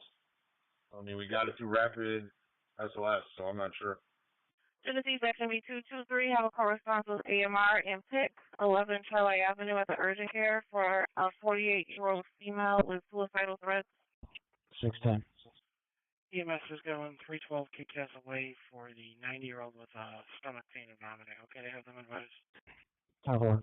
I mean, we got it through Rapid SOS, so I'm not sure. Genesee Section B223, have a correspondence with AMR in Pitt, 11 Charlotte Avenue at the urgent care for a 48-year-old female with suicidal threats. 610. EMS is going 312 KCAS away for the 90-year-old with stomach pain and vomiting. Okay, they have them advised. 10-4.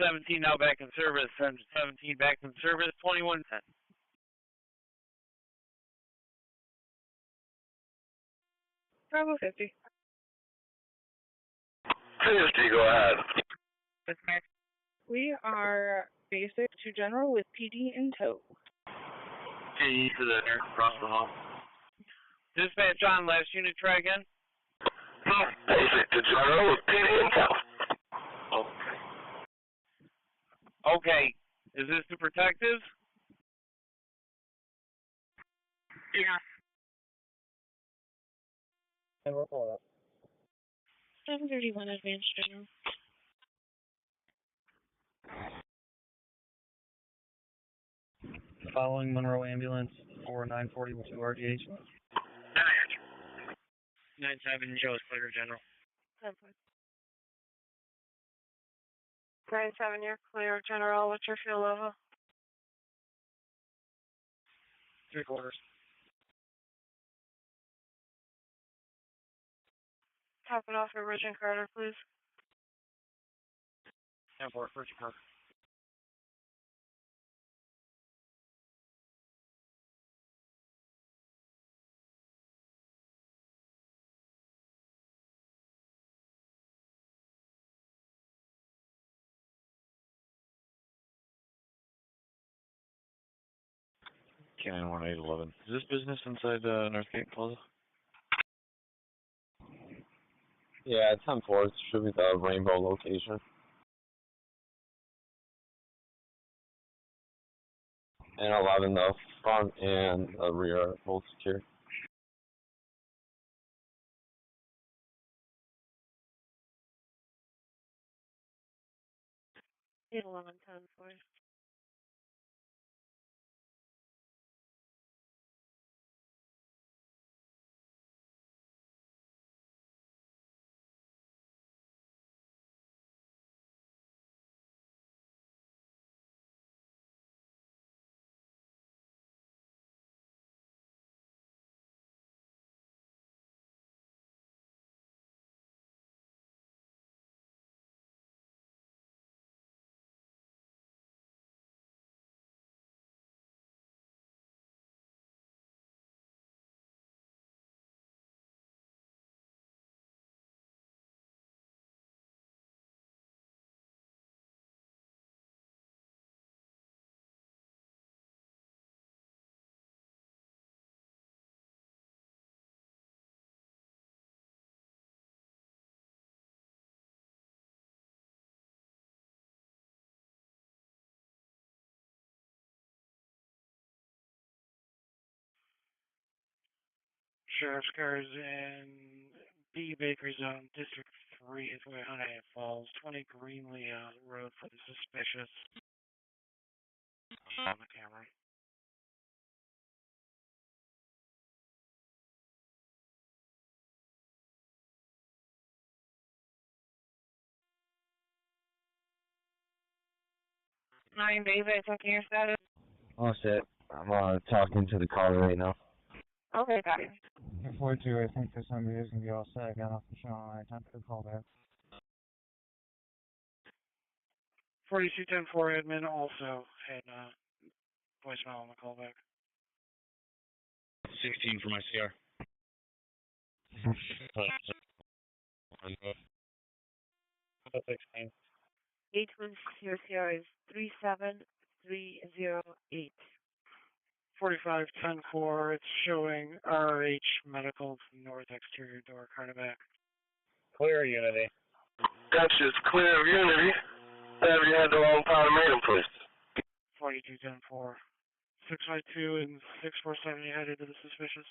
17 now back in service. 17 back in service. 2110. Bravo 50. CST, go ahead. We are basic to general with PD in tow. Okay, to the air across the hall. Dispatch on, last unit, try again. Basic to general with PD in tow. Okay, is this the protective? Yeah. And we'll pull it up. 731 advanced general. Following Monroe ambulance for 940 with 2 RDH. 97 Joe is clear general. 97, you're clear, General. What's your fuel level? 3/4. Top it off for Ridge and Carter, please. 10-4, first car. Cannon 1811. Is this business inside Northgate Plaza? Yeah, 10-4. It should be the Rainbow location. And 11, the front and the rear are both secure. 11, 10, 4. Sheriff's cars in B Bakery Zone, District 3 is where Honeoye Falls, 20 Greenlee Road for the suspicious. On the camera. Nine David, checking your status. All set. I'm talking to the caller right now. Okay, got it. 42, I think this number is going to be all set. I got off the show. I time for the call back. 4210-4 admin also had voicemail on the callback. 16 for my CR. 16. 810 is 37308. 4510-4, it's showing RH Medical North Exterior Door, Carnaback. Clear, Unity. Gotcha, it's clear of Unity. Have you had the wrong power maiden, please? 4210-4. 652 and 647, you headed to the suspicious.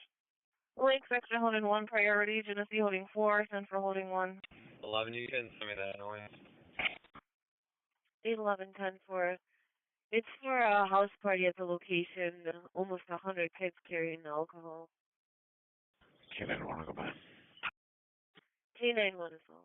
Lake section holding 1 priority, Genesee holding 4, 10 for holding 1. 11, you can send me that noise. 811-10-4. It's for a house party at the location. Almost 100 kids carrying alcohol. K9 want to go by. K9 1 as well.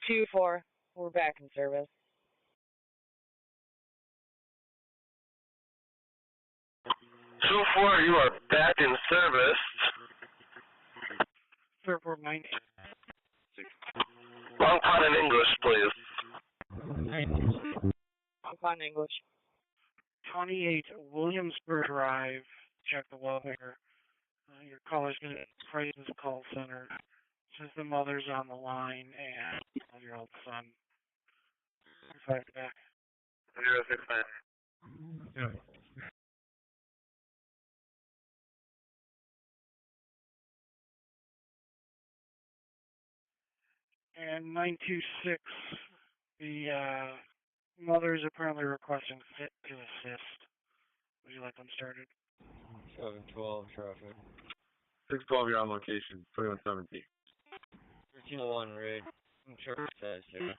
Two, four. We're back in service. 2-4, you are back in service. Fairport 9. Long pot in English, please. Upon English. 28 Williamsburg Drive. Check the welfare. Your caller's going to praise his call center. Since the mother's on the line and 12-year-old son. 5 back. 065. Yeah. And 926, the mother is apparently requesting fit to assist. Would you like them started? 712 traffic. 612, you're on location. 2117. 1301, Rig. I'm sure it says here.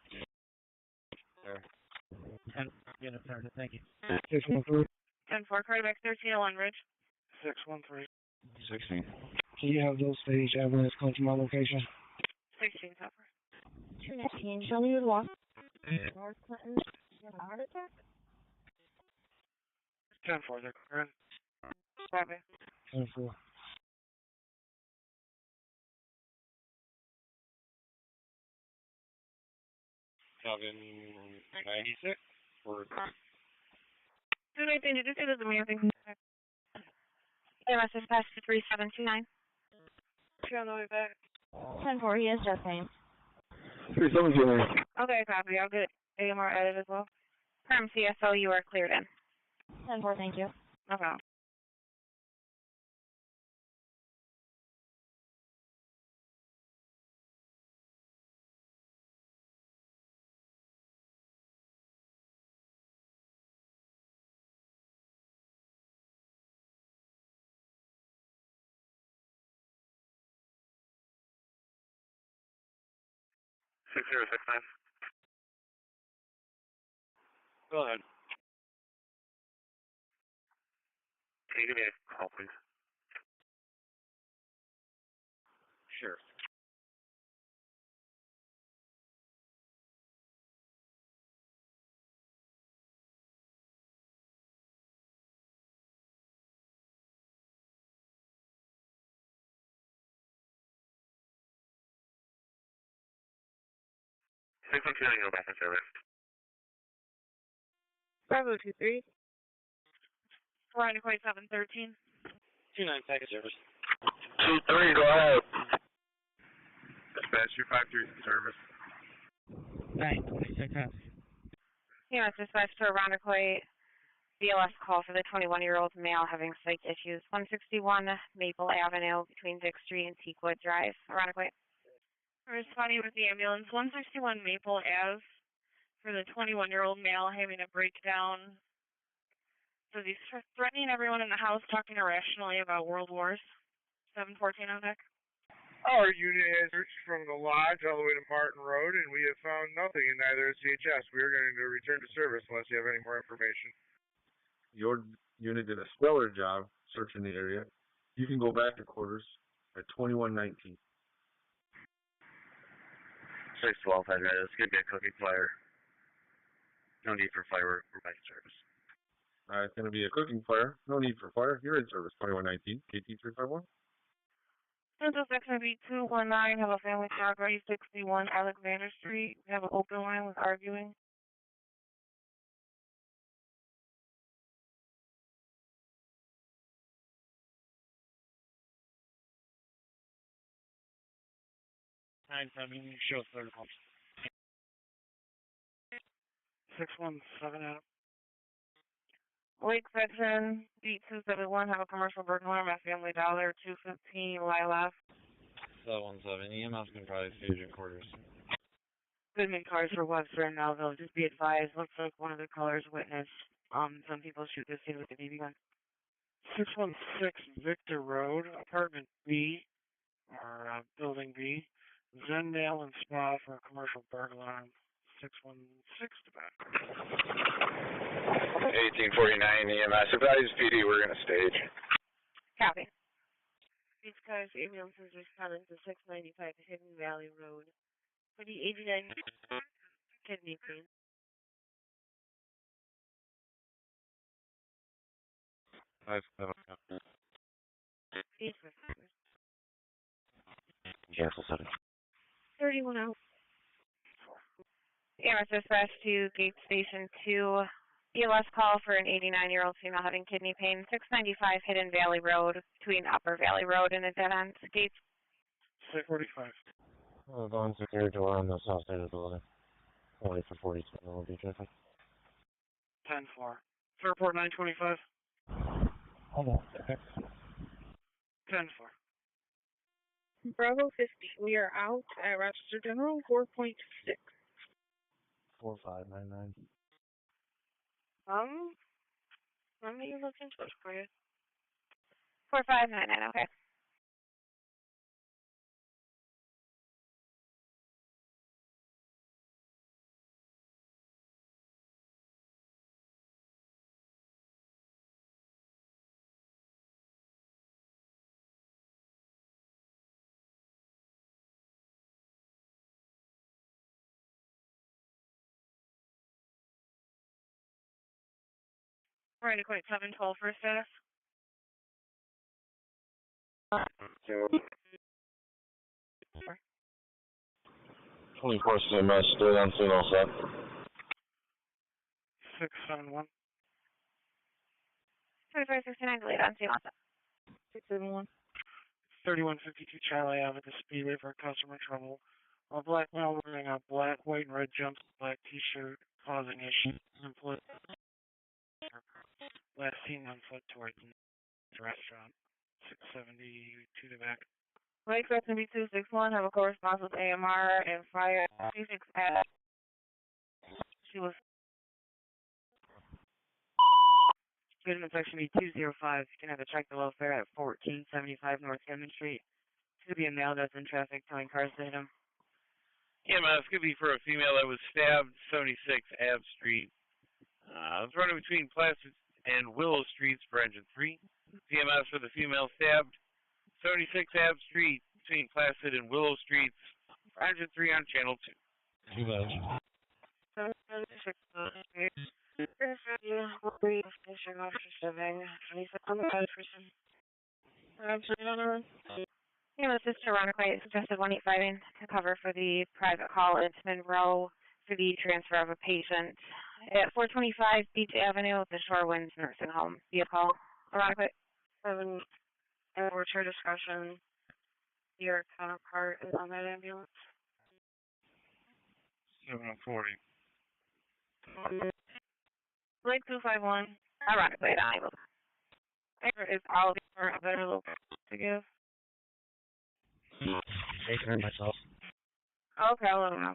There. 10, get it started, thank you. 613. 10-4, Cardiac 1301, Ridge. 613. 16. Can you have those stage ambulance come to my location? 16, Copper. 219, show me your walk. North Clinton, you have a heart attack? 10-4, they're current. Copy. 10-4. Cabin 96. Or 219, did you say there's a amazing EMS is past 3729? Two on the way back. 10-4, he is just saying. 3729. Okay, copy. I'll get AMR added as well. Perm CSO, you are cleared in. 10-4, thank you. No problem. Six zero six nine. go ahead. Can you give me a call, please? Sure. 612, go back in service. Bravo 23. Veronica 713. 29 packet service. 2-3, go ahead. Dispatch 253 in service. 926 out. EMS dispatch to Veronica BLS call for the 21-year-old male having psych issues. 161 Maple Avenue between Vic Street and Teakwood Drive. Veronica. Responding with the ambulance, 161 Maple Ave for the 21-year-old male having a breakdown. So he's threatening everyone in the house, talking irrationally about world wars. 714 on deck. Our unit has searched from the lodge all the way to Martin Road, and we have found nothing in either CHS. We are going to return to service unless you have any more information. Your unit did a stellar job searching the area. You can go back to quarters at 2119. 612, this could be a cooking fire. No need for fire. We're back in service. It's going to be a cooking fire. No need for fire. You're in service. 2119. KT351. Central Section B219, have a family car, 61 Alexander Street. We have an open line with arguing. Show third call. 617 out. Lake Section B271, have a commercial burglar at Family Dollar, 215 Lilac. 717, EMS can probably stage in quarters. Goodman cars for Webster and Melville. Just be advised, looks like one of the callers witnessed some people shoot this scene with a BB gun. 616 Victor Road, apartment B, or building B. Zendale and Spa for a commercial burglar on 616 to back. 1849 EMS. Advise PD, we're going to stage. Copy. These cars, ambulances responding to 695 Hidden Valley Road for the 89 kidney pain. Cancel 7. 31 out. EMS dispatch to Gate Station 2. BLS call for an 89-year-old female having kidney pain. 695 Hidden Valley Road between Upper Valley Road and a dead end. Gates. 645. Going secure door on the south side of the building. Only for 42 will be traffic. 10-4. Fairport 925. Hold on. Okay. 10-4. Bravo 50. We are out at Rochester General 4.6. 4599. Let me look into it for you. 4599, okay. Right, equate 712 for status. 24 CMS, stay on scene all set. 671. 3569, delayed on scene also. 671. 3152 Charlie Ave at the Speedway for customer trouble. A black male wearing a black, white, and red jumps, black t-shirt, causing issues. Employee last seen on foot towards the restaurant. 672 to back. Lake Section B261, have a correspondence with AMR and fire 36 at. She was. Goodman Section B205, you can have a check the welfare at 1475 North Goodman Street. Should be a male that's in traffic towing cars to hit him. EMS could be for a female that was stabbed 76 Ave Street. It's running between Placid and Willow Streets for engine 3. PMS for the female stabbed 76 Ave Street between Placid and Willow Streets for engine 3 on channel 2. Yeah, this is Veronica. Suggested 185 to cover for the private call into Monroe. for the transfer of a patient at 425 Beach Avenue, the Shorewinds Nursing Home. Vehicle. Around 7 laboratory discussion. Your counterpart is on that ambulance. 740. Blake 251. Ironically, unable. Is all the better little to give. Taking it myself. Okay, I'll let him know.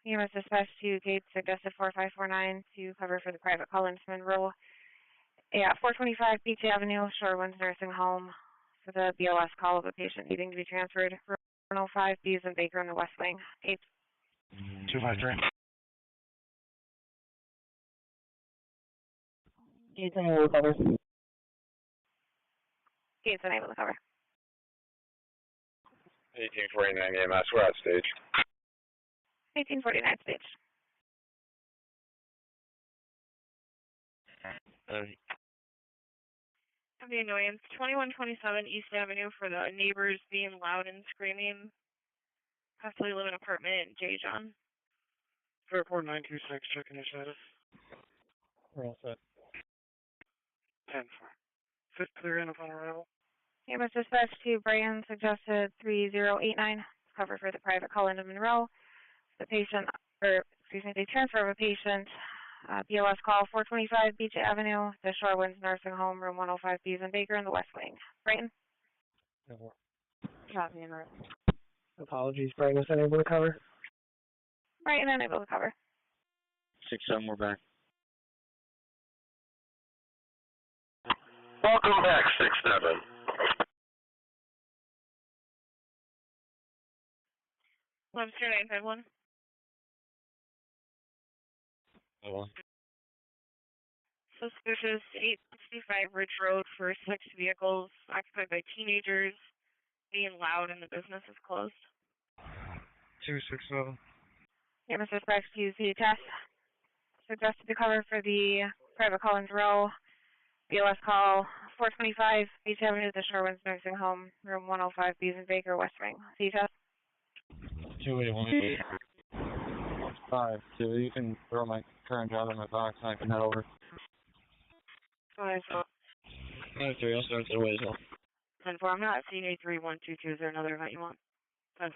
EMS dispatch to Gates suggested 4549 to cover for the private call into Monroe at 425 Beach Avenue, Shorewinds Nursing Home for the BLS call of a patient needing to be transferred. 105 B's and Baker in the West Wing. Gates. 253. Gates unable to cover. Gates unable to cover. 1849 EMS, we're at stage. 1849 stage. Of the annoyance, 2127 East Avenue for the neighbors being loud and screaming. Possibly live in an apartment in J. John. Fairport 926, checking your status. We're all set. 10-4. Fifth clear in upon arrival. EMS dispatch to Brian suggested 3089 cover for the private call into Monroe. The patient, or excuse me, the transfer of a patient. BLS call 425 Beach Avenue, the Shorewinds Nursing Home, room 105 B's and Baker in the West Wing. Brighton. Copy and right. Apologies, Brian was unable to cover. Brighton unable to cover. 6-7, we're back. Welcome back, 6-7. Webster 951. Suspicious 865 Ridge Road for 6 vehicles occupied by teenagers being loud and the business is closed. 267. EMS dispatch to CHS suggested to cover for the private call into row. BLS call 425 Beach Avenue, the Shorewinds Nursing Home, room 105 B's and Baker, West Wing. CHS. 281. 5, 2, you can throw my current job in my box and I can head over. 5-3, 5-3, I'll start the way as well. 10-4, I'm not seeing A3122. Is there another event you want? 10-4.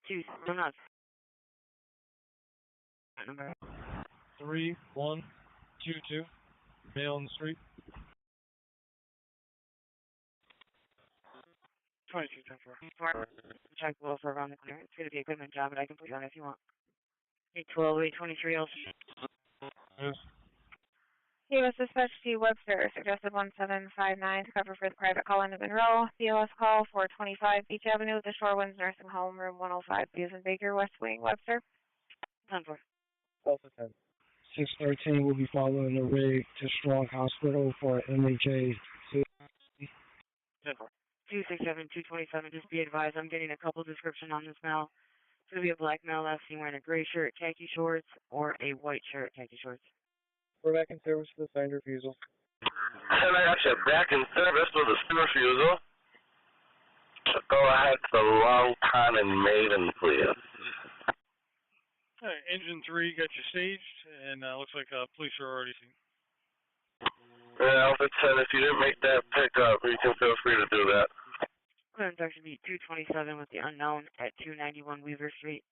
2, I'm not. Number 3122. Male on the street. 22-10-4. Check below for around the corner. It's going to be a equipment job, but I can put you on if you want. 812, 823 else. Yes. EMS dispatch to Webster suggested 1759 to cover for the private call into Monroe. BLS call 425 Beach Avenue, the Shorewinds Nursing Home, room 105 B's and Baker, West Wing. Webster. 10-4. Also 10. 613 will be following the way to Strong Hospital for MHA. 10-4. 267, 227, just be advised, I'm getting a couple description on this male. It's going to be a black male last seen wearing a gray shirt, khaki shorts, or a white shirt, khaki shorts. We're back in service with the signed refusal. And I got you back in service with a refusal. Go ahead for long time and maiden, please. Alright, engine 3 got you staged, and looks like police are already seen. Yeah, Alpha 10, if you didn't make that pickup, you can feel free to do that. Contact be 227 with the unknown at 291 Weaver Street.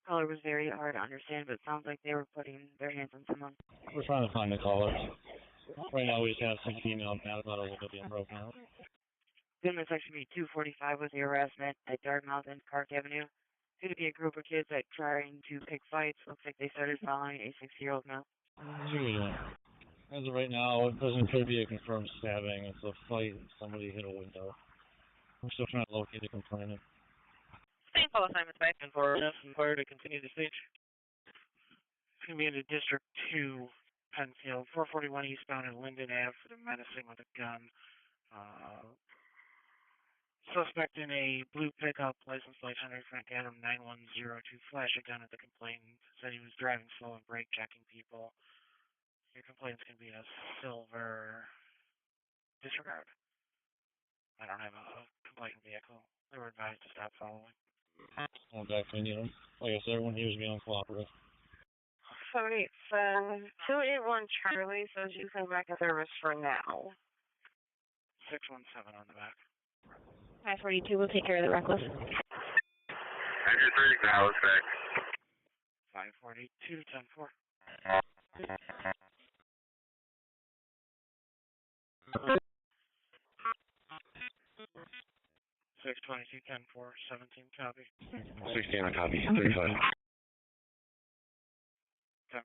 Caller was very hard to understand, but it sounds like they were putting their hands on someone. We're trying to find the caller. Right now we just have some female mad about a little bit being broken out. Goodman section be 245 with the harassment at Dartmouth and Park Avenue. Could be a group of kids that trying to pick fights. Looks like they started following a 6-year-old now. As of right now, it doesn't appear to be a confirmed stabbing. It's a fight. Somebody hit a window. We're still trying to locate the complainant. Same call assignments back. And for inquiry to continue the stage. It's going to be into District 2, Penfield, 441 eastbound in Linden Ave for the menacing with a gun. Suspect in a blue pickup, license plate Henry Frank Adam 9102, flash a gun at the complainant, said he was driving slow and brake checking people. Your complaint's going to be a silver disregard. I don't have a complainant vehicle. They were advised to stop following. Well, definitely, like I said, when he was being uncooperative. 281 Charlie says you can back in service for now. 617 on the back. 542 will take care of the reckless. 93 now, it's back. 542, 10-4. 622, 10-4, 17 copy. 16 on copy, 35. 10-4.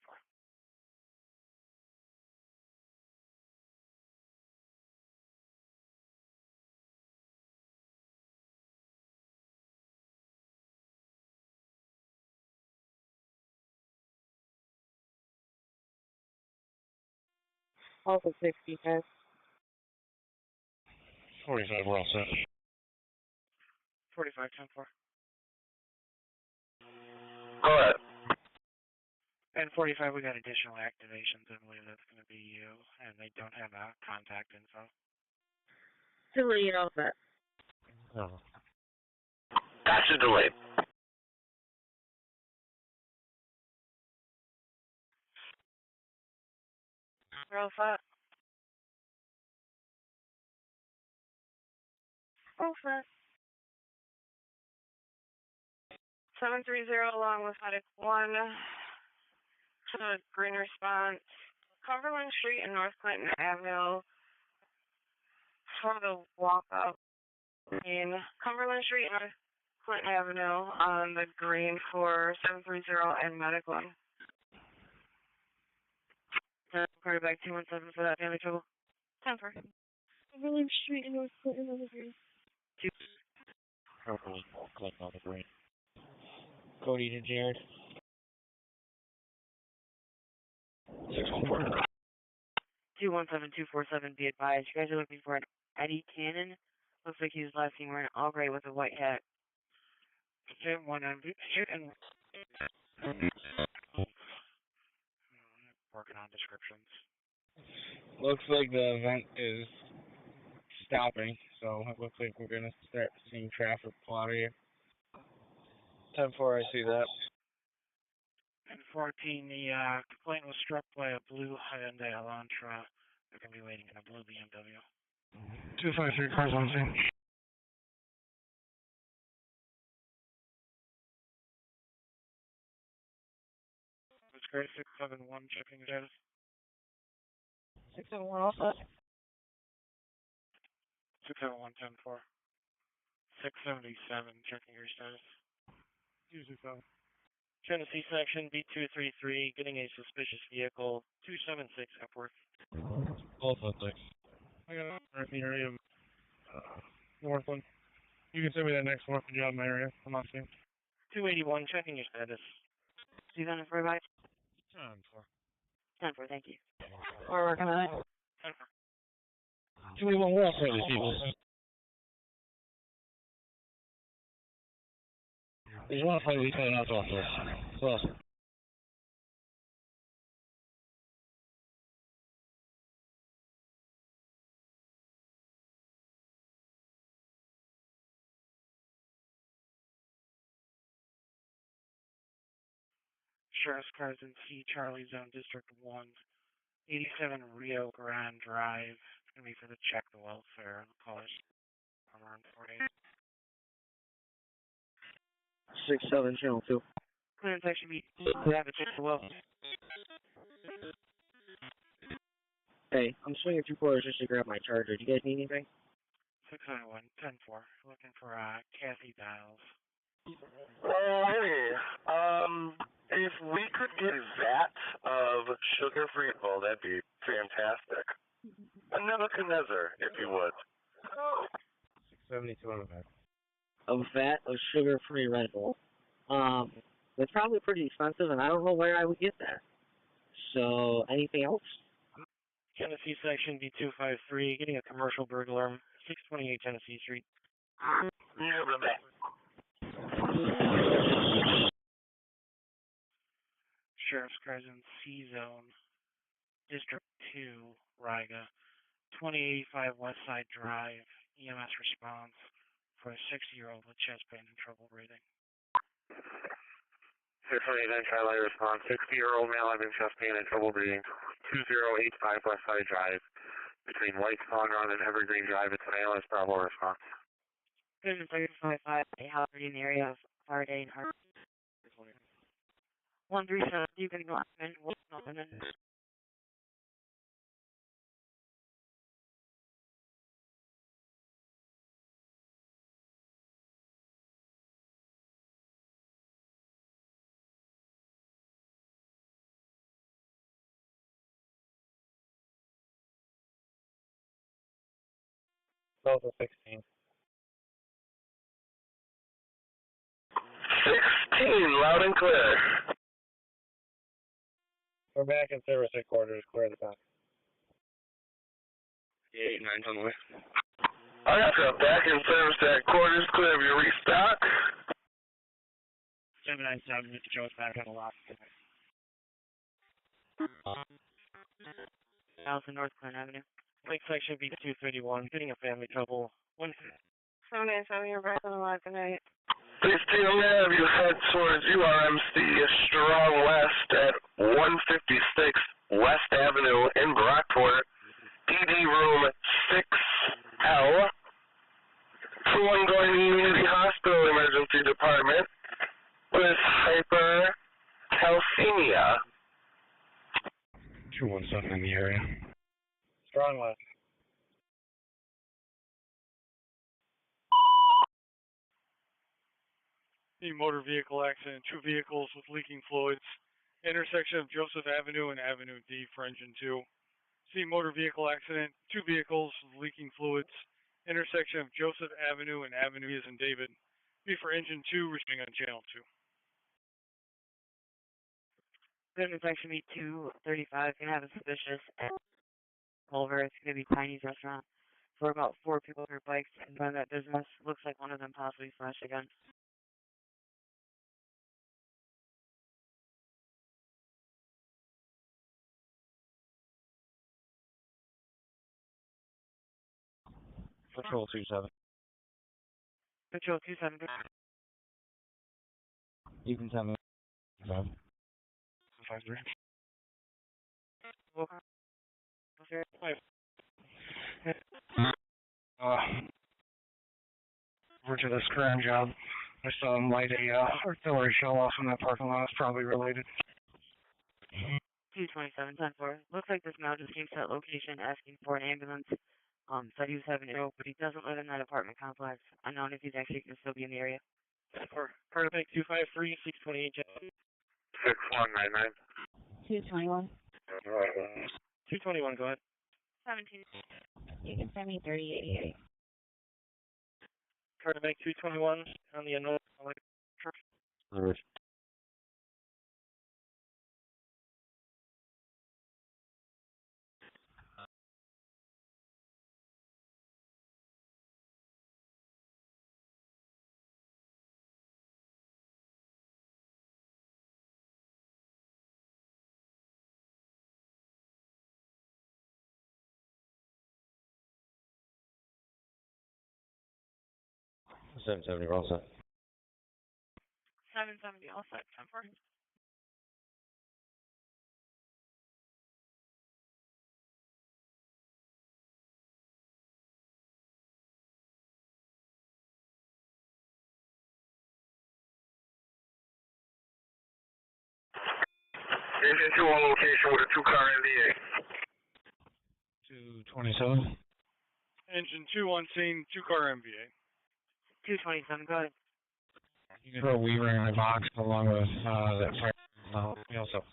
Also 60, guys. 45, we're all set. 45, 10-4. Go ahead. And 45, we got additional activations. I believe that's going to be you, and they don't have contact info. Delete all that. Oh. Gotcha, delayed. You're all set? All set. 730 along with Medic 1 to the green response. Cumberland Street and North Clinton Avenue for the walk-up. In Cumberland Street and North Clinton Avenue on the green for 730 and Medic 1. Quarterback 217 for that family trouble. 10-4. Cumberland Street and North Clinton on the green. 2. Click on the green. Cody to Jared. 614. 217247, be advised. You guys are looking for an Eddie Cannon. Looks like he was last seen wearing all gray with a white hat. Hit one and working on descriptions. Looks like the event is stopping, so it looks like we're gonna start seeing traffic pull out of here. 10-4, I see that. And 14, the complaint was struck by a blue Hyundai Elantra. They're going to be waiting in a blue BMW. 253, cars on scene. That's great. 671, checking status. 671 also. 671, 10-4. 677, checking your status. 267. Tennessee section B233, getting a suspicious vehicle, 276 Epworth. Both of them. I got an area of Northland. You can send me that next one for job in my area. I'm not seeing. 281, checking your status. See that for advice? 10-4. 10-4, thank you. We're working on it. 10-4. 281, we're all set, these people. There's one fight we can not talk to us. So. Sheriff's cars in C, Charlie Zone, District 1, 87 Rio Grande Drive. It's going to be for the check the welfare. The call is around 48. 67, channel 2. Clearance actually be have a check the welfare. Hey, I'm swinging 2 quarters just to grab my charger. Do you guys need anything? 691, 10-4. Looking for Kathy Dials. Hey, if we could get that of sugar-free, oh, that'd be fantastic. A Nebuchadnezzar, if you would. 672 on the back. A vat of sugar-free Red Bull. That's probably pretty expensive, and I don't know where I would get that. So, anything else? Tennessee section B253, getting a commercial burglar, 628 Tennessee Street. Sheriff's Crescent C Zone, District 2, Riga, 2085 West Side Drive, EMS response for a 60-year-old with chest pain and trouble breathing. 629 Charlie response, 60-year-old male having chest pain and trouble breathing, 2085 West Side Drive, between White Pond Run and Evergreen Drive. It's an ALS Bravo response. 355, a house in the area of Faraday and Hart. 137, you can go and open it. South of 16. 16, loud and clear. We're back in service headquarters. Clear the box. 8-9's on the way. I got you back in service at quarters, clear of your restock. 797, Mr. Joe's back on the lot. Allison, North Glen Avenue. Lake section B 231, getting a family trouble. 797, you're back on the lot tonight. Please take a have you head towards URMC Strong West at 156 West Avenue in Brockport, PD room 6L. Someone going to Unity Hospital Emergency Department with hypercalcemia. 217 in the area. Strong left. The motor vehicle accident, 2 vehicles with leaking fluids, intersection of Joseph Avenue and Avenue D for engine 2. See motor vehicle accident, 2 vehicles with leaking fluids, intersection of Joseph Avenue and Avenue E as in David. B for engine 2, reaching on channel 2. Good intersection B 235, gonna have a suspicious at Culver. It's gonna be Tiny's restaurant. For about 4 people with bikes and run that business. Looks like one of them possibly flashed a gun. Patrol 27. Patrol 27. You can tell me. 5. 53. Okay. Over to this crime job. I saw him light a artillery shell off in that parking lot. It's probably related. 227, 10-4. Looks like this male just came to that location asking for an ambulance. Said he was having an ill, but he doesn't live in that apartment complex. Unknown if he's actually going to still be in the area. Part of Bank 253, 628. 6199. 221. 221, go ahead. 17. You can send me 3088. Part of Bank 221 on the unknown. Alright. Seven 70, we're all set. 770, all set. 10-4. Engine 2 on location with a 2-car NVA. 227. Engine 2 on scene, 2-car MVA. 227, go ahead. You can throw Weaver in a box along with that fire. We also.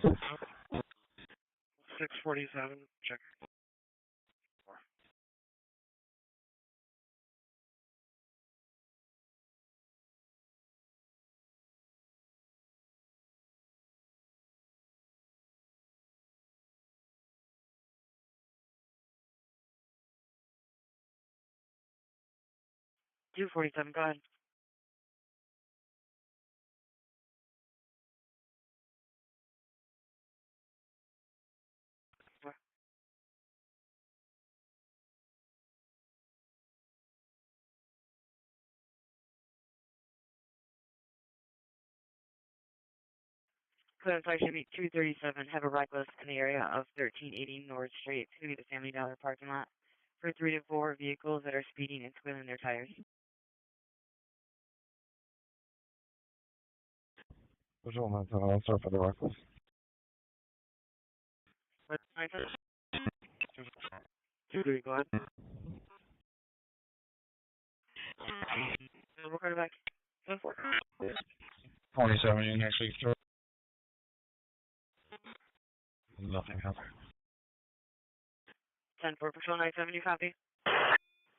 647, check. 247, go ahead. Clear and flight should be 237. Have a reckless in the area of 1380 North Street. It's going to be the Family Dollar parking lot for 3 to 4 vehicles that are speeding and squealing their tires. Which one? I'll start for the reckless. What's my time? 2-3, go ahead. We'll call it back. 10-4. 27 in actually throw. Nothing happened. 10-4, Patrol 970, copy.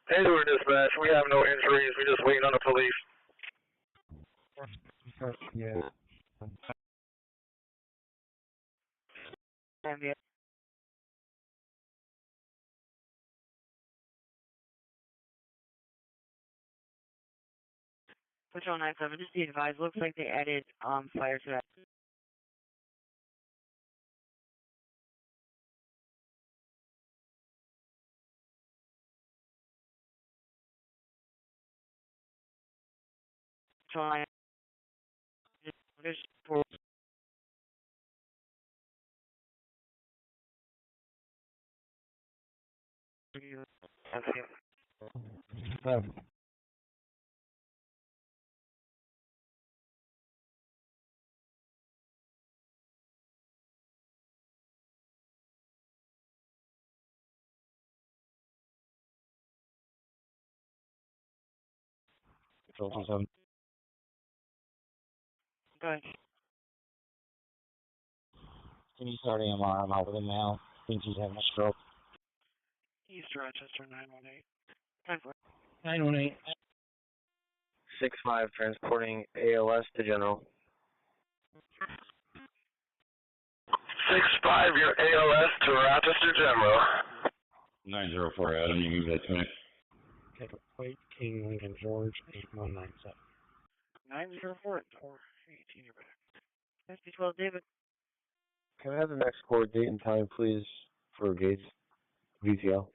Hayward dispatch, we have no injuries. We're just waiting on the police. Yeah. Yeah. Patrol 97, just be advised, looks like they added fire to that. Patrol 9, there's 4. Control 27. Go ahead. Can you start AMR? I'm out with him now. Thinks he's having a stroke. East Rochester 918. 10-4. 918. 6-5, transporting ALS to General. 6-5, your ALS to Rochester General. 904 Adam, you move that to me. Take a plate, King Lincoln George, 8197. 904 at 418, you're back. SP12, David. Can I have the next court date and time, please, for Gates VTL?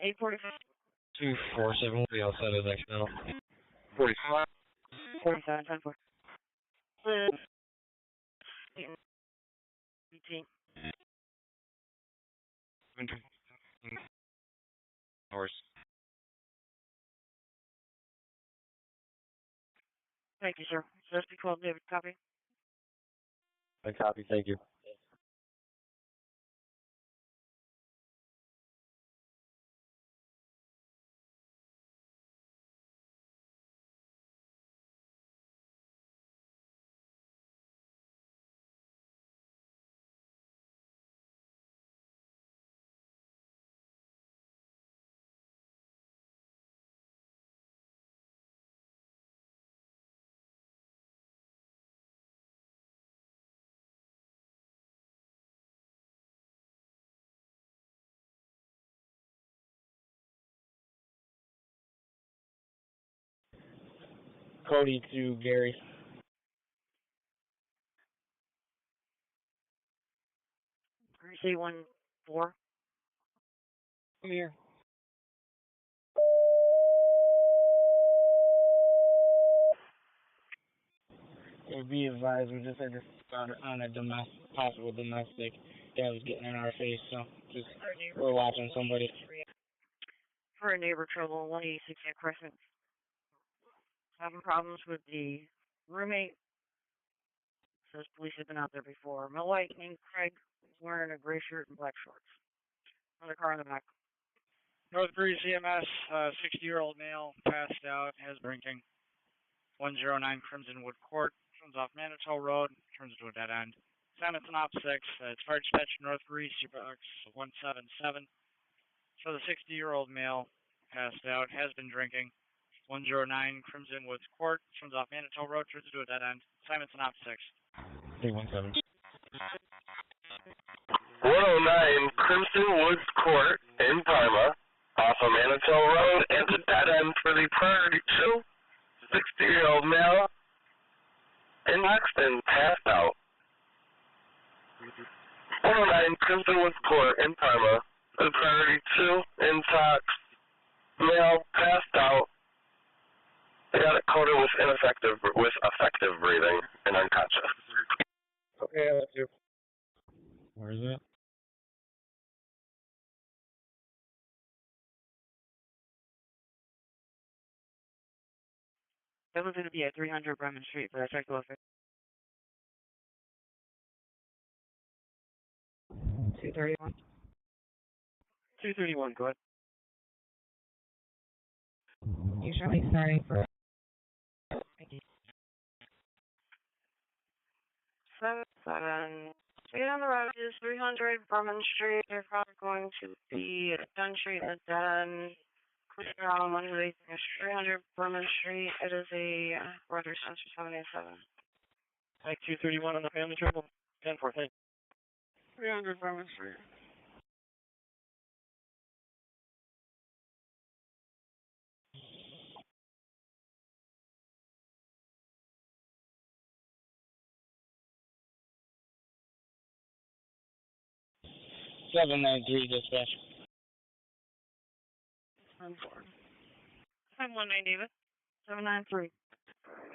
Eight 45. 247 will be outside of XL. 45. 47, 10-4. 18. Horse. Thank you, sir. SP12, David, copy. I copy, thank you. Cody to Gary. Say 1-4. Come here. Be advised, we just had this on a possible domestic that was getting in our face, so just we're watching somebody. For a neighbor trouble, 186 at Crescent. Having problems with the roommate. Says police have been out there before. Male white named Craig is wearing a gray shirt and black shorts. Another car in the back. North Breeze EMS, 60-year-old male, passed out, has drinking. 109 Crimson Wood Court, turns off Manitou Road, turns to a dead end. Simonton Op 6, it's fire dispatch North Breeze, box 177. So the 60-year-old male passed out, has been drinking. 109 Crimson Woods Court, comes off Manitou Road, turns into a dead end. Simon's an op 6. 317. 109 Crimson Woods Court in Parma, off of Manitou Road, and a dead end for the priority 2, 60-year-old male in Ogden, passed out. 109 Crimson Woods Court in Parma, the priority 2, intox, male, passed out. They got it coded with effective breathing and unconscious. Okay, that's you. Where is it? That was going to be at 300 Bremen Street, but I checked the location. 231. 231, go ahead. Usually starting for 7-7. Speed on the road is 300 Bremen Street. They're probably going to be at Dunn Street and then clear on Monday. 300 Bremen Street. It is a Roger Spencer 787. Mike 231 on the family triple. 10-4, thank you. 300 Bremen Street. Seven 9-3 dispatch. 10-4. 719 David. 793.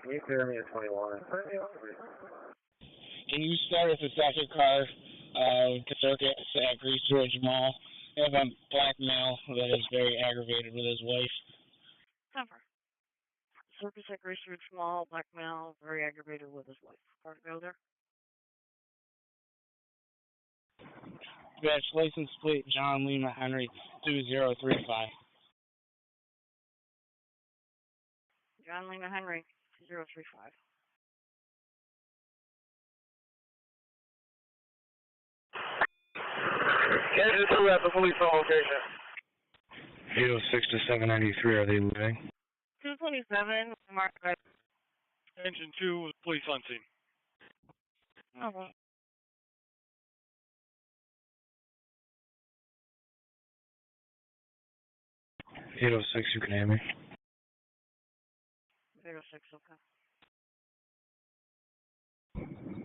Can you clear me at 21? Can you start with the second car to circuit at Grease Ridge Mall? We have a black male that is very aggravated with his wife. 10-4. Circus at Grease Ridge Mall, black male, very aggravated with his wife. Car to go there? Dispatch license plate John Lima Henry 2035. John Lima Henry 2035. Engine 2 at the police on location. 806 to 793, are they leaving? 227. Mark. Engine 2 with police on scene. Okay. 806, you can hear me. 806, okay.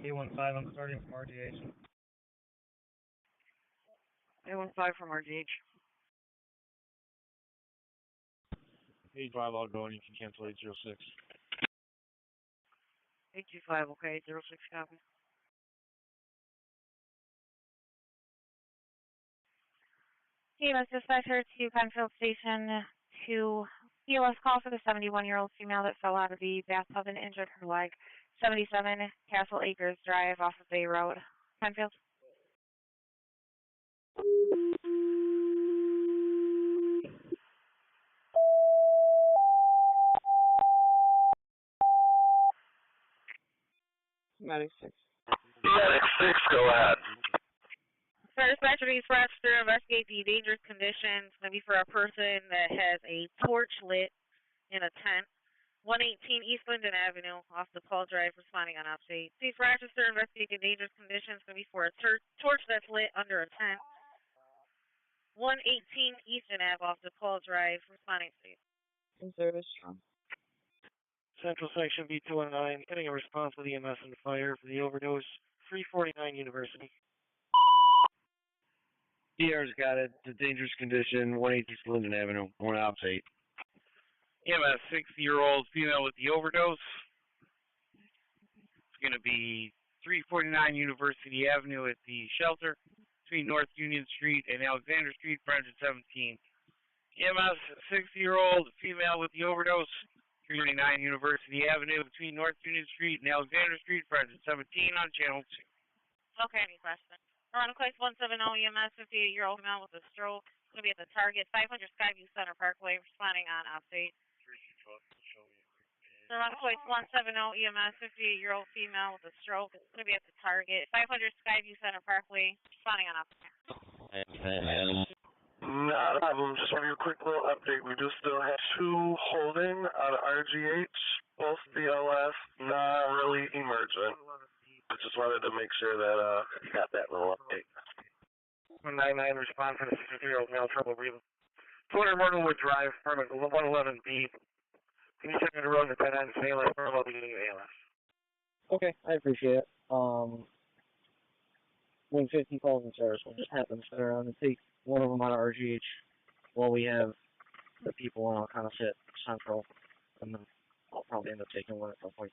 815, I'm starting from RDH. 815 from RDH. 85 outgoing, you can cancel 806. 825, okay, 06 copy. EMS dispatcher to Penfield Station to ELS call for the 71-year-old female that fell out of the bathtub and injured her leg. 77 Castle Acres Drive off of Bay Road, Penfield. Medic 6. Medic 6, go ahead. Sir, dispatcher to East Rochester, investigate the dangerous conditions. Going to be for a person that has a torch lit in a tent. 118 East Linden Avenue, off the Paul Drive, responding on update. East Rochester, investigate the dangerous conditions. Going to be for a torch that's lit under a tent. 118 Eastern Ave, off the Paul Drive, responding to you. In service, strong. Central Section B219, getting a response with EMS and fire for the overdose. 349 University. ER's got it. It's a dangerous condition. 118 East Linden Avenue. 1 ops 8. EMS 60-year-old female with the overdose. It's going to be 349 University Avenue at the shelter between North Union Street and Alexander Street, for engine 17. EMS 60-year-old female with the overdose. 349 University Avenue between North Union Street and Alexander Street, for engine 17 on channel 2. Okay, any questions? Around Quest 170 EMS, 58-year-old female with a stroke. Going to be at the target, 500 Skyview Center Parkway, responding on update. Around Quest 170 EMS, 58-year-old female with a stroke. It's going to be at the target, 500 Skyview Center Parkway, responding on update. Not a problem. Just want to give you a quick little update. We do still have 2 holding out of RGH, both BLS, not really emergent. I just wanted to make sure that you got that little update. 199, respond for the 63-year-old male, trouble breathing. 200 Monroe Drive, permit 111B. Can you send me the road to 10 and say ALS, or I'll be getting ALS? Okay, I appreciate it. 150 calls in service will just happen to sit around and take one of them out of RGH while we have the people, and I'll kind of sit central, and then I'll probably end up taking one at 1.5.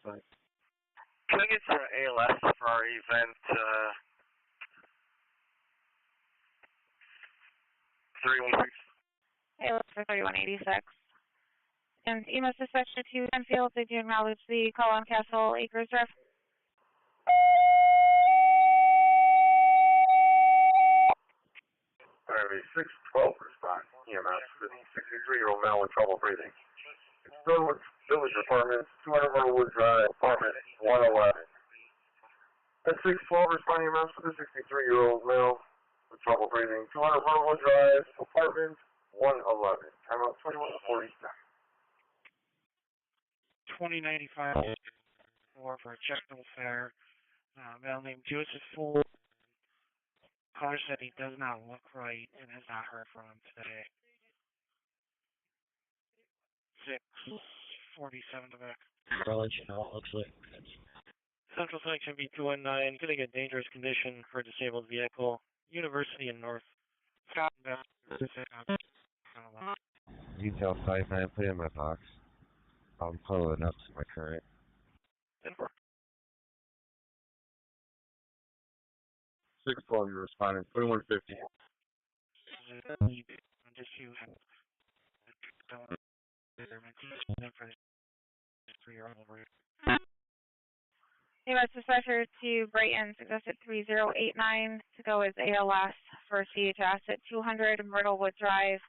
Can I get some ALS for our event 316? ALS for 3186. And EMS dispatch to Penfield, they do acknowledge the call on Castle Acres Drive. Alright, 612 response, EMS, 63-year-old male with trouble breathing. It's Village Apartments, 200 Monroe Drive, apartment 111. At 612 respond EMS for the 63-year-old male with trouble breathing, 200 Monroe Drive, apartment 111. Time out 21:47. 2095 for a check bill fare. Male named Joseph Full. Caller said he does not look right and has not heard from him today. 647 to back. I'll let you know what it looks like. Central Section B219, getting a dangerous condition for a disabled vehicle. University in North. Scott. Detail 59, put it in my box. I'm pulling up to my current. 612, you're responding. 2150. EMS dispatcher to Brighton suggested 3089 to go as ALS for CHS at 200 Myrtlewood Drive,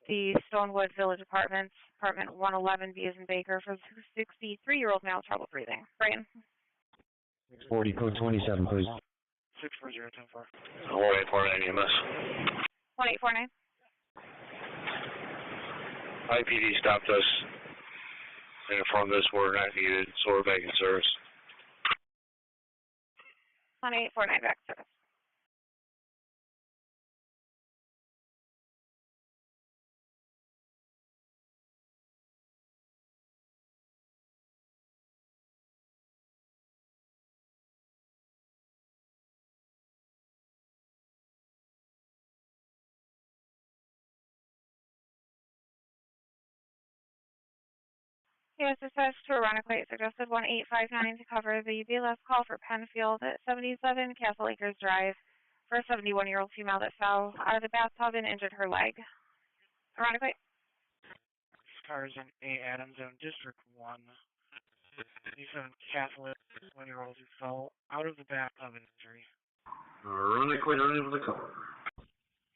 the Stonewood Village Apartments, apartment 111, B as in Baker, for 63-year-old male, trouble breathing. Brighton. 40, code 27, please. 64010-4. 1849 EMS. 1849. IPD stopped us and informed us we're not needed, so we're back in service. 1849 back service. Yes, dispatch to Ironically suggested 1859 to cover the BLS call for Penfield at 77 Castle Acres Drive for a 71-year-old female that fell out of the bathtub and injured her leg. Ironically. Cars in A. Adams Zone, District 1. 77 Catholic 1-year-old who fell out of the bathtub in injury. Ironically, running for the call.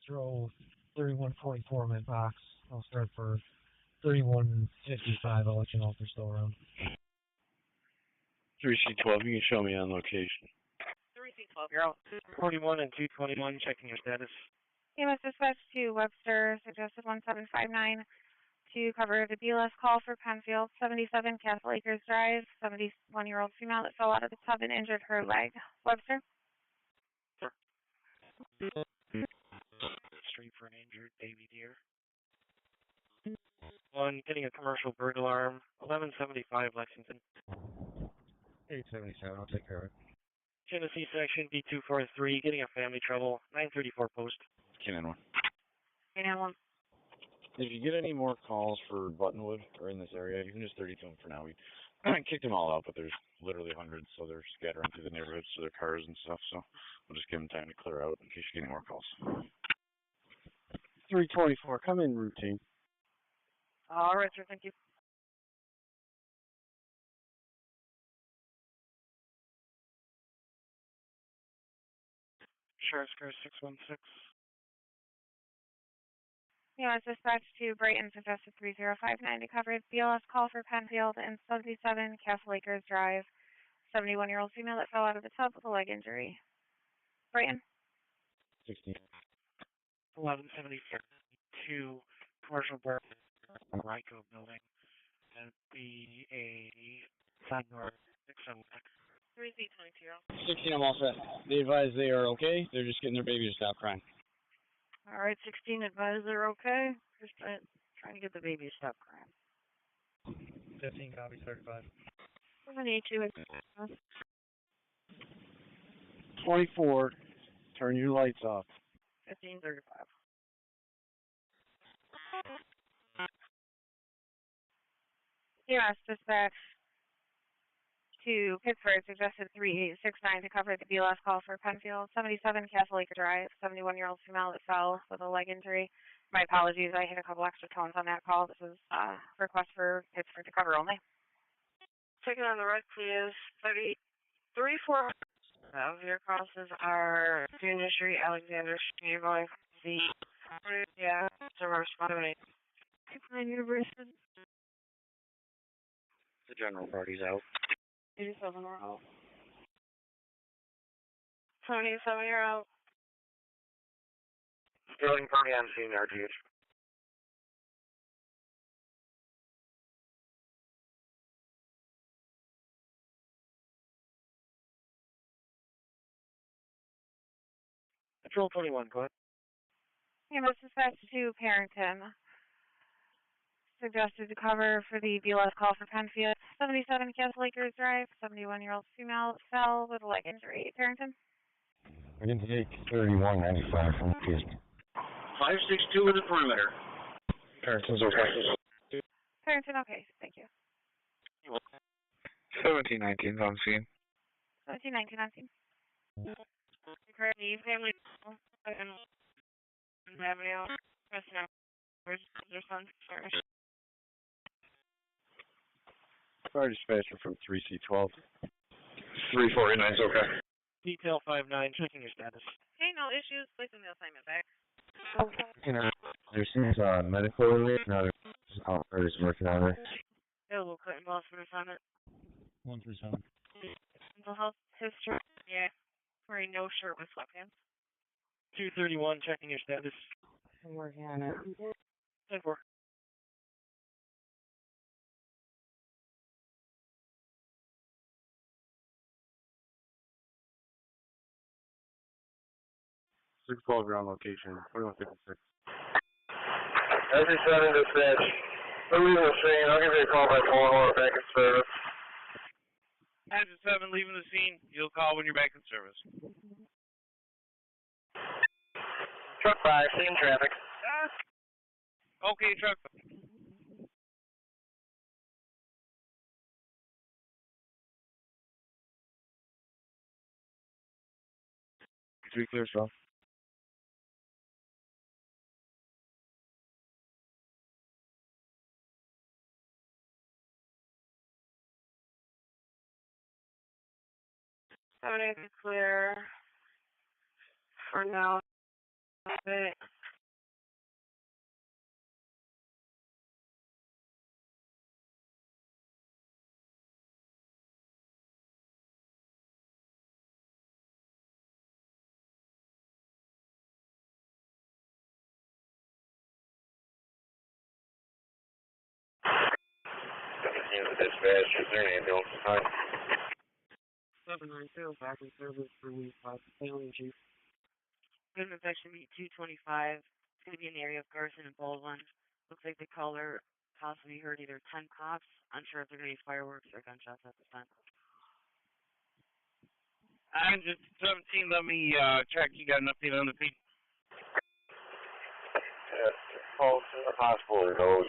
Throw 3144 in my box. I'll start for 3155. I'll let you know if they're still around. 3C12, you can show me on location. 3C12, you're out. 41 and 221, checking your status. EMS dispatch to Webster suggested 1759 to cover the BLS call for Penfield, 77 Castle Acres Drive, 71-year-old female that fell out of the tub and injured her leg. Webster? Sir. Street for an injured baby deer. 1, getting a commercial burglar alarm, 1175 Lexington. 877, I'll take care of it. Tennessee Section B243, getting a family trouble, 934 post. Cannon 1. Cannon 1. If you get any more calls for Buttonwood or in this area, you can just 32 them for now. We kicked them all out, but there's literally hundreds, so they're scattering through the neighborhoods to their cars and stuff, so we'll just give them time to clear out in case you get any more calls. 324, come in routine. All right, sir, thank you. Sheriff's Car 616. EMS dispatch to Brighton suggested 3059 to cover BLS call for Penfield and 77 Castle Acres Drive, 71-year-old female that fell out of the tub with a leg injury. Brighton? 16. 1174. to commercial bar Ryco building and be a sign guard 676. 3C22. 16, I'm all set. They advise they are okay. They're just getting their baby to stop crying. All right, 16, advise they're okay. Just trying to get the baby to stop crying. 15, copy 35. 782. 24, turn your lights off. 1535. EMS dispatch to Pittsford suggested 3869 to cover the BLS call for Penfield, 77 Castle Acre Drive, 71-year-old female that fell with a leg injury. My apologies, I hit a couple extra tones on that call. This is a request for Pittsford to cover only. Checking on the red, please. 34. Your crosses are Junior Street, Alexander Street. You're going to the responding. 69 University. The general party's out. 87, we're out. 77, you're out. Sterling Party on scene, RGH. Patrol 21, go ahead. EMS dispatch to Parrington suggested to cover for the BLS call for Penfield, 77 Castle Acres Drive, 71-year-old female fell with a leg injury. Parrington? Identity 3195 from the case. 562 in the perimeter. Parrington's okay. Parrington, okay, thank you. 1719's on scene. 1719 on scene. Currently, family Avenue, pressing up. Where's their son? Fire dispatcher from 3C12. 349's okay. Detail 59, checking your status. Hey, no issues. Placing the assignment back. There seems medical relief. Now there's working on it. Available Clinton Boss for assignment. 137. Mental health history. Yeah. Wearing no shirt with sweatpants. 231, checking your status. I'm working on it. 10-4. You're on location, 2156. Every 7 dispatch. I'm leaving the scene. I'll give you a call by phone or back in service. Engine 7 leaving the scene. You'll call when you're back in service. Truck 5, same traffic. Okay, truck. Three clear, Sean. Is clear for now. Dispatch, is there an ambulance in time? 792, back in service for Week 5, Family Chief. Business actually 225. It's going to be in the area of Garson and Baldwin. Looks like the caller possibly heard either 10 pops. Unsure if they're going to be fireworks or gunshots at this time. Engine 17, let me check. You got an update on the feed? Call possible those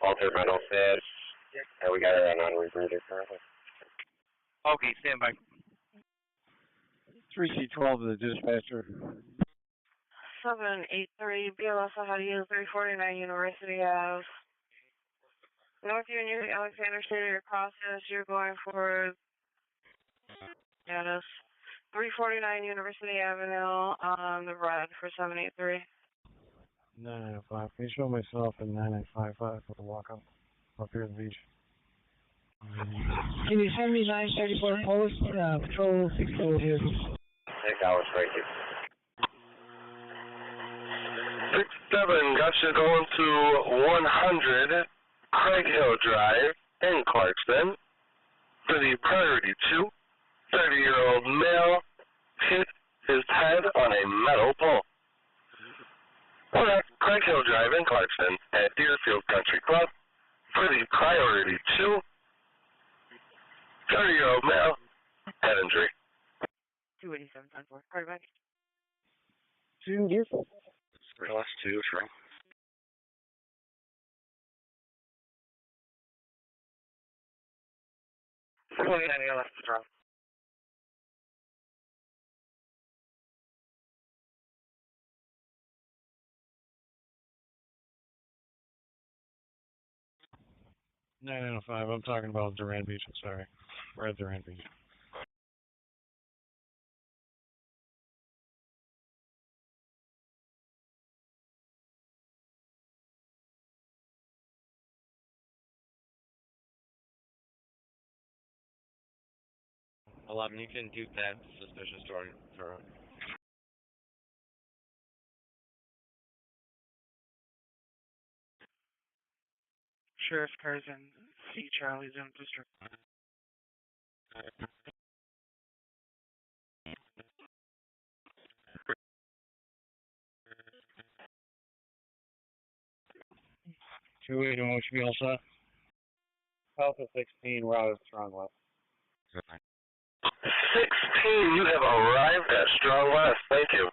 altered mental status. Yeah, we got her on rebreather currently. Okay, stand by. 3C12 to the dispatcher. 783 BLS Ohio 349 University Ave. North Union Alexander City, your process, you're going for status 349 University Avenue on the red for 783. 995. Can you show myself in 9955 for the walkout up here at the beach? Can you send me 934 post, patrol 602? I think I was right here. 567, got you going to 100 Craig Hill Drive in Clarkston for the priority 2. 30-year-old male hit his head on a metal pole. Alright, Craig Hill Drive in Clarkston at Deerfield Country Club for the priority 2. 30-year-old male, head injury. 287, 10-4. Right back. 2 Deerfield. Last 2, sure. Strong. Nine out of 5. I'm talking about Durand Beach. Sorry. We're at Durand Beach. You can do that. Suspicious story. Sheriff's cars in C. Charlie Zone District. Two eight, and what should be all set? South of 16, route is Strong West. 16, you have arrived at Strong West. Thank you.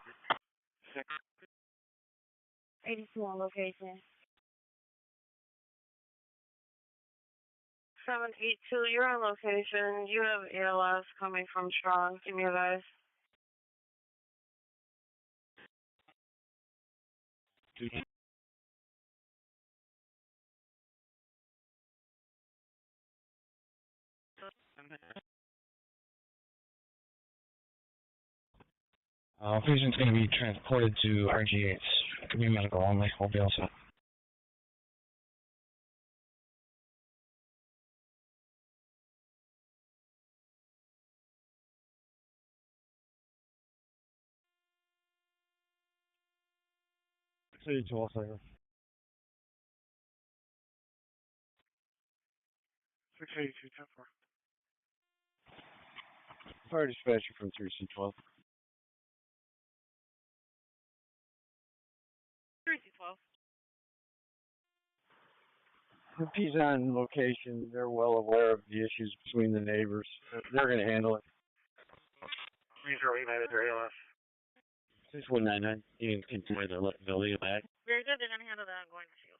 82 on location. 782, you're on location. You have ALS coming from Strong. Give me a advice. Patient's going to be transported to RG8. Could be medical only. We'll be all set. City 12 second. 682, 10-4. Fire dispatcher from 3C12. 312. If he's on location, they're well aware of the issues between the neighbors. They're going to handle it. 3089 is your ALS. 6199. You can continue the lead back. Very good. They're going to handle that. I'm going to you.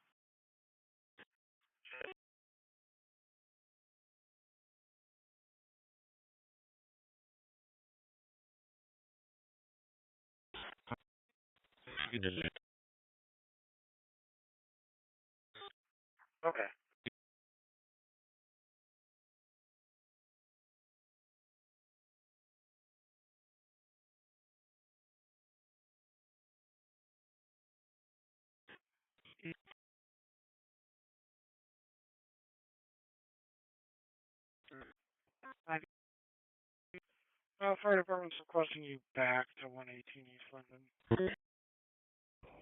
Okay. Fire department's requesting you back to 118 East London.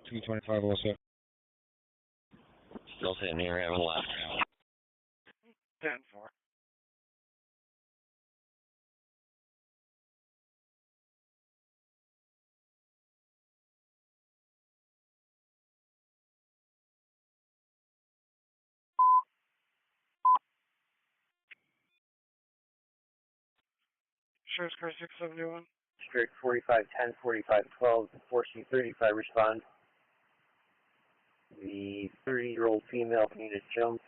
225 all set. Still sitting here, haven't left. 10-4. Sheriff's car 671. District 4510, 4512, 4C35 respond. The 30-year-old female needed jump.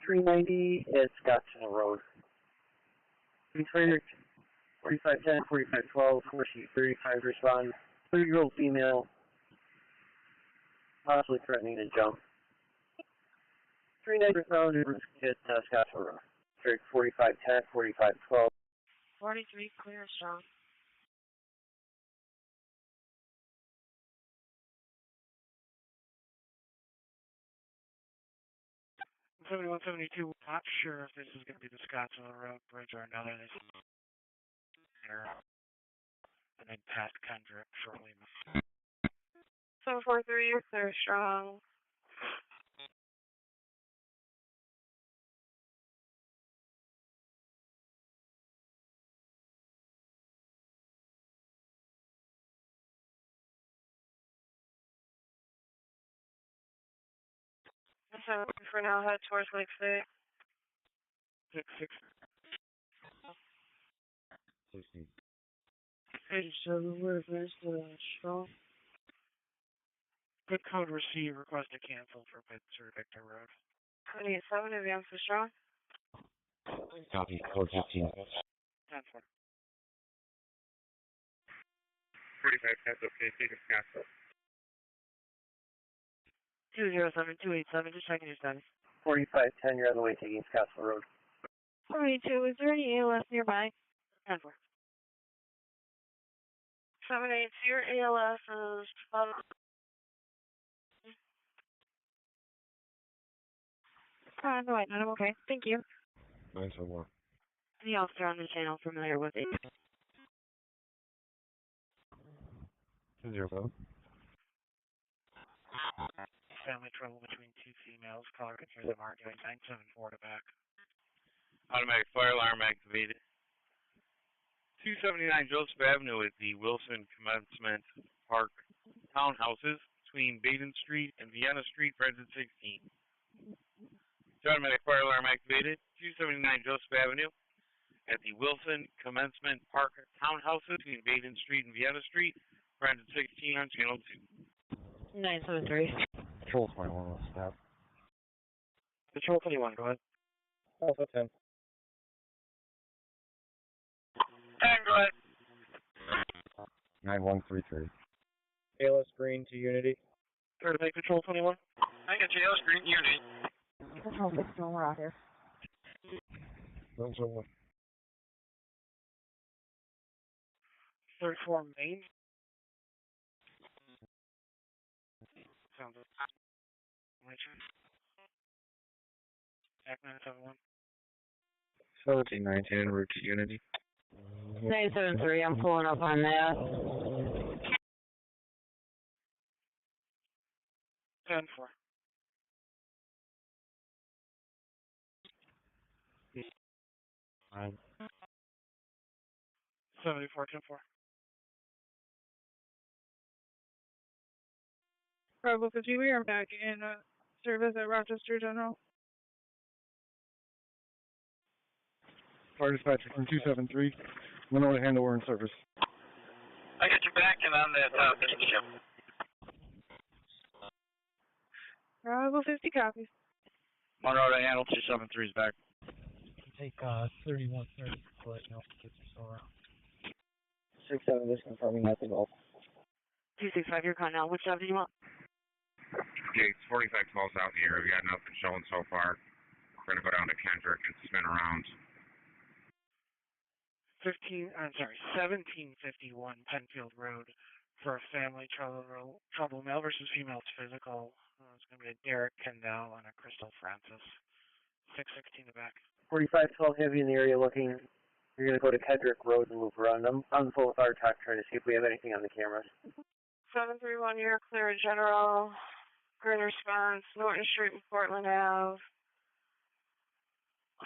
390 at Scottsdale Road. 4510, 4512, 4C35 respond. 30-year-old female possibly threatening to jump. 390 found at Scottsdale Road. District 4510, 4512. 43, clear, Strong. Okay. 7172, not sure if this is going to be the Scottsdale Road Bridge or another. This is here. And then past Kendrick shortly. 743, you're clear strong. So for now, head towards Lake State. 16. Hey, so where's this strong? Good code received. Request to cancel for Pittsford Victor Road. 27, advance to strong. Copy, code 15. 10-4. 45 cents, okay, take a castle. 207-287, just checking your status. 4510, you're on the way taking Scottsville Road. 72, is there any ALS nearby? 10-4. 782, your ALS is No, I'm okay. Thank you. 971. Any officer on the channel familiar with it? 207. Family trouble between two females. Caller concerns them arguing. 974 to back. Automatic fire alarm activated. 279 Joseph Avenue at the Wilson Commencement Park townhouses between Baden Street and Vienna Street, Brenton 16. Automatic fire alarm activated. 279 Joseph Avenue at the Wilson Commencement Park townhouses between Baden Street and Vienna Street, Brenton 16 on channel 2. 973. Patrol 21, let's stop. Patrol 21, go ahead. Alpha 10. 10, go ahead. 9133. ALS Green to Unity. Clear to make Patrol 21. I got JL Green Unity. Patrol 16, we're out here. 171. 34 Main. Sounds good. Back 971. 1719 en route to Unity. 973, I'm pulling up on that. 10-4. Nine. 74, 10-4. Bravo 50, we are back in service at Rochester General. Fire dispatcher from 273. Monroe to handle, we're in service. I got you back and on that ship. Bravo 50 copies. Monroe to handle, 273 is back. Take 3130, but no, it's still around. 67, just confirming that's the goal. 265, you're calling now. Which job do you want? Gates 45 calls out here. We got nothing showing so far. We're gonna go down to Kendrick and spin around. 1751 Penfield Road for a family trouble, male versus female, it's physical. It's going to be a Derek Kendall and a Crystal Francis. 616 to back. 4512 heavy in the area looking. You're going to go to Kendrick Road and move around. I'm on the phone with our talk trying to see if we have anything on the cameras. 731, you're clear, General. Green response, Norton Street and Portland Ave.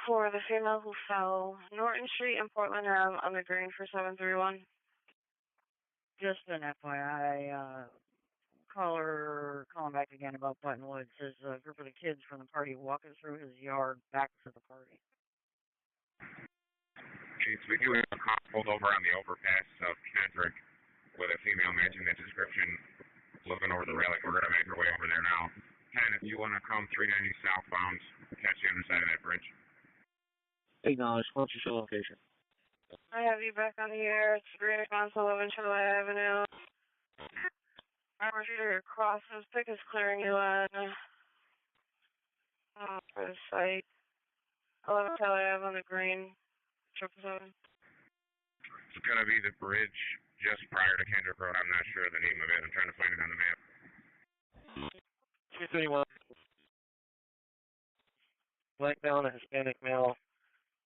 For the female who fell, Norton Street and Portland Ave on the green for 731. Just an FYI, calling back again about Buttonwood. Says a group of the kids from the party walking through his yard back to the party. Gates, we do have a car pulled over on the overpass of Kendrick with a female matching that description looking over the relic. We're going to make our way over there now. Ken, if you want to come 390 southbound, catch you on the side of that bridge. Acknowledge. What's your show location? I have you back on the air. It's green response 11 Chile Avenue. Our shooter crosses. Pick is clearing you on for the site. 11 Chile Ave on the green. 777. It's going to be the bridge just prior to Kendrick Road. I'm not sure the name of it. I'm trying to find it on the map. 231. Black male and a Hispanic male.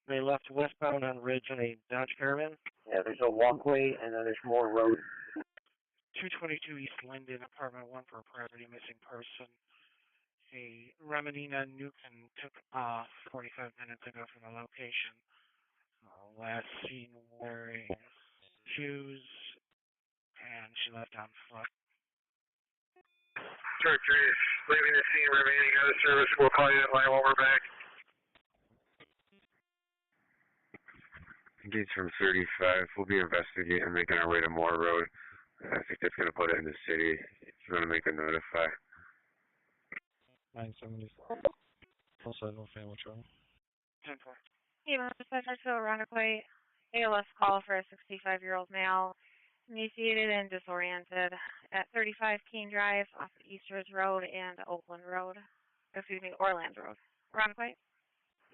They left westbound on Ridge in a Dodge Caravan. Yeah, there's a walkway and then there's more road. 222 East Linden, apartment 1 for a property missing person. A Remenina Nukin took off 45 minutes ago from the location. Last seen wearing shoes, and she left on foot. Church is leaving the scene, remaining out of service. We'll call you at line when we're back. Gates from 35. We'll be investigating and making our way to Moore Road. I think that's going to put it in the city. If you want to make a notify. 974. Also, no family trouble. 10-4. EMS dispatcher to Irondequoit. ALS call for a 65-year-old male, emaciated and disoriented, at 35 Keene Drive off of Eastridge Road and Orland Road. Irondequoit.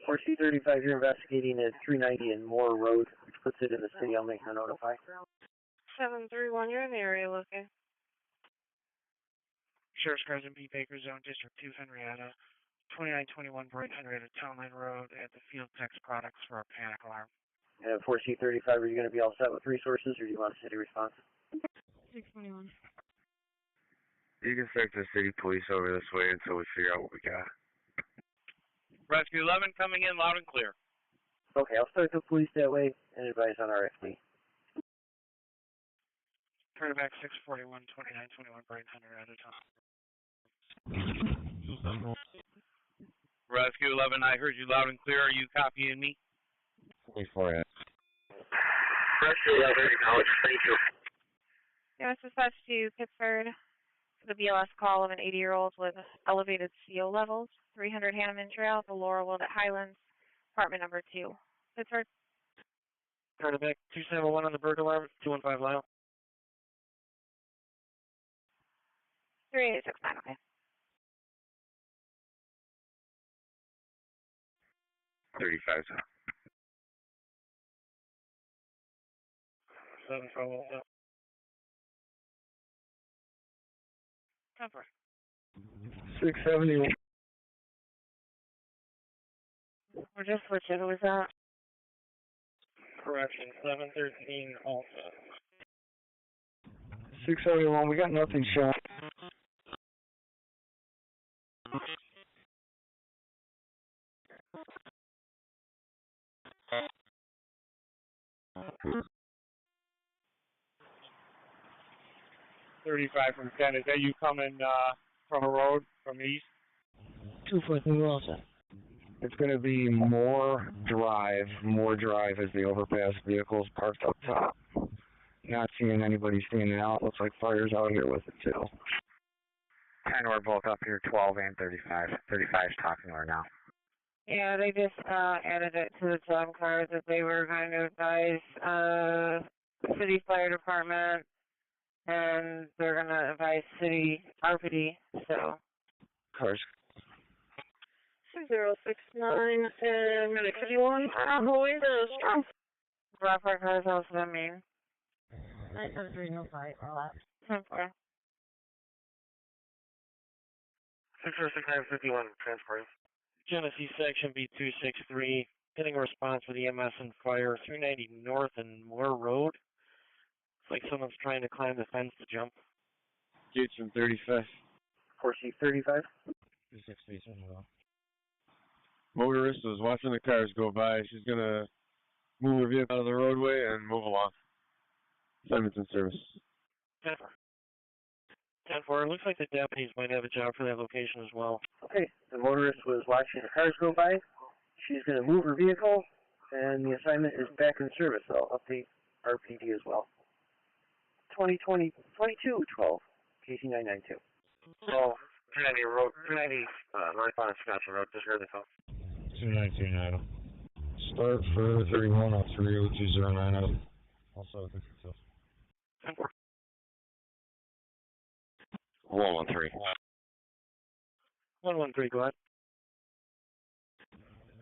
4C35, you're investigating at 390 and Moore Road, which puts it in the city. I'll make her notify. 731, you're in the area looking. Sheriff's Cars in B. Baker Zone, District 2, Henrietta. 2921 Bright Henrietta Town Line Road at the Field Tex Products for a panic alarm. 4C35, are you going to be all set with resources, or do you want a city response? 621. You can start the city police over this way until we figure out what we got. Rescue 11 coming in loud and clear. Okay, I'll start the police that way and advise on RFP. Turn it back 641 2921 Bright Henrietta Town. Rescue 11, I heard you loud and clear. Are you copying me? Wait for it. Rescue 11, acknowledge. Thank you. EMS dispatch to Pittsford for the BLS call of an 80-year-old with elevated CO levels. 300 Hanneman Trail, the Laurelwood at Highlands, apartment number 2. Pittsford. Turn it back 271 on the burglar alarm, 215 Lyle. 3869, okay. 35. 712. 10-4. 671. We're just switching. Who was that? Correction, 713 Alpha. 671, we got nothing showing. $35 from 10. Is that you coming from a road from the east? 243 also. It's going to be more drive as the overpass vehicles parked up top. Not seeing anybody standing out. Looks like fire's out here with it too. 10, we're both up here, 12 and 35. 35's talking to her now. Yeah, they just added it to the job card that they were going to advise city fire department, and they're going to advise city RPD, so. Cars. 6069 and Medic 51. Homeoye is strong. Brockport cars also, I mean. 97305, all that. 10-4. 66951, transport. Genesee Section B263, getting a response for the EMS and fire, 390 North and Moore Road. It's like someone's trying to climb the fence to jump. Gates from 35. 4C35. 263. Motorist was watching the cars go by. She's going to move her vehicle out of the roadway and move along. Assignment's in service. 10-4. 10-4. It looks like the deputies might have a job for that location as well. Okay, the motorist was watching the cars go by. She's going to move her vehicle, and the assignment is back in service. I'll update RPD as well. 2212, KC992. Oh, 390 road, 390 northbound Wisconsin Road, just heard the call. 2929. Start for 3103-0209. Also, 113. 113, go ahead.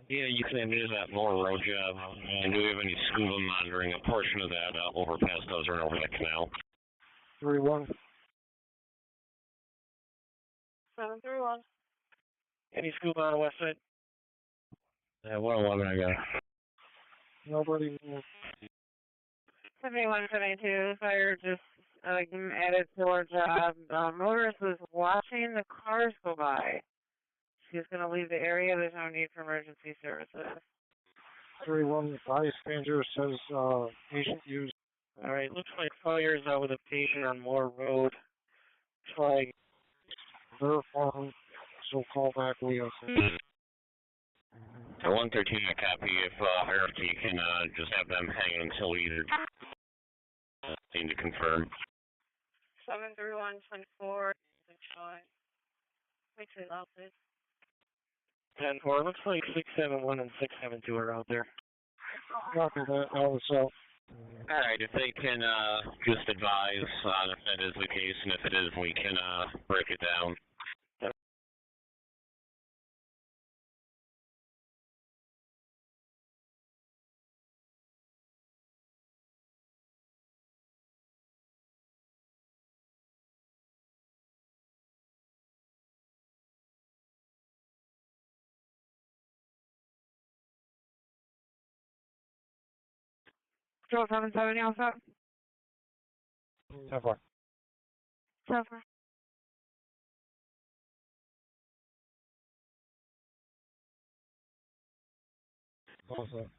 Yeah, you can do that Moore Road job. And do we have any scuba monitoring a portion of that overpass does run over the canal? 31. 731. Any scuba on the west side? Yeah, 111 I got. Nobody. 7172, fire just I'm added to our job. Motorist was watching the cars go by. She's going to leave the area. There's no need for emergency services. 31 bystander says patient use. All right, looks like fire's out with a patient on Moore Road. Try Verify, so call back Leo. 113, a copy. If hierarchy can just have them hang until we either need to confirm. 73124. Wait till loud, please. 10-4, looks like 671 and 672 are out there. Copy that, also. Alright, if they can just advise if that is the case, and if it is, we can break it down. Patrol 770, what's up? 10-4. 10-4. Also.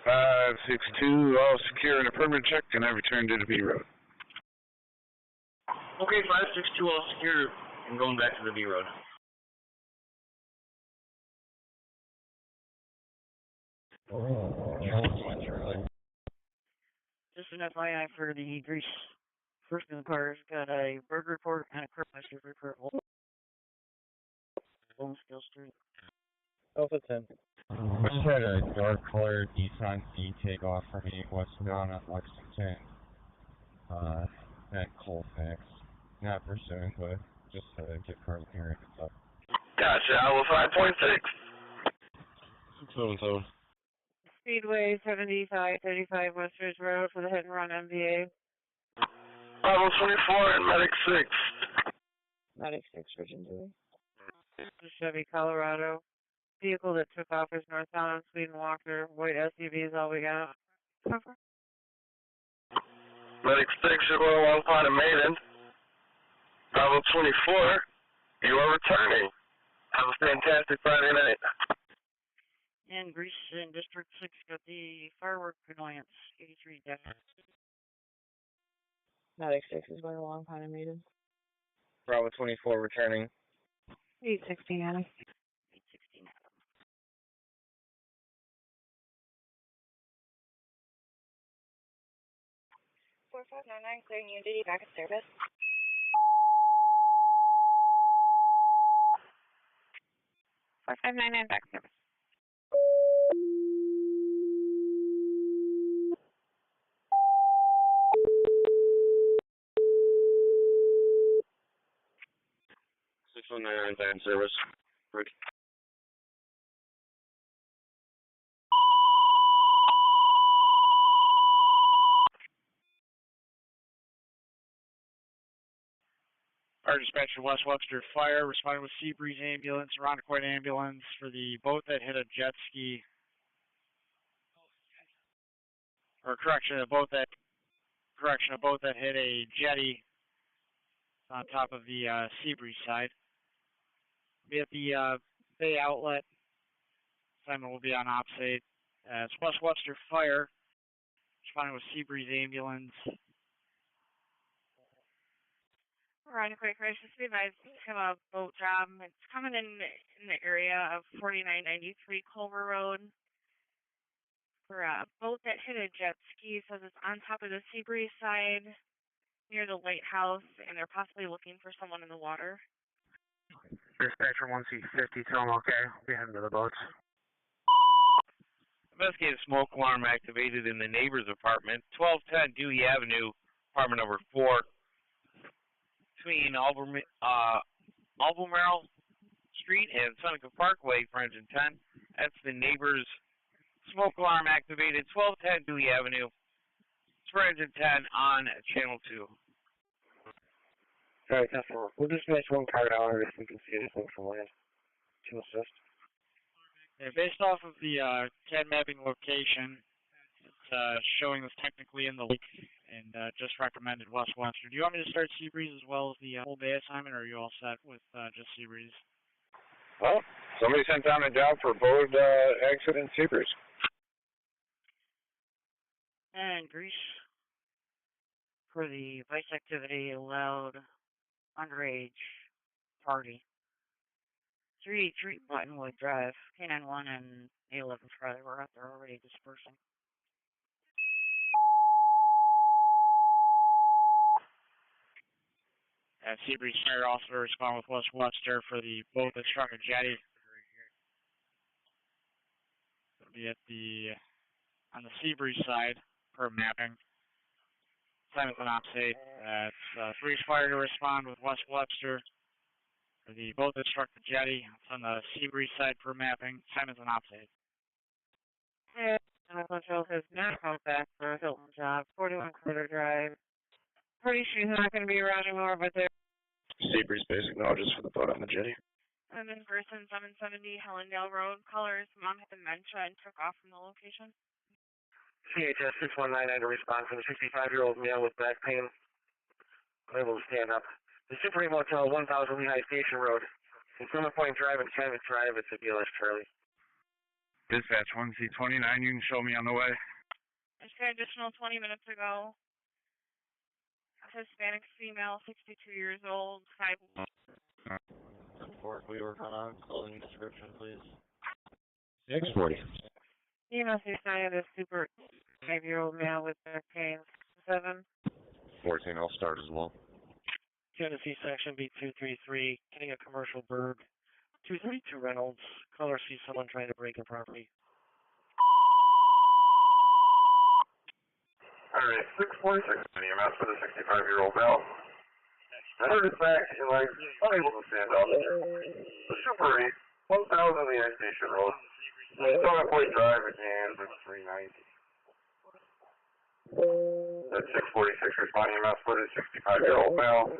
Five 6-2, all secure and a permanent check, and I return to the B road. Okay, 562, all secure, and going back to the B road. Just an FYI for the Grease first in the cars, got a burger report and a Kirkmeister report. Still Street. Alpha 10. We just had a dark colored Nissan C take off from me westbound at Lexington. At Colfax. Not pursuing, but just to get further clearance and stuff. Gotcha, I was 5.6. 677. Speedway 7535 West Ridge Road for the hit and run MVA. Bravo 24 and Medic 6. Medic 6, Virgin Dewey. Chevy Colorado. Vehicle that took off is northbound on Sweden Walker. White SUV is all we got. Medic 6, you're going along Pond and Maiden. Bravo 24, you are returning. Have a fantastic Friday night. And Grease in District 6 got the firework annoyance, 83 deaths. Medic 6 is going along Pine and Maiden. Bravo 24 returning. 816 Adam. 816 Adam. 4599, clearing Unity, back in service. Back in service. Back in service. Rick. Our dispatcher, West Webster Fire, responding with Seabreeze ambulance, Irondequoit ambulance for the boat that hit a jet ski. Or correction, a boat that hit a jetty on top of the Seabreeze side. Be at the Bay Outlet, assignment will be on ops 8. It's West Webster Fire. Responding with Seabreeze Ambulance. Ryan, quick crisis, be advised to a boat job. It's coming in the area of 4993 Culver Road for a boat that hit a jet ski. Says it's on top of the Seabreeze side near the lighthouse, and they're possibly looking for someone in the water. Dispatcher 1C50, tell them okay. Be heading to the boats. Investigative smoke alarm activated in the neighbor's apartment, 1210 Dewey Avenue, apartment number 4, between Albemarle Street and Seneca Parkway for engine 10. That's the neighbor's smoke alarm activated, 1210 Dewey Avenue. It's for engine 10 on channel 2. Alright, that's all. We'll just match one car down if we can see anything from land to assist. Yeah, based off of the CAD mapping location, it's showing this technically in the lake and just recommended West Webster. Do you want me to start Seabreeze as well as the whole day assignment, or are you all set with just Seabreeze? Well, somebody sent down a job for boat accident Seabreeze. And Greece for the vice activity allowed underage party. 383 Buttonwood Drive, K91 and A11 Friday. We're out there already dispersing. Seabreeze Fire also respond with West Webster for the boat that struck a jetty. It'll be on the Seabreeze side per mapping. Assignment on ops 8. It's Breeze Fire to respond with West Webster for the boat that struck the jetty. It's on the Seabreeze side per mapping. Assignment on ops 8. Control has not come back for a Hilton job, 41 Quarter Drive. Pretty sure he's not going to be around anymore, but they're... Seabreeze basic knowledge is for the boat on the jetty. I'm in person 770 Hellendale Road. Callers, mom had dementia and took off from the location. CHS 6199 to respond for the 65-year-old male with back pain. Unable to stand up. The Super E Motel, 1000 Lehigh Station Road. In Summit Point Drive and China Drive, it's a BLS Charlie. Dispatch 1C29, you can show me on the way. I said additional 20 minutes ago. A Hispanic female, 62 years old, 5. Support, we work on clothing description, please. 640. EMS assigned a Super 5-year-old male with back pain, 7. 14, I'll start as well. Tennessee Section B233, getting a commercial bird. 232 Reynolds. Caller sees someone trying to break a property. Alright, 646 EMS for the 65-year-old male. I heard his back and legs unable to stand up. The Super 8, 1000 Lehigh Station Road. Summit Point Drive and Route 390. That's 646 responding EMS for the 65-year-old male.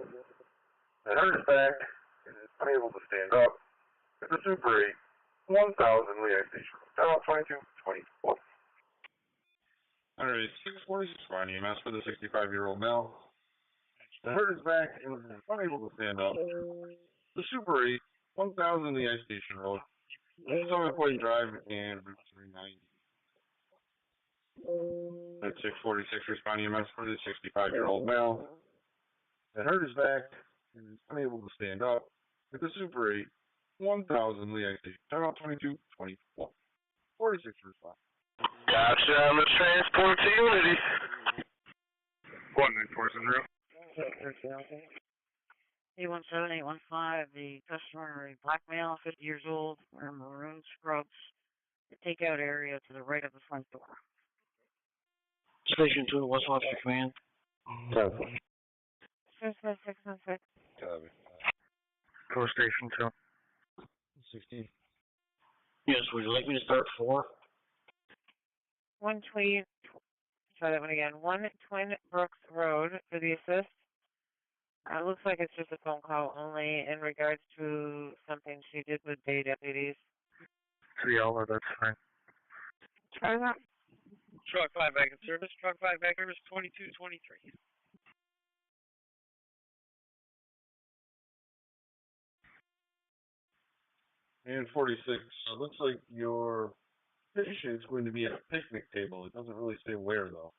I hurt his back and is unable to stand up. It's a Super 8, 1000 Lehigh Station Road. Dial 2224. Alright, 646 responding EMS for the 65-year-old male. I hurt his back and is unable to stand up. The Super 8, 1000 Lehigh Station Road. Summit Point Drive and Route 390. That's 646 responding EMS for the 65-year-old male. That hurt his back and is unable to stand up. With the Super 8, 1000 Lehigh Station. Dial 2224. 46 respond. Gotcha, I'm the transport to Unity. 194 Monroe. 817, 815, the customer, a black male, 50 years old, wearing maroon scrubs. The takeout area to the right of the front door. Station 2, West Webster Command. Copy. 616. Copy. Go Station 2. 16. Yes, would you like me to start 4? Try that one again. 1 Twin Brooks Road for the assist. It looks like it's just a phone call only in regards to something she did with day deputies. 3 hour, that's fine. Try that. Truck 5 back in service. Truck 5 back in service 2223. And 46. Looks like your patient is going to be at a picnic table. It doesn't really say where, though.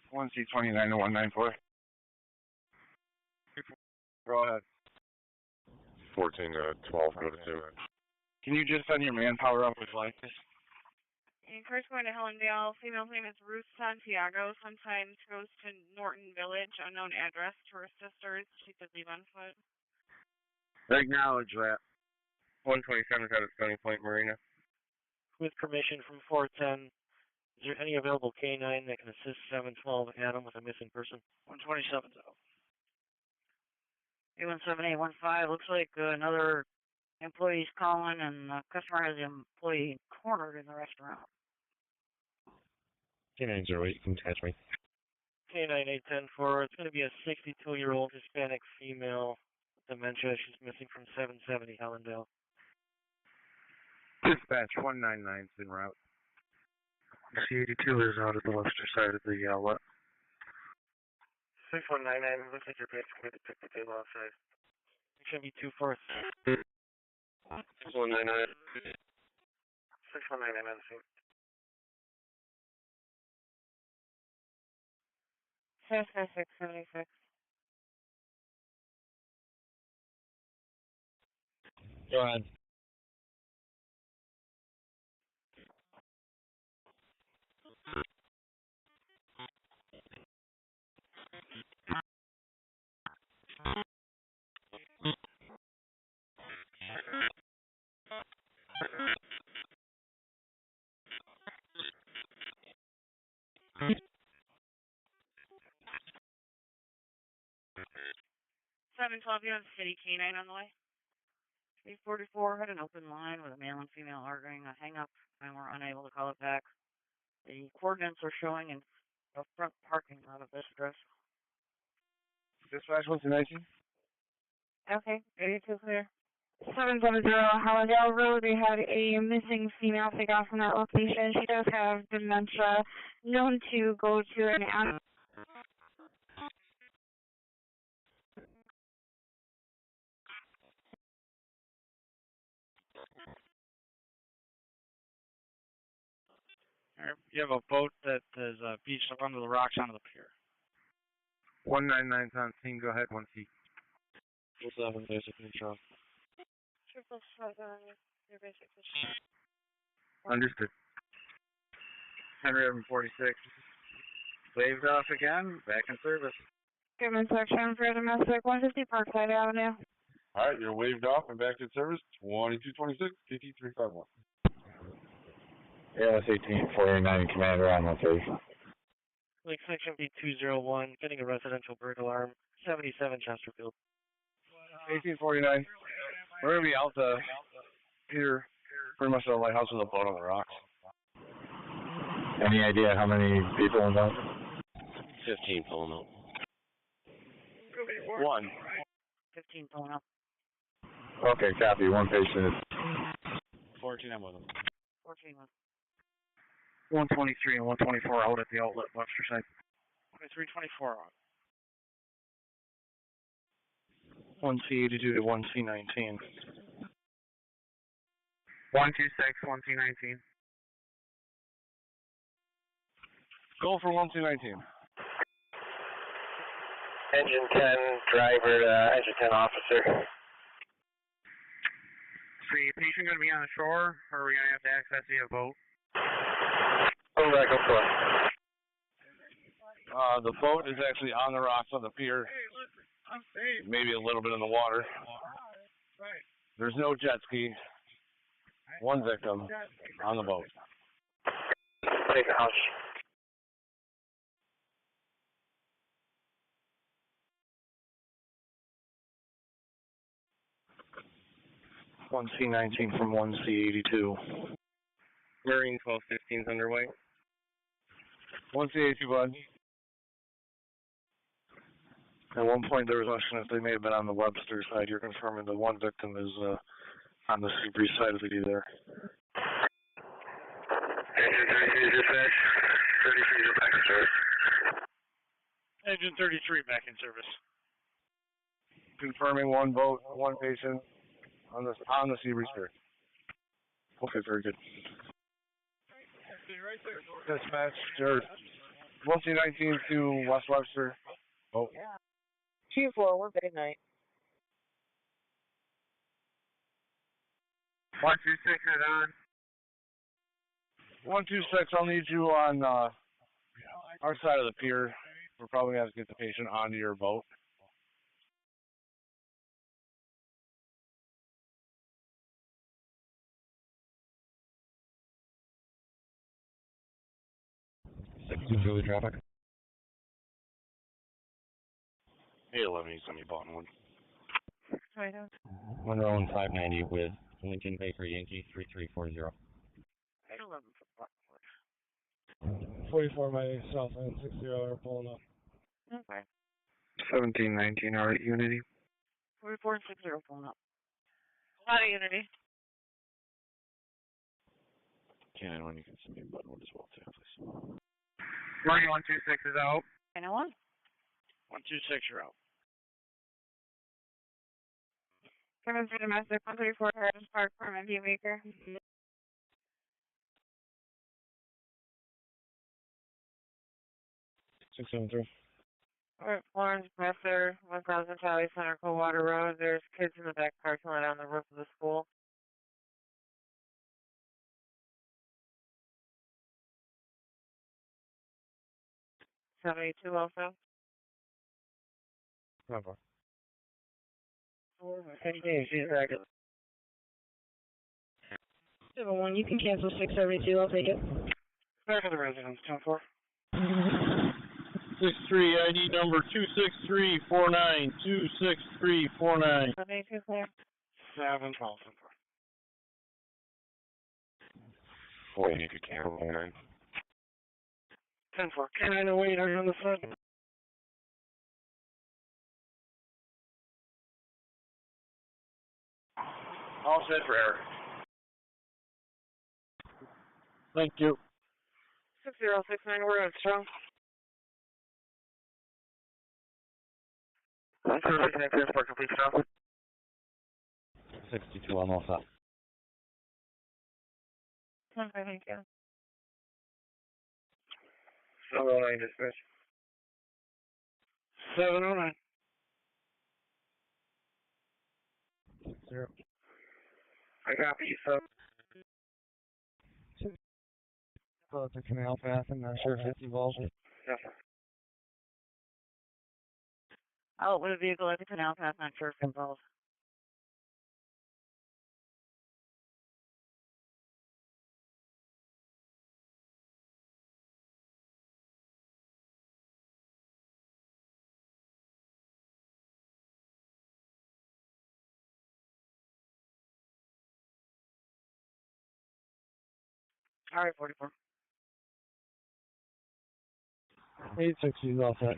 One C29 to 194. Go ahead. 14 to 12, go to 2. Can you just send your manpower up with lights? And car's going to Hellendale. Female's name is Ruth Santiago. Sometimes goes to Norton Village, unknown address to her sisters. She could leave on foot. Acknowledge that. 127 is out at Stony Point Marina. With permission from 410, is there any available K9 that can assist 712 Adam with a missing person? 127's out. 817-815, looks like another employee's calling and the customer has the employee cornered in the restaurant. K908, you can catch me. K9 810-4, it's going to be a 62-year-old Hispanic female with dementia. She's missing from 770 Hellendale. Dispatch 199's en route. C82 is out at the western side of the outlet. 6199, looks like your patient's going to pick the table outside. It should be 24. 6199. 6199 on the scene. Suspect 676. Go ahead. Seven 12, you have City K9 on the way. 344 had an open line with a male and female arguing a hang-up, and we're unable to call it back. The coordinates are showing in the front parking lot of this address. Dispatch 119. Okay, 82 clear. 770 Hellendale Road, we had a missing female take off from that location. She does have dementia, known to go to an You have a boat that is beached up under the rocks onto the pier. 199's on scene. Go ahead, 1C. 7 basic control. 777, your basic control. Understood. Henrietta 46. Waved off again, back in service. given section for domestic 150 Parkside Avenue. All right, you're waved off and back in service. 2226, KT351. ALS 1849, Commander on location. Lake section B201, getting a residential bird alarm, 77 Chesterfield. 1849. We're going to be out the pier, pretty much the lighthouse with a boat on the rocks. Any idea how many people involved? 15 pulling out. 1. 15 pulling up. Okay, copy. One patient is 14, I'm with them. 14 was 123 and 124 out at the outlet, Webster side. 2324 on. 1C82 to 1C19. 126, 1C19. Go for 1C19. Engine 10, driver, engine 10 officer. So the patient going to be on the shore, or are we going to have to access via boat? Oh, right, go for it. The boat is actually on the rocks on the pier. Maybe a little bit in the water. There's no jet ski. One victim on the boat. Take a house. One C19 from 1C82. Marine 1215 is underway. 1C82, bud. At one point there was mention that they may have been on the Webster side. You're confirming the one victim is on the Seabreeze side of the D there. Agent 33 dispatch. 33 is back in service. Agent 33 back in service. Confirming one vote, one patient on the Seabreeze pier. Okay, very good. Dispatch, or 1219 to West Webster. Oh. 2-4, we're good night. 126 is on. 126, I'll need you on our side of the pier. We're probably going to have to get the patient onto your boat. Philly traffic. 811, he's going to be Bottonwood. Monroe and 590 with Lincoln Baker Yankee 3340. 811 for Brockport. 44 my south end, 60 are pulling up. Okay. 1719 are at Unity. 44 and 60 pulling up. Not a Unity. Cannon, when you can send me Bottonwood as well, too, please. Marty 126 is out. 901. 126, you're out. Coming through domestic 134 Harris Park, Permanent View Maker. 673. Alright, Florence Messer, 1000 Tally Center, Coldwater Road. There's kids in the back parking lot on the roof of the school. $72 also. Never. 7-1, you can cancel 672, I'll take it. Back of the residence, 10-4. 63, ID number 26349, 26349. 782 clear. 7-12, 4, you could cancel 9. 10-4. K908, are you on the front? All set for Eric. Thank you. 6069, we're on strong. 126 transport complete stop. 62 on all set. 10-5, thank you. 709 dispatch. 709. 0. I copy you, sir. So it's a canal path and not sure 50 volts. Yes, sir. Out with a vehicle at the canal path, not sure if involved. All right, 44. 860 is all set.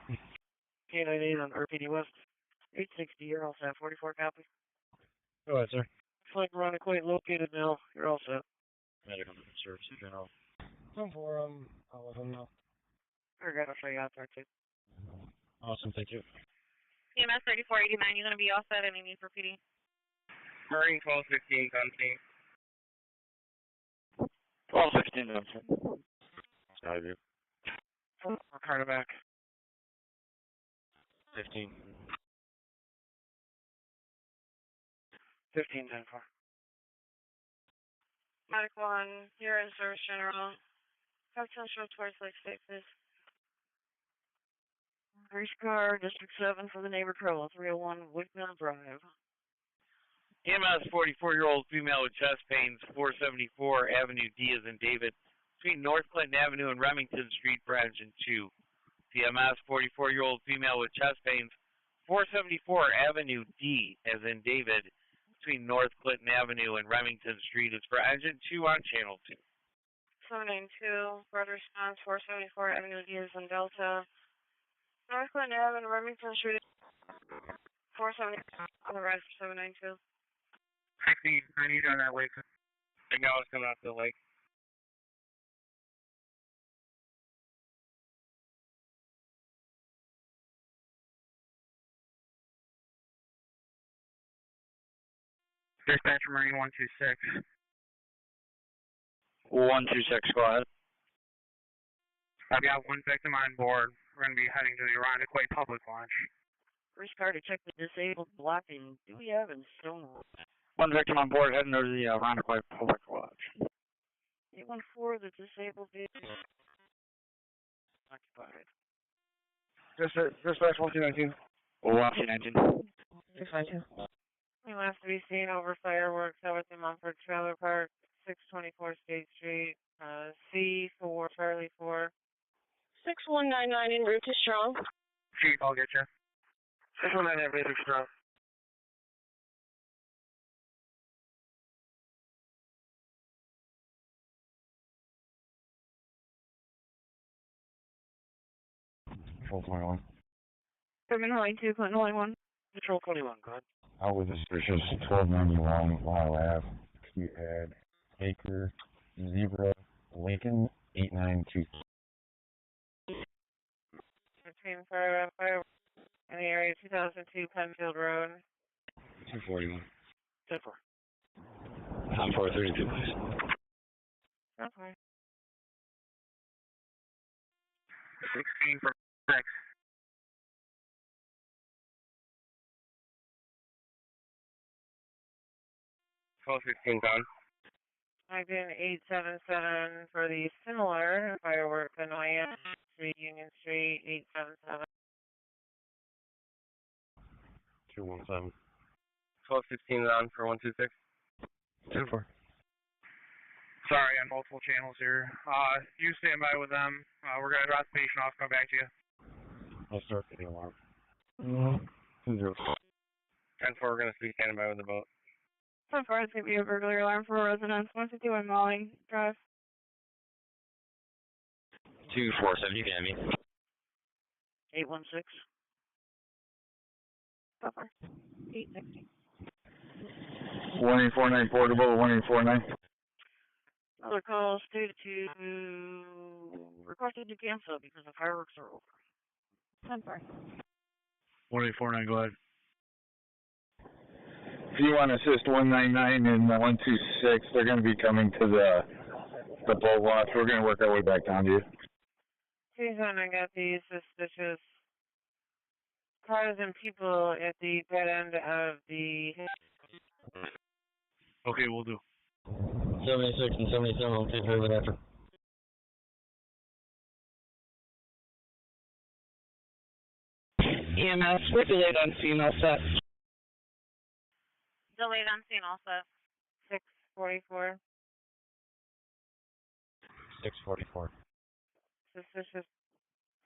K98 on RPD West. 860, you're all set. 44 copy. Go ahead, sir. Looks like we're on a quite located now. You're all set. Medical service general. 10-4, I'll let him know. We're going to show you out there, too. Awesome, thank you. EMS 3489, you're going to be all set. Any need for PD? Marine 1216 on scene. 1216, that's it. Skyview. We're kind of back. 15. 15, 10-4. Medic 1, you're in service general. Have Central towards Lake State, please. Grease car, District 7 for the neighbor trouble, 301 Wickmill Drive. EMS 44-year-old female with chest pains, 474 Avenue D as in David, between North Clinton Avenue and Remington Street for engine 2. CMS 44-year-old female with chest pains, 474 Avenue D as in David, between North Clinton Avenue and Remington Street is for engine 2 on channel 2. 792, broad response, 474 Avenue D as in Delta. North Clinton Avenue, Remington Street. 470 on the rise for 792. 16, I need you on that lake. I know it's coming off the lake. Dispatcher Marine 126. 126, go ahead. I've got one victim on board. We're going to be heading to the Irondequoit public launch. First car to check the disabled blocking. Do we have in Stonewall? One victim on board heading to the Irondequoit public lodge. 814, the disabled vehicle occupied. Dispatch 1219. 1219. 652. We left to be seen over fireworks over at the Mumford Trailer Park, 624 State Street, C4 Charlie 4. 6199 en route to Strong. Chief, I'll get you. 619 everything strong. Patrol 21. Criminal line 2, Clinton line 1. Patrol 21, go ahead. Out with suspicious 1291 Lyle Ave. We had Baker, Zebra, Lincoln, 892. Between fire in the area 2002 Penfield Road. 241. 10-4. I'm 432, please. Okay. 16 from 6. Twelve 16 down. I've been 877 for the similar fireworks in Honeoye Street, Union Street, 877. 217. 1216 on for 126. 2-4. Sorry, on multiple channels here. You stand by with them. We're going to drop the patient off, come back to you. I'll start the alarm. 10-4, we're going to be standing by with the boat. So far, it's going to be a burglary alarm for residents. 151 Molly Drive. 247, you can me. 816. So far. 860. 1849 portable, 1849. Another call stated to requested to cancel because the fireworks are over. 10-4. 1849, go ahead. If you want to assist 199 and 126, they're going to be coming to the boat launch. We're going to work our way back down to you. Susan, I got these suspicious cars and people at the dead end of the... Okay, we'll do. 76 and 77, I'll take care of it after. EMS, we're delayed on scene, all set. Delayed on scene also. 644. 644. Suspicious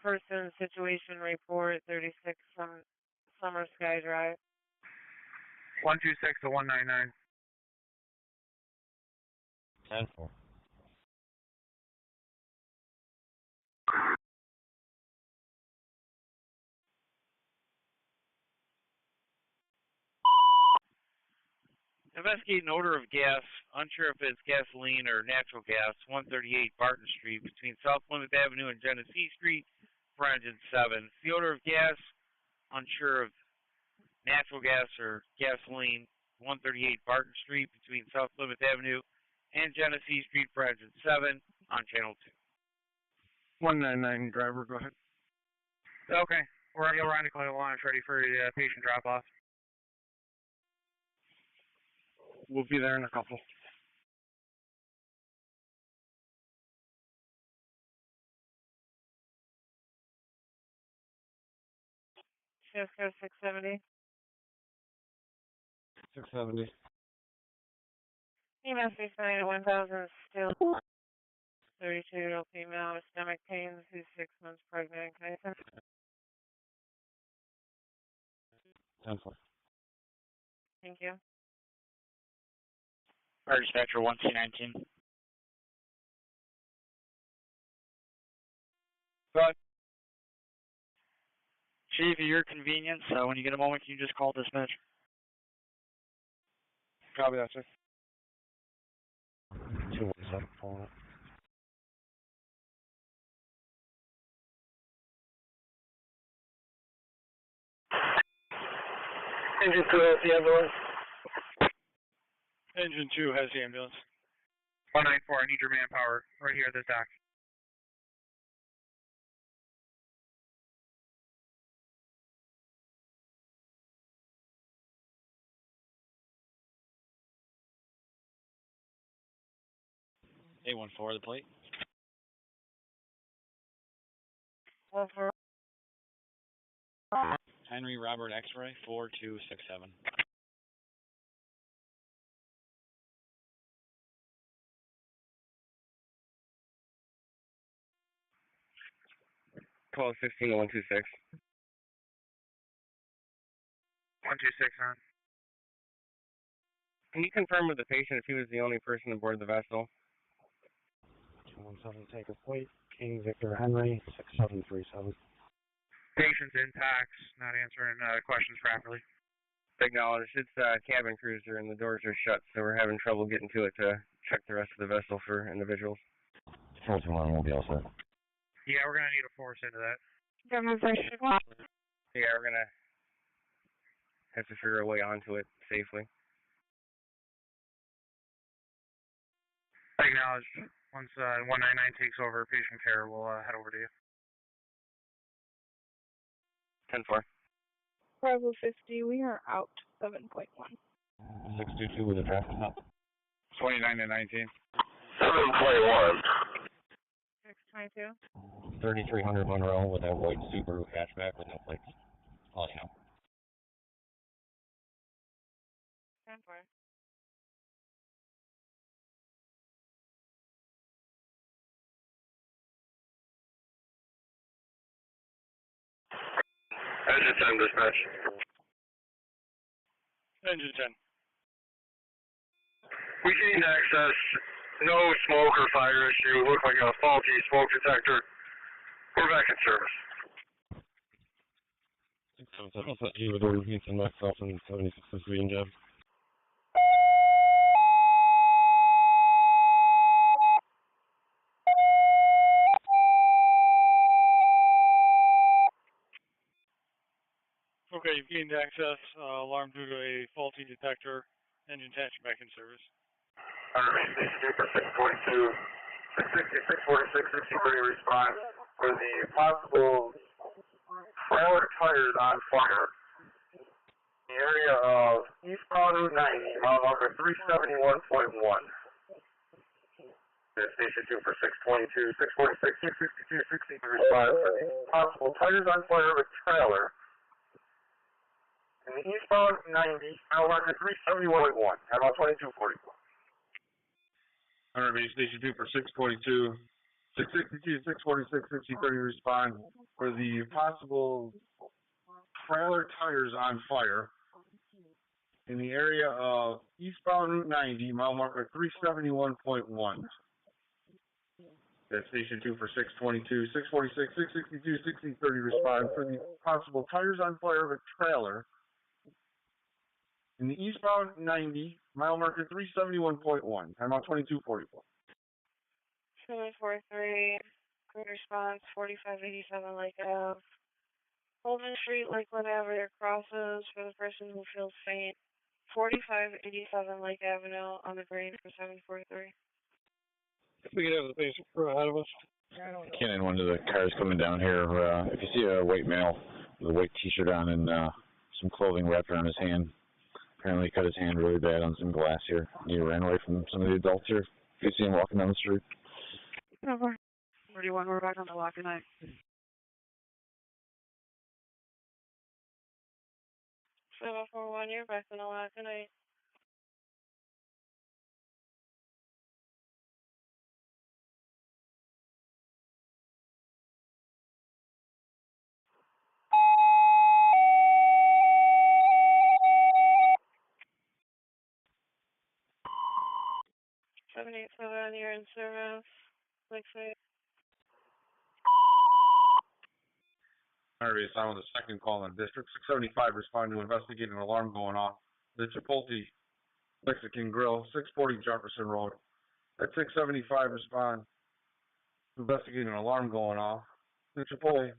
person situation report, 36 Summer Sky Drive. 126 to 199. 10-4. Investigating odor of gas, unsure if it's gasoline or natural gas, 138 Barton Street between South Plymouth Avenue and Genesee Street for engine 7. The odor of gas, unsure of natural gas or gasoline, 138 Barton Street between South Plymouth Avenue and Genesee Street for engine 7 on channel 2. 199 driver, go ahead. Okay, we're on the launch, ready for the patient drop-off. We'll be there in a couple. Shift code 670. 670. Female 69 at 1000, still 32-year-old female with stomach pains who's 6 months pregnant. Can I send? 10-4. Thank you. Fire dispatcher 1219. Go ahead. Chief, at your convenience, when you get a moment, can you just call dispatch? Copy that, sir. 217 pulling it. Engine 2 has the ambulance. Engine 2 has the ambulance. 194, I need your manpower right here at this dock. A14, the plate. 14. Henry Robert X-ray 4267. Call 16126. 126 on. Can you confirm with the patient if he was the only person aboard the vessel? 217, take a plate. King Victor Henry 6737. Patient's intact, not answering questions properly. Acknowledged. It's cabin cruiser and the doors are shut, so we're having trouble getting to it to check the rest of the vessel for individuals. 421 will be all set. Yeah, we're going to need a force into that. Yeah, we're going to have to figure a way onto it safely. Acknowledged. Once 199 takes over patient care, we'll head over to you. 10-4. Bravo 50, we are out 7.1. 622 with a traffic stop. 29 to 19. 7.1. 622. 3300 Monroe with that white Subaru hatchback with no plates. All you know. 10-4. Engine 10 dispatch. Engine 10. We gained access. No smoke or fire issue. Looked like a faulty smoke detector. We're back in service. 677 with order beats and myself and 76 civilian job. Okay, you've gained access. Alarm due to a faulty detector. Engine attached back in service. 642, 646, 63 response for the possible trailer tires on fire. The area of eastbound Route 90, mile marker 371.1. Station 2 for 622, 646, 662, 63 response for the possible tires on fire of a trailer. In the eastbound 90, mile marker 371.1, at about 2244. Base Station 2 for 622, 662, 646, 6030 respond for the possible trailer tires on fire in the area of eastbound Route 90, mile marker 371.1. That's Station 2 for 622, 646, 662, 6030 respond for the possible tires on fire of a trailer in the eastbound 90, mile marker 371.1, time out 2244. 743, good response, 4587 Lake Ave. Holden Street, Lakeland Avenue crosses for the person who feels faint. 4587 Lake Avenue on the green for 743. If we could have the patient crew ahead of us. Ken, one of the cars coming down here, if you see a white male with a white t-shirt on and some clothing wrapped around his hand, apparently cut his hand really bad on some glass here. He ran away from some of the adults here. If you see him walking down the street. Over. 41, we're back on the lock tonight. 741, you're back on the lock tonight. $787, you're in service. Lakeside. Monroe assigned with a second call in District 675 responding to investigate an alarm going off. The Chipotle Mexican Grill, 640 Jefferson Road. At 675 respond to investigate an alarm going off. The Chipotle,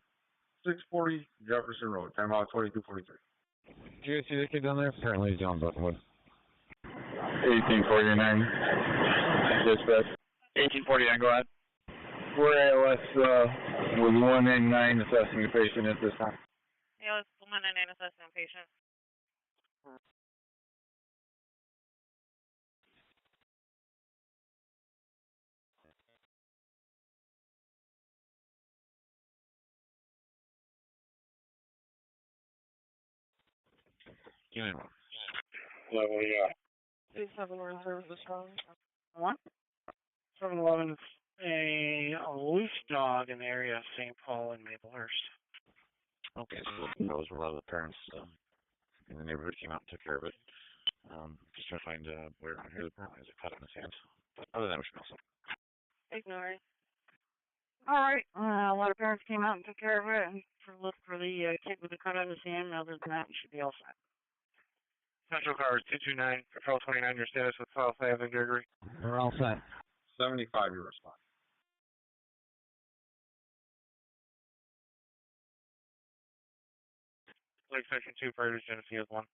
640 Jefferson Road. Time out 22:43. Did you guys see the kid down there? Apparently he's down Buttonwood. 1849. Dispatch. 1849, go ahead. We're ALS with 199 assessing the patient at this time. ALS 199 assessing patient. Unit 1. Level, yeah. 37 we're in service this wrong. What? 7-Eleven is a loose dog in the area of St. Paul and Maplehurst. Okay, so that was where a lot of the parents in the neighborhood came out and took care of it. Just trying to find where the parent has a cut on his hands. But other than that, we should also. Ignore. All right. A lot of parents came out and took care of it and looked for the kid with the cut on his hand. Other than that, we should be all set. Central Car 229, Patrol 29, your status with South Ave and Gregory. We're all set. 75, your response. Lake Section 2, prior to Genesee is 1.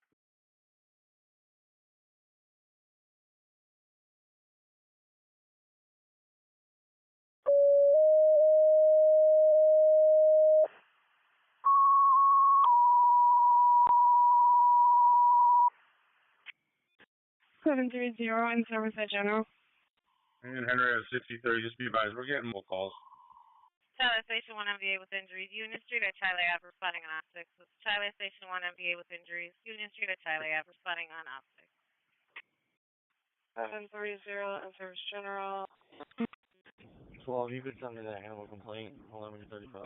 Seven 730 in service at General. And Henrietta 6030, just be advised, we're getting more calls. Charlie Station 1 MVA with injuries. Union Street at Charlie Ave responding on optics. Charlie Station 1 MVA with injuries. Union Street at Charlie Ave responding on optics. 730 in service General. 12, you could send me that animal complaint. 11:35.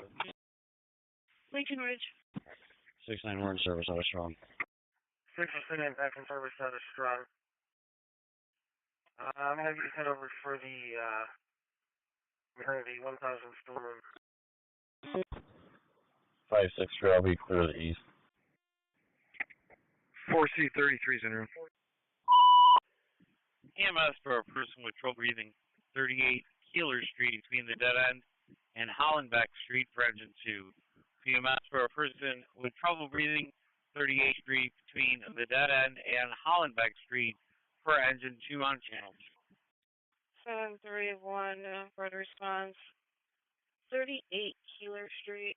Lincoln Ridge. 6-9, we're in service. I was strong. 6 in back in service out of Strong. I'm going to get head over for the maternity 1000 storm. 5-6, I'll be clear to the east. 4C33 is en route. EMS for a person with trouble breathing, 38 Keeler Street between the dead end and Hollenbeck Street for engine 2. EMS for a person with trouble breathing, 38th Street between the dead end and Hollenbeck Street for engine 2 on channel 2. 731 for the response. 38 Keeler Street.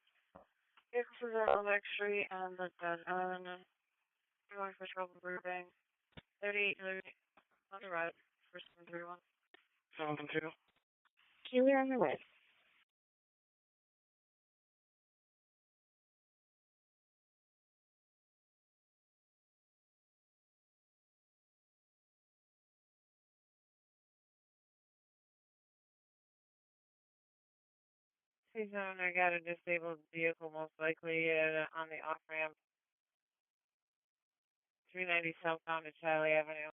This is Hollenbeck Street and the dead end. Going for trouble breathing. 38 Keeler on the right for 731. 712. Keeler on the right. I got a disabled vehicle most likely on the off ramp. 390 southbound to Charlie Avenue.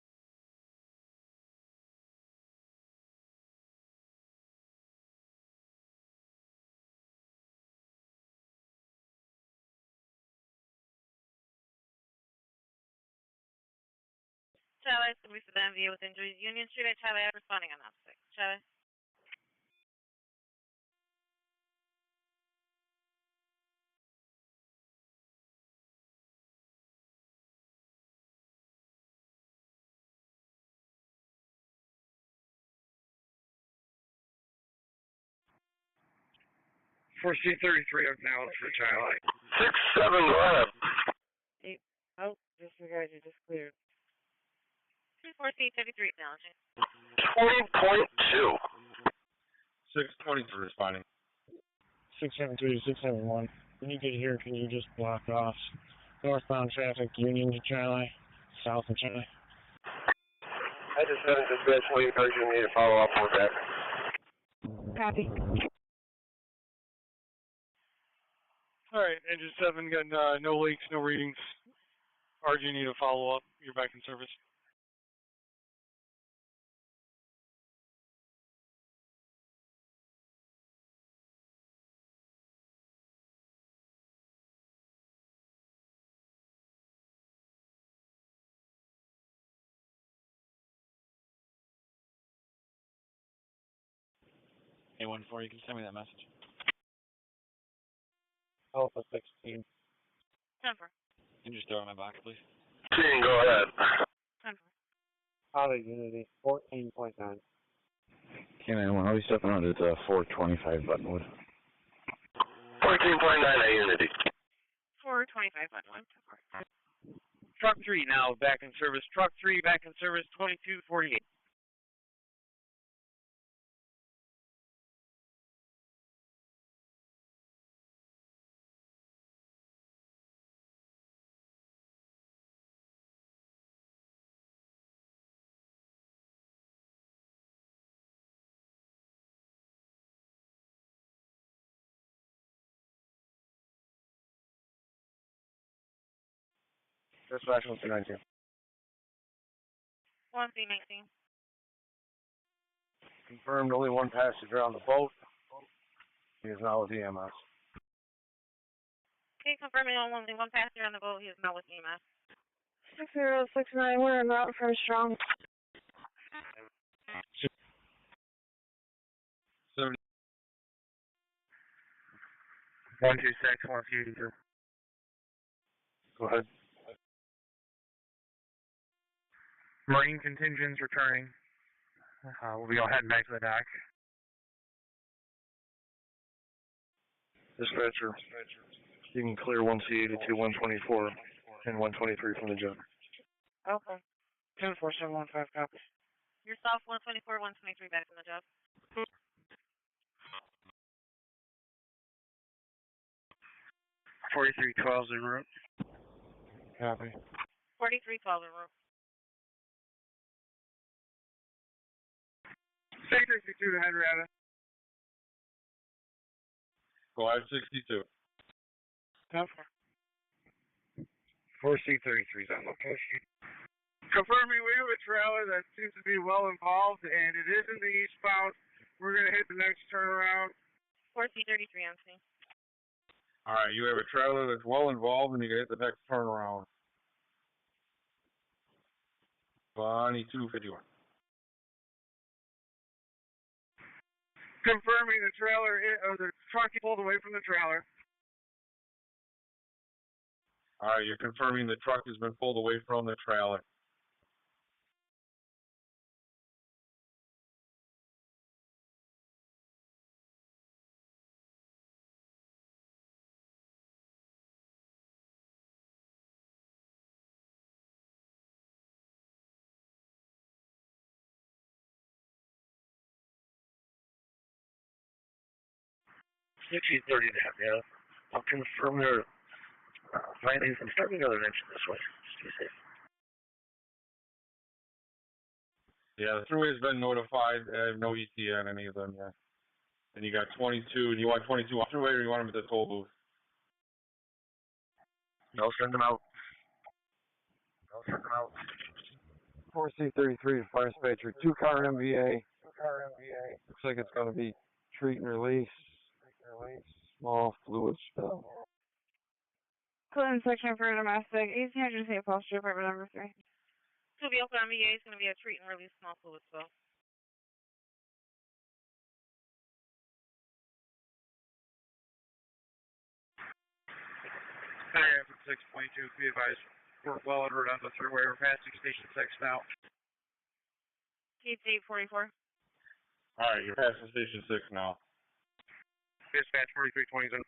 Charlie, we for the MVA with injuries. Union Street at Charlie Ave responding on opposite. Charlie. For C33 acknowledged for Charlie. 6-7, go ahead. Oh, disregard, you just cleared. 4C33 acknowledging. 20.2. 620 for responding. 673 to 671. When you get here, can you just block off northbound traffic, Union to Charlie, south of Charlie? I just haven't dispatched waiting for you need to follow up on that. Copy. Alright, engine 7 got no leaks, no readings. RG need a follow up. You're back in service. 814, you can send me that message. Alpha 16. 10-4. Can you just throw it in my box, please? Team, go ahead. 10-4. Out of Unity, 14.9. K91, I'll be stepping out at 425 Buttonwood. 14.9 at Unity. 425 Buttonwood. Truck 3 now back in service. Truck 3 back in service, 2248. Dispatch 119. 1C19. Confirmed only one passenger on the boat. He is now with EMS. Okay, confirming only one passenger on the boat. He is now with EMS. 6069, we're en route from Strong. 126, 182. Go ahead. Marine contingents returning. We'll be all heading back to the dock. Dispatcher, you can clear 1C82, 124, and 123 from the jet. Okay. 10-4-7-1-5, copy. Yourself, 124, 123 back from the job. 4312 en route. Copy. 4312 en route. 662 to Henrietta. 562. 10-4. 4C33 is on location. Confirming we have a trailer that seems to be well involved, and it is in the eastbound. We're going to hit the next turnaround. 4C33 on scene. All right, you have a trailer that's well involved, and you can hit the next turnaround. Bonnie 251. Confirming the trailer, or the truck pulled away from the trailer. All right, you're confirming the truck has been pulled away from the trailer. She's 30 to have, yeah. I'll confirm her findings and start another mention this way. Just to be safe. Yeah, the thruway's been notified. I have no ETA on any of them yet. And you got 22. Do you want 22 on thruway, or you want them at the toll booth? No, send them out. 4C33 fire dispatcher, 2-car MVA. Looks like it's going to be treat and release. Small fluid spill. Clinton section for domestic, 1800 St. Paul Street, apartment number 3. To be open MVA is going to be a treat and release small fluid spill. Hey, for 622, be advised. We're well en route on the thruway. We're passing Station 6 now. Gates 844. All right, you're passing Station 6 now. Dispatch 4320 is in.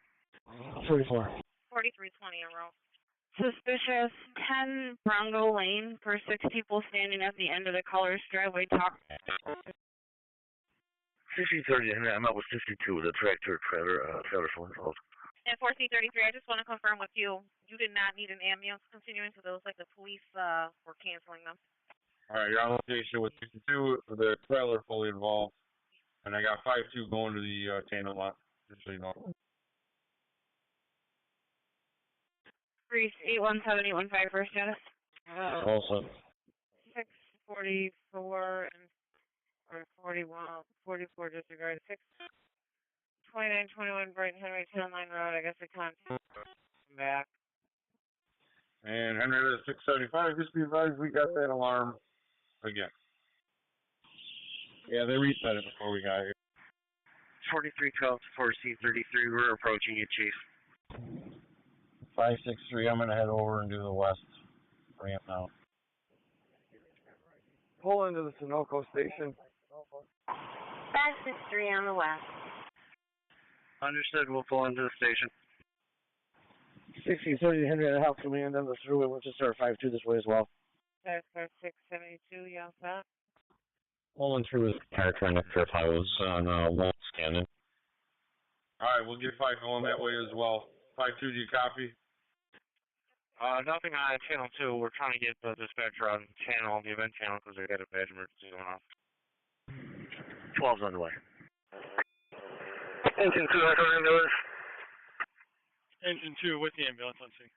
34. 4320 en route. Suspicious, 10 Bronco Lane for 6 people standing at the end of the Colors driveway talk. 6030, and I'm out with 52 with a tractor trailer full involved. And 4C33, I just want to confirm with you, you did not need an ambulance continuing to those, like the police were canceling them. All right, you're on location with 62, the trailer fully involved. And I got 52 going to the tandem lot, just so you know. Grease 817 815 for status. Also. 644 and or 41, 44 disregard. 62921 Brighton Highway 10 Line Road. I guess I can't come back. And Henrietta 675, just be advised we got that alarm again. Yeah, they reset it before we got here. 4312 4C33, we're approaching you, Chief. 563, I'm going to head over and do the west ramp now. Pull into the Sunoco station. 563 on the west. Understood, we'll pull into the station. 1630 Henrietta House Command on the thruway, Rochester 52 this way as well. 672, you all set? Pulling through his car trying to trip house on wall scanning. Alright, we'll get 5 going that way as well. 5-2, do you copy? Nothing on channel 2. We're trying to get the dispatcher on channel, the event channel, because they got a bad emergency going off. 12's on the way. Engine 2, I heard ambulance. Engine 2 with the ambulance, let's see.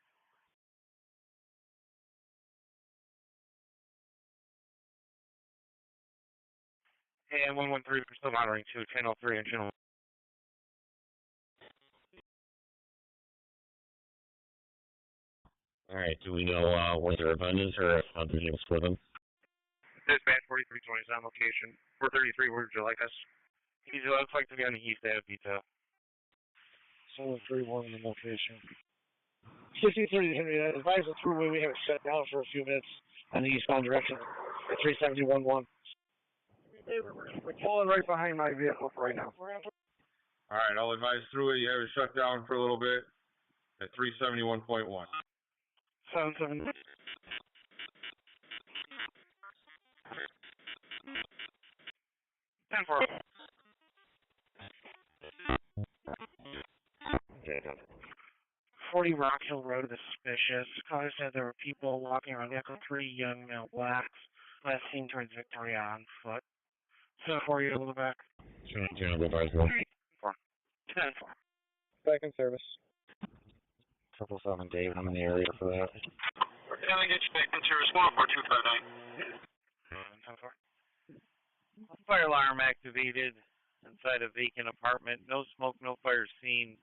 And 113, we're still monitoring 2, channel 3 and channel 1. Alright, do we know where their event is or how they're going to split them? Dispatch 4320 is on location. 433, where would you like us? He looks like to be on the east side of detail. 731 in the location. 1630 Henrietta, advise the thruway, we have it shut down for a few minutes on the eastbound direction at 371-1. We're pulling right behind my vehicle right now. Alright, I'll advise through it. You have it shut down for a little bit at 371.1. 77. 10-4. Okay, done. 40 Rock Hill Road is suspicious. Caller said there were people walking around vehicle, 3 young male blacks, last seen towards Victoria on foot. 7-4, you able to back? Channel go by as well. 10-4. Back in service. 777, David, I'm in the area for that. Can I get you back in service? 14259. 10-4. Fire alarm activated inside a vacant apartment. No smoke, no fire seen.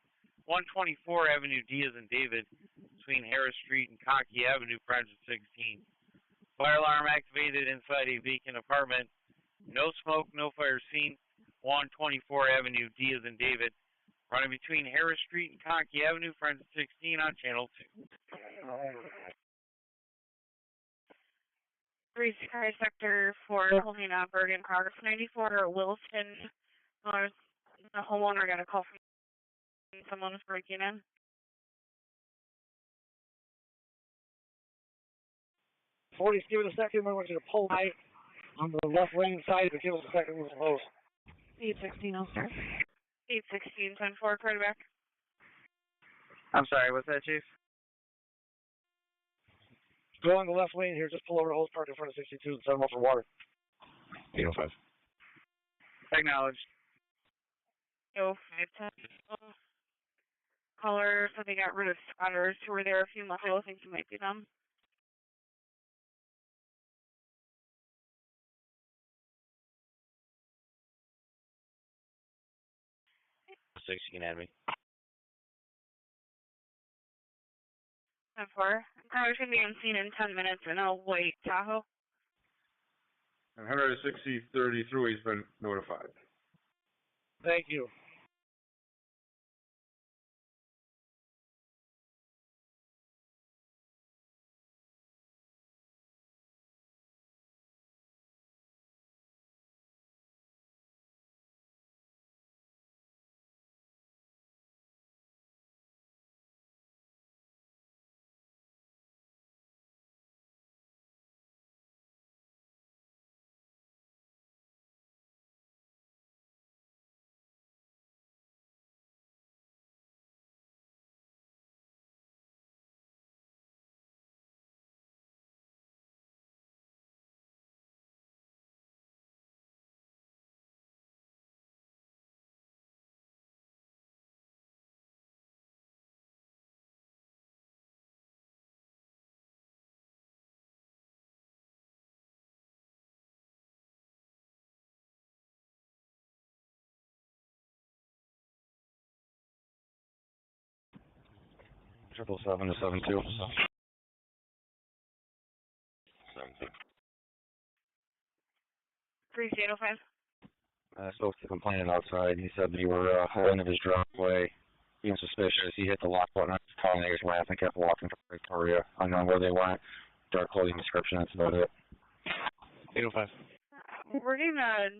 124 Avenue D as in David, between Harris Street and Conkey Avenue, branch 16. Fire alarm activated inside a vacant apartment. No smoke, no fire seen. 124 Avenue D as in David, running between Harris Street and Conkey Avenue, branch 16 on channel 2. 3 Sky Sector 4 holding up Bergen Progress 94 Wilson. The homeowner got a call from someone was breaking in. 40's giving a second, I want you to pull right on the left lane side, but give us a second, move close. 816, officer. 816, 10-4, credit back. I'm sorry, what's that, Chief? Go on the left lane here, just pull over to Hose Park in front of 62 and send them up for water. 805. Acknowledged. 510. Caller said they got rid of spotters who were there a few months ago. I think you might be them. Six, you can add me. 10-4. I was going to be on scene in 10 minutes in a white Tahoe. And 160-30 throughway's been notified. Thank you. Triple 7 to 72. 3805. I spoke to the complainant outside. He said they were pulling of his driveway, being suspicious. He hit the lock button on his car and they just laughed and kept walking from Victoria. Unknown where they went. Dark clothing description, that's about it. 805. We're getting a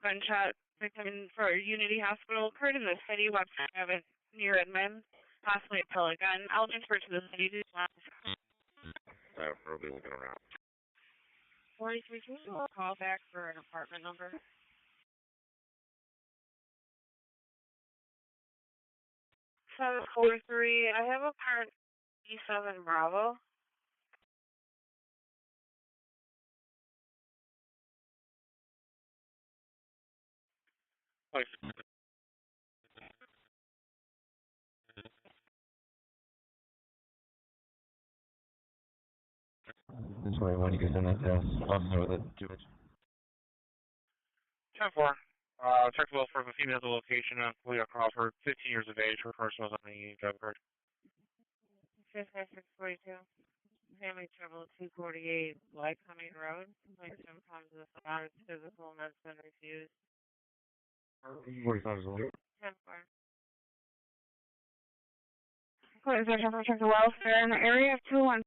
gunshot victim for Unity Hospital. Occurred in the city, Webster Avenue near Edmond. Possibly a pellet gun. I'll transfer to the city. We'll be looking around. 43, can you call back for an apartment number? 743, I have a parent E7 Bravo. That's why when you get in that house, I'll know what to do it. 10-4. Check the wells for the female's location on Leah Crawford, 15 years of age. Her person was on the job card. 642. Family trouble 248 Lycoming Road. Like sometimes the sound physical and that's been refused. 45 is over. 10-4. Police are trying to check the welfare in the area of 2-1.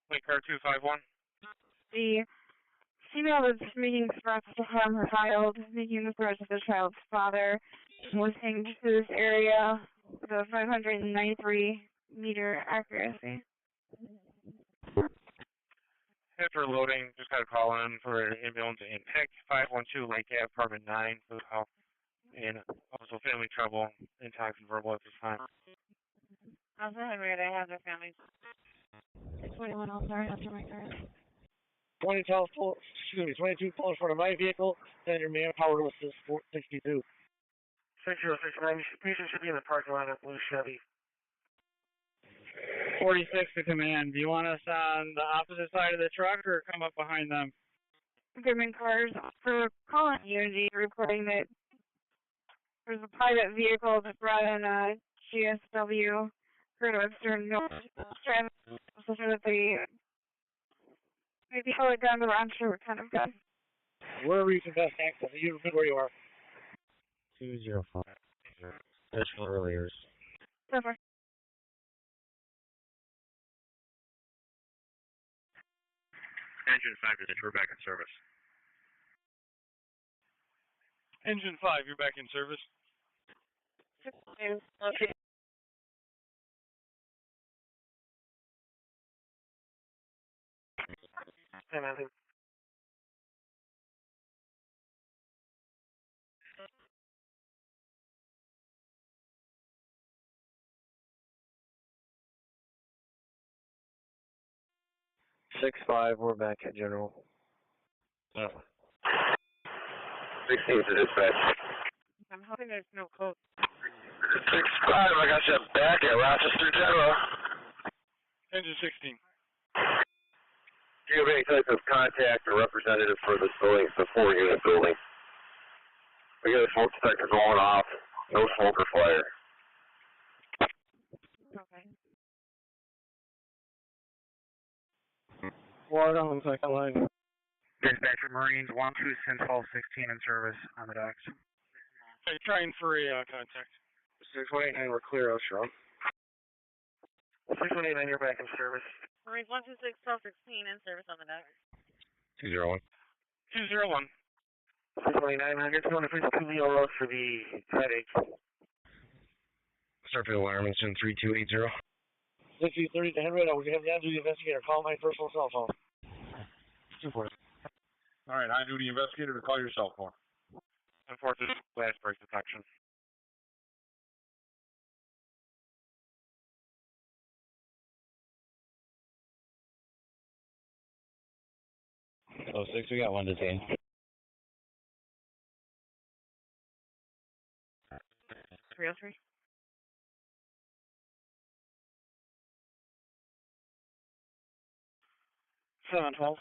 Lake car 251. The female was making threats to harm her child, making threats to the child's father, was taken to this area with a 593-meter accuracy. After loading, just got a call in for an ambulance in Peck, 512 Lake Ave, apartment 9, for the call. And also family trouble, intoxic verbal at this time. Also, Henrietta, I have their family. 21, I'm sorry, after my car. 22 pulling in front of my vehicle, then your manpower was 62. 6069, patient should be in the parking lot of blue Chevy. 46 to command. Do you want us on the opposite side of the truck or come up behind them? Goodman cars for calling Unity reporting that there's a private vehicle that brought in a GSW for Webster North driving so that they maybe hold it down to the I'm sure what kind of gun. Where are you can best access? You remember where you are. 205. That's for earlier. So far. Engine 5, we're back in service. Engine 5, you're back in service. Okay. Hey, man. 6-5, we're back at General. 16 to dispatch. I'm hoping there's no code. 6-5, I got you back at Rochester General. Engine 16. Do you have any type of contact or representative for this building? It's a 4-unit building. We got a smoke detector going off. No smoke or fire. Okay. Water on the second line. Dispatch for Marines, 1-2 since Hall 16 in service on the docks. Okay, trying for a contact. 619, we're clear, Oshro. 619, you're back in service. Marines 126 1216 in service on the dock. 201. 201. 629, I guess you want to please come to your for the headache. Starfield Alarm, Instant 3280. 6030 to Henrietta, we have the on-duty investigator. Call my personal cell phone. 240. All right, on-duty investigator to call your cell phone. Enforces blast break detection. Oh, 6, we got one detained. 303. Seven 12.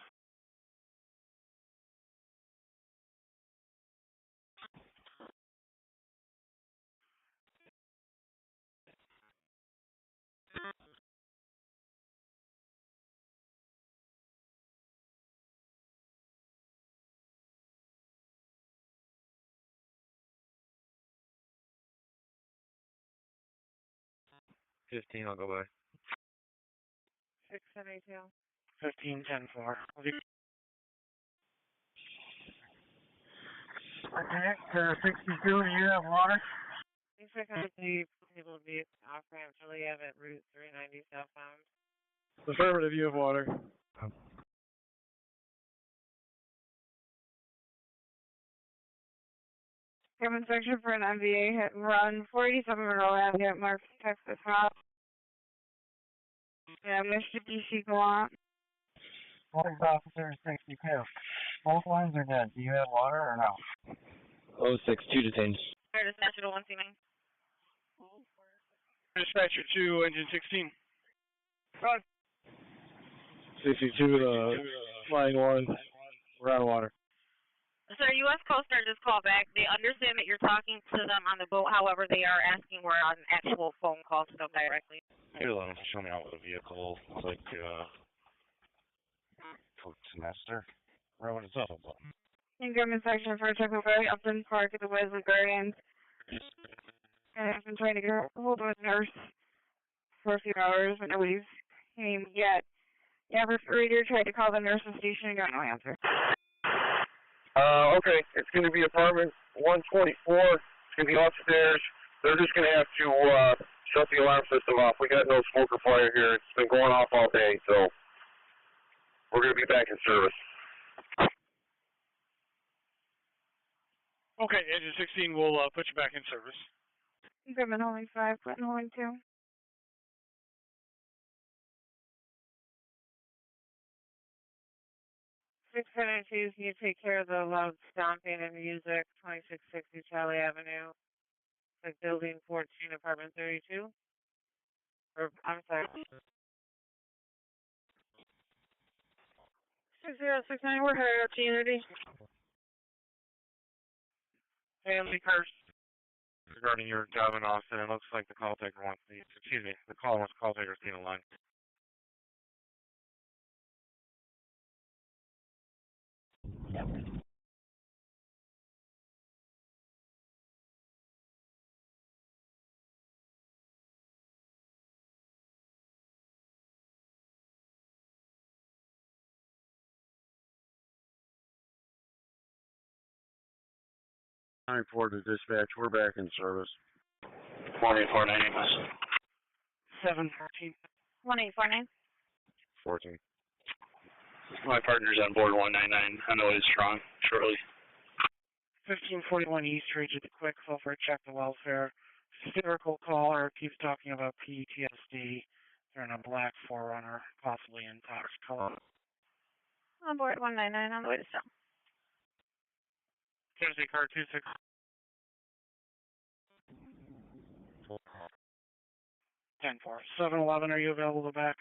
15, I'll go by. 672. 15-10-4. Okay, 62, do you have water? These are going to be able to be off ramp Juliet at Route 390 southbound. Affirmative, you have water. Common section for an MVA hit and run 487 Monroe Avenue at Mark, Texas. Hop. Yeah, Mr. DC Gallant. Police officer 62. Both lines are dead. Do you have water or no? 062 detained. Dispatcher to 129. Dispatcher 2, engine 16. Road. 62 to line 1. We're out of water. Sir, U.S. Coast Guard just called back. They understand that you're talking to them on the boat. However, they are asking we're on an actual phone call to them directly. Maybe let them show me out with a vehicle. It's like, semester. Right when it's up. Incoming section for Chuckleberry, Upton Park at the Wesley Guardians. And I've been trying to get hold of a nurse for a few hours, but nobody's came yet. The operator tried to call the nurse's station and got no answer. Okay, it's going to be apartment 124. It's going to be upstairs. They're just going to have to shut the alarm system off. We got no smoke or fire here. It's been going off all day, so we're going to be back in service. Okay, engine 16 will put you back in service. Equipment holding 5, Clinton holding 2. Can you take care of the loud stomping and music, 2660 Charlie Avenue, like building 14, apartment 32? Or, I'm sorry. 6069, we're headed up to Unity. Family Curse. Regarding your job in Austin, it looks like the call taker wants the, the caller wants the call taker seen line. Report to dispatch. We're back in service. 4849. 714. 1849. 14. My partner's on board 199. I know it's strong. Shortly. 1541 East Ridge at the quick call for a check the welfare. Hysterical caller keeps talking about PTSD. They're in a black 4Runner, possibly intoxicated. On board 199 on the way to Stone. Tennessee car 26. 10-4. 711, are you available to back?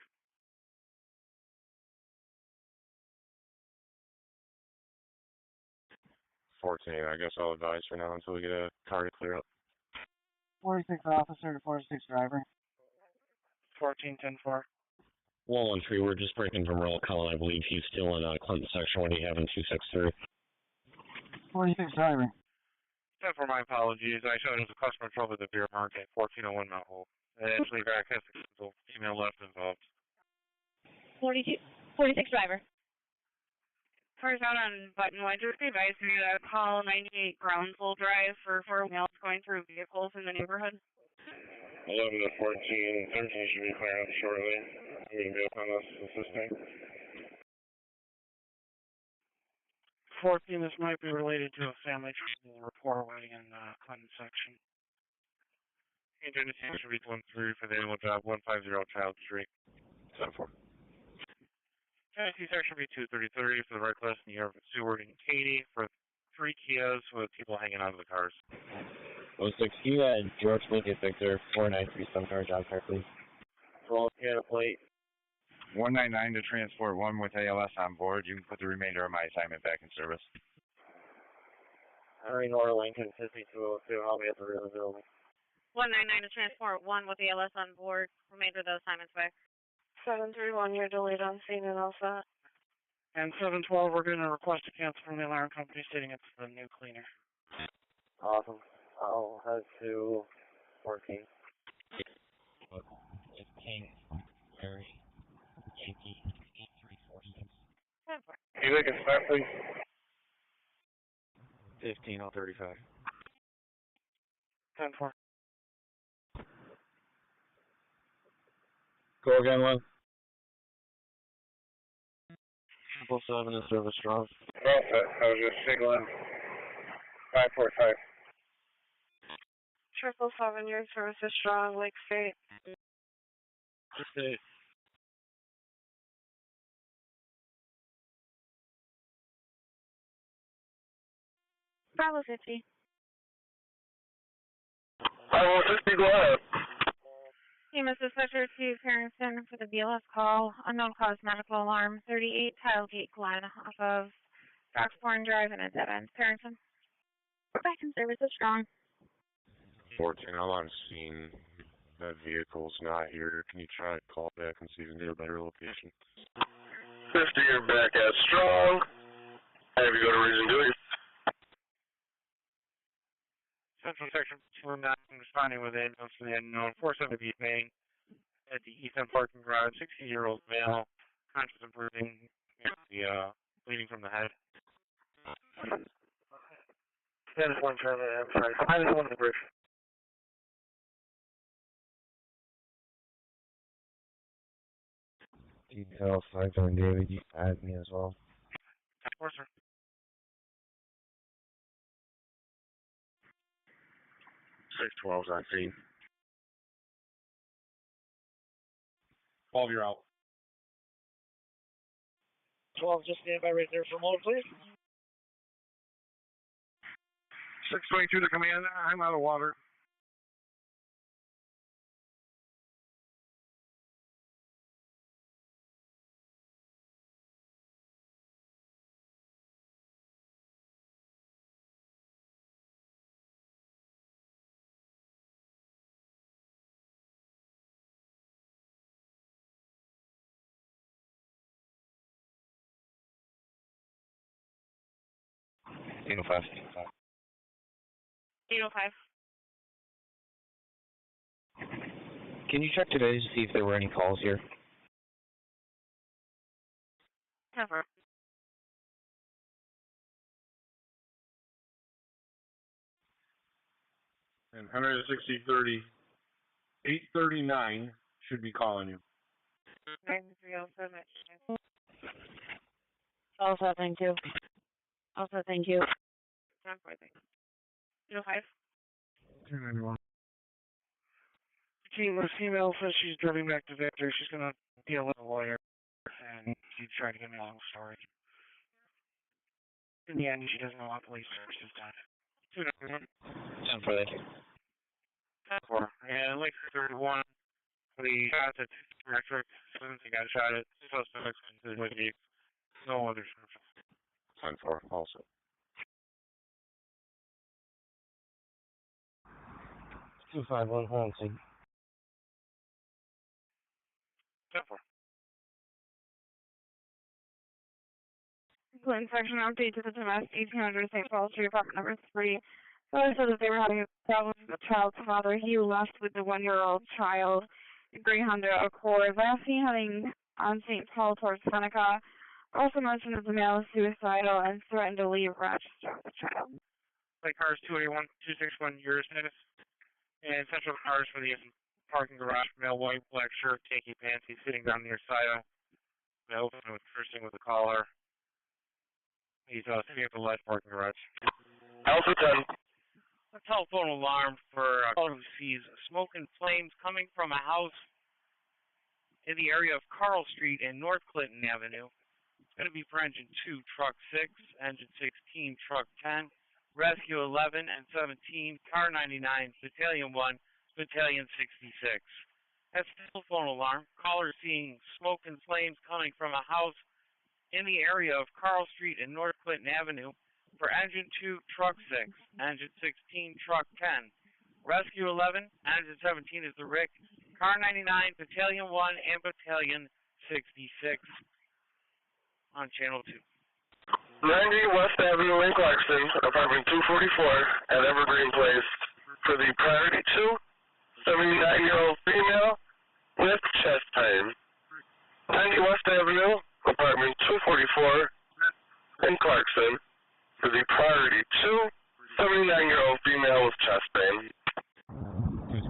I guess I'll advise for now until we get a car to clear up. 46 officer to 46 driver. 14-10-4. Wall and tree, we're just breaking from Roll Cullen. I believe he's still in Clinton section. What do you have in 263? 46 driver. For my apologies, I showed as a customer trouble at the beer market, 1401 Mount Hope. Actually, back has a female left involved. 46 driver. Cars out on button 1. Just be advised me to call 98 Groundswell Drive for 4 males going through vehicles in the neighborhood. 11 to 14, 13 should be clearing up shortly. I'm going to be up on us assisting. 14, this might be related to a family trouble report waiting in Clinton section. Identification should be 13 for the animal job, 150 Child Street. 7-4. Tennessee section should be 230 for the right class in the York, Seward, and Katy for 3 Kias with people hanging out of the cars. 06, you at George Lincoln Victor, 493 some car job car, please. Roll Canada plate. 199 to transport 1 with ALS on board. You can put the remainder of my assignment back in service. Henry Nora Lincoln, 5202, I'll be at the rear of the building. 199 to transport 1 with the ALS on board. Remainder of the assignments back. 731, you're delayed on scene and all set. And 712, we're going to request a cancel from the alarm company stating it's the new cleaner. Awesome. I'll head to 14. King, Mary, Yankee, 8346. Can you make a stop, please? 15035. 10-4. Go again, Lynn. 777 is service strong. All set. I was just signaling 545. 777, your service is strong, Lake State. State. Bravo 50. Bravo 50, go ahead. EMS dispatcher to Harrison for the BLS call. Unknown cause medical alarm. 38 Tilegate Glen off of Brockport Drive and a dead end. Harrison. Back in service is strong. 14, I'm on scene. That vehicle's not here. Can you try to call back and see if you can get a better location? 50, you're back at strong. Have you go to reason duty? Central Section 49, responding with ambulance to the unknown 470 Main at the Eastern parking garage. 60-year-old male, conscious and breathing, bleeding from the head. 10-1, I'm sorry. 5-1 the bridge. Detail 5 David, you add me as well. Of course, sir. 612's on scene. 12, you're out. 12, just stand by right there for a moment, please. 622 to command. I'm out of water. Dino 5. 805. Can you check today to see if there were any calls here? Cover. And 160-30, 839 should be calling you. 9307. Also, thank you. Also, thank you. 805. 291. The female says she's driving back to Victor. She's going to deal with a lawyer, and she's trying to get me a long story. In the end, she doesn't know what police services done. 10 for that. 10-4. And Lake 31, the shots at electric, since he got shot at suspects with no other services. 10-4 also. 251 Haunting. 10-4. Glen section update to the domestic 1800 St. Paul Street, apartment number 3. So I said that they were having problems with the child's father. He left with the 1-year-old child, a gray Honda Accord. Last seen heading on St. Paul towards Seneca. Also mentioned that the male is suicidal and threatened to leave Rochester with the child. Lake cars 281-261 your status. And central cars for the parking garage, male white, black shirt, khaki pants. He's sitting down near side. I open with cursing with the collar. He's sitting at the left parking garage. Alpha 10. A telephone alarm for a caller who sees smoke and flames coming from a house in the area of Carl Street and North Clinton Avenue. It's going to be for engine 2, truck 6, engine 16, truck 10, rescue 11 and 17, car 99, battalion 1, battalion 66. That's the telephone alarm. Caller seeing smoke and flames coming from a house in the area of Carl Street and North Clinton Avenue for engine 2, truck 6, engine 16, truck 10, rescue 11, engine 17 is the Rick, car 99, battalion 1, and battalion 66 on channel 2. 90 West Avenue in Clarkson, apartment 244 at Evergreen Place for the priority 2, 79-year-old female, with chest pain. 90 West Avenue, apartment 244 in Clarkson, for the priority 2, 79-year-old female with chest pain. You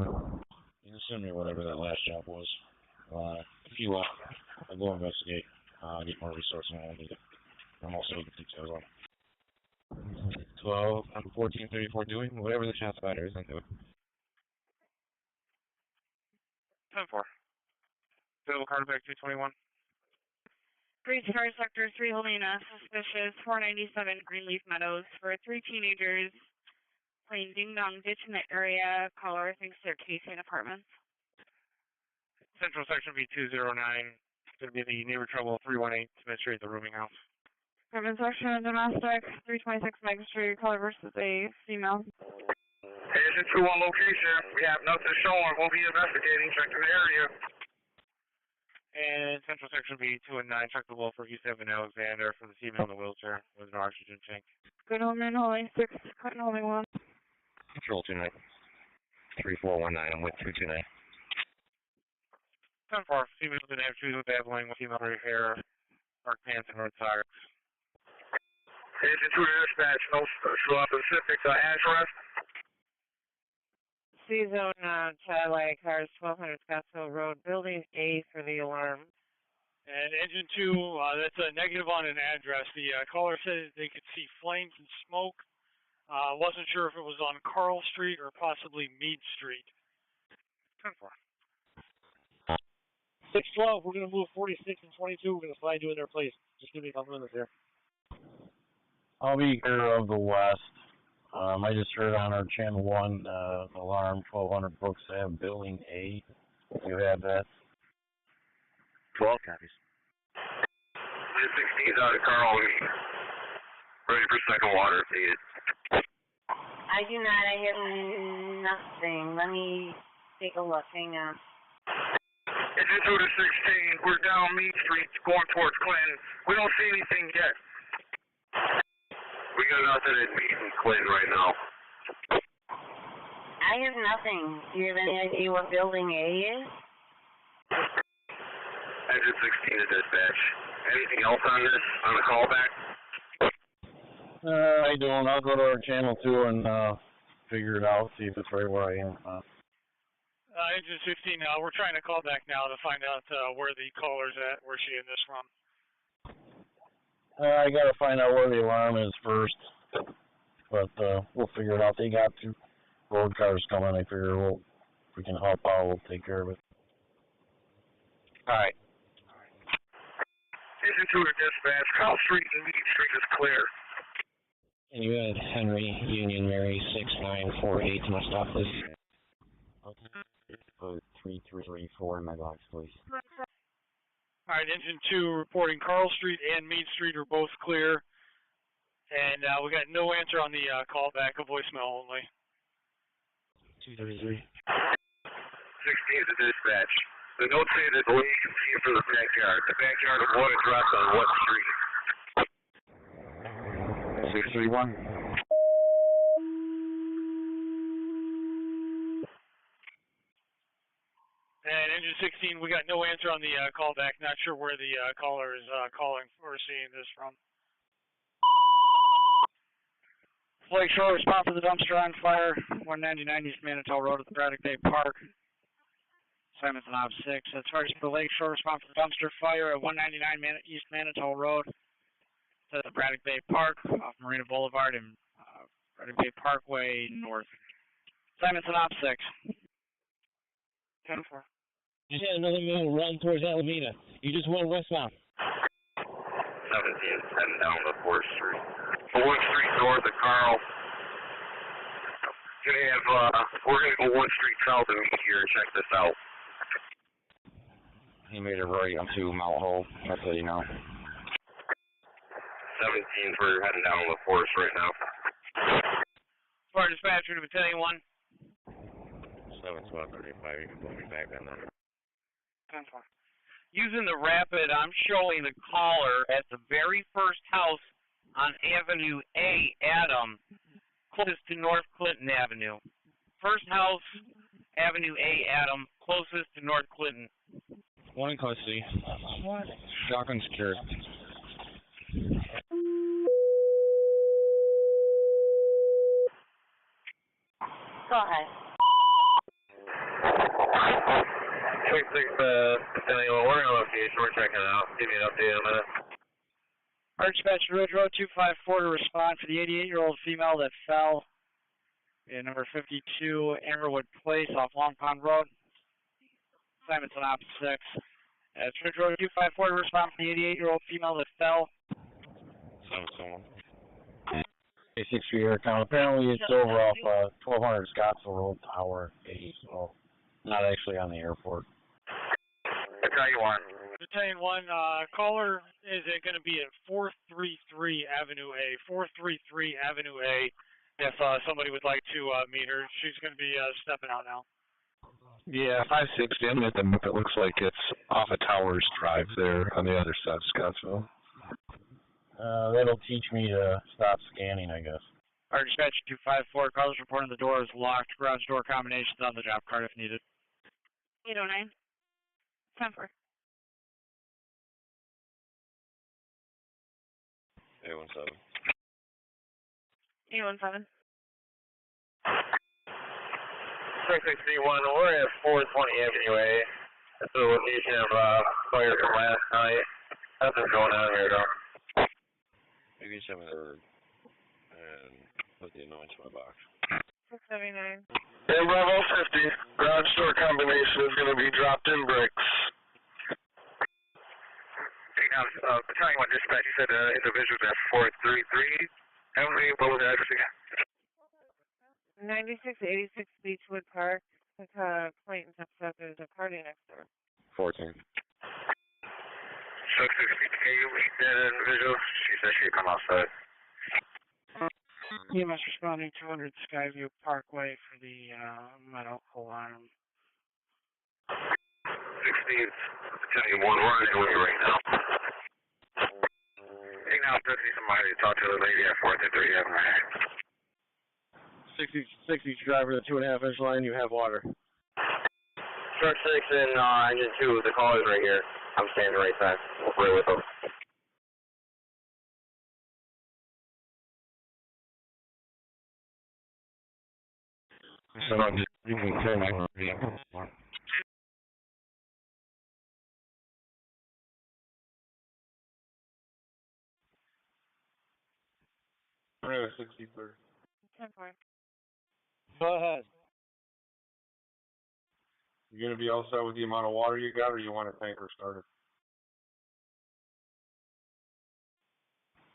can send me whatever that last job was. If you want, I'll go investigate, get more resources, and I'll need it. I'm also looking for details on 12, 1434 doing whatever the chance about is, and do it. 10-4. Bill Carterback 221. Great Star Sector 3 holding a suspicious 497 Greenleaf Meadows for 3 teenagers playing ding-dong ditch in the area. Caller thinks they're casing apartments. Central Section B209. It's going to be the neighbor trouble 318 Smith Street, the rooming house. Apartment section, domestic, 326 Meg Street, caller versus a female. Agent 2 on location. We have nothing showing. We'll be investigating. Check the area. And Central Section B219. Check the wall for East Avenue Alexander for the female in the wheelchair with an oxygen tank. Good Holman, holding 6, Clinton holding 1. Control 29. 3419. I'm with 229. 10-4. Female didn't have shoes with babbling with female gray hair, dark pants, and red socks. Agent 2 dispatch. No specific address. C-Zone Cadillac cars 1200 Scottsville Road, Building A for the alarm. And Engine 2, that's a negative on an address. The caller said they could see flames and smoke. Wasn't sure if it was on Carl Street or possibly Meade Street. 10-4. 612, we're going to move 46 and 22. We're going to slide you in their place. Just give me a couple minutes here. I'll be here of the west. I just heard on our channel 1 alarm 1200 Brooks Ave, Building A. You have that? 12 copies. 16's out of Carl. Ready for second water if needed. I do not. I have nothing. Let me take a look. Hang on. Agent 2 to 16. We're down Meade Street going towards Clinton. We don't see anything yet. We got nothing at Meade and Clinton right now. I have nothing. Do you have any idea what Building A is? Agent 16 to dispatch. Anything else on this, on the callback? I don't. I'll go to our channel 2 and figure it out, see if it's right where I am. Engine 15, we're trying to call back now to find out where the caller's at. Where's she in this run? I got to find out where the alarm is first, but we'll figure it out. They got 2 road cars coming. I figure if we can help out, we'll take care of it. All right. Agent 2 to dispatch. Carl Street and Meade Street is clear. And you had Henry, Union Mary, 6948 to my stop, please. Okay. 3334 in my box, please. All right, Engine 2 reporting Carl Street and Meade Street are both clear. And we got no answer on the callback, a voicemail only. 233. 16 to dispatch. The note say that we can see for the backyard. The backyard of what address on what street? 631. And Engine 16, we got no answer on the callback. Not sure where the caller is calling or seeing this from. Lakeshore, response to the dumpster on fire, 199 East Manitou Road at the Braddock Bay Park. Simon's an Ob 6. As far as the Lakeshore, response to the dumpster fire at 199 East Manitou Road at the Braddock Bay Park off Marina Boulevard and Braddock Bay Parkway North. Simon's an Ob 6. 10-4. Just had another mule run towards Alameda. You just went westbound. 17's heading down the 4th Street. 4th Street north of Carl. We're gonna go 1 street south and meet here and check this out. He made a right onto Mount Hole. That's how you know. 17's, we're heading down the 4th right now. Fire dispatcher to Battalion 1. 7-12-35, you can put me back on that. 10-4. Using the rapid, I'm showing the caller at the very first house on Avenue A, Adam, closest to North Clinton Avenue. First house, Avenue A, Adam, closest to North Clinton One in custody. Shotgun secured. Go ahead. 26, depending on where your location, we're checking it out. Give me an update in a minute. Our dispatcher, Ridge Road 254 to respond to the 88-year-old female that fell in number 52 Amberwood Place off Long Pond Road. Assignments on op 6. It's Ridge Road 254 to respond to the 88-year-old female that fell. Someone. A6 here account. Apparently it's over off 1200 Scottsville Road, Tower 8, so not actually on the airport. Battalion 1. Battalion 1, caller is going to be at 433 Avenue A. 433 Avenue A. If somebody would like to meet her, she's going to be stepping out now. Yeah, 560. I'm at the map. It looks like it's off of Towers Drive there on the other side of Scottsville. That'll teach me to stop scanning, I guess. Our dispatcher 254, caller's reporting the door is locked. Garage door combinations on the job card if needed. 809. 10-4. 817. 817. 3631, we're at 420 Avenue A. That's the location of fire from last night. Nothing's going on here, though. Maybe 7 and put the annoyance in my box. 679. And Bravo 50, garage door combination is going to be dropped in bricks. Hey, now, Battalion 1 dispatch, you said individuals at 433. What was the address again? 9686 Beechwood Park. Clayton texted out there's a party next door. 14. 660, can you meet that individual? She said she'd come outside. EMS responding 200 Skyview Parkway for the medical alarm. 16th, Battalion 1, we're on the way right now. Hey, now, does need somebody to talk to the lady at 433 Avenue. 60 driver, the 2.5-inch line, you have water. Short 6 and engine 2, the call is right here. I'm standing right side. Right with them. You can turn my vehicle. Monroe 63. 10-4. Go ahead. You gonna be all set with the amount of water you got, or you want a tanker started?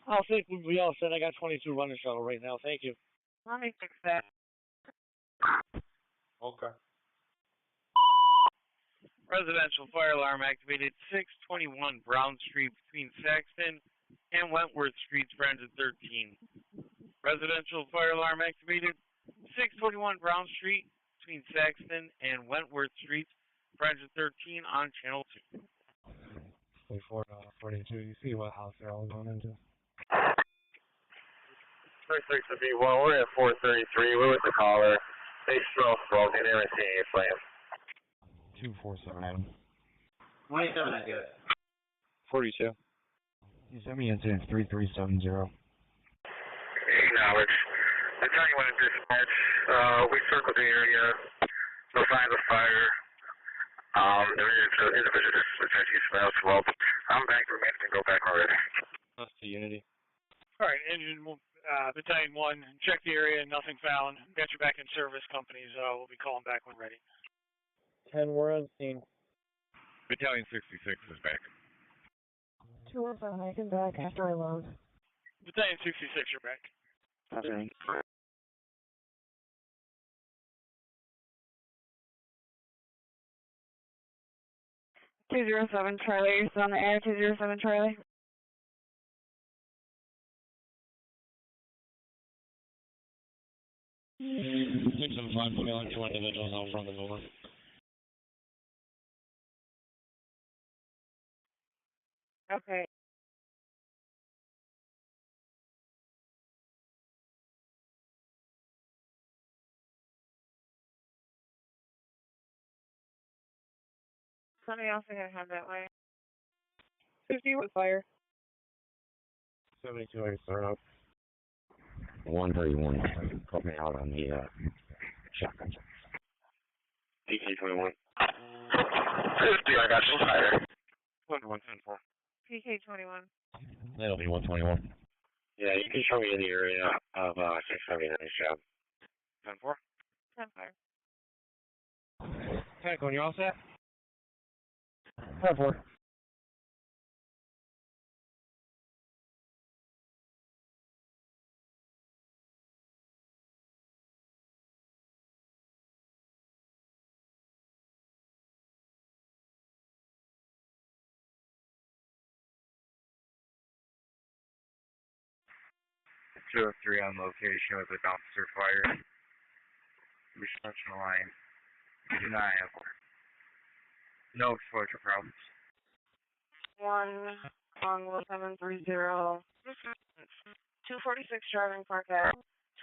I think we'll be all set. I got 22 running shuttle right now. Thank you. Let me fix that. Okay. Residential fire alarm activated 621 Brown Street between Saxton and Wentworth Streets for engine 13. Residential fire alarm activated 621 Brown Street between Saxton and Wentworth Streets for engine 13 on channel 2. 42, you see what house they're all going into? First 6 to be 1, we're at 433, we're with the caller. They smell smoke, they never see any flames. 2479. 27 I get it. 42. You sent me incident 3370. Acknowledge. I tell you when to dispatch, we circled the area, no signs of fire. There is an individual that essentially smells smoke. I'm back to and go back already. That's the Unity. All right, engine Battalion 1, check the area, nothing found. Got you back in service, companies. We'll be calling back when ready. 10, we're on scene. Battalion 66 is back. 215, I can back after I load. Battalion 66, you're back. Okay. 207 Charlie, you're still on the air, 207 Charlie. Take some fun, feeling 2 individuals out front of the door. Okay. Somebody else is gonna head that way. 50 with fire. 72, I can start up. 131. Caught me out on the shotgun. PK21. 50, I got some fire. 110-4. PK 21. That'll be 121. Yeah, you can show me in the area of 679 job. 10-4. 10 fire. Okay, when you all set? 10-4. Two or three on location with a dumpster fire. Reception line. Deniable. No exposure problems. 1 on 730. 246 driving park at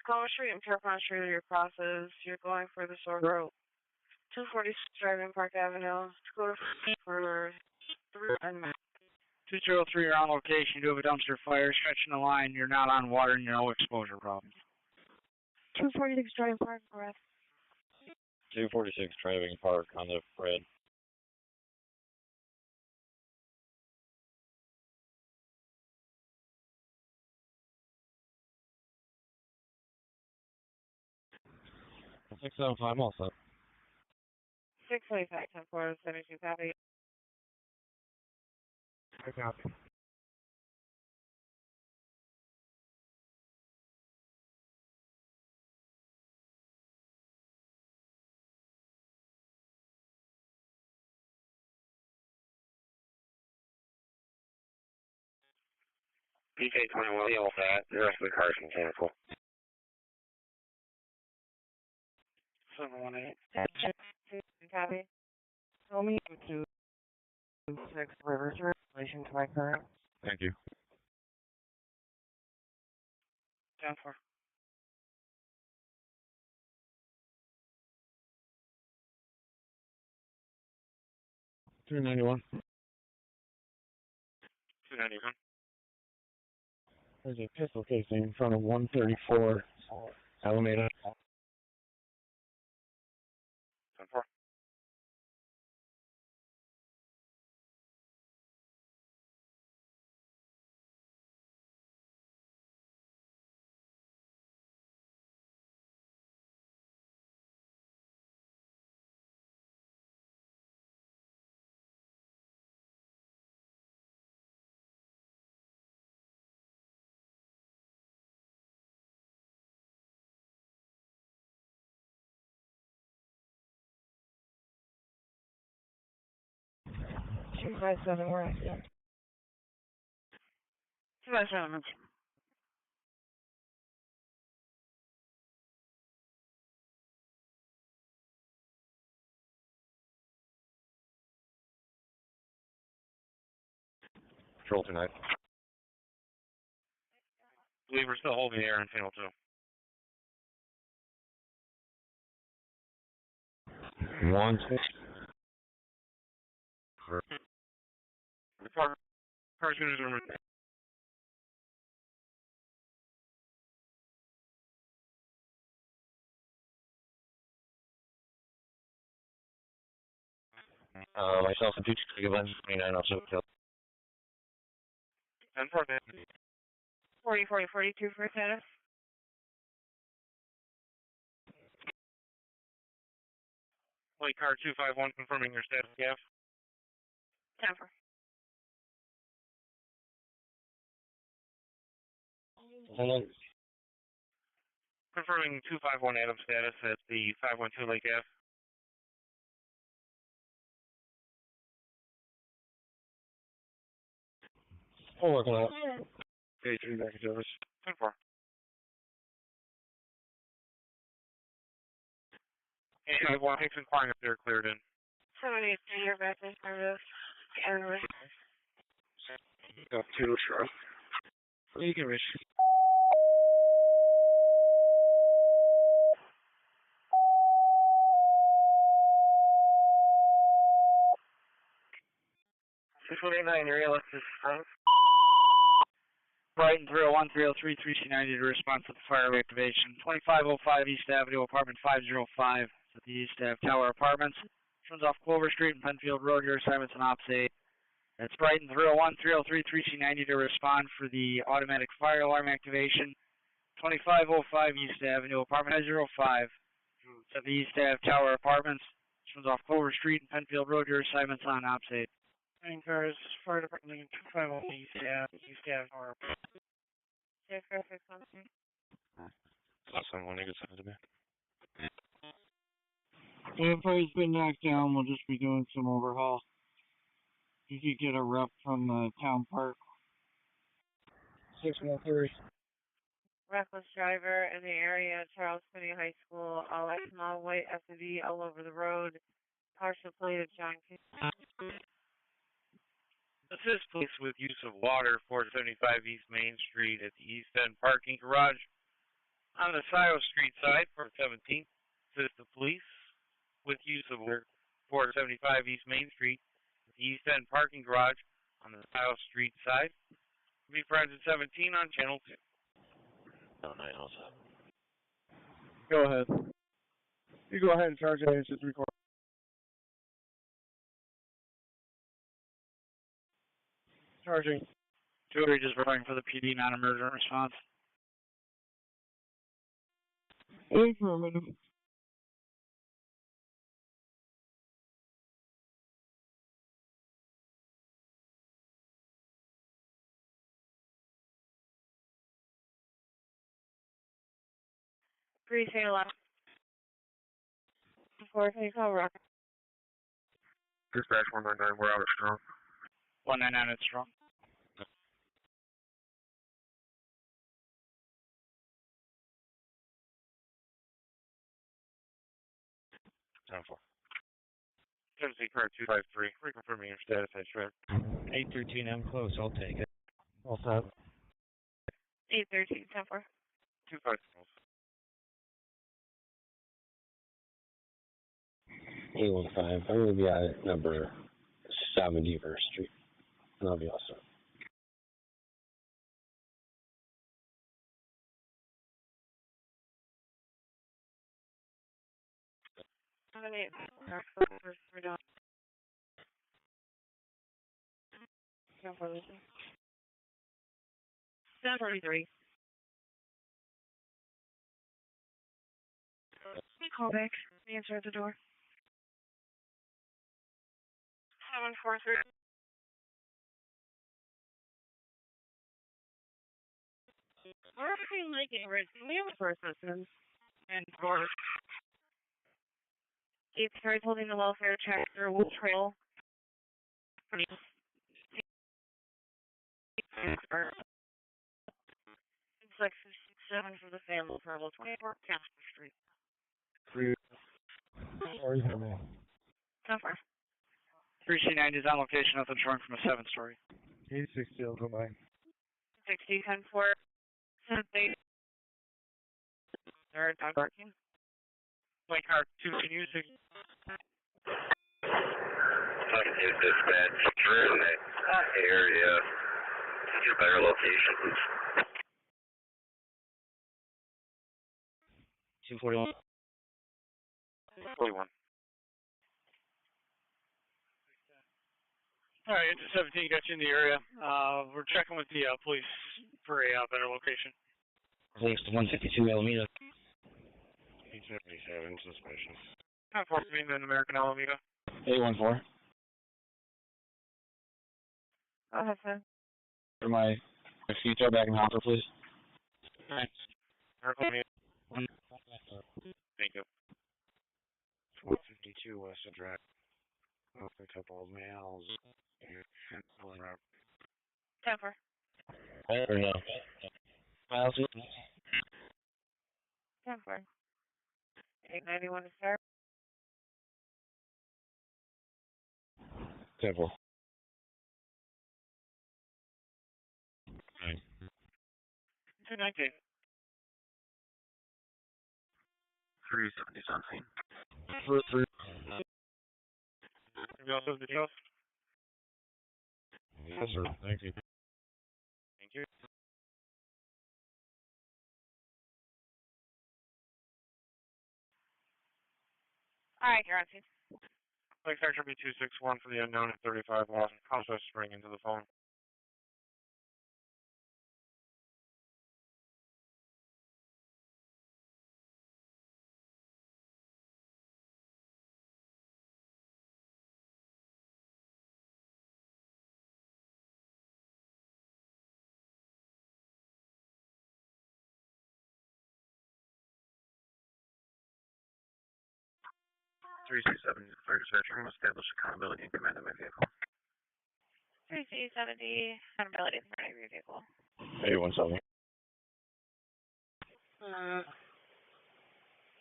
Tacoma Street and Pierpont Street are your crosses. You're going for the Sword Road. 246 driving Park Avenue. Dakota for 3 and 203, you're on location. You do have a dumpster fire. Stretching the line. You're not on water and you're no exposure problems. 246 driving park, Brett. 246 driving park on the Fred. Six, 7, 5, all set. 625, 10-4, 72, copy. I copy. PK21, all set. The rest of the cars can cancel. 718. Copy. Tell me to 6 Rivers in relation to my current. Thank you. 10-4. $291. 291. There's a pistol casing in front of 134 Alameda. 10-4. Two 5-7, where I stand. 257. Patrol tonight. I believe we're still holding the air in channel 2. 1, 6. The car's going to do Myself and 229 also killed. 10-4. 40, 40, 42 for status. Flight car 251 confirming your status, Gav. 10-4. Hold on. Confirming 251 Adam status at the 512 Lake Ave. I'll work on that. Okay, 3 back in service. 10-4. And Washington inquiring if they're cleared in. 78, you're back in service. And Got 2, sure. You can reach. 249, area Alexis. Brighton 301, 303, 3C90 to respond to the fire activation. 2505 East Avenue, apartment 505 at the East Ave Tower Apartments. Turns off Clover Street and Penfield Road. Your assignment's an Ops 8. That's Brighton 301, 303, 3C90 to respond for the automatic fire alarm activation. 2505 East Avenue, apartment 505 at the East Ave Tower Apartments. Turns off Clover Street and Penfield Road. Your assignment's on Ops 8. Cars, Fire Department 251 East Ave Tower. Safe car 613. Last one, when it gets into me. If fire's been knocked down, we'll just be doing some overhaul. You could get a rep from the town park. 613. Reckless driver in the area, Charles Finney High School, all small white SUV all over the road, partial plate of John King. Assist police with use of water, 475 East Main Street at the East End parking garage. On the Scioto Street side, 417. Assist the police with use of water, 475 East Main Street at the East End parking garage on the Scioto Street side. Be friends at 17 on Channel 2. Oh, 9 also. Go ahead. You go ahead and charge it. It's just record. Charging. 2 just reporting for the PD non-emergent response. Affirmative. Precinct 11. 424 Rock. Dispatch 199, we're out at strong. 199 at strong. Time for. Tennessee car 253, reconfirming your status, I track. 813, I'm close, I'll take it. All set. 813, 10-4. 250. 815. I'm going to be at number 70 First Street. And I'll be all set. We're done. 743. Call back. Answer at the door. 743. We're actually making a resume for assistance. And for 8th Street holding the welfare check through Wood Trail. It's like 67 for the family for level 24 Casper Street. Sorry for me. Cover. 3C90 is on location, nothing showing from a 7-story. 860, I'll come back. 60, 10-4, 7-8. Third, dog barking. Plane car 2, can you see? Is dispatch, secure in that area. Get a better location, please. 241. 41. All right, 17 got you in the area. We're checking with the police for a better location. Thanks to 152 Alameda. 877, suspicious. 10-4, in American Alameda. 814. Go ahead, sir. For my future back in Hopper, please. Thanks. Thank you. 152 West of Drive. I'll pick up all males. 10-4. Or no? Miles? 10-4. 891 to start. Temple. 219. 370 something. Anybody else have details? Yes, sir. Thank you. Thank you. All right, you're on scene. Flight sector B261 for the unknown at 35 lost. Process ring into the phone. Three C 70 fire dispatcher room, establish accountability and command of my vehicle. 3C70, accountability in front of your vehicle. 817.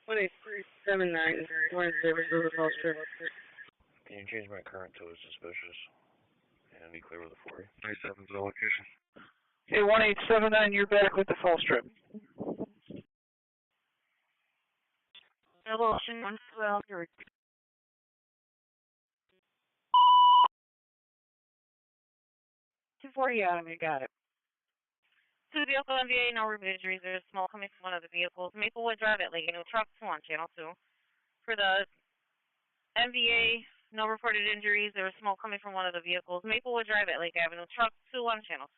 1879, River Foster. Can you change my current to suspicious and be clear with the 40? 37's the location. Okay, 1879, you're back with the full strip. Evolution 112, you're 240 Adam, you got it. To the vehicle MVA, no root injuries. There's a small coming from one of the vehicles. Maplewood Drive at Lake New Truck 2 on Channel 2. For the MVA, no reported injuries. There was smoke coming from one of the vehicles. Maplewood Drive at Lake Avenue, Truck 2 on Channel 2.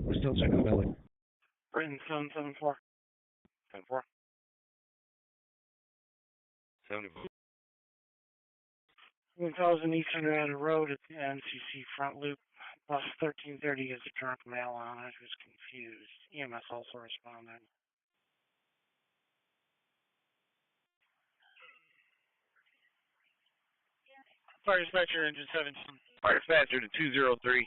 We're still checking the belly. Britain 774. 74. 74. 1000 East Henrietta Road at the NCC front loop. Bus 1330 has a drunk male on it who's confused. EMS also responded. Fire dispatcher, engine 17. Fire dispatcher to 203.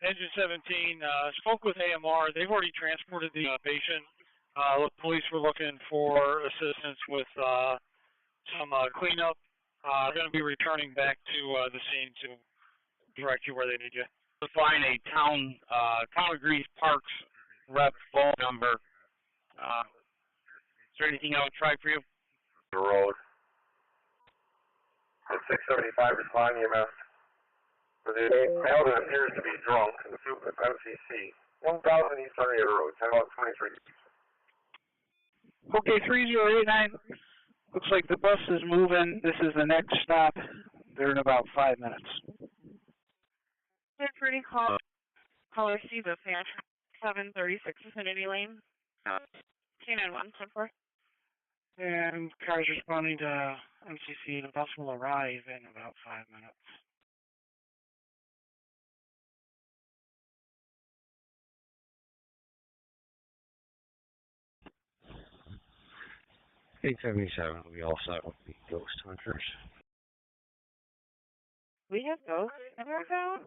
Engine 17, spoke with AMR. They've already transported the patient. Police were looking for assistance with some cleanup. They're going to be returning back to the scene to direct you where they need you. To find a town of Greece Parks rep phone number. Is there anything I would try for you? The road. 675 responding EMS. The male that appears to be drunk in the suit of MCC. 1000 East Henrietta Road, 10-23. Okay, 3089. Looks like the bus is moving. This is the next stop. They're in about 5 minutes. They're pretty call. Caller C, the 736 Infinity Lane. K91, 10-4. And cars responding to MCC. The bus will arrive in about 5 minutes. $877 will be all set with the ghost hunters. We have ghosts in our account?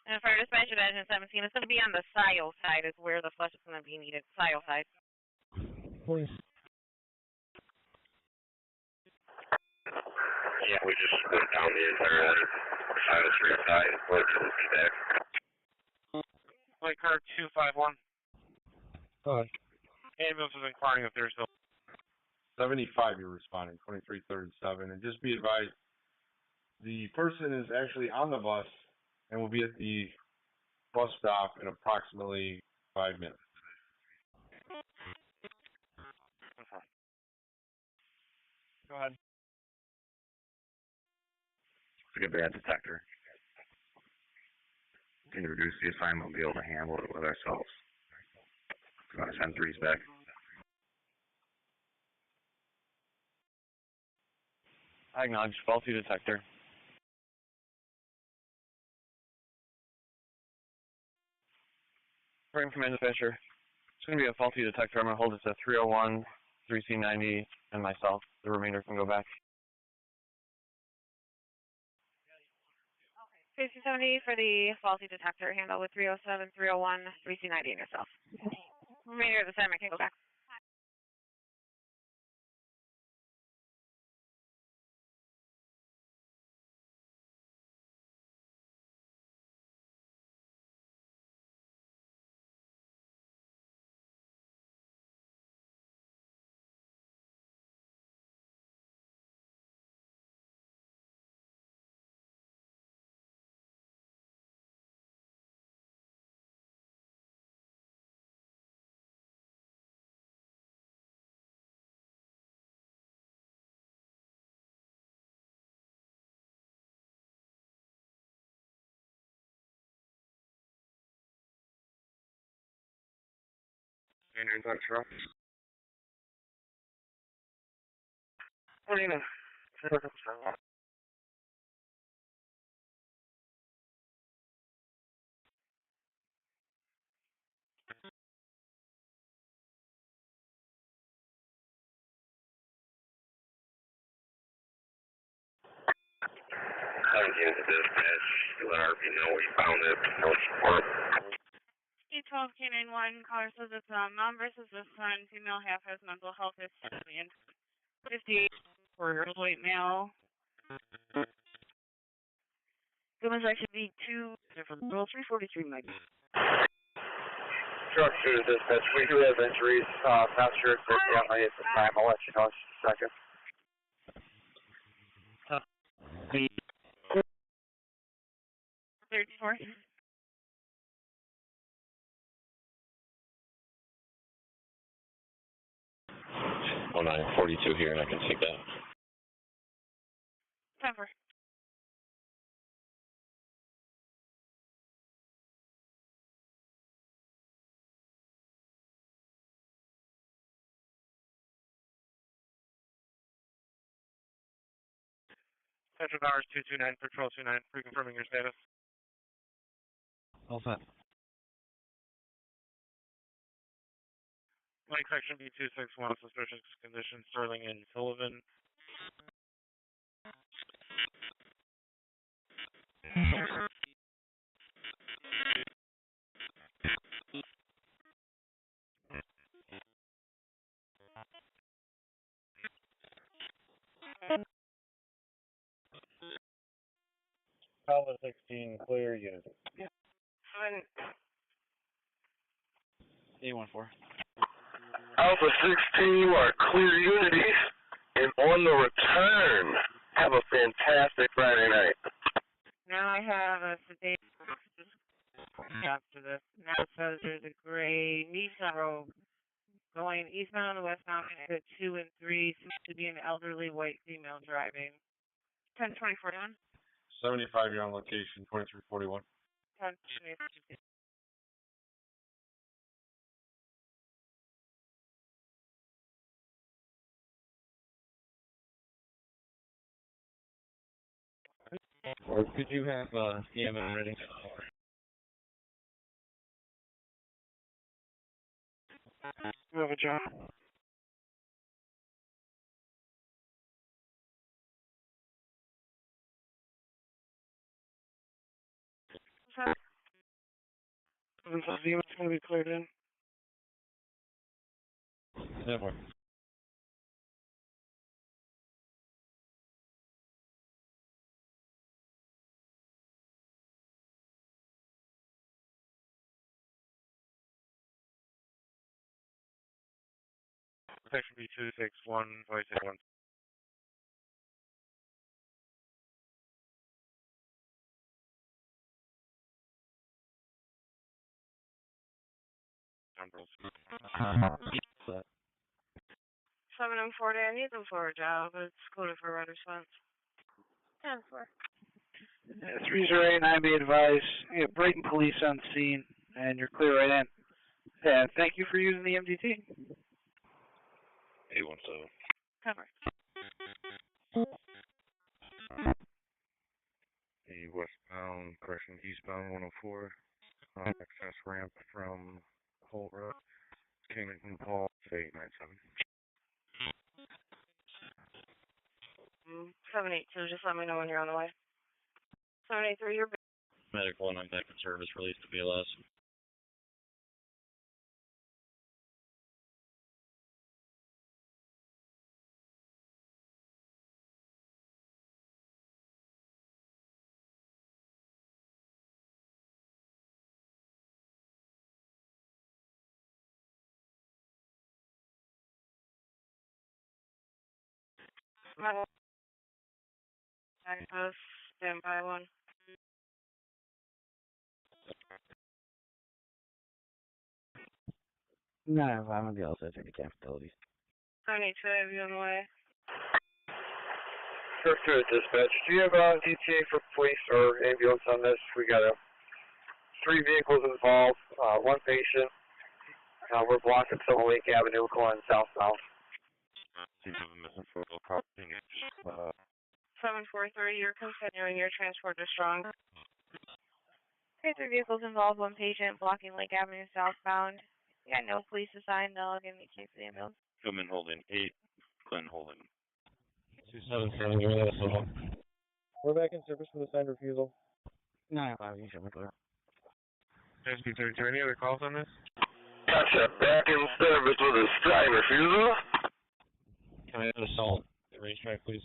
And fire dispatcher, engine 17, it's going to be on the SIO side is where the flush is going to be needed. SIO side. Please. Yeah, we just went down the entire side of the street side. We're going to be back. Flight car 251. Hi. Ambulance is inquiring if there's no 75, you're responding, 2337. And just be advised, the person is actually on the bus and will be at the bus stop in approximately 5 minutes. Go ahead. It's a bad detector. Can you reduce the assignment, we'll be able to handle it with ourselves. Send threes back. I acknowledge faulty detector. Frame command dispatcher. It's going to be a faulty detector. I'm going to hold it to 301, 3C90, and myself. The remainder can go back. 370 for the faulty detector. Handle with 307, 301, 3C90 and yourself. Remainder of the time I can go back. Andrew, that's rough. What do you know? To dispatch, let RP know we found it. No support. D12 K91 caller says it's mom versus this son. Female half has mental health history and 58 for white male. Goodman's activity 2 from roll 343 Mike. Truck 2 to dispatch. We do have injuries. Not sure exactly at the time. I'll let you know in just a second. 34. Oh, 942 here, and I can take that. Cover. Central Towers 229, Patrol 29, reconfirming your status. All set. Lake Section B261, suspicious condition, Sterling and Sullivan. Alpha 16, clear unit. Yeah. A14. Alpha 16, you are clear unity and on the return. Have a fantastic Friday night. Now I have a sedate after this. Now it says there's a gray Nissan Road going eastbound and westbound exit 2 and 3. Seems to be an elderly white female driving. 1024 down. 75, you're on location, 2341. 1024. Or could you have EMS ready? You have a job. It's going to be cleared in. Never. Section B261, 561. Set. 704 I need them for a job. It's coded for red response. 10-4. 3089, be advised. You have braking police on scene, and you're clear right in. And thank you for using the MDT. 817. Cover. The westbound, correction, eastbound 104, access ramp from Holt Road, Kingman Paul, 897. 782, just let me know when you're on the way. 783, you're Medical and I'm back in service, released to BLS. Access, standby 1. 9-5, I'm gonna be also to the capabilities. I need to have you on the way. Sure, dispatch. Do you have ETA for police or ambulance on this? We got 3 vehicles involved, 1 patient. We're blocking Silver Lake Avenue going south-south. 7430, you're continuing your transport to Strong. Okay, 3 vehicles involved, 1 patient, blocking Lake Avenue southbound. You got no police assigned, they'll give me case for the ambulance. Come in holding 8, Glenn holding. 277, give me that signal. We're back in service with a signed refusal. 9-5, you should be clear. SB32, any other calls on this? Gotcha. Back in service with a signed refusal. Can I have an assault at racetrack, please?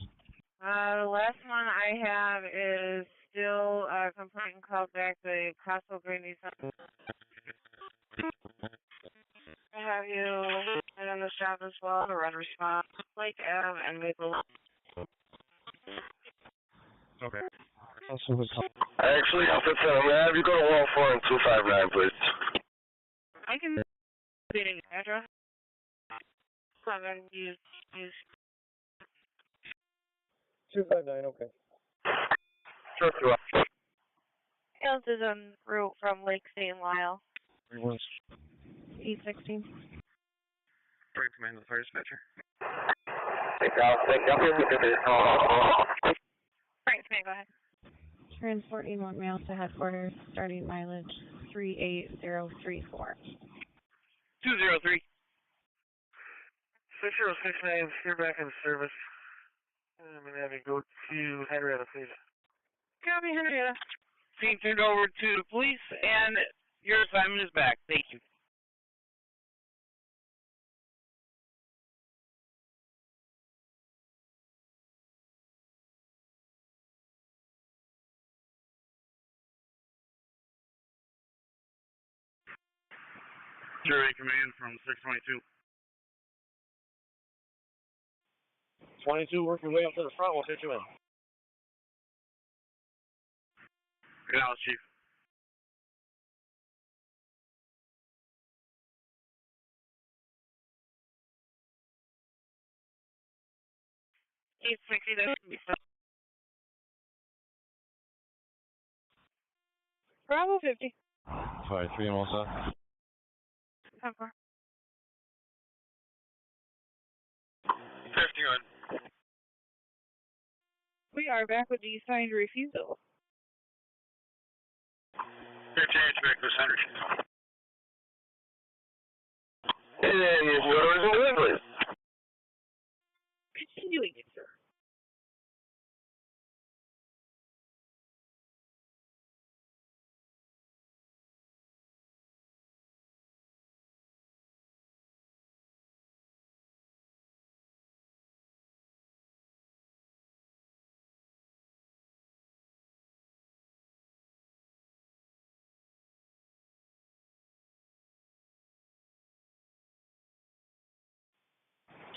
The last one I have is still complaint and call back the Castle Grande. I have you on this job as well, a red response, Lake Ave and Maple. Okay. Actually, officer, I'm gonna have you go to 104 and 259, please. I can get an address. 7, use. 259, okay. Sure, Ambulance is en route from Lake St. Lyle. Everyone's E16. Bring command to the fire dispatcher. Take off. Frank, Smith, go ahead. Transporting 1 male to headquarters, starting mileage 38034. 203. 6069, you're back in service. I'm going to have you go to Henrietta, please. Copy, Henrietta. Being turned over to the police, and your assignment is back. Thank you. Jury command from 622. 22, work your way up to the front, we'll fit you in. Good house, Chief. Bravo 50. 5-3, I'm all set. 10-4. 51. We are back with the signed refusal. 58, back to center. And then you go to the please. Continuing it, sir.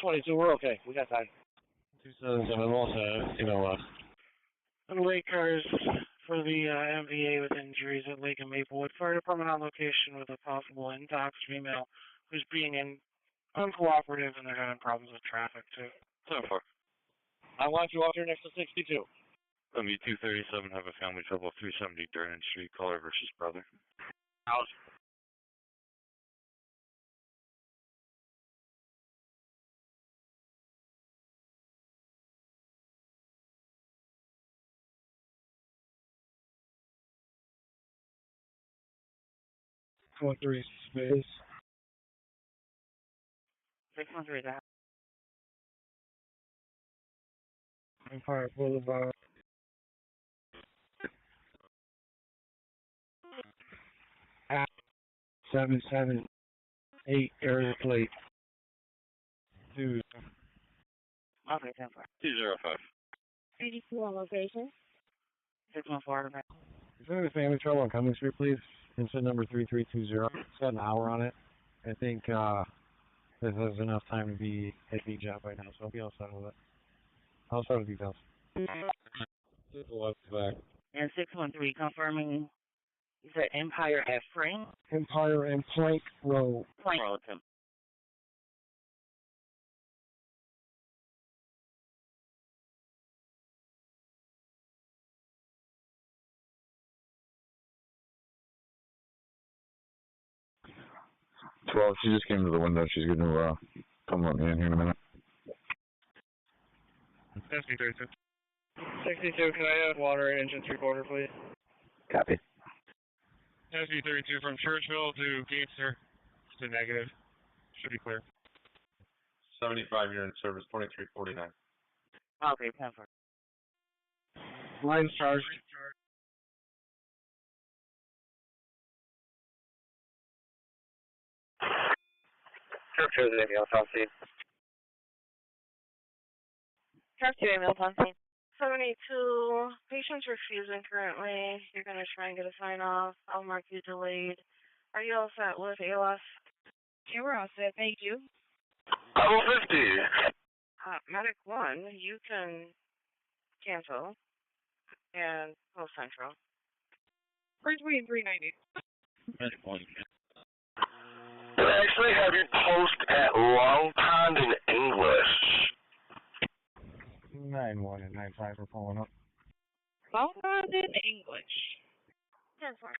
We're okay. We got time. 277, I'm all set. You know what? Lake cars for the MVA with injuries at Lake and Maplewood. Fire department on location with a possible intox female who's being uncooperative and they're having problems with traffic too. 10-4. I want you out here next to 62. Let me 237, have a family trouble, 370 Durnan Street, caller versus brother. House. Three space. 600 out. Empire Boulevard. 778 area plate. 2. Okay, 10-4. 205. 82 on location. 614. Is there a family trouble on Cumming Street, please? Incident number 3320. It's got an hour on it. I think this is enough time to be at the job right now, so I'll be all set with it. I'll start with details. Left back. And 613 confirming. You said Empire at Frame? Empire and Plank Road. Plank Road, Tim. Well, she just came to the window. She's going to come let me in here in a minute. 62. 62, can I have water at engine 3-quarter, please? Copy. SB32 from Churchill to Gatesner to negative. Should be clear. 75 unit service, 2349. Okay, 10-4. Line's charged. Churchill, Navy, I'll see. Truck 2 ambulance on scene. 72, patient's refusing currently. You're going to try and get a sign off. I'll mark you delayed. Are you all set with ALS? Yeah, we're all set. Thank you. Level 50. Medic 1, you can cancel and post central. Bridgeway and 390. Medic 1. They actually have you post at Long Pond in English. 9-1 and 9-5 are pulling up. Long Pond in English. 10-4.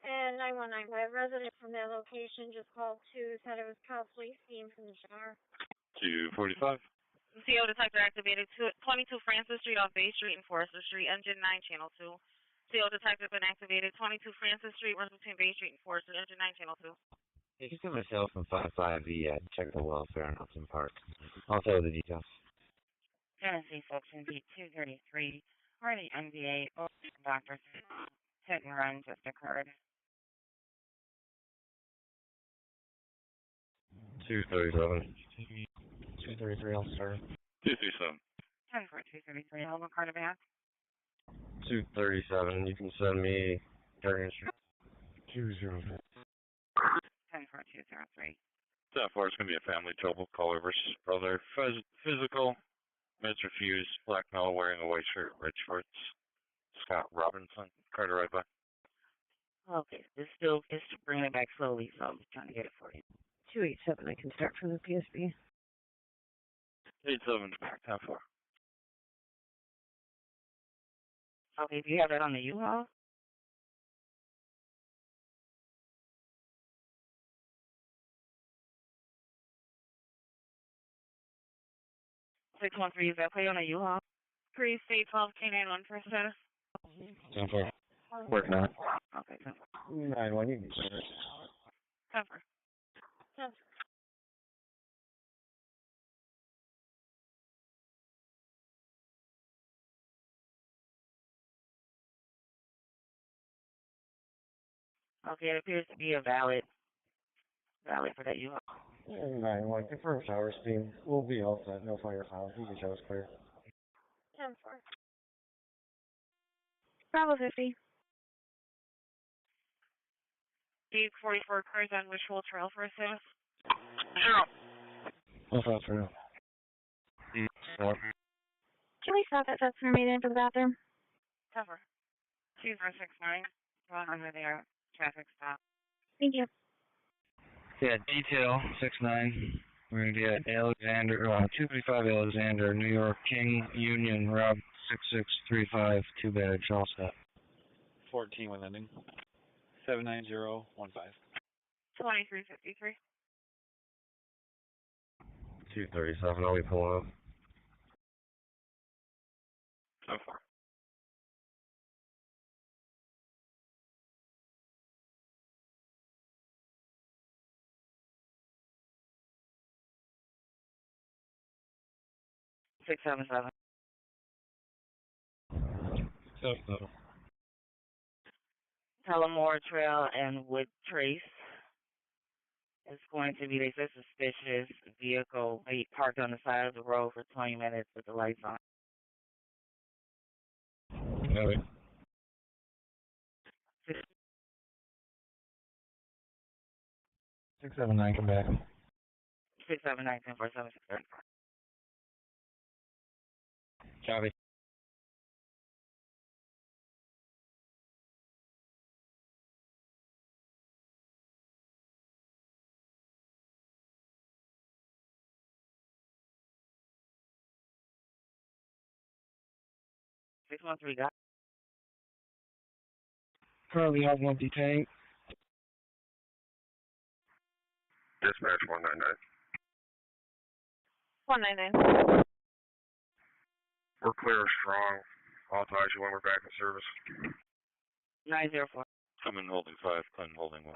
And 9195, resident from that location just called to, said it was possibly steam from the shower. 245. CO detector activated. 22 Francis Street off Bay Street and Forester Street, engine 9, channel 2. CO detector been activated. 22 Francis Street runs between Bay Street and Forester, engine 9, channel 2. Yeah, just got myself from 55V, check the welfare in Upton Park. Also the details. Tennessee folks in B233, or the NBA, or doctor hit and run just occurred. 237. 233, I'll start. 237. 10-4, 233, Elbow Carter 237. You can send me your insurance. 205. 10-4, 203. 10-4 is going to be a family trouble. Caller versus brother. Physical. Meds refused. Black male wearing a white shirt, red shorts. Scott Robinson. Carter right by. Okay, this still is bringing it back slowly, so I'm trying to get it for you. 287, I can start from the PSB. 87. 10-4. Okay, do you have that on the U-Haul? Six 1-3, is that play on a U-Haul? 3 State 12, K91 for status. 10-4. Working on it. Okay, 9-1, you can start. 10-4. 10-4. Okay, it appears to be a valid for that U-Haul. 9-1, confirm shower steam. We'll be all set, no fire files. You can show us clear. 10-4. Bravo 50. D44 cars on Wishful Trail for status. 0. All files for now. 4. Can we stop that customer made in for the bathroom? 10-4. 2069, under their traffic stop. Thank you. Yeah, detail 69. We're gonna be at Alexander, 235 Alexander, New York, King Union, Rob 6635, 2 badge, all set. 14 with ending. 79015. 2353. 237. I'll be pulling up. 10-4. 677. 677. Tullamore Trail and Wood Trace. It's going to be a suspicious vehicle parked on the side of the road for 20 minutes with the lights on. Copy. 679, come back. 679 1047 634. Copy. $613 got. Currently have one detained. Dispatch 199. 199. We're clear, strong. Authorize you when we're back in service. 904. I'm in holding 5, Clinton holding 1.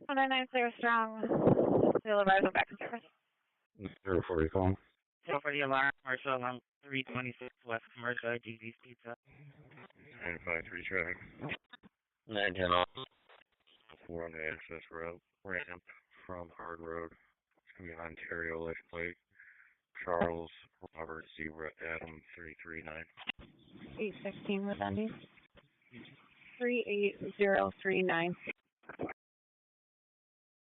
One 199 clear strong. Still arrival back in service. 040 calling. So for the alarm, commercial on 326 West Commercial, GV's Pizza. 953 traffic. 910 off. We're on the access road ramp from Hard Road. It's going to be Ontario Lift Plate. Charles Robert Zebra Adam 339. 816 with ending. 38039.